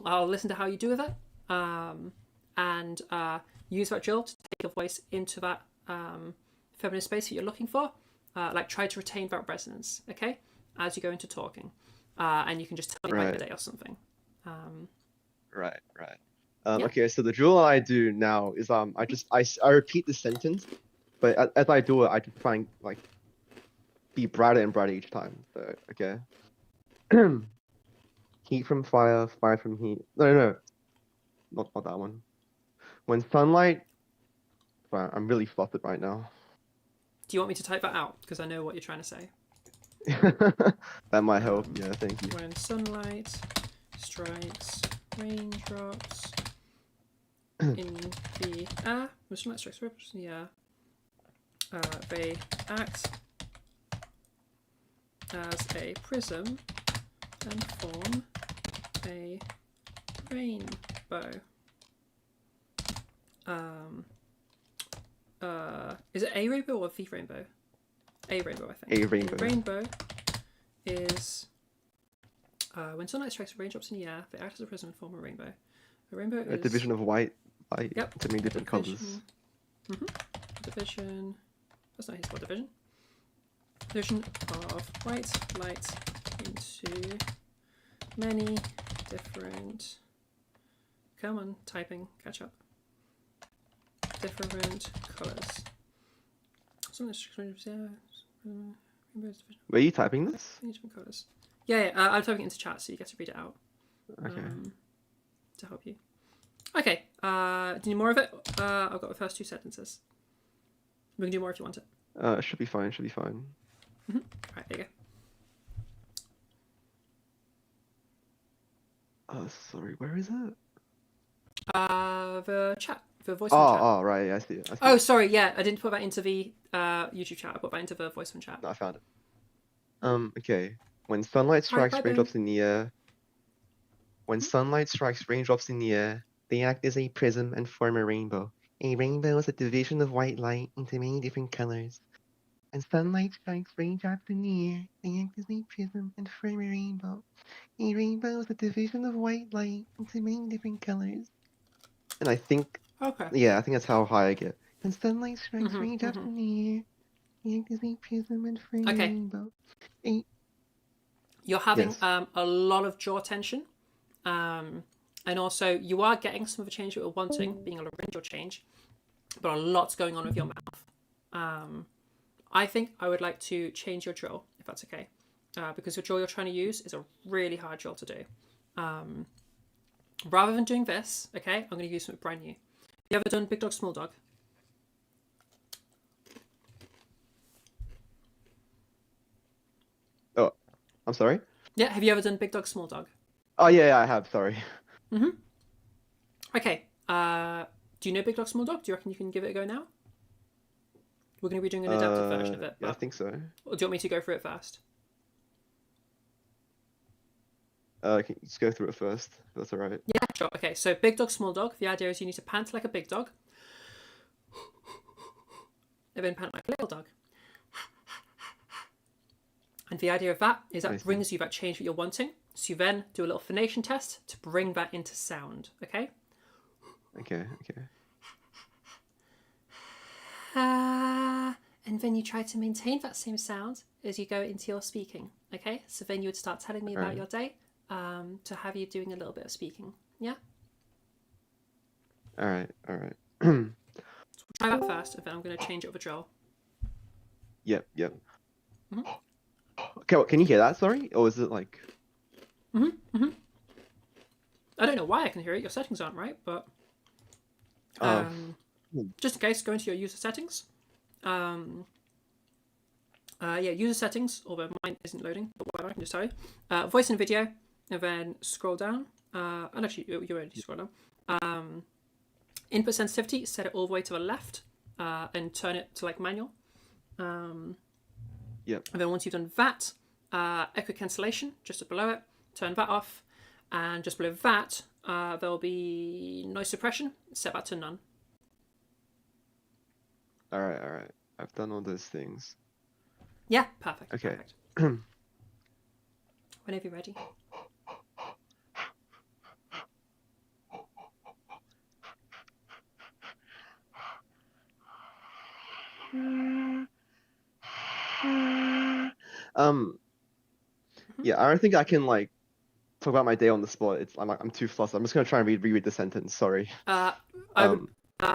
I'll listen to how you do with it, and use that drill to take your voice into that feminine space that you're looking for. Like, try to retain that resonance, okay? As you go into talking. And you can just tell me by the day or something. Right. Okay, so the drill I do now is I repeat the sentence, but as I do it, I just try and like be brighter and brighter each time. So okay. Heat from fire, fire from heat. No, not that one. When sunlight. Sorry, I'm really flustered right now. Do you want me to type that out? Because I know what you're trying to say. That might help. Yeah, thank you. When sunlight strikes raindrops in the air. When sunlight strikes raindrops in the air, they act as a prism and form a rainbow. Is it a rainbow or the rainbow? A rainbow, I think. A rainbow. A rainbow is when sunlight strikes raindrops in the air, they act as a prism and form a rainbow. A rainbow A is division of white light Yep. into many different colors. Division. That's not his word. Division. Division of white light into many different. Come on, typing, catch up. Different colors. Were you typing this? Different colors. Yeah, I'm typing it into chat, so you get to read it out. Okay. To help you. Okay. Do you need more of it? I've got the first 2 sentences. We can do more if you want it. Should be fine. Should be fine. Alright, there you go. Oh, sorry. Where is it? The chat. The voice on chat. Oh, right. Yeah, I see it. I see Oh, it. sorry. Yeah, I didn't put that into the YouTube chat. I put that into the voice on chat. No, I found it. Okay. When sunlight strikes bye, raindrops in the air. When sunlight strikes raindrops in the air, they act as a prism and form a rainbow. A rainbow is a division of white light into many different colors. When sunlight strikes raindrops in the air, they act as a prism and form a rainbow. A rainbow is a division of white light into many different colors. And I think, Okay. yeah, I think that's how high I get. When sunlight strikes raindrops in the air, they act as a prism and form a Okay. rainbow. You're having Yes. a lot of jaw tension. And also, you are getting some of the change that you're wanting, being a laryngeal change, but a lot's going on with your mouth. I think I would like to change your drill, if that's okay, because the drill you're trying to use is a really hard drill to do. Rather than doing this, okay, I'm going to use something brand new. Have you ever done Big Dog, Small Dog? Oh, I'm sorry? Yeah, have you ever done Big Dog, Small Dog? Oh, yeah, I have. Sorry. Okay, do you know Big Dog, Small Dog? Do you reckon you can give it a go now? We're going to be doing an adapted version of it. I think so. Or do you want me to go through it first? Can you just go through it first? If that's all right. Yeah, sure. Okay, so Big Dog, Small Dog. The idea is you need to pant like a big dog. And then pant like a little dog. And the idea of that is that brings you that change that you're wanting. So you then do a little phonation test to bring that into sound, okay? Okay. And then you try to maintain that same sound as you go into your speaking, okay? So then you would start telling me about Alright. your day to have you doing a little bit of speaking, yeah? All right. So we'll try that first, and then I'm going to change it with a drill. Yep. Okay, well, can you hear that? Sorry, or is it like? I don't know why I can hear it. Your settings aren't right, but just in case, go into your user settings. User settings, although mine isn't loading, but whatever, I can just tell you. Voice and video, and then scroll down. And actually, you already scroll down. Input sensitivity, set it all the way to the left, and turn it to like manual. Yep. And then once you've done that, echo cancellation, just below it, turn that off. And just below that, there'll be noise suppression, set that to none. All right. I've done all those things. Yeah, perfect. Okay. Perfect. Whenever you're ready. Yeah, I don't think I can like talk about my day on the spot. I'm too flustered. I'm just gonna try and reread the sentence. Sorry.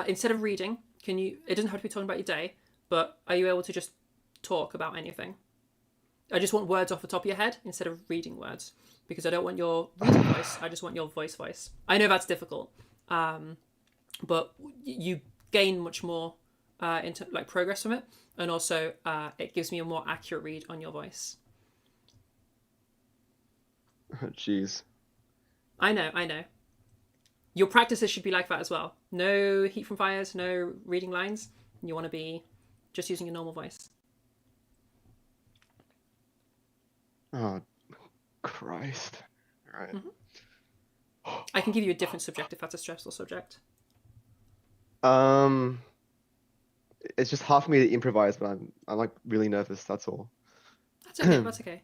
Instead of reading, can you? It doesn't have to be talking about your day, but are you able to just talk about anything? I just want words off the top of your head instead of reading words, because I don't want your reading voice. I just want your voice. I know that's difficult, but you gain much more like progress from it, and also it gives me a more accurate read on your voice. Jeez. I know. Your practices should be like that as well. No heat from fires, no reading lines. You want to be just using your normal voice. Oh, Christ. All right. I can give you a different subject if that's a stressful subject. It's just hard for me to improvise, but I'm like really nervous. That's all. That's okay. That's okay.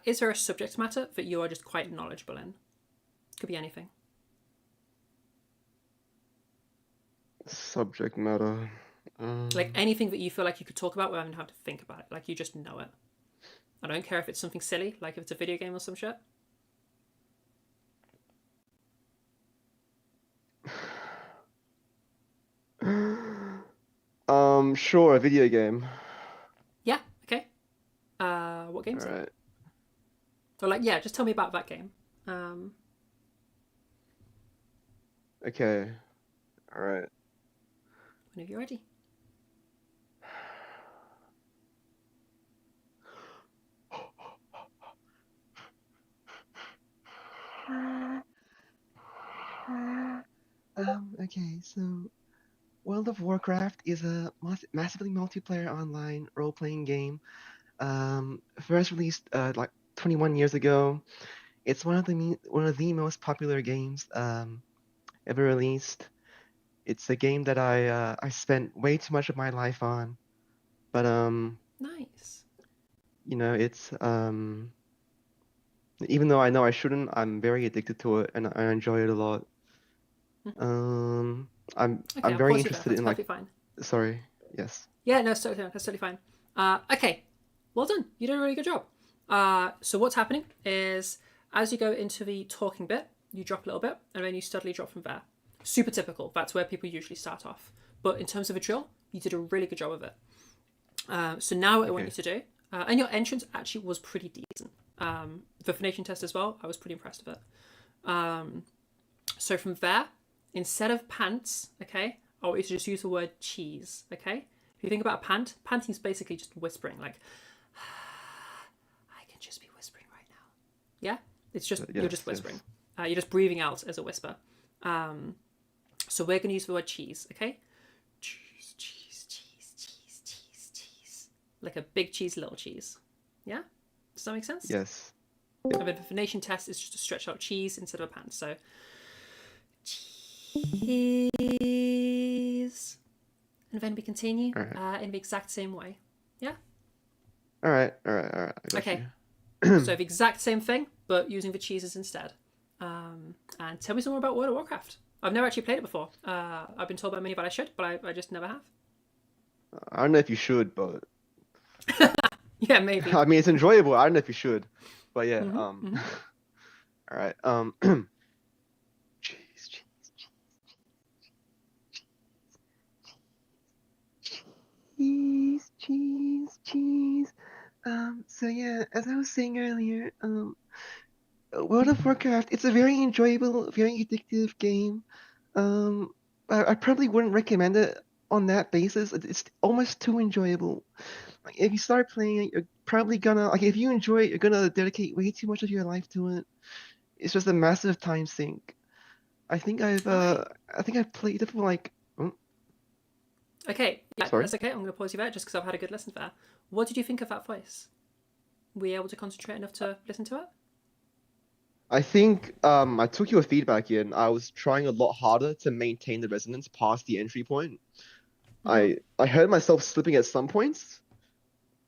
Is there a subject matter that you are just quite knowledgeable in? Could be anything. Subject matter. Like anything that you feel like you could talk about without having to think about it. Like you just know it. I don't care if it's something silly, like if it's a video game or some shit. Sure, a video game. Yeah, okay. What game is Alright. it? So like, yeah, just tell me about that game. Okay. Alright. Whenever you're ready. Okay, so World of Warcraft is a massively multiplayer online role-playing game. First released like 21 years ago. It's one of the most popular games ever released. It's a game that I spent way too much of my life on, but Nice. you know, it's even though I know I shouldn't, I'm very addicted to it and I enjoy it a lot. I'm Okay, I'm I'll very pause you there. interested That's in like. perfectly fine. Sorry. Yes. Yeah, no, that's totally fine. Okay, well done. You did a really good job. So what's happening is as you go into the talking bit, you drop a little bit, and then you steadily drop from there. Super typical. That's where people usually start off. But in terms of a drill, you did a really good job of it. So now what I want you to do, and your entrance actually was pretty decent. The phonation test as well, I was pretty impressed with it. So from there, instead of pants, okay, I want you to just use the word cheese, okay? If you think about panting is basically just whispering, like, I can just be whispering right now. Yeah? It's just, you're just whispering. You're just breathing out as a whisper. So we're going to use the word cheese, okay? Cheese, cheese, cheese, cheese, cheese, cheese. Like a big cheese, little cheese. Yeah? Does that make sense? Yes. And then the phonation test is just to stretch out cheese instead of a pant. So, cheese. And then we continue in the exact same way. Yeah? All right. I got Okay. you. So the exact same thing, but using the cheeses instead. And tell me some more about World of Warcraft. I've never actually played it before. I've been told by many that I should, but I just never have. I don't know if you should, but Yeah, maybe. I mean it's enjoyable. I don't know if you should, but yeah. Mhm. All right. Cheese. So yeah, as I was saying earlier, World of Warcraft, it's a very enjoyable, very addictive game. I probably wouldn't recommend it on that basis. It's almost too enjoyable. Like, if you start playing it, you're probably gonna, like, if you enjoy it, you're gonna dedicate way too much of your life to it. It's just a massive time sink. I think I've played it for like, Okay, yeah, Sorry? that's okay. I'm going to pause you there just because I've had a good listen there. What did you think of that voice? Were you able to concentrate enough to listen to it? I think I took your feedback in. I was trying a lot harder to maintain the resonance past the entry point. I heard myself slipping at some points.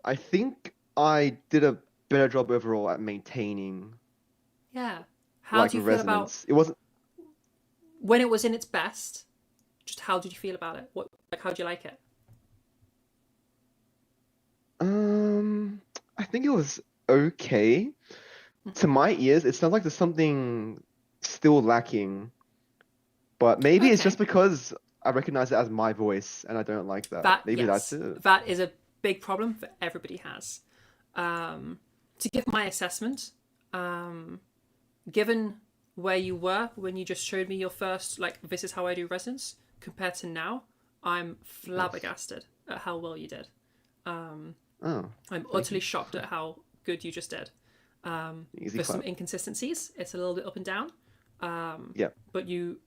I think I did a better job overall at maintaining Yeah. How like do you feel about resonance. It wasn't. when it was in its best? Just how did you feel about it? How do you like it? I think it was okay. To my ears, it sounds like there's something still lacking. But maybe it's just because I recognize it as my voice and I don't like that. Maybe yes, that's it. that is a big problem that everybody has. To give my assessment, given where you were when you just showed me your first, like, this is how I do resonance, compared to now, I'm flabbergasted at how well you did. I'm utterly shocked at how good you just did. Easy There's some clap. inconsistencies. It's a little bit up and down. Yeah. But you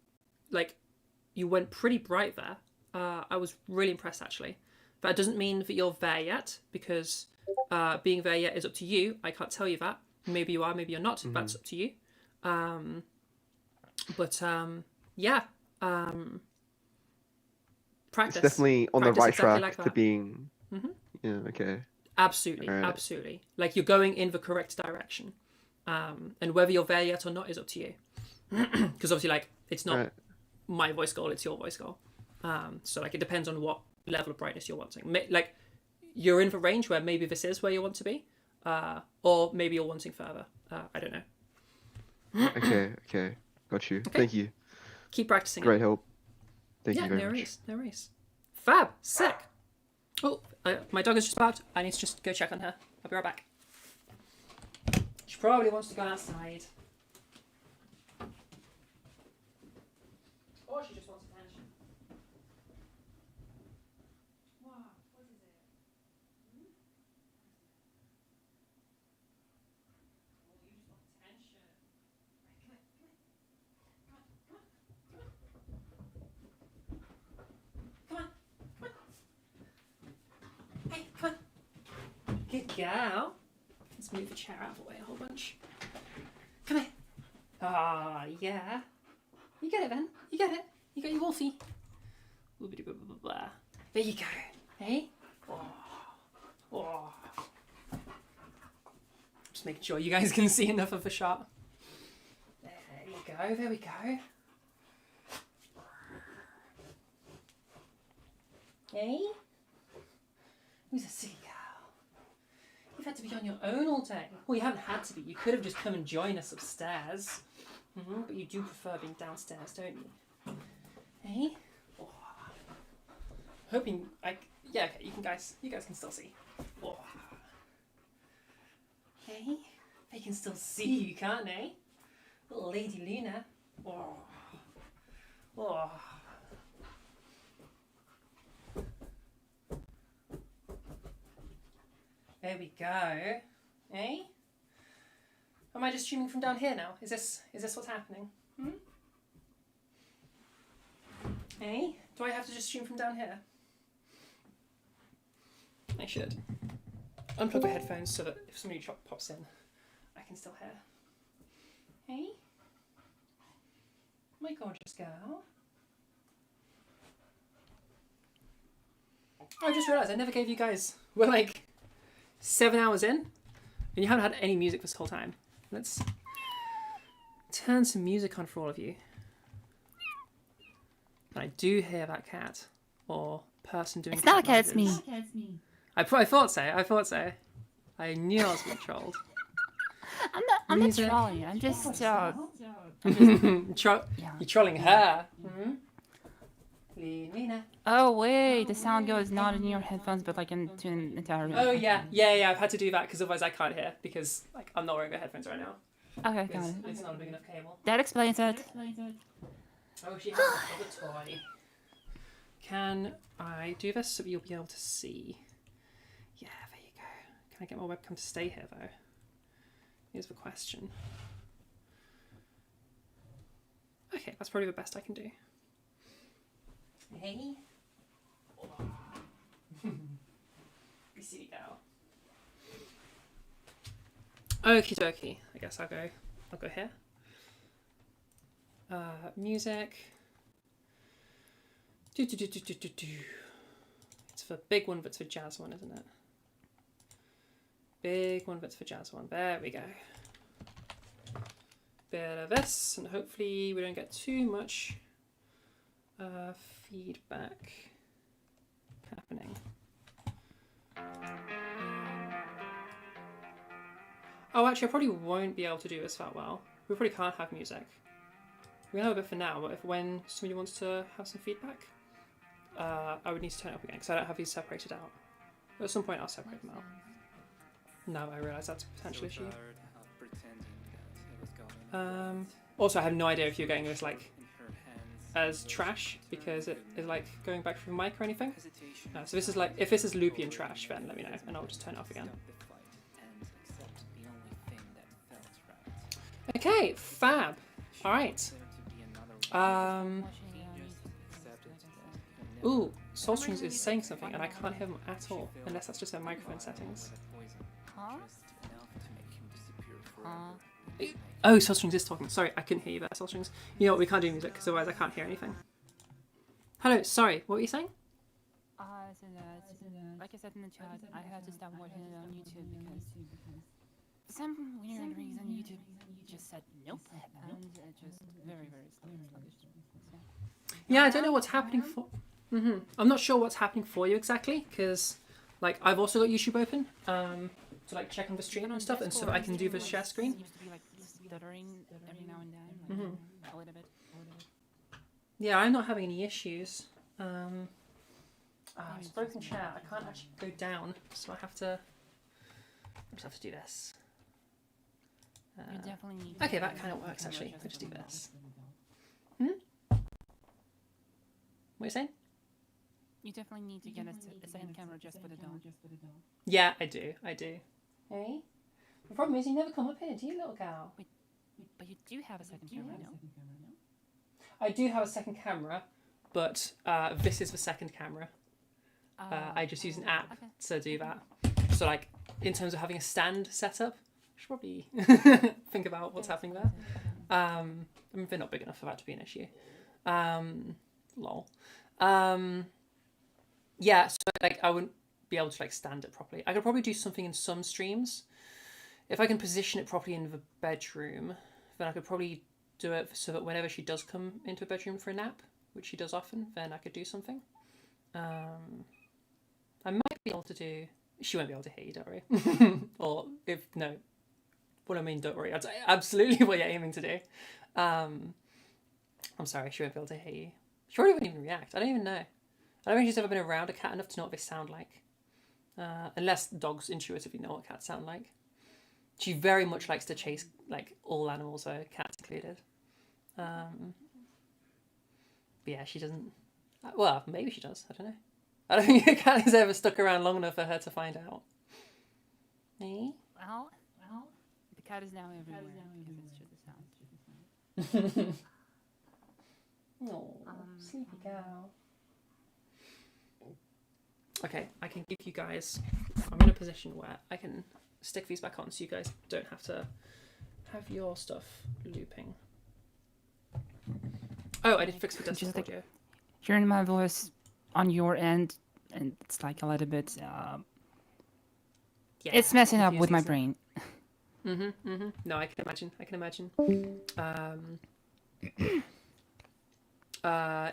went pretty bright there. I was really impressed actually. That doesn't mean that you're there yet, because being there yet is up to you. I can't tell you that. Maybe you are, maybe you're not. That's up to you. Yeah. Practice. It's definitely on the Practice right exactly track like to that. being. Mhm. Yeah. Okay. Absolutely, Alright. absolutely. Like you're going in the correct direction. And whether you're there yet or not is up to you. Because obviously, like, it's not Right. my voice goal, it's your voice goal. So like it depends on what level of brightness you're wanting. Like you're in the range where maybe this is where you want to be, or maybe you're wanting further. I don't know. Okay. Got you. Thank you. Keep practicing. Great help. Thank Yeah, you very no much. worries, no worries. Fab, sick. Oh, my dog has just barked. I need to just go check on her. I'll be right back. She probably wants to go outside. Or she just wants attention. Wow, what is it? Oh, you just want attention. Right, come on. Hey, come on. Good girl. Let's move the chair out of the way a whole bunch. Come here. Ah, yeah. You get it, then. You get it. You got your wolfie. Blah, blah, blah, blah. There you go. Hey? Oh. Just making sure you guys can see enough of the shot. There you go. There we go. Hey? Who's a silly girl? You've had to be on your own all day. Well, you haven't had to be. You could have just come and joined us upstairs. But you do prefer being downstairs, don't you? Hey? Oh. Hoping, yeah, okay, you guys can still see. Oh. Hey? They can still see you, can't they? Little Lady Luna. Oh. Oh. There we go. Hey? Am I just streaming from down here now? Is this what's happening? Hey? Do I have to just stream from down here? I should. Unplug the headphones so that if somebody pops in, I can still hear. Hey? My gorgeous girl. I just realised I never gave you guys... We're like 7 hours in, and you haven't had any music this whole time. Let's turn some music on for all of you. And I do hear that cat or person doing. It's not a cat, it's noises. me. I thought so. I knew I was being trolled. I'm not trolling. I'm just. You're trolling her. Nina. Oh wait, the sound goes not in your headphones, but like into an entire room. Oh yeah. I've had to do that because otherwise I can't hear because like I'm not wearing the headphones right now. Okay, got it. It's not a big enough cable. That explains it. Oh, she has another toy. Can I do this so you'll be able to see? Yeah, there you go. Can I get my webcam to stay here though? Here's the question. Okay, that's probably the best I can do. Hey. You silly girl. Okie dokie. I guess I'll go here. Music. It's the big one that's the jazz one, isn't it? Big one that's the jazz one. There we go. Bit of this, and hopefully we don't get too much feedback happening. Oh, actually, I probably won't be able to do this that well. We probably can't have music. We have a bit for now, but when somebody wants to have some feedback, I would need to turn it up again because I don't have these separated out. But at some point, I'll separate them out. Now I realise that's a potential issue. Also, I have no idea if you're getting this like as trash because it is like going back through the mic or anything. So this is like, if this is loopy and trash, then let me know and I'll just turn it off again. Okay, fab. All right. Ooh, Soulstrings is saying something and I can't hear them at all, unless that's just their microphone settings. Oh, Soulstrings is talking. Sorry, I couldn't hear you there, Soulstrings. You know what, we can't do music because otherwise I can't hear anything. Hello, sorry, what were you saying? Like I said in the chat, I had to stop watching it on YouTube because for some weird reason YouTube just said nope, and it just very sluggish. Yeah, I don't know what's happening for... I'm not sure what's happening for you exactly, because like I've also got YouTube open to like check on the stream and stuff, and so I can do the share screen. Seems to be like stuttering every now and then, like, a little bit. Yeah, I'm not having any issues. It's broken chair. I can't actually go down, so I just have to do this. You definitely need Okay, that kind of works actually. I just do this. What are you saying? You definitely need to get a second camera just for the dog. Yeah, I do. Hey? The problem is you never come up here, do you, little gal? But you do have a second camera, no? I do have a second camera, but this is the second camera. I just use an app to do that. So like, in terms of having a stand set up, I should probably think about what's happening there. I mean, they're not big enough for that to be an issue. Lol. Yeah, so like I wouldn't be able to like stand it properly. I could probably do something in some streams. If I can position it properly in the bedroom, then I could probably do it so that whenever she does come into a bedroom for a nap, which she does often, then I could do something. I might be able to do... She won't be able to hear you, don't worry. Or if... No. What I mean, don't worry. That's absolutely what you're aiming to do. I'm sorry, she won't be able to hear you. She probably wouldn't even react. I don't even know. I don't think she's ever been around a cat enough to know what they sound like. Unless dogs intuitively know what cats sound like. She very much likes to chase like all animals, cats included. But yeah, she doesn't... Well, maybe she does. I don't know. I don't think a cat has ever stuck around long enough for her to find out. Me? Well, the cat is now everywhere because it's just a sound. Oh, sleepy gal. Okay, I can give you guys... I'm in a position where I can stick these back on so you guys don't have to have your stuff looping. Oh, I didn't fix the desktop audio. Hearing my voice on your end, and it's like a little bit... Yeah, it's messing up with my brain. No, I can imagine.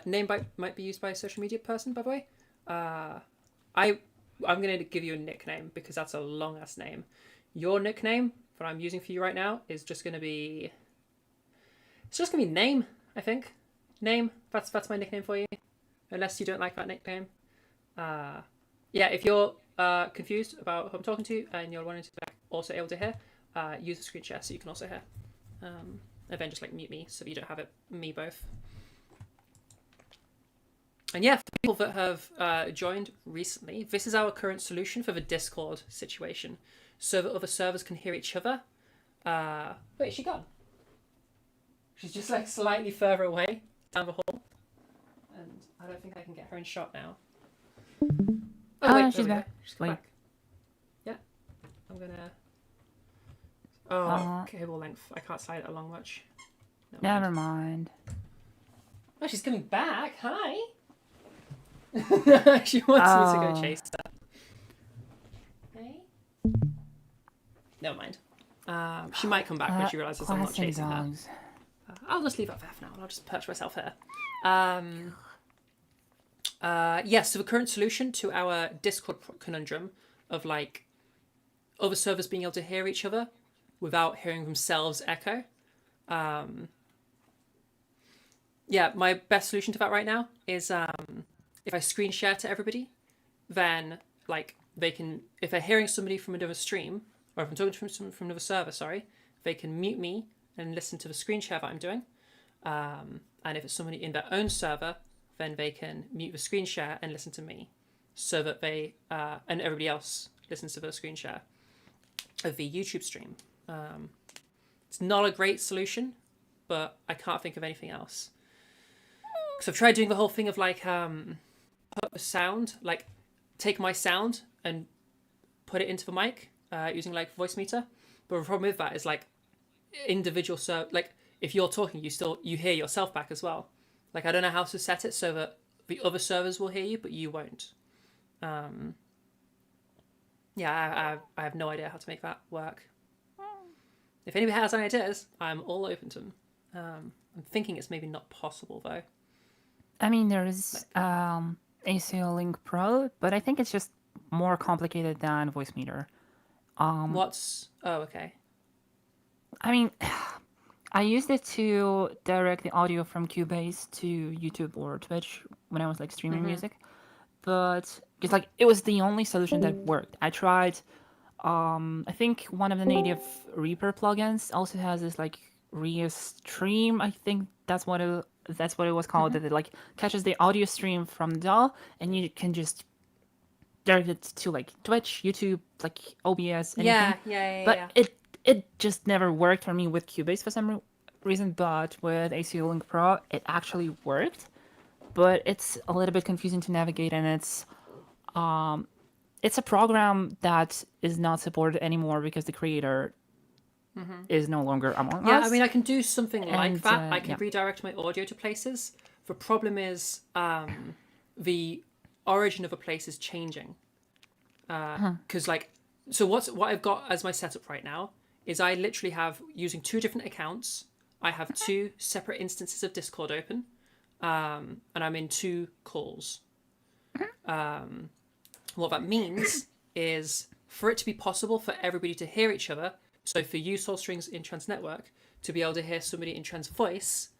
Name might be used by a social media person, by the way. I'm going to give you a nickname because that's a long ass name. Your nickname that I'm using for you right now is just going to be... It's just going to be Name, I think. Name, that's my nickname for you. Unless you don't like that nickname. Yeah, if you're confused about who I'm talking to and you're wanting to be also able to hear, use the screen share so you can also hear. And then just like mute me so that you don't have it me both. And yeah, for people that have joined recently, this is our current solution for the Discord situation, so that other servers can hear each other. Wait, is she gone? She's just like slightly further away down the hall, and I don't think I can get her in shot now. Oh wait, she's back. She's back. Yeah, I'm gonna. Oh, cable length. I can't slide it along much. Never mind. Oh, she's coming back. Hi. She wants me to go chase her. Hey? Never mind. She might come back when she realizes I'm not chasing her. I'll just leave it there for now and I'll just perch myself here. Yes, so the current solution to our Discord conundrum of like other servers being able to hear each other without hearing themselves echo. Yeah, my best solution to that right now is if I screen share to everybody, then like they can, if they're hearing somebody from another stream, or if I'm talking to someone from another server, sorry, they can mute me and listen to the screen share that I'm doing. And if it's somebody in their own server, then they can mute the screen share and listen to me, so that they and everybody else listens to the screen share of the YouTube stream. It's not a great solution, but I can't think of anything else. So I've tried doing the whole thing of like put the sound, like take my sound and put it into the mic using like Voicemeeter. But the problem with that is like individual like if you're talking, you hear yourself back as well. Like I don't know how to set it so that the other servers will hear you, but you won't. Yeah, I have no idea how to make that work. If anybody has any ideas, I'm all open to them. I'm thinking it's maybe not possible though. I mean, there's ACO Link Pro, but I think it's just more complicated than Voicemeeter. Oh, okay. I mean, I used it to direct the audio from Cubase to YouTube or Twitch when I was like streaming music, but it's like it was the only solution that worked. I tried. I think one of the native Reaper plugins also has this like Restream. I think that's what it was called. That it like catches the audio stream from the DAW, and you can just direct it to like Twitch, YouTube, like OBS, anything. But it just never worked for me with Cubase for some reason. But with ACO Link Pro, it actually worked. But it's a little bit confusing to navigate, and it's a program that is not supported anymore because the creator is no longer among us. Yeah, I mean, I can do something like And, that. I can yeah. redirect my audio to places. The problem is the origin of a place is changing. Because so what I've got as my setup right now is I literally have, using 2 different accounts, I have 2 separate instances of Discord open, and I'm in 2 calls. What that means is for it to be possible for everybody to hear each other, so for you, Soul Strings in Trans Network, to be able to hear somebody in Trans Voice,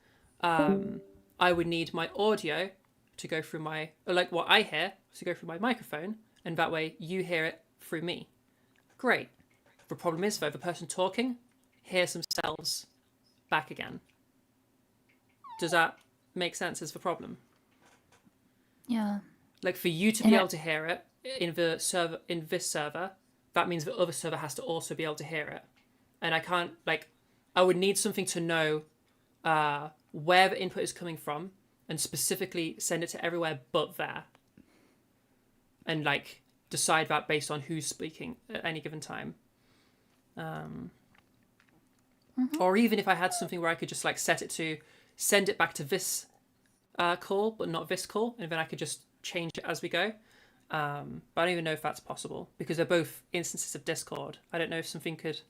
I would need my audio to go through like what I hear, to go through my microphone, and that way you hear it through me. Great. The problem is, though, the person talking hears themselves back again. Does that make sense as the problem? Yeah. Like for you to be able to hear it in this server, that means the other server has to also be able to hear it. And I can't, like, I would need something to know where the input is coming from and specifically send it to everywhere but there. And like decide that based on who's speaking at any given time. Or even if I had something where I could just like set it to send it back to this call, but not this call, and then I could just change it as we go. But I don't even know if that's possible because they're both instances of Discord. I don't know if something could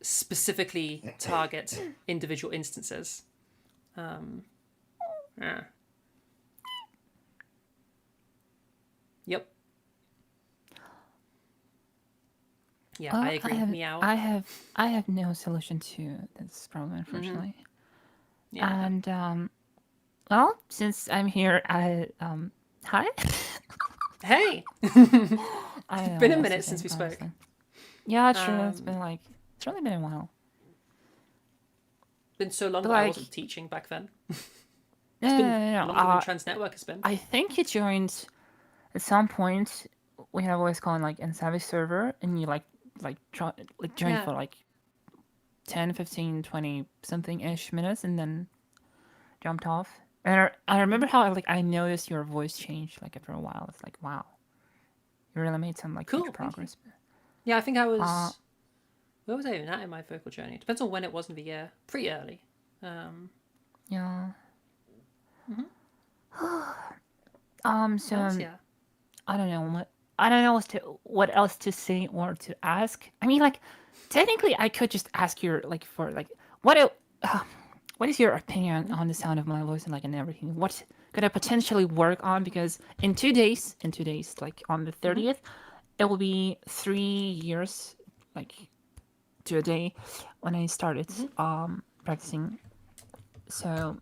specifically target individual instances. Yeah. Yep. Yeah, I agree. Meow. I have no solution to this problem, unfortunately. Yeah. And well, since I'm here, hi. Hey. I It's don't been know a what minute to since say, we spoke. honestly. Yeah, true. It's really been a while. Been so long But, that I like- wasn't teaching back then. No, been no, longer than Trans Network has been. I think you joined at some point. We have always called like in Savage server, and you joined Yeah. for like 10, 15, 20 something ish minutes, and then jumped off. And I remember how I noticed your voice changed like after a while. It's like, wow, you really made some like huge progress. Yeah, I think I was. Where was I even at in my vocal journey? Depends on when it was in the year. Pretty early. Yeah. So yeah. I don't know what else to say or to ask. I mean, like, technically, I could just ask your what is your opinion on the sound of my voice and everything? What could I potentially work on? Because in 2 days, like on the 30th, it will be 3 years, like to a day, when I started practicing. So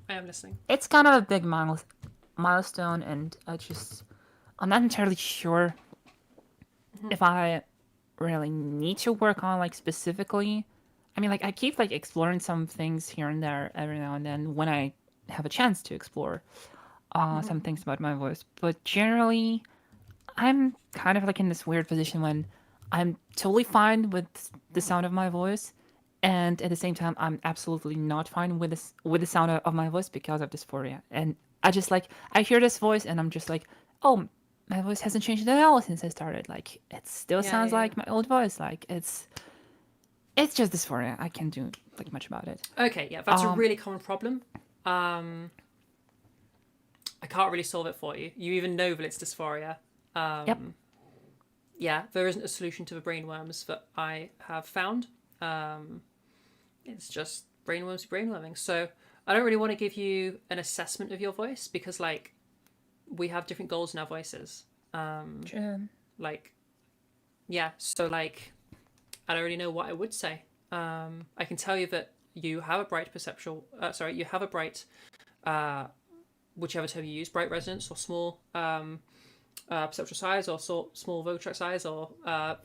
I am listening. it's kind of a big milestone, and I'm not entirely sure if I really need to work on specifically. I mean, I keep exploring some things here and there every now and then when I have a chance to explore some things about my voice. But generally, I'm kind of in this weird position when I'm totally fine with the sound of my voice, and at the same time, I'm absolutely not fine with the sound of my voice because of dysphoria. And I just like I hear this voice, and I'm just like, oh, my voice hasn't changed at all since I started. Like it still sounds like my old voice. Like it's just dysphoria. I can't do like much about it. Okay, yeah, that's a really common problem. I can't really solve it for you. You even know that it's dysphoria. Yep. Yeah, there isn't a solution to the brainworms that I have found. It's just brainworms brainworming. So I don't really want to give you an assessment of your voice because, like, we have different goals in our voices. True. Like, yeah, so, like, I don't really know what I would say. I can tell you that you have a bright you have a bright, whichever term you use, bright resonance or small perceptual size or small vocal tract size or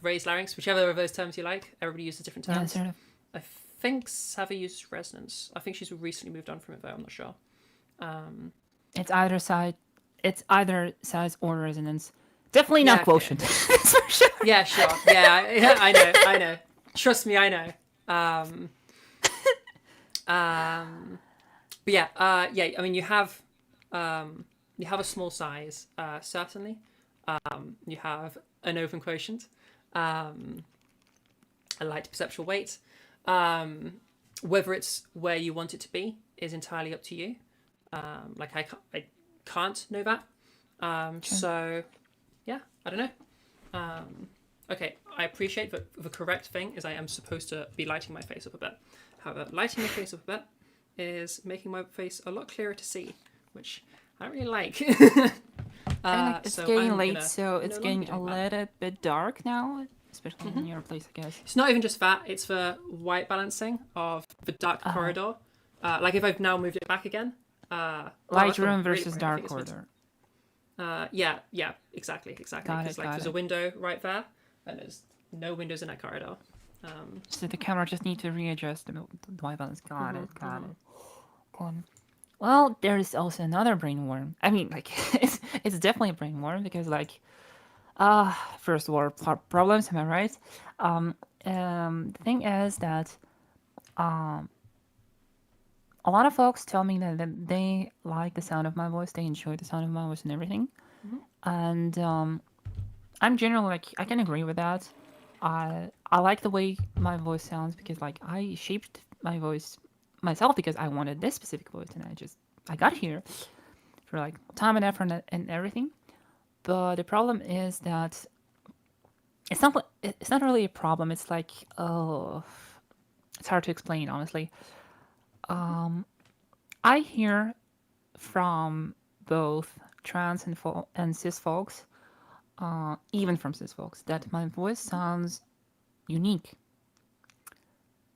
raised larynx, whichever of those terms you like. Everybody uses different terms. Yeah, sort of. I think Savvy uses resonance. I think she's recently moved on from it though, I'm not sure. It's either size or resonance. Definitely not quotient. That's for sure. Yeah, sure. Yeah, I know. Trust me, I know. But yeah, I mean, you have a small size, certainly. You have an open quotient, a light perceptual weight. Whether it's where you want it to be is entirely up to you. Like I can't know that. So yeah, I don't know. Okay, I appreciate that the correct thing is I am supposed to be lighting my face up a bit. However, lighting my face up a bit is making my face a lot clearer to see, which I don't really like. It's getting late, so it's getting a little bit dark now, especially in your place, I guess. It's not even just that, it's the white balancing of the dark corridor. Like if I've now moved it back again. Light room versus dark corridor. Yeah, exactly. Got it, There's a window right there, and there's no windows in that corridor. So the camera just needs to readjust the white balance. Got it. Cool. Well, there is also another brainworm. I mean, like, it's definitely a brainworm because, like, first world problems. Am I right? The thing is that, a lot of folks tell me that they like the sound of my voice. They enjoy the sound of my voice and everything. And I'm generally like I can agree with that. I like the way my voice sounds because like I shaped my voice myself because I wanted this specific voice and I got here for like time and effort and everything. But the problem is that it's not really a problem. It's like it's hard to explain honestly. I hear from both trans and cis folks, even from cis folks, that my voice sounds unique.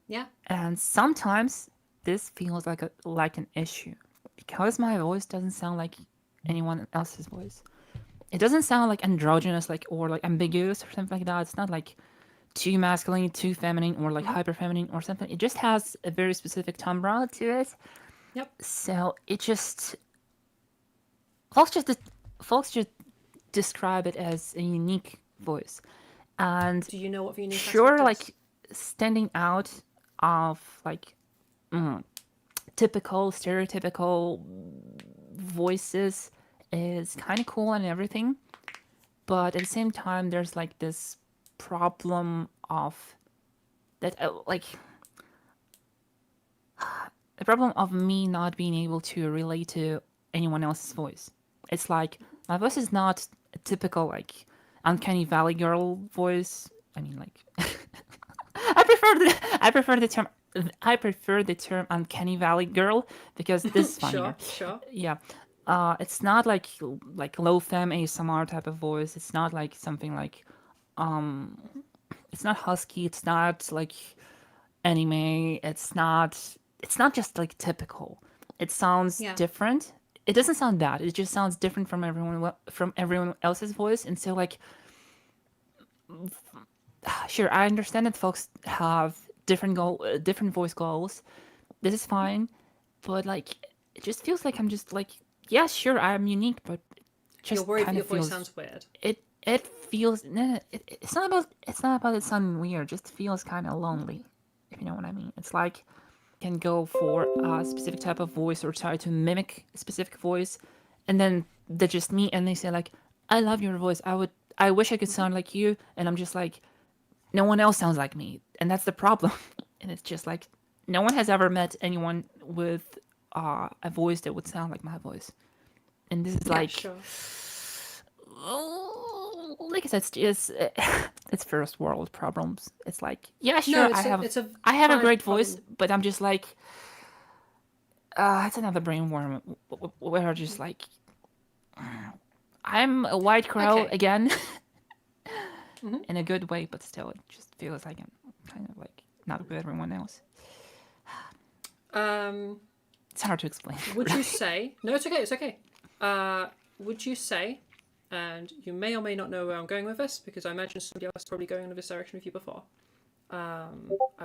Yeah. And sometimes this feels like an issue because my voice doesn't sound like anyone else's voice. It doesn't sound like androgynous, or like ambiguous or something like that. It's not like too masculine, too feminine, or like hyper feminine or something. It just has a very specific timbre to it. Yep. So it just folks just describe it as a unique voice. And do you know what the unique sure, aspect is? like standing out of like typical, stereotypical voices is kind of cool and everything, but at the same time, there's like this problem of that, the problem of me not being able to relate to anyone else's voice. It's like my voice is not a typical like uncanny valley girl voice. I mean, like I prefer the term uncanny valley girl because this is funnier. Sure. Yeah. It's not like low femme ASMR type of voice. It's not like something like it's not husky, it's not like anime, it's not just like typical. It sounds different. It doesn't sound that. It just sounds different from everyone else's voice. And so like sure, I understand that folks have different voice goals. This is fine, but like it just feels like I'm just like, yeah, sure, I'm unique, but just you're worried kind that of your voice feels, sounds weird. It it feels it's not about it sounding weird. It just feels kind of lonely, if you know what I mean. It's like you can go for a specific type of voice or try to mimic a specific voice, and then they just meet and they say like, I love your voice. I wish I could sound like you. And I'm just like, no one else sounds like me. And that's the problem. And it's just like, no one has ever met anyone with a voice that would sound like my voice. And this is like, sure. Like I said, it's first world problems. It's like, yeah, No, sure, I have a valid great voice, problem. but I'm just like, it's another brain worm where I'm just like, I'm a white crow Okay. again, in a good way, but still, it just feels like I'm kind of like not with everyone else. It's hard to explain. Would you say? No, it's okay. It's okay. Would you say? And you may or may not know where I'm going with this, because I imagine somebody else is probably going in this direction with you before. I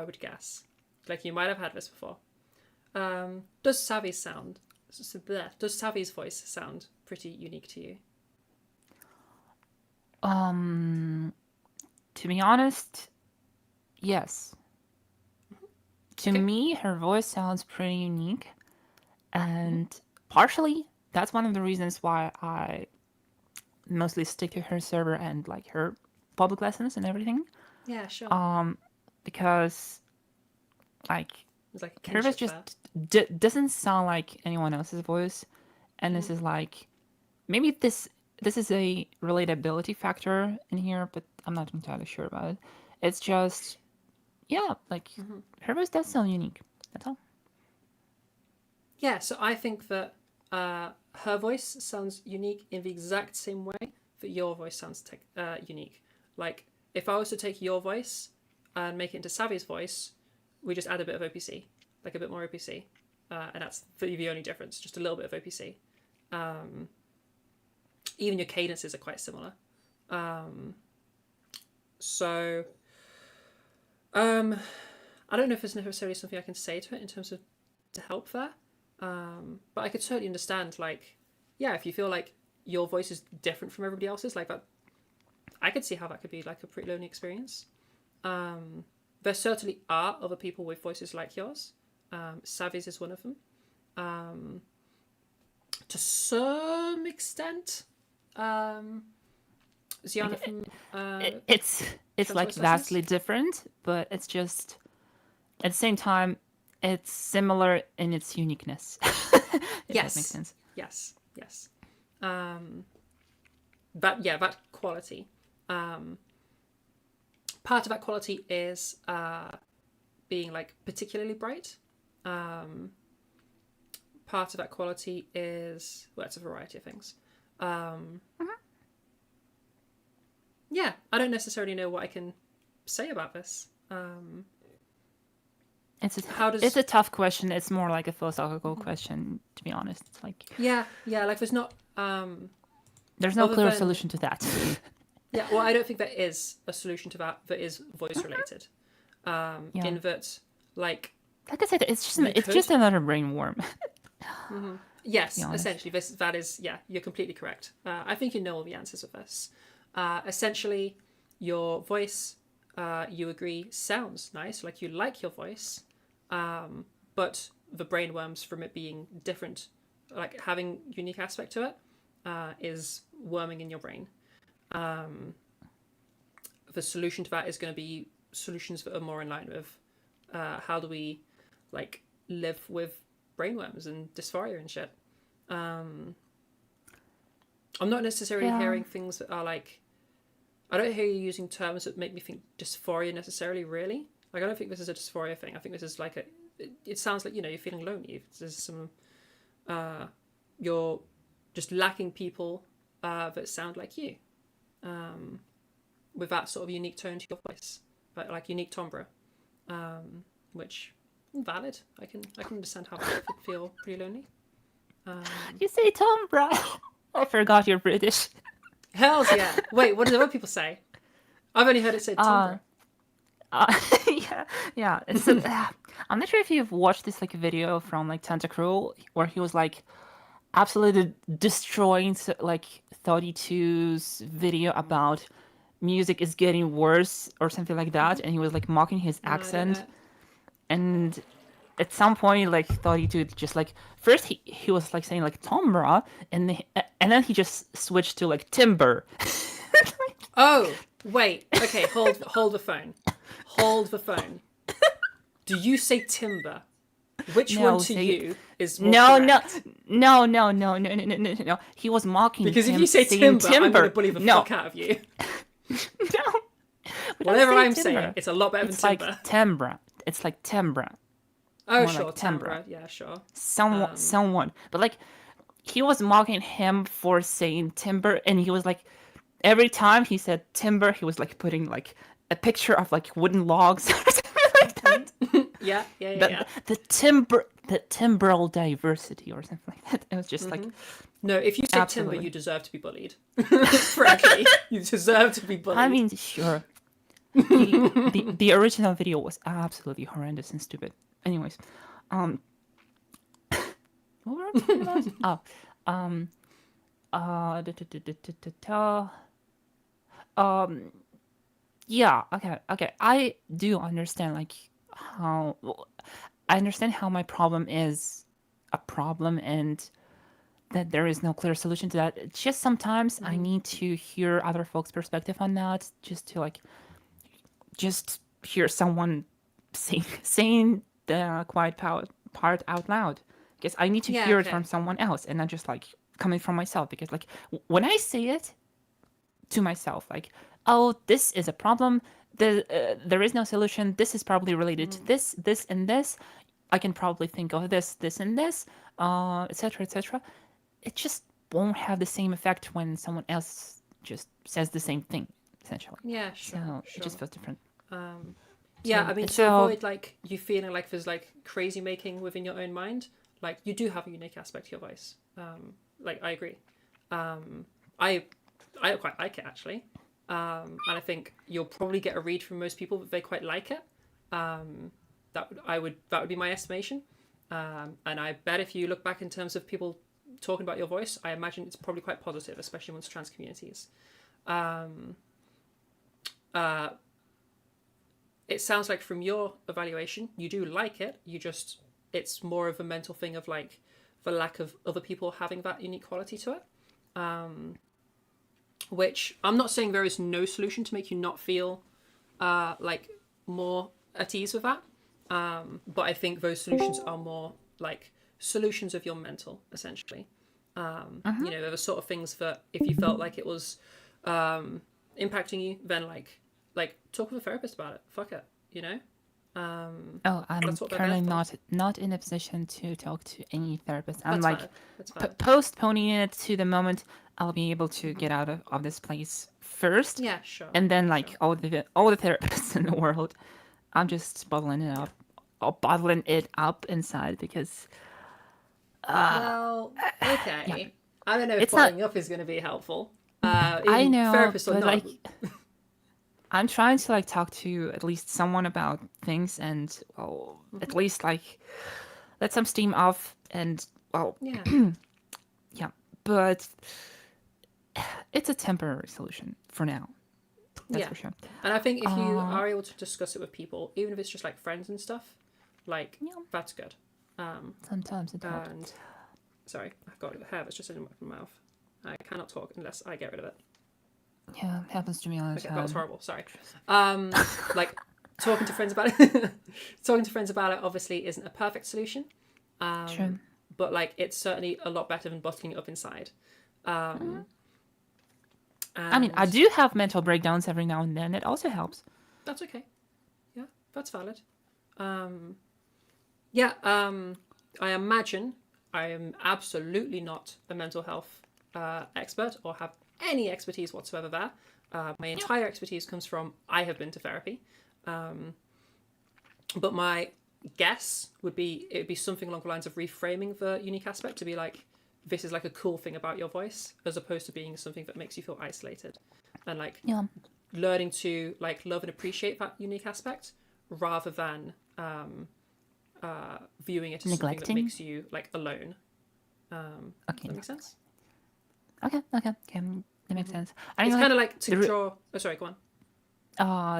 would guess. Like you might have had this before. Does Savi's voice sound pretty unique to you? To be honest, yes. To me, her voice sounds pretty unique, and partially that's one of the reasons why I mostly stick to her server and like her public lessons and everything. Yeah, sure. Because like It's like a her voice kinship just doesn't sound like anyone else's voice, and this is like maybe this is a relatability factor in here, but I'm not entirely sure about it. It's just like her voice does sound unique. That's all. Yeah, so I think that her voice sounds unique in the exact same way that your voice sounds unique. Like, if I was to take your voice and make it into Savi's voice, we just add a bit of OPC, like a bit more OPC. And that's the only difference, just a little bit of OPC. Even your cadences are quite similar. So, I don't know if there's necessarily something I can say to it in terms of to help there. But I could certainly understand, like, yeah, if you feel like your voice is different from everybody else's, like that, I could see how that could be like a pretty lonely experience. There certainly are other people with voices like yours. Savi's is one of them. To some extent, Ziana from it's like Transverse vastly Lessons? different, but it's just at the same time it's similar in its uniqueness. If Yes. that makes sense. Yes. Yes. But yeah, that quality. Part of that quality is being like particularly bright. Part of that quality is, well, it's a variety of things. Yeah, I don't necessarily know what I can say about this. It's a tough question. It's more like a philosophical question, to be honest. It's like Yeah, like there's not. there's no other clear than- solution to that. Yeah, well, I don't think there is a solution to that is voice related. Yeah. In that, like I said, it's you just could- another brain worm. Yes, be honest. essentially, that is, yeah, you're completely correct. I think you know all the answers of this. Essentially, your voice, you agree, sounds nice, like you like your voice, but the brain worms from it being different, like having unique aspect to it, is worming in your brain. The solution to that is going to be solutions that are more in line with how do we like live with brainworms and dysphoria and shit. I'm not necessarily Yeah. hearing things that are like, I don't hear you using terms that make me think dysphoria necessarily, really. Like, I don't think this is a dysphoria thing. I think this is like it sounds like, you're feeling lonely. There's some, you're just lacking people that sound like you, with that sort of unique tone to your voice, like unique timbre, which valid. I can understand how that could feel pretty lonely. You say Tom, bro. I forgot you're British. Hells yeah. Wait, what do other people say? I've only heard it said timbre. Yeah. It's I'm not sure if you've watched this like video from like Tentacruel where he was like, absolutely destroying like 32's video about music is getting worse or something like that, and he was like mocking his accent. And at some point, like 32 just like first he was like saying like Tombra, and then he just switched to like timber. Oh wait, okay, hold the phone. Hold the phone. Do you say timber? Which No, one to say- you is more No. He was mocking Because if him, you say saying timber, I'm going to bully the no. fuck out of you. We don't Whatever say I'm timber. saying, it's a lot better It's than like timber. Tembra. It's like Tembra. Oh, More sure, like timbre. Yeah, sure. Someone. But like, he was mocking him for saying timber, and he was like, every time he said timber, he was like putting like a picture of like wooden logs or something like that. Yeah. The timbral diversity or something like that. It was just like, No, if you say Absolutely. timber, you deserve to be bullied. Frankly, you deserve to be bullied. I mean, sure. The original video was absolutely horrendous and stupid. Anyways, what were we talking about? Yeah, okay. I do understand like how I understand how my problem is a problem and that there is no clear solution to that. It's just sometimes I need to hear other folks' perspective on that, just to like just hear someone saying the quiet part out loud, because I need to Yeah, hear it okay. from someone else and not just like coming from myself, because like when I say it to myself, like, oh, this is a problem, there is no solution, this is probably related to this and this, I can probably think of this and this, etc, etc. It just won't have the same effect when someone else just says the same thing, essentially. Yeah, sure. So sure. it just feels different. Yeah, So- I mean, to so- avoid like you feeling like there's like crazy making within your own mind, like you do have a unique aspect to your voice. Like I agree. I quite like it actually, and I think you'll probably get a read from most people that they quite like it. That would be my estimation. And I bet if you look back in terms of people talking about your voice, I imagine it's probably quite positive, especially amongst trans communities. It sounds like from your evaluation, you do like it. It's more of a mental thing of like the lack of other people having that unique quality to it. Which I'm not saying there is no solution to make you not feel like more at ease with that. But I think those solutions are more like solutions of your mental, essentially. You know, they're the sort of things that if you felt like it was impacting you, then like talk with a therapist about it. Fuck it, you know. Oh, I'm that's what they're currently there for. not in a position to talk to any therapist. I'm That's like fine. That's fine. postponing it to the moment I'll be able to get out of this place first. Yeah, sure, And then like all the therapists in the world, I'm just bottling it up, inside because. Well, okay. yeah. I don't know if It's not- following up is going to be helpful. I Even know, therapist or but not. like, I'm trying to like talk to at least someone about things and at least like let some steam off and Yeah. yeah, but it's a temporary solution for now. That's for sure. And I think if you are able to discuss it with people, even if it's just like friends and stuff, like that's good. Sometimes it helps. And sorry, I've got hair that's just in my mouth. I cannot talk unless I get rid of it. Yeah, it happens to me all the Okay, time. that was horrible. Sorry. Like talking to friends about it. Talking to friends about it obviously isn't a perfect solution. True. But like it's certainly a lot better than bottling it up inside. I mean, I do have mental breakdowns every now and then. It also helps. That's okay. Yeah, that's valid. I imagine I am absolutely not a mental health expert or have any expertise whatsoever there. My entire expertise comes from I have been to therapy. But my guess would be it would be something along the lines of reframing the unique aspect to be like, this is like a cool thing about your voice, as opposed to being something that makes you feel isolated, and like learning to like love and appreciate that unique aspect rather than viewing it as something that Neglecting? makes you like alone. Okay. Does that make sense? Okay. That makes sense. I It's mean, kind of like to the draw. Oh, sorry, go on.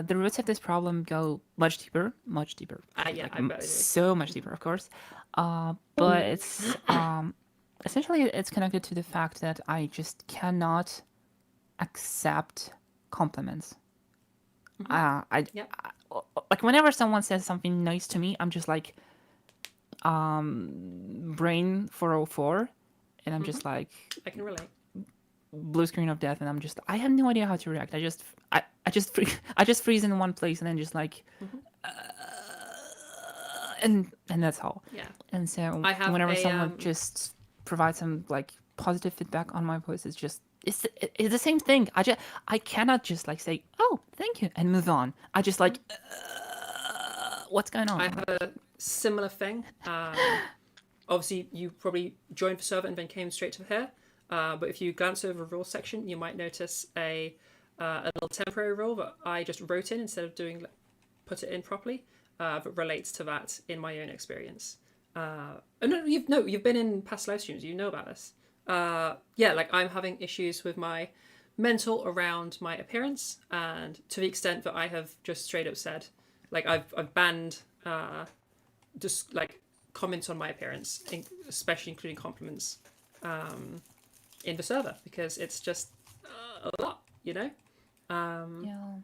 the roots of this problem go much deeper. Yeah, Like, I bet it is. so much deeper, of course. But it's essentially it's connected to the fact that I just cannot accept compliments. Like whenever someone says something nice to me, I'm just like brain 404, and I'm just like I can relate. blue screen of death, and I have no idea how to react. I just freeze in one place and then just like and that's all. Yeah. And so I have whenever a, someone just provides some like positive feedback on my voice, it's the same thing. I cannot just like say, oh, thank you, and move on. I just like what's going on? I have a similar thing. Obviously, you probably joined for server and then came straight to here. But if you glance over the rules section, you might notice a little temporary rule that I just wrote in instead of put it in properly. That relates to that in my own experience. You've been in past live streams. You know about this. Like I'm having issues with my mental around my appearance, and to the extent that I have just straight up said, like I've banned just like comments on my appearance, especially including compliments, in the server, because it's just a lot, you know. Yeah.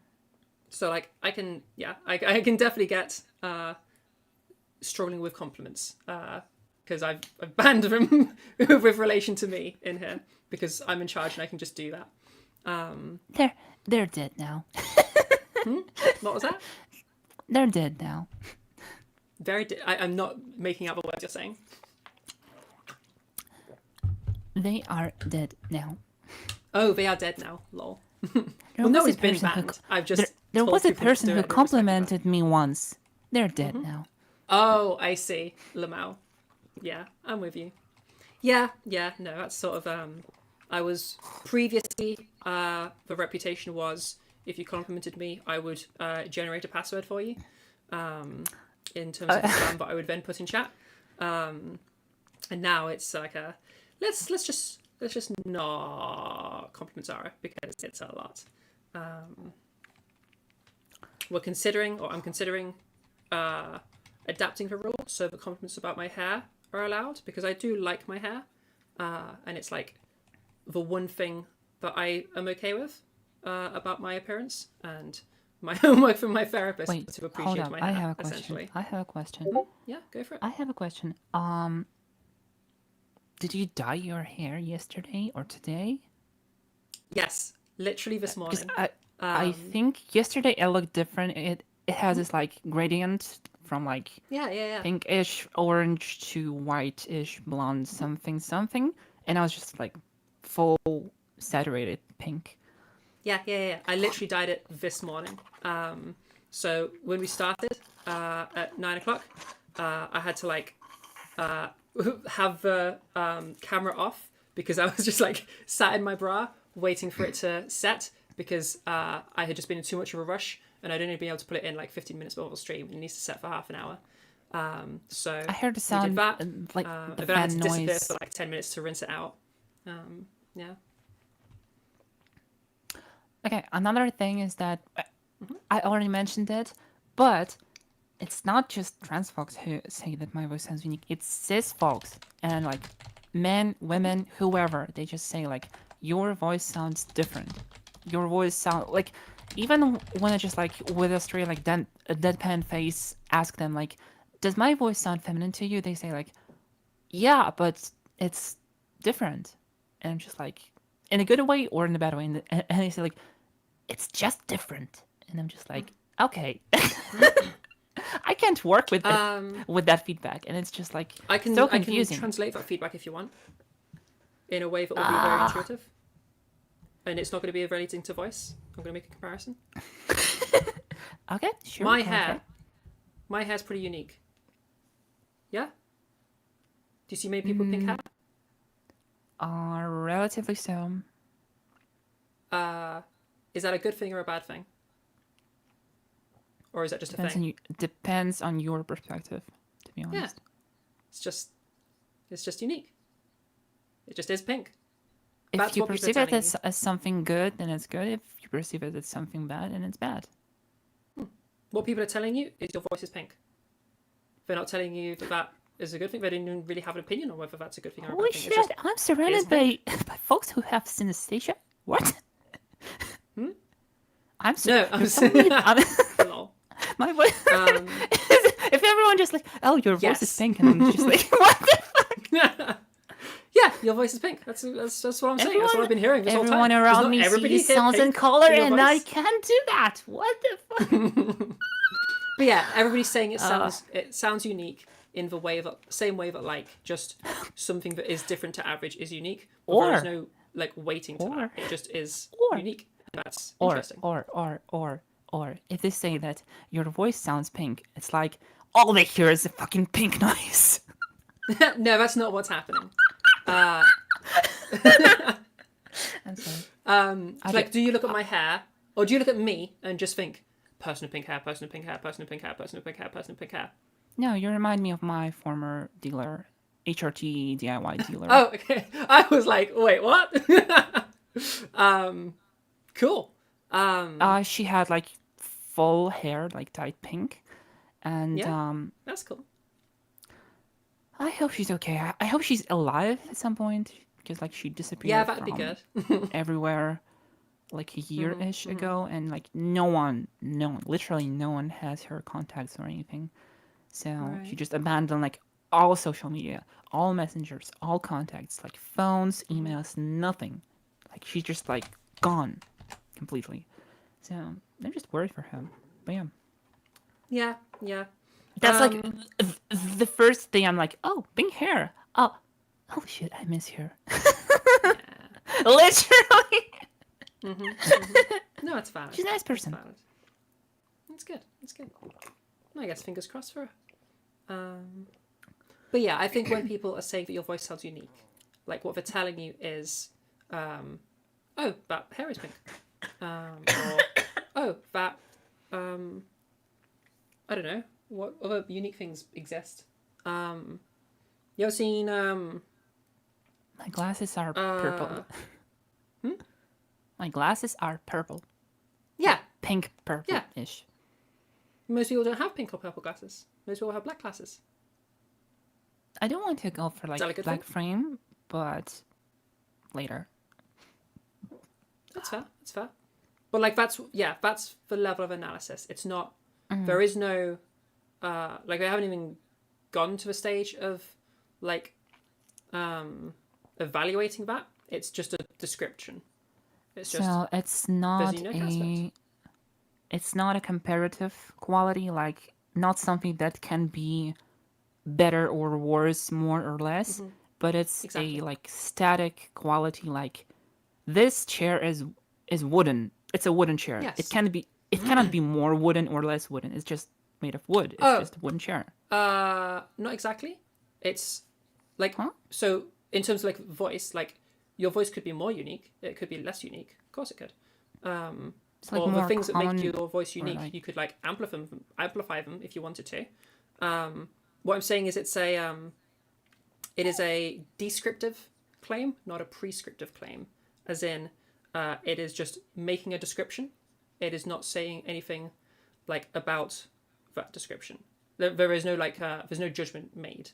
So like I can definitely get struggling with compliments because I've banned them with relation to me in here because I'm in charge and I can just do that. They're dead now. What was that? They're dead now. I'm not making up the words you're saying. They are dead now. Oh, they are dead now. Lol. Well, no, it's been banned. I've just there told was a people to person do who it and complimented me once. They're dead now. Oh, I see. Lamau. Yeah, I'm with you. Yeah, no, that's sort of I was previously the reputation was if you complimented me, I would generate a password for you. In terms of spam that I would then put in chat. And now it's like let's just not compliment Zara because it's a lot. I'm considering adapting the rule so the compliments about my hair are allowed because I do like my hair, and it's like the one thing that I am okay with about my appearance and my homework from my therapist to appreciate hold up. my hair. I have a question. Essentially. I have a question. Yeah, go for it. I have a question. Did you dye your hair yesterday or today? Yes, literally this morning. I think yesterday it looked different. It has this like gradient from like yeah. pinkish orange to whitish blonde something, and I was just like full saturated pink. Yeah. I literally dyed it this morning. So when we started at 9 o'clock, I had to like have the camera off because I was just like sat in my bra waiting for it to set because I had just been in too much of a rush and I'd only been able to put it in like 15 minutes before the stream. It needs to set for half an hour. So I heard the sound we did that. like the then I had fan to disappear noise. for like 10 minutes to rinse it out. Yeah. Okay, another thing is that I already mentioned it, but it's not just trans folks who say that my voice sounds unique. It's cis folks and like men, women, whoever. They just say like your voice sounds different. Your voice sound like even when I just like with a straight like a deadpan face ask them like, does my voice sound feminine to you? They say like, yeah, but it's different. And I'm just like, in a good way or in a bad way. And they say like, it's just different. And I'm just like, okay. I can't work with that feedback, and it's just like so confusing. I can translate that feedback if you want, in a way that will be very intuitive, and it's not going to be relating to voice. I'm going to make a comparison. Okay, sure. My hair's pretty unique. Yeah. Do you see many people with pink hair? Relatively so. Is that a good thing or a bad thing? Or is that just a thing? Depends on your perspective, to be honest. Yeah. It's just unique. It just is pink. If That's you what people are perceive it telling as something good, then it's good. If you perceive it as something bad, then it's bad. What people are telling you is your voice is pink. They're not telling you that that is a good thing. They don't even really have an opinion on whether that's a good thing or a Holy bad thing. shit! I'm surrounded by folks who have synesthesia. What? I'm No, I'm Lol. My voice. If everyone just like, oh, your voice is pink, and I'm just like, what the fuck? Yeah, your voice is pink. That's what I'm saying. That's what I've been hearing this whole time. Everyone There's around not me everybody sees here sounds in pink color, in your and I voice. can't do that. What the fuck? But yeah, everybody's saying it sounds unique in the way that same way that like just something that is different to average is unique. But there's no like weighting to that. It just is unique. That's interesting. Or if they say that your voice sounds pink, it's like all they hear is a fucking pink noise. No, that's not what's happening. I'm sorry. Like, do you look at my hair, or do you look at me and just think, person with pink hair, person with pink hair, person with pink hair, person with pink hair, person with pink hair? No, you remind me of my former dealer, HRT DIY dealer. Oh, okay. I was like, wait, what? Cool. She had like full hair, like dyed pink, and that's cool. I hope she's okay. I hope she's alive at some point, because like she disappeared. Yeah, that'd be from good. everywhere, like a year-ish ago, and like no one, literally no one has her contacts or anything. So she just abandoned like all social media, all messengers, all contacts, like phones, emails, nothing. Like she's just like gone completely. So I'm just worried for him. But yeah. Yeah. That's like the first thing I'm like, oh, pink hair. Oh, holy shit, I miss her. Literally. No, it's valid. She's a nice person. It's valid. It's good. It's good. I guess fingers crossed for her. But yeah, I think when people are saying that your voice sounds unique, like what they're telling you is, oh, that hair is pink. Or, oh, that, I don't know, what other unique things exist? You ever seen, My glasses are purple. My glasses are purple. Yeah. Pink purple-ish. Most people don't have pink or purple glasses. Most people have black glasses. I don't want to go for like that a black good thing? frame, but later. That's fair. That's fair. But like that's the level of analysis. It's not. There is no. Like they haven't even gone to the stage of like evaluating that. It's just a description. It's just. So it's not there's unique aspects. It's not a comparative quality, like not something that can be better or worse, more or less, but it's a like static quality. Like this chair is wooden. It's a wooden chair. Yes. It cannot be more wooden or less wooden. It's just made of wood. It's just a wooden chair. Not exactly. It's like so in terms of like voice, like your voice could be more unique. It could be less unique. Of course, it could. It's like or more the things that make common your voice or unique, like- you could like amplify them if you wanted to. What I'm saying is it is a descriptive claim, not a prescriptive claim. As in, it is just making a description. It is not saying anything like about that description. There is no like there's no judgment made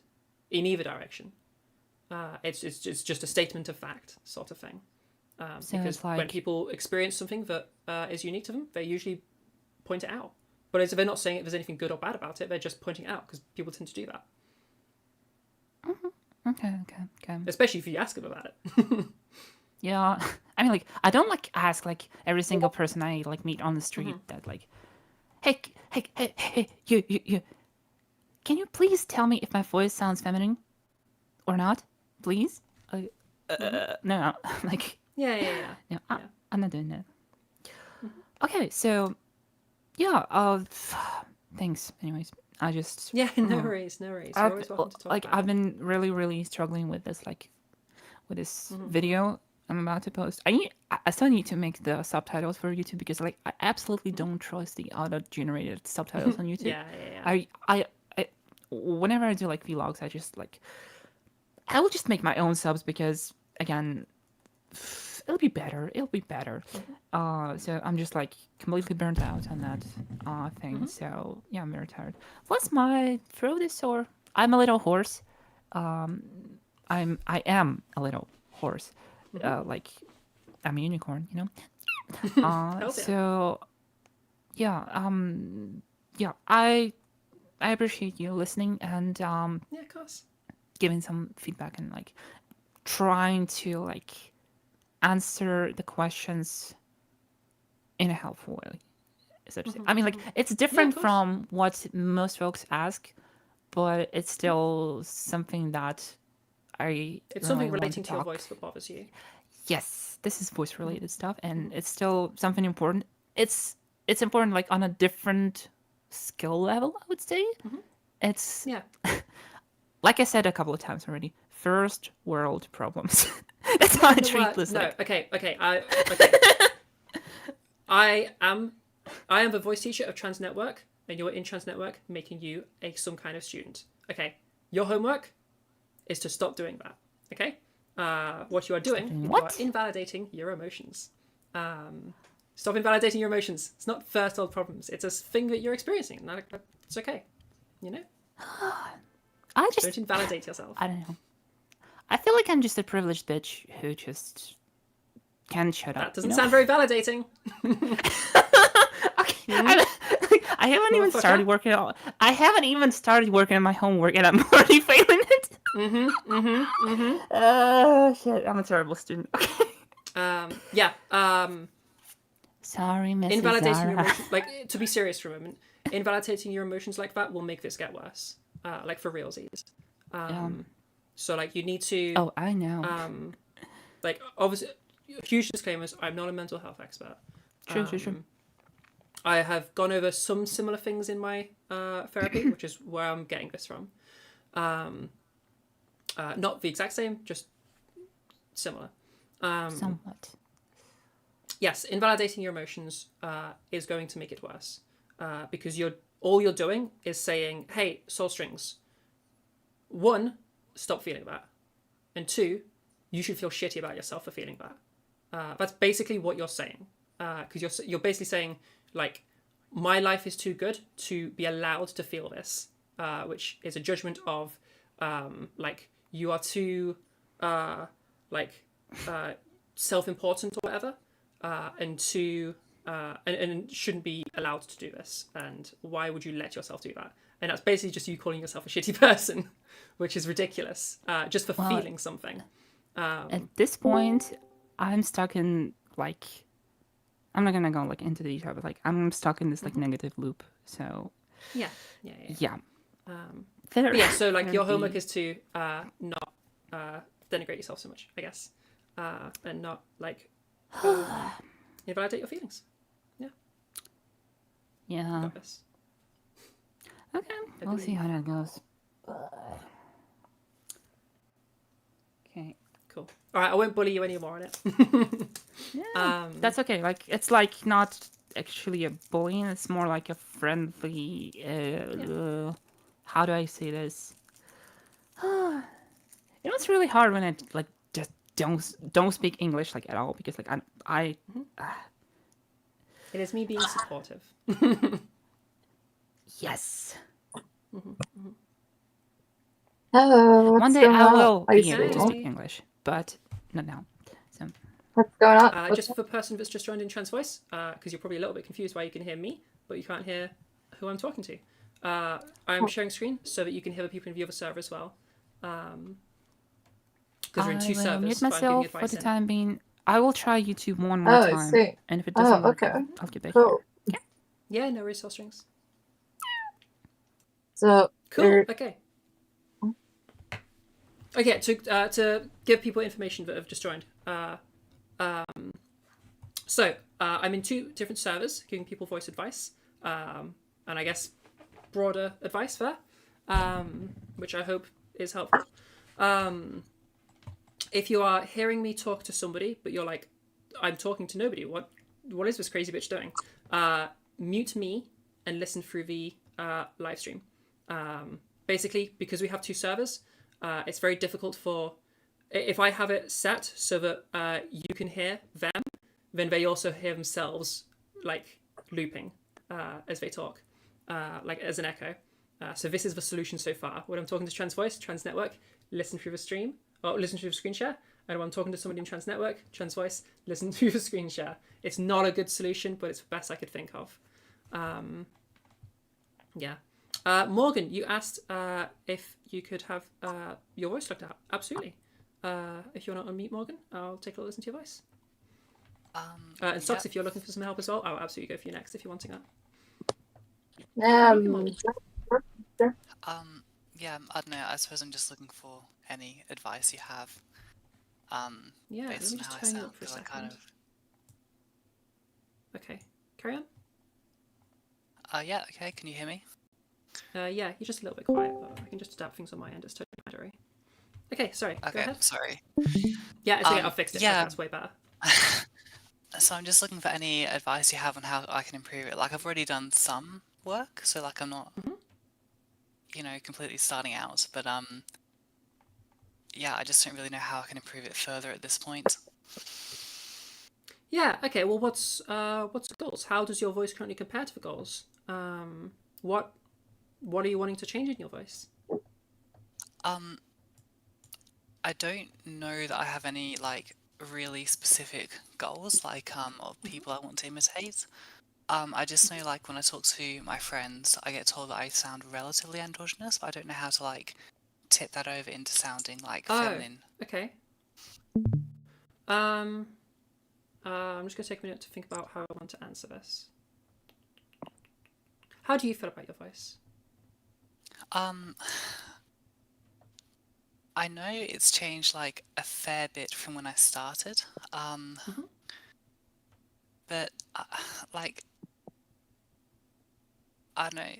in either direction. It's just a statement of fact sort of thing. So Because it's like- when people experience something that is unique to them, they usually point it out. But they're not saying if there's anything good or bad about it. They're just pointing it out because people tend to do that. Okay. Especially if you ask them about it. Yeah, I mean, like, I don't like ask like every single person I like meet on the street that like, hey, you, can you please tell me if my voice sounds feminine or not, please? No, like, Yeah. no, I'm not doing that. Okay, so yeah, thanks. Anyways, I just Yeah, no worries. You're always welcome to talk like about I've been really struggling with this video I'm about to post. I still need to make the subtitles for YouTube because like I absolutely don't trust the auto-generated subtitles on YouTube. Yeah. I whenever I do like vlogs, I will just make my own subs because again, it'll be better. It'll be better. So I'm just like completely burnt out on that thing. So yeah, I'm very tired. Plus my throat is sore. I'm a little hoarse. I am a little hoarse. Like I'm a unicorn, you know. So yeah, yeah, I appreciate you listening and Yeah, of course. giving some feedback and like trying to like answer the questions in a helpful way. So to say. I mean, like it's different from what most folks ask, but it's still something that It's something relating to your voice that bothers you. Yes, this is voice related stuff, and it's still something important. It's important like on a different skill level, I would say. It's like I said a couple of times already, first world problems. That's how I treat this. No, okay. I am the voice teacher of Trans Network, and you're in Trans Network, making you some kind of student. Okay, your homework is to stop doing that. Okay, what you are doing, you are invalidating your emotions. Stop invalidating your emotions. It's not first world problems. It's a thing that you're experiencing. It's okay. You know. Don't invalidate yourself. I don't know. I feel like I'm just a privileged bitch who just can't shut up. That doesn't sound very validating. I haven't even started working on. I haven't even started working on my homework, and I'm already failing it. Oh shit! I'm a terrible student. Okay. Sorry, Mrs. Invalidating Zara. your emotions, like to be serious for a moment. Invalidating your emotions like that will make this get worse. Like for realsies. So like you need to. Oh, I know. Like obviously, huge disclaimers. I'm not a mental health expert. True. I have gone over some similar things in my therapy, which is where I'm getting this from. Not the exact same, just similar. Somewhat. Yes, invalidating your emotions is going to make it worse because all you're doing is saying, "Hey, soul strings. 1, stop feeling that, and 2, you should feel shitty about yourself for feeling that." That's basically what you're saying because you're basically saying like, my life is too good to be allowed to feel this, which is a judgment of like you are too self-important or whatever, and shouldn't be allowed to do this. And why would you let yourself do that? And that's basically just you calling yourself a shitty person, which is ridiculous, just for feeling something. At this point, I'm stuck in like. I'm not gonna go like into the detail, but like I'm stuck in this like negative loop. So yeah. So like your homework is to not denigrate yourself so much, I guess, and not like invalidate your feelings. Yeah. Okay, we'll see how that goes. Okay. Cool. All right, I won't bully you anymore on it. That's okay. Like it's like not actually a bullying. It's more like a friendly. How do I say this? It's really hard when I like just don't speak English like at all because like I. It is me being supportive. Yes. Hello. One day I will be able to speak English, but not now. So. What's going on? Just for the person that's just joined in Trans Voice, because you're probably a little bit confused why you can hear me, but you can't hear who I'm talking to. I'm sharing screen so that you can hear the people in the other server as well. Because we're in 2 servers. I will mute but I'm giving myself for advice the in. time being. I will try YouTube one more time, see. and if it doesn't work, okay. I'll get back Cool. here. Yeah, no worries, soul strings. So Cool. Okay. Okay, to give people information that have just joined. So I'm in 2 different servers giving people voice advice, and I guess broader advice there, which I hope is helpful. If you are hearing me talk to somebody, but you're like, I'm talking to nobody, what is this crazy bitch doing? Mute me and listen through the live stream. Basically, because we have 2 servers, it's very difficult for if I have it set so that you can hear them, then they also hear themselves like looping as they talk, like as an echo. So this is the solution so far. When I'm talking to Trans Voice, Trans Network, listen through the stream, or listen through the screen share. And when I'm talking to somebody in Trans Network, Trans Voice, listen through the screen share. It's not a good solution, but it's the best I could think of. Yeah. Morgan, you asked if you could have your voice looked at. Absolutely. If you want to unmute Morgan, I'll take a listen to your voice. And Socks, if you're looking for some help as well, I'll absolutely go for you next if you're wanting that. Yeah, I don't know. I suppose I'm just looking for any advice you have. Yeah, let based me on just how I turn you sound, up for a 'cause I second. kind of. Okay, carry on. Yeah. Okay. Can you hear me? Yeah, you're just a little bit quiet, but I can just adapt things on my end. It's totally my diary. Okay, sorry. Go Okay. ahead. Sorry. Yeah, it's okay. I'll fix it. Yeah. That's way better. So I'm just looking for any advice you have on how I can improve it. Like I've already done some work, so like I'm not, completely starting out. But yeah, I just don't really know how I can improve it further at this point. Yeah. Okay. Well, what's the goals? How does your voice currently compare to the goals? What are you wanting to change in your voice? I don't know that I have any like really specific goals, like of people I want to imitate. I just know like when I talk to my friends, I get told that I sound relatively androgynous, but I don't know how to like tip that over into sounding like feminine. Okay. I'm just gonna take a minute to think about how I want to answer this. How do you feel about your voice? I know it's changed like a fair bit from when I started. But like I don't know.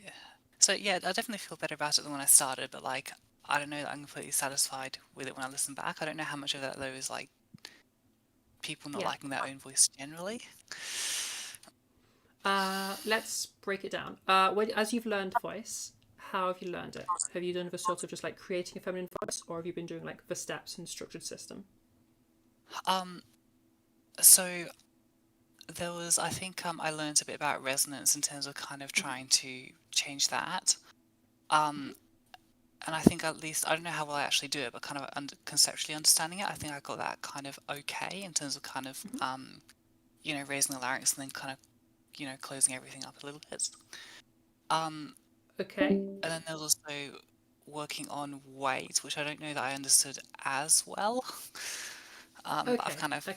So yeah, I definitely feel better about it than when I started, but like I don't know that I'm completely satisfied with it when I listen back. I don't know how much of that though is like people not liking their own voice generally. Let's break it down. As you've learned voice, how have you learned it? Have you done the sort of just like creating a feminine voice, or have you been doing like the steps and structured system? So there was, I think, I learned a bit about resonance in terms of kind of trying to change that. And I think at least, I don't know how well I actually do it, but kind of conceptually understanding it, I think I got that kind of okay in terms of kind of, raising the larynx and then kind of, closing everything up a little bit. Okay. And then there was also working on weight, which I don't know that I understood as well. But I've kind of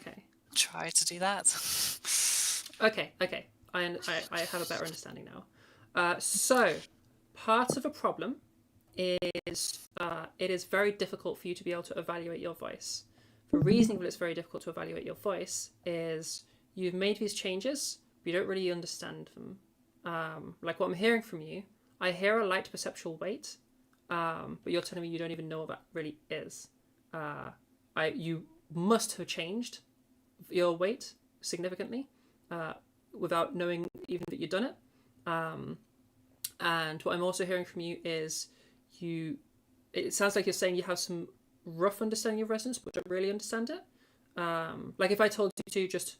tried to do that. Okay. I have a better understanding now. So, part of the problem is it is very difficult for you to be able to evaluate your voice. The reason that it's very difficult to evaluate your voice is you've made these changes, but you don't really understand them. Like what I'm hearing from you, I hear a light perceptual weight, but you're telling me you don't even know what that really is. You must have changed your weight significantly without knowing even that you've done it. And what I'm also hearing from you is it sounds like you're saying you have some rough understanding of resonance, but don't really understand it. Like if I told you to just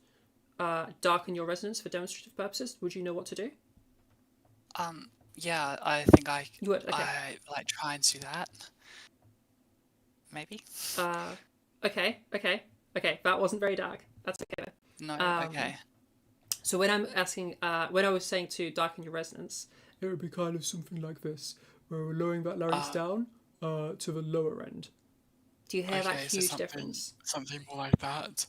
darken your resonance for demonstrative purposes, would you know what to do? Yeah, I think I would. Okay. I like try and do that. Maybe. Okay. That wasn't very dark. That's okay. No. Okay. So when I'm asking, when I was saying to darken your resonance, it would be kind of something like this, where we're lowering that larynx down to the lower end. Do you hear that huge difference? Something more like that.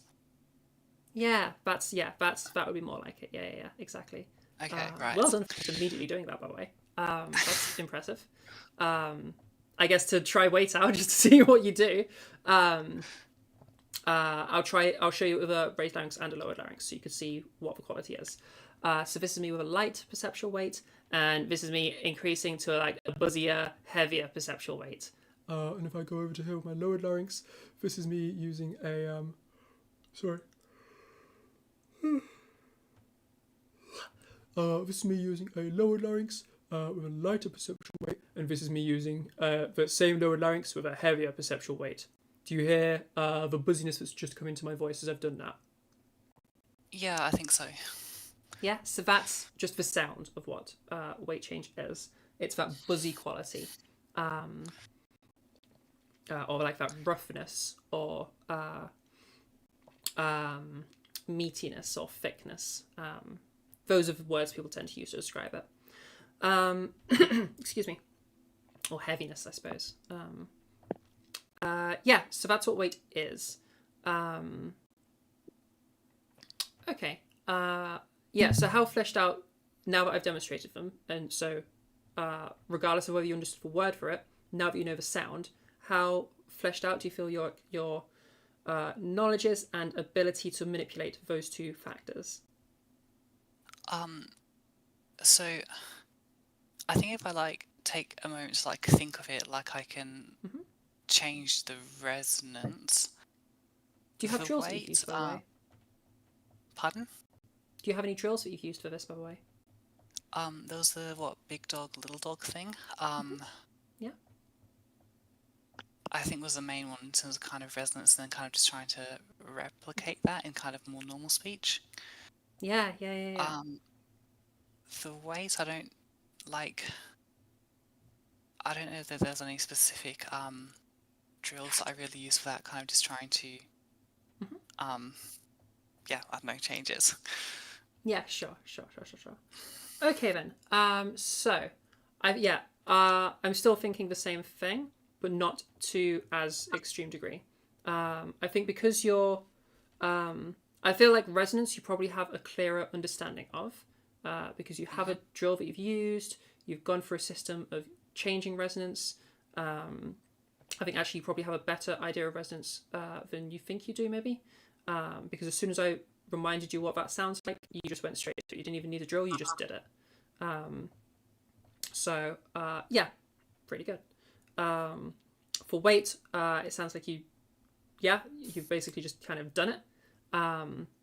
Yeah, that would be more like it. Yeah, exactly. Okay, right. Well done for immediately doing that, by the way. That's impressive. I guess to try weight out just to see what you do. I'll show you with a raised larynx and a lowered larynx so you can see what the quality is. So this is me with a light perceptual weight, and this is me increasing to like a buzzier, heavier perceptual weight. And if I go over to here with my lowered larynx, this is me using a this is me using a lowered larynx with a lighter perceptual weight, and this is me using the same lowered larynx with a heavier perceptual weight. Do you hear the buzziness that's just come into my voice as I've done that? Yeah, I think so. Yeah, so that's just the sound of what weight change is. It's that buzzy quality, or like that roughness, or meatiness, or thickness. Those are the words people tend to use to describe it. Excuse me. Or heaviness, I suppose. Yeah, so that's what weight is. Okay. Yeah, so how fleshed out, now that I've demonstrated them, and so regardless of whether you understood the word for it, now that you know the sound, how fleshed out do you feel your knowledge is and ability to manipulate those two factors? So I think if I like take a moment to like think of it, like I can change the resonance. Do you have the drills that you've weight, used, by the way? Pardon? Do you have any drills that you've used for this, by the way? There was the big dog, little dog thing. Yeah. I think was the main one in terms of kind of resonance, and then kind of just trying to replicate that in kind of more normal speech. Yeah. The weight, I don't know that there's any specific drills that I really use for that. Kind of just trying to, yeah, I have no changes. Yeah, sure. Okay then. So, I'm still thinking the same thing, but not to as extreme degree. I think because you're, I feel like resonance you probably have a clearer understanding of, because you have a drill that you've used. You've gone through a system of changing resonance. I think actually you probably have a better idea of resonance than you think you do, maybe, because as soon as I reminded you what that sounds like, you just went straight to it. You didn't even need a drill, you just did it. So yeah, pretty good. For weight, it sounds like you've basically just kind of done it,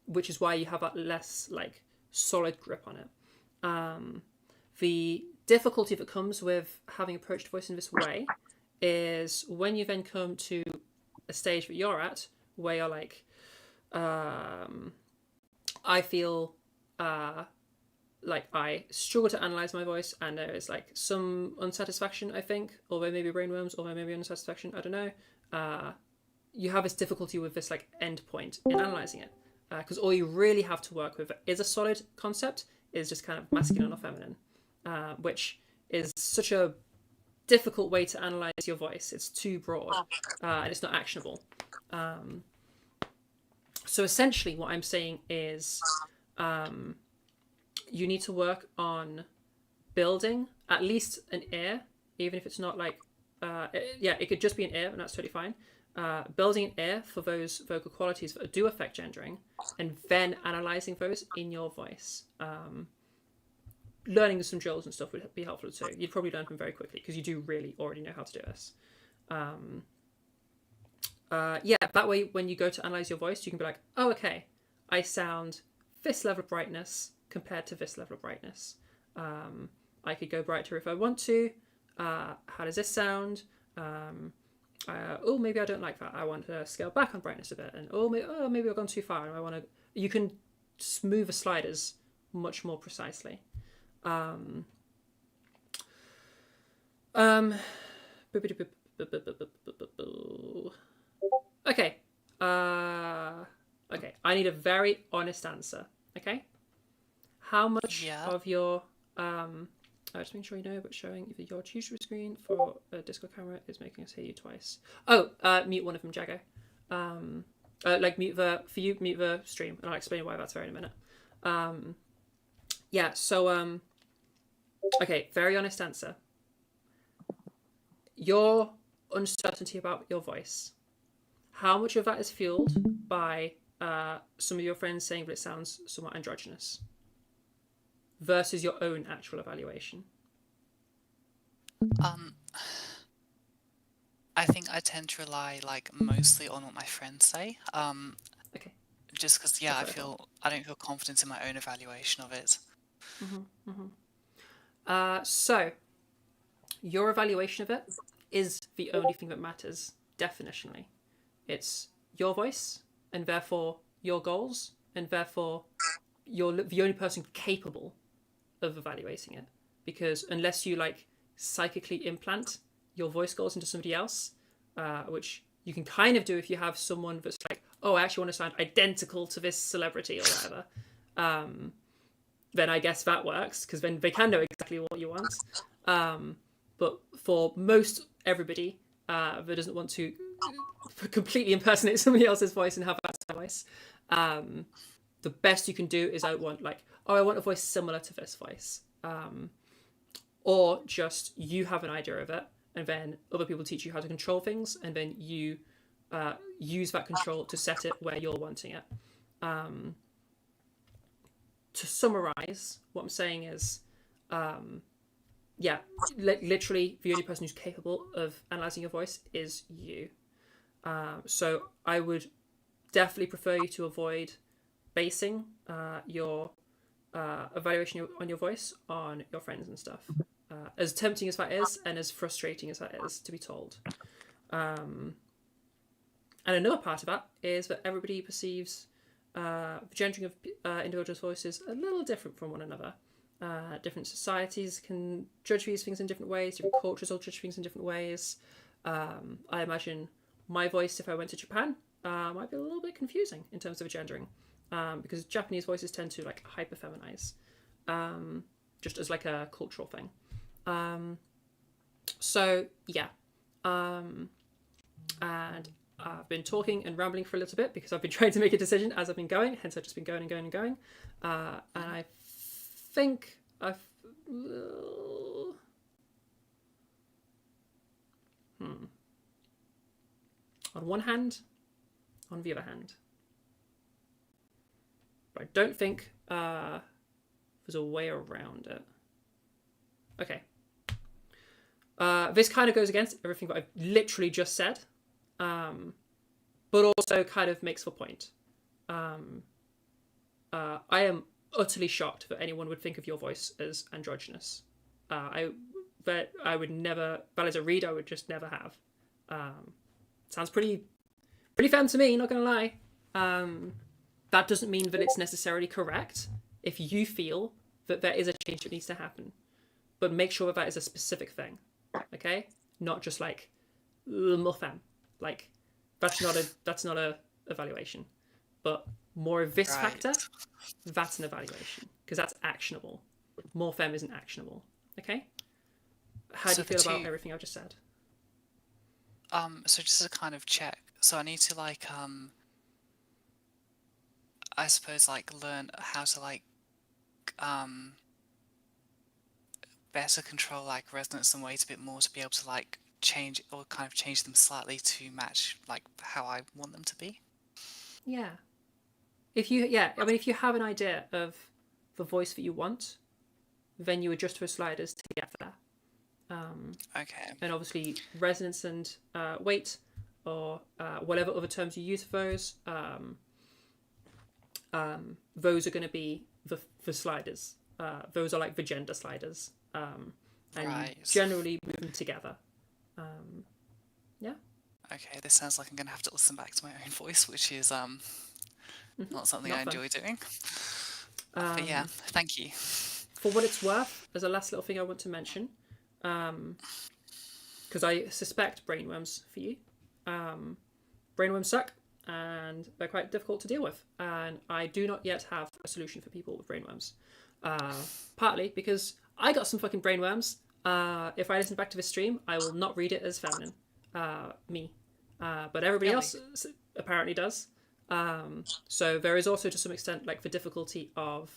which is why you have that less like solid grip on it. The difficulty that comes with having approached voice in this way is when you then come to a stage that you're at where you're like, I feel like I struggle to analyze my voice, and there is like some unsatisfaction, I think, or there may be brainworms, or there may be unsatisfaction, I don't know. You have this difficulty with this like end point in analyzing it, because all you really have to work with is a solid concept, is just kind of masculine or feminine, which is such a difficult way to analyze your voice. It's too broad, and it's not actionable. So essentially what I'm saying is you need to work on building at least an ear, even if it's not like, it could just be an ear, and that's totally fine. Building an ear for those vocal qualities that do affect gendering, and then analysing those in your voice. Learning some drills and stuff would be helpful too. You'd probably learn them very quickly because you do really already know how to do this. That way when you go to analyse your voice, you can be like, oh, okay, I sound this level of brightness compared to this level of brightness. I could go brighter if I want to. How does this sound? Maybe I don't like that. I want to scale back on brightness a bit. And maybe I've gone too far. And you can smooth the sliders much more precisely. Okay. Okay. I need a very honest answer. Okay. How much of your just make sure you know, but showing if your choose screen for a Discord camera is making us hear you twice. Mute one of them, Jago. Mute the stream, and I'll explain why that's there in a minute. Okay, very honest answer. Your uncertainty about your voice, how much of that is fueled by some of your friends saying that it sounds somewhat androgynous versus your own actual evaluation? I think I tend to rely mostly on what my friends say. Okay. Just because, I don't feel confident in my own evaluation of it. So, your evaluation of it is the only thing that matters, definitionally. It's your voice, and therefore your goals, and therefore you're the only person capable of evaluating it. Because unless you like psychically implant your voice goals into somebody else, which you can kind of do if you have someone that's like, oh, I actually want to sound identical to this celebrity or whatever, then I guess that works, because then they can know exactly what you want. But for most everybody that doesn't want to completely impersonate somebody else's voice and have that voice, the best you can do is I want a voice similar to this voice. Or just you have an idea of it, and then other people teach you how to control things, and then you use that control to set it where you're wanting it. To summarize, what I'm saying is, literally the only person who's capable of analyzing your voice is you. So I would definitely prefer you to avoid basing your evaluation on your voice on your friends and stuff. As tempting as that is, and as frustrating as that is to be told. And another part of that is that everybody perceives the gendering of individuals' voices a little different from one another. Different societies can judge these things in different ways. Different cultures will judge things in different ways. I imagine my voice, if I went to Japan, might be a little bit confusing in terms of gendering, because Japanese voices tend to like hyper feminize, just as like a cultural thing. So yeah, and I've been talking and rambling for a little bit because I've been trying to make a decision as I've been going, hence I've just been going and going and going, and I think I've on one hand, on the other hand, but I don't think there's a way around it. Okay. This kind of goes against everything that I've literally just said, but also kind of makes the point. I am utterly shocked that anyone would think of your voice as androgynous. I would never, that as a read, I would just never have. Sounds pretty femme to me, not gonna lie. That doesn't mean that it's necessarily correct if you feel that there is a change that needs to happen. But make sure that is a specific thing, okay? Not just like more femme. Like that's not a evaluation. But more of this factor, that's an evaluation because that's actionable. More femme isn't actionable, okay? How do you feel about everything I've just said? So just to kind of check, so I need to like I suppose like learn how to like better control like resonance and weight a bit more to be able to like change or kind of change them slightly to match like how I want them to be. Yeah. If you have an idea of the voice that you want, then you adjust the sliders to get there. Okay. And obviously resonance and weight, or whatever other terms you use for those are going to be the sliders. Those are like the gender sliders. And you generally move them together. Yeah. Okay, this sounds like I'm going to have to listen back to my own voice, which is not something I enjoy doing. But yeah, thank you. For what it's worth, as a last little thing I want to mention, because I suspect brainworms for you. Brainworms suck, and they're quite difficult to deal with, and I do not yet have a solution for people with brainworms. Partly because I got some fucking brainworms. If I listen back to this stream, I will not read it as feminine. But everybody else apparently does. So there is also to some extent like the difficulty of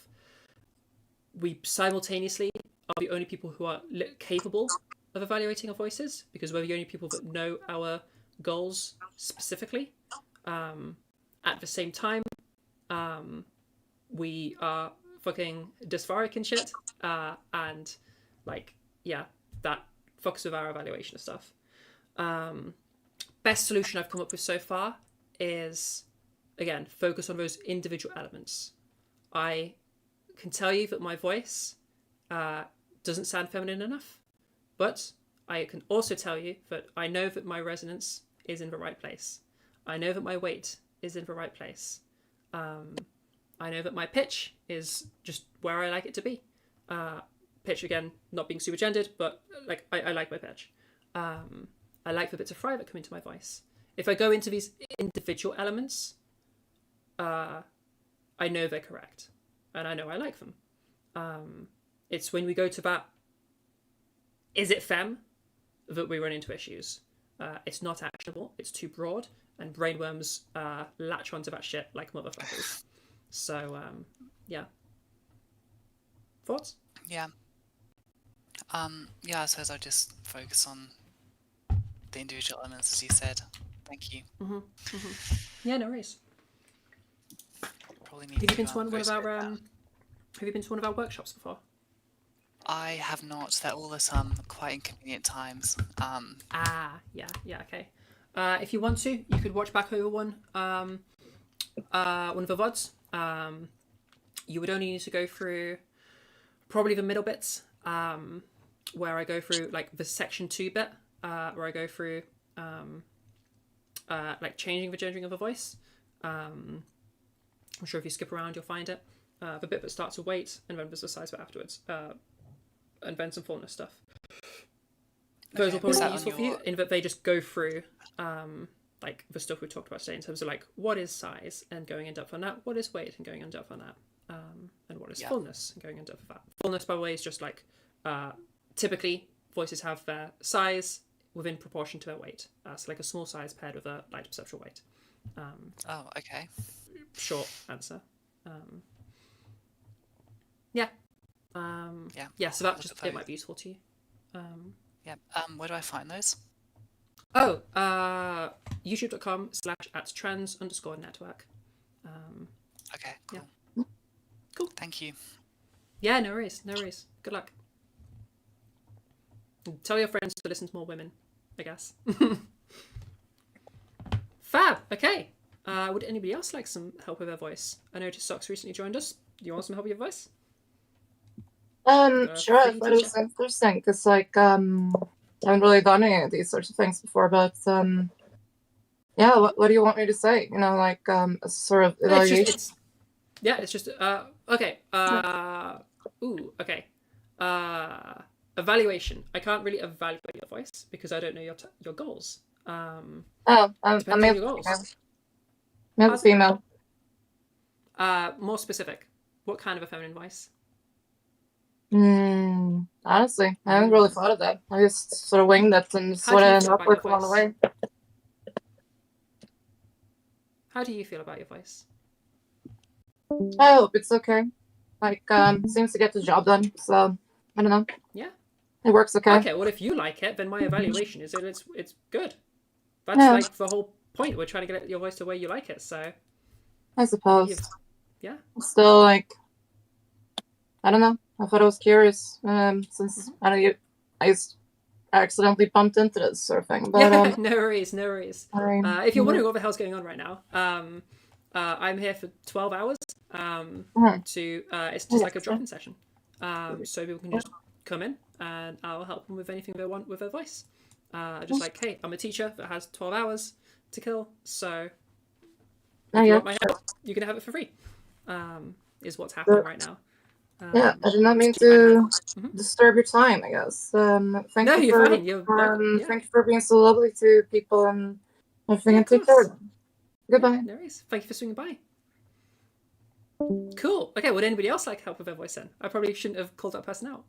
we simultaneously are the only people who are capable of evaluating our voices because we're the only people that know our goals specifically. At the same time, we are fucking dysphoric and shit, and like that fucks with our evaluation of stuff. Best solution I've come up with so far is, again, focus on those individual elements. I can tell you that my voice doesn't sound feminine enough, but I can also tell you that I know that my resonance is in the right place. I know that my weight is in the right place. I know that my pitch is just where I like it to be. Pitch, again, not being super gendered, but like I like my pitch. I like the bits of fry that come into my voice. If I go into these individual elements, I know they're correct, and I know I like them. It's when we go to that, is it femme, that we run into issues. It's not actionable, it's too broad, and brainworms latch onto that shit like motherfuckers. So, yeah. Thoughts? Yeah. Yeah, I suppose I'll just focus on the individual elements, as you said. Thank you. Yeah, no worries. Probably need Have you to been to one go of through our that. Have you been to one of our workshops before? I have not. They're all at quite inconvenient times. Yeah, okay. If you want to, you could watch back over one of the VODs. You would only need to go through probably the middle bits, where I go through like the section 2 bit, where I go through like changing the gendering of a voice. I'm sure if you skip around, you'll find it. The bit that starts with weight, and then there's the size bit afterwards, and then some fullness stuff. Those will probably be useful for you, in that they just go through like the stuff we talked about today in terms of like what is size and going in depth on that, what is weight and going in depth on that, and what is fullness and going in depth of that. Fullness, by the way, is just like typically voices have their size within proportion to their weight. So like a small size paired with a light perceptual weight. Oh, okay. Short answer. Yeah. Yeah, so that just, it might be useful to you. Yeah. Where do I find those? YouTube.com/@trans_network. Okay, cool. Yeah. Cool. Thank you. Yeah, no worries. Good luck. And tell your friends to listen to more women, I guess. Fab. Okay. Would anybody else like some help with their voice? I noticed Socks recently joined us. Do you want some help with your voice? Sure, I thought it was interesting because, like, I haven't really done any of these sorts of things before, but, yeah, what do you want me to say? You know, like, a sort of evaluation? It's just, okay. Okay. Evaluation. I can't really evaluate your voice because I don't know your goals. I'm depends on male, your goals. male, female. More specific. What kind of a feminine voice? Honestly, I haven't really thought of that. I just sort of winged it and How sort do you of feel ended up about your with along the way. How do you feel about your voice? I hope it's okay. Like, seems to get the job done, so I don't know. Yeah. It works okay. Okay, well, if you like it, then my evaluation is that it's good. That's Yeah. like the whole point. We're trying to get your voice to where you like it. So, I suppose. yeah. Still, like, I don't know. I thought I was curious, since I don't know, I just accidentally bumped into this sort of thing. But Yeah, no worries. If you're wondering mhm. what the hell's going on right now, I'm here for 12 hours. It's just like a drop-in session. So people can just come in and I'll help them with anything they want with their voice. Just like, hey, I'm a teacher that has 12 hours to kill, so if you want my help, you can have it for free. Is what's happening right now. Yeah, I did not mean to disturb your time, I guess. Thank No, you you're for fine. You're welcome. Yeah. thank you for being so lovely to people and everything, Yeah, and of take care of course. them. Goodbye. No worries. Thank you for swinging by. Cool. Okay, would anybody else like help with their voice then? I probably shouldn't have called that person out.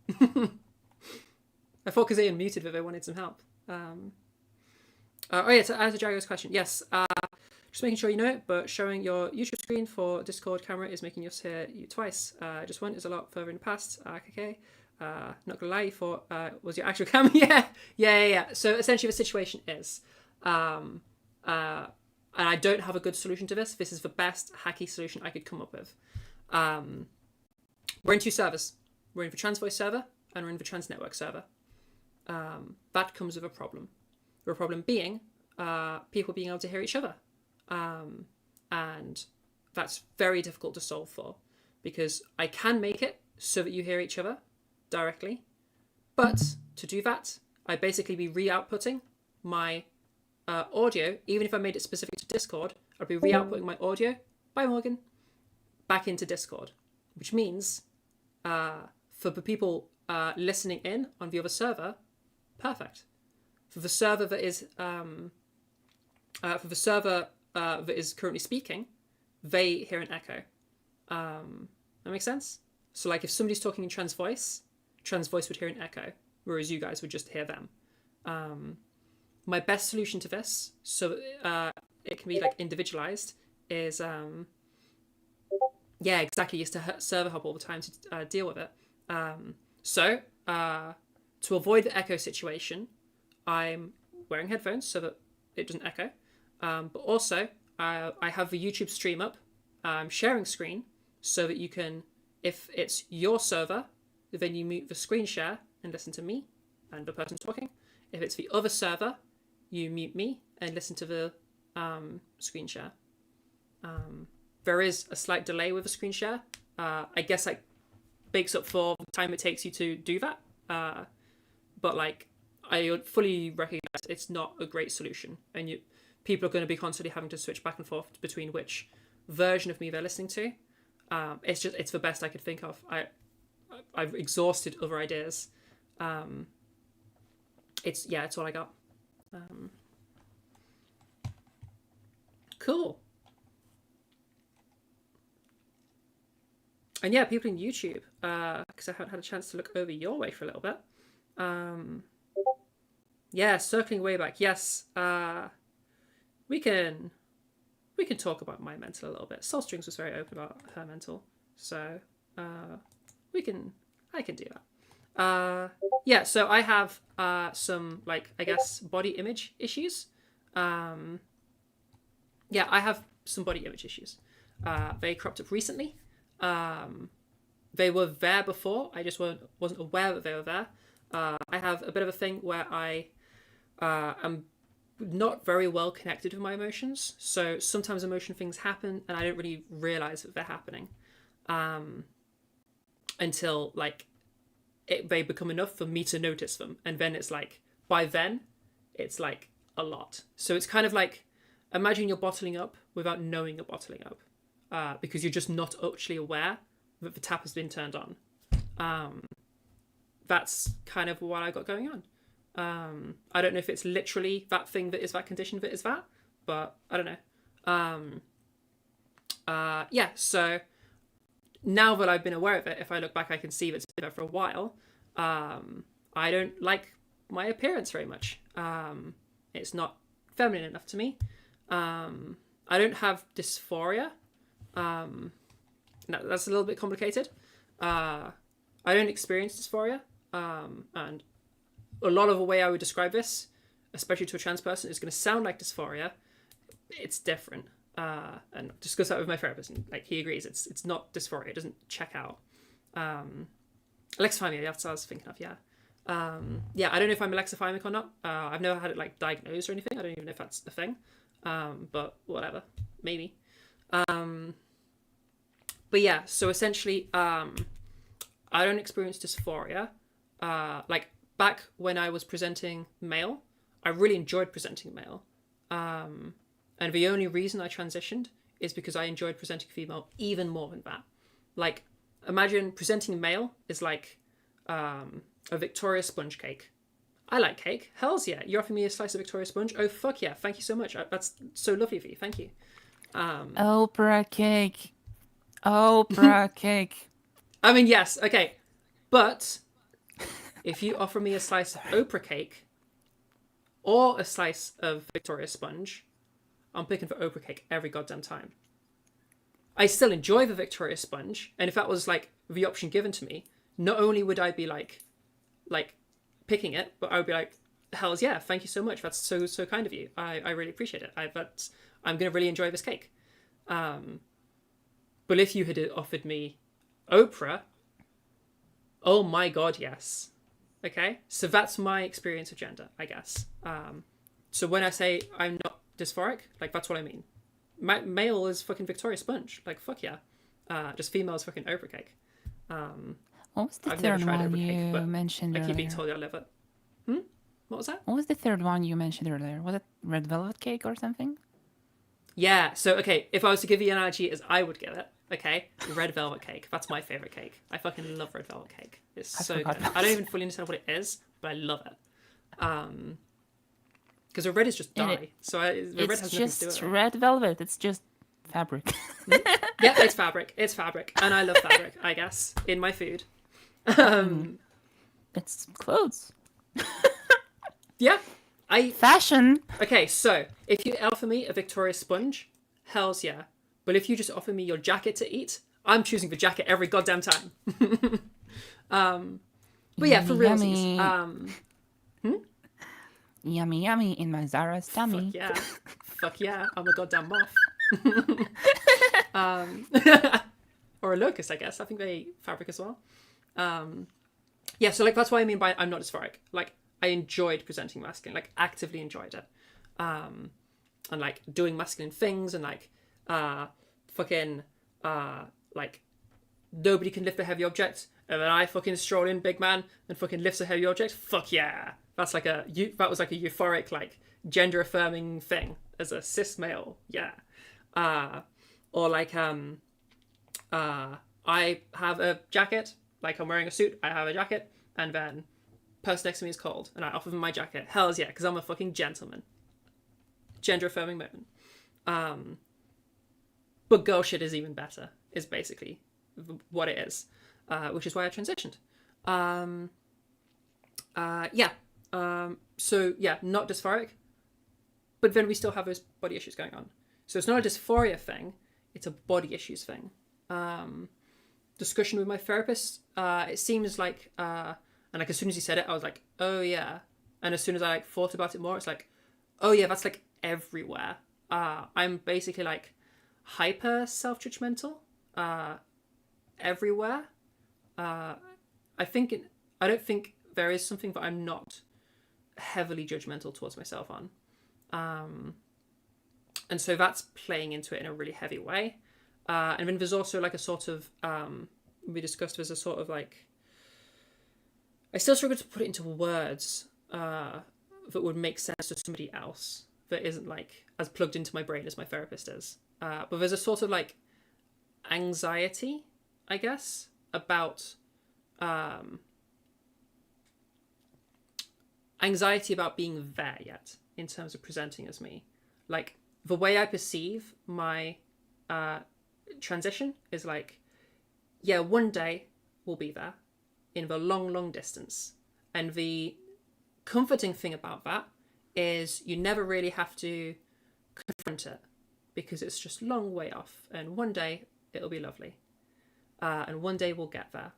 I thought because they unmuted that they wanted some help. Oh yeah, to answer Jago's question, yes. Just making sure you know it, but showing your YouTube screen for Discord camera is making us hear you twice. Just one is a lot further in the past. Okay. Not gonna lie, you thought was your actual camera? Yeah. So essentially, the situation is, and I don't have a good solution to this. This is the best hacky solution I could come up with. We're in two servers. We're in the Transvoice server and we're in the Transnetwork server. That comes with a problem. The problem being people being able to hear each other. And that's very difficult to solve for because I can make it so that you hear each other directly. But to do that, I'd basically be re-outputting my audio, even if I made it specific to Discord, I'd be re-outputting my audio, bye Morgan, back into Discord, which means for the people listening in on the other server, perfect. For the server that is that is currently speaking, they hear an echo. That makes sense? So like if somebody's talking in trans voice would hear an echo, whereas you guys would just hear them. My best solution to this, so it can be like individualized, is yeah, exactly, is to server hop all the time to deal with it. So to avoid the echo situation, I'm wearing headphones so that it doesn't echo. But also I have the YouTube stream up, sharing screen, so that you can, if it's your server, then you mute the screen share and listen to me and the person talking. If it's the other server, you mute me and listen to the screen share. There is a slight delay with the screen share. I guess that makes up for the time it takes you to do that. But like, I fully recognize it's not a great solution, and people are going to be constantly having to switch back and forth between which version of me they're listening to. It's the best I could think of. I've exhausted other ideas. It's all I got. Cool. And yeah, people in YouTube, because I haven't had a chance to look over your way for a little bit. Yeah, circling way back. Yes, we can talk about my mental a little bit. Soul Strings was very open about her mental, so I can do that. Yeah, so I have some, like, I guess, body image issues. Yeah, I have some body image issues. They cropped up recently. They were there before. I just wasn't aware that they were there. I have a bit of a thing where I am not very well connected with my emotions. So sometimes emotion things happen and I don't really realize that they're happening until like they become enough for me to notice them. And then it's like, by then, it's like a lot. So it's kind of like, imagine you're bottling up without knowing you're bottling up because you're just not actually aware that the tap has been turned on. That's kind of what I got going on. I don't know if it's literally that thing that is that condition that is that, but I don't know. Yeah, so now that I've been aware of it, if I look back, I can see that it's been there for a while. I don't like my appearance very much. It's not feminine enough to me. I don't have dysphoria. No, that's a little bit complicated. I don't experience dysphoria. And a lot of the way I would describe this, especially to a trans person, is going to sound like dysphoria. It's different. And discuss that with my therapist, and like he agrees, it's not dysphoria. It doesn't check out. Alexithymia, that's what I was thinking of. Yeah. Yeah, I don't know if I'm alexithymic or not. I've never had it like diagnosed or anything. I don't even know if that's a thing. But whatever, maybe. But yeah, so essentially, I don't experience dysphoria. Like back when I was presenting male, I really enjoyed presenting male. And the only reason I transitioned is because I enjoyed presenting female even more than that. Like, imagine presenting male is like a Victoria sponge cake. I like cake. Hells yeah. You offer me a slice of Victoria sponge? Oh, fuck yeah. Thank you so much. That's so lovely of you. Thank you. Oprah cake. Oprah cake. I mean, yes. Okay. But if you offer me a slice of Oprah cake or a slice of Victoria sponge, I'm picking for Oprah cake every goddamn time. I still enjoy the Victoria sponge, and if that was like the option given to me, not only would I be like picking it, but I would be like, hells yeah, thank you so much. That's so kind of you. I really appreciate it. I'm gonna really enjoy this cake. But if you had offered me Oprah, oh my god, yes. Okay, so that's my experience of gender, I guess. So when I say I'm not dysphoric, like that's what I mean. Male is fucking Victoria sponge, like fuck yeah. Just female is fucking Oprah cake. What was the I've never third tried one Oprah you cake, but mentioned I keep being earlier? told I love it. What was that? What was the third one you mentioned earlier? Was it red velvet cake or something? Yeah. So okay, if I was to give you an analogy as I would give it, okay, red velvet cake. That's my favorite cake. I fucking love red velvet cake. It's so good. I don't even fully understand what it is, but I love it. Because the red is just dye, so the red has nothing to do with just it. red velvet. It's just fabric. Yeah, it's fabric. It's fabric, and I love fabric. I guess in my food. It's clothes. Yeah, fashion. Okay, so if you offer me a Victoria sponge, hell's yeah. But if you just offer me your jacket to eat, I'm choosing the jacket every goddamn time. But yeah, for realsies. Yummy, yummy in my Zara's tummy. Fuck yeah, I'm a goddamn moth. Or a locust, I guess. I think they eat fabric as well. Yeah, so like that's what I mean by I'm not dysphoric. Like I enjoyed presenting masculine, like actively enjoyed it. And like doing masculine things and like fucking like nobody can lift a heavy object and then I fucking stroll in big man and fucking lifts a heavy object. Fuck yeah. That was like a euphoric, like gender affirming thing as a cis male. Yeah. Or like I have a jacket, like I'm wearing a suit, I have a jacket, and then person next to me is cold and I offer them my jacket. Hells yeah, because I'm a fucking gentleman. Gender affirming moment. But girl shit is even better, is basically what it is, which is why I transitioned. So yeah, not dysphoric, but then we still have those body issues going on. So it's not a dysphoria thing, it's a body issues thing. Discussion with my therapist, it seems like, and like as soon as he said it, I was like, oh yeah. And as soon as I like thought about it more, it's like, oh yeah, that's like everywhere. I'm basically like hyper self-judgmental everywhere. I don't think there is something that I'm not heavily judgmental towards myself on. And so that's playing into it in a really heavy way. And then there's also like a sort of, we discussed, there's a sort of like, I still struggle to put it into words that would make sense to somebody else that isn't like as plugged into my brain as my therapist is. But there's a sort of like anxiety, I guess, about anxiety about being there yet in terms of presenting as me. Like the way I perceive my transition is like, yeah, one day we'll be there in the long, long distance. And the comforting thing about that is you never really have to confront it because it's just long way off. And one day it'll be lovely. And one day we'll get there.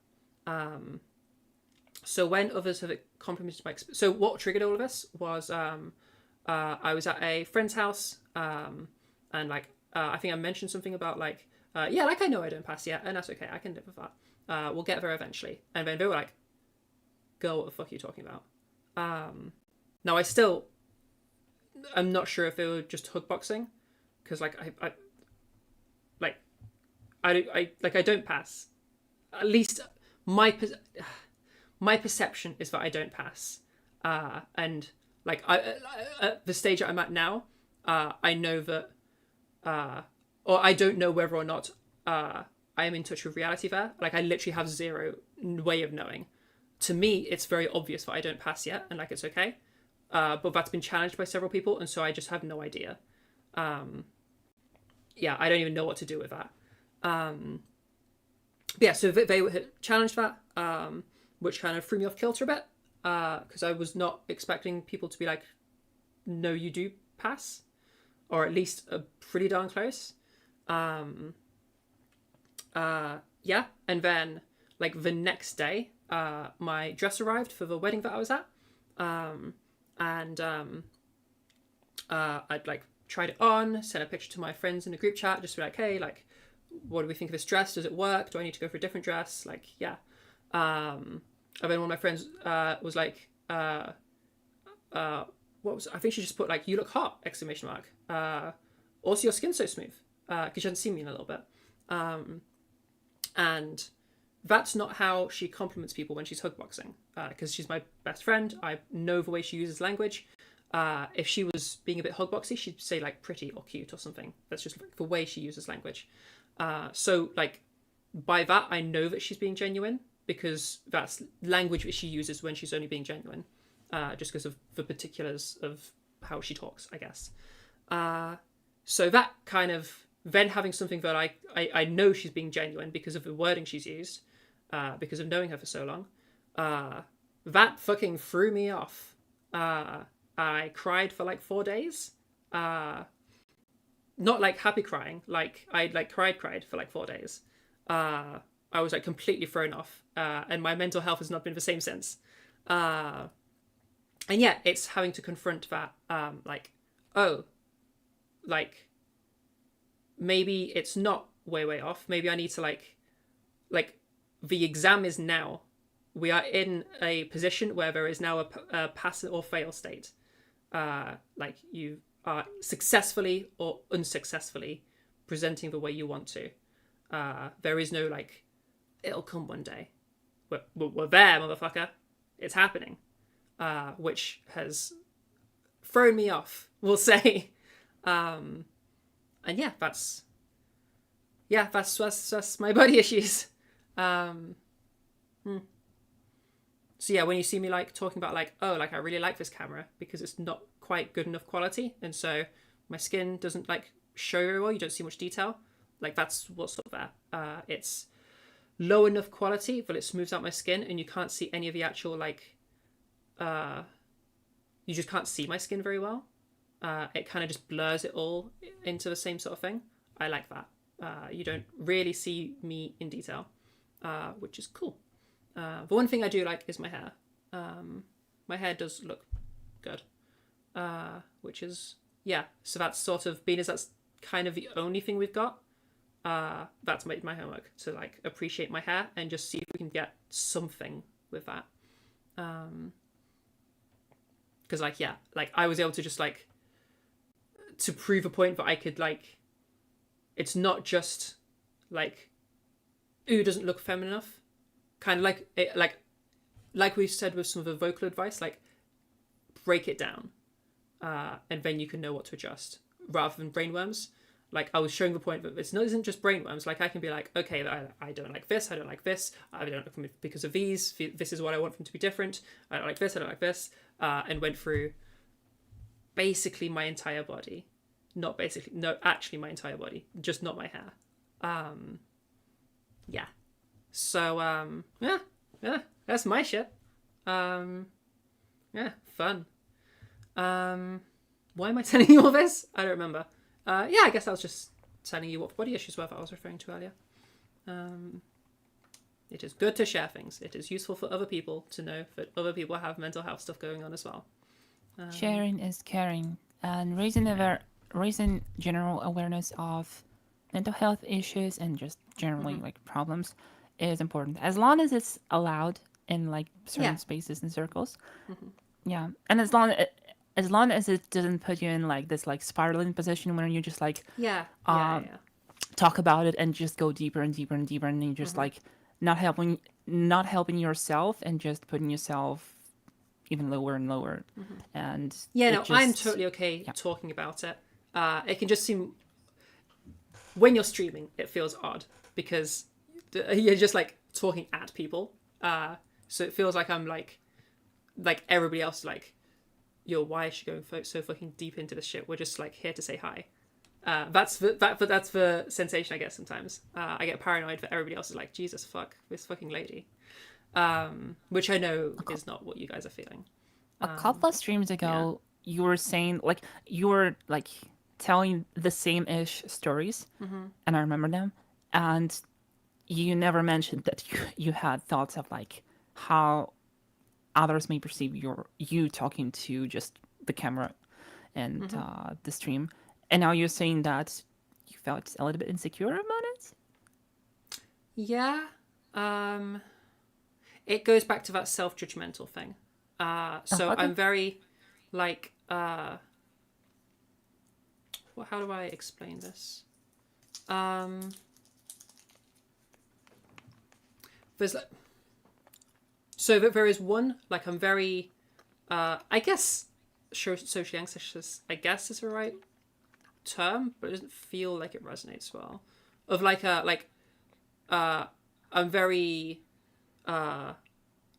So when others have complimented my experience, so what triggered all of this was I was at a friend's house and like I think I mentioned something about like yeah, like I know I don't pass yet, and that's okay, I can live with that. We'll get there eventually. And then they were like, girl, what the fuck are you talking about? Now I'm not sure if they were just hug boxing, because like I don't pass. At least my perception is that I don't pass. And like at the stage I'm at now, I know that, or I don't know whether or not I am in touch with reality there. Like I literally have zero way of knowing. To me, it's very obvious that I don't pass yet, and like it's okay. But that's been challenged by several people, and so I just have no idea. Yeah, I don't even know what to do with that. Yeah, so they challenged that, which kind of threw me off kilter a bit, because I was not expecting people to be like, no, you do pass, or at least pretty darn close. Yeah, and then like the next day, my dress arrived for the wedding that I was at, and I'd like tried it on, sent a picture to my friends in the group chat, just to be like, hey, like, what do we think of this dress? Does it work? Do I need to go for a different dress? Like, yeah. And then one of my friends was like, what was, I think she just put like, you look hot, ! Also your skin's so smooth, because she hadn't seen me in a little bit. And that's not how she compliments people when she's hugboxing, because she's my best friend. I know the way she uses language. If she was being a bit hugboxy, she'd say like pretty or cute or something. That's just like the way she uses language. So like by that, I know that she's being genuine, because that's language that she uses when she's only being genuine, just because of the particulars of how she talks, I guess. So that kind of, then having something that I know she's being genuine because of the wording she's used, because of knowing her for so long, that fucking threw me off. I cried for like 4 days. Not like happy crying, like I like cried for like 4 days. I was like completely thrown off, and my mental health has not been the same since. And yeah, it's having to confront that, like, oh, like maybe it's not way off. Maybe I need to like the exam is now. We are in a position where there is now a pass or fail state. Like you are successfully or unsuccessfully presenting the way you want to. There is no like, it'll come one day. We're there, motherfucker. It's happening. Which has thrown me off, we'll say. And yeah, that's my body issues. So yeah, when you see me like talking about like, oh, like I really like this camera because it's not quite good enough quality, and so my skin doesn't like show very well, you don't see much detail, like that's what's up there. It's low enough quality that it smooths out my skin and you can't see any of the actual like, you just can't see my skin very well. It kind of just blurs it all into the same sort of thing. I like that. You don't really see me in detail, which is cool. The one thing I do like is my hair. My hair does look good, which is, yeah. So that's sort of, being as that's kind of the only thing we've got, that's made my homework to like appreciate my hair and just see if we can get something with that. Because like, yeah, like I was able to just like, to prove a point that I could like, it's not just like, ooh, doesn't look feminine enough. Kind of like it, like we said with some of the vocal advice, like break it down, and then you can know what to adjust, rather than brainworms. Like I was showing the point that isn't just brainworms. Like I can be like, okay, I don't like this, I don't like this, I don't like them because of these. This is what I want them to be different. I don't like this, I don't like this, and went through basically my entire body. Actually my entire body, just not my hair. Yeah. So, yeah, that's my shit. Yeah, fun. Why am I telling you all this? I don't remember. Yeah, I guess I was just telling you what body issues were that I was referring to earlier. It is good to share things. It is useful for other people to know that other people have mental health stuff going on as well. Sharing is caring, and raising general awareness of mental health issues and just generally like problems is important, as long as it's allowed in like certain spaces and circles. Yeah, and as long as it doesn't put you in like this like spiraling position where you just like talk about it and just go deeper and deeper and deeper, and you just like not helping yourself and just putting yourself even lower and lower. And I'm totally okay talking about it. It can just seem, when you're streaming, it feels odd because you're just like talking at people, so it feels like I'm like everybody else, like, yo, why is she going so fucking deep into this shit? We're just like here to say hi. That's the sensation I get sometimes. I get paranoid that everybody else is like, Jesus fuck this fucking lady, which I know is not what you guys are feeling. A couple of streams ago, you were saying like you were like telling the same-ish stories, and I remember them, and you never mentioned that you had thoughts of like how others may perceive you talking to just the camera and the stream, and now you're saying that you felt a little bit insecure about it. Yeah, it goes back to that self-judgmental thing. So I'm very like how do I explain there's like, so there is one, like, I'm very, I guess, socially anxious, I guess is the right term, but it doesn't feel like it resonates well. Of like, I'm very,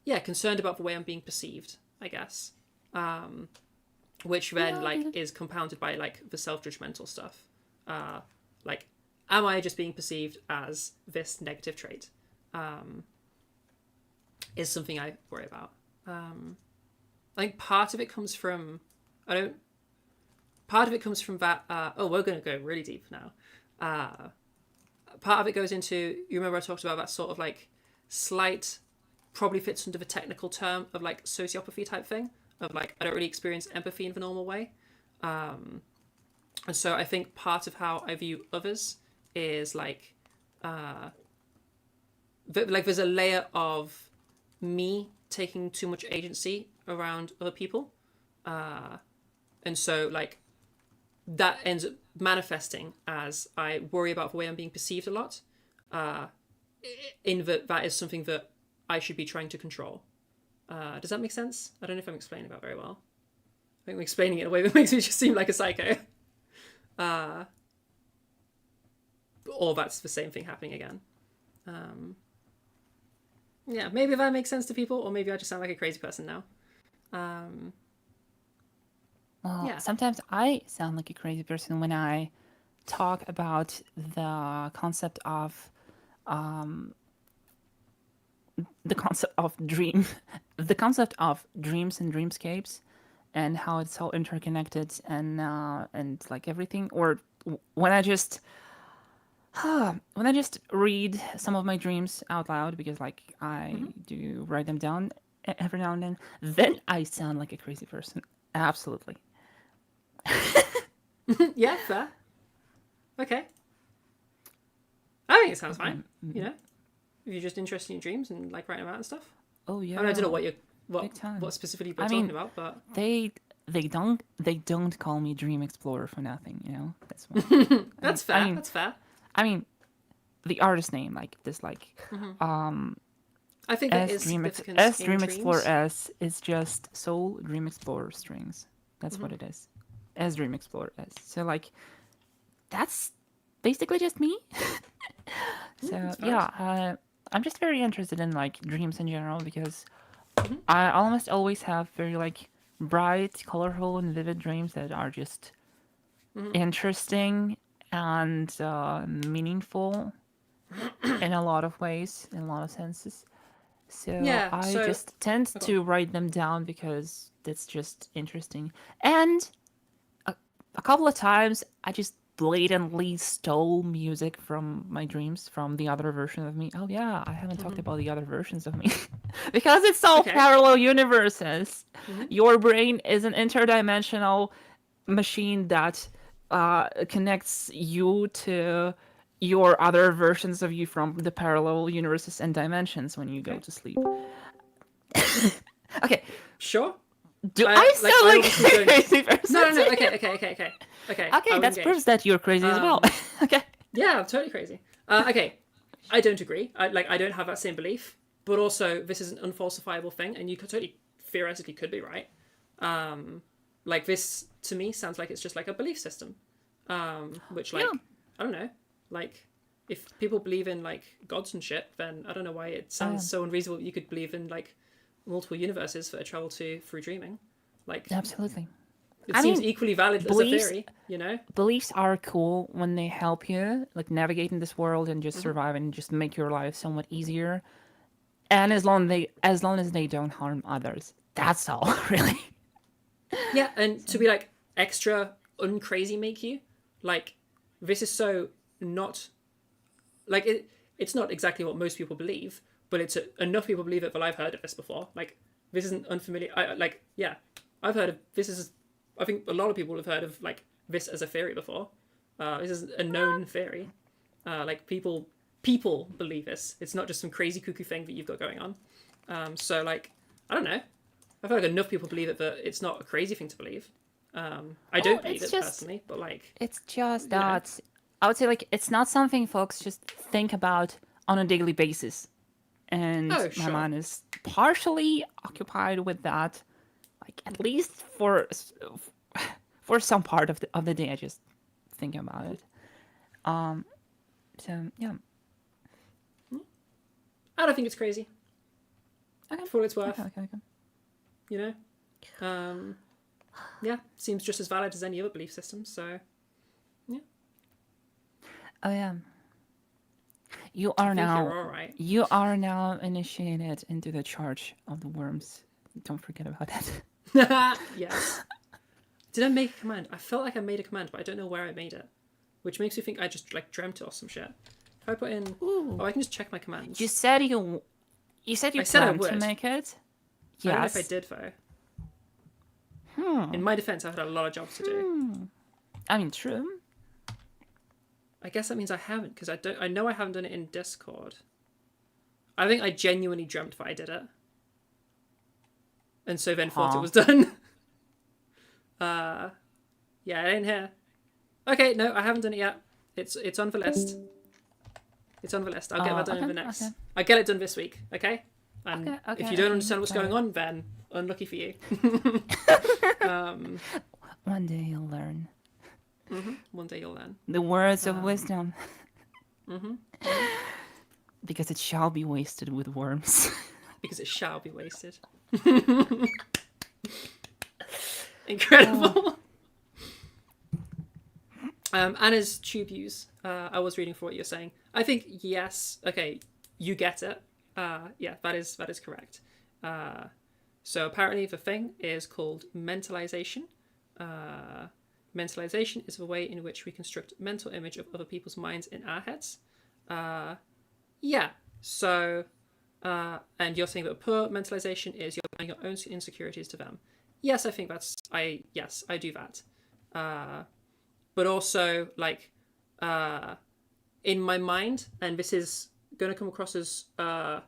concerned about the way I'm being perceived, I guess. Which then, like, is compounded by, like, the self-judgmental stuff. Like, am I just being perceived as this negative trait? Is something I worry about. I think part of it comes from, part of it comes from that, we're going to go really deep now. Part of it goes into, you remember I talked about that sort of, like, slight, probably fits under the technical term of, like, sociopathy type thing, of, like, I don't really experience empathy in the normal way. And so I think part of how I view others is, like, there's a layer of me taking too much agency around other people. And so, like, that ends up manifesting as I worry about the way I'm being perceived a lot. In that is something that I should be trying to control. Does that make sense? I don't know if I'm explaining that very well. I think I'm explaining it in a way that makes me just seem like a psycho. Or that's the same thing happening again. Yeah, maybe that makes sense to people, or maybe I just sound like a crazy person now. Well, sometimes I sound like a crazy person when I talk about the concept of dreams and dreamscapes, and how it's all interconnected and like everything. Or when I just read some of my dreams out loud, because like I do write them down every now and then I sound like a crazy person. Absolutely. Yeah, fair. Okay. I think it sounds fine. You know, if you're just interested in your dreams and like writing them out and stuff. Oh yeah. I don't know what specifically you're talking about, but they don't call me Dream Explorer for nothing. You know, that's why. That's fair. That's fair. I mean, the artist name, like this, like I think it is Dream Explorer S is just Soul Dream Explorer strings. That's what it is. As Dream Explorer S. So like, that's basically just me. So yeah, I'm just very interested in like dreams in general, because I almost always have very like bright, colorful, and vivid dreams that are just interesting and meaningful in a lot of ways, in a lot of senses. So I just tend to write them down because that's just interesting. And a couple of times I just blatantly stole music from my dreams, from the other version of me. Oh yeah, I haven't talked about the other versions of me. Because it's all parallel universes. Your brain is an interdimensional machine that connects you to your other versions of you from the parallel universes and dimensions when you go to sleep. Okay. Sure. Do I sound like a crazy person? No. Okay. Okay, that proves that you're crazy as well. Okay. Yeah, I'm totally crazy. Okay, I don't agree. I don't have that same belief. But also, this is an unfalsifiable thing, and you could totally theoretically could be right. Like this to me sounds like it's just like a belief system, which like I don't know, like if people believe in like gods and shit, then I don't know why it sounds so unreasonable that you could believe in like multiple universes that are traveled to through dreaming. Like absolutely. It seems equally valid as a theory, you know? Beliefs are cool when they help you like navigate in this world and just survive and just make your life somewhat easier. And as long as they don't harm others. That's all, really. Yeah, and to be like extra uncrazy make you, like this is so not like it's not exactly what most people believe, but it's enough people believe it that I've heard of this before. Like this isn't unfamiliar. I've heard of this. I think a lot of people have heard of like this as a theory before. This is a known theory. Like people believe this. It's not just some crazy cuckoo thing that you've got going on. So like I don't know. I feel like enough people believe it that it's not a crazy thing to believe. I don't believe it personally, but like it's just that I would say like it's not something folks just think about on a daily basis. And Oh, my sure. mind is partially occupied with that, like at least for some part of the day. I just think about it. So yeah. I don't think it's crazy. Okay. For what it's worth. Okay. You know? Yeah, seems just as valid as any other belief system, so yeah. Oh yeah. You are now you're all right. You are now initiated into the charge of the worms. Don't forget about that. Yes. Did I make a command? I felt like I made a command, but I don't know where I made it. Which makes me think I just like dreamt it or some shit. If I put in I can just check my commands. You said you said I planned to would. make it. I don't know if Yes. I did though. In my defense, I've had a lot of jobs to do. I mean, true. I guess that means I haven't, because I know I haven't done it in Discord. I think I genuinely dreamt that I did it. And so then thought it was done. Yeah, it ain't here. Okay, no, I haven't done it yet. It's on the list. It's on the list. I'll get that done in the next. okay. I'll get it done this week, okay? And Okay, if you don't okay, understand what's fine. going on, then unlucky for you. One day you'll learn. One day you'll learn. The words of wisdom. Mhm. Because it shall be wasted with worms. Because it shall be wasted. Incredible. Anna's tube use. I was reading for what you're saying. I think yes. Okay, you get it. Yeah, that is correct. So apparently the thing is called mentalization. Mentalization is the way in which we construct mental image of other people's minds in our heads. Yeah. So, and you're saying that poor mentalization is you're applying your own insecurities to them. Yes, I think yes, I do that. But also, like, in my mind, and this is going to come across as, I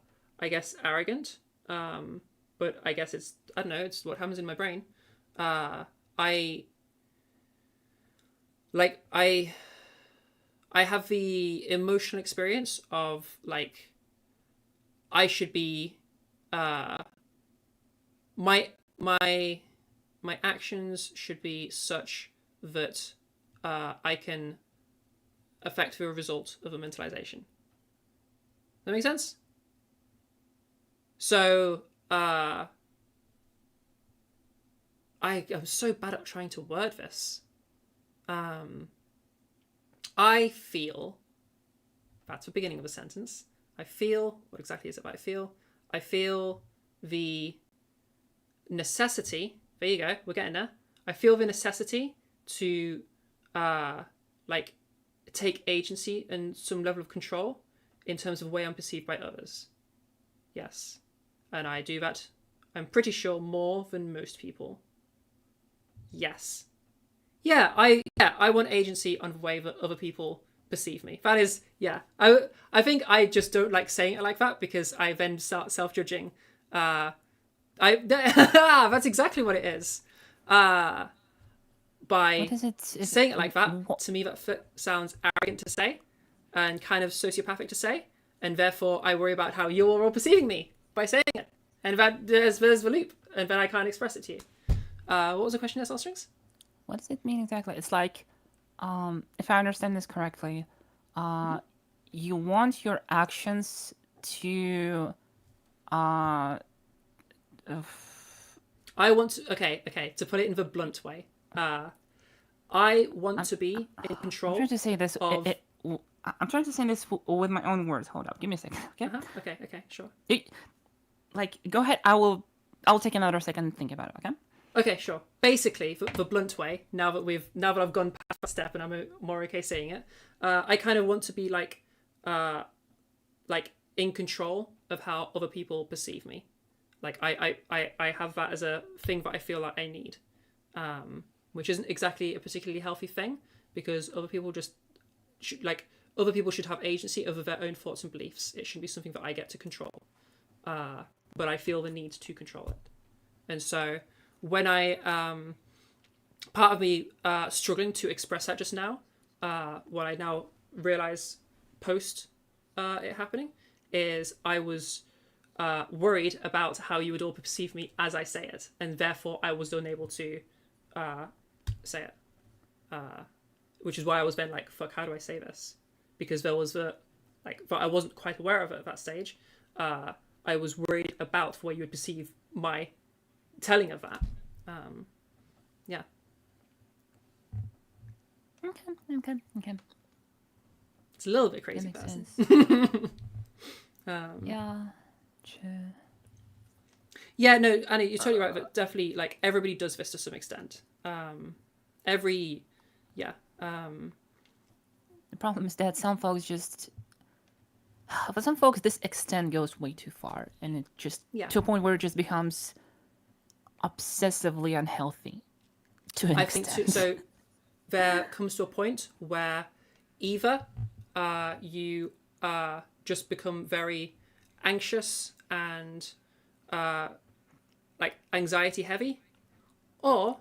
guess, arrogant, but I guess it's, I don't know, it's what happens in my brain. I have the emotional experience of, like, I should be, my actions should be such that I can affect the result of a mentalization. That make sense? So, I am so bad at trying to word this. I feel, that's the beginning of a sentence. I feel, what exactly is it that I feel? I feel the necessity, there you go, we're getting there. I feel the necessity to, like, take agency and some level of control in terms of the way I'm perceived by others. Yes. And I do that, I'm pretty sure, more than most people. Yes. Yeah, I want agency on the way that other people perceive me. That is, yeah. I think I just don't like saying it like that because I then start self-judging. That's exactly what it is. By What is it? saying it like that, to me that sounds arrogant to say and kind of sociopathic to say, and therefore I worry about how you're all perceiving me by saying it. And that there's the loop, and then I can't express it to you. What was the question, SL Strings? What does it mean exactly? It's like, if I understand this correctly, you want your actions to, I want to, okay, to put it in the blunt way, I want to be in control. I'm trying to say this. Of... I'm trying to say this with my own words. Hold up, give me a second. Okay. Okay, sure. Like, go ahead. I'll take another second and think about it. Okay. Okay, sure. Basically, the blunt way. Now that I've gone past that step and I'm more okay saying it, I kind of want to be like in control of how other people perceive me. Like I have that as a thing that I feel like I need, which isn't exactly a particularly healthy thing because other people should have agency over their own thoughts and beliefs. It shouldn't be something that I get to control. But I feel the need to control it, and so. When I, part of me struggling to express that just now, what I now realize post it happening is I was worried about how you would all perceive me as I say it, and therefore I was unable to say it. Which is why I was then like, fuck, how do I say this? Because there was but I wasn't quite aware of it at that stage. I was worried about the way you would perceive my telling of that. Yeah. Okay. It's a little bit crazy. That makes sense. Yeah. True. Yeah, no, Annie, you're totally right. But definitely, like, everybody does this to some extent. The problem is that some folks just, for some folks, this extent goes way too far, and it just to a point where it just becomes obsessively unhealthy. To an extent. Think so. There comes to a point where either you just become very anxious and like anxiety heavy, or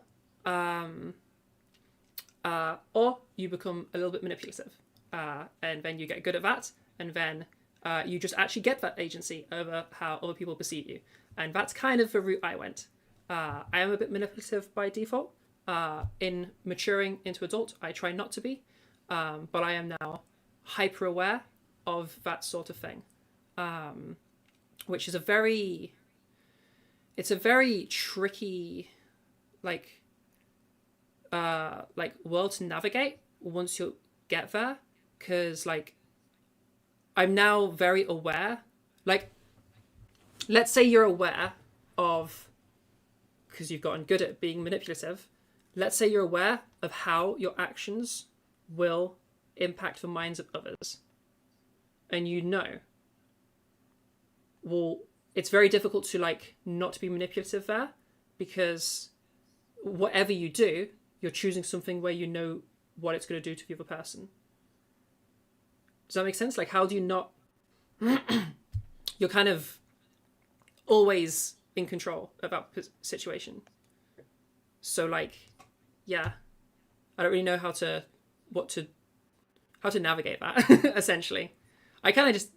you become a little bit manipulative, and then you get good at that, and then you just actually get that agency over how other people perceive you, and that's kind of the route I went. I am a bit manipulative by default. In maturing into adult, I try not to be, but I am now hyper aware of that sort of thing, which is a very tricky world to navigate once you get there, because like I'm now very aware. Like, let's say you're aware of, because you've gotten good at being manipulative, let's say you're aware of how your actions will impact the minds of others, and well, it's very difficult to like not be manipulative there, because whatever you do, you're choosing something where you know what it's going to do to the other person. Does that make sense? Like, how do you not... You're kind of always in control of that situation. So, like, yeah. I don't really know how to navigate that, essentially. I kind of just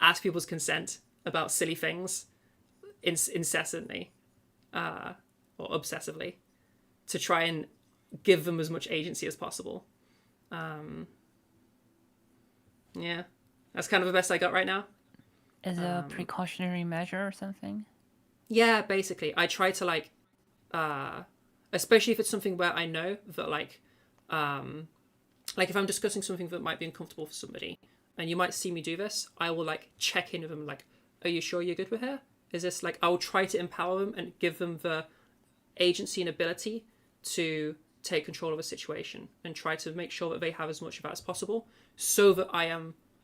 ask people's consent about silly things incessantly, or obsessively, to try and give them as much agency as possible. Yeah, that's kind of the best I got right now. As a precautionary measure or something? Yeah, basically. I try to like, especially if it's something where I know that like if I'm discussing something that might be uncomfortable for somebody, and you might see me do this, I will like check in with them, like, are you sure you're good with her? Is this like, I will try to empower them and give them the agency and ability to take control of a situation, and try to make sure that they have as much of that as possible, so that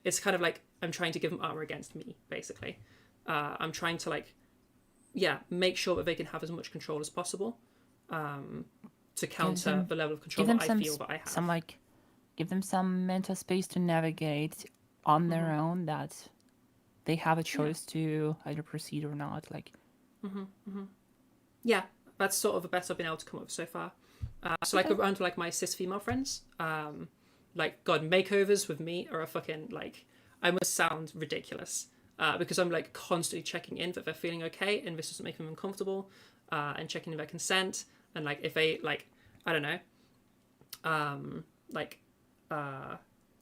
it's kind of like I'm trying to give them armor against me, basically. I'm trying to like, make sure that they can have as much control as possible, to counter the level of control that I feel that I have. Give them some mental space to navigate on their own, that they have a choice to either proceed or not. Yeah, that's sort of the best I've been able to come up with so far. So like around like my cis female friends, like, God, makeovers with me are a fucking like, I must sound ridiculous, because I'm like constantly checking in that they're feeling okay and this doesn't make them uncomfortable, and checking their consent, and like if they like, I don't know,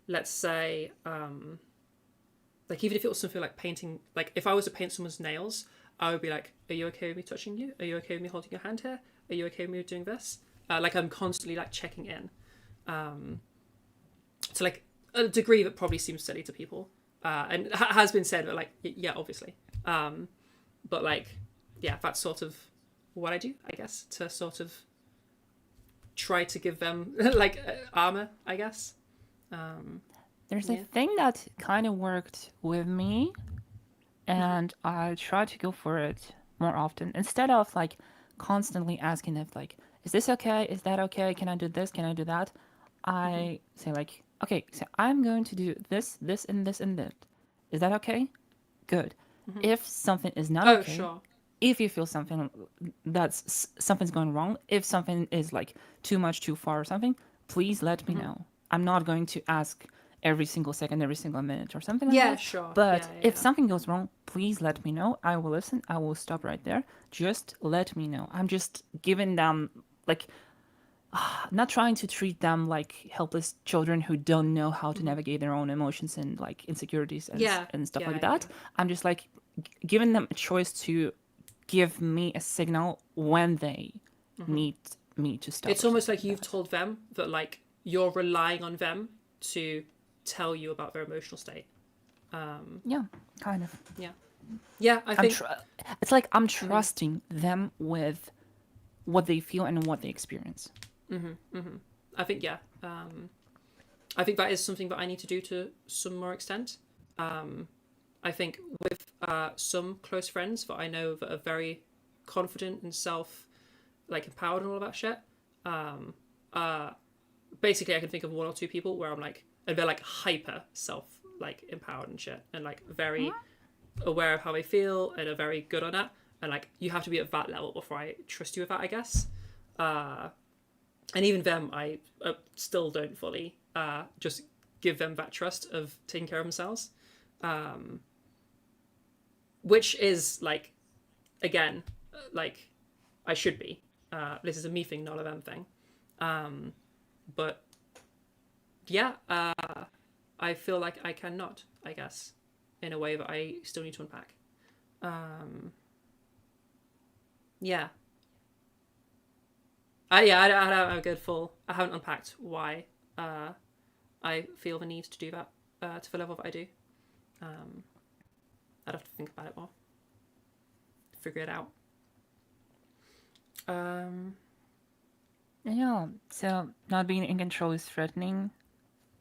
let's say like even if it was something like painting, like if I was to paint someone's nails, I would be like, are you okay with me touching you? Are you okay with me holding your hand here? Are you okay with me doing this? Like I'm constantly like checking in, to like a degree that probably seems silly to people, and has been said, but like, yeah, obviously, but like, yeah, that's sort of what I do, I guess, to sort of try to give them like armor, I guess. There's a thing that kind of worked with me, and I try to go for it more often, instead of like constantly asking if like, is this okay? Is that okay? Can I do this? Can I do that? I say like, okay, so I'm going to do this, this, and this, and that. Is that okay? Good. If something is not okay, sure. If you feel something's going wrong, if something is like too much, too far or something, please let me know. I'm not going to ask every single second, every single minute, or something like Yeah, that. sure. But Yeah, if something goes wrong, please let me know. I will listen. I will stop right there. Just let me know. I'm just giving them like not trying to treat them like helpless children who don't know how to navigate their own emotions and like insecurities and, Yeah, and stuff yeah, like that. I'm just like giving them a choice to give me a signal when they need me to stop. It's almost like you've told them that like you're relying on them to tell you about their emotional state. Yeah, kind of. Yeah, I think it's like I'm trusting them with what they feel and what they experience. I think I think that is something that I need to do to some more extent. I think with some close friends that I know that are very confident and empowered and all of that shit. Basically, I can think of one or two people where I'm like, and they're like hyper empowered and shit, and like very aware of how they feel and are very good on that. And like, you have to be at that level before I trust you with that, I guess. And even them, I still don't fully just give them that trust of taking care of themselves. Which is like, again, like I should be. This is a me thing, not a them thing. But yeah, I feel like I cannot, I guess, in a way that I still need to unpack. Yeah. I don't have a good full. I haven't unpacked why I feel the need to do that to the level that I do. I'd have to think about it more. Figure it out. Yeah, so not being in control is threatening.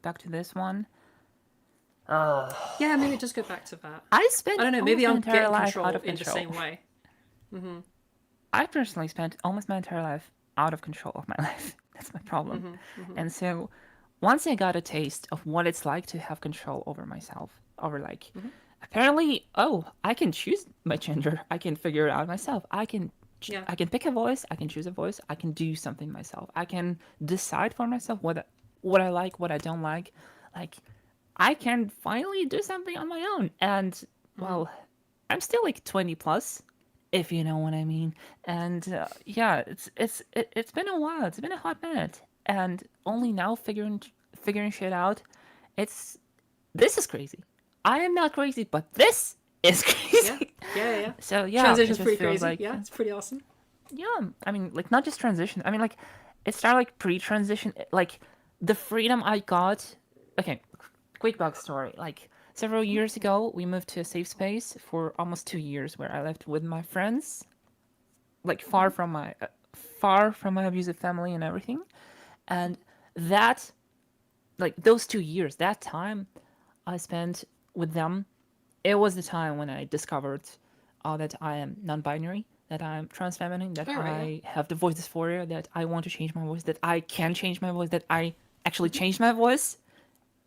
Back to this one. Yeah, maybe just go back to that. I spent I don't know, maybe I'm almost my entire getting life control out of in the control. same way. I personally spent almost my entire life out of control of my life. That's my problem. And so once I got a taste of what it's like to have control over myself, over like, apparently, I can choose my gender. I can figure it out myself. I can pick a voice. I can choose a voice. I can do something myself. I can decide for myself what I like, what I don't like. Like, I can finally do something on my own. And, well, I'm still like 20 plus, if you know what I mean. And yeah, it's been a while. It's been a hot minute. And only now figuring shit out, this is crazy. I am not crazy, but this is crazy. Yeah. So yeah, Transition's it just pretty feels crazy. like, Yeah, it's pretty awesome. yeah, I mean, like, not just transition. I mean, like, it started like pre-transition. Like, the freedom I got. Okay, quick backstory. Like, several years ago, we moved to a safe space for almost 2 years, where I lived with my friends, like far from my abusive family and everything. And that, like, those 2 years, that time I spent with them, it was the time when I discovered that I am non-binary, that I'm trans feminine, that I have the voice dysphoria, that I want to change my voice, that I can change my voice, that I actually changed my voice.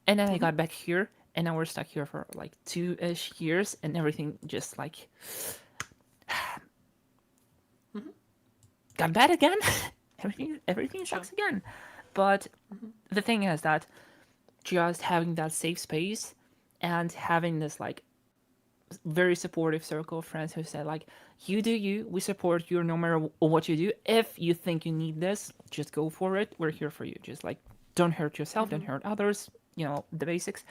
And then I got back here, and now we're stuck here for like 2-ish years, and everything just like got bad again. everything sucks again. But the thing is that just having that safe space and having this like very supportive circle of friends who said like, you do you, we support you no matter what you do. If you think you need this, just go for it. We're here for you. Just like, don't hurt yourself, don't hurt others, you know, the basics.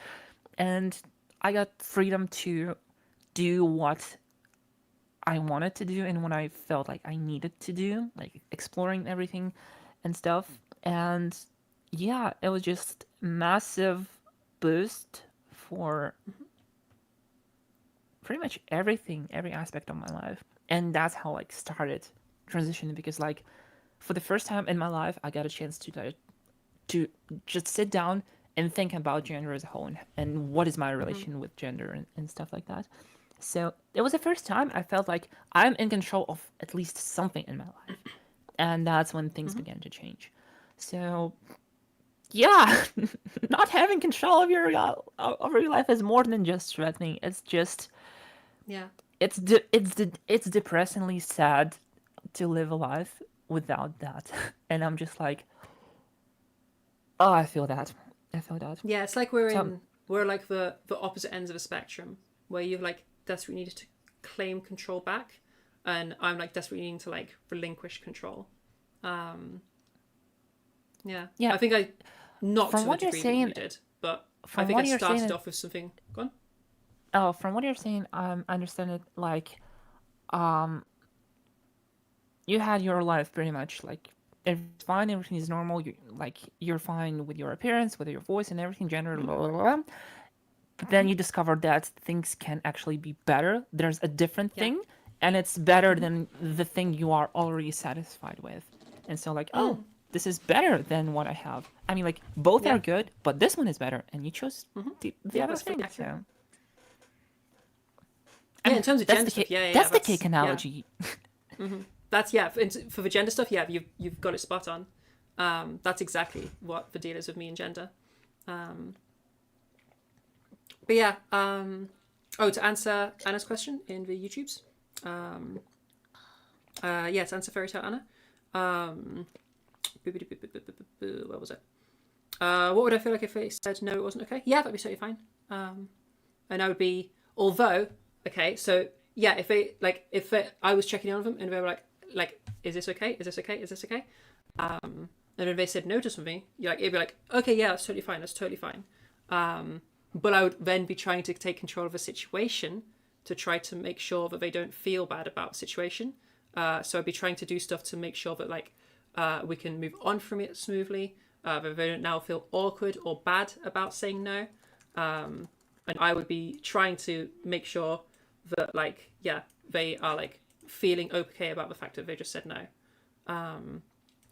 And I got freedom to do what I wanted to do and what I felt like I needed to do, like exploring everything and stuff. And yeah, it was just massive boost for pretty much everything, every aspect of my life. And that's how like started transitioning, because like for the first time in my life, I got a chance to just sit down and think about gender as a whole and what is my relation with gender and stuff like that. So it was the first time I felt like I'm in control of at least something in my life. And that's when things began to change. So yeah, not having control of your life is more than just threatening. It's just, yeah, it's depressingly sad to live a life without that. And I'm just like, oh, I feel that. I feel that. Yeah, it's like we're like the opposite ends of a spectrum, where you've like desperately needed to claim control back, and I'm like desperately needing to like relinquish control. Yeah. I think I not From to what the you're degree saying, that you did, but I from think what I you're started saying- off with something. Go on. Oh, from what you're saying, I understand it like, you had your life pretty much like everything's fine, everything is normal. You're fine with your appearance, with your voice and everything, gender, blah, blah, blah. But then you discover that things can actually be better. There's a different thing, and it's better than the thing you are already satisfied with. And so like, oh, this is better than what I have. I mean, like both are good, but this one is better, and you chose the Yeah, other that's pretty thing. accurate. So. Yeah, in terms of that's gender the stuff, cake, yeah, that's the cake analogy. That's for the gender stuff. Yeah, you've got it spot on. That's exactly what the deal is with me and gender. But yeah. To answer Anna's question in the YouTubes. Yeah, to answer Fairy Tale Anna. Where was it? What would I feel like if I said no, it wasn't okay? Yeah, that'd be totally fine. And I would be, although, okay, so yeah, if I was checking in on them and they were like, is this okay? Is this okay? Is this okay? And if they said no to something, it'd be like, okay, yeah, that's totally fine. That's totally fine. But I would then be trying to take control of a situation to try to make sure that they don't feel bad about the situation. So I'd be trying to do stuff to make sure that we can move on from it smoothly. That they don't now feel awkward or bad about saying no. And I would be trying to make sure that they are feeling okay about the fact that they just said no.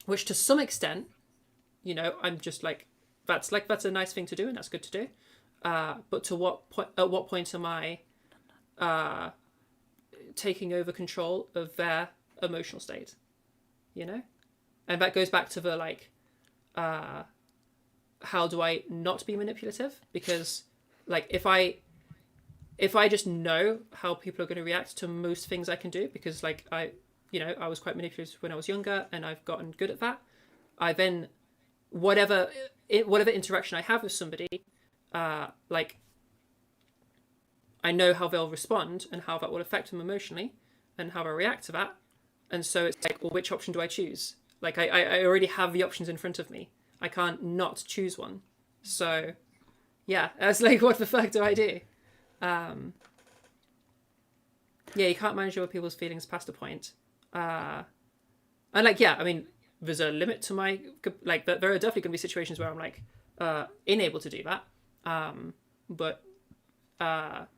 Which to some extent, I'm just that's a nice thing to do and that's good to do. But at what point am I taking over control of their emotional state? And that goes back to the how do I not be manipulative? Because if I just know how people are going to react to most things I can do, because I was quite manipulative when I was younger and I've gotten good at that. I then, whatever interaction I have with somebody, I know how they'll respond and how that will affect them emotionally and how they'll react to that. And so it's well, which option do I choose? I already have the options in front of me. I can't not choose one. So, yeah, it's what the fuck do I do? Yeah, you can't manage other people's feelings past a point. And I mean, there's a limit to my, there are definitely going to be situations where I'm unable to do that. But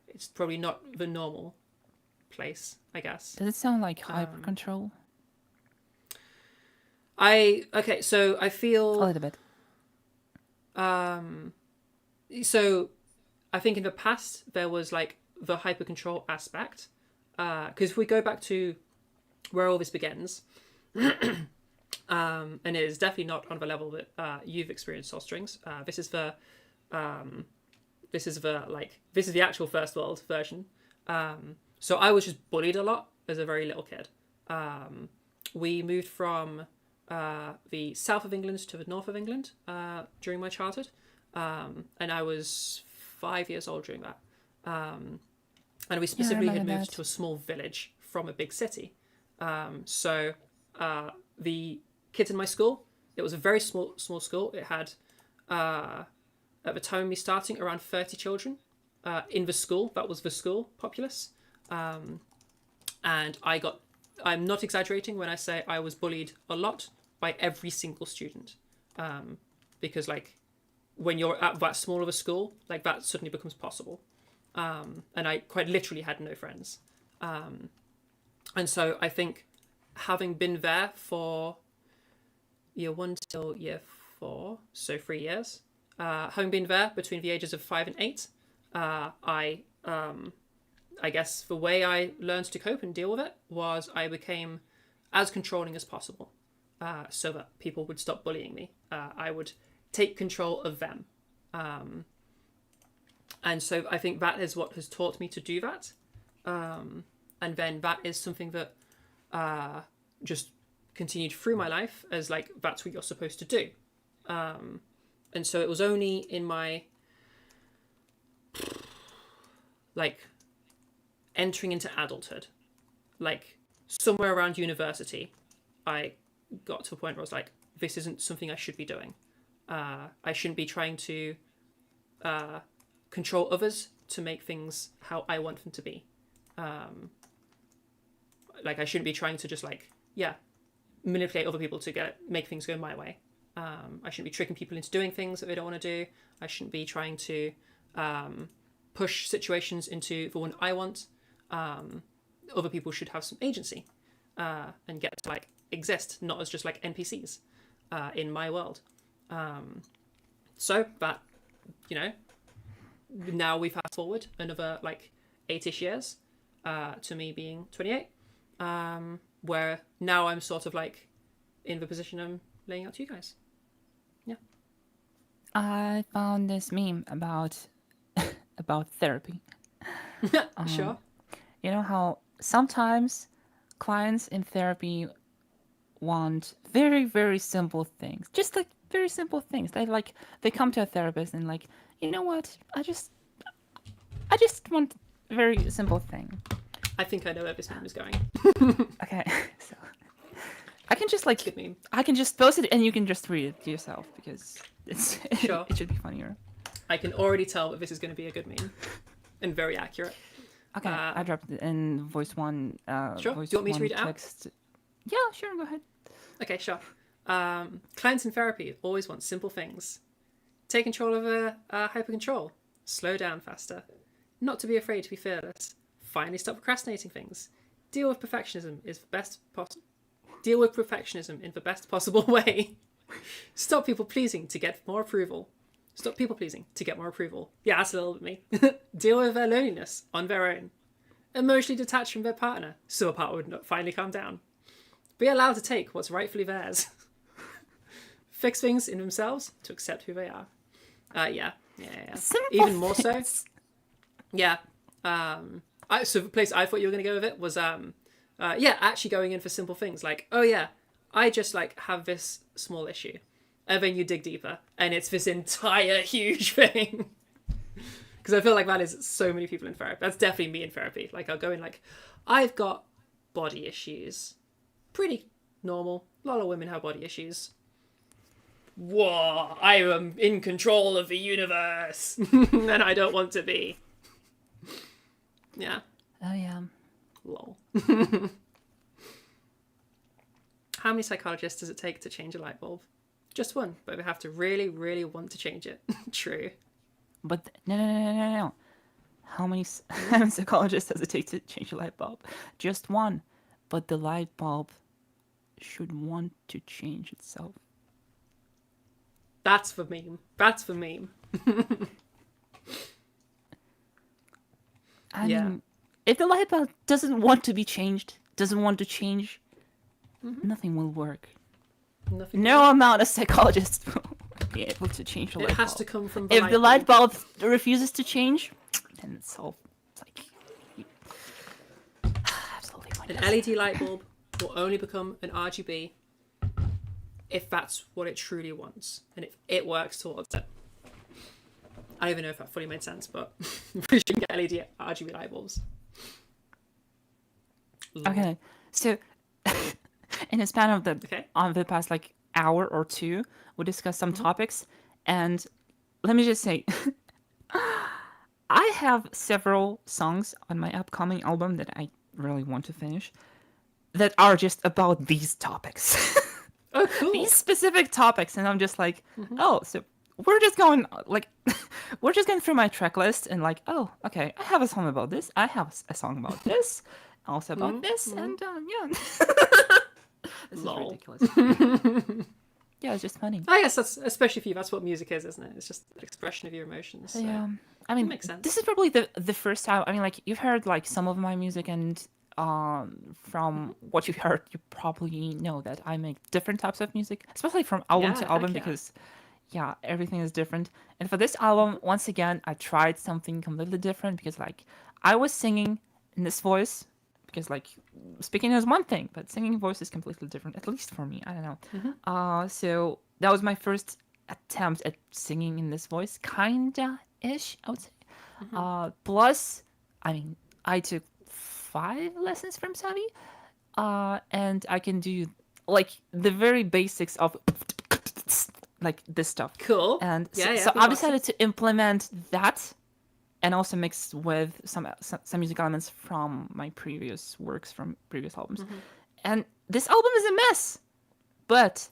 it's probably not the normal place, I guess. Does it sound like hyper control? So I feel a little bit. So I think in the past there was the hyper control aspect, because if we go back to where all this begins, and it is definitely not on the level that you've experienced, Soul Strings. This is the actual first world version. So I was just bullied a lot as a very little kid. We moved from the south of England to the north of England during my childhood, and I was 5 years old during that. And we specifically had moved to a small village from a big city. So the kids in my school, it was a very small school. It had, at the time of me starting, around 30 children in the school. That was the school populace. And I'm not exaggerating when I say I was bullied a lot by every single student. Because when you're at that small of a school, that suddenly becomes possible. And I quite literally had no friends. And so I think having been there for year 1 till year 4, so 3 years, having been there between the ages of 5 and 8, I guess the way I learned to cope and deal with it was I became as controlling as possible, so that people would stop bullying me. I would take control of them. And so I think that is what has taught me to do that. And then that is something that just continued through my life as that's what you're supposed to do. And so it was only in my like entering into adulthood, like somewhere around university, I got to a point where I was like, this isn't something I should be doing. I shouldn't be trying to control others to make things how I want them to be. Like I shouldn't be trying to just like, manipulate other people to make things go my way. I shouldn't be tricking people into doing things that they don't want to do. I shouldn't be trying to push situations into the one I want. Other people should have some agency and get to like exist, not as just like NPCs in my world. So that, you know, now we fast forward another like 8-ish years to me being 28, where now I'm sort of like in the position I'm laying out to you guys. Yeah. I found this meme about therapy. Sure. You know how sometimes clients in therapy want very, very simple things. Just like very simple things. They come to a therapist and like, you know what? I just want a very simple thing. I think I know where this meme is going. Okay, so I can just like I can just post it and you can just read it to yourself because it's Sure. it should be funnier. I can already tell that this is going to be a good meme and very accurate. Okay, I dropped it in voice one. Sure. Voice Do you want me to one read it out? text. Yeah, sure. Go ahead. Okay, sure. Clients in therapy always want simple things. Take control over hyper-control. Slow down faster. Not to be afraid to be fearless. Finally stop procrastinating things. Deal with perfectionism in the best possible way. Stop people pleasing to get more approval. Stop people pleasing to get more approval. Yeah, that's a little bit me. Deal with their loneliness on their own. Emotionally detached from their partner, so a partner would not finally calm down. Be allowed to take what's rightfully theirs. Fix things in themselves to accept who they are. Yeah. Simple Even more so. things. Yeah. So the place I thought you were going to go with it was, actually going in for simple things like, oh yeah, I just like have this small issue. And then you dig deeper and it's this entire huge thing. Because I feel like that is so many people in therapy. That's definitely me in therapy. Like I'll go in like, I've got body issues. Pretty normal. A lot of women have body issues. Whoa, I am in control of the universe. And I don't want to be. Yeah. Oh yeah. Lol. How many psychologists does it take to change a light bulb? Just one, but we have to really, really want to change it. True. But no. How many psychologists does it take to change a light bulb? Just one. But the light bulb should want to change itself. That's the meme. I mean, if the light bulb doesn't want to be changed, doesn't want to change, nothing will work. No amount of psychologists will be able to change the light bulb. It has to come from the If light the light bulb. bulb refuses to change, then it's all like absolutely An pointless. LED light bulb will only become an RGB if that's what it truly wants and if it works towards it. I don't even know if that fully made sense, but we should get LED RGB light bulbs. Okay, so in the span of the past like hour or two, we discussed some topics, and let me just say, I have several songs on my upcoming album that I really want to finish that are just about these topics. Oh, cool. These specific topics, and I'm just like, oh, so we're just going like, we're just going through my track list and like, oh, okay, I have a song about this, I have a song about this, also about this, and yeah. This is ridiculous. Yeah, it's just funny. I guess that's, especially for you, that's what music is, isn't it? It's just an expression of your emotions. So. Yeah, I mean, makes sense. this is probably the first time. I mean, like you've heard like some of my music, and from what you've heard, you probably know that I make different types of music, especially from album Yeah, to album, heck yeah. because yeah, everything is different. And for this album, once again, I tried something completely different because like I was singing in this voice. Because like speaking is one thing, but singing voice is completely different, at least for me. I don't know. So that was my first attempt at singing in this voice, kinda-ish, I would say. Plus, I mean, I took 5 lessons from Savi, and I can do like the very basics of like this stuff. Cool. And Yeah, so be I've awesome. decided to implement that, and also mix with some music elements from my previous works from previous albums. And this album is a mess, but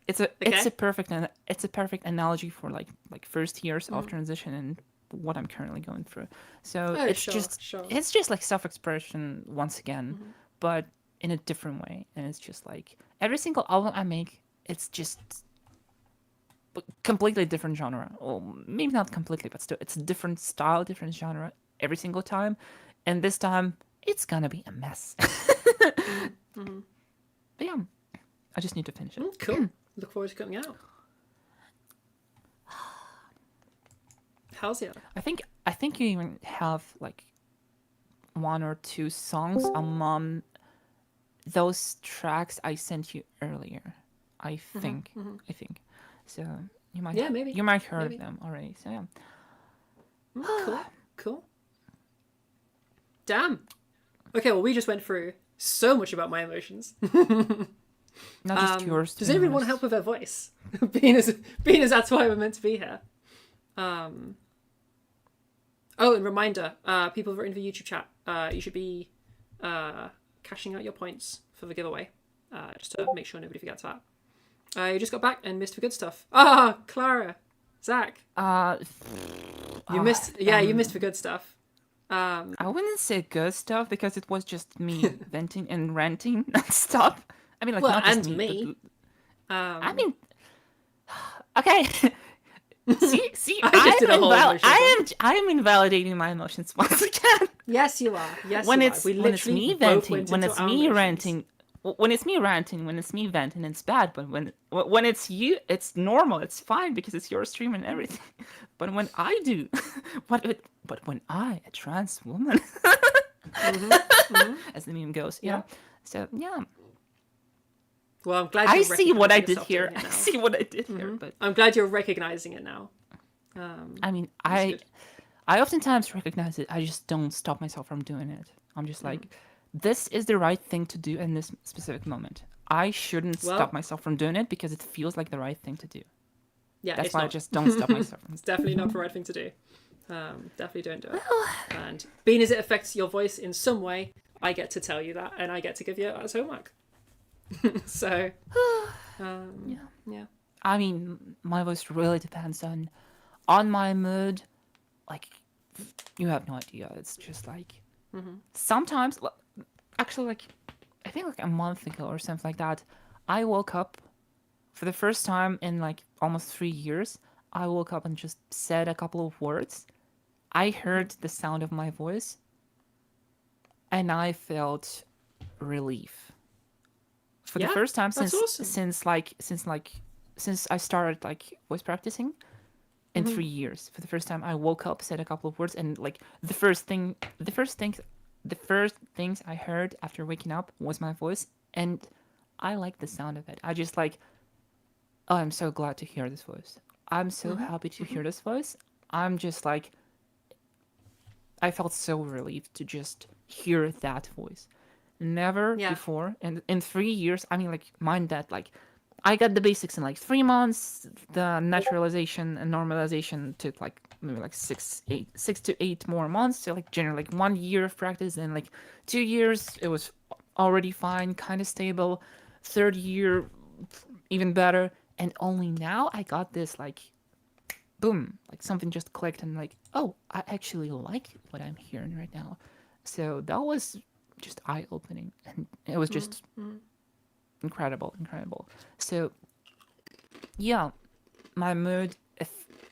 it's a perfect analogy for like first years of transition and what I'm currently going through. So it's just like self-expression once again, but in a different way. And it's just like every single album I make, it's just completely different genre. Or maybe not completely, but still, it's a different style, different genre every single time. And this time, it's gonna be a mess. But yeah, I just need to finish it. Cool. Look forward to coming out. How's it? I think you even have like 1 or 2 songs among those tracks I sent you earlier. I think. So you might maybe. you might heard Maybe. them already. So yeah. Cool. Damn. Okay, well, we just went through so much about my emotions. Not just yours. Does anybody want to help with their voice? being as that's why we're meant to be here. Oh, and reminder, people who are in the YouTube chat, you should be cashing out your points for the giveaway, just to make sure nobody forgets that. You just got back and missed the good stuff. Clara, Zach. You missed. Yeah, you missed the good stuff. I wouldn't say good stuff because it was just me venting and ranting nonstop. I mean, like Well, not just and me. me. I mean, okay. See, I just did a whole emotion I am invalidating my emotions once again. Yes, you are. Yes, when you it's are. We when it's literally me both venting, went when into it's our me emotions. ranting, when it's me ranting, when it's me venting, it's bad. But when it's you, it's normal. It's fine because it's your stream and everything. But when I do, but when I, a trans woman, as the meme goes, yeah. So yeah. Well, I'm glad I you're see what I recognizing did yourself here. doing it I now. see what I did here. But I'm glad you're recognizing it now. I mean, that's I oftentimes recognize it. I just don't stop myself from doing it. I'm just like, this is the right thing to do in this specific moment. I shouldn't Well- stop myself from doing it because it feels like the right thing to do. Yeah, That's it's why I not. just don't stop myself. It's definitely not the right thing to do. Definitely don't do it. And being as it affects your voice in some way, I get to tell you that, and I get to give you it as homework. So, yeah. I mean, my voice really depends on my mood. Like, you have no idea. It's just like sometimes, actually, like I think like a month ago or something like that, I woke up for the first time in like almost 3 years. I woke up and just said a couple of words. I heard the sound of my voice, and I felt relief. For the Yeah, first time that's awesome. since I started like voice practicing in 3 years. For the first time, I woke up, said a couple of words, and like the first things I heard after waking up was my voice, and I like the sound of it. I just like, oh, I'm so glad to hear this voice. I'm so happy to hear this voice. I'm just like, I felt so relieved to just hear that voice. Never before, and in 3 years, I mean, like, mind that, like, I got the basics in like 3 months. The naturalization and normalization took like maybe like 6 to 8 more months. So like generally like 1 year of practice, and like 2 years it was already fine, kind of stable. 3rd year, even better, and only now I got this like, boom, like something just clicked, and like, oh, I actually like what I'm hearing right now. So that was just eye-opening, and it was just incredible. So yeah, my mood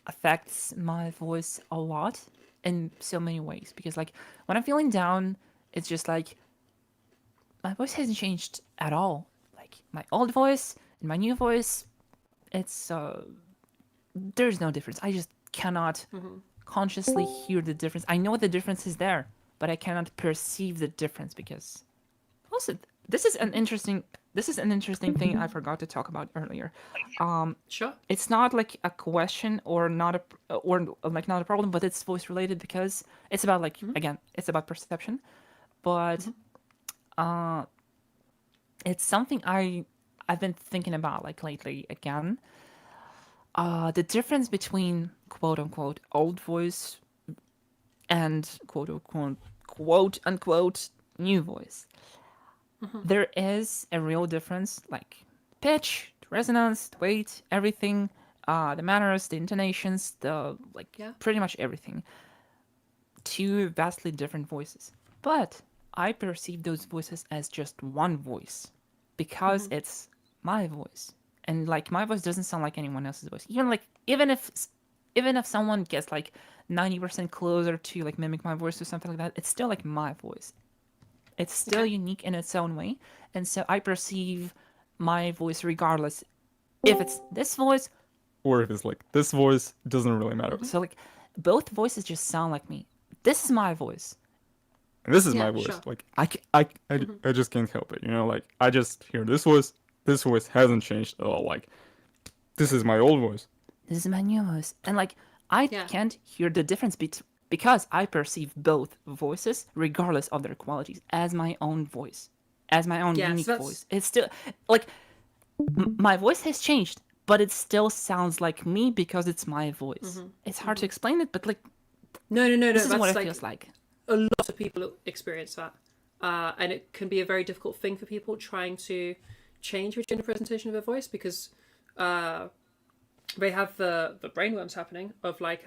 affects my voice a lot in so many ways, because like when I'm feeling down, it's just like my voice hasn't changed at all. Like my old voice and my new voice, it's there's no difference. I just cannot consciously hear the difference. I know the difference is there, but I cannot perceive the difference, because also this is an interesting this is an interesting thing I forgot to talk about earlier. Sure. It's not like a question or not not a problem, but it's voice related because it's about like again, it's about perception, but it's something I've been thinking about like lately again. The difference between quote unquote old voice and quote unquote new voice. There is a real difference, like pitch, the resonance, the weight, everything, the manners, the intonations, pretty much everything. Two vastly different voices. But I perceive those voices as just one voice because it's my voice. And like my voice doesn't sound like anyone else's voice. Even if someone gets like 90% closer to like mimic my voice or something like that, it's still like my voice. It's still unique in its own way, and so I perceive my voice regardless if it's this voice or if it's like this voice. Doesn't really matter. So like both voices just sound like me. This is my voice. And this is my voice. Sure. Like I just can't help it. You know, like I just hear this voice. This voice hasn't changed at all. Like this is my old voice. This is my new voice, and like I can't hear the difference because I perceive both voices, regardless of their qualities, as my own voice, as my own unique voice. It's still like my voice has changed, but it still sounds like me because it's my voice. It's hard to explain it, but like no. This is that's what it like, feels like. A lot of people experience that, and it can be a very difficult thing for people trying to change the gender presentation of their voice because they have the brainworms happening of like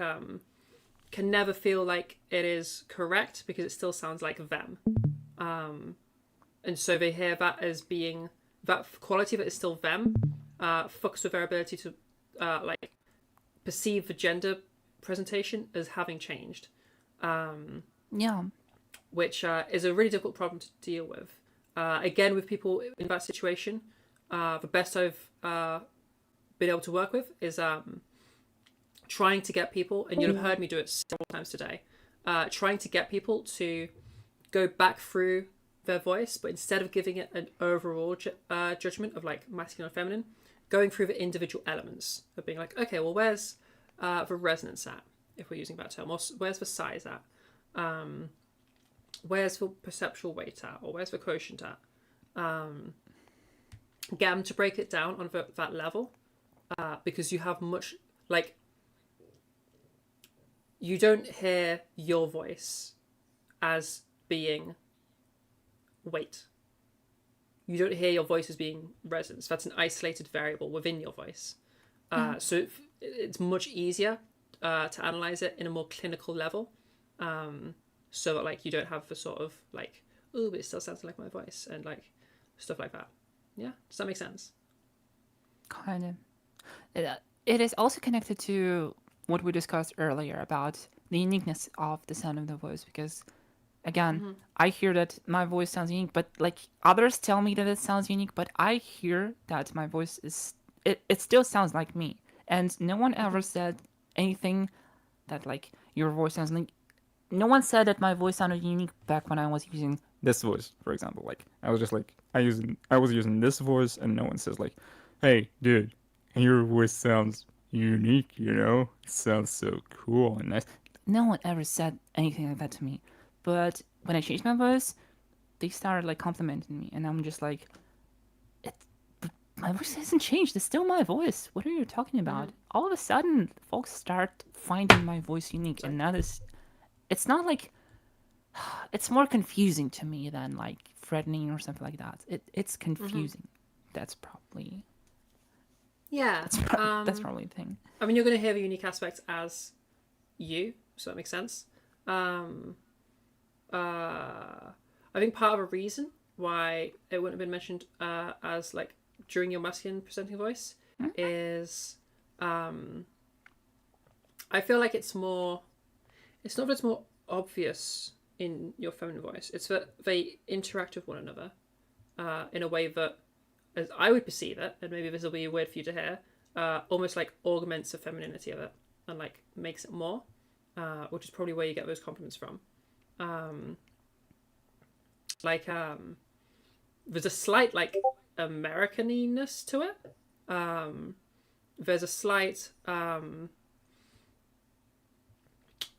can never feel like it is correct because it still sounds like them, and so they hear that as being that quality that is still them fucks with their ability to like perceive the gender presentation as having changed, which is a really difficult problem to deal with. Again, with people in that situation, the best I've been able to work with is trying to get people, and you'll have heard me do it several times today, trying to get people to go back through their voice, but instead of giving it an overall judgment of like masculine or feminine, going through the individual elements of being like, okay, well, where's the resonance at, if we're using that term, or where's the size at, where's the perceptual weight at, or where's the quotient at, get them to break it down on that level, because you have much, like, you don't hear your voice as being weight. You don't hear your voice as being resonance. That's an isolated variable within your voice. So it's much easier to analyze it in a more clinical level, so that like you don't have the sort of like, oh, but it still sounds like my voice and like stuff like that. Yeah, does that make sense? Kind of. It is also connected to what we discussed earlier about the uniqueness of the sound of the voice, because again, I hear that my voice sounds unique, but like others tell me that it sounds unique, but I hear that my voice is, it still sounds like me. And no one ever said anything that like your voice sounds like, no one said that my voice sounded unique back when I was using this voice, for example. Like I was just like, I was using this voice, and no one says like, hey dude, your voice sounds unique, you know? It sounds so cool and nice. No one ever said anything like that to me. But when I changed my voice, they started like complimenting me, and I'm just like, my voice hasn't changed. It's still my voice. What are you talking about? All of a sudden, folks start finding my voice unique, and that is, it's not like, it's more confusing to me than like threatening or something like that. It's confusing. That's probably. Yeah, that's probably the thing. I mean, you're going to hear the unique aspects as you, so that makes sense. I think part of a reason why it wouldn't have been mentioned as like during your masculine presenting voice is I feel like it's not that it's more obvious in your feminine voice, it's that they interact with one another in a way that, as I would perceive it, and maybe this will be weird for you to hear, almost like augments the femininity of it and like makes it more, which is probably where you get those compliments from. There's a slight like Americaniness to it. There's a slight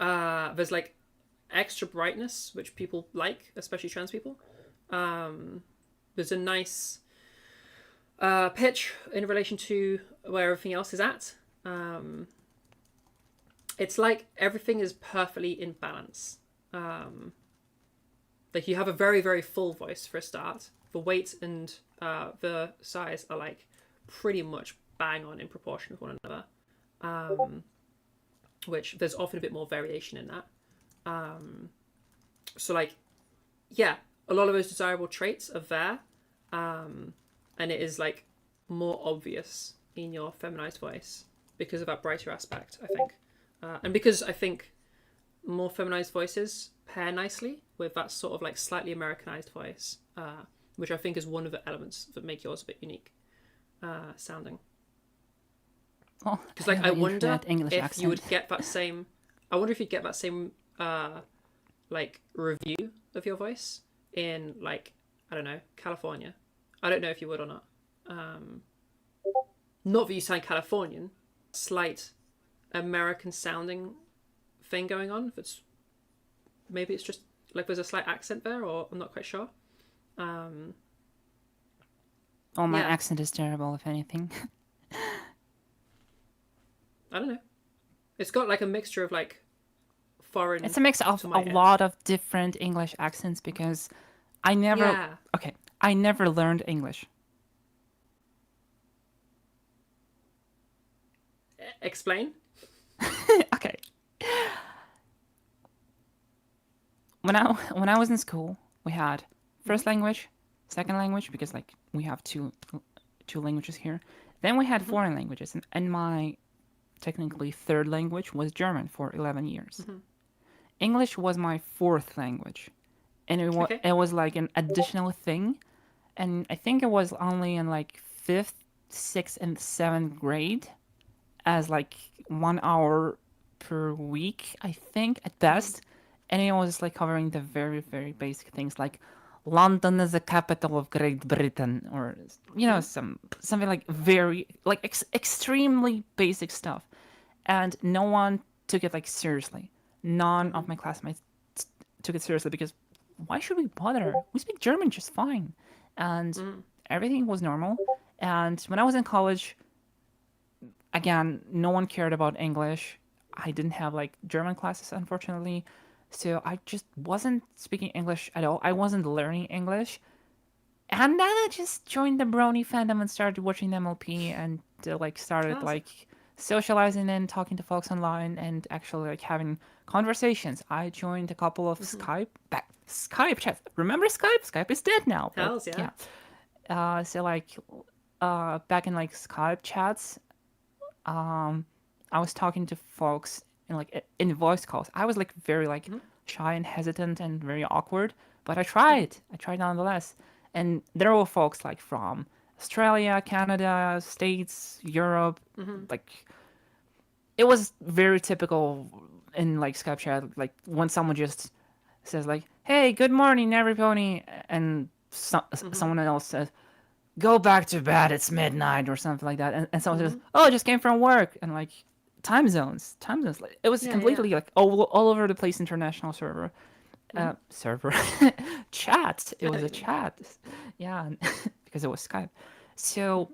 there's like extra brightness, which people like, especially trans people. There's a nice pitch in relation to where everything else is at. It's like everything is perfectly in balance. Like you have a very, very full voice for a start. The weight and the size are like pretty much bang on in proportion with one another. Which there's often a bit more variation in that. So like, yeah, a lot of those desirable traits are there. And it is like more obvious in your feminized voice because of that brighter aspect, I think. And because I think more feminized voices pair nicely with that sort of like slightly Americanized voice, which I think is one of the elements that make yours a bit unique sounding. Well, because like I wonder that English if accent. you would get that same. I wonder if you'd get that same like review of your voice in like, I don't know, California. I don't know if you would or not. Not that you sound Californian. Slight American sounding thing going on. That's maybe it's just like there's a slight accent there, or I'm not quite sure. Oh, my yeah. accent is terrible, if anything. I don't know. It's got like a mixture of like foreign. It's a mix of to my a ear. lot of different English accents because I never. Yeah. Okay, I never learned English. Explain. Okay. When I was in school, we had first language, second language, because like we have two languages here. Then we had foreign languages, and my technically third language was German for 11 years. English was my fourth language, and it was like an additional thing, and I think it was only in like 5th, 6th, and 7th grade, as like 1 hour per week, I think at best, and it was like covering the very, very basic things like London is the capital of Great Britain, or something like very like extremely basic stuff, and no one took it like seriously. None of my classmates took it seriously because why should we bother? We speak German just fine, and everything was normal. And when I was in college, again, no one cared about English. I didn't have like German classes, unfortunately. So I just wasn't speaking English at all. I wasn't learning English. And then I just joined the Brony fandom and started watching MLP and started socializing and talking to folks online and actually like having conversations. I joined a couple of Skype chats. Remember Skype? Skype is dead now. but Hells yeah. Back in like Skype chats, I was talking to folks in voice calls. I was like very shy and hesitant and very awkward, but I tried. I tried nonetheless. And there were folks like from Australia, Canada, States, Europe. Like it was very typical in like Skype chat. Like when someone just says like, "Hey, good morning, everybody," and someone else says, "Go back to bed. It's midnight," or something like that. And someone says, "Oh, I just came from work," and like. Time zones. Like, it was completely like all over the place. International server, chat. It was a chat, yeah, because it was Skype. So,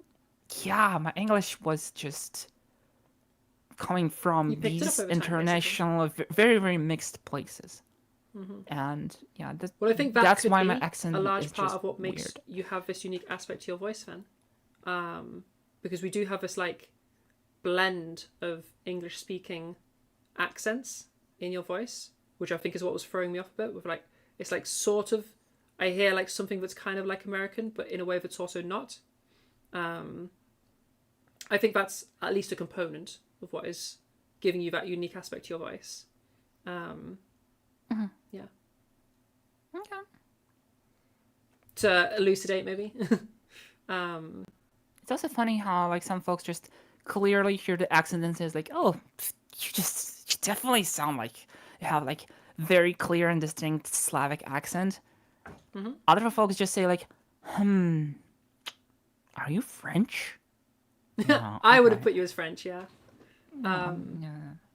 yeah, my English was just coming from these international, very very mixed places, and yeah, well, I think that's could why be my accent a large is part just of what makes weird. you have this unique aspect to your voice, then, because we do have this like blend of English speaking accents in your voice, which I think is what was throwing me off a bit with like it's like sort of I hear like something that's kind of like American but in a way that's also not. I think that's at least a component of what is giving you that unique aspect to your voice. Yeah. Okay. To elucidate maybe. It's also funny how like some folks just clearly hear the accent and says like, "Oh, you definitely sound like you have like very clear and distinct Slavic accent." Other folks just say like, are you French? I would have put you as French, yeah. Yeah.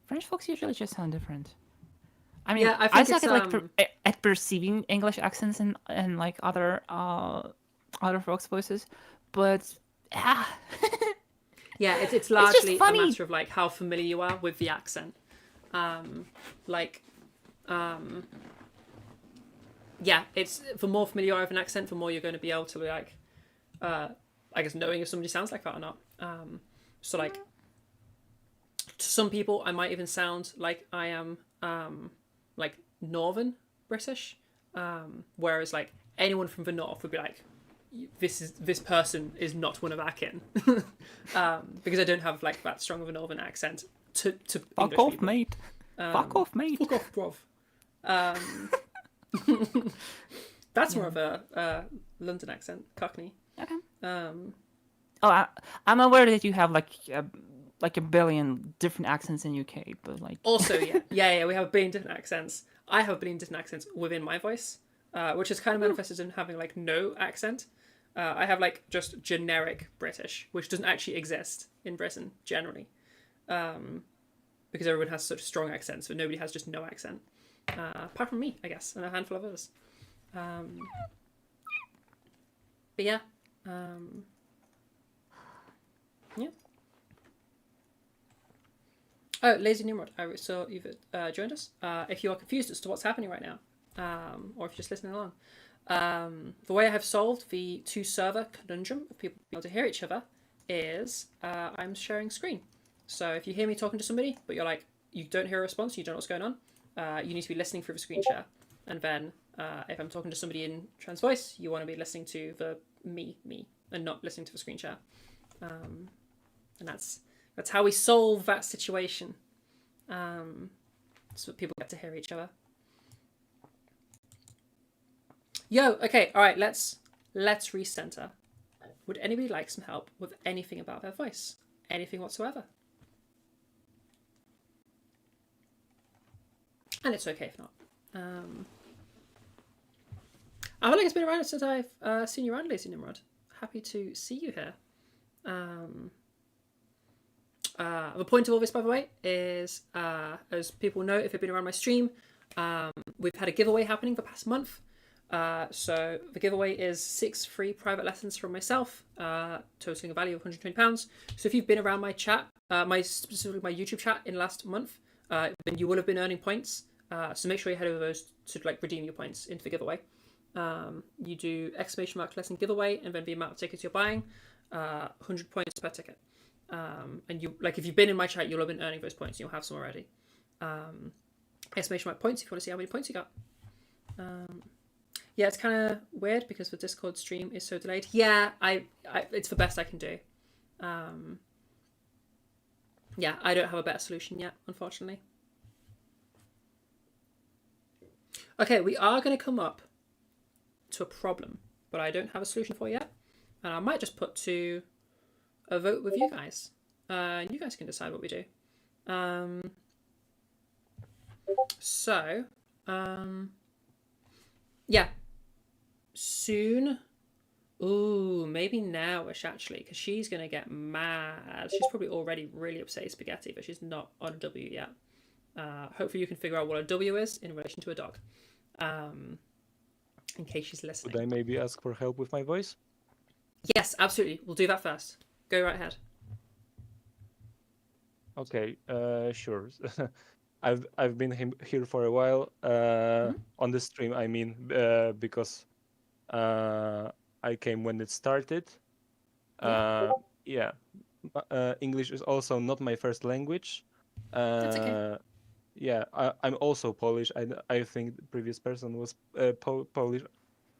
French folks usually just sound different. I mean, Yeah, I I think suck it's, at like at perceiving English accents and like other folks' voices, but yeah, it's just largely a funny. matter of like how familiar you are with the accent. Yeah, it's the more familiar you are with an accent, the more you're going to be able to like, I guess, knowing if somebody sounds like that or not. So like, to some people, I might even sound like I am like Northern British, whereas like anyone from the North would be like, this person is not one of our kin, because I don't have like that strong of a Northern accent. To Fuck English off, people. mate. Fuck off, mate. Fuck off, bruv. That's more of a London accent, Cockney. Okay. I'm aware that you have like a billion different accents in UK, but like Also, yeah, we have a billion different accents. I have a billion different accents within my voice, which is kind of manifested in having like no accent. I have like just generic British, which doesn't actually exist in Britain generally, because everyone has such strong accents, but nobody has just no accent, apart from me, I guess, and a handful of others. But yeah, yeah. Oh, Lazy Nimrod, I saw you've joined us. If you are confused as to what's happening right now, or if you're just listening along, the way I have solved the two-server conundrum of people being able to hear each other is I'm sharing screen. So if you hear me talking to somebody, but you're like, you don't hear a response, you don't know what's going on, you need to be listening through the screen share. And then if I'm talking to somebody in trans voice, you want to be listening to the me, and not listening to the screen share. And that's how we solve that situation. So people get to hear each other. Yo, okay, all right, let's recenter. Would anybody like some help with anything about their voice? Anything whatsoever? And it's okay if not. I feel like it's been a while since I've seen you around, Lazy Nimrod. Happy to see you here. The point of all this, by the way, is as people know, if they've been around my stream, we've had a giveaway happening for the past month. So the giveaway is 6 free private lessons from myself, totaling a value of £120. So if you've been around my chat, specifically my YouTube chat in last month, then you will have been earning points. So make sure you head over those to like redeem your points into the giveaway. You do ! lesson giveaway, and then the amount of tickets you're buying, 100 points per ticket. And you like if you've been in my chat, you'll have been earning those points. You'll have some already. Points if you want to see how many points you got. Yeah, it's kind of weird because the Discord stream is so delayed. Yeah, it's the best I can do. Yeah, I don't have a better solution yet, unfortunately. Okay, we are going to come up to a problem, but I don't have a solution for yet. And I might just put to a vote with you guys. And you guys can decide what we do. Yeah. Soon. Ooh, maybe nowish actually, because she's going to get mad. She's probably already really upset at Spaghetti, but she's not on a W yet. Hopefully you can figure out what a W is in relation to a dog. In case she's listening. Would I maybe ask for help with my voice? Yes, absolutely. We'll do that first. Go right ahead. Okay, sure. I've been here for a while on the stream. I mean, because I came when it started. Yeah, English is also not my first language. That's okay. Yeah, I'm also Polish. I think the previous person was Polish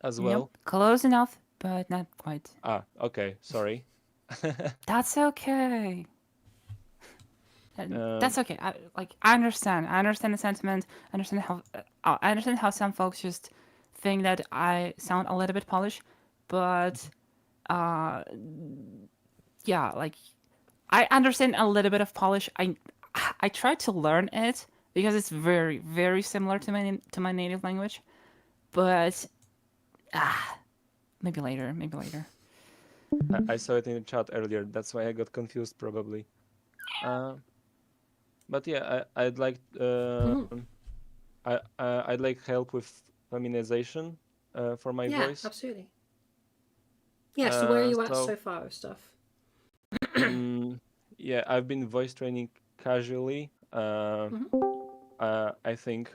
as well. Nope. Close enough, but not quite. Ah, okay. Sorry. That's okay. That's okay. I understand. I understand the sentiment. I understand how some folks just think that I sound a little bit Polish, but yeah, like I understand a little bit of Polish. I tried to learn it because it's very, very similar to my native language, but maybe later. I saw it in the chat earlier. That's why I got confused, probably. But yeah, I'd like I'd like help with feminization for my Yeah, voice. absolutely. Yeah, so where are you at So- so far with stuff? Yeah, I've been voice training casually. I think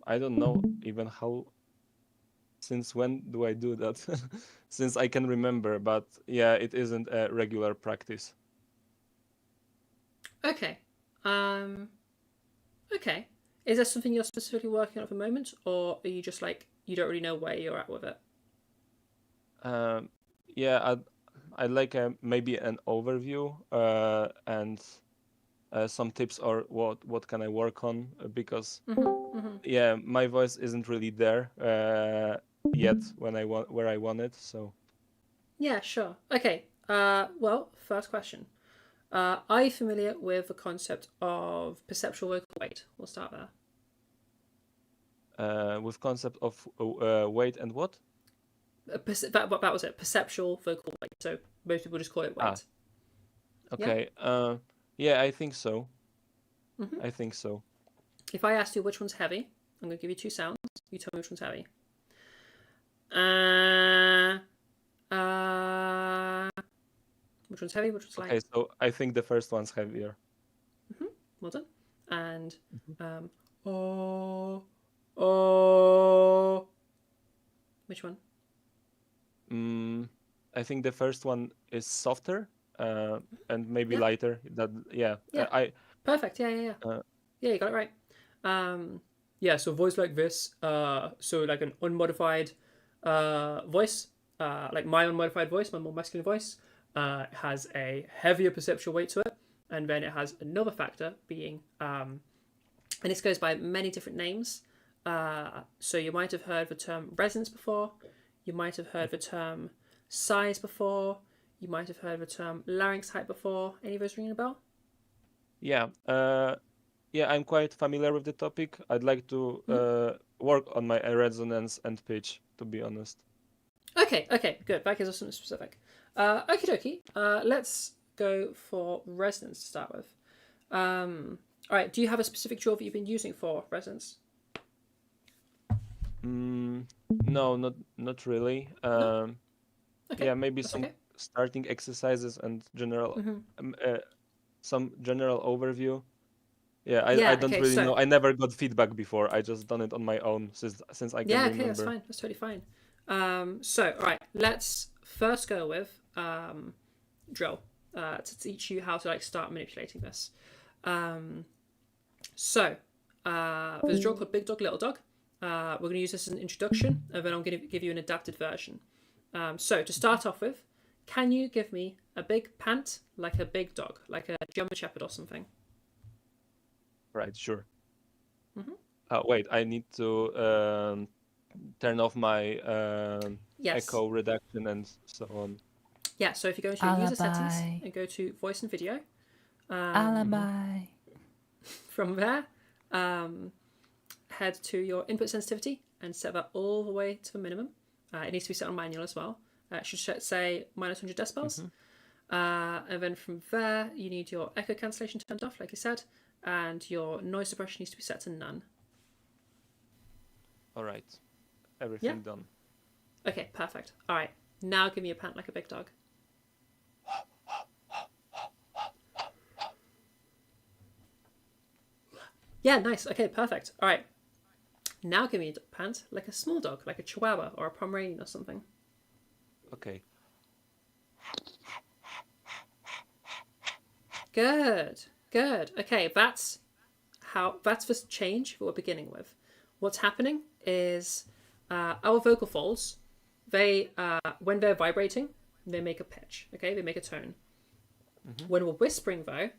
I don't know even how. Since when do I do that? Since I can remember, but yeah, it isn't a regular practice. Okay. Okay. Is there something you're specifically working on at the moment, or are you just like you don't really know where you're at with it? Yeah, I'd like maybe an overview and some tips or what can I work on because yeah, my voice isn't really there yet when where I want it. So Yeah, sure. Okay. Well, first question. Are you familiar with the concept of perceptual vocal weight? We'll start there. with concept of weight and what? That was it. Perceptual vocal weight. So most people just call it weight. Okay. Yeah, I think so. I think so. If I ask you which one's heavy, I'm going to give you two sounds. You tell me which one's heavy. Which one's heavy? Which one's light? Okay, so I think the first one's heavier. Well done. And which one? I think the first one is softer and maybe Yeah. lighter. That yeah. Yeah. Perfect. Yeah. Yeah, you got it right. Yeah, so voice like this, so like an unmodified voice, like my unmodified voice, my more masculine voice, has a heavier perceptual weight to it, and then it has another factor being, and this goes by many different names. So you might have heard the term resonance before, you might have heard the term size before, you might have heard the term larynx height before. Any of those ringing a bell? Yeah. Yeah, I'm quite familiar with the topic. I'd like to work on my resonance and pitch, to be honest. Okay, good. That gives us something specific. Okie dokie. Let's go for resonance to start with. All right, do you have a specific drill that you've been using for resonance? No, not really. Okay, Yeah, maybe that's some okay. starting exercises and general, some general overview. Yeah, I don't okay, really so- know. I never got feedback before. I just done it on my own since I can Yeah, okay, remember. that's fine. That's totally fine. So, all right, let's first go with drill to teach you how to like start manipulating this. So, there's a drill called Big Dog, Little Dog. We're going to use this as an introduction, and then I'm going to give you an adapted version. So, to start off with, can you give me a big pant like a big dog, like a German Shepherd or something? Right, sure. Wait, I need to turn off my Yes. echo reduction and so on. Yeah, so if you go into your user settings Alibi. and go to voice and video, Alibi. from there, head to your input sensitivity and set that all the way to the minimum. It needs to be set on manual as well. It should say -100 decibels. And then from there, you need your echo cancellation turned off, like you said, and your noise suppression needs to be set to none. All right, everything done. Okay, perfect. All right, now give me a pant like a big dog. Yeah, nice. Okay, perfect. All right. Now give me a pant like a small dog, like a Chihuahua or a Pomeranian or something. Okay. Good. Okay, that's the change that we're beginning with. What's happening is our vocal folds, they when they're vibrating, they make a pitch. Okay, they make a tone. When we're whispering, though,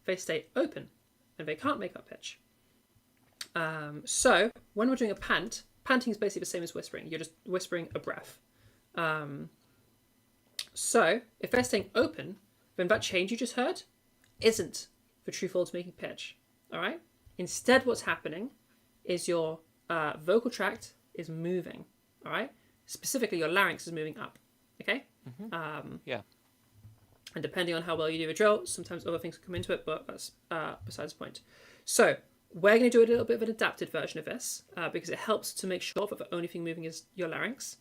they stay open and they can't make that pitch. So when we're doing a panting is basically the same as whispering. You're just whispering a breath. So if they're staying open, then that change you just heard isn't the true folds making pitch. All right. Instead, what's happening is your vocal tract is moving. All right. Specifically, your larynx is moving up. Okay. Yeah. And depending on how well you do a drill, sometimes other things can come into it, but that's besides the point. So we're going to do a little bit of an adapted version of this because it helps to make sure that the only thing moving is your larynx.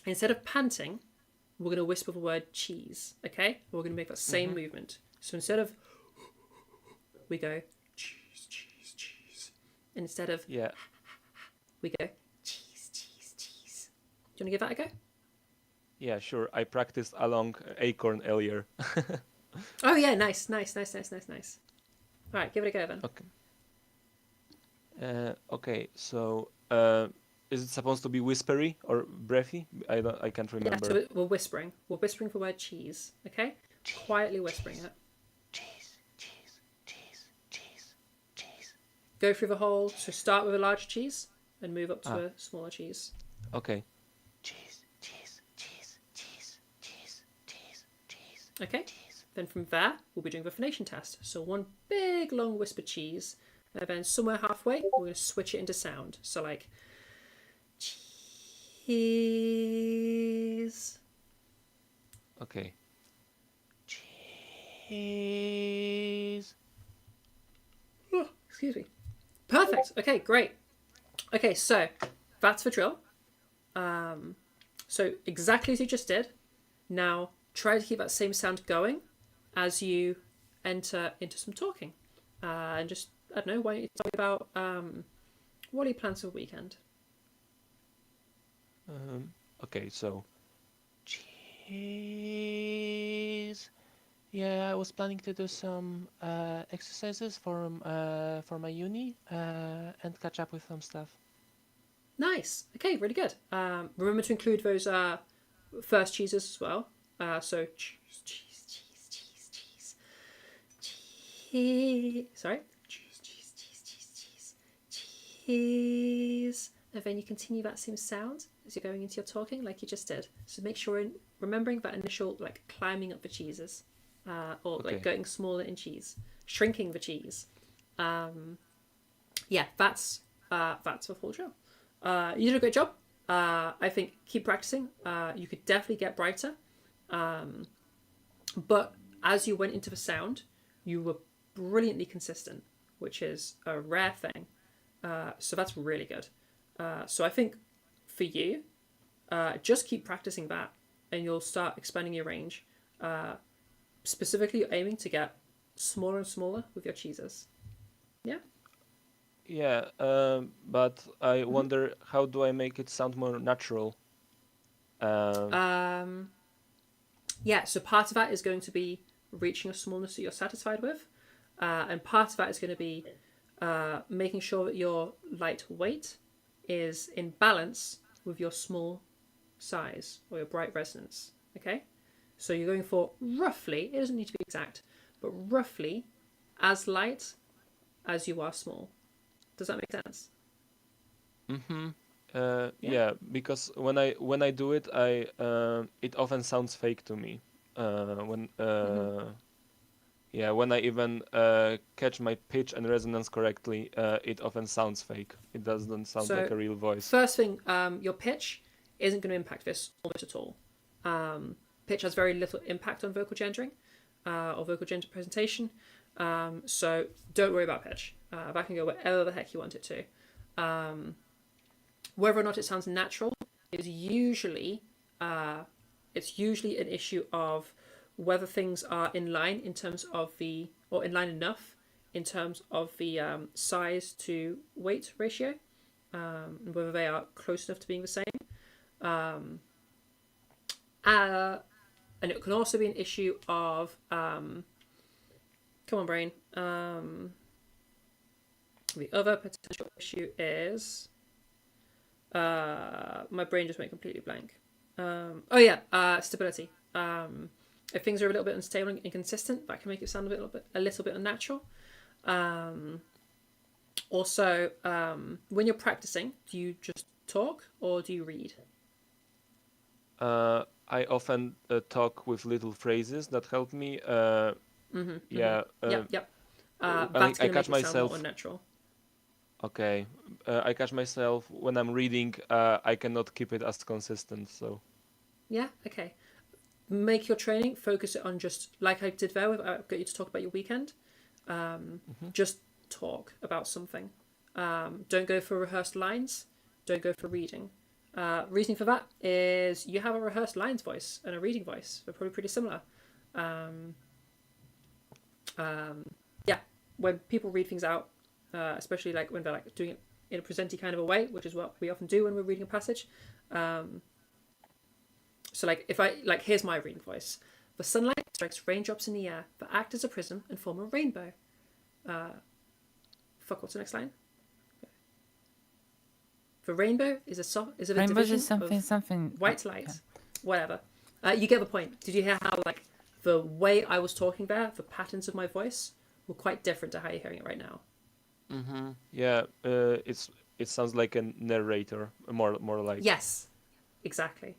Instead of panting, we're going to whisper the word cheese, okay? We're going to make that same movement. So instead of, we go cheese, cheese, cheese. And instead of, we go cheese, cheese, cheese. Do you want to give that a go? Yeah, sure. I practiced along Acorn earlier. Oh yeah, nice. All right, give it a go then. Okay. Okay. So, is it supposed to be whispery or breathy? I can't remember. Yeah, so we're whispering. We're whispering the word cheese. Okay. Quietly whispering it. Cheese, cheese, cheese, cheese, cheese. Go through the whole. So start with a large cheese and move up to a smaller cheese. Okay. Okay, then from there, we'll be doing the phonation test. So one big, long whisper cheese, and then somewhere halfway, we're going to switch it into sound. So like, cheese. Okay. Cheese. Oh, excuse me. Perfect. Okay, great. Okay, so that's the drill. So exactly as you just did. Now, try to keep that same sound going as you enter into some talking. And just, I don't know, why don't you talk about what are your plans for the weekend? Okay, so. Cheese. Yeah, I was planning to do some exercises for my uni and catch up with some stuff. Nice. Okay, really good. Remember to include those first cheeses as well. So cheese. Sorry. Cheese. And then you continue that same sound as you're going into your talking, like you just did. So make sure remembering that initial like climbing up the cheeses, or like getting smaller in cheese, shrinking the cheese. Yeah, that's the full drill. You did a great job. I think keep practicing. You could definitely get brighter. But as you went into the sound, you were brilliantly consistent, which is a rare thing. So that's really good. So I think for you, just keep practicing that and you'll start expanding your range. Specifically, you're aiming to get smaller and smaller with your cheeses. Yeah? Yeah, but I wonder, how do I make it sound more natural? Yeah, so part of that is going to be reaching a smallness that you're satisfied with. And part of that is going to be making sure that your light weight is in balance with your small size or your bright resonance. Okay? So you're going for roughly, it doesn't need to be exact, but roughly as light as you are small. Does that make sense? Yeah, because when I do it, it often sounds fake to me. When I even catch my pitch and resonance correctly, it often sounds fake. It doesn't sound like a real voice. First thing, your pitch isn't going to impact this almost at all. Pitch has very little impact on vocal gendering or vocal gender presentation. So don't worry about pitch. That can go wherever the heck you want it to. Whether or not it sounds natural is usually an issue of whether things are in line in terms of or in line enough in terms of the size to weight ratio, and whether they are close enough to being the same. And it can also be an issue of come on, brain. The other potential issue is my brain just went completely blank. Stability. If things are a little bit unstable and inconsistent, that can make it sound a little bit unnatural. Also, when you're practicing, do you just talk or do you read? I often talk with little phrases that help me. Yep. That's I going to catch make it sound myself. more unnatural. Okay, I catch myself when I'm reading. I cannot keep it as consistent. So. Yeah. Okay. Make your training, focus it on just like I did there. I got you to talk about your weekend. Just talk about something. Don't go for rehearsed lines. Don't go for reading. Reasoning for that is you have a rehearsed lines voice and a reading voice. They're probably pretty similar. Yeah, when people read things out, especially like when they're like doing it in a presenty kind of a way, which is what we often do when we're reading a passage. So like if I like, here's my reading voice. The sunlight strikes raindrops in the air that act as a prism and form a rainbow. What's the next line? The rainbow is a Rainbow division is something, of something. white light. Whatever. You get the point. Did you hear how like the way I was talking there, the patterns of my voice were quite different to how you're hearing it right now? Yeah, it sounds like a narrator, more like. Yes, exactly.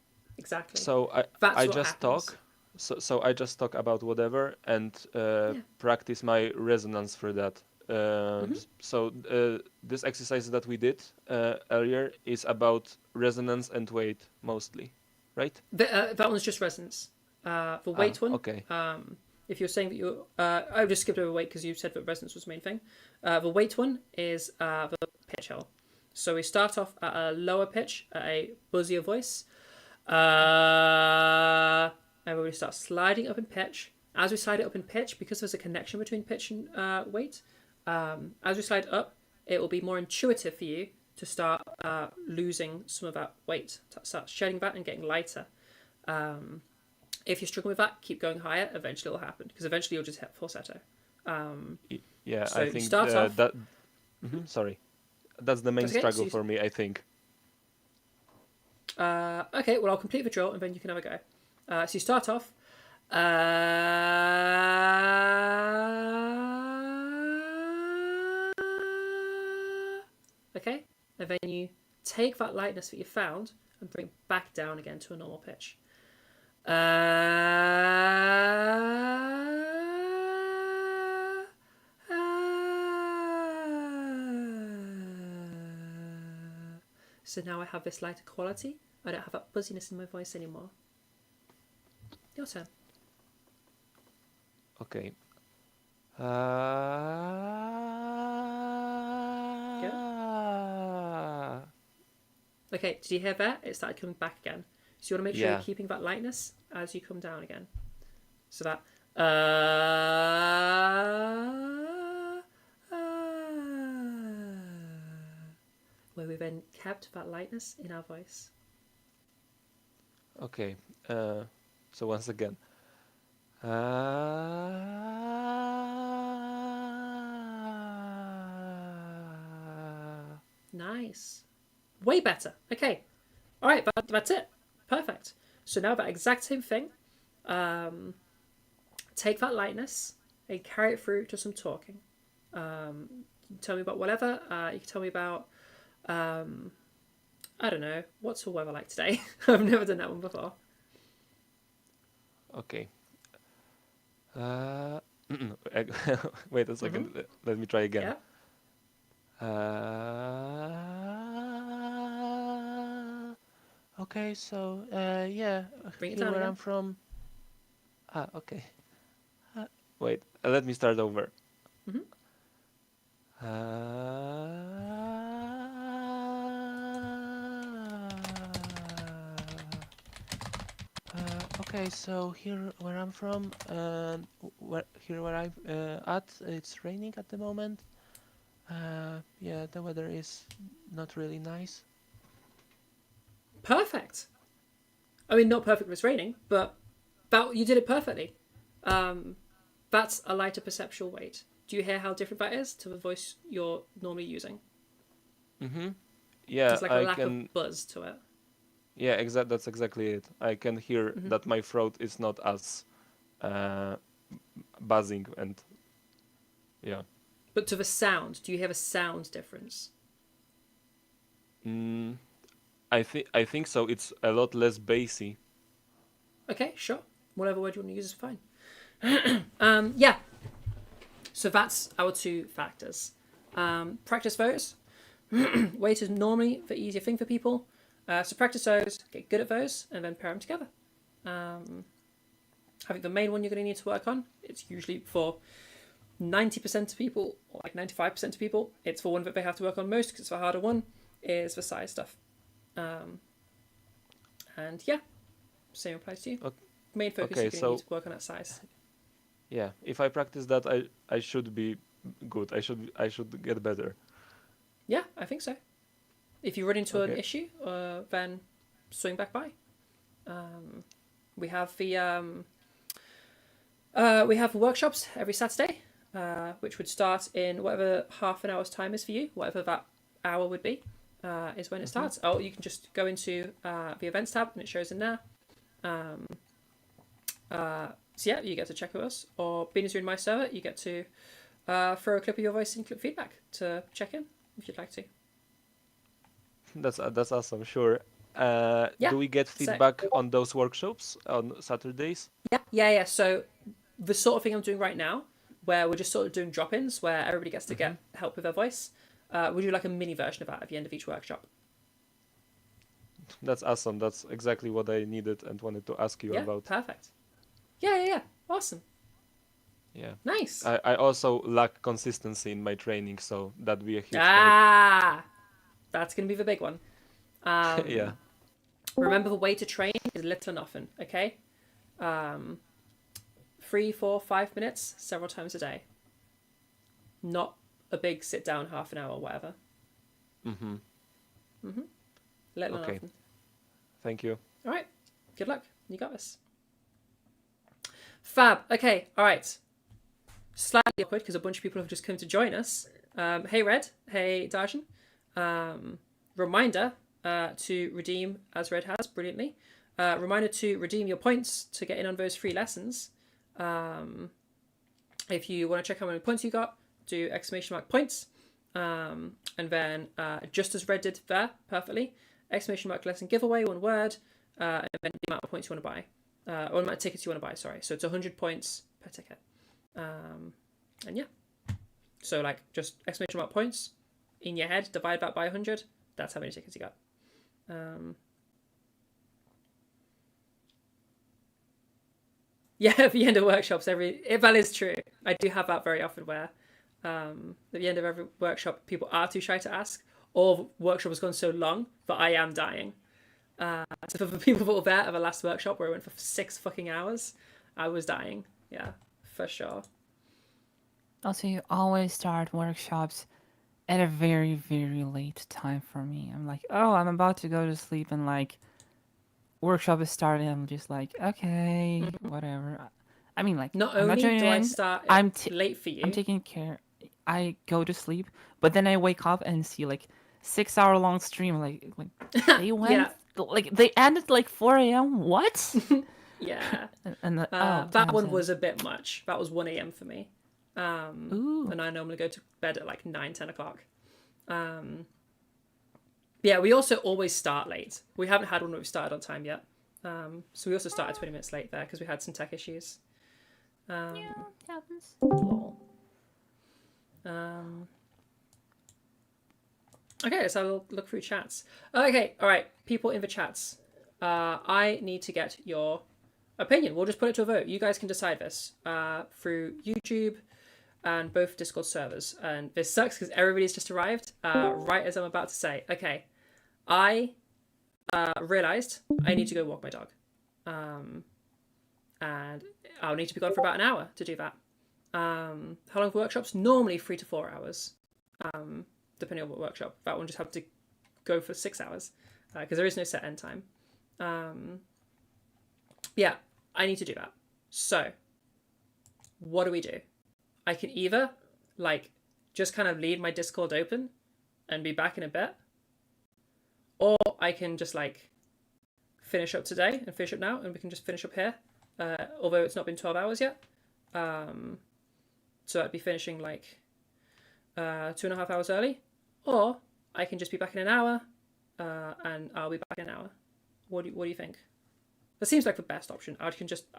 So That's I what just happens. talk. So I just talk about whatever and practice my resonance for that. So this exercise that we did earlier is about resonance and weight mostly, right? That one's just resonance. The weight one. Okay. If you're saying that you're, I just skipped over weight because you said that resonance was the main thing. The weight one is the pitch hill. So we start off at a lower pitch, at a buzzier voice. And we start sliding up in pitch. As we slide it up in pitch, because there's a connection between pitch and weight, as we slide up, it will be more intuitive for you to start losing some of that weight, start shedding that and getting lighter. If you're struggling with that, keep going higher. Eventually it'll happen, because eventually you'll just hit falsetto. Yeah, so I you think start off. that. Sorry, that's the main Okay, struggle so for me, I think. Okay, well, I'll complete the drill and then you can have a go. So you start off. Okay, and then you take that lightness that you found and bring it back down again to a normal pitch. So now I have this lighter quality. I don't have that buzziness in my voice anymore. Your turn. Okay. Okay, did you hear that? It started coming back again. So you want to make sure Yeah. you're keeping that lightness as you come down again. So that. Where we then kept that lightness in our voice. Okay. So once again. Nice. Way better. Okay. All right, that's it. Perfect. So now that exact same thing. Take that lightness and carry it through to some talking. You can tell me about whatever. You can tell me about, I don't know, what's the weather like today? I've never done that one before. Okay. Wait a second. Let me try again. Okay, so yeah, Bring it here down where again. I'm from. Okay. Wait, let me start over. Okay, so here where I'm from, and here where I'm at, it's raining at the moment. Yeah, the weather is not really nice. Perfect. I mean, not perfect when it's raining, but that you did it perfectly. That's a lighter perceptual weight. Do you hear how different that is to the voice you're normally using? Yeah, There's like a I lack can. of buzz to it. Yeah, that's exactly it. I can hear that my throat is not as buzzing and yeah. But to the sound, do you hear a sound difference? I think so. It's a lot less bassy. Okay, sure. Whatever word you want to use is fine. Yeah. So that's our two factors. Practice those. Weight is normally the easier thing for people. So practice those, get good at those, and then pair them together. I think the main one you're going to need to work on, it's usually for 90% of people, or like 95% of people, it's for one that they have to work on most because it's the harder one, is the size stuff. And yeah, same applies to you. Main focus, you're going to need to work on that size. Yeah, if I practice that, I should be good. I should get better. Yeah, I think so. If you run into an issue, then swing back by. We have workshops every Saturday, which would start in whatever half an hour's time is for you, whatever that hour would be, is when it starts. Oh, you can just go into the events tab and it shows in there. So yeah, you get to check with us, or being as you're in my server, you get to throw a clip of your voice in clip feedback to check in if you'd like to. That's awesome. Sure. Do we get feedback on those workshops on Saturdays? Yeah. So the sort of thing I'm doing right now, where we're just sort of doing drop-ins, where everybody gets to get help with their voice, we do like a mini version of that at the end of each workshop. That's awesome. That's exactly what I needed and wanted to ask you about. Perfect. Yeah. Awesome. Yeah. Nice. I also lack consistency in my training, so that'd be a huge help. That's going to be the big one. Yeah. Remember, the way to train is little and often, okay? 3, 4, 5 minutes, several times a day. Not a big sit down, half an hour, or whatever. Little and often. Thank you. All right. Good luck. You got this. Fab. Okay. All right. Slightly awkward because a bunch of people have just come to join us. Hey, Red. Hey, Darshan. Reminder to redeem, as Red has brilliantly, reminder to redeem your points to get in on those free lessons. If you want to check how many points you got, do !points, and then just as Red did there perfectly, !lesson giveaway, one word, and then the amount of points you want to buy, or the amount of tickets you want to buy. Sorry, so it's 100 points per ticket, and yeah, so like just !points in your head, divide that by 100. That's how many tickets you got. Yeah, at the end of workshops, that is true. I do have that very often where at the end of every workshop, people are too shy to ask, or the workshop has gone so long that I am dying. So for the people that were there at the last workshop where I went for 6 fucking hours, I was dying. Yeah, for sure. Also, you always start workshops at a very, very late time for me. I'm like, oh, I'm about to go to sleep, and like, workshop is starting. I'm just like, okay, whatever. I mean, like, not I'm only not joining do I in, start I'm late for you, I'm taking care. I go to sleep, but then I wake up and see like 6-hour-long stream. Like they went, like they ended like 4 a.m. What? Yeah. And that one was a bit much. That was 1 a.m. for me. And I normally go to bed at like 9, 10 o'clock. Yeah, we also always start late. We haven't had one where we started on time yet. So we also started 20 minutes late there because we had some tech issues. Yeah, it happens. Okay, so I'll look through chats. Okay, all right, people in the chats. I need to get your opinion. We'll just put it to a vote. You guys can decide this through YouTube and both Discord servers. And this sucks because everybody's just arrived right as I'm about to say. Okay, I realized I need to go walk my dog. And I'll need to be gone for about an hour to do that. How long for workshops? Normally 3 to 4 hours, depending on what workshop. That one just had to go for 6 hours because there is no set end time. Yeah, I need to do that. So, what do? I can either, like, just kind of leave my Discord open and be back in a bit, or I can just, like, finish up today and finish up now, and we can just finish up here, although it's not been 12 hours yet. So I'd be finishing, like, 2.5 hours early, or I can just be back in an hour, and I'll be back in an hour. What do you think? That seems like the best option. I'll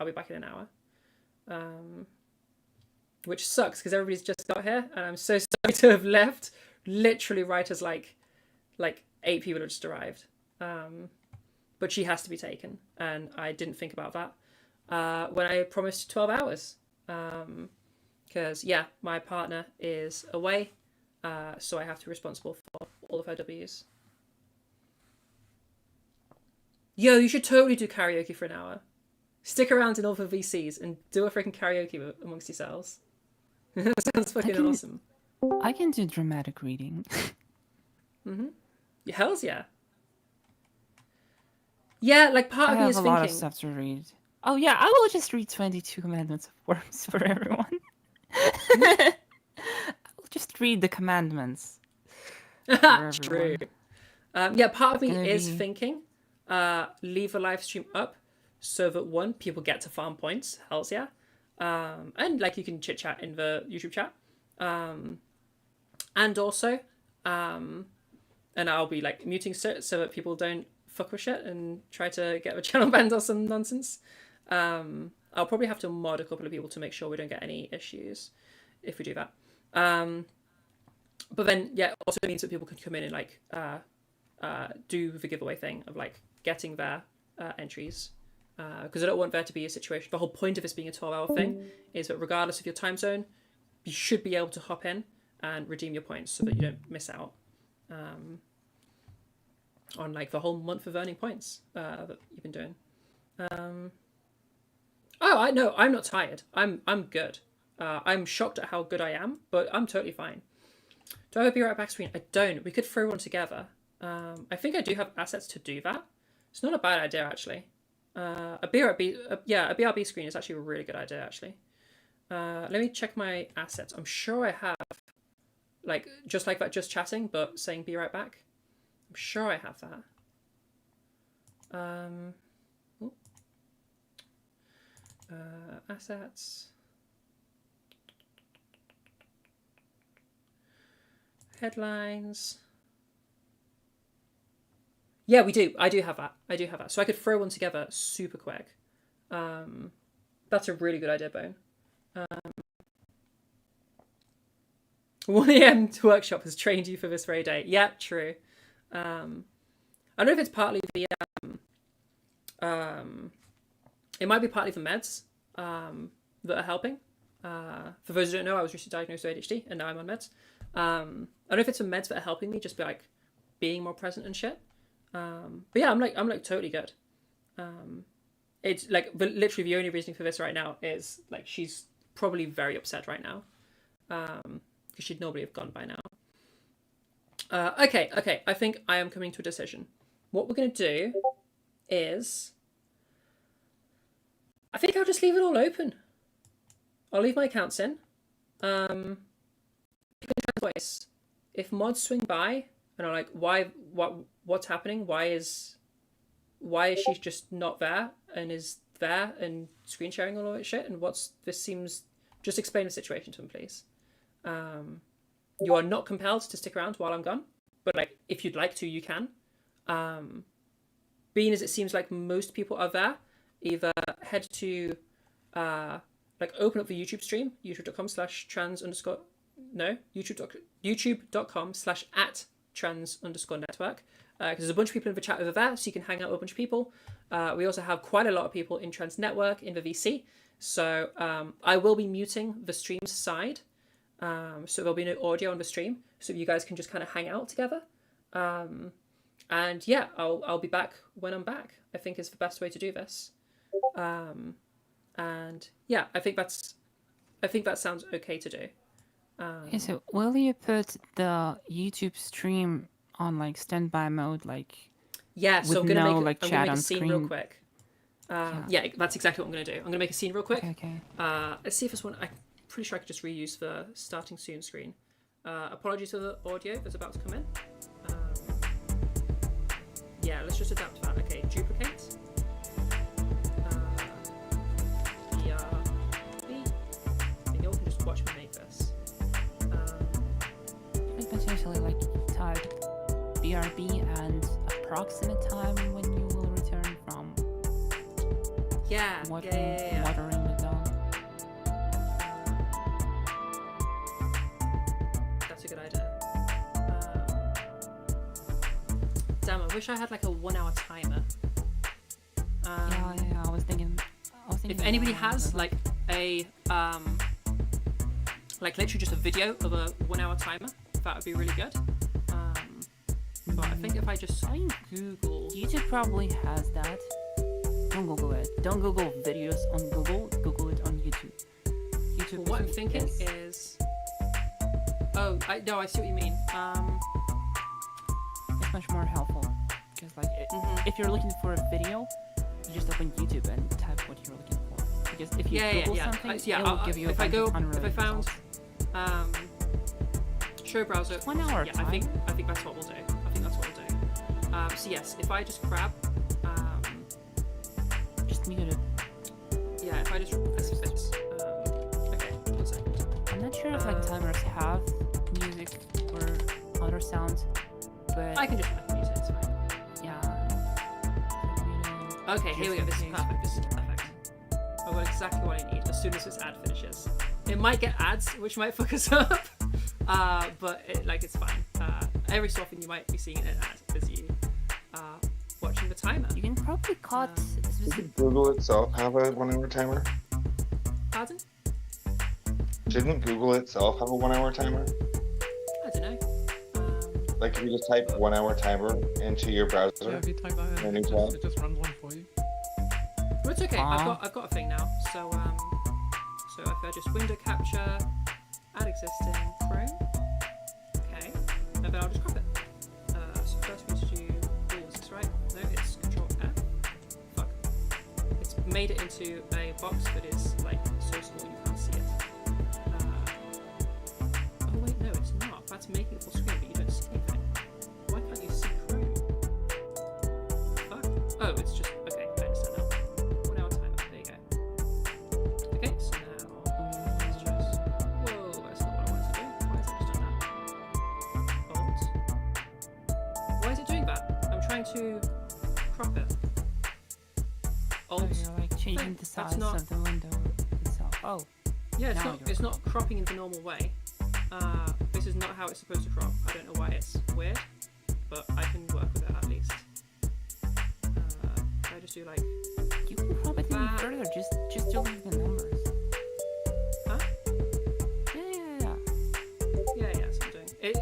be back in an hour. Which sucks because everybody's just got here, and I'm so sorry to have left literally right as like 8 people have just arrived. But but she has to be taken, and I didn't think about that when I promised 12 hours. Because yeah, my partner is away, so I have to be responsible for all of her W's. Yo, you should totally do karaoke for an hour. Stick around in all the VCs and do a freaking karaoke amongst yourselves. That sounds fucking awesome. I can do dramatic reading. Hells yeah. Yeah, like part of me is I have a lot of thinking. stuff to read. Oh yeah, I will just read 22 Commandments of Worms for everyone. I will just read the commandments. For True. everyone. Yeah, part of me Gonna is be- thinking, leave a live stream up so that one, people get to farm points. Hells yeah. And like you can chit chat in the YouTube chat. And also, and I'll be like muting so that people don't fuck with shit and try to get the channel banned or some nonsense. I'll probably have to mod a couple of people to make sure we don't get any issues if we do that. But then, yeah, it also means that people can come in and like do the giveaway thing of like getting their entries. Because I don't want there to be a situation. The whole point of this being a 12-hour thing is that regardless of your time zone, you should be able to hop in and redeem your points so that you don't miss out on like the whole month of earning points that you've been doing. Oh, I know. I'm not tired. I'm good. I'm shocked at how good I am, but I'm totally fine. Do I have a Be Right Back screen? I don't. We could throw one together. I think I do have assets to do that. It's not a bad idea, actually. A BRB screen is actually a really good idea, actually. Let me check my assets. I'm sure I have, like, just like that, just chatting, but saying be right back. I'm sure I have that. Assets. Headlines. Yeah, we do. I do have that. I do have that. So I could throw one together super quick. That's a really good idea, Bone. 1 AM workshop has trained you for this very day. Yeah, true. I don't know if it's partly the it might be partly the meds that are helping. For those who don't know, I was recently diagnosed with ADHD and now I'm on meds. I don't know if it's the meds that are helping me just be like being more present and shit. But yeah, I'm like totally good. It's like literally the only reason for this right now is like she's probably very upset right now. Because she'd normally have gone by now. Okay, I think I am coming to a decision. What we're going to do is... I think I'll just leave it all open. I'll leave my accounts in. Voice. If mods swing by and are like, what's happening? Why is she just not there and is there and screen sharing all of that shit? And this seems... Just explain the situation to them, please. You are not compelled to stick around while I'm gone, but like if you'd like to, you can. Being as it seems like most people are there, either head to like open up the YouTube stream, youtube.com/@trans_network, because there's a bunch of people in the chat over there, so you can hang out with a bunch of people. We also have quite a lot of people in Trans Network in the VC, so I will be muting the stream's side. So there'll be no audio on the stream, so you guys can just kind of hang out together. And yeah, I'll be back when I'm back, I think is the best way to do this. And yeah, I think that sounds okay to do. Okay, so will you put the YouTube stream on like standby mode, like yeah? So with I'm gonna no make like I'm chat gonna make on a scene screen? real quick. Yeah, that's exactly what I'm gonna do. I'm gonna make a scene real quick. Okay. Let's see if this one. I'm pretty sure I could just reuse the starting soon screen. Apologies for the audio that's about to come in. Yeah, let's just adapt that. Okay, duplicate. And you all can just watch me make this. I potentially like type BRB and approximate time when you will return from watering the dog. That's a good idea. Damn, I wish I had like a 1 hour timer Yeah, I was thinking. If anybody has like a like literally just a video of a 1 hour timer, that would be really good. But I think if I just Google, YouTube probably has that. Don't Google it. Don't Google videos on Google. Google it on YouTube. YouTube. Well, what I'm thinking is, oh, I see what you mean. It's much more helpful because like if you're looking for a video, you just open YouTube and type what you're looking for. Because if you Google something, it will give you a bunch of unrelated if I found results. show browser 1 hour. Yeah, I think that's what we'll do. I think that's what we'll do. So yes, if I just grab, just mute it. Yeah, if I just okay, 1 second. I'm not sure if like timers have music or other sounds, but I can just mute it. It's fine. Yeah. Okay, here we go. This is perfect. This is perfect. I've got exactly what I need as soon as this ad finishes. It might get ads, which might fuck us up, but it's fine. Every so often you might be seeing an ad as you are watching the timer. You can probably cut. Didn't Google itself have a 1 hour timer? Pardon? Didn't Google itself have a 1 hour timer? I don't know. Like if you just type 1 hour timer into your browser. Yeah, if you type that in, a new tab. it just runs one for you. Well, it's okay. I've got a thing now. So if I just window capture, add existing Chrome, okay, and then I'll just crop it. So first we need to do, is this right? No, it's Control F. Fuck. It's made it into a box that is like so small you can't see it. Oh wait, no, it's not. That's making it full screen, but you don't see anything. Why can't you see Chrome? Fuck. Oh, it's just okay. I understand now. 1 hour timer. There you go. Okay, so now let's just. Whoa, that's not what I wanted to do. Why is it just done that? Alt. Why is it doing that? I'm trying to crop it. Alt. So you're like changing the size of the window itself. Oh. Yeah, now it's not cropping in the normal way. This is not how it's supposed to crop. I don't know why it's weird, but I can work with it at least. I just do like. You can crop it even further. Just delete the numbers. Huh? Yeah. Yeah. So I'm doing it.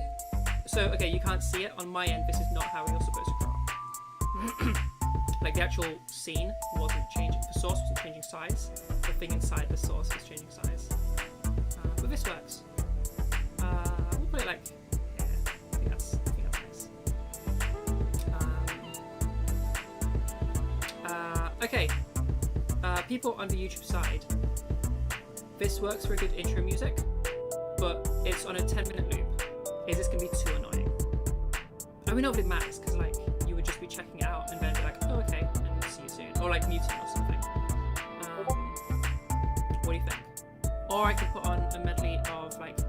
So okay, you can't see it on my end. This is not how you're supposed to crop. Like the actual scene wasn't changing. The source wasn't changing size. The thing inside the source was changing size. But this works. We'll put it like. Yeah, I think that's nice. Okay. People on the YouTube side. This works for a good intro music, but it's on a 10-minute loop. Is this gonna be too annoying? I mean, not that it matters, because like you would just be checking it out and then be like, oh okay, and see you soon, or like muting or something. What do you think? Or I could put on a medley of like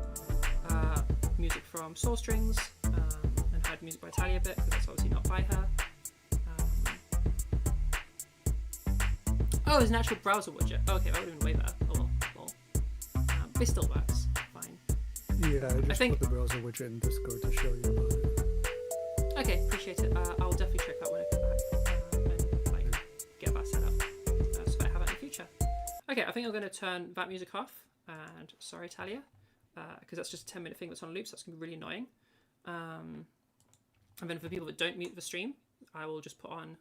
music from Soul Strings and had music by Talia a bit, because that's obviously not by her. Oh, there's an actual browser widget. Oh, okay, that would have been way better. Oh well. This still works. Fine. Yeah, I just put the browser widget in Discord to show you about it. Okay, appreciate it. I'll definitely check that when I come back and like get that set up so that I have it in the future. Okay, I think I'm going to turn that music off. And sorry, Talia, because that's just a 10-minute thing that's on loop, so that's going to be really annoying. And then for people that don't mute the stream, I will just put on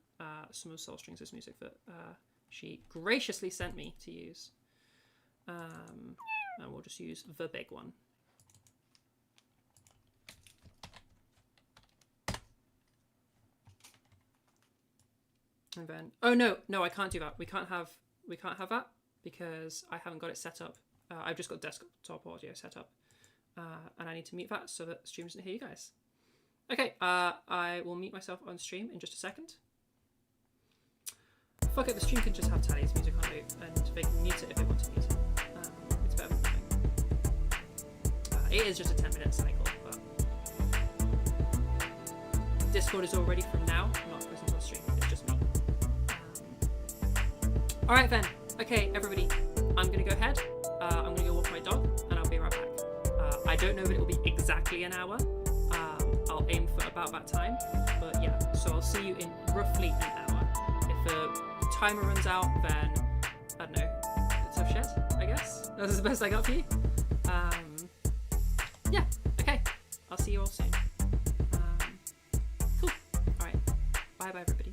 some of Soul Strings' music that she graciously sent me to use. And we'll just use the big one. And then, oh no, I can't do that. We can't have that because I haven't got it set up. I've just got desktop audio set up, and I need to mute that so that stream doesn't hear you guys. Okay, I will mute myself on stream in just a second. Fuck it, the stream can just have Talia's music on loop, and they can mute it if they want to mute it. It's better than nothing. It is just a 10-minute cycle, but Discord is already from now, not listening to the stream. It's just me. All right then. Okay, everybody, I'm gonna go ahead. I'm gonna go walk my dog, and I'll be right back. I don't know that it will be exactly an hour. I'll aim for about that time, but yeah. So I'll see you in roughly an hour. If the timer runs out, then I don't know. Tough shit, I guess. That's the best I got for you. Yeah. Okay. I'll see you all soon. Cool. All right. Bye, bye, everybody.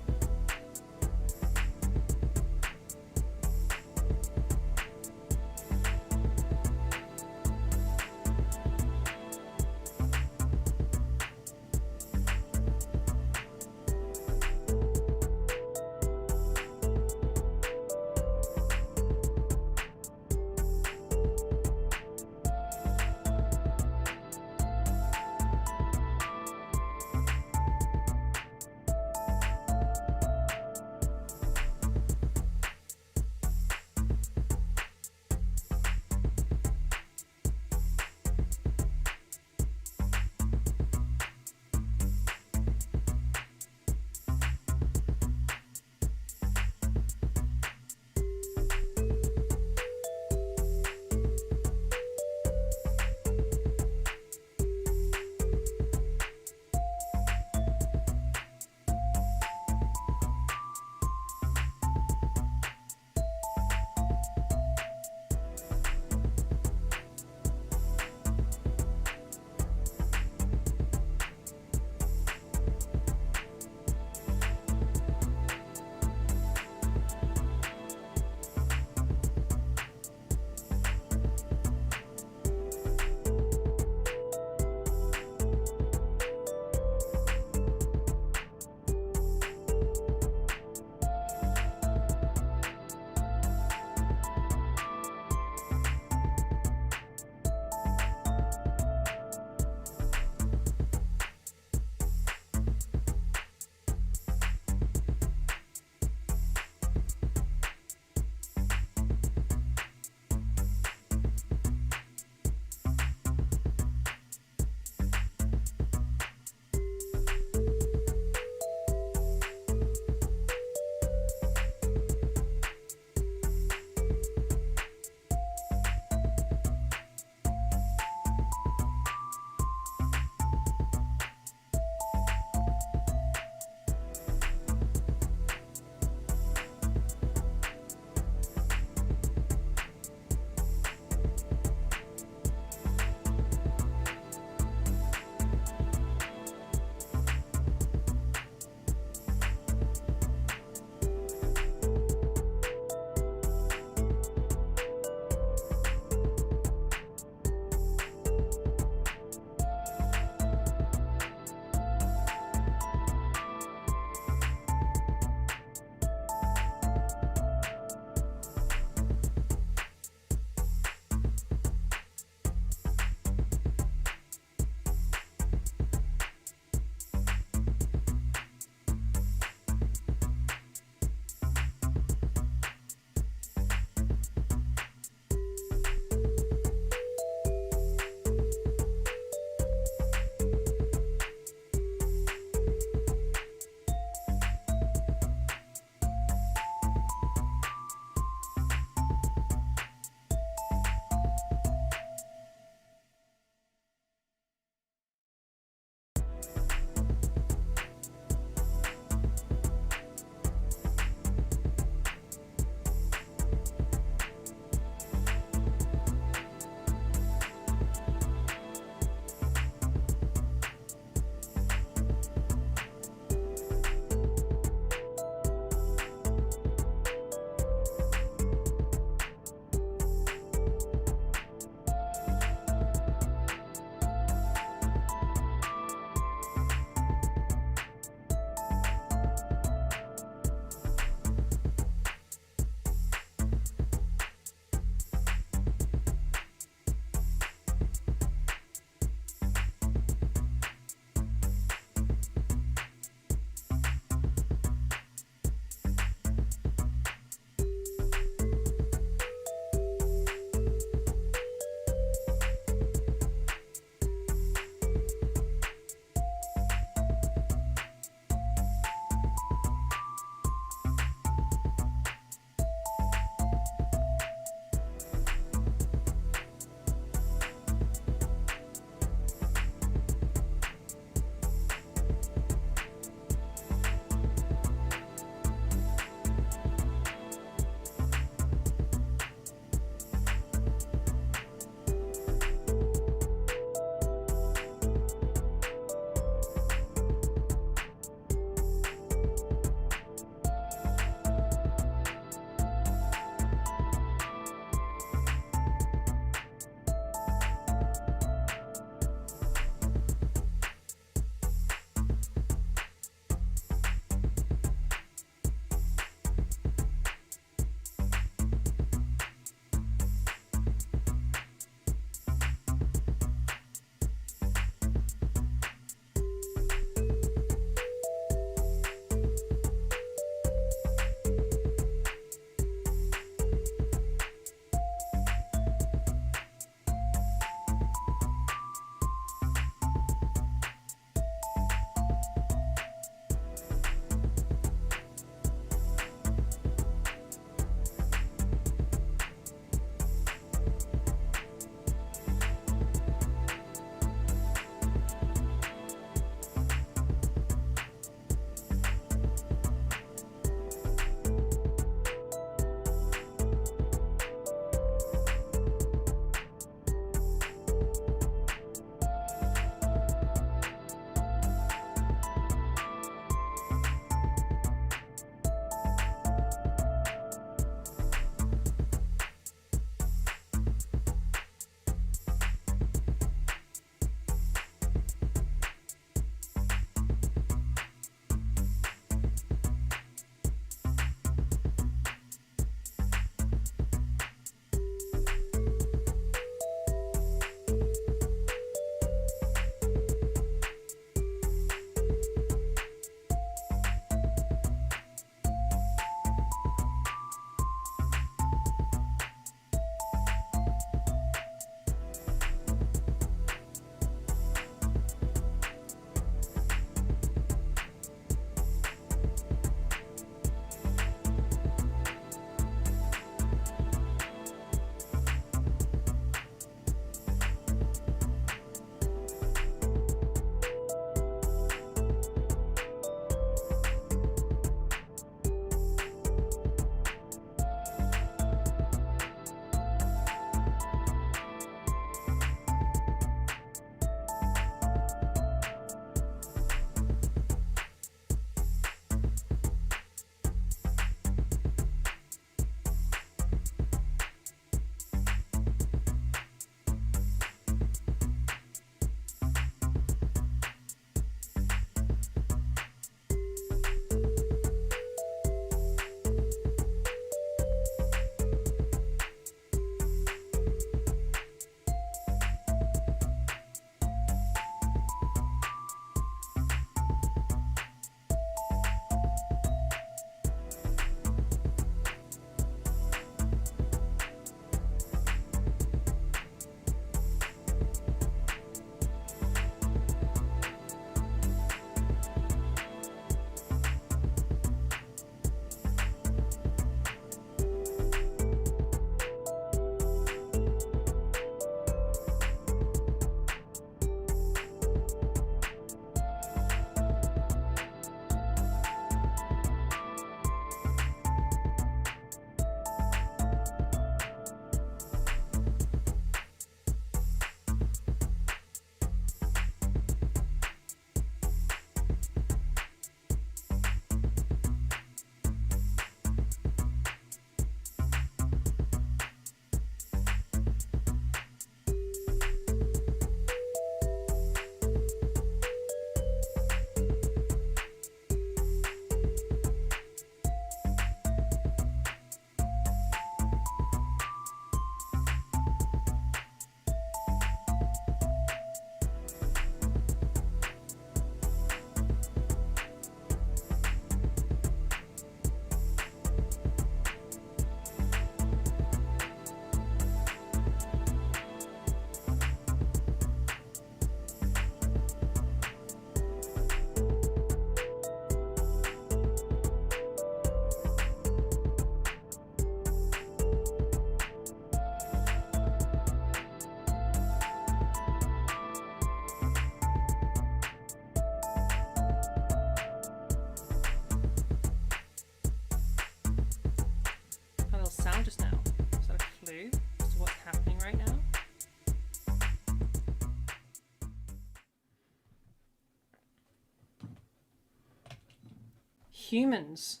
humans.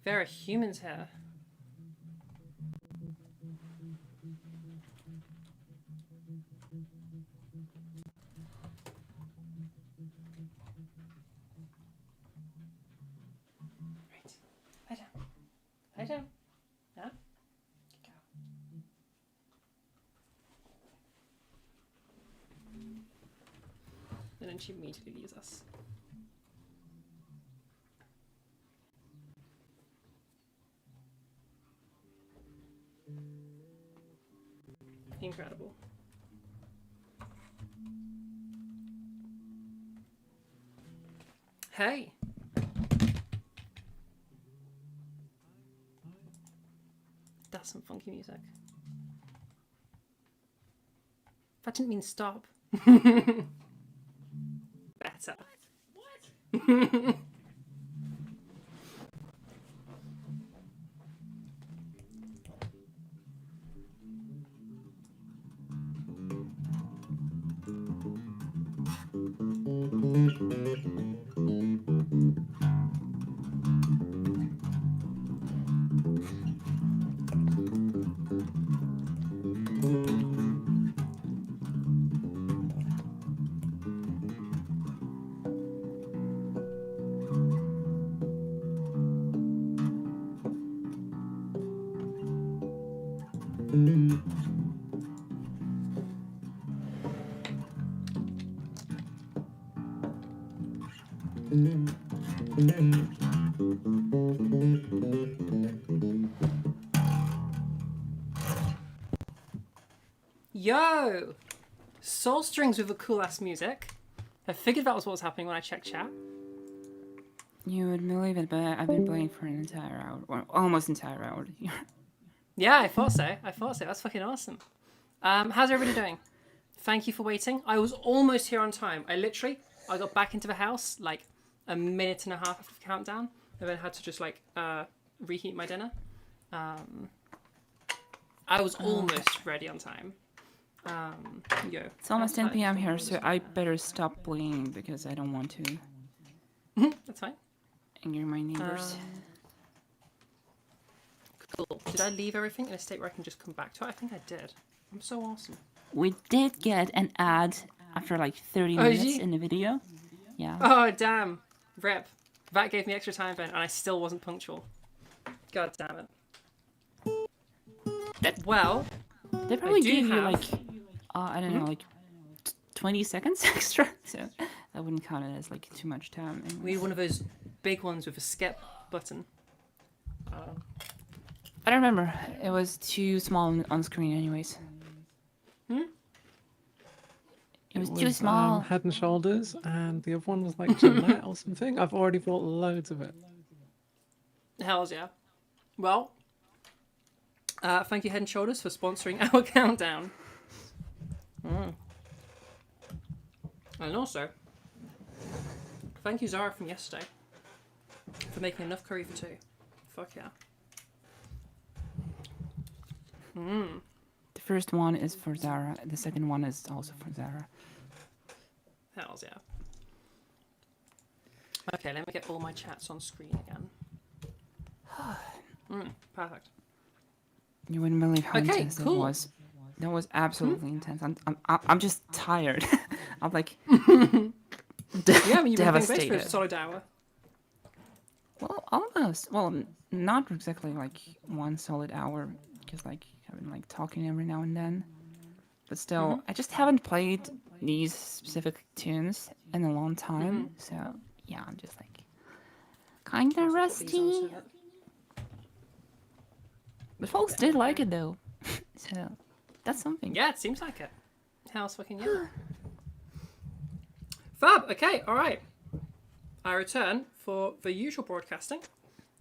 There are humans here. Right. Lie down. Lie down. Yeah. Go. And then she immediately leaves us. Incredible. Hey. That's some funky music. That didn't mean stop. Better. What? Yo! Soul Strings with the cool ass music. I figured that was what was happening when I checked chat. You would believe it, but I've been playing for an entire hour, or almost entire hour. Yeah, I thought so. That's fucking awesome. How's everybody doing? Thank you for waiting. I was almost here on time. I got back into the house like a minute and a half after the countdown, and then had to just like reheat my dinner. I was almost ready on time. It's almost 10 p.m. here, so I better stop playing because I don't want to. That's fine. Anger my neighbors. Cool. Did I leave everything in a state where I can just come back to it? I think I did. I'm so awesome. We did get an ad after like 30 minutes in the video. Yeah. Oh, damn. Rip. That gave me extra time then, and I still wasn't punctual. God damn it. Well, they probably gave you have... like, I don't know, like 20 seconds extra. So that wouldn't count it as like too much time. Anyways. We need one of those big ones with a skip button. I don't remember. It was too small on screen anyways. It was too small. Head and Shoulders, and the other one was like Gillette or something. I've already bought loads of it. Hells yeah. Well, thank you Head and Shoulders for sponsoring our countdown. And also, thank you Zara from yesterday for making enough curry for two. Fuck yeah. The first one is for Zara. The second one is also for Zara. Hells yeah. Okay, let me get all my chats on screen again. Perfect. You wouldn't believe how Okay, intense cool. it was. That was absolutely intense. I'm just tired. I'm like Yeah, I mean, you've been playing bass for a devastated. solid hour. Well, almost. Well, not exactly like 1 solid hour, because like I've been like talking every now and then. But still, I just haven't played these specific tunes in a long time. So yeah, I'm just like kind of rusty. But folks did like it though, so that's something. Yeah, it seems like it. How's fucking yeah. Fab. Okay, all right. I return for the usual broadcasting.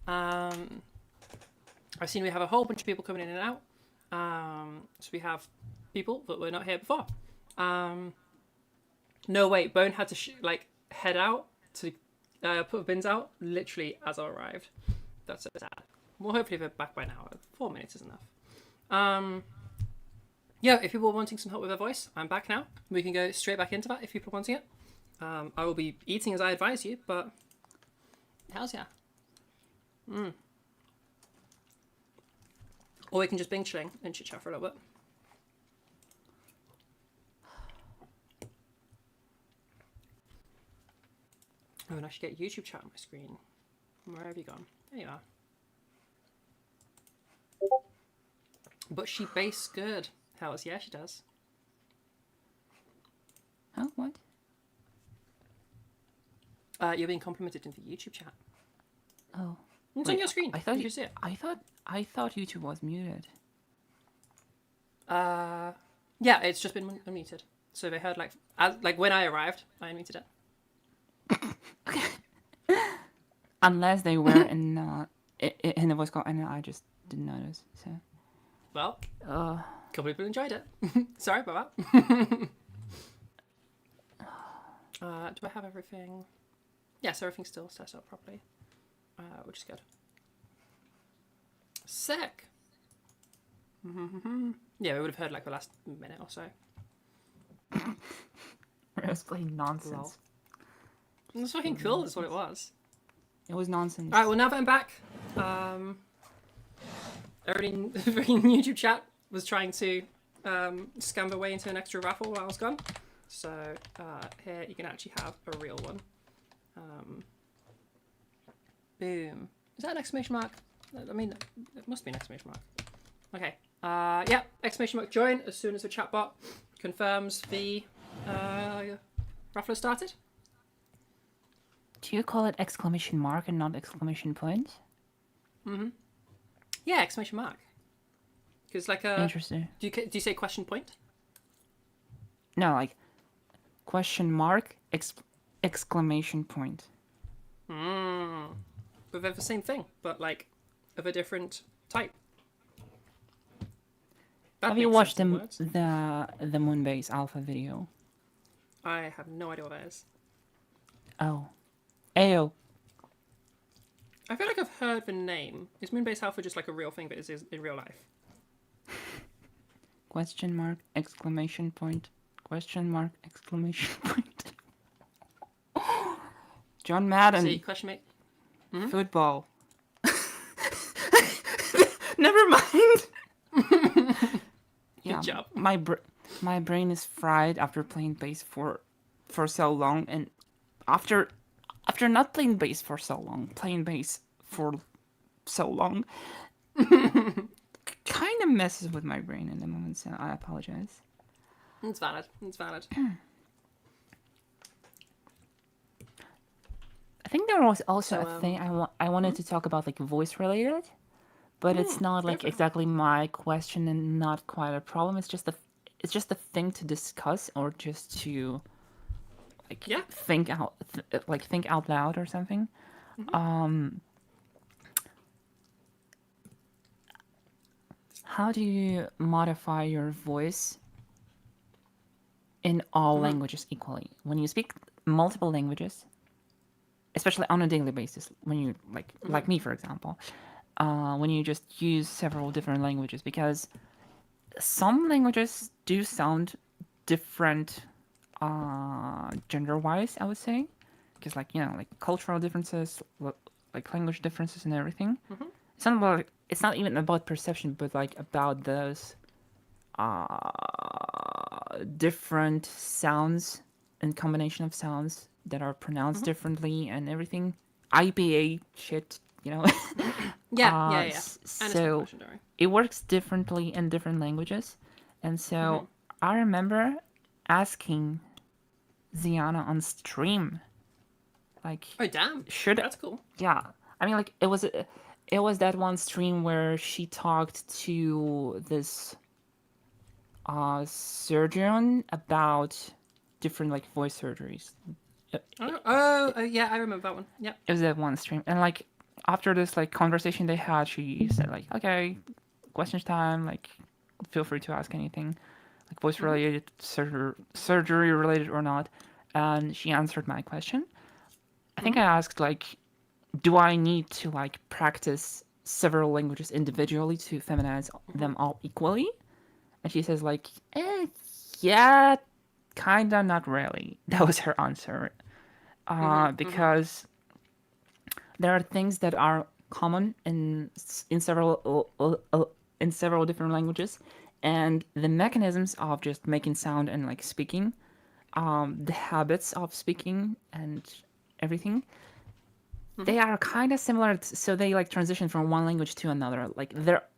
I've seen we have a whole bunch of people coming in and out. So we have people that were not here before. No, wait, Bone had to head out to put the bins out literally as I arrived. That's so sad. Well, hopefully they're back by now. 4 minutes is enough. Yeah, if people are wanting some help with their voice, I'm back now. We can go straight back into that if people are wanting it. I will be eating as I advise you, but How's yeah? Or we can just bing chilling and chit chat for a little bit. Oh, and I should get YouTube chat on my screen. Where have you gone? There you are. But she bass good. Hells yeah, she does. Oh, what? You're being complimented in the YouTube chat. Oh. It's on your screen. I thought you can see it. I thought YouTube was muted. Yeah, it's just been unmuted. So they heard like when I arrived, I unmuted it. Unless they were in the voice call, and I just didn't notice. So. Well, a couple people enjoyed it. Sorry about that. Do I have everything? Yes, everything's still set up properly, which is good. Sick. Yeah, we would have heard like the last minute or so. I was playing nonsense. It was fucking cool. That's what it was. It was nonsense. All right. Well, now that I'm back, everybody in the freaking YouTube chat was trying to scam their way into an extra raffle while I was gone. So here you can actually have a real one. Boom. Is that an exclamation mark? I mean, it must be an exclamation mark. Okay. Yeah, exclamation mark join as soon as the chatbot confirms the raffle has started. Do you call it exclamation mark and not exclamation point? Yeah, exclamation mark. Because like a. Interesting. Do you say question point? No, like question mark exclamation point. But they're the same thing, but like of a different type. Have you watched the Moonbase alpha video? I have no idea what that is. Oh. Ayo. I feel like I've heard the name. Is Moonbase Alpha just like a real thing that is in real life? Question mark exclamation point. Question mark exclamation point. John Madden. See, question mark. Football. Never mind. Good job. My brain is fried after playing bass for so long, and after not playing bass for so long, playing bass for so long, kind of messes with my brain in the moment. So I apologize. It's valid. It's valid. I think there was also a thing I wanted to talk about, like voice related, but it's not like exactly my question and not quite a problem. It's just a thing to discuss or just to like think out loud or something. How do you modify your voice in all languages equally? When you speak multiple languages, especially on a daily basis, when you like me, for example, when you just use several different languages, because some languages do sound different gender-wise, I would say, because like cultural differences, like language differences and everything. It's not even about perception, but like about those different sounds and combination of sounds that are pronounced differently and everything. IPA shit, Yeah. So it works differently in different languages, and so I remember asking Ziana on stream, like, oh damn, that's cool. Yeah, I mean, like it was that one stream where she talked to this surgeon about different like voice surgeries. Yeah, I remember that one. Yeah. It was that one stream, and like after this like conversation they had, she said like, okay, questions time, like feel free to ask anything, like voice related, surgery related or not. And she answered my question. I think I asked like, do I need to like practice several languages individually to feminize them all equally? And she says like, yeah, kinda, not really. That was her answer. Because there are things that are common in several different languages, and the mechanisms of just making sound and like speaking, the habits of speaking and everything, they are kind of similar. So they like transition from one language to another. Like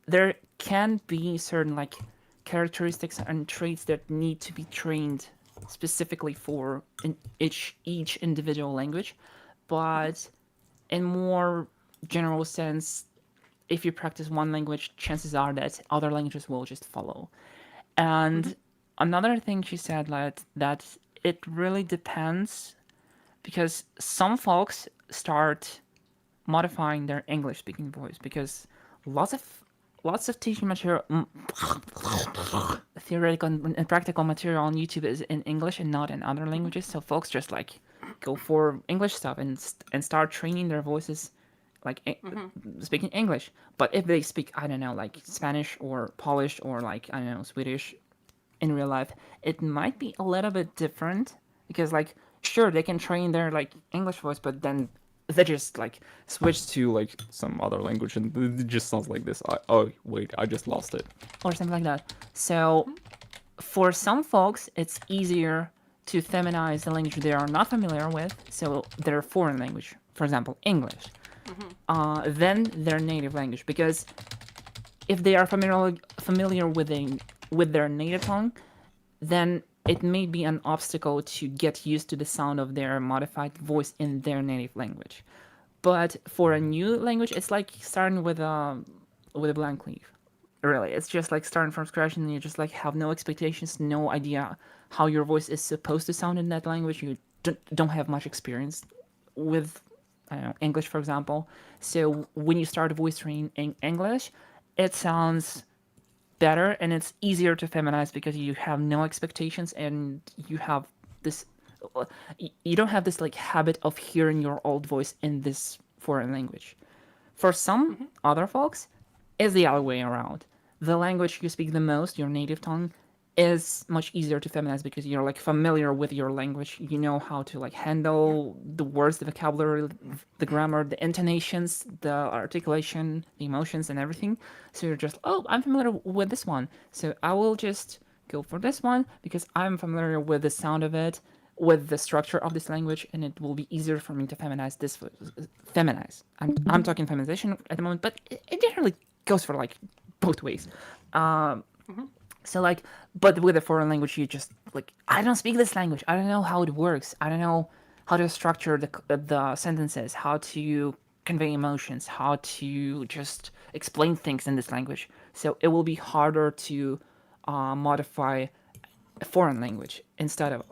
there can be certain like characteristics and traits that need to be trained specifically for each individual language, but in more general sense, if you practice one language, chances are that other languages will just follow. And another thing she said, like, that it really depends, because some folks start modifying their English speaking voice because lots of teaching material, theoretical and practical material on YouTube is in English and not in other languages. So folks just like go for English stuff and start training their voices like speaking English. But if they speak, I don't know, like Spanish or Polish or like, I don't know, Swedish in real life, it might be a little bit different, because like, sure, they can train their like English voice, but then they just like switch to like some other language and it just sounds like this. Oh wait, I just lost it. Or something like that. So for some folks, it's easier to feminize the language they are not familiar with, so their foreign language, for example, English, than their native language. Because if they are familiar with their native tongue, then it may be an obstacle to get used to the sound of their modified voice in their native language. But for a new language, it's like starting with a blank leaf. Really, it's just like starting from scratch, and you just like have no expectations, no idea how your voice is supposed to sound in that language. You don't have much experience with, I don't know, English, for example. So when you start voice training in English, it sounds better and it's easier to feminize because you have no expectations and you have this, you don't have this like habit of hearing your old voice in this foreign language. For some other folks, it's the other way around. The language you speak the most, your native tongue, is much easier to feminize because you're like familiar with your language. You know how to like handle the words, the vocabulary, the grammar, the intonations, the articulation, the emotions, and everything. So you're just, oh, I'm familiar with this one, so I will just go for this one because I'm familiar with the sound of it, with the structure of this language, and it will be easier for me to feminize this. I'm talking feminization at the moment, but it generally goes for like both ways. So like, but with a foreign language, you just like, I don't speak this language. I don't know how it works. I don't know how to structure the sentences, how to convey emotions, how to just explain things in this language. So it will be harder to modify a foreign language instead of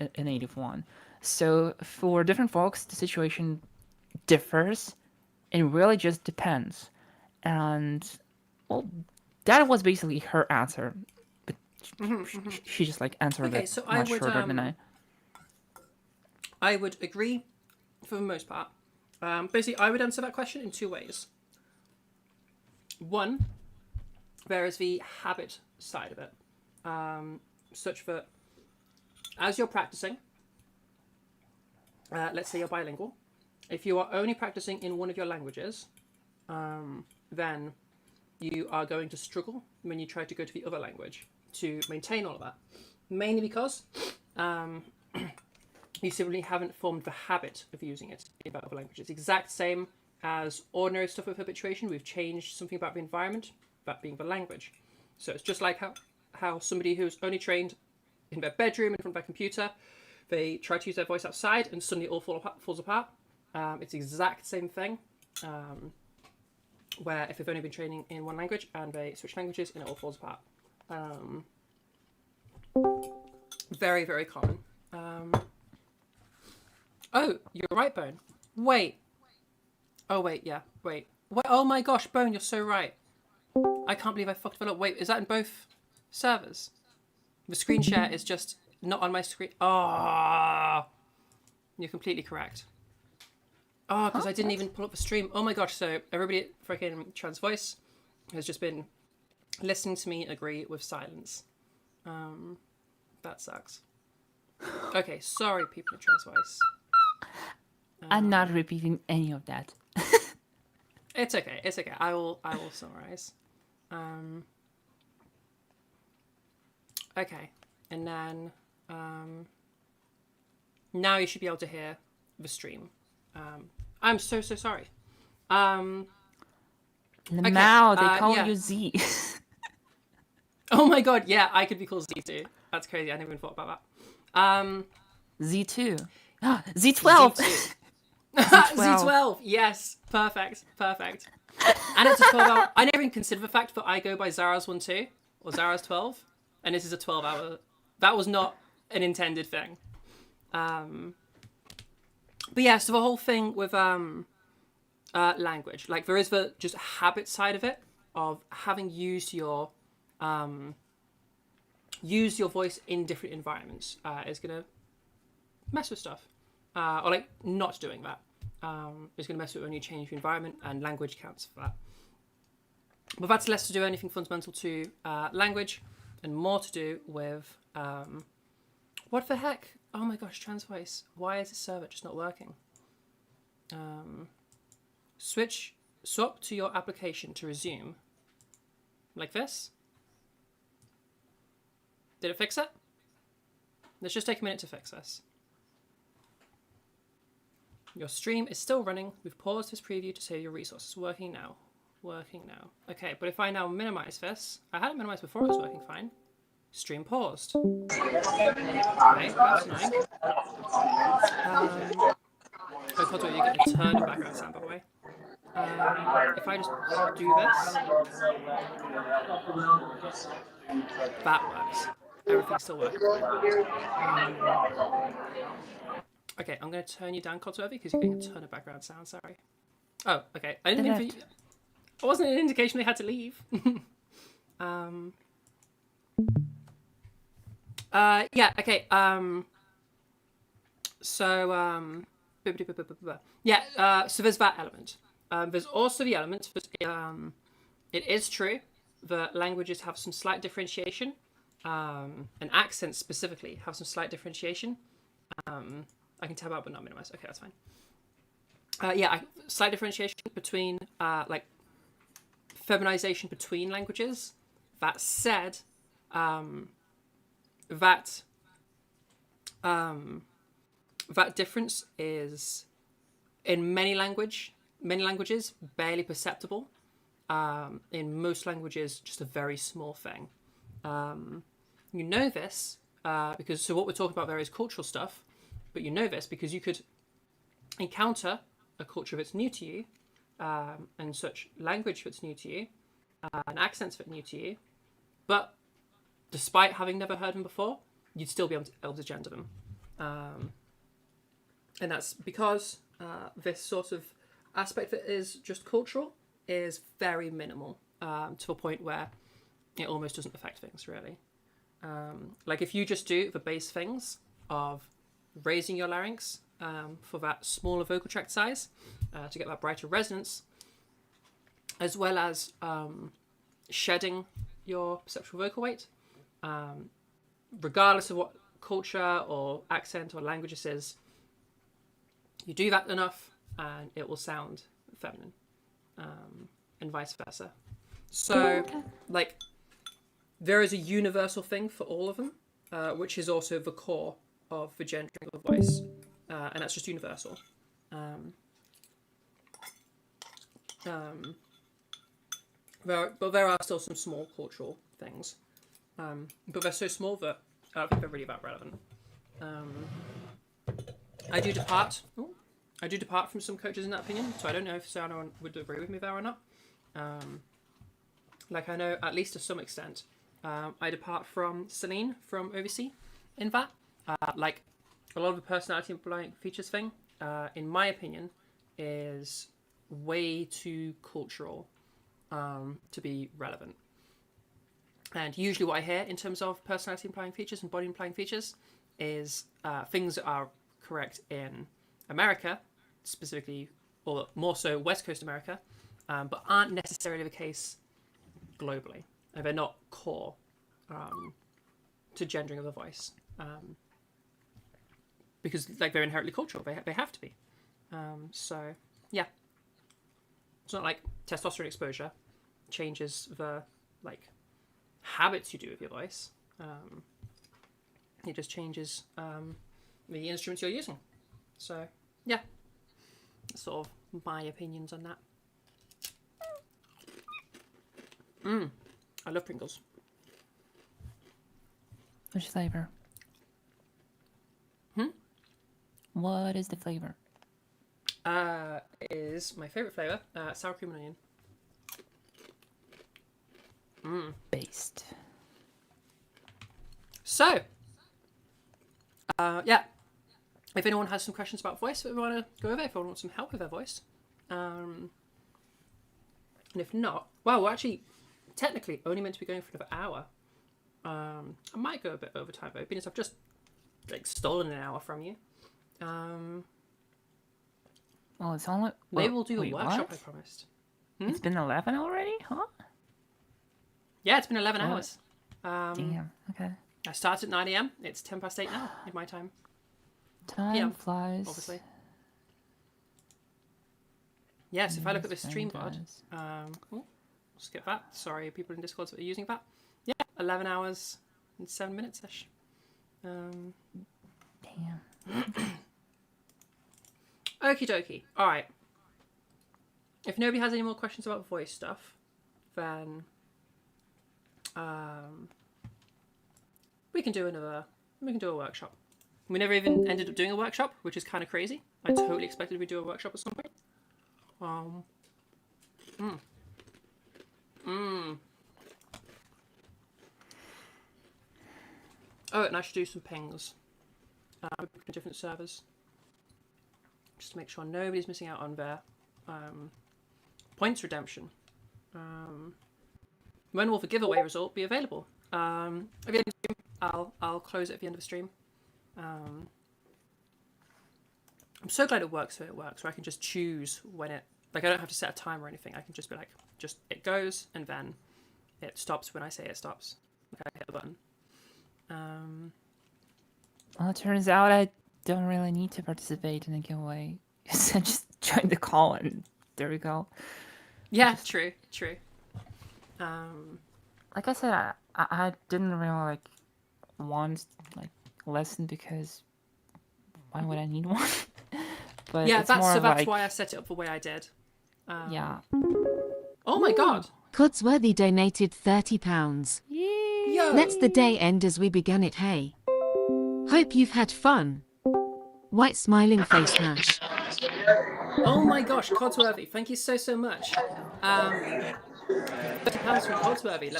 a native one. So for different folks, the situation differs. It really just depends. And well, that was basically her answer, but she just like answered it so much shorter than I. I would agree for the most part. Basically, I would answer that question in two ways. One, there is the habit side of it, such that as you're practicing, let's say you're bilingual, if you are only practicing in one of your languages, then you are going to struggle when you try to go to the other language to maintain all of that. Mainly because you simply haven't formed the habit of using it in the other languages. Exact same as ordinary stuff with habituation. We've changed something about the environment, that being the language. So it's just like how somebody who's only trained in their bedroom in front of their computer, they try to use their voice outside and suddenly it all falls apart. It's the exact same thing. Where if they've only been training in one language and they switch languages and it all falls apart. Very, very common. Oh, you're right, Bone. Wait. Oh, wait, yeah. Wait. Oh my gosh, Bone, you're so right. I can't believe I fucked that up. Wait, is that in both servers? The screen share is just not on my screen. Oh, you're completely correct. Oh, because I didn't even pull up the stream. Oh my gosh, so everybody at freaking TransVoice has just been listening to me agree with silence. That sucks. Okay, sorry people at TransVoice. I'm not repeating any of that. It's okay. It's okay. I will summarize. Okay, and then now you should be able to hear the stream. I'm so sorry. Lamau, okay, they call yeah. you Z. Oh my god, yeah, I could be called Z2. That's crazy. I never even thought about that. Z2. Z12. Z2. Z12. Yes, perfect. And it's a 12-hour. I never even considered the fact that I go by Zara's 1-2 or Zara's 12, and this is a 12-hour. That was not an intended thing. But yeah, so the whole thing with language, like there is the just habit side of it, of having used your voice in different environments is gonna mess with stuff, or like not doing that is gonna mess with when you change your environment, and language counts for that. But that's less to do with anything fundamental to language, and more to do with what the heck? Oh my gosh, TransVoice. Why is this server just not working? Swap to your application to resume. Like this. Did it fix it? Let's just take a minute to fix this. Your stream is still running. We've paused this preview to save your resources. Working now. Okay, but if I now minimize this, I had it minimized before, it was working fine. Stream paused. Okay, that's nice. Oh, Cosmo, you're getting a turn in background sound, by the way. If I just do this, that works. Everything's still working. Okay, I'm going to turn you down, Cosmo, because you're getting a ton of background sound, sorry. Oh, okay. I didn't mean for you... It wasn't an indication they had to leave. Yeah, okay. So there's that element. There's also the element that it is true that languages have some slight differentiation, and accents specifically have some slight differentiation. I can tab out but not minimize. Okay, that's fine. Slight differentiation between like feminization between languages. That said, that difference is in many languages barely perceptible. In most languages, just a very small thing. You know this because what we're talking about there is cultural stuff, but you know this because you could encounter a culture that's new to you, and such language that's new to you, and accents that are new to you, but despite having never heard them before, you'd still be able to gender them. And that's because this sort of aspect that is just cultural is very minimal, to a point where it almost doesn't affect things, really. Like if you just do the base things of raising your larynx for that smaller vocal tract size to get that brighter resonance, as well as shedding your perceptual vocal weight, regardless of what culture or accent or language this is, you do that enough and it will sound feminine, and vice versa. So, like, there is a universal thing for all of them, which is also the core of the gendering of the voice, and that's just universal. But there are still some small cultural things, but they're so small that I don't think they're really that relevant. I do depart from some coaches in that opinion, so I don't know if Sarah would agree with me there or not. Like I know, at least to some extent, I depart from Celine from OVC in that. Like a lot of the personality amplifying features thing, in my opinion, is way too cultural to be relevant. And usually what I hear in terms of personality implying features and body implying features is things that are correct in America, specifically, or more so West Coast America, but aren't necessarily the case globally. And they're not core to gendering of the voice. Because like they're inherently cultural, they have to be. So yeah, it's not like testosterone exposure changes the like habits you do with your voice. It just changes the instruments you're using. So yeah, that's sort of my opinions on that. I love Pringles. Which flavor? What is the flavor? Is my favorite flavor sour cream and onion. Based. So, yeah. If anyone has some questions about voice that we want to go over, if anyone wants some help with their voice, and if not, well, we're actually technically only meant to be going for another hour. I might go a bit over time though, because I've just like stolen an hour from you. Well, it's only. Maybe we'll do a wait, workshop. what? I promised. It's been 11 already, huh? Yeah, it's been 11 Oh, hours. Damn. Okay. I started at 9 a.m. It's 8:10 now in my time. Time PM, flies. obviously. Yes, if I look at the Yes, stream it pod, does. skip that. Sorry, people in Discord that are using that. Yeah, 11 hours and 7 minutes ish. Damn. Okie dokie. All right. If nobody has any more questions about voice stuff, then we can do a workshop. We never even ended up doing a workshop, which is kind of crazy. I totally expected we'd do a workshop at some point. Oh, and I should do some pings with different servers, just to make sure nobody's missing out on their points redemption. When will the giveaway result be available? At the end of the stream, I'll close it at the end of the stream. I'm so glad it works where I can just choose when it, like I don't have to set a time or anything. I can just be like, just it goes and then it stops when I say it stops. Like I hit the button. Well, it turns out I don't really need to participate in a giveaway. I just joined the call and there we go. Yeah, true. Like I said, I didn't really like want like lesson because why would I need one? But yeah, it's that's more that's like, why I set it up the way I did. yeah. Oh my god. Codsworthy donated £30. Yo. Let's the day end as we began it, hey. Hope you've had fun. White smiling face hash. Oh my gosh, Codsworthy, thank you so much. £30 from Codsworthy.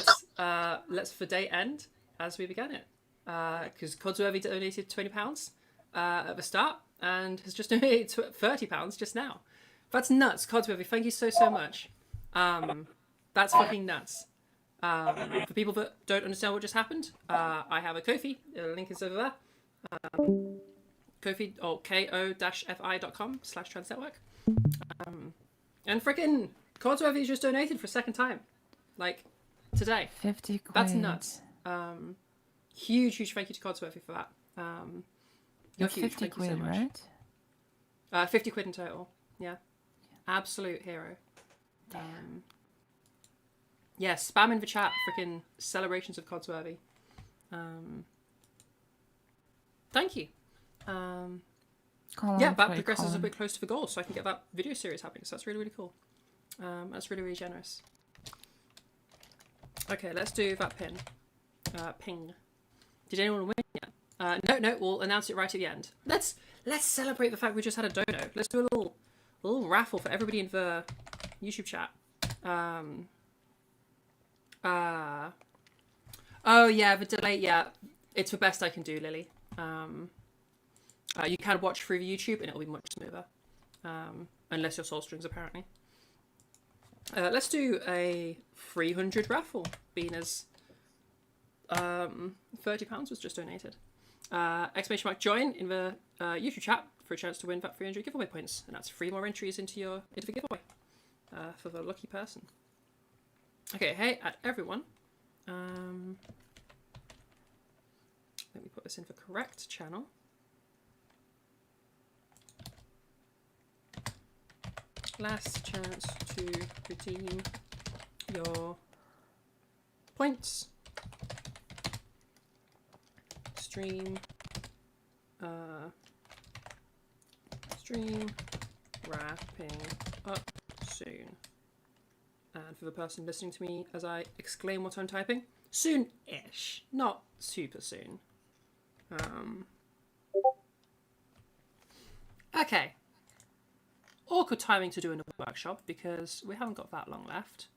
Let's the day end as we began it. Because Codsworthy donated £20 at the start and has just donated £30 just now. That's nuts, Codsworthy. Thank you so much. That's fucking nuts. For people that don't understand what just happened, I have a Ko-fi. The link is over there. Ko-fi or ko-fi.com/transnetwork. And freaking Codsworthy just donated for a second time, like today. 50 quid. That's nuts. Huge thank you to Codsworthy for that. You're huge. 50 Thank you so quid, much. right? 50 quid in total. Yeah. Absolute hero. Yeah, spam in the chat. Freaking celebrations of Codsworthy. Thank you. Yeah, that progresses a bit close to the goal, so I can get that video series happening. So that's really cool. That's really generous. Okay, let's do that pin. Ping. Did anyone win yet? No. We'll announce it right at the end. Let's celebrate the fact we just had a dono. Let's do a little raffle for everybody in the YouTube chat. Oh yeah, the delay. Yeah, it's the best I can do, Lily. You can watch through the YouTube and it'll be much smoother, unless your soul strings apparently. Let's do a 300 raffle, being as £30 was just donated. ! Join in the YouTube chat for a chance to win that 300 giveaway points, and that's 3 more entries into the giveaway for the lucky person. Okay, hey at everyone. Let me put this in the correct channel. Last chance to redeem your points. Stream wrapping up soon. And for the person listening to me as I exclaim what I'm typing, soon-ish, not super soon. Okay. Awkward timing to do another workshop because we haven't got that long left,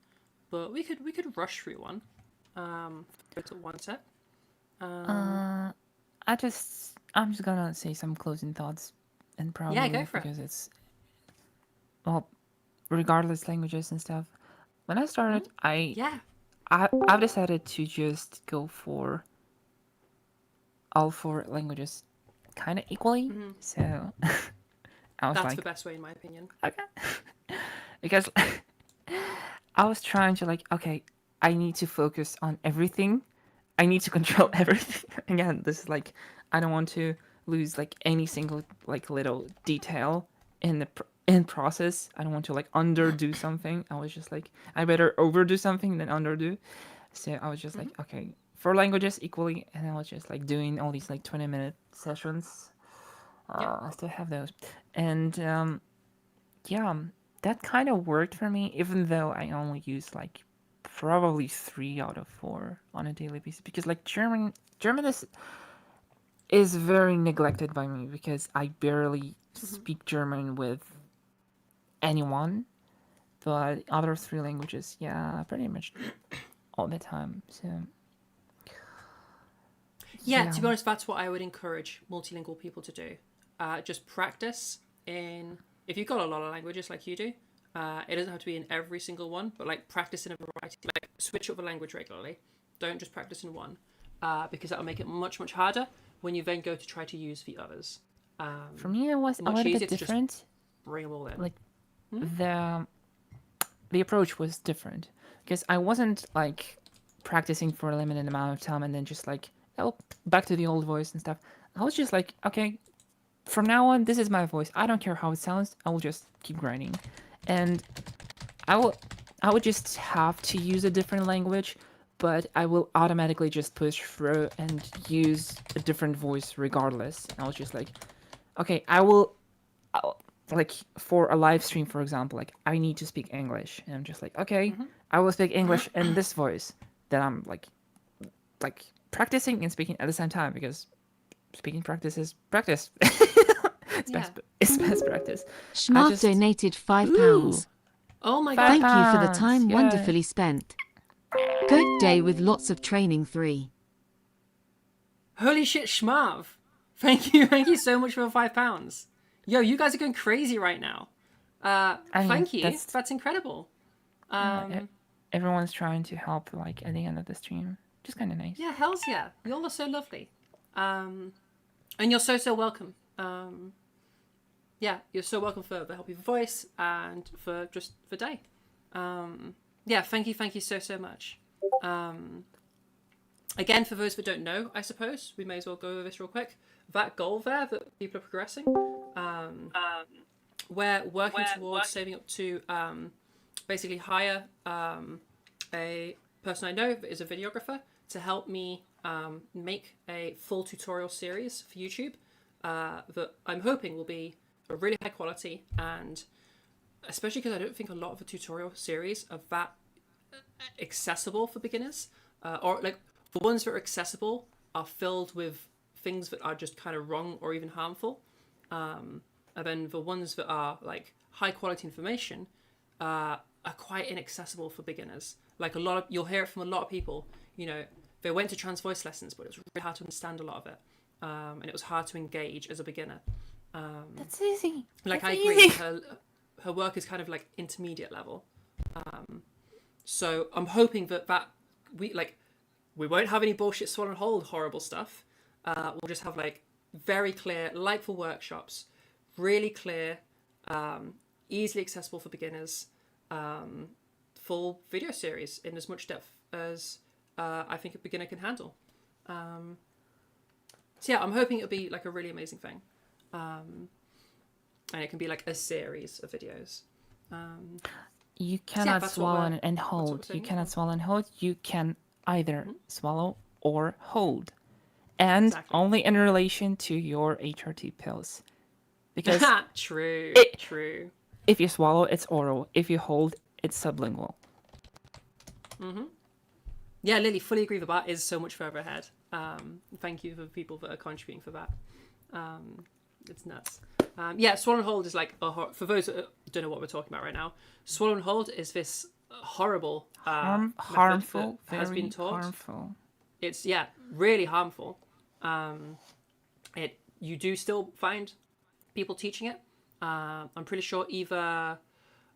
but we could rush through one. Go to one set. I'm just gonna say some closing thoughts, and probably go for it. because it's regardless languages and stuff. When I started, I've decided to just go for all 4 languages kind of equally. So I was That's like, the best way, in my opinion. Okay. Because I was trying to like, okay, I need to focus on everything. I need to control everything. Again, this is like, I don't want to lose like any single like little detail in the process. I don't want to like underdo something. I was just like, I better overdo something than underdo. So I was just like, okay, 4 languages equally, and I was just like doing all these like 20-minute sessions. I still have those, and yeah, that kind of worked for me, even though I only use like probably 3 out of 4 on a daily basis, because like German is very neglected by me because I barely speak German with anyone, but other 3 languages, yeah, pretty much all the time. So yeah, to be honest, that's what I would encourage multilingual people to do. Just practice in, if you've got a lot of languages like you do, it doesn't have to be in every single one, but like practice in a variety, like switch up the language regularly. Don't just practice in one, because that'll make it much, much harder when you then go to try to use the others. For me, it was a much little easier bit to just different. bring them all in. Like the approach was different because I wasn't like practicing for a limited amount of time and then just like, oh, back to the old voice and stuff. I was just like, okay, from now on, this is my voice. I don't care how it sounds. I will just keep grinding, and I would just have to use a different language, but I will automatically just push through and use a different voice regardless. And I was just like, okay, I'll, like for a live stream, for example, like I need to speak English, and I'm just like, okay, I will speak English in this voice that I'm like practicing and speaking at the same time, because speaking practice is practice. It's best practice. Schmarf donated £5. Oh my god. Thank you for the time Yay. wonderfully spent. Good day with lots of training 3. Holy shit, Schmarv. Thank you so much for the £5. Yo, you guys are going crazy right now. Thank you. That's incredible. Everyone's trying to help like at the end of the stream. Just kind of nice. Yeah, hells yeah. You all are so lovely. And you're so welcome. Yeah, you're so welcome for the help of your voice and for just for day. Yeah, thank you so much. Again, for those that don't know, I suppose we may as well go over this real quick. That goal there that people are progressing, we're working towards saving up to basically hire a person I know that is a videographer to help me make a full tutorial series for YouTube that I'm hoping will be a really high quality, and especially because I don't think a lot of the tutorial series are that accessible for beginners, or like the ones that are accessible are filled with things that are just kind of wrong or even harmful, and then the ones that are like high quality information are quite inaccessible for beginners. Like you'll hear it from a lot of people, you know, they went to trans voice lessons, but it was really hard to understand a lot of it, and it was hard to engage as a beginner. That's easy. Like That's I agree, easy. her work is kind of like intermediate level. So I'm hoping that we won't have any bullshit swallow and hold horrible stuff. We'll just have like very clear, like for workshops, really clear, easily accessible for beginners, full video series in as much depth as I think a beginner can handle. So yeah, I'm hoping it'll be like a really amazing thing. And it can be like a series of videos. You So yeah, cannot that's what swallow we're- and that's what we're hold. You saying, cannot swallow and hold. You can either swallow or hold. And only in relation to your HRT pills. Because True. True. if you swallow, it's oral. If you hold, it's sublingual. Yeah, Lily, fully agree. The bar is so much further ahead. Thank you for the people that are contributing for that. It's nuts. Yeah, swallow and hold is like for those that don't know what we're talking about right now. Swallow and hold is this horrible method Harmful, that has very been taught. harmful. It's really harmful. You do still find people teaching it. I'm pretty sure either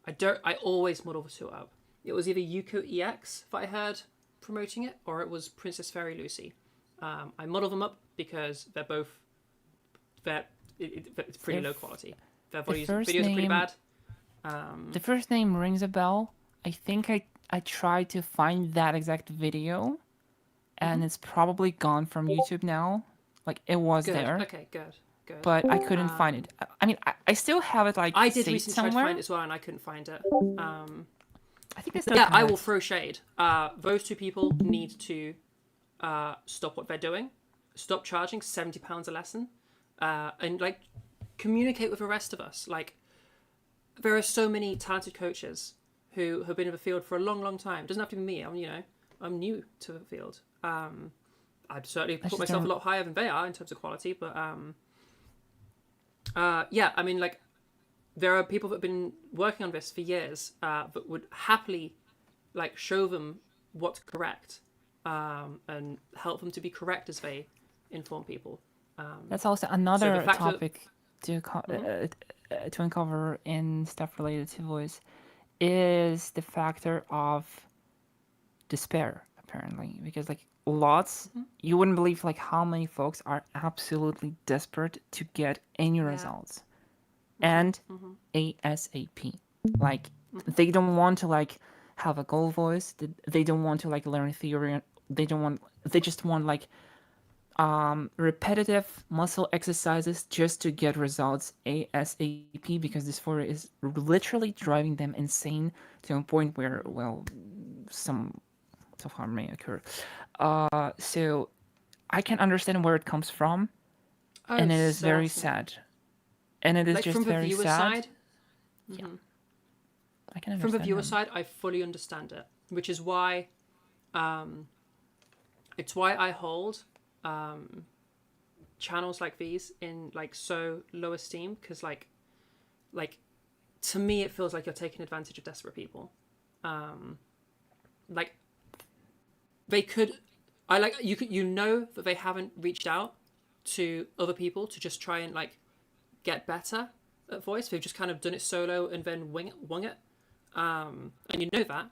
I always muddle the two up. It was either Yuko EX that I heard promoting it, or it was Princess Fairy Lucy. I muddle them up because they're both it's pretty low quality. Their videos are pretty bad. The first name rings a bell. I think I tried to find that exact video, and it's probably gone from YouTube now. Like it was Good. there. Okay, good. But I couldn't find it. I mean, I still have it like I did saved recently try somewhere. to find it as well, and I couldn't find it. I think I still yeah, have I it. will throw shade. Those two people need to stop what they're doing, stop charging £70 a lesson, and like communicate with the rest of us. Like there are so many talented coaches who have been in the field for a long, long time. It doesn't have to be me. I'm new to the field. I'd certainly put just myself don't- a lot higher than they are in terms of quality, but yeah, I mean, like, there are people that have been working on this for years that would happily, like, show them what's correct and help them to be correct as they inform people. That's also so another the fact that- topic to uncover in stuff related to voice is the factor of despair, apparently, because like lots you wouldn't believe like how many folks are absolutely desperate to get any results and ASAP. Like they don't want to like have a goal voice, they don't want to like learn theory, they just want like repetitive muscle exercises just to get results ASAP, because this for is literally driving them insane to a point where, well, some harm may occur. So I can understand where it comes from, and it is very sad. And it is like just from the very viewer sad. side. Yeah. I can understand From the viewer them. side, I fully understand it, which is why it's why I hold channels like these in like so low esteem, because like to me it feels like you're taking advantage of desperate people. Like they could, you know that they haven't reached out to other people to just try and like get better at voice. They've just kind of done it solo and then wung it. And you know that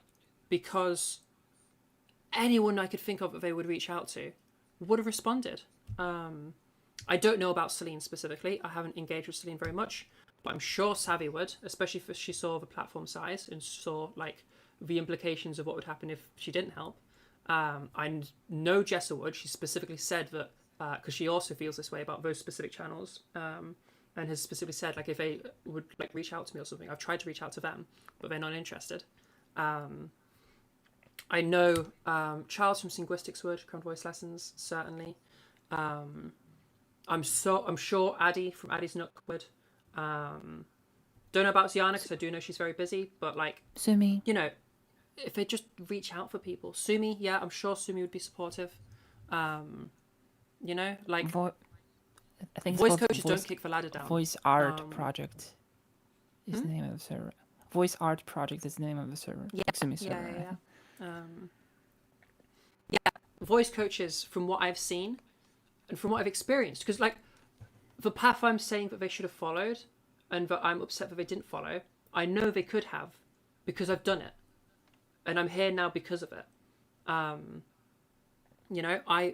because anyone I could think of that they would reach out to would have responded. I don't know about Celine specifically. I haven't engaged with Celine very much, but I'm sure Savvy would, especially if she saw the platform size and saw like the implications of what would happen if she didn't help. I know Jessa would. She specifically said that because she also feels this way about those specific channels, and has specifically said like if they would like reach out to me or something, I've tried to reach out to them, but they're not interested. I know Charles from Linguistics would, Crown Voice Lessons, certainly. I'm sure Addie from Addie's Nook would. Don't know about Ziana because I do know she's very busy, but like Sumi. You know, if they just reach out for people. Sumi, yeah, I'm sure Sumi would be supportive. You know, like I think it's voice called coaches don't kick the ladder down. Voice Art Project is the name of the server. Voice Art Project is the name of the server. Yeah, Sumi server. I think. Yeah, voice coaches, from what I've seen and from what I've experienced, because like the path I'm saying that they should have followed and that I'm upset that they didn't follow, I know they could have because I've done it and I'm here now because of it. You know, I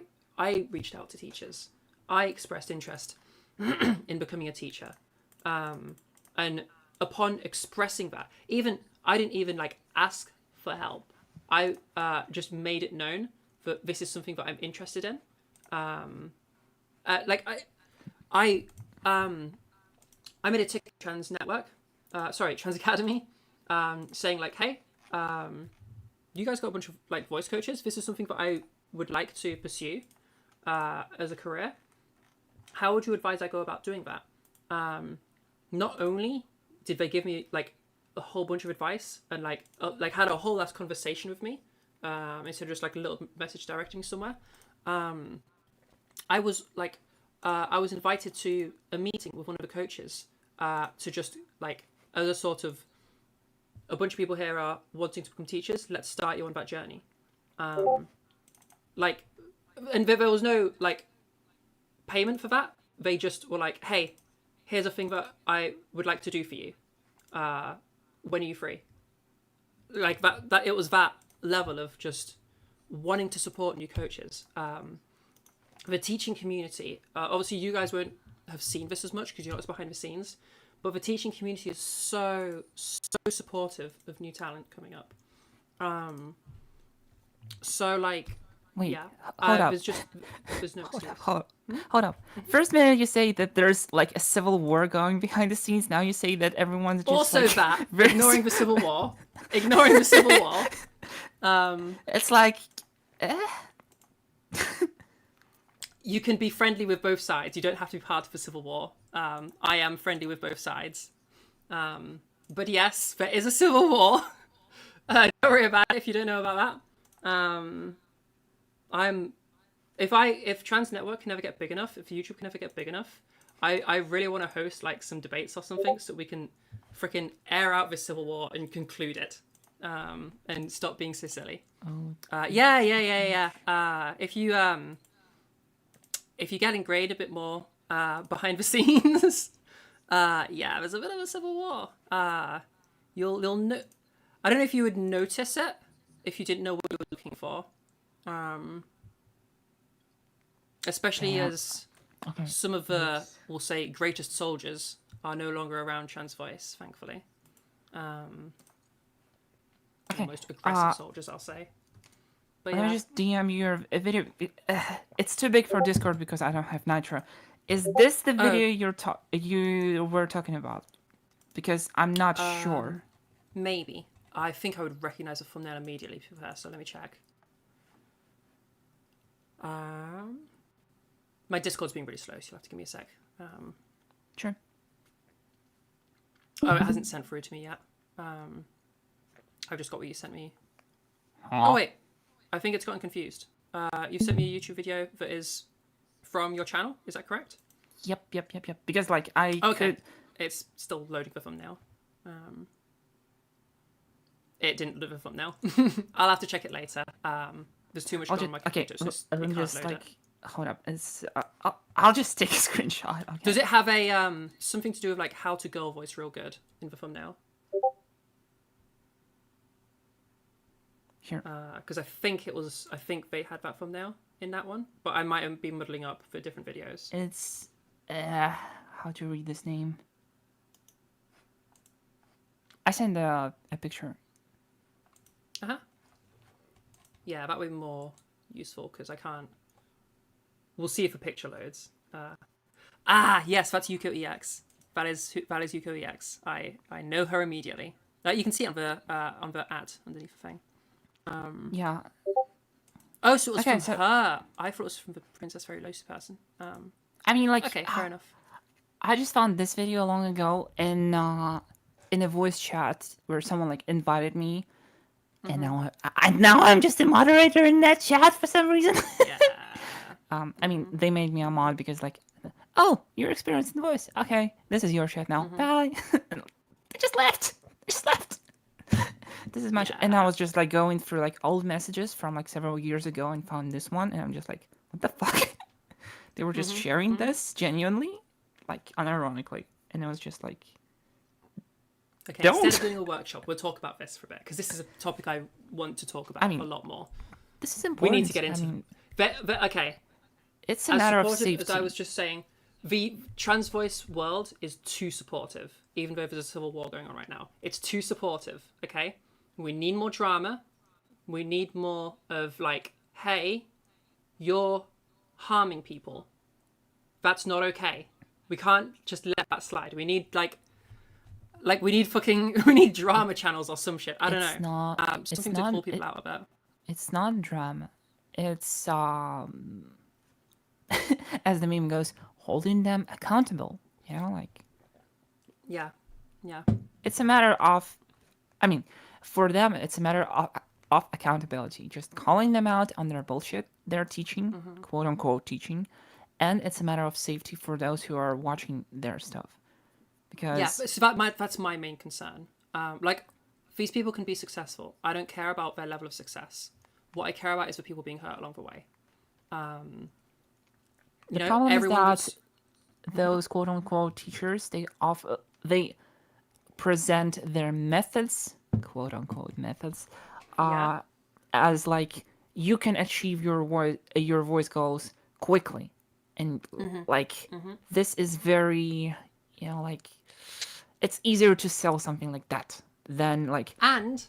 reached out to teachers. I expressed interest in becoming a teacher. And upon expressing that, I didn't even like ask for help. I just made it known that this is something that I'm interested in. I made a TikTok Trans network, Trans Academy, saying like, hey, you guys got a bunch of like voice coaches. This is something that I would like to pursue as a career. How would you advise I go about doing that? Not only did they give me like a whole bunch of advice and like had a whole last conversation with me, instead of just like a little message directing me somewhere. I was invited to a meeting with one of the coaches to just like, as a sort of, a bunch of people here are wanting to become teachers. Let's start you on that journey. Like, and there was no like payment for that. They just were like, hey, here's a thing that I would like to do for you. When are you free? Like that it was that level of just wanting to support new coaches. The teaching community, obviously you guys won't have seen this as much because you're not as behind the scenes, but the teaching community is so supportive of new talent coming up. So like, wait, yeah, hold up. There's no excuse. Hold up. First minute you say that there's like a civil war going behind the scenes. Now you say that everyone's just also like, that ignoring the civil war, it's like, you can be friendly with both sides. You don't have to be part of the civil war. I am friendly with both sides. But yes, there is a civil war. Don't worry about it if you don't know about that. If Trans Network can never get big enough, if YouTube can never get big enough, I really want to host like some debates or something so we can freaking air out this civil war and conclude it. And stop being so silly. Yeah. If you get ingrained a bit more behind the scenes, yeah, there's a bit of a civil war. You'll know. I don't know if you would notice it if you didn't know what you were looking for. Especially as some of the, we'll say, greatest soldiers are no longer around Trans Voice, thankfully. The most aggressive soldiers, I'll say. But Let me just DM you your video. It's too big for Discord because I don't have Nitro. Is this the video you were talking about? Because I'm not sure. Maybe. I think I would recognize the thumbnail immediately first, so let me check. My Discord's being really slow, so you'll have to give me a sec. Sure. Oh, it hasn't sent through to me yet. I've just got what you sent me. Huh? Oh, wait. I think it's gotten confused. You sent me a YouTube video that is from your channel. Is that correct? Yep. Because like I could... It's still loading the thumbnail. It didn't load the thumbnail. I'll have to check it later. There's too much going on my computer, so it can't just load like it. hold up. It's I'll just take a screenshot. Okay. Does it have a something to do with like how to girl voice real good in the thumbnail? Here. Because I think they had that thumbnail in that one, but I might be muddling up for different videos. It's how to read this name? I sent a picture. Yeah, that would be more useful because I can't. We'll see if a picture loads. Yes, that's Yuko EX. That is Yuko EX. I know her immediately. You can see it on the ad underneath the thing. Yeah. Oh, so it was from her. I thought it was from the Princess Fairy Lucy person. I mean, like, okay, fair enough. I just found this video long ago in a voice chat where someone like invited me, and now I'm just a moderator in that chat for some reason. Yeah. I mean, they made me a mod because like, oh, you're experienced in voice. Okay, this is your chat now. Bye. And they just left. This is much, and I was just like going through like old messages from like several years ago and found this one, and I'm just like, what the fuck? They were just sharing this genuinely, like unironically, and I was just like, okay, don't. Instead of doing a workshop, we'll talk about this for a bit because this is a topic I want to talk about a lot more. This is important. We need to get into. Okay. It's a matter of safety. As I was just saying, the trans voice world is too supportive, even though there's a civil war going on right now. It's too supportive, okay? We need more drama. We need more of like, hey, you're harming people. That's not okay. We can't just let that slide. We need like, Like we need drama channels or some shit. I don't It's know. not. It's Something to not. pull people out about. It's not drama. It's as the meme goes, holding them accountable. You know, like Yeah. it's a matter of, I mean, for them, it's a matter of accountability. Just calling them out on their bullshit they're teaching, quote unquote teaching, and it's a matter of safety for those who are watching their stuff. Because Yeah, so that's my main concern. Like, these people can be successful. I don't care about their level of success. What I care about is the people being hurt along the way. The problem is that those quote unquote teachers, they present their methods, quote unquote methods, as like you can achieve your voice goals quickly, and like this is very, you know, like it's easier to sell something like that than like than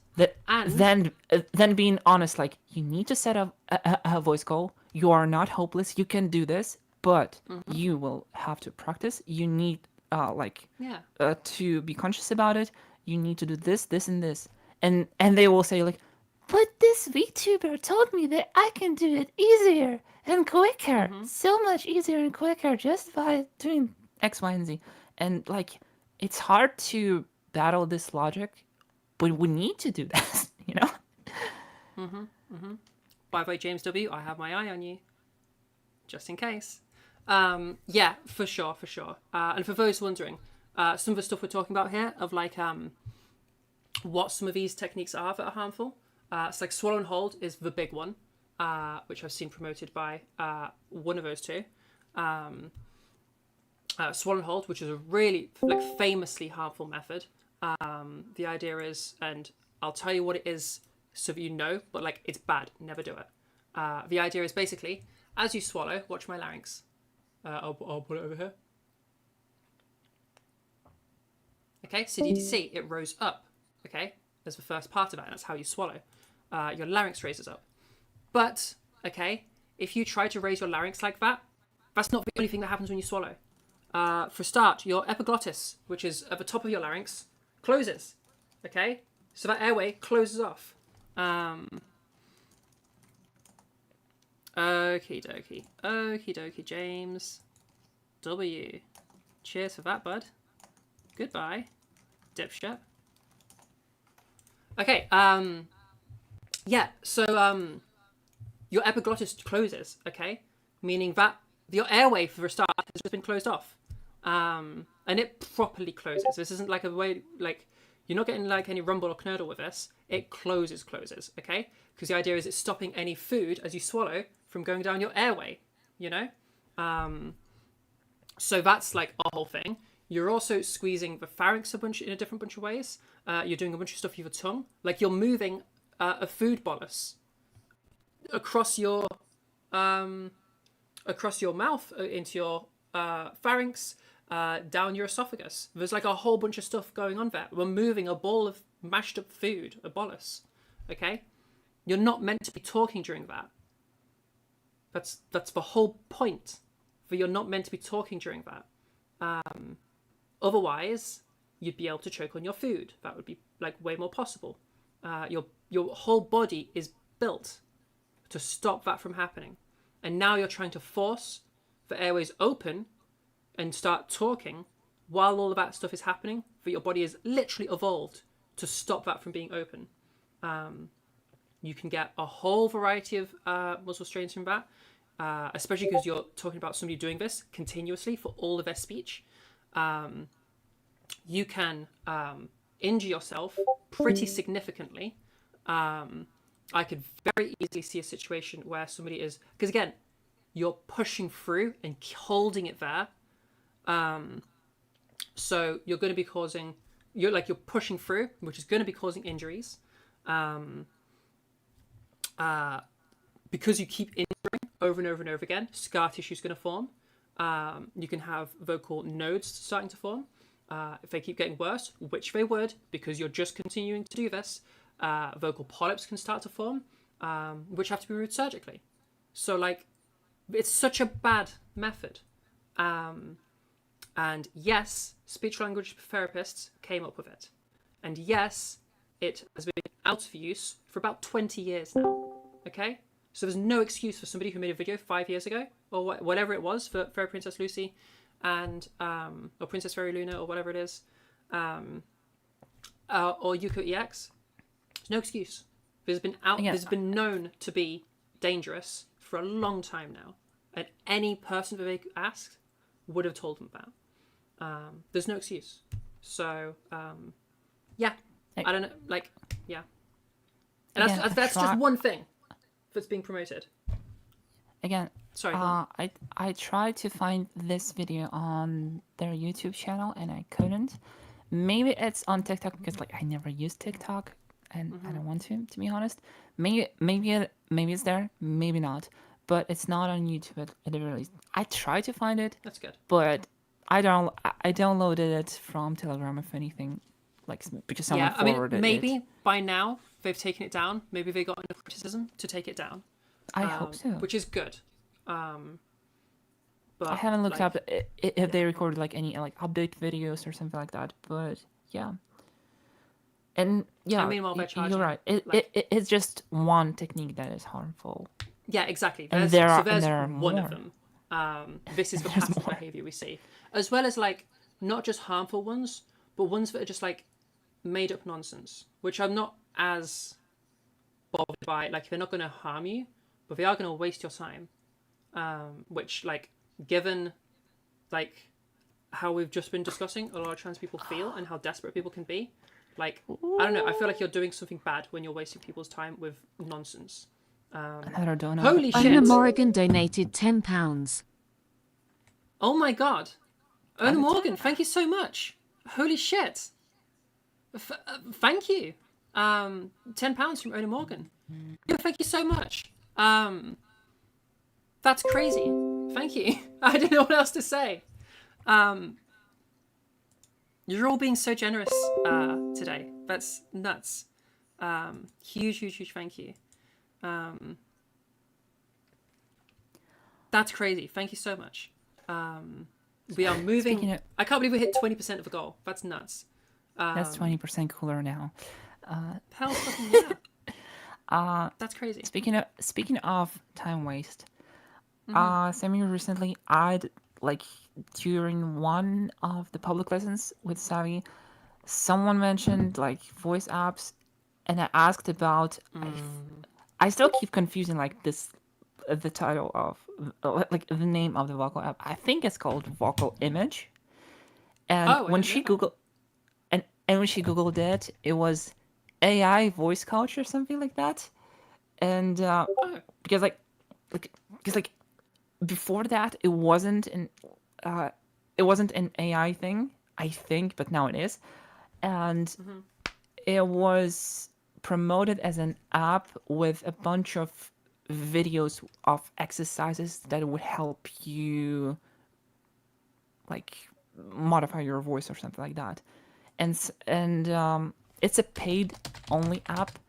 being honest. Like, you need to set up a voice goal. You are not hopeless. You can do this, but you will have to practice. You need to be conscious about it. You need to do this, this, and this. And they will say like, but this VTuber told me that I can do it easier and quicker, so much easier and quicker just by doing X, Y, and Z. And like, it's hard to battle this logic, but we need to do that, you know? By the way, James W., I have my eye on you, just in case. Yeah, for sure. And for those wondering, some of the stuff we're talking about here of like what some of these techniques are that are harmful. It's like swallow and hold is the big one, which I've seen promoted by one of those two. Swallow and hold, which is a really like famously harmful method. The idea is, and I'll tell you what it is so that you know, but like it's bad. Never do it. The idea is basically, as you swallow, watch my larynx. I'll put it over here. Okay, so did you see it rose up? Okay, as the first part of it, and that's how you swallow. Your larynx raises up. But, okay, if you try to raise your larynx like that, that's not the only thing that happens when you swallow. For a start, your epiglottis, which is at the top of your larynx, closes. Okay, so that airway closes off. Okie dokie, James W. Cheers for that, bud. Goodbye, dipshit. Okay, yeah, so, your epiglottis closes, okay? Meaning that your airway for a start has just been closed off. And it properly closes. This isn't like a way, like, you're not getting like any rumble or knurdle with this. It closes, okay? Because the idea is it's stopping any food as you swallow from going down your airway, you know? So that's like a whole thing. You're also squeezing the pharynx in a different bunch of ways. You're doing a bunch of stuff with your tongue. Like you're moving a food bolus across your mouth into your pharynx, down your esophagus. There's like a whole bunch of stuff going on there. We're moving a ball of mashed up food, a bolus. Okay? You're not meant to be talking during that. That's the whole point. That you're not meant to be talking during that. Otherwise, you'd be able to choke on your food. That would be like way more possible. Your whole body is built to stop that from happening. And now you're trying to force the airways open and start talking while all of that stuff is happening, but your body is literally evolved to stop that from being open. You can get a whole variety of muscle strains from that, especially because you're talking about somebody doing this continuously for all of their speech. You can injure yourself pretty significantly. I could very easily see a situation where somebody is, because again, you're pushing through and holding it there. So you're going to be causing, you're pushing through, which is going to be causing injuries. Because you keep injuring over and over and over again, scar tissue is going to form. You can have vocal nodes starting to form. If they keep getting worse, which they would, because you're just continuing to do this, vocal polyps can start to form, which have to be removed surgically. So, like, it's such a bad method. And yes, speech language therapists came up with it. And yes, it has been out of use for about 20 years now. Okay? So there's no excuse for somebody who made a video 5 years ago, or whatever it was, for Fairy Princess Lucy, and or Princess Fairy Luna, or whatever it is, or Yuko EX. There's no excuse. There's been known to be dangerous for a long time now, and any person that they asked would have told them that. There's no excuse. So yeah, I don't know, like, yeah, and that's just one thing that's being promoted. Again, sorry. I tried to find this video on their YouTube channel and I couldn't. Maybe it's on TikTok because like I never used TikTok and I don't want to be honest. Maybe it's there, maybe not. But it's not on YouTube at the very least. I tried to find it. That's good. But I downloaded it from Telegram, if anything, like because someone forwarded it. Maybe by now they've taken it down. Maybe they got enough criticism to take it down. I hope so. Which is good. But I haven't looked up if they recorded like any like update videos or something like that. But yeah. And yeah, meanwhile, they're charging, you're right. It's just one technique that is harmful. Yeah, exactly. There's There are more. one of them. This is the pattern behavior we see, as well as like not just harmful ones, but ones that are just like made up nonsense, which I'm not as bothered by. Like they're not going to harm you, but they are going to waste your time. Which, like, given like how we've just been discussing, a lot of trans people feel and how desperate people can be. Like, I don't know. I feel like you're doing something bad when you're wasting people's time with nonsense. Another donor. Holy shit! Ona Morrigan donated £10. Oh my god, Ona Morgan, thank you so much. Holy shit! Thank you. £10 from Ona Morgan. Yeah, thank you so much. That's crazy. Thank you. I don't know what else to say. You're all being so generous today. That's nuts. Huge thank you. That's crazy. Thank you so much. We are moving. I can't believe we hit 20% of the goal. That's nuts. That's 20% cooler now. Hell fucking yeah. That's crazy. Speaking of time waste, semi recently I'd like during one of the public lessons with Savi, someone mentioned like voice apps, and I asked about. I still keep confusing like this, the title of like the name of the vocal app. I think it's called Vocal Image, and when she googled, and when she googled it, it was AI voice coach or something like that, and because before that it wasn't an AI thing, I think, but now it is, and it was promoted as an app with a bunch of videos of exercises that would help you like modify your voice or something like that, and it's a paid only app.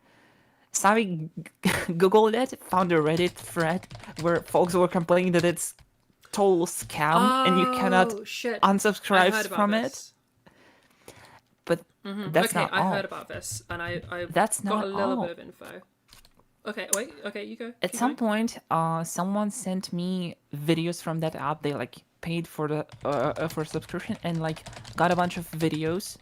Savi googled it, found a Reddit thread where folks were complaining that it's total scam and you cannot unsubscribe from it. But that's not all. I heard about this, and I that's got not a little all. bit of info. Okay, wait. Okay, you go. At some point, someone sent me videos from that app. They like paid for the for subscription and like got a bunch of videos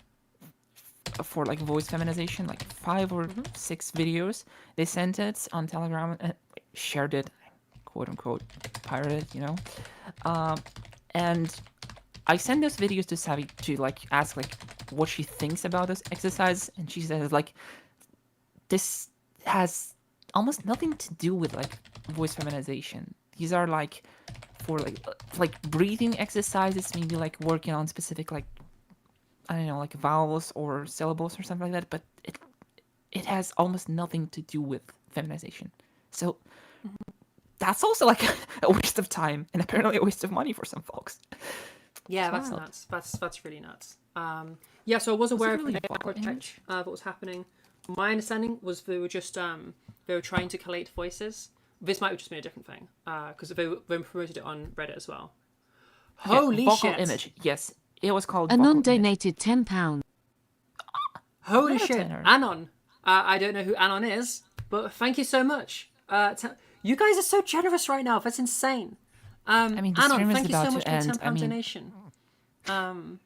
for like voice feminization, like 5 or 6 videos. They sent it on Telegram and shared it, quote unquote, pirated, you know. And I sent those videos to Savi to like ask like what she thinks about this exercise, and she says like this has almost nothing to do with like voice feminization. These are like for like breathing exercises, maybe like working on specific like I don't know like vowels or syllables or something like that. But it has almost nothing to do with feminization. So that's also like a waste of time and apparently a waste of money for some folks. Yeah, that's nuts. That's really nuts. Yeah, so I was aware of really the project that was happening. My understanding was they were just they were trying to collate voices. This might have just been a different thing because they promoted it on Reddit as well. Holy vocal shit. image. Yes, it was called Anon vocal image. donated £10. Holy Not a shit. tenner. Anon. I don't know who Anon is, but thank you so much. You guys are so generous right now. That's insane. I mean, the Anon, stream is thank you so about much to for the end. £10 I mean, donation.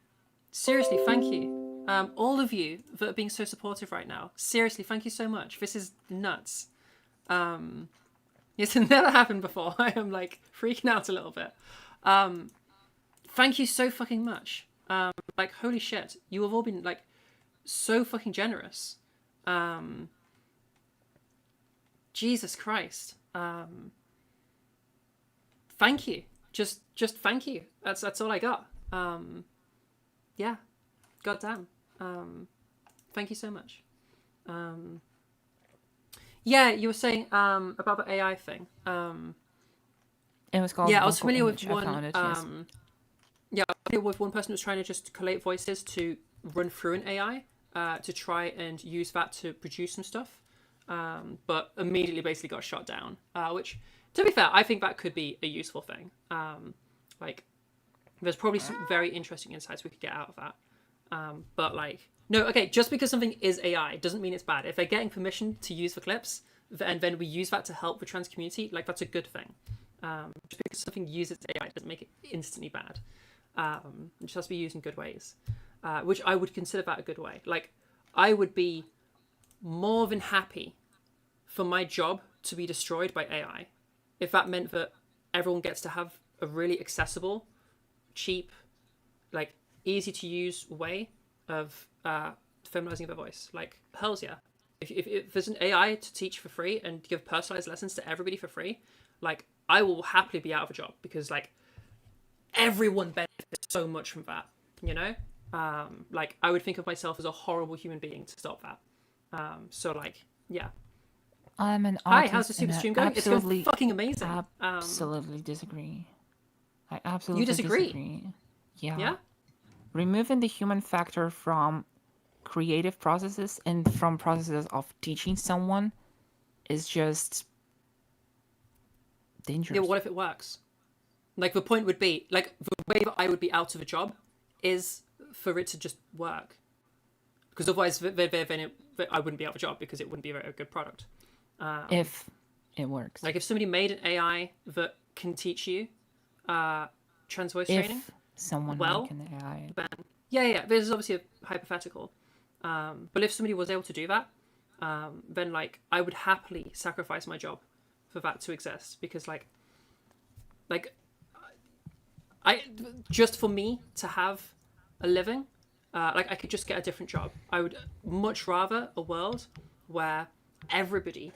Seriously, thank you. All of you that are being so supportive right now. Seriously, thank you so much. This is nuts. It's never happened before. I am like freaking out a little bit. Thank you so fucking much. Like, holy shit. You have all been like so fucking generous. Jesus Christ. Thank you. Just thank you. That's all I got. Yeah. Goddamn. Thank you so much. Yeah, you were saying about the AI thing. it was called Yeah, I was vocal familiar image. with I found one. it, yes. Yeah, I was familiar with one person who was trying to just collate voices to run through an AI to try and use that to produce some stuff, but immediately basically got shot down. Which, to be fair, I think that could be a useful thing. Like, there's probably some very interesting insights we could get out of that. But like, no, okay, just because something is AI doesn't mean it's bad. If they're getting permission to use the clips, and then we use that to help the trans community, like, that's a good thing. Just because something uses AI doesn't make it instantly bad. It just has to be used in good ways, which I would consider that a good way. Like, I would be more than happy for my job to be destroyed by AI if that meant that everyone gets to have a really accessible, cheap, like, easy to use way of feminizing their voice. Like, hells yeah. If there's an AI to teach for free and give personalized lessons to everybody for free, like, I will happily be out of a job because, like, everyone benefits so much from that, you know? Like, I would think of myself as a horrible human being to stop that. So, like, yeah. I'm an Hi, artist. how's the super and I stream going? It's going absolutely, fucking amazing. Absolutely disagree. I absolutely disagree? Yeah. Yeah? Removing the human factor from creative processes and from processes of teaching someone is just dangerous. Yeah, but what if it works? Like, the point would be, like, the way that I would be out of a job is for it to just work. Because otherwise, then I wouldn't be out of a job because it wouldn't be a very good product. If it works. Like, if somebody made an AI that can teach you trans voice training, someone well, make an AI. then yeah, this is obviously a hypothetical. But if somebody was able to do that, then, like, I would happily sacrifice my job for that to exist because, like I just for me to have a living, like, I could just get a different job. I would much rather a world where everybody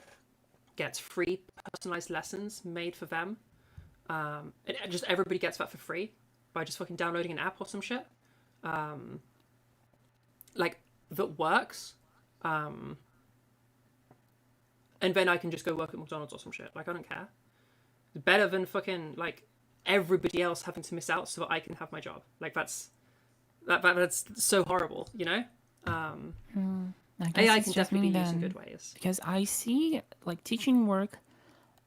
gets free personalized lessons made for them, and just everybody gets that for free by just fucking downloading an app or some shit, like, that works, and then I can just go work at McDonald's or some shit. Like, I don't care. It's better than fucking, like, everybody else having to miss out so that I can have my job. Like, that's so horrible, you know? I guess AI it's can just definitely me be used in then, good ways. because I see, like, teaching work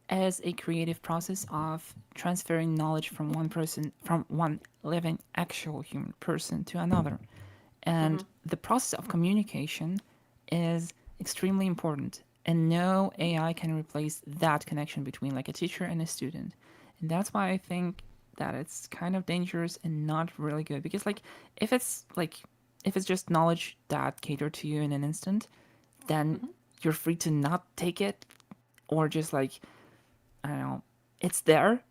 as a creative process of transferring knowledge from one living actual human person to another, and the process of communication is extremely important, and no AI can replace that connection between, like, a teacher and a student. And that's why I think that it's kind of dangerous and not really good, because, like, if it's just knowledge that cater to you in an instant, then you're free to not take it, or just, like, I don't know, it's there,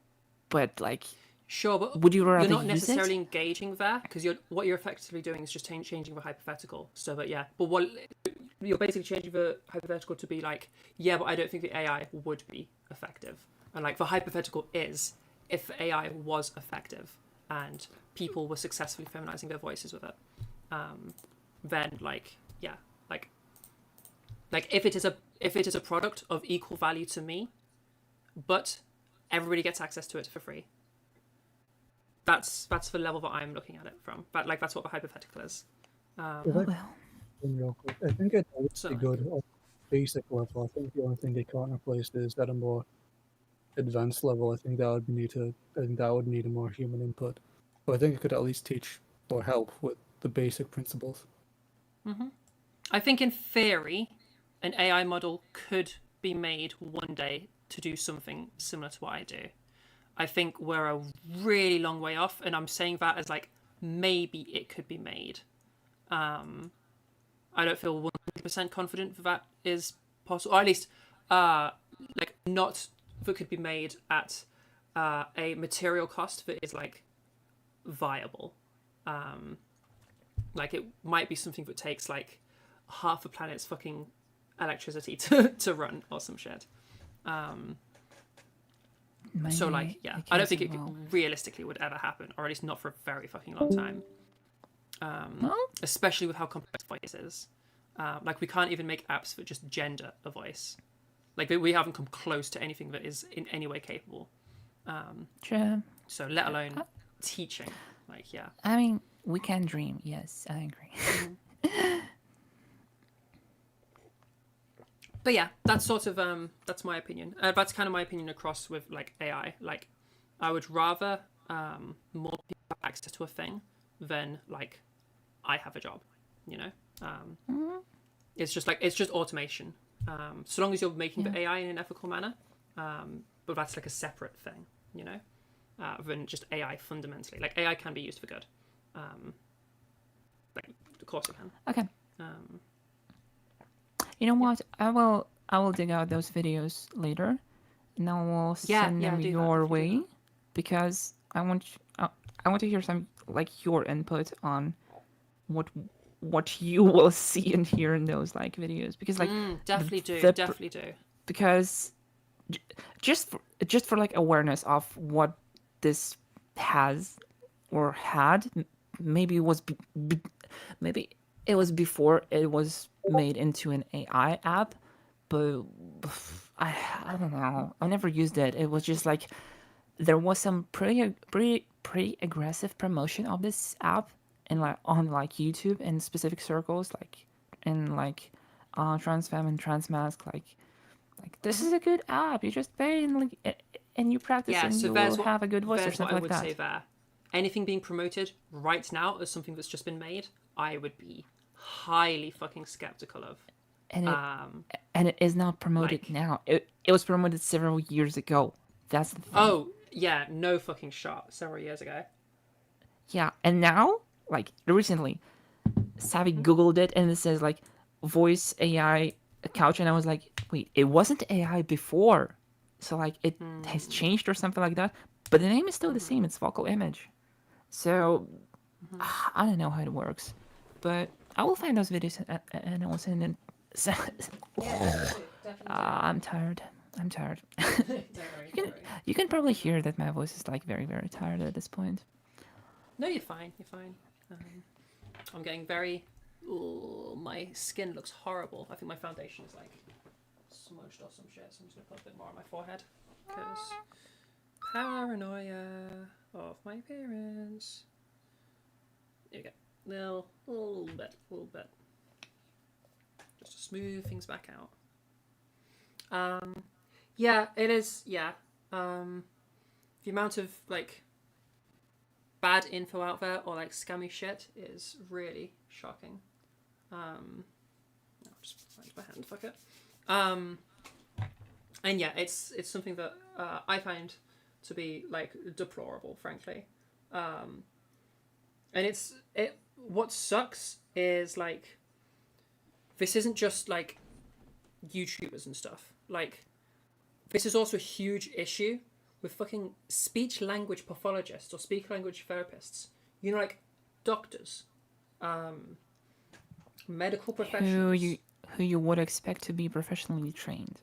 but, like, Sure, but would you rather you're not use necessarily it? engaging there because what you're effectively doing is just changing the hypothetical. So, but yeah, but what you're basically changing the hypothetical to be like, yeah, but I don't think the AI would be effective. And, like, the hypothetical is if the AI was effective and people were successfully feminizing their voices with it, then, like, yeah, like if it is a product of equal value to me, but everybody gets access to it for free. That's the level that I'm looking at it from. But, like, that's what the hypothetical is. Real quick, I think it would be good at basic level. I think the only thing they can't replace is at a more advanced level. I think that would need a more human input. But I think it could at least teach or help with the basic principles. I think in theory, an AI model could be made one day to do something similar to what I do. I think we're a really long way off, and I'm saying that as like maybe it could be made. I don't feel 100% confident that is possible, or at least like not that could be made at a material cost that is like viable. Like it might be something that takes like half a planet's fucking electricity to run or some shit. So like, yeah, I don't think it realistically would ever happen, or at least not for a very fucking long time. Especially with how complex voice is. Like we can't even make apps that just gender a voice. Like we haven't come close to anything that is in any way capable. True. So let alone teaching. Like, yeah. I mean, we can dream. Yes, I agree. But yeah, that's sort of that's my opinion. That's kind of my opinion across with like AI. Like, I would rather more people have access to a thing than like I have a job. You know, it's just automation. So long as you're making the AI in an ethical manner, but that's like a separate thing. You know, than just AI fundamentally. Like AI can be used for good. Like, of course it can. Okay. You know what? I will dig out those videos later, and I will send them your way, because I want to hear some like your input on what you will see and hear in those like videos, because like definitely do. Because just for like awareness of what this has or had, maybe it was maybe it was before it was made into an AI app, but I don't know. I never used it. It was just like there was some pretty aggressive promotion of this app and like on like YouTube in specific circles, like in like TransFem and TransMask, like this is a good app. You just pay and like and you practice and you will have a good voice or something like that. What I would say there. Anything being promoted right now as something that's just been made, I would be highly fucking skeptical of. And it is not promoted now. It was promoted several years ago. That's the thing. Oh, yeah, no fucking shot. Several years ago. Yeah, and now, like recently, Savvy Googled it and it says like voice AI couch, and I was like, wait, it wasn't AI before. So like it has changed or something like that. But the name is still the same. It's Vocal Image. So I don't know how it works, but I will find those videos and I will send them. I'm tired. You can probably hear that my voice is like very, very tired at this point. No, you're fine. I'm getting very. Ooh, my skin looks horrible. I think my foundation is like smudged or some shit. So I'm just gonna put a bit more on my forehead because paranoia of my appearance. There you go. Little bit. Just to smooth things back out. Yeah, it is. Yeah. The amount of like bad info out there or like scammy shit is really shocking. I'll just find my hand. Fuck it. And yeah, it's something that I find to be like deplorable, frankly. And what sucks is like this isn't just like YouTubers and stuff. Like this is also a huge issue with fucking speech language pathologists or speech language therapists. You know, like doctors, medical professionals. Who you would expect to be professionally trained.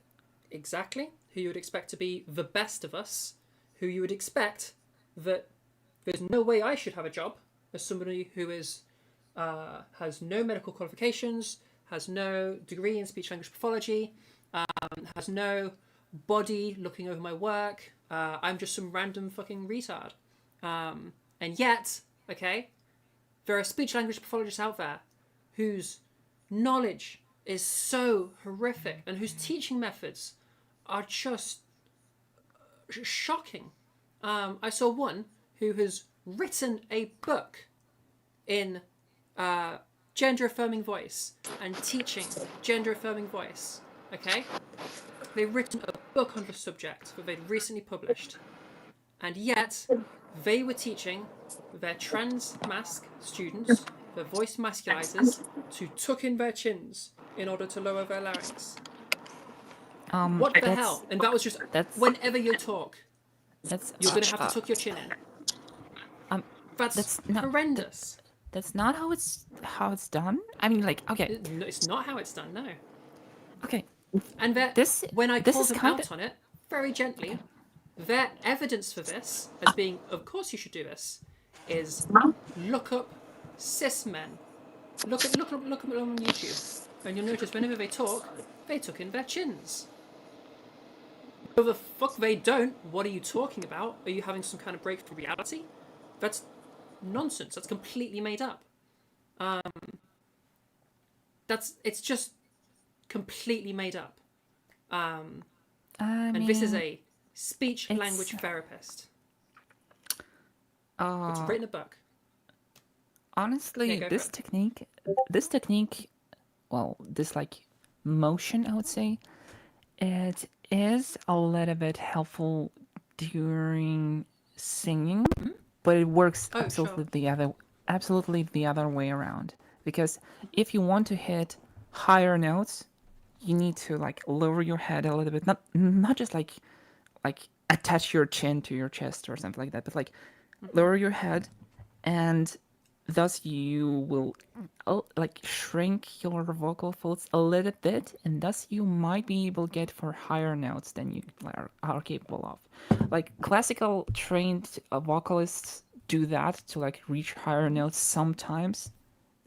Exactly. Who you would expect to be the best of us. Who you would expect that there's no way I should have a job as somebody who is has no medical qualifications, has no degree in speech language pathology, has no body looking over my work. I'm just some random fucking retard. And yet, okay, there are speech language pathologists out there whose knowledge is so horrific and whose teaching methods are just shocking. I saw one who has written a book in gender affirming voice and teaching gender affirming voice. Okay, they've written a book on the subject that they'd recently published, and yet they were teaching their trans mask students, their voice masculizers, to tuck in their chins in order to lower their larynx. What the hell? And that was just whenever you talk, you're going to have to tuck your chin in. That's horrendous. That's not how it's done. I mean, like, okay. No, it's not how it's done. No. Okay. And when I called them out on it very gently, their evidence for this, as being, of course you should do this, is look up cis men. Look at them on YouTube, and you'll notice whenever they talk, they tuck in their chins. If the fuck they don't, what are you talking about? Are you having some kind of break from reality? That's nonsense. That's completely made up. It's just completely made up. And this is a speech language therapist. It's written a book. Honestly, this technique, well, this like motion, I would say, it is a little bit helpful during singing, but it works absolutely the other way around. Because if you want to hit higher notes, you need to like lower your head a little bit, not just like attach your chin to your chest or something like that, but like lower your head, and thus you will like shrink your vocal folds a little bit, and thus you might be able to get for higher notes than you are capable of. Like classical trained vocalists do that to like reach higher notes sometimes,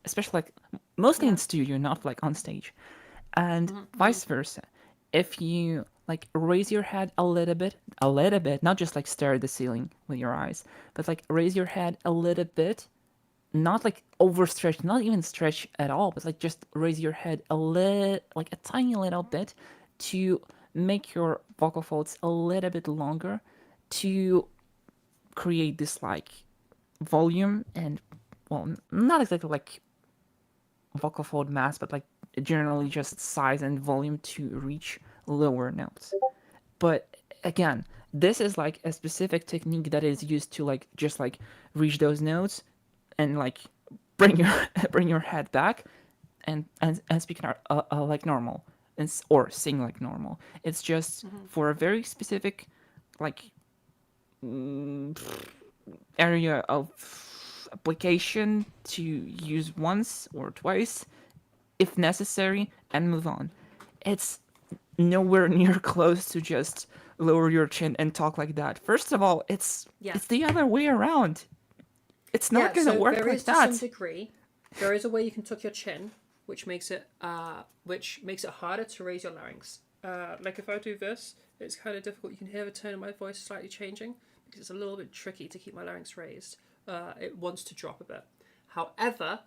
especially like mostly in studio, not like on stage, and vice versa. If you like raise your head a little bit, not just like stare at the ceiling with your eyes, but like raise your head a little bit, not like overstretch, not even stretch at all, but like just raise your head like a tiny little bit to make your vocal folds a little bit longer to create this like volume and, well, not exactly like vocal fold mass, but like generally just size and volume to reach lower notes. But again, this is like a specific technique that is used to like just like reach those notes and like bring your head back and speak like normal or sing like normal. It's just for a very specific like area of application to use once or twice if necessary and move on. It's nowhere near close to just lower your chin and talk like that. First of all, it's the other way around. It's not going to work like that. To some degree, there is a way you can tuck your chin, which makes it harder to raise your larynx. Like if I do this, it's kind of difficult. You can hear the tone of my voice slightly changing because it's a little bit tricky to keep my larynx raised. It wants to drop a bit. However,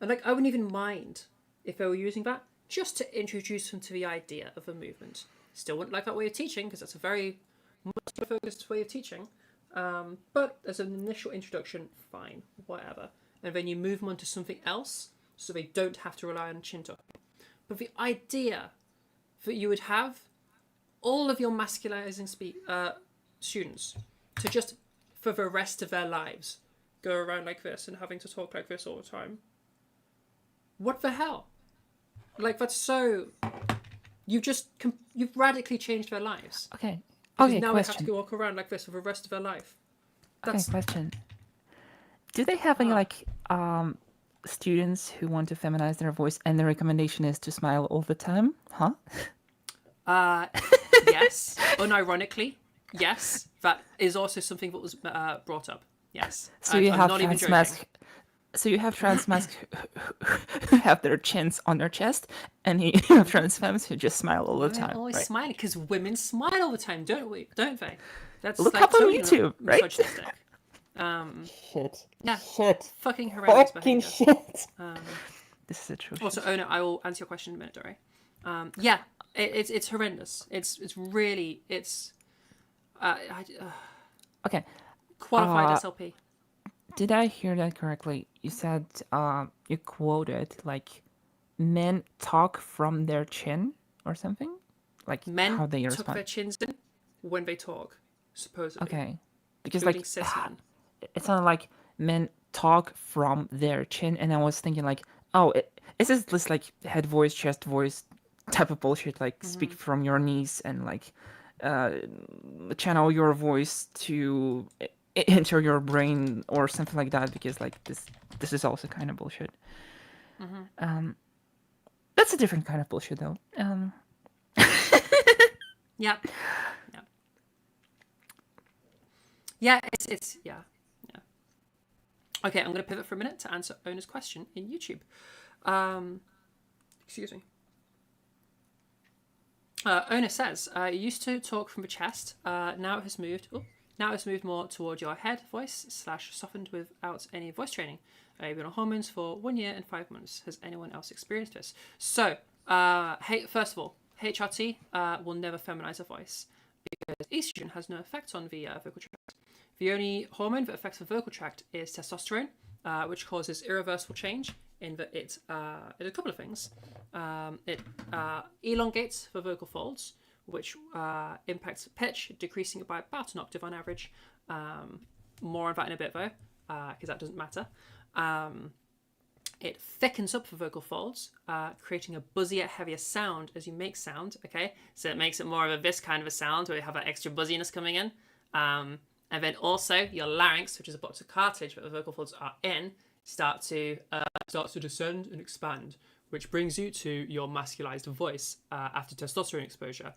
and like I wouldn't even mind if they were using that just to introduce them to the idea of a movement. Still wouldn't like that way of teaching because that's a very muscular-focused way of teaching. But as an initial introduction, fine, whatever. And then you move them on to something else so they don't have to rely on chin tucking. But the idea that you would have all of your masculizing students to just, for the rest of their lives, go around like this and having to talk like this all the time. What the hell? Like, that's so... You've radically changed their lives. Okay. Because Okay, now they have to question. go walk around like this for the rest of their life. Okay, question. Do they have any like students who want to feminize their voice and the recommendation is to smile all the time? Huh? Yes. Unironically, yes. That is also something that was brought up. Yes. So you I'm have not even trans joking. mask. So you have trans masks who have their chins on their chest, and you have trans femmes who just smile all the Women time. always right? smiling because women smile all the time, don't we? Don't they? That's Look like up on totally YouTube, right? misogynistic. Shit. Yeah. Shit. Fucking horrendous Fucking behavior. shit. This is atrocious. Also, Ona, I will answer your question in a minute, Dory. Yeah, it's horrendous. It's really Okay. qualified Uh, SLP. did I hear that correctly? You said you quoted like men talk from their chin or something, like Men how they tuck respond. their chins in when they talk, supposedly. Okay, because Including like cis men. it sounded like men talk from their chin, and I was thinking like, oh, is this like head voice, chest voice type of bullshit? Like speak from your knees and like channel your voice to enter your brain or something like that, because like this is also kind of bullshit. That's a different kind of bullshit though. Yep. Yeah, it's yeah. Okay, I'm gonna pivot for a minute to answer Ona's question in YouTube. Excuse me. Ona says, "You used to talk from the chest. Now it has moved. Now it's moved more toward your head voice / softened without any voice training. You've been on hormones for 1 year and 5 months. Has anyone else experienced this?" So, first of all, HRT will never feminize a voice because estrogen has no effect on the vocal tract. The only hormone that affects the vocal tract is testosterone, which causes irreversible change in that it does a couple of things. It elongates the vocal folds, which impacts pitch, decreasing it by about an octave on average. More on that in a bit though, because that doesn't matter. It thickens up the vocal folds, creating a buzzier, heavier sound as you make sound, okay? So it makes it more of this kind of a sound where you have that extra buzziness coming in. And then also your larynx, which is a box of cartilage that the vocal folds are in, starts to descend and expand, which brings you to your masculized voice after testosterone exposure.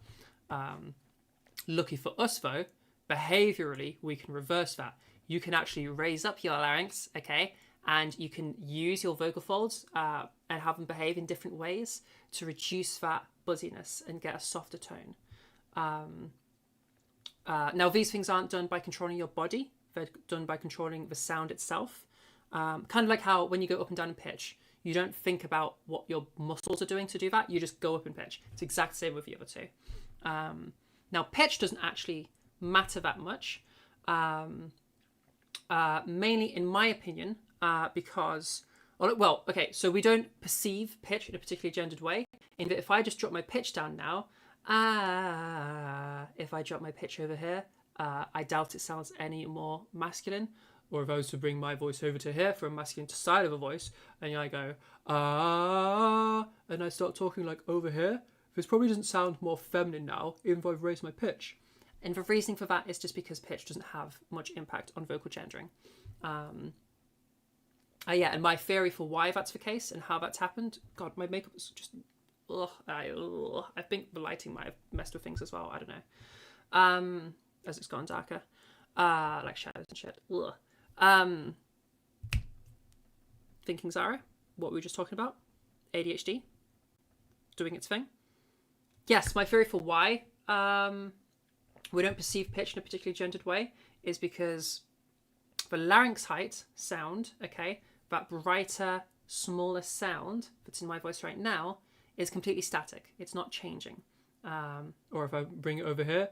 Lucky for us though, behaviorally, we can reverse that. You can actually raise up your larynx, okay? And you can use your vocal folds and have them behave in different ways to reduce that buzziness and get a softer tone. Now, these things aren't done by controlling your body. They're done by controlling the sound itself. Kind of like how when you go up and down in pitch, you don't think about what your muscles are doing to do that. You just go up in pitch. It's the exact same with the other two. Now, pitch doesn't actually matter that much. Mainly, in my opinion, because... Well, okay, so we don't perceive pitch in a particularly gendered way. In that if I just drop my pitch down now, if I drop my pitch over here, I doubt it sounds any more masculine. Or if I was to bring my voice over to here for a masculine side of a voice, and I go, and I start talking like over here, this probably doesn't sound more feminine now, even if I've raised my pitch. And the reasoning for that is just because pitch doesn't have much impact on vocal gendering. Yeah, and my theory for why that's the case and how that's happened, God, my makeup is just... I think the lighting might have messed with things as well. I don't know. As it's gone darker, like shadows and shit. Thinking Zara, what we were just talking about, ADHD doing its thing. Yes, my theory for why we don't perceive pitch in a particularly gendered way is because the larynx height sound, okay, that brighter, smaller sound that's in my voice right now is completely static. It's not changing. Or if I bring it over here,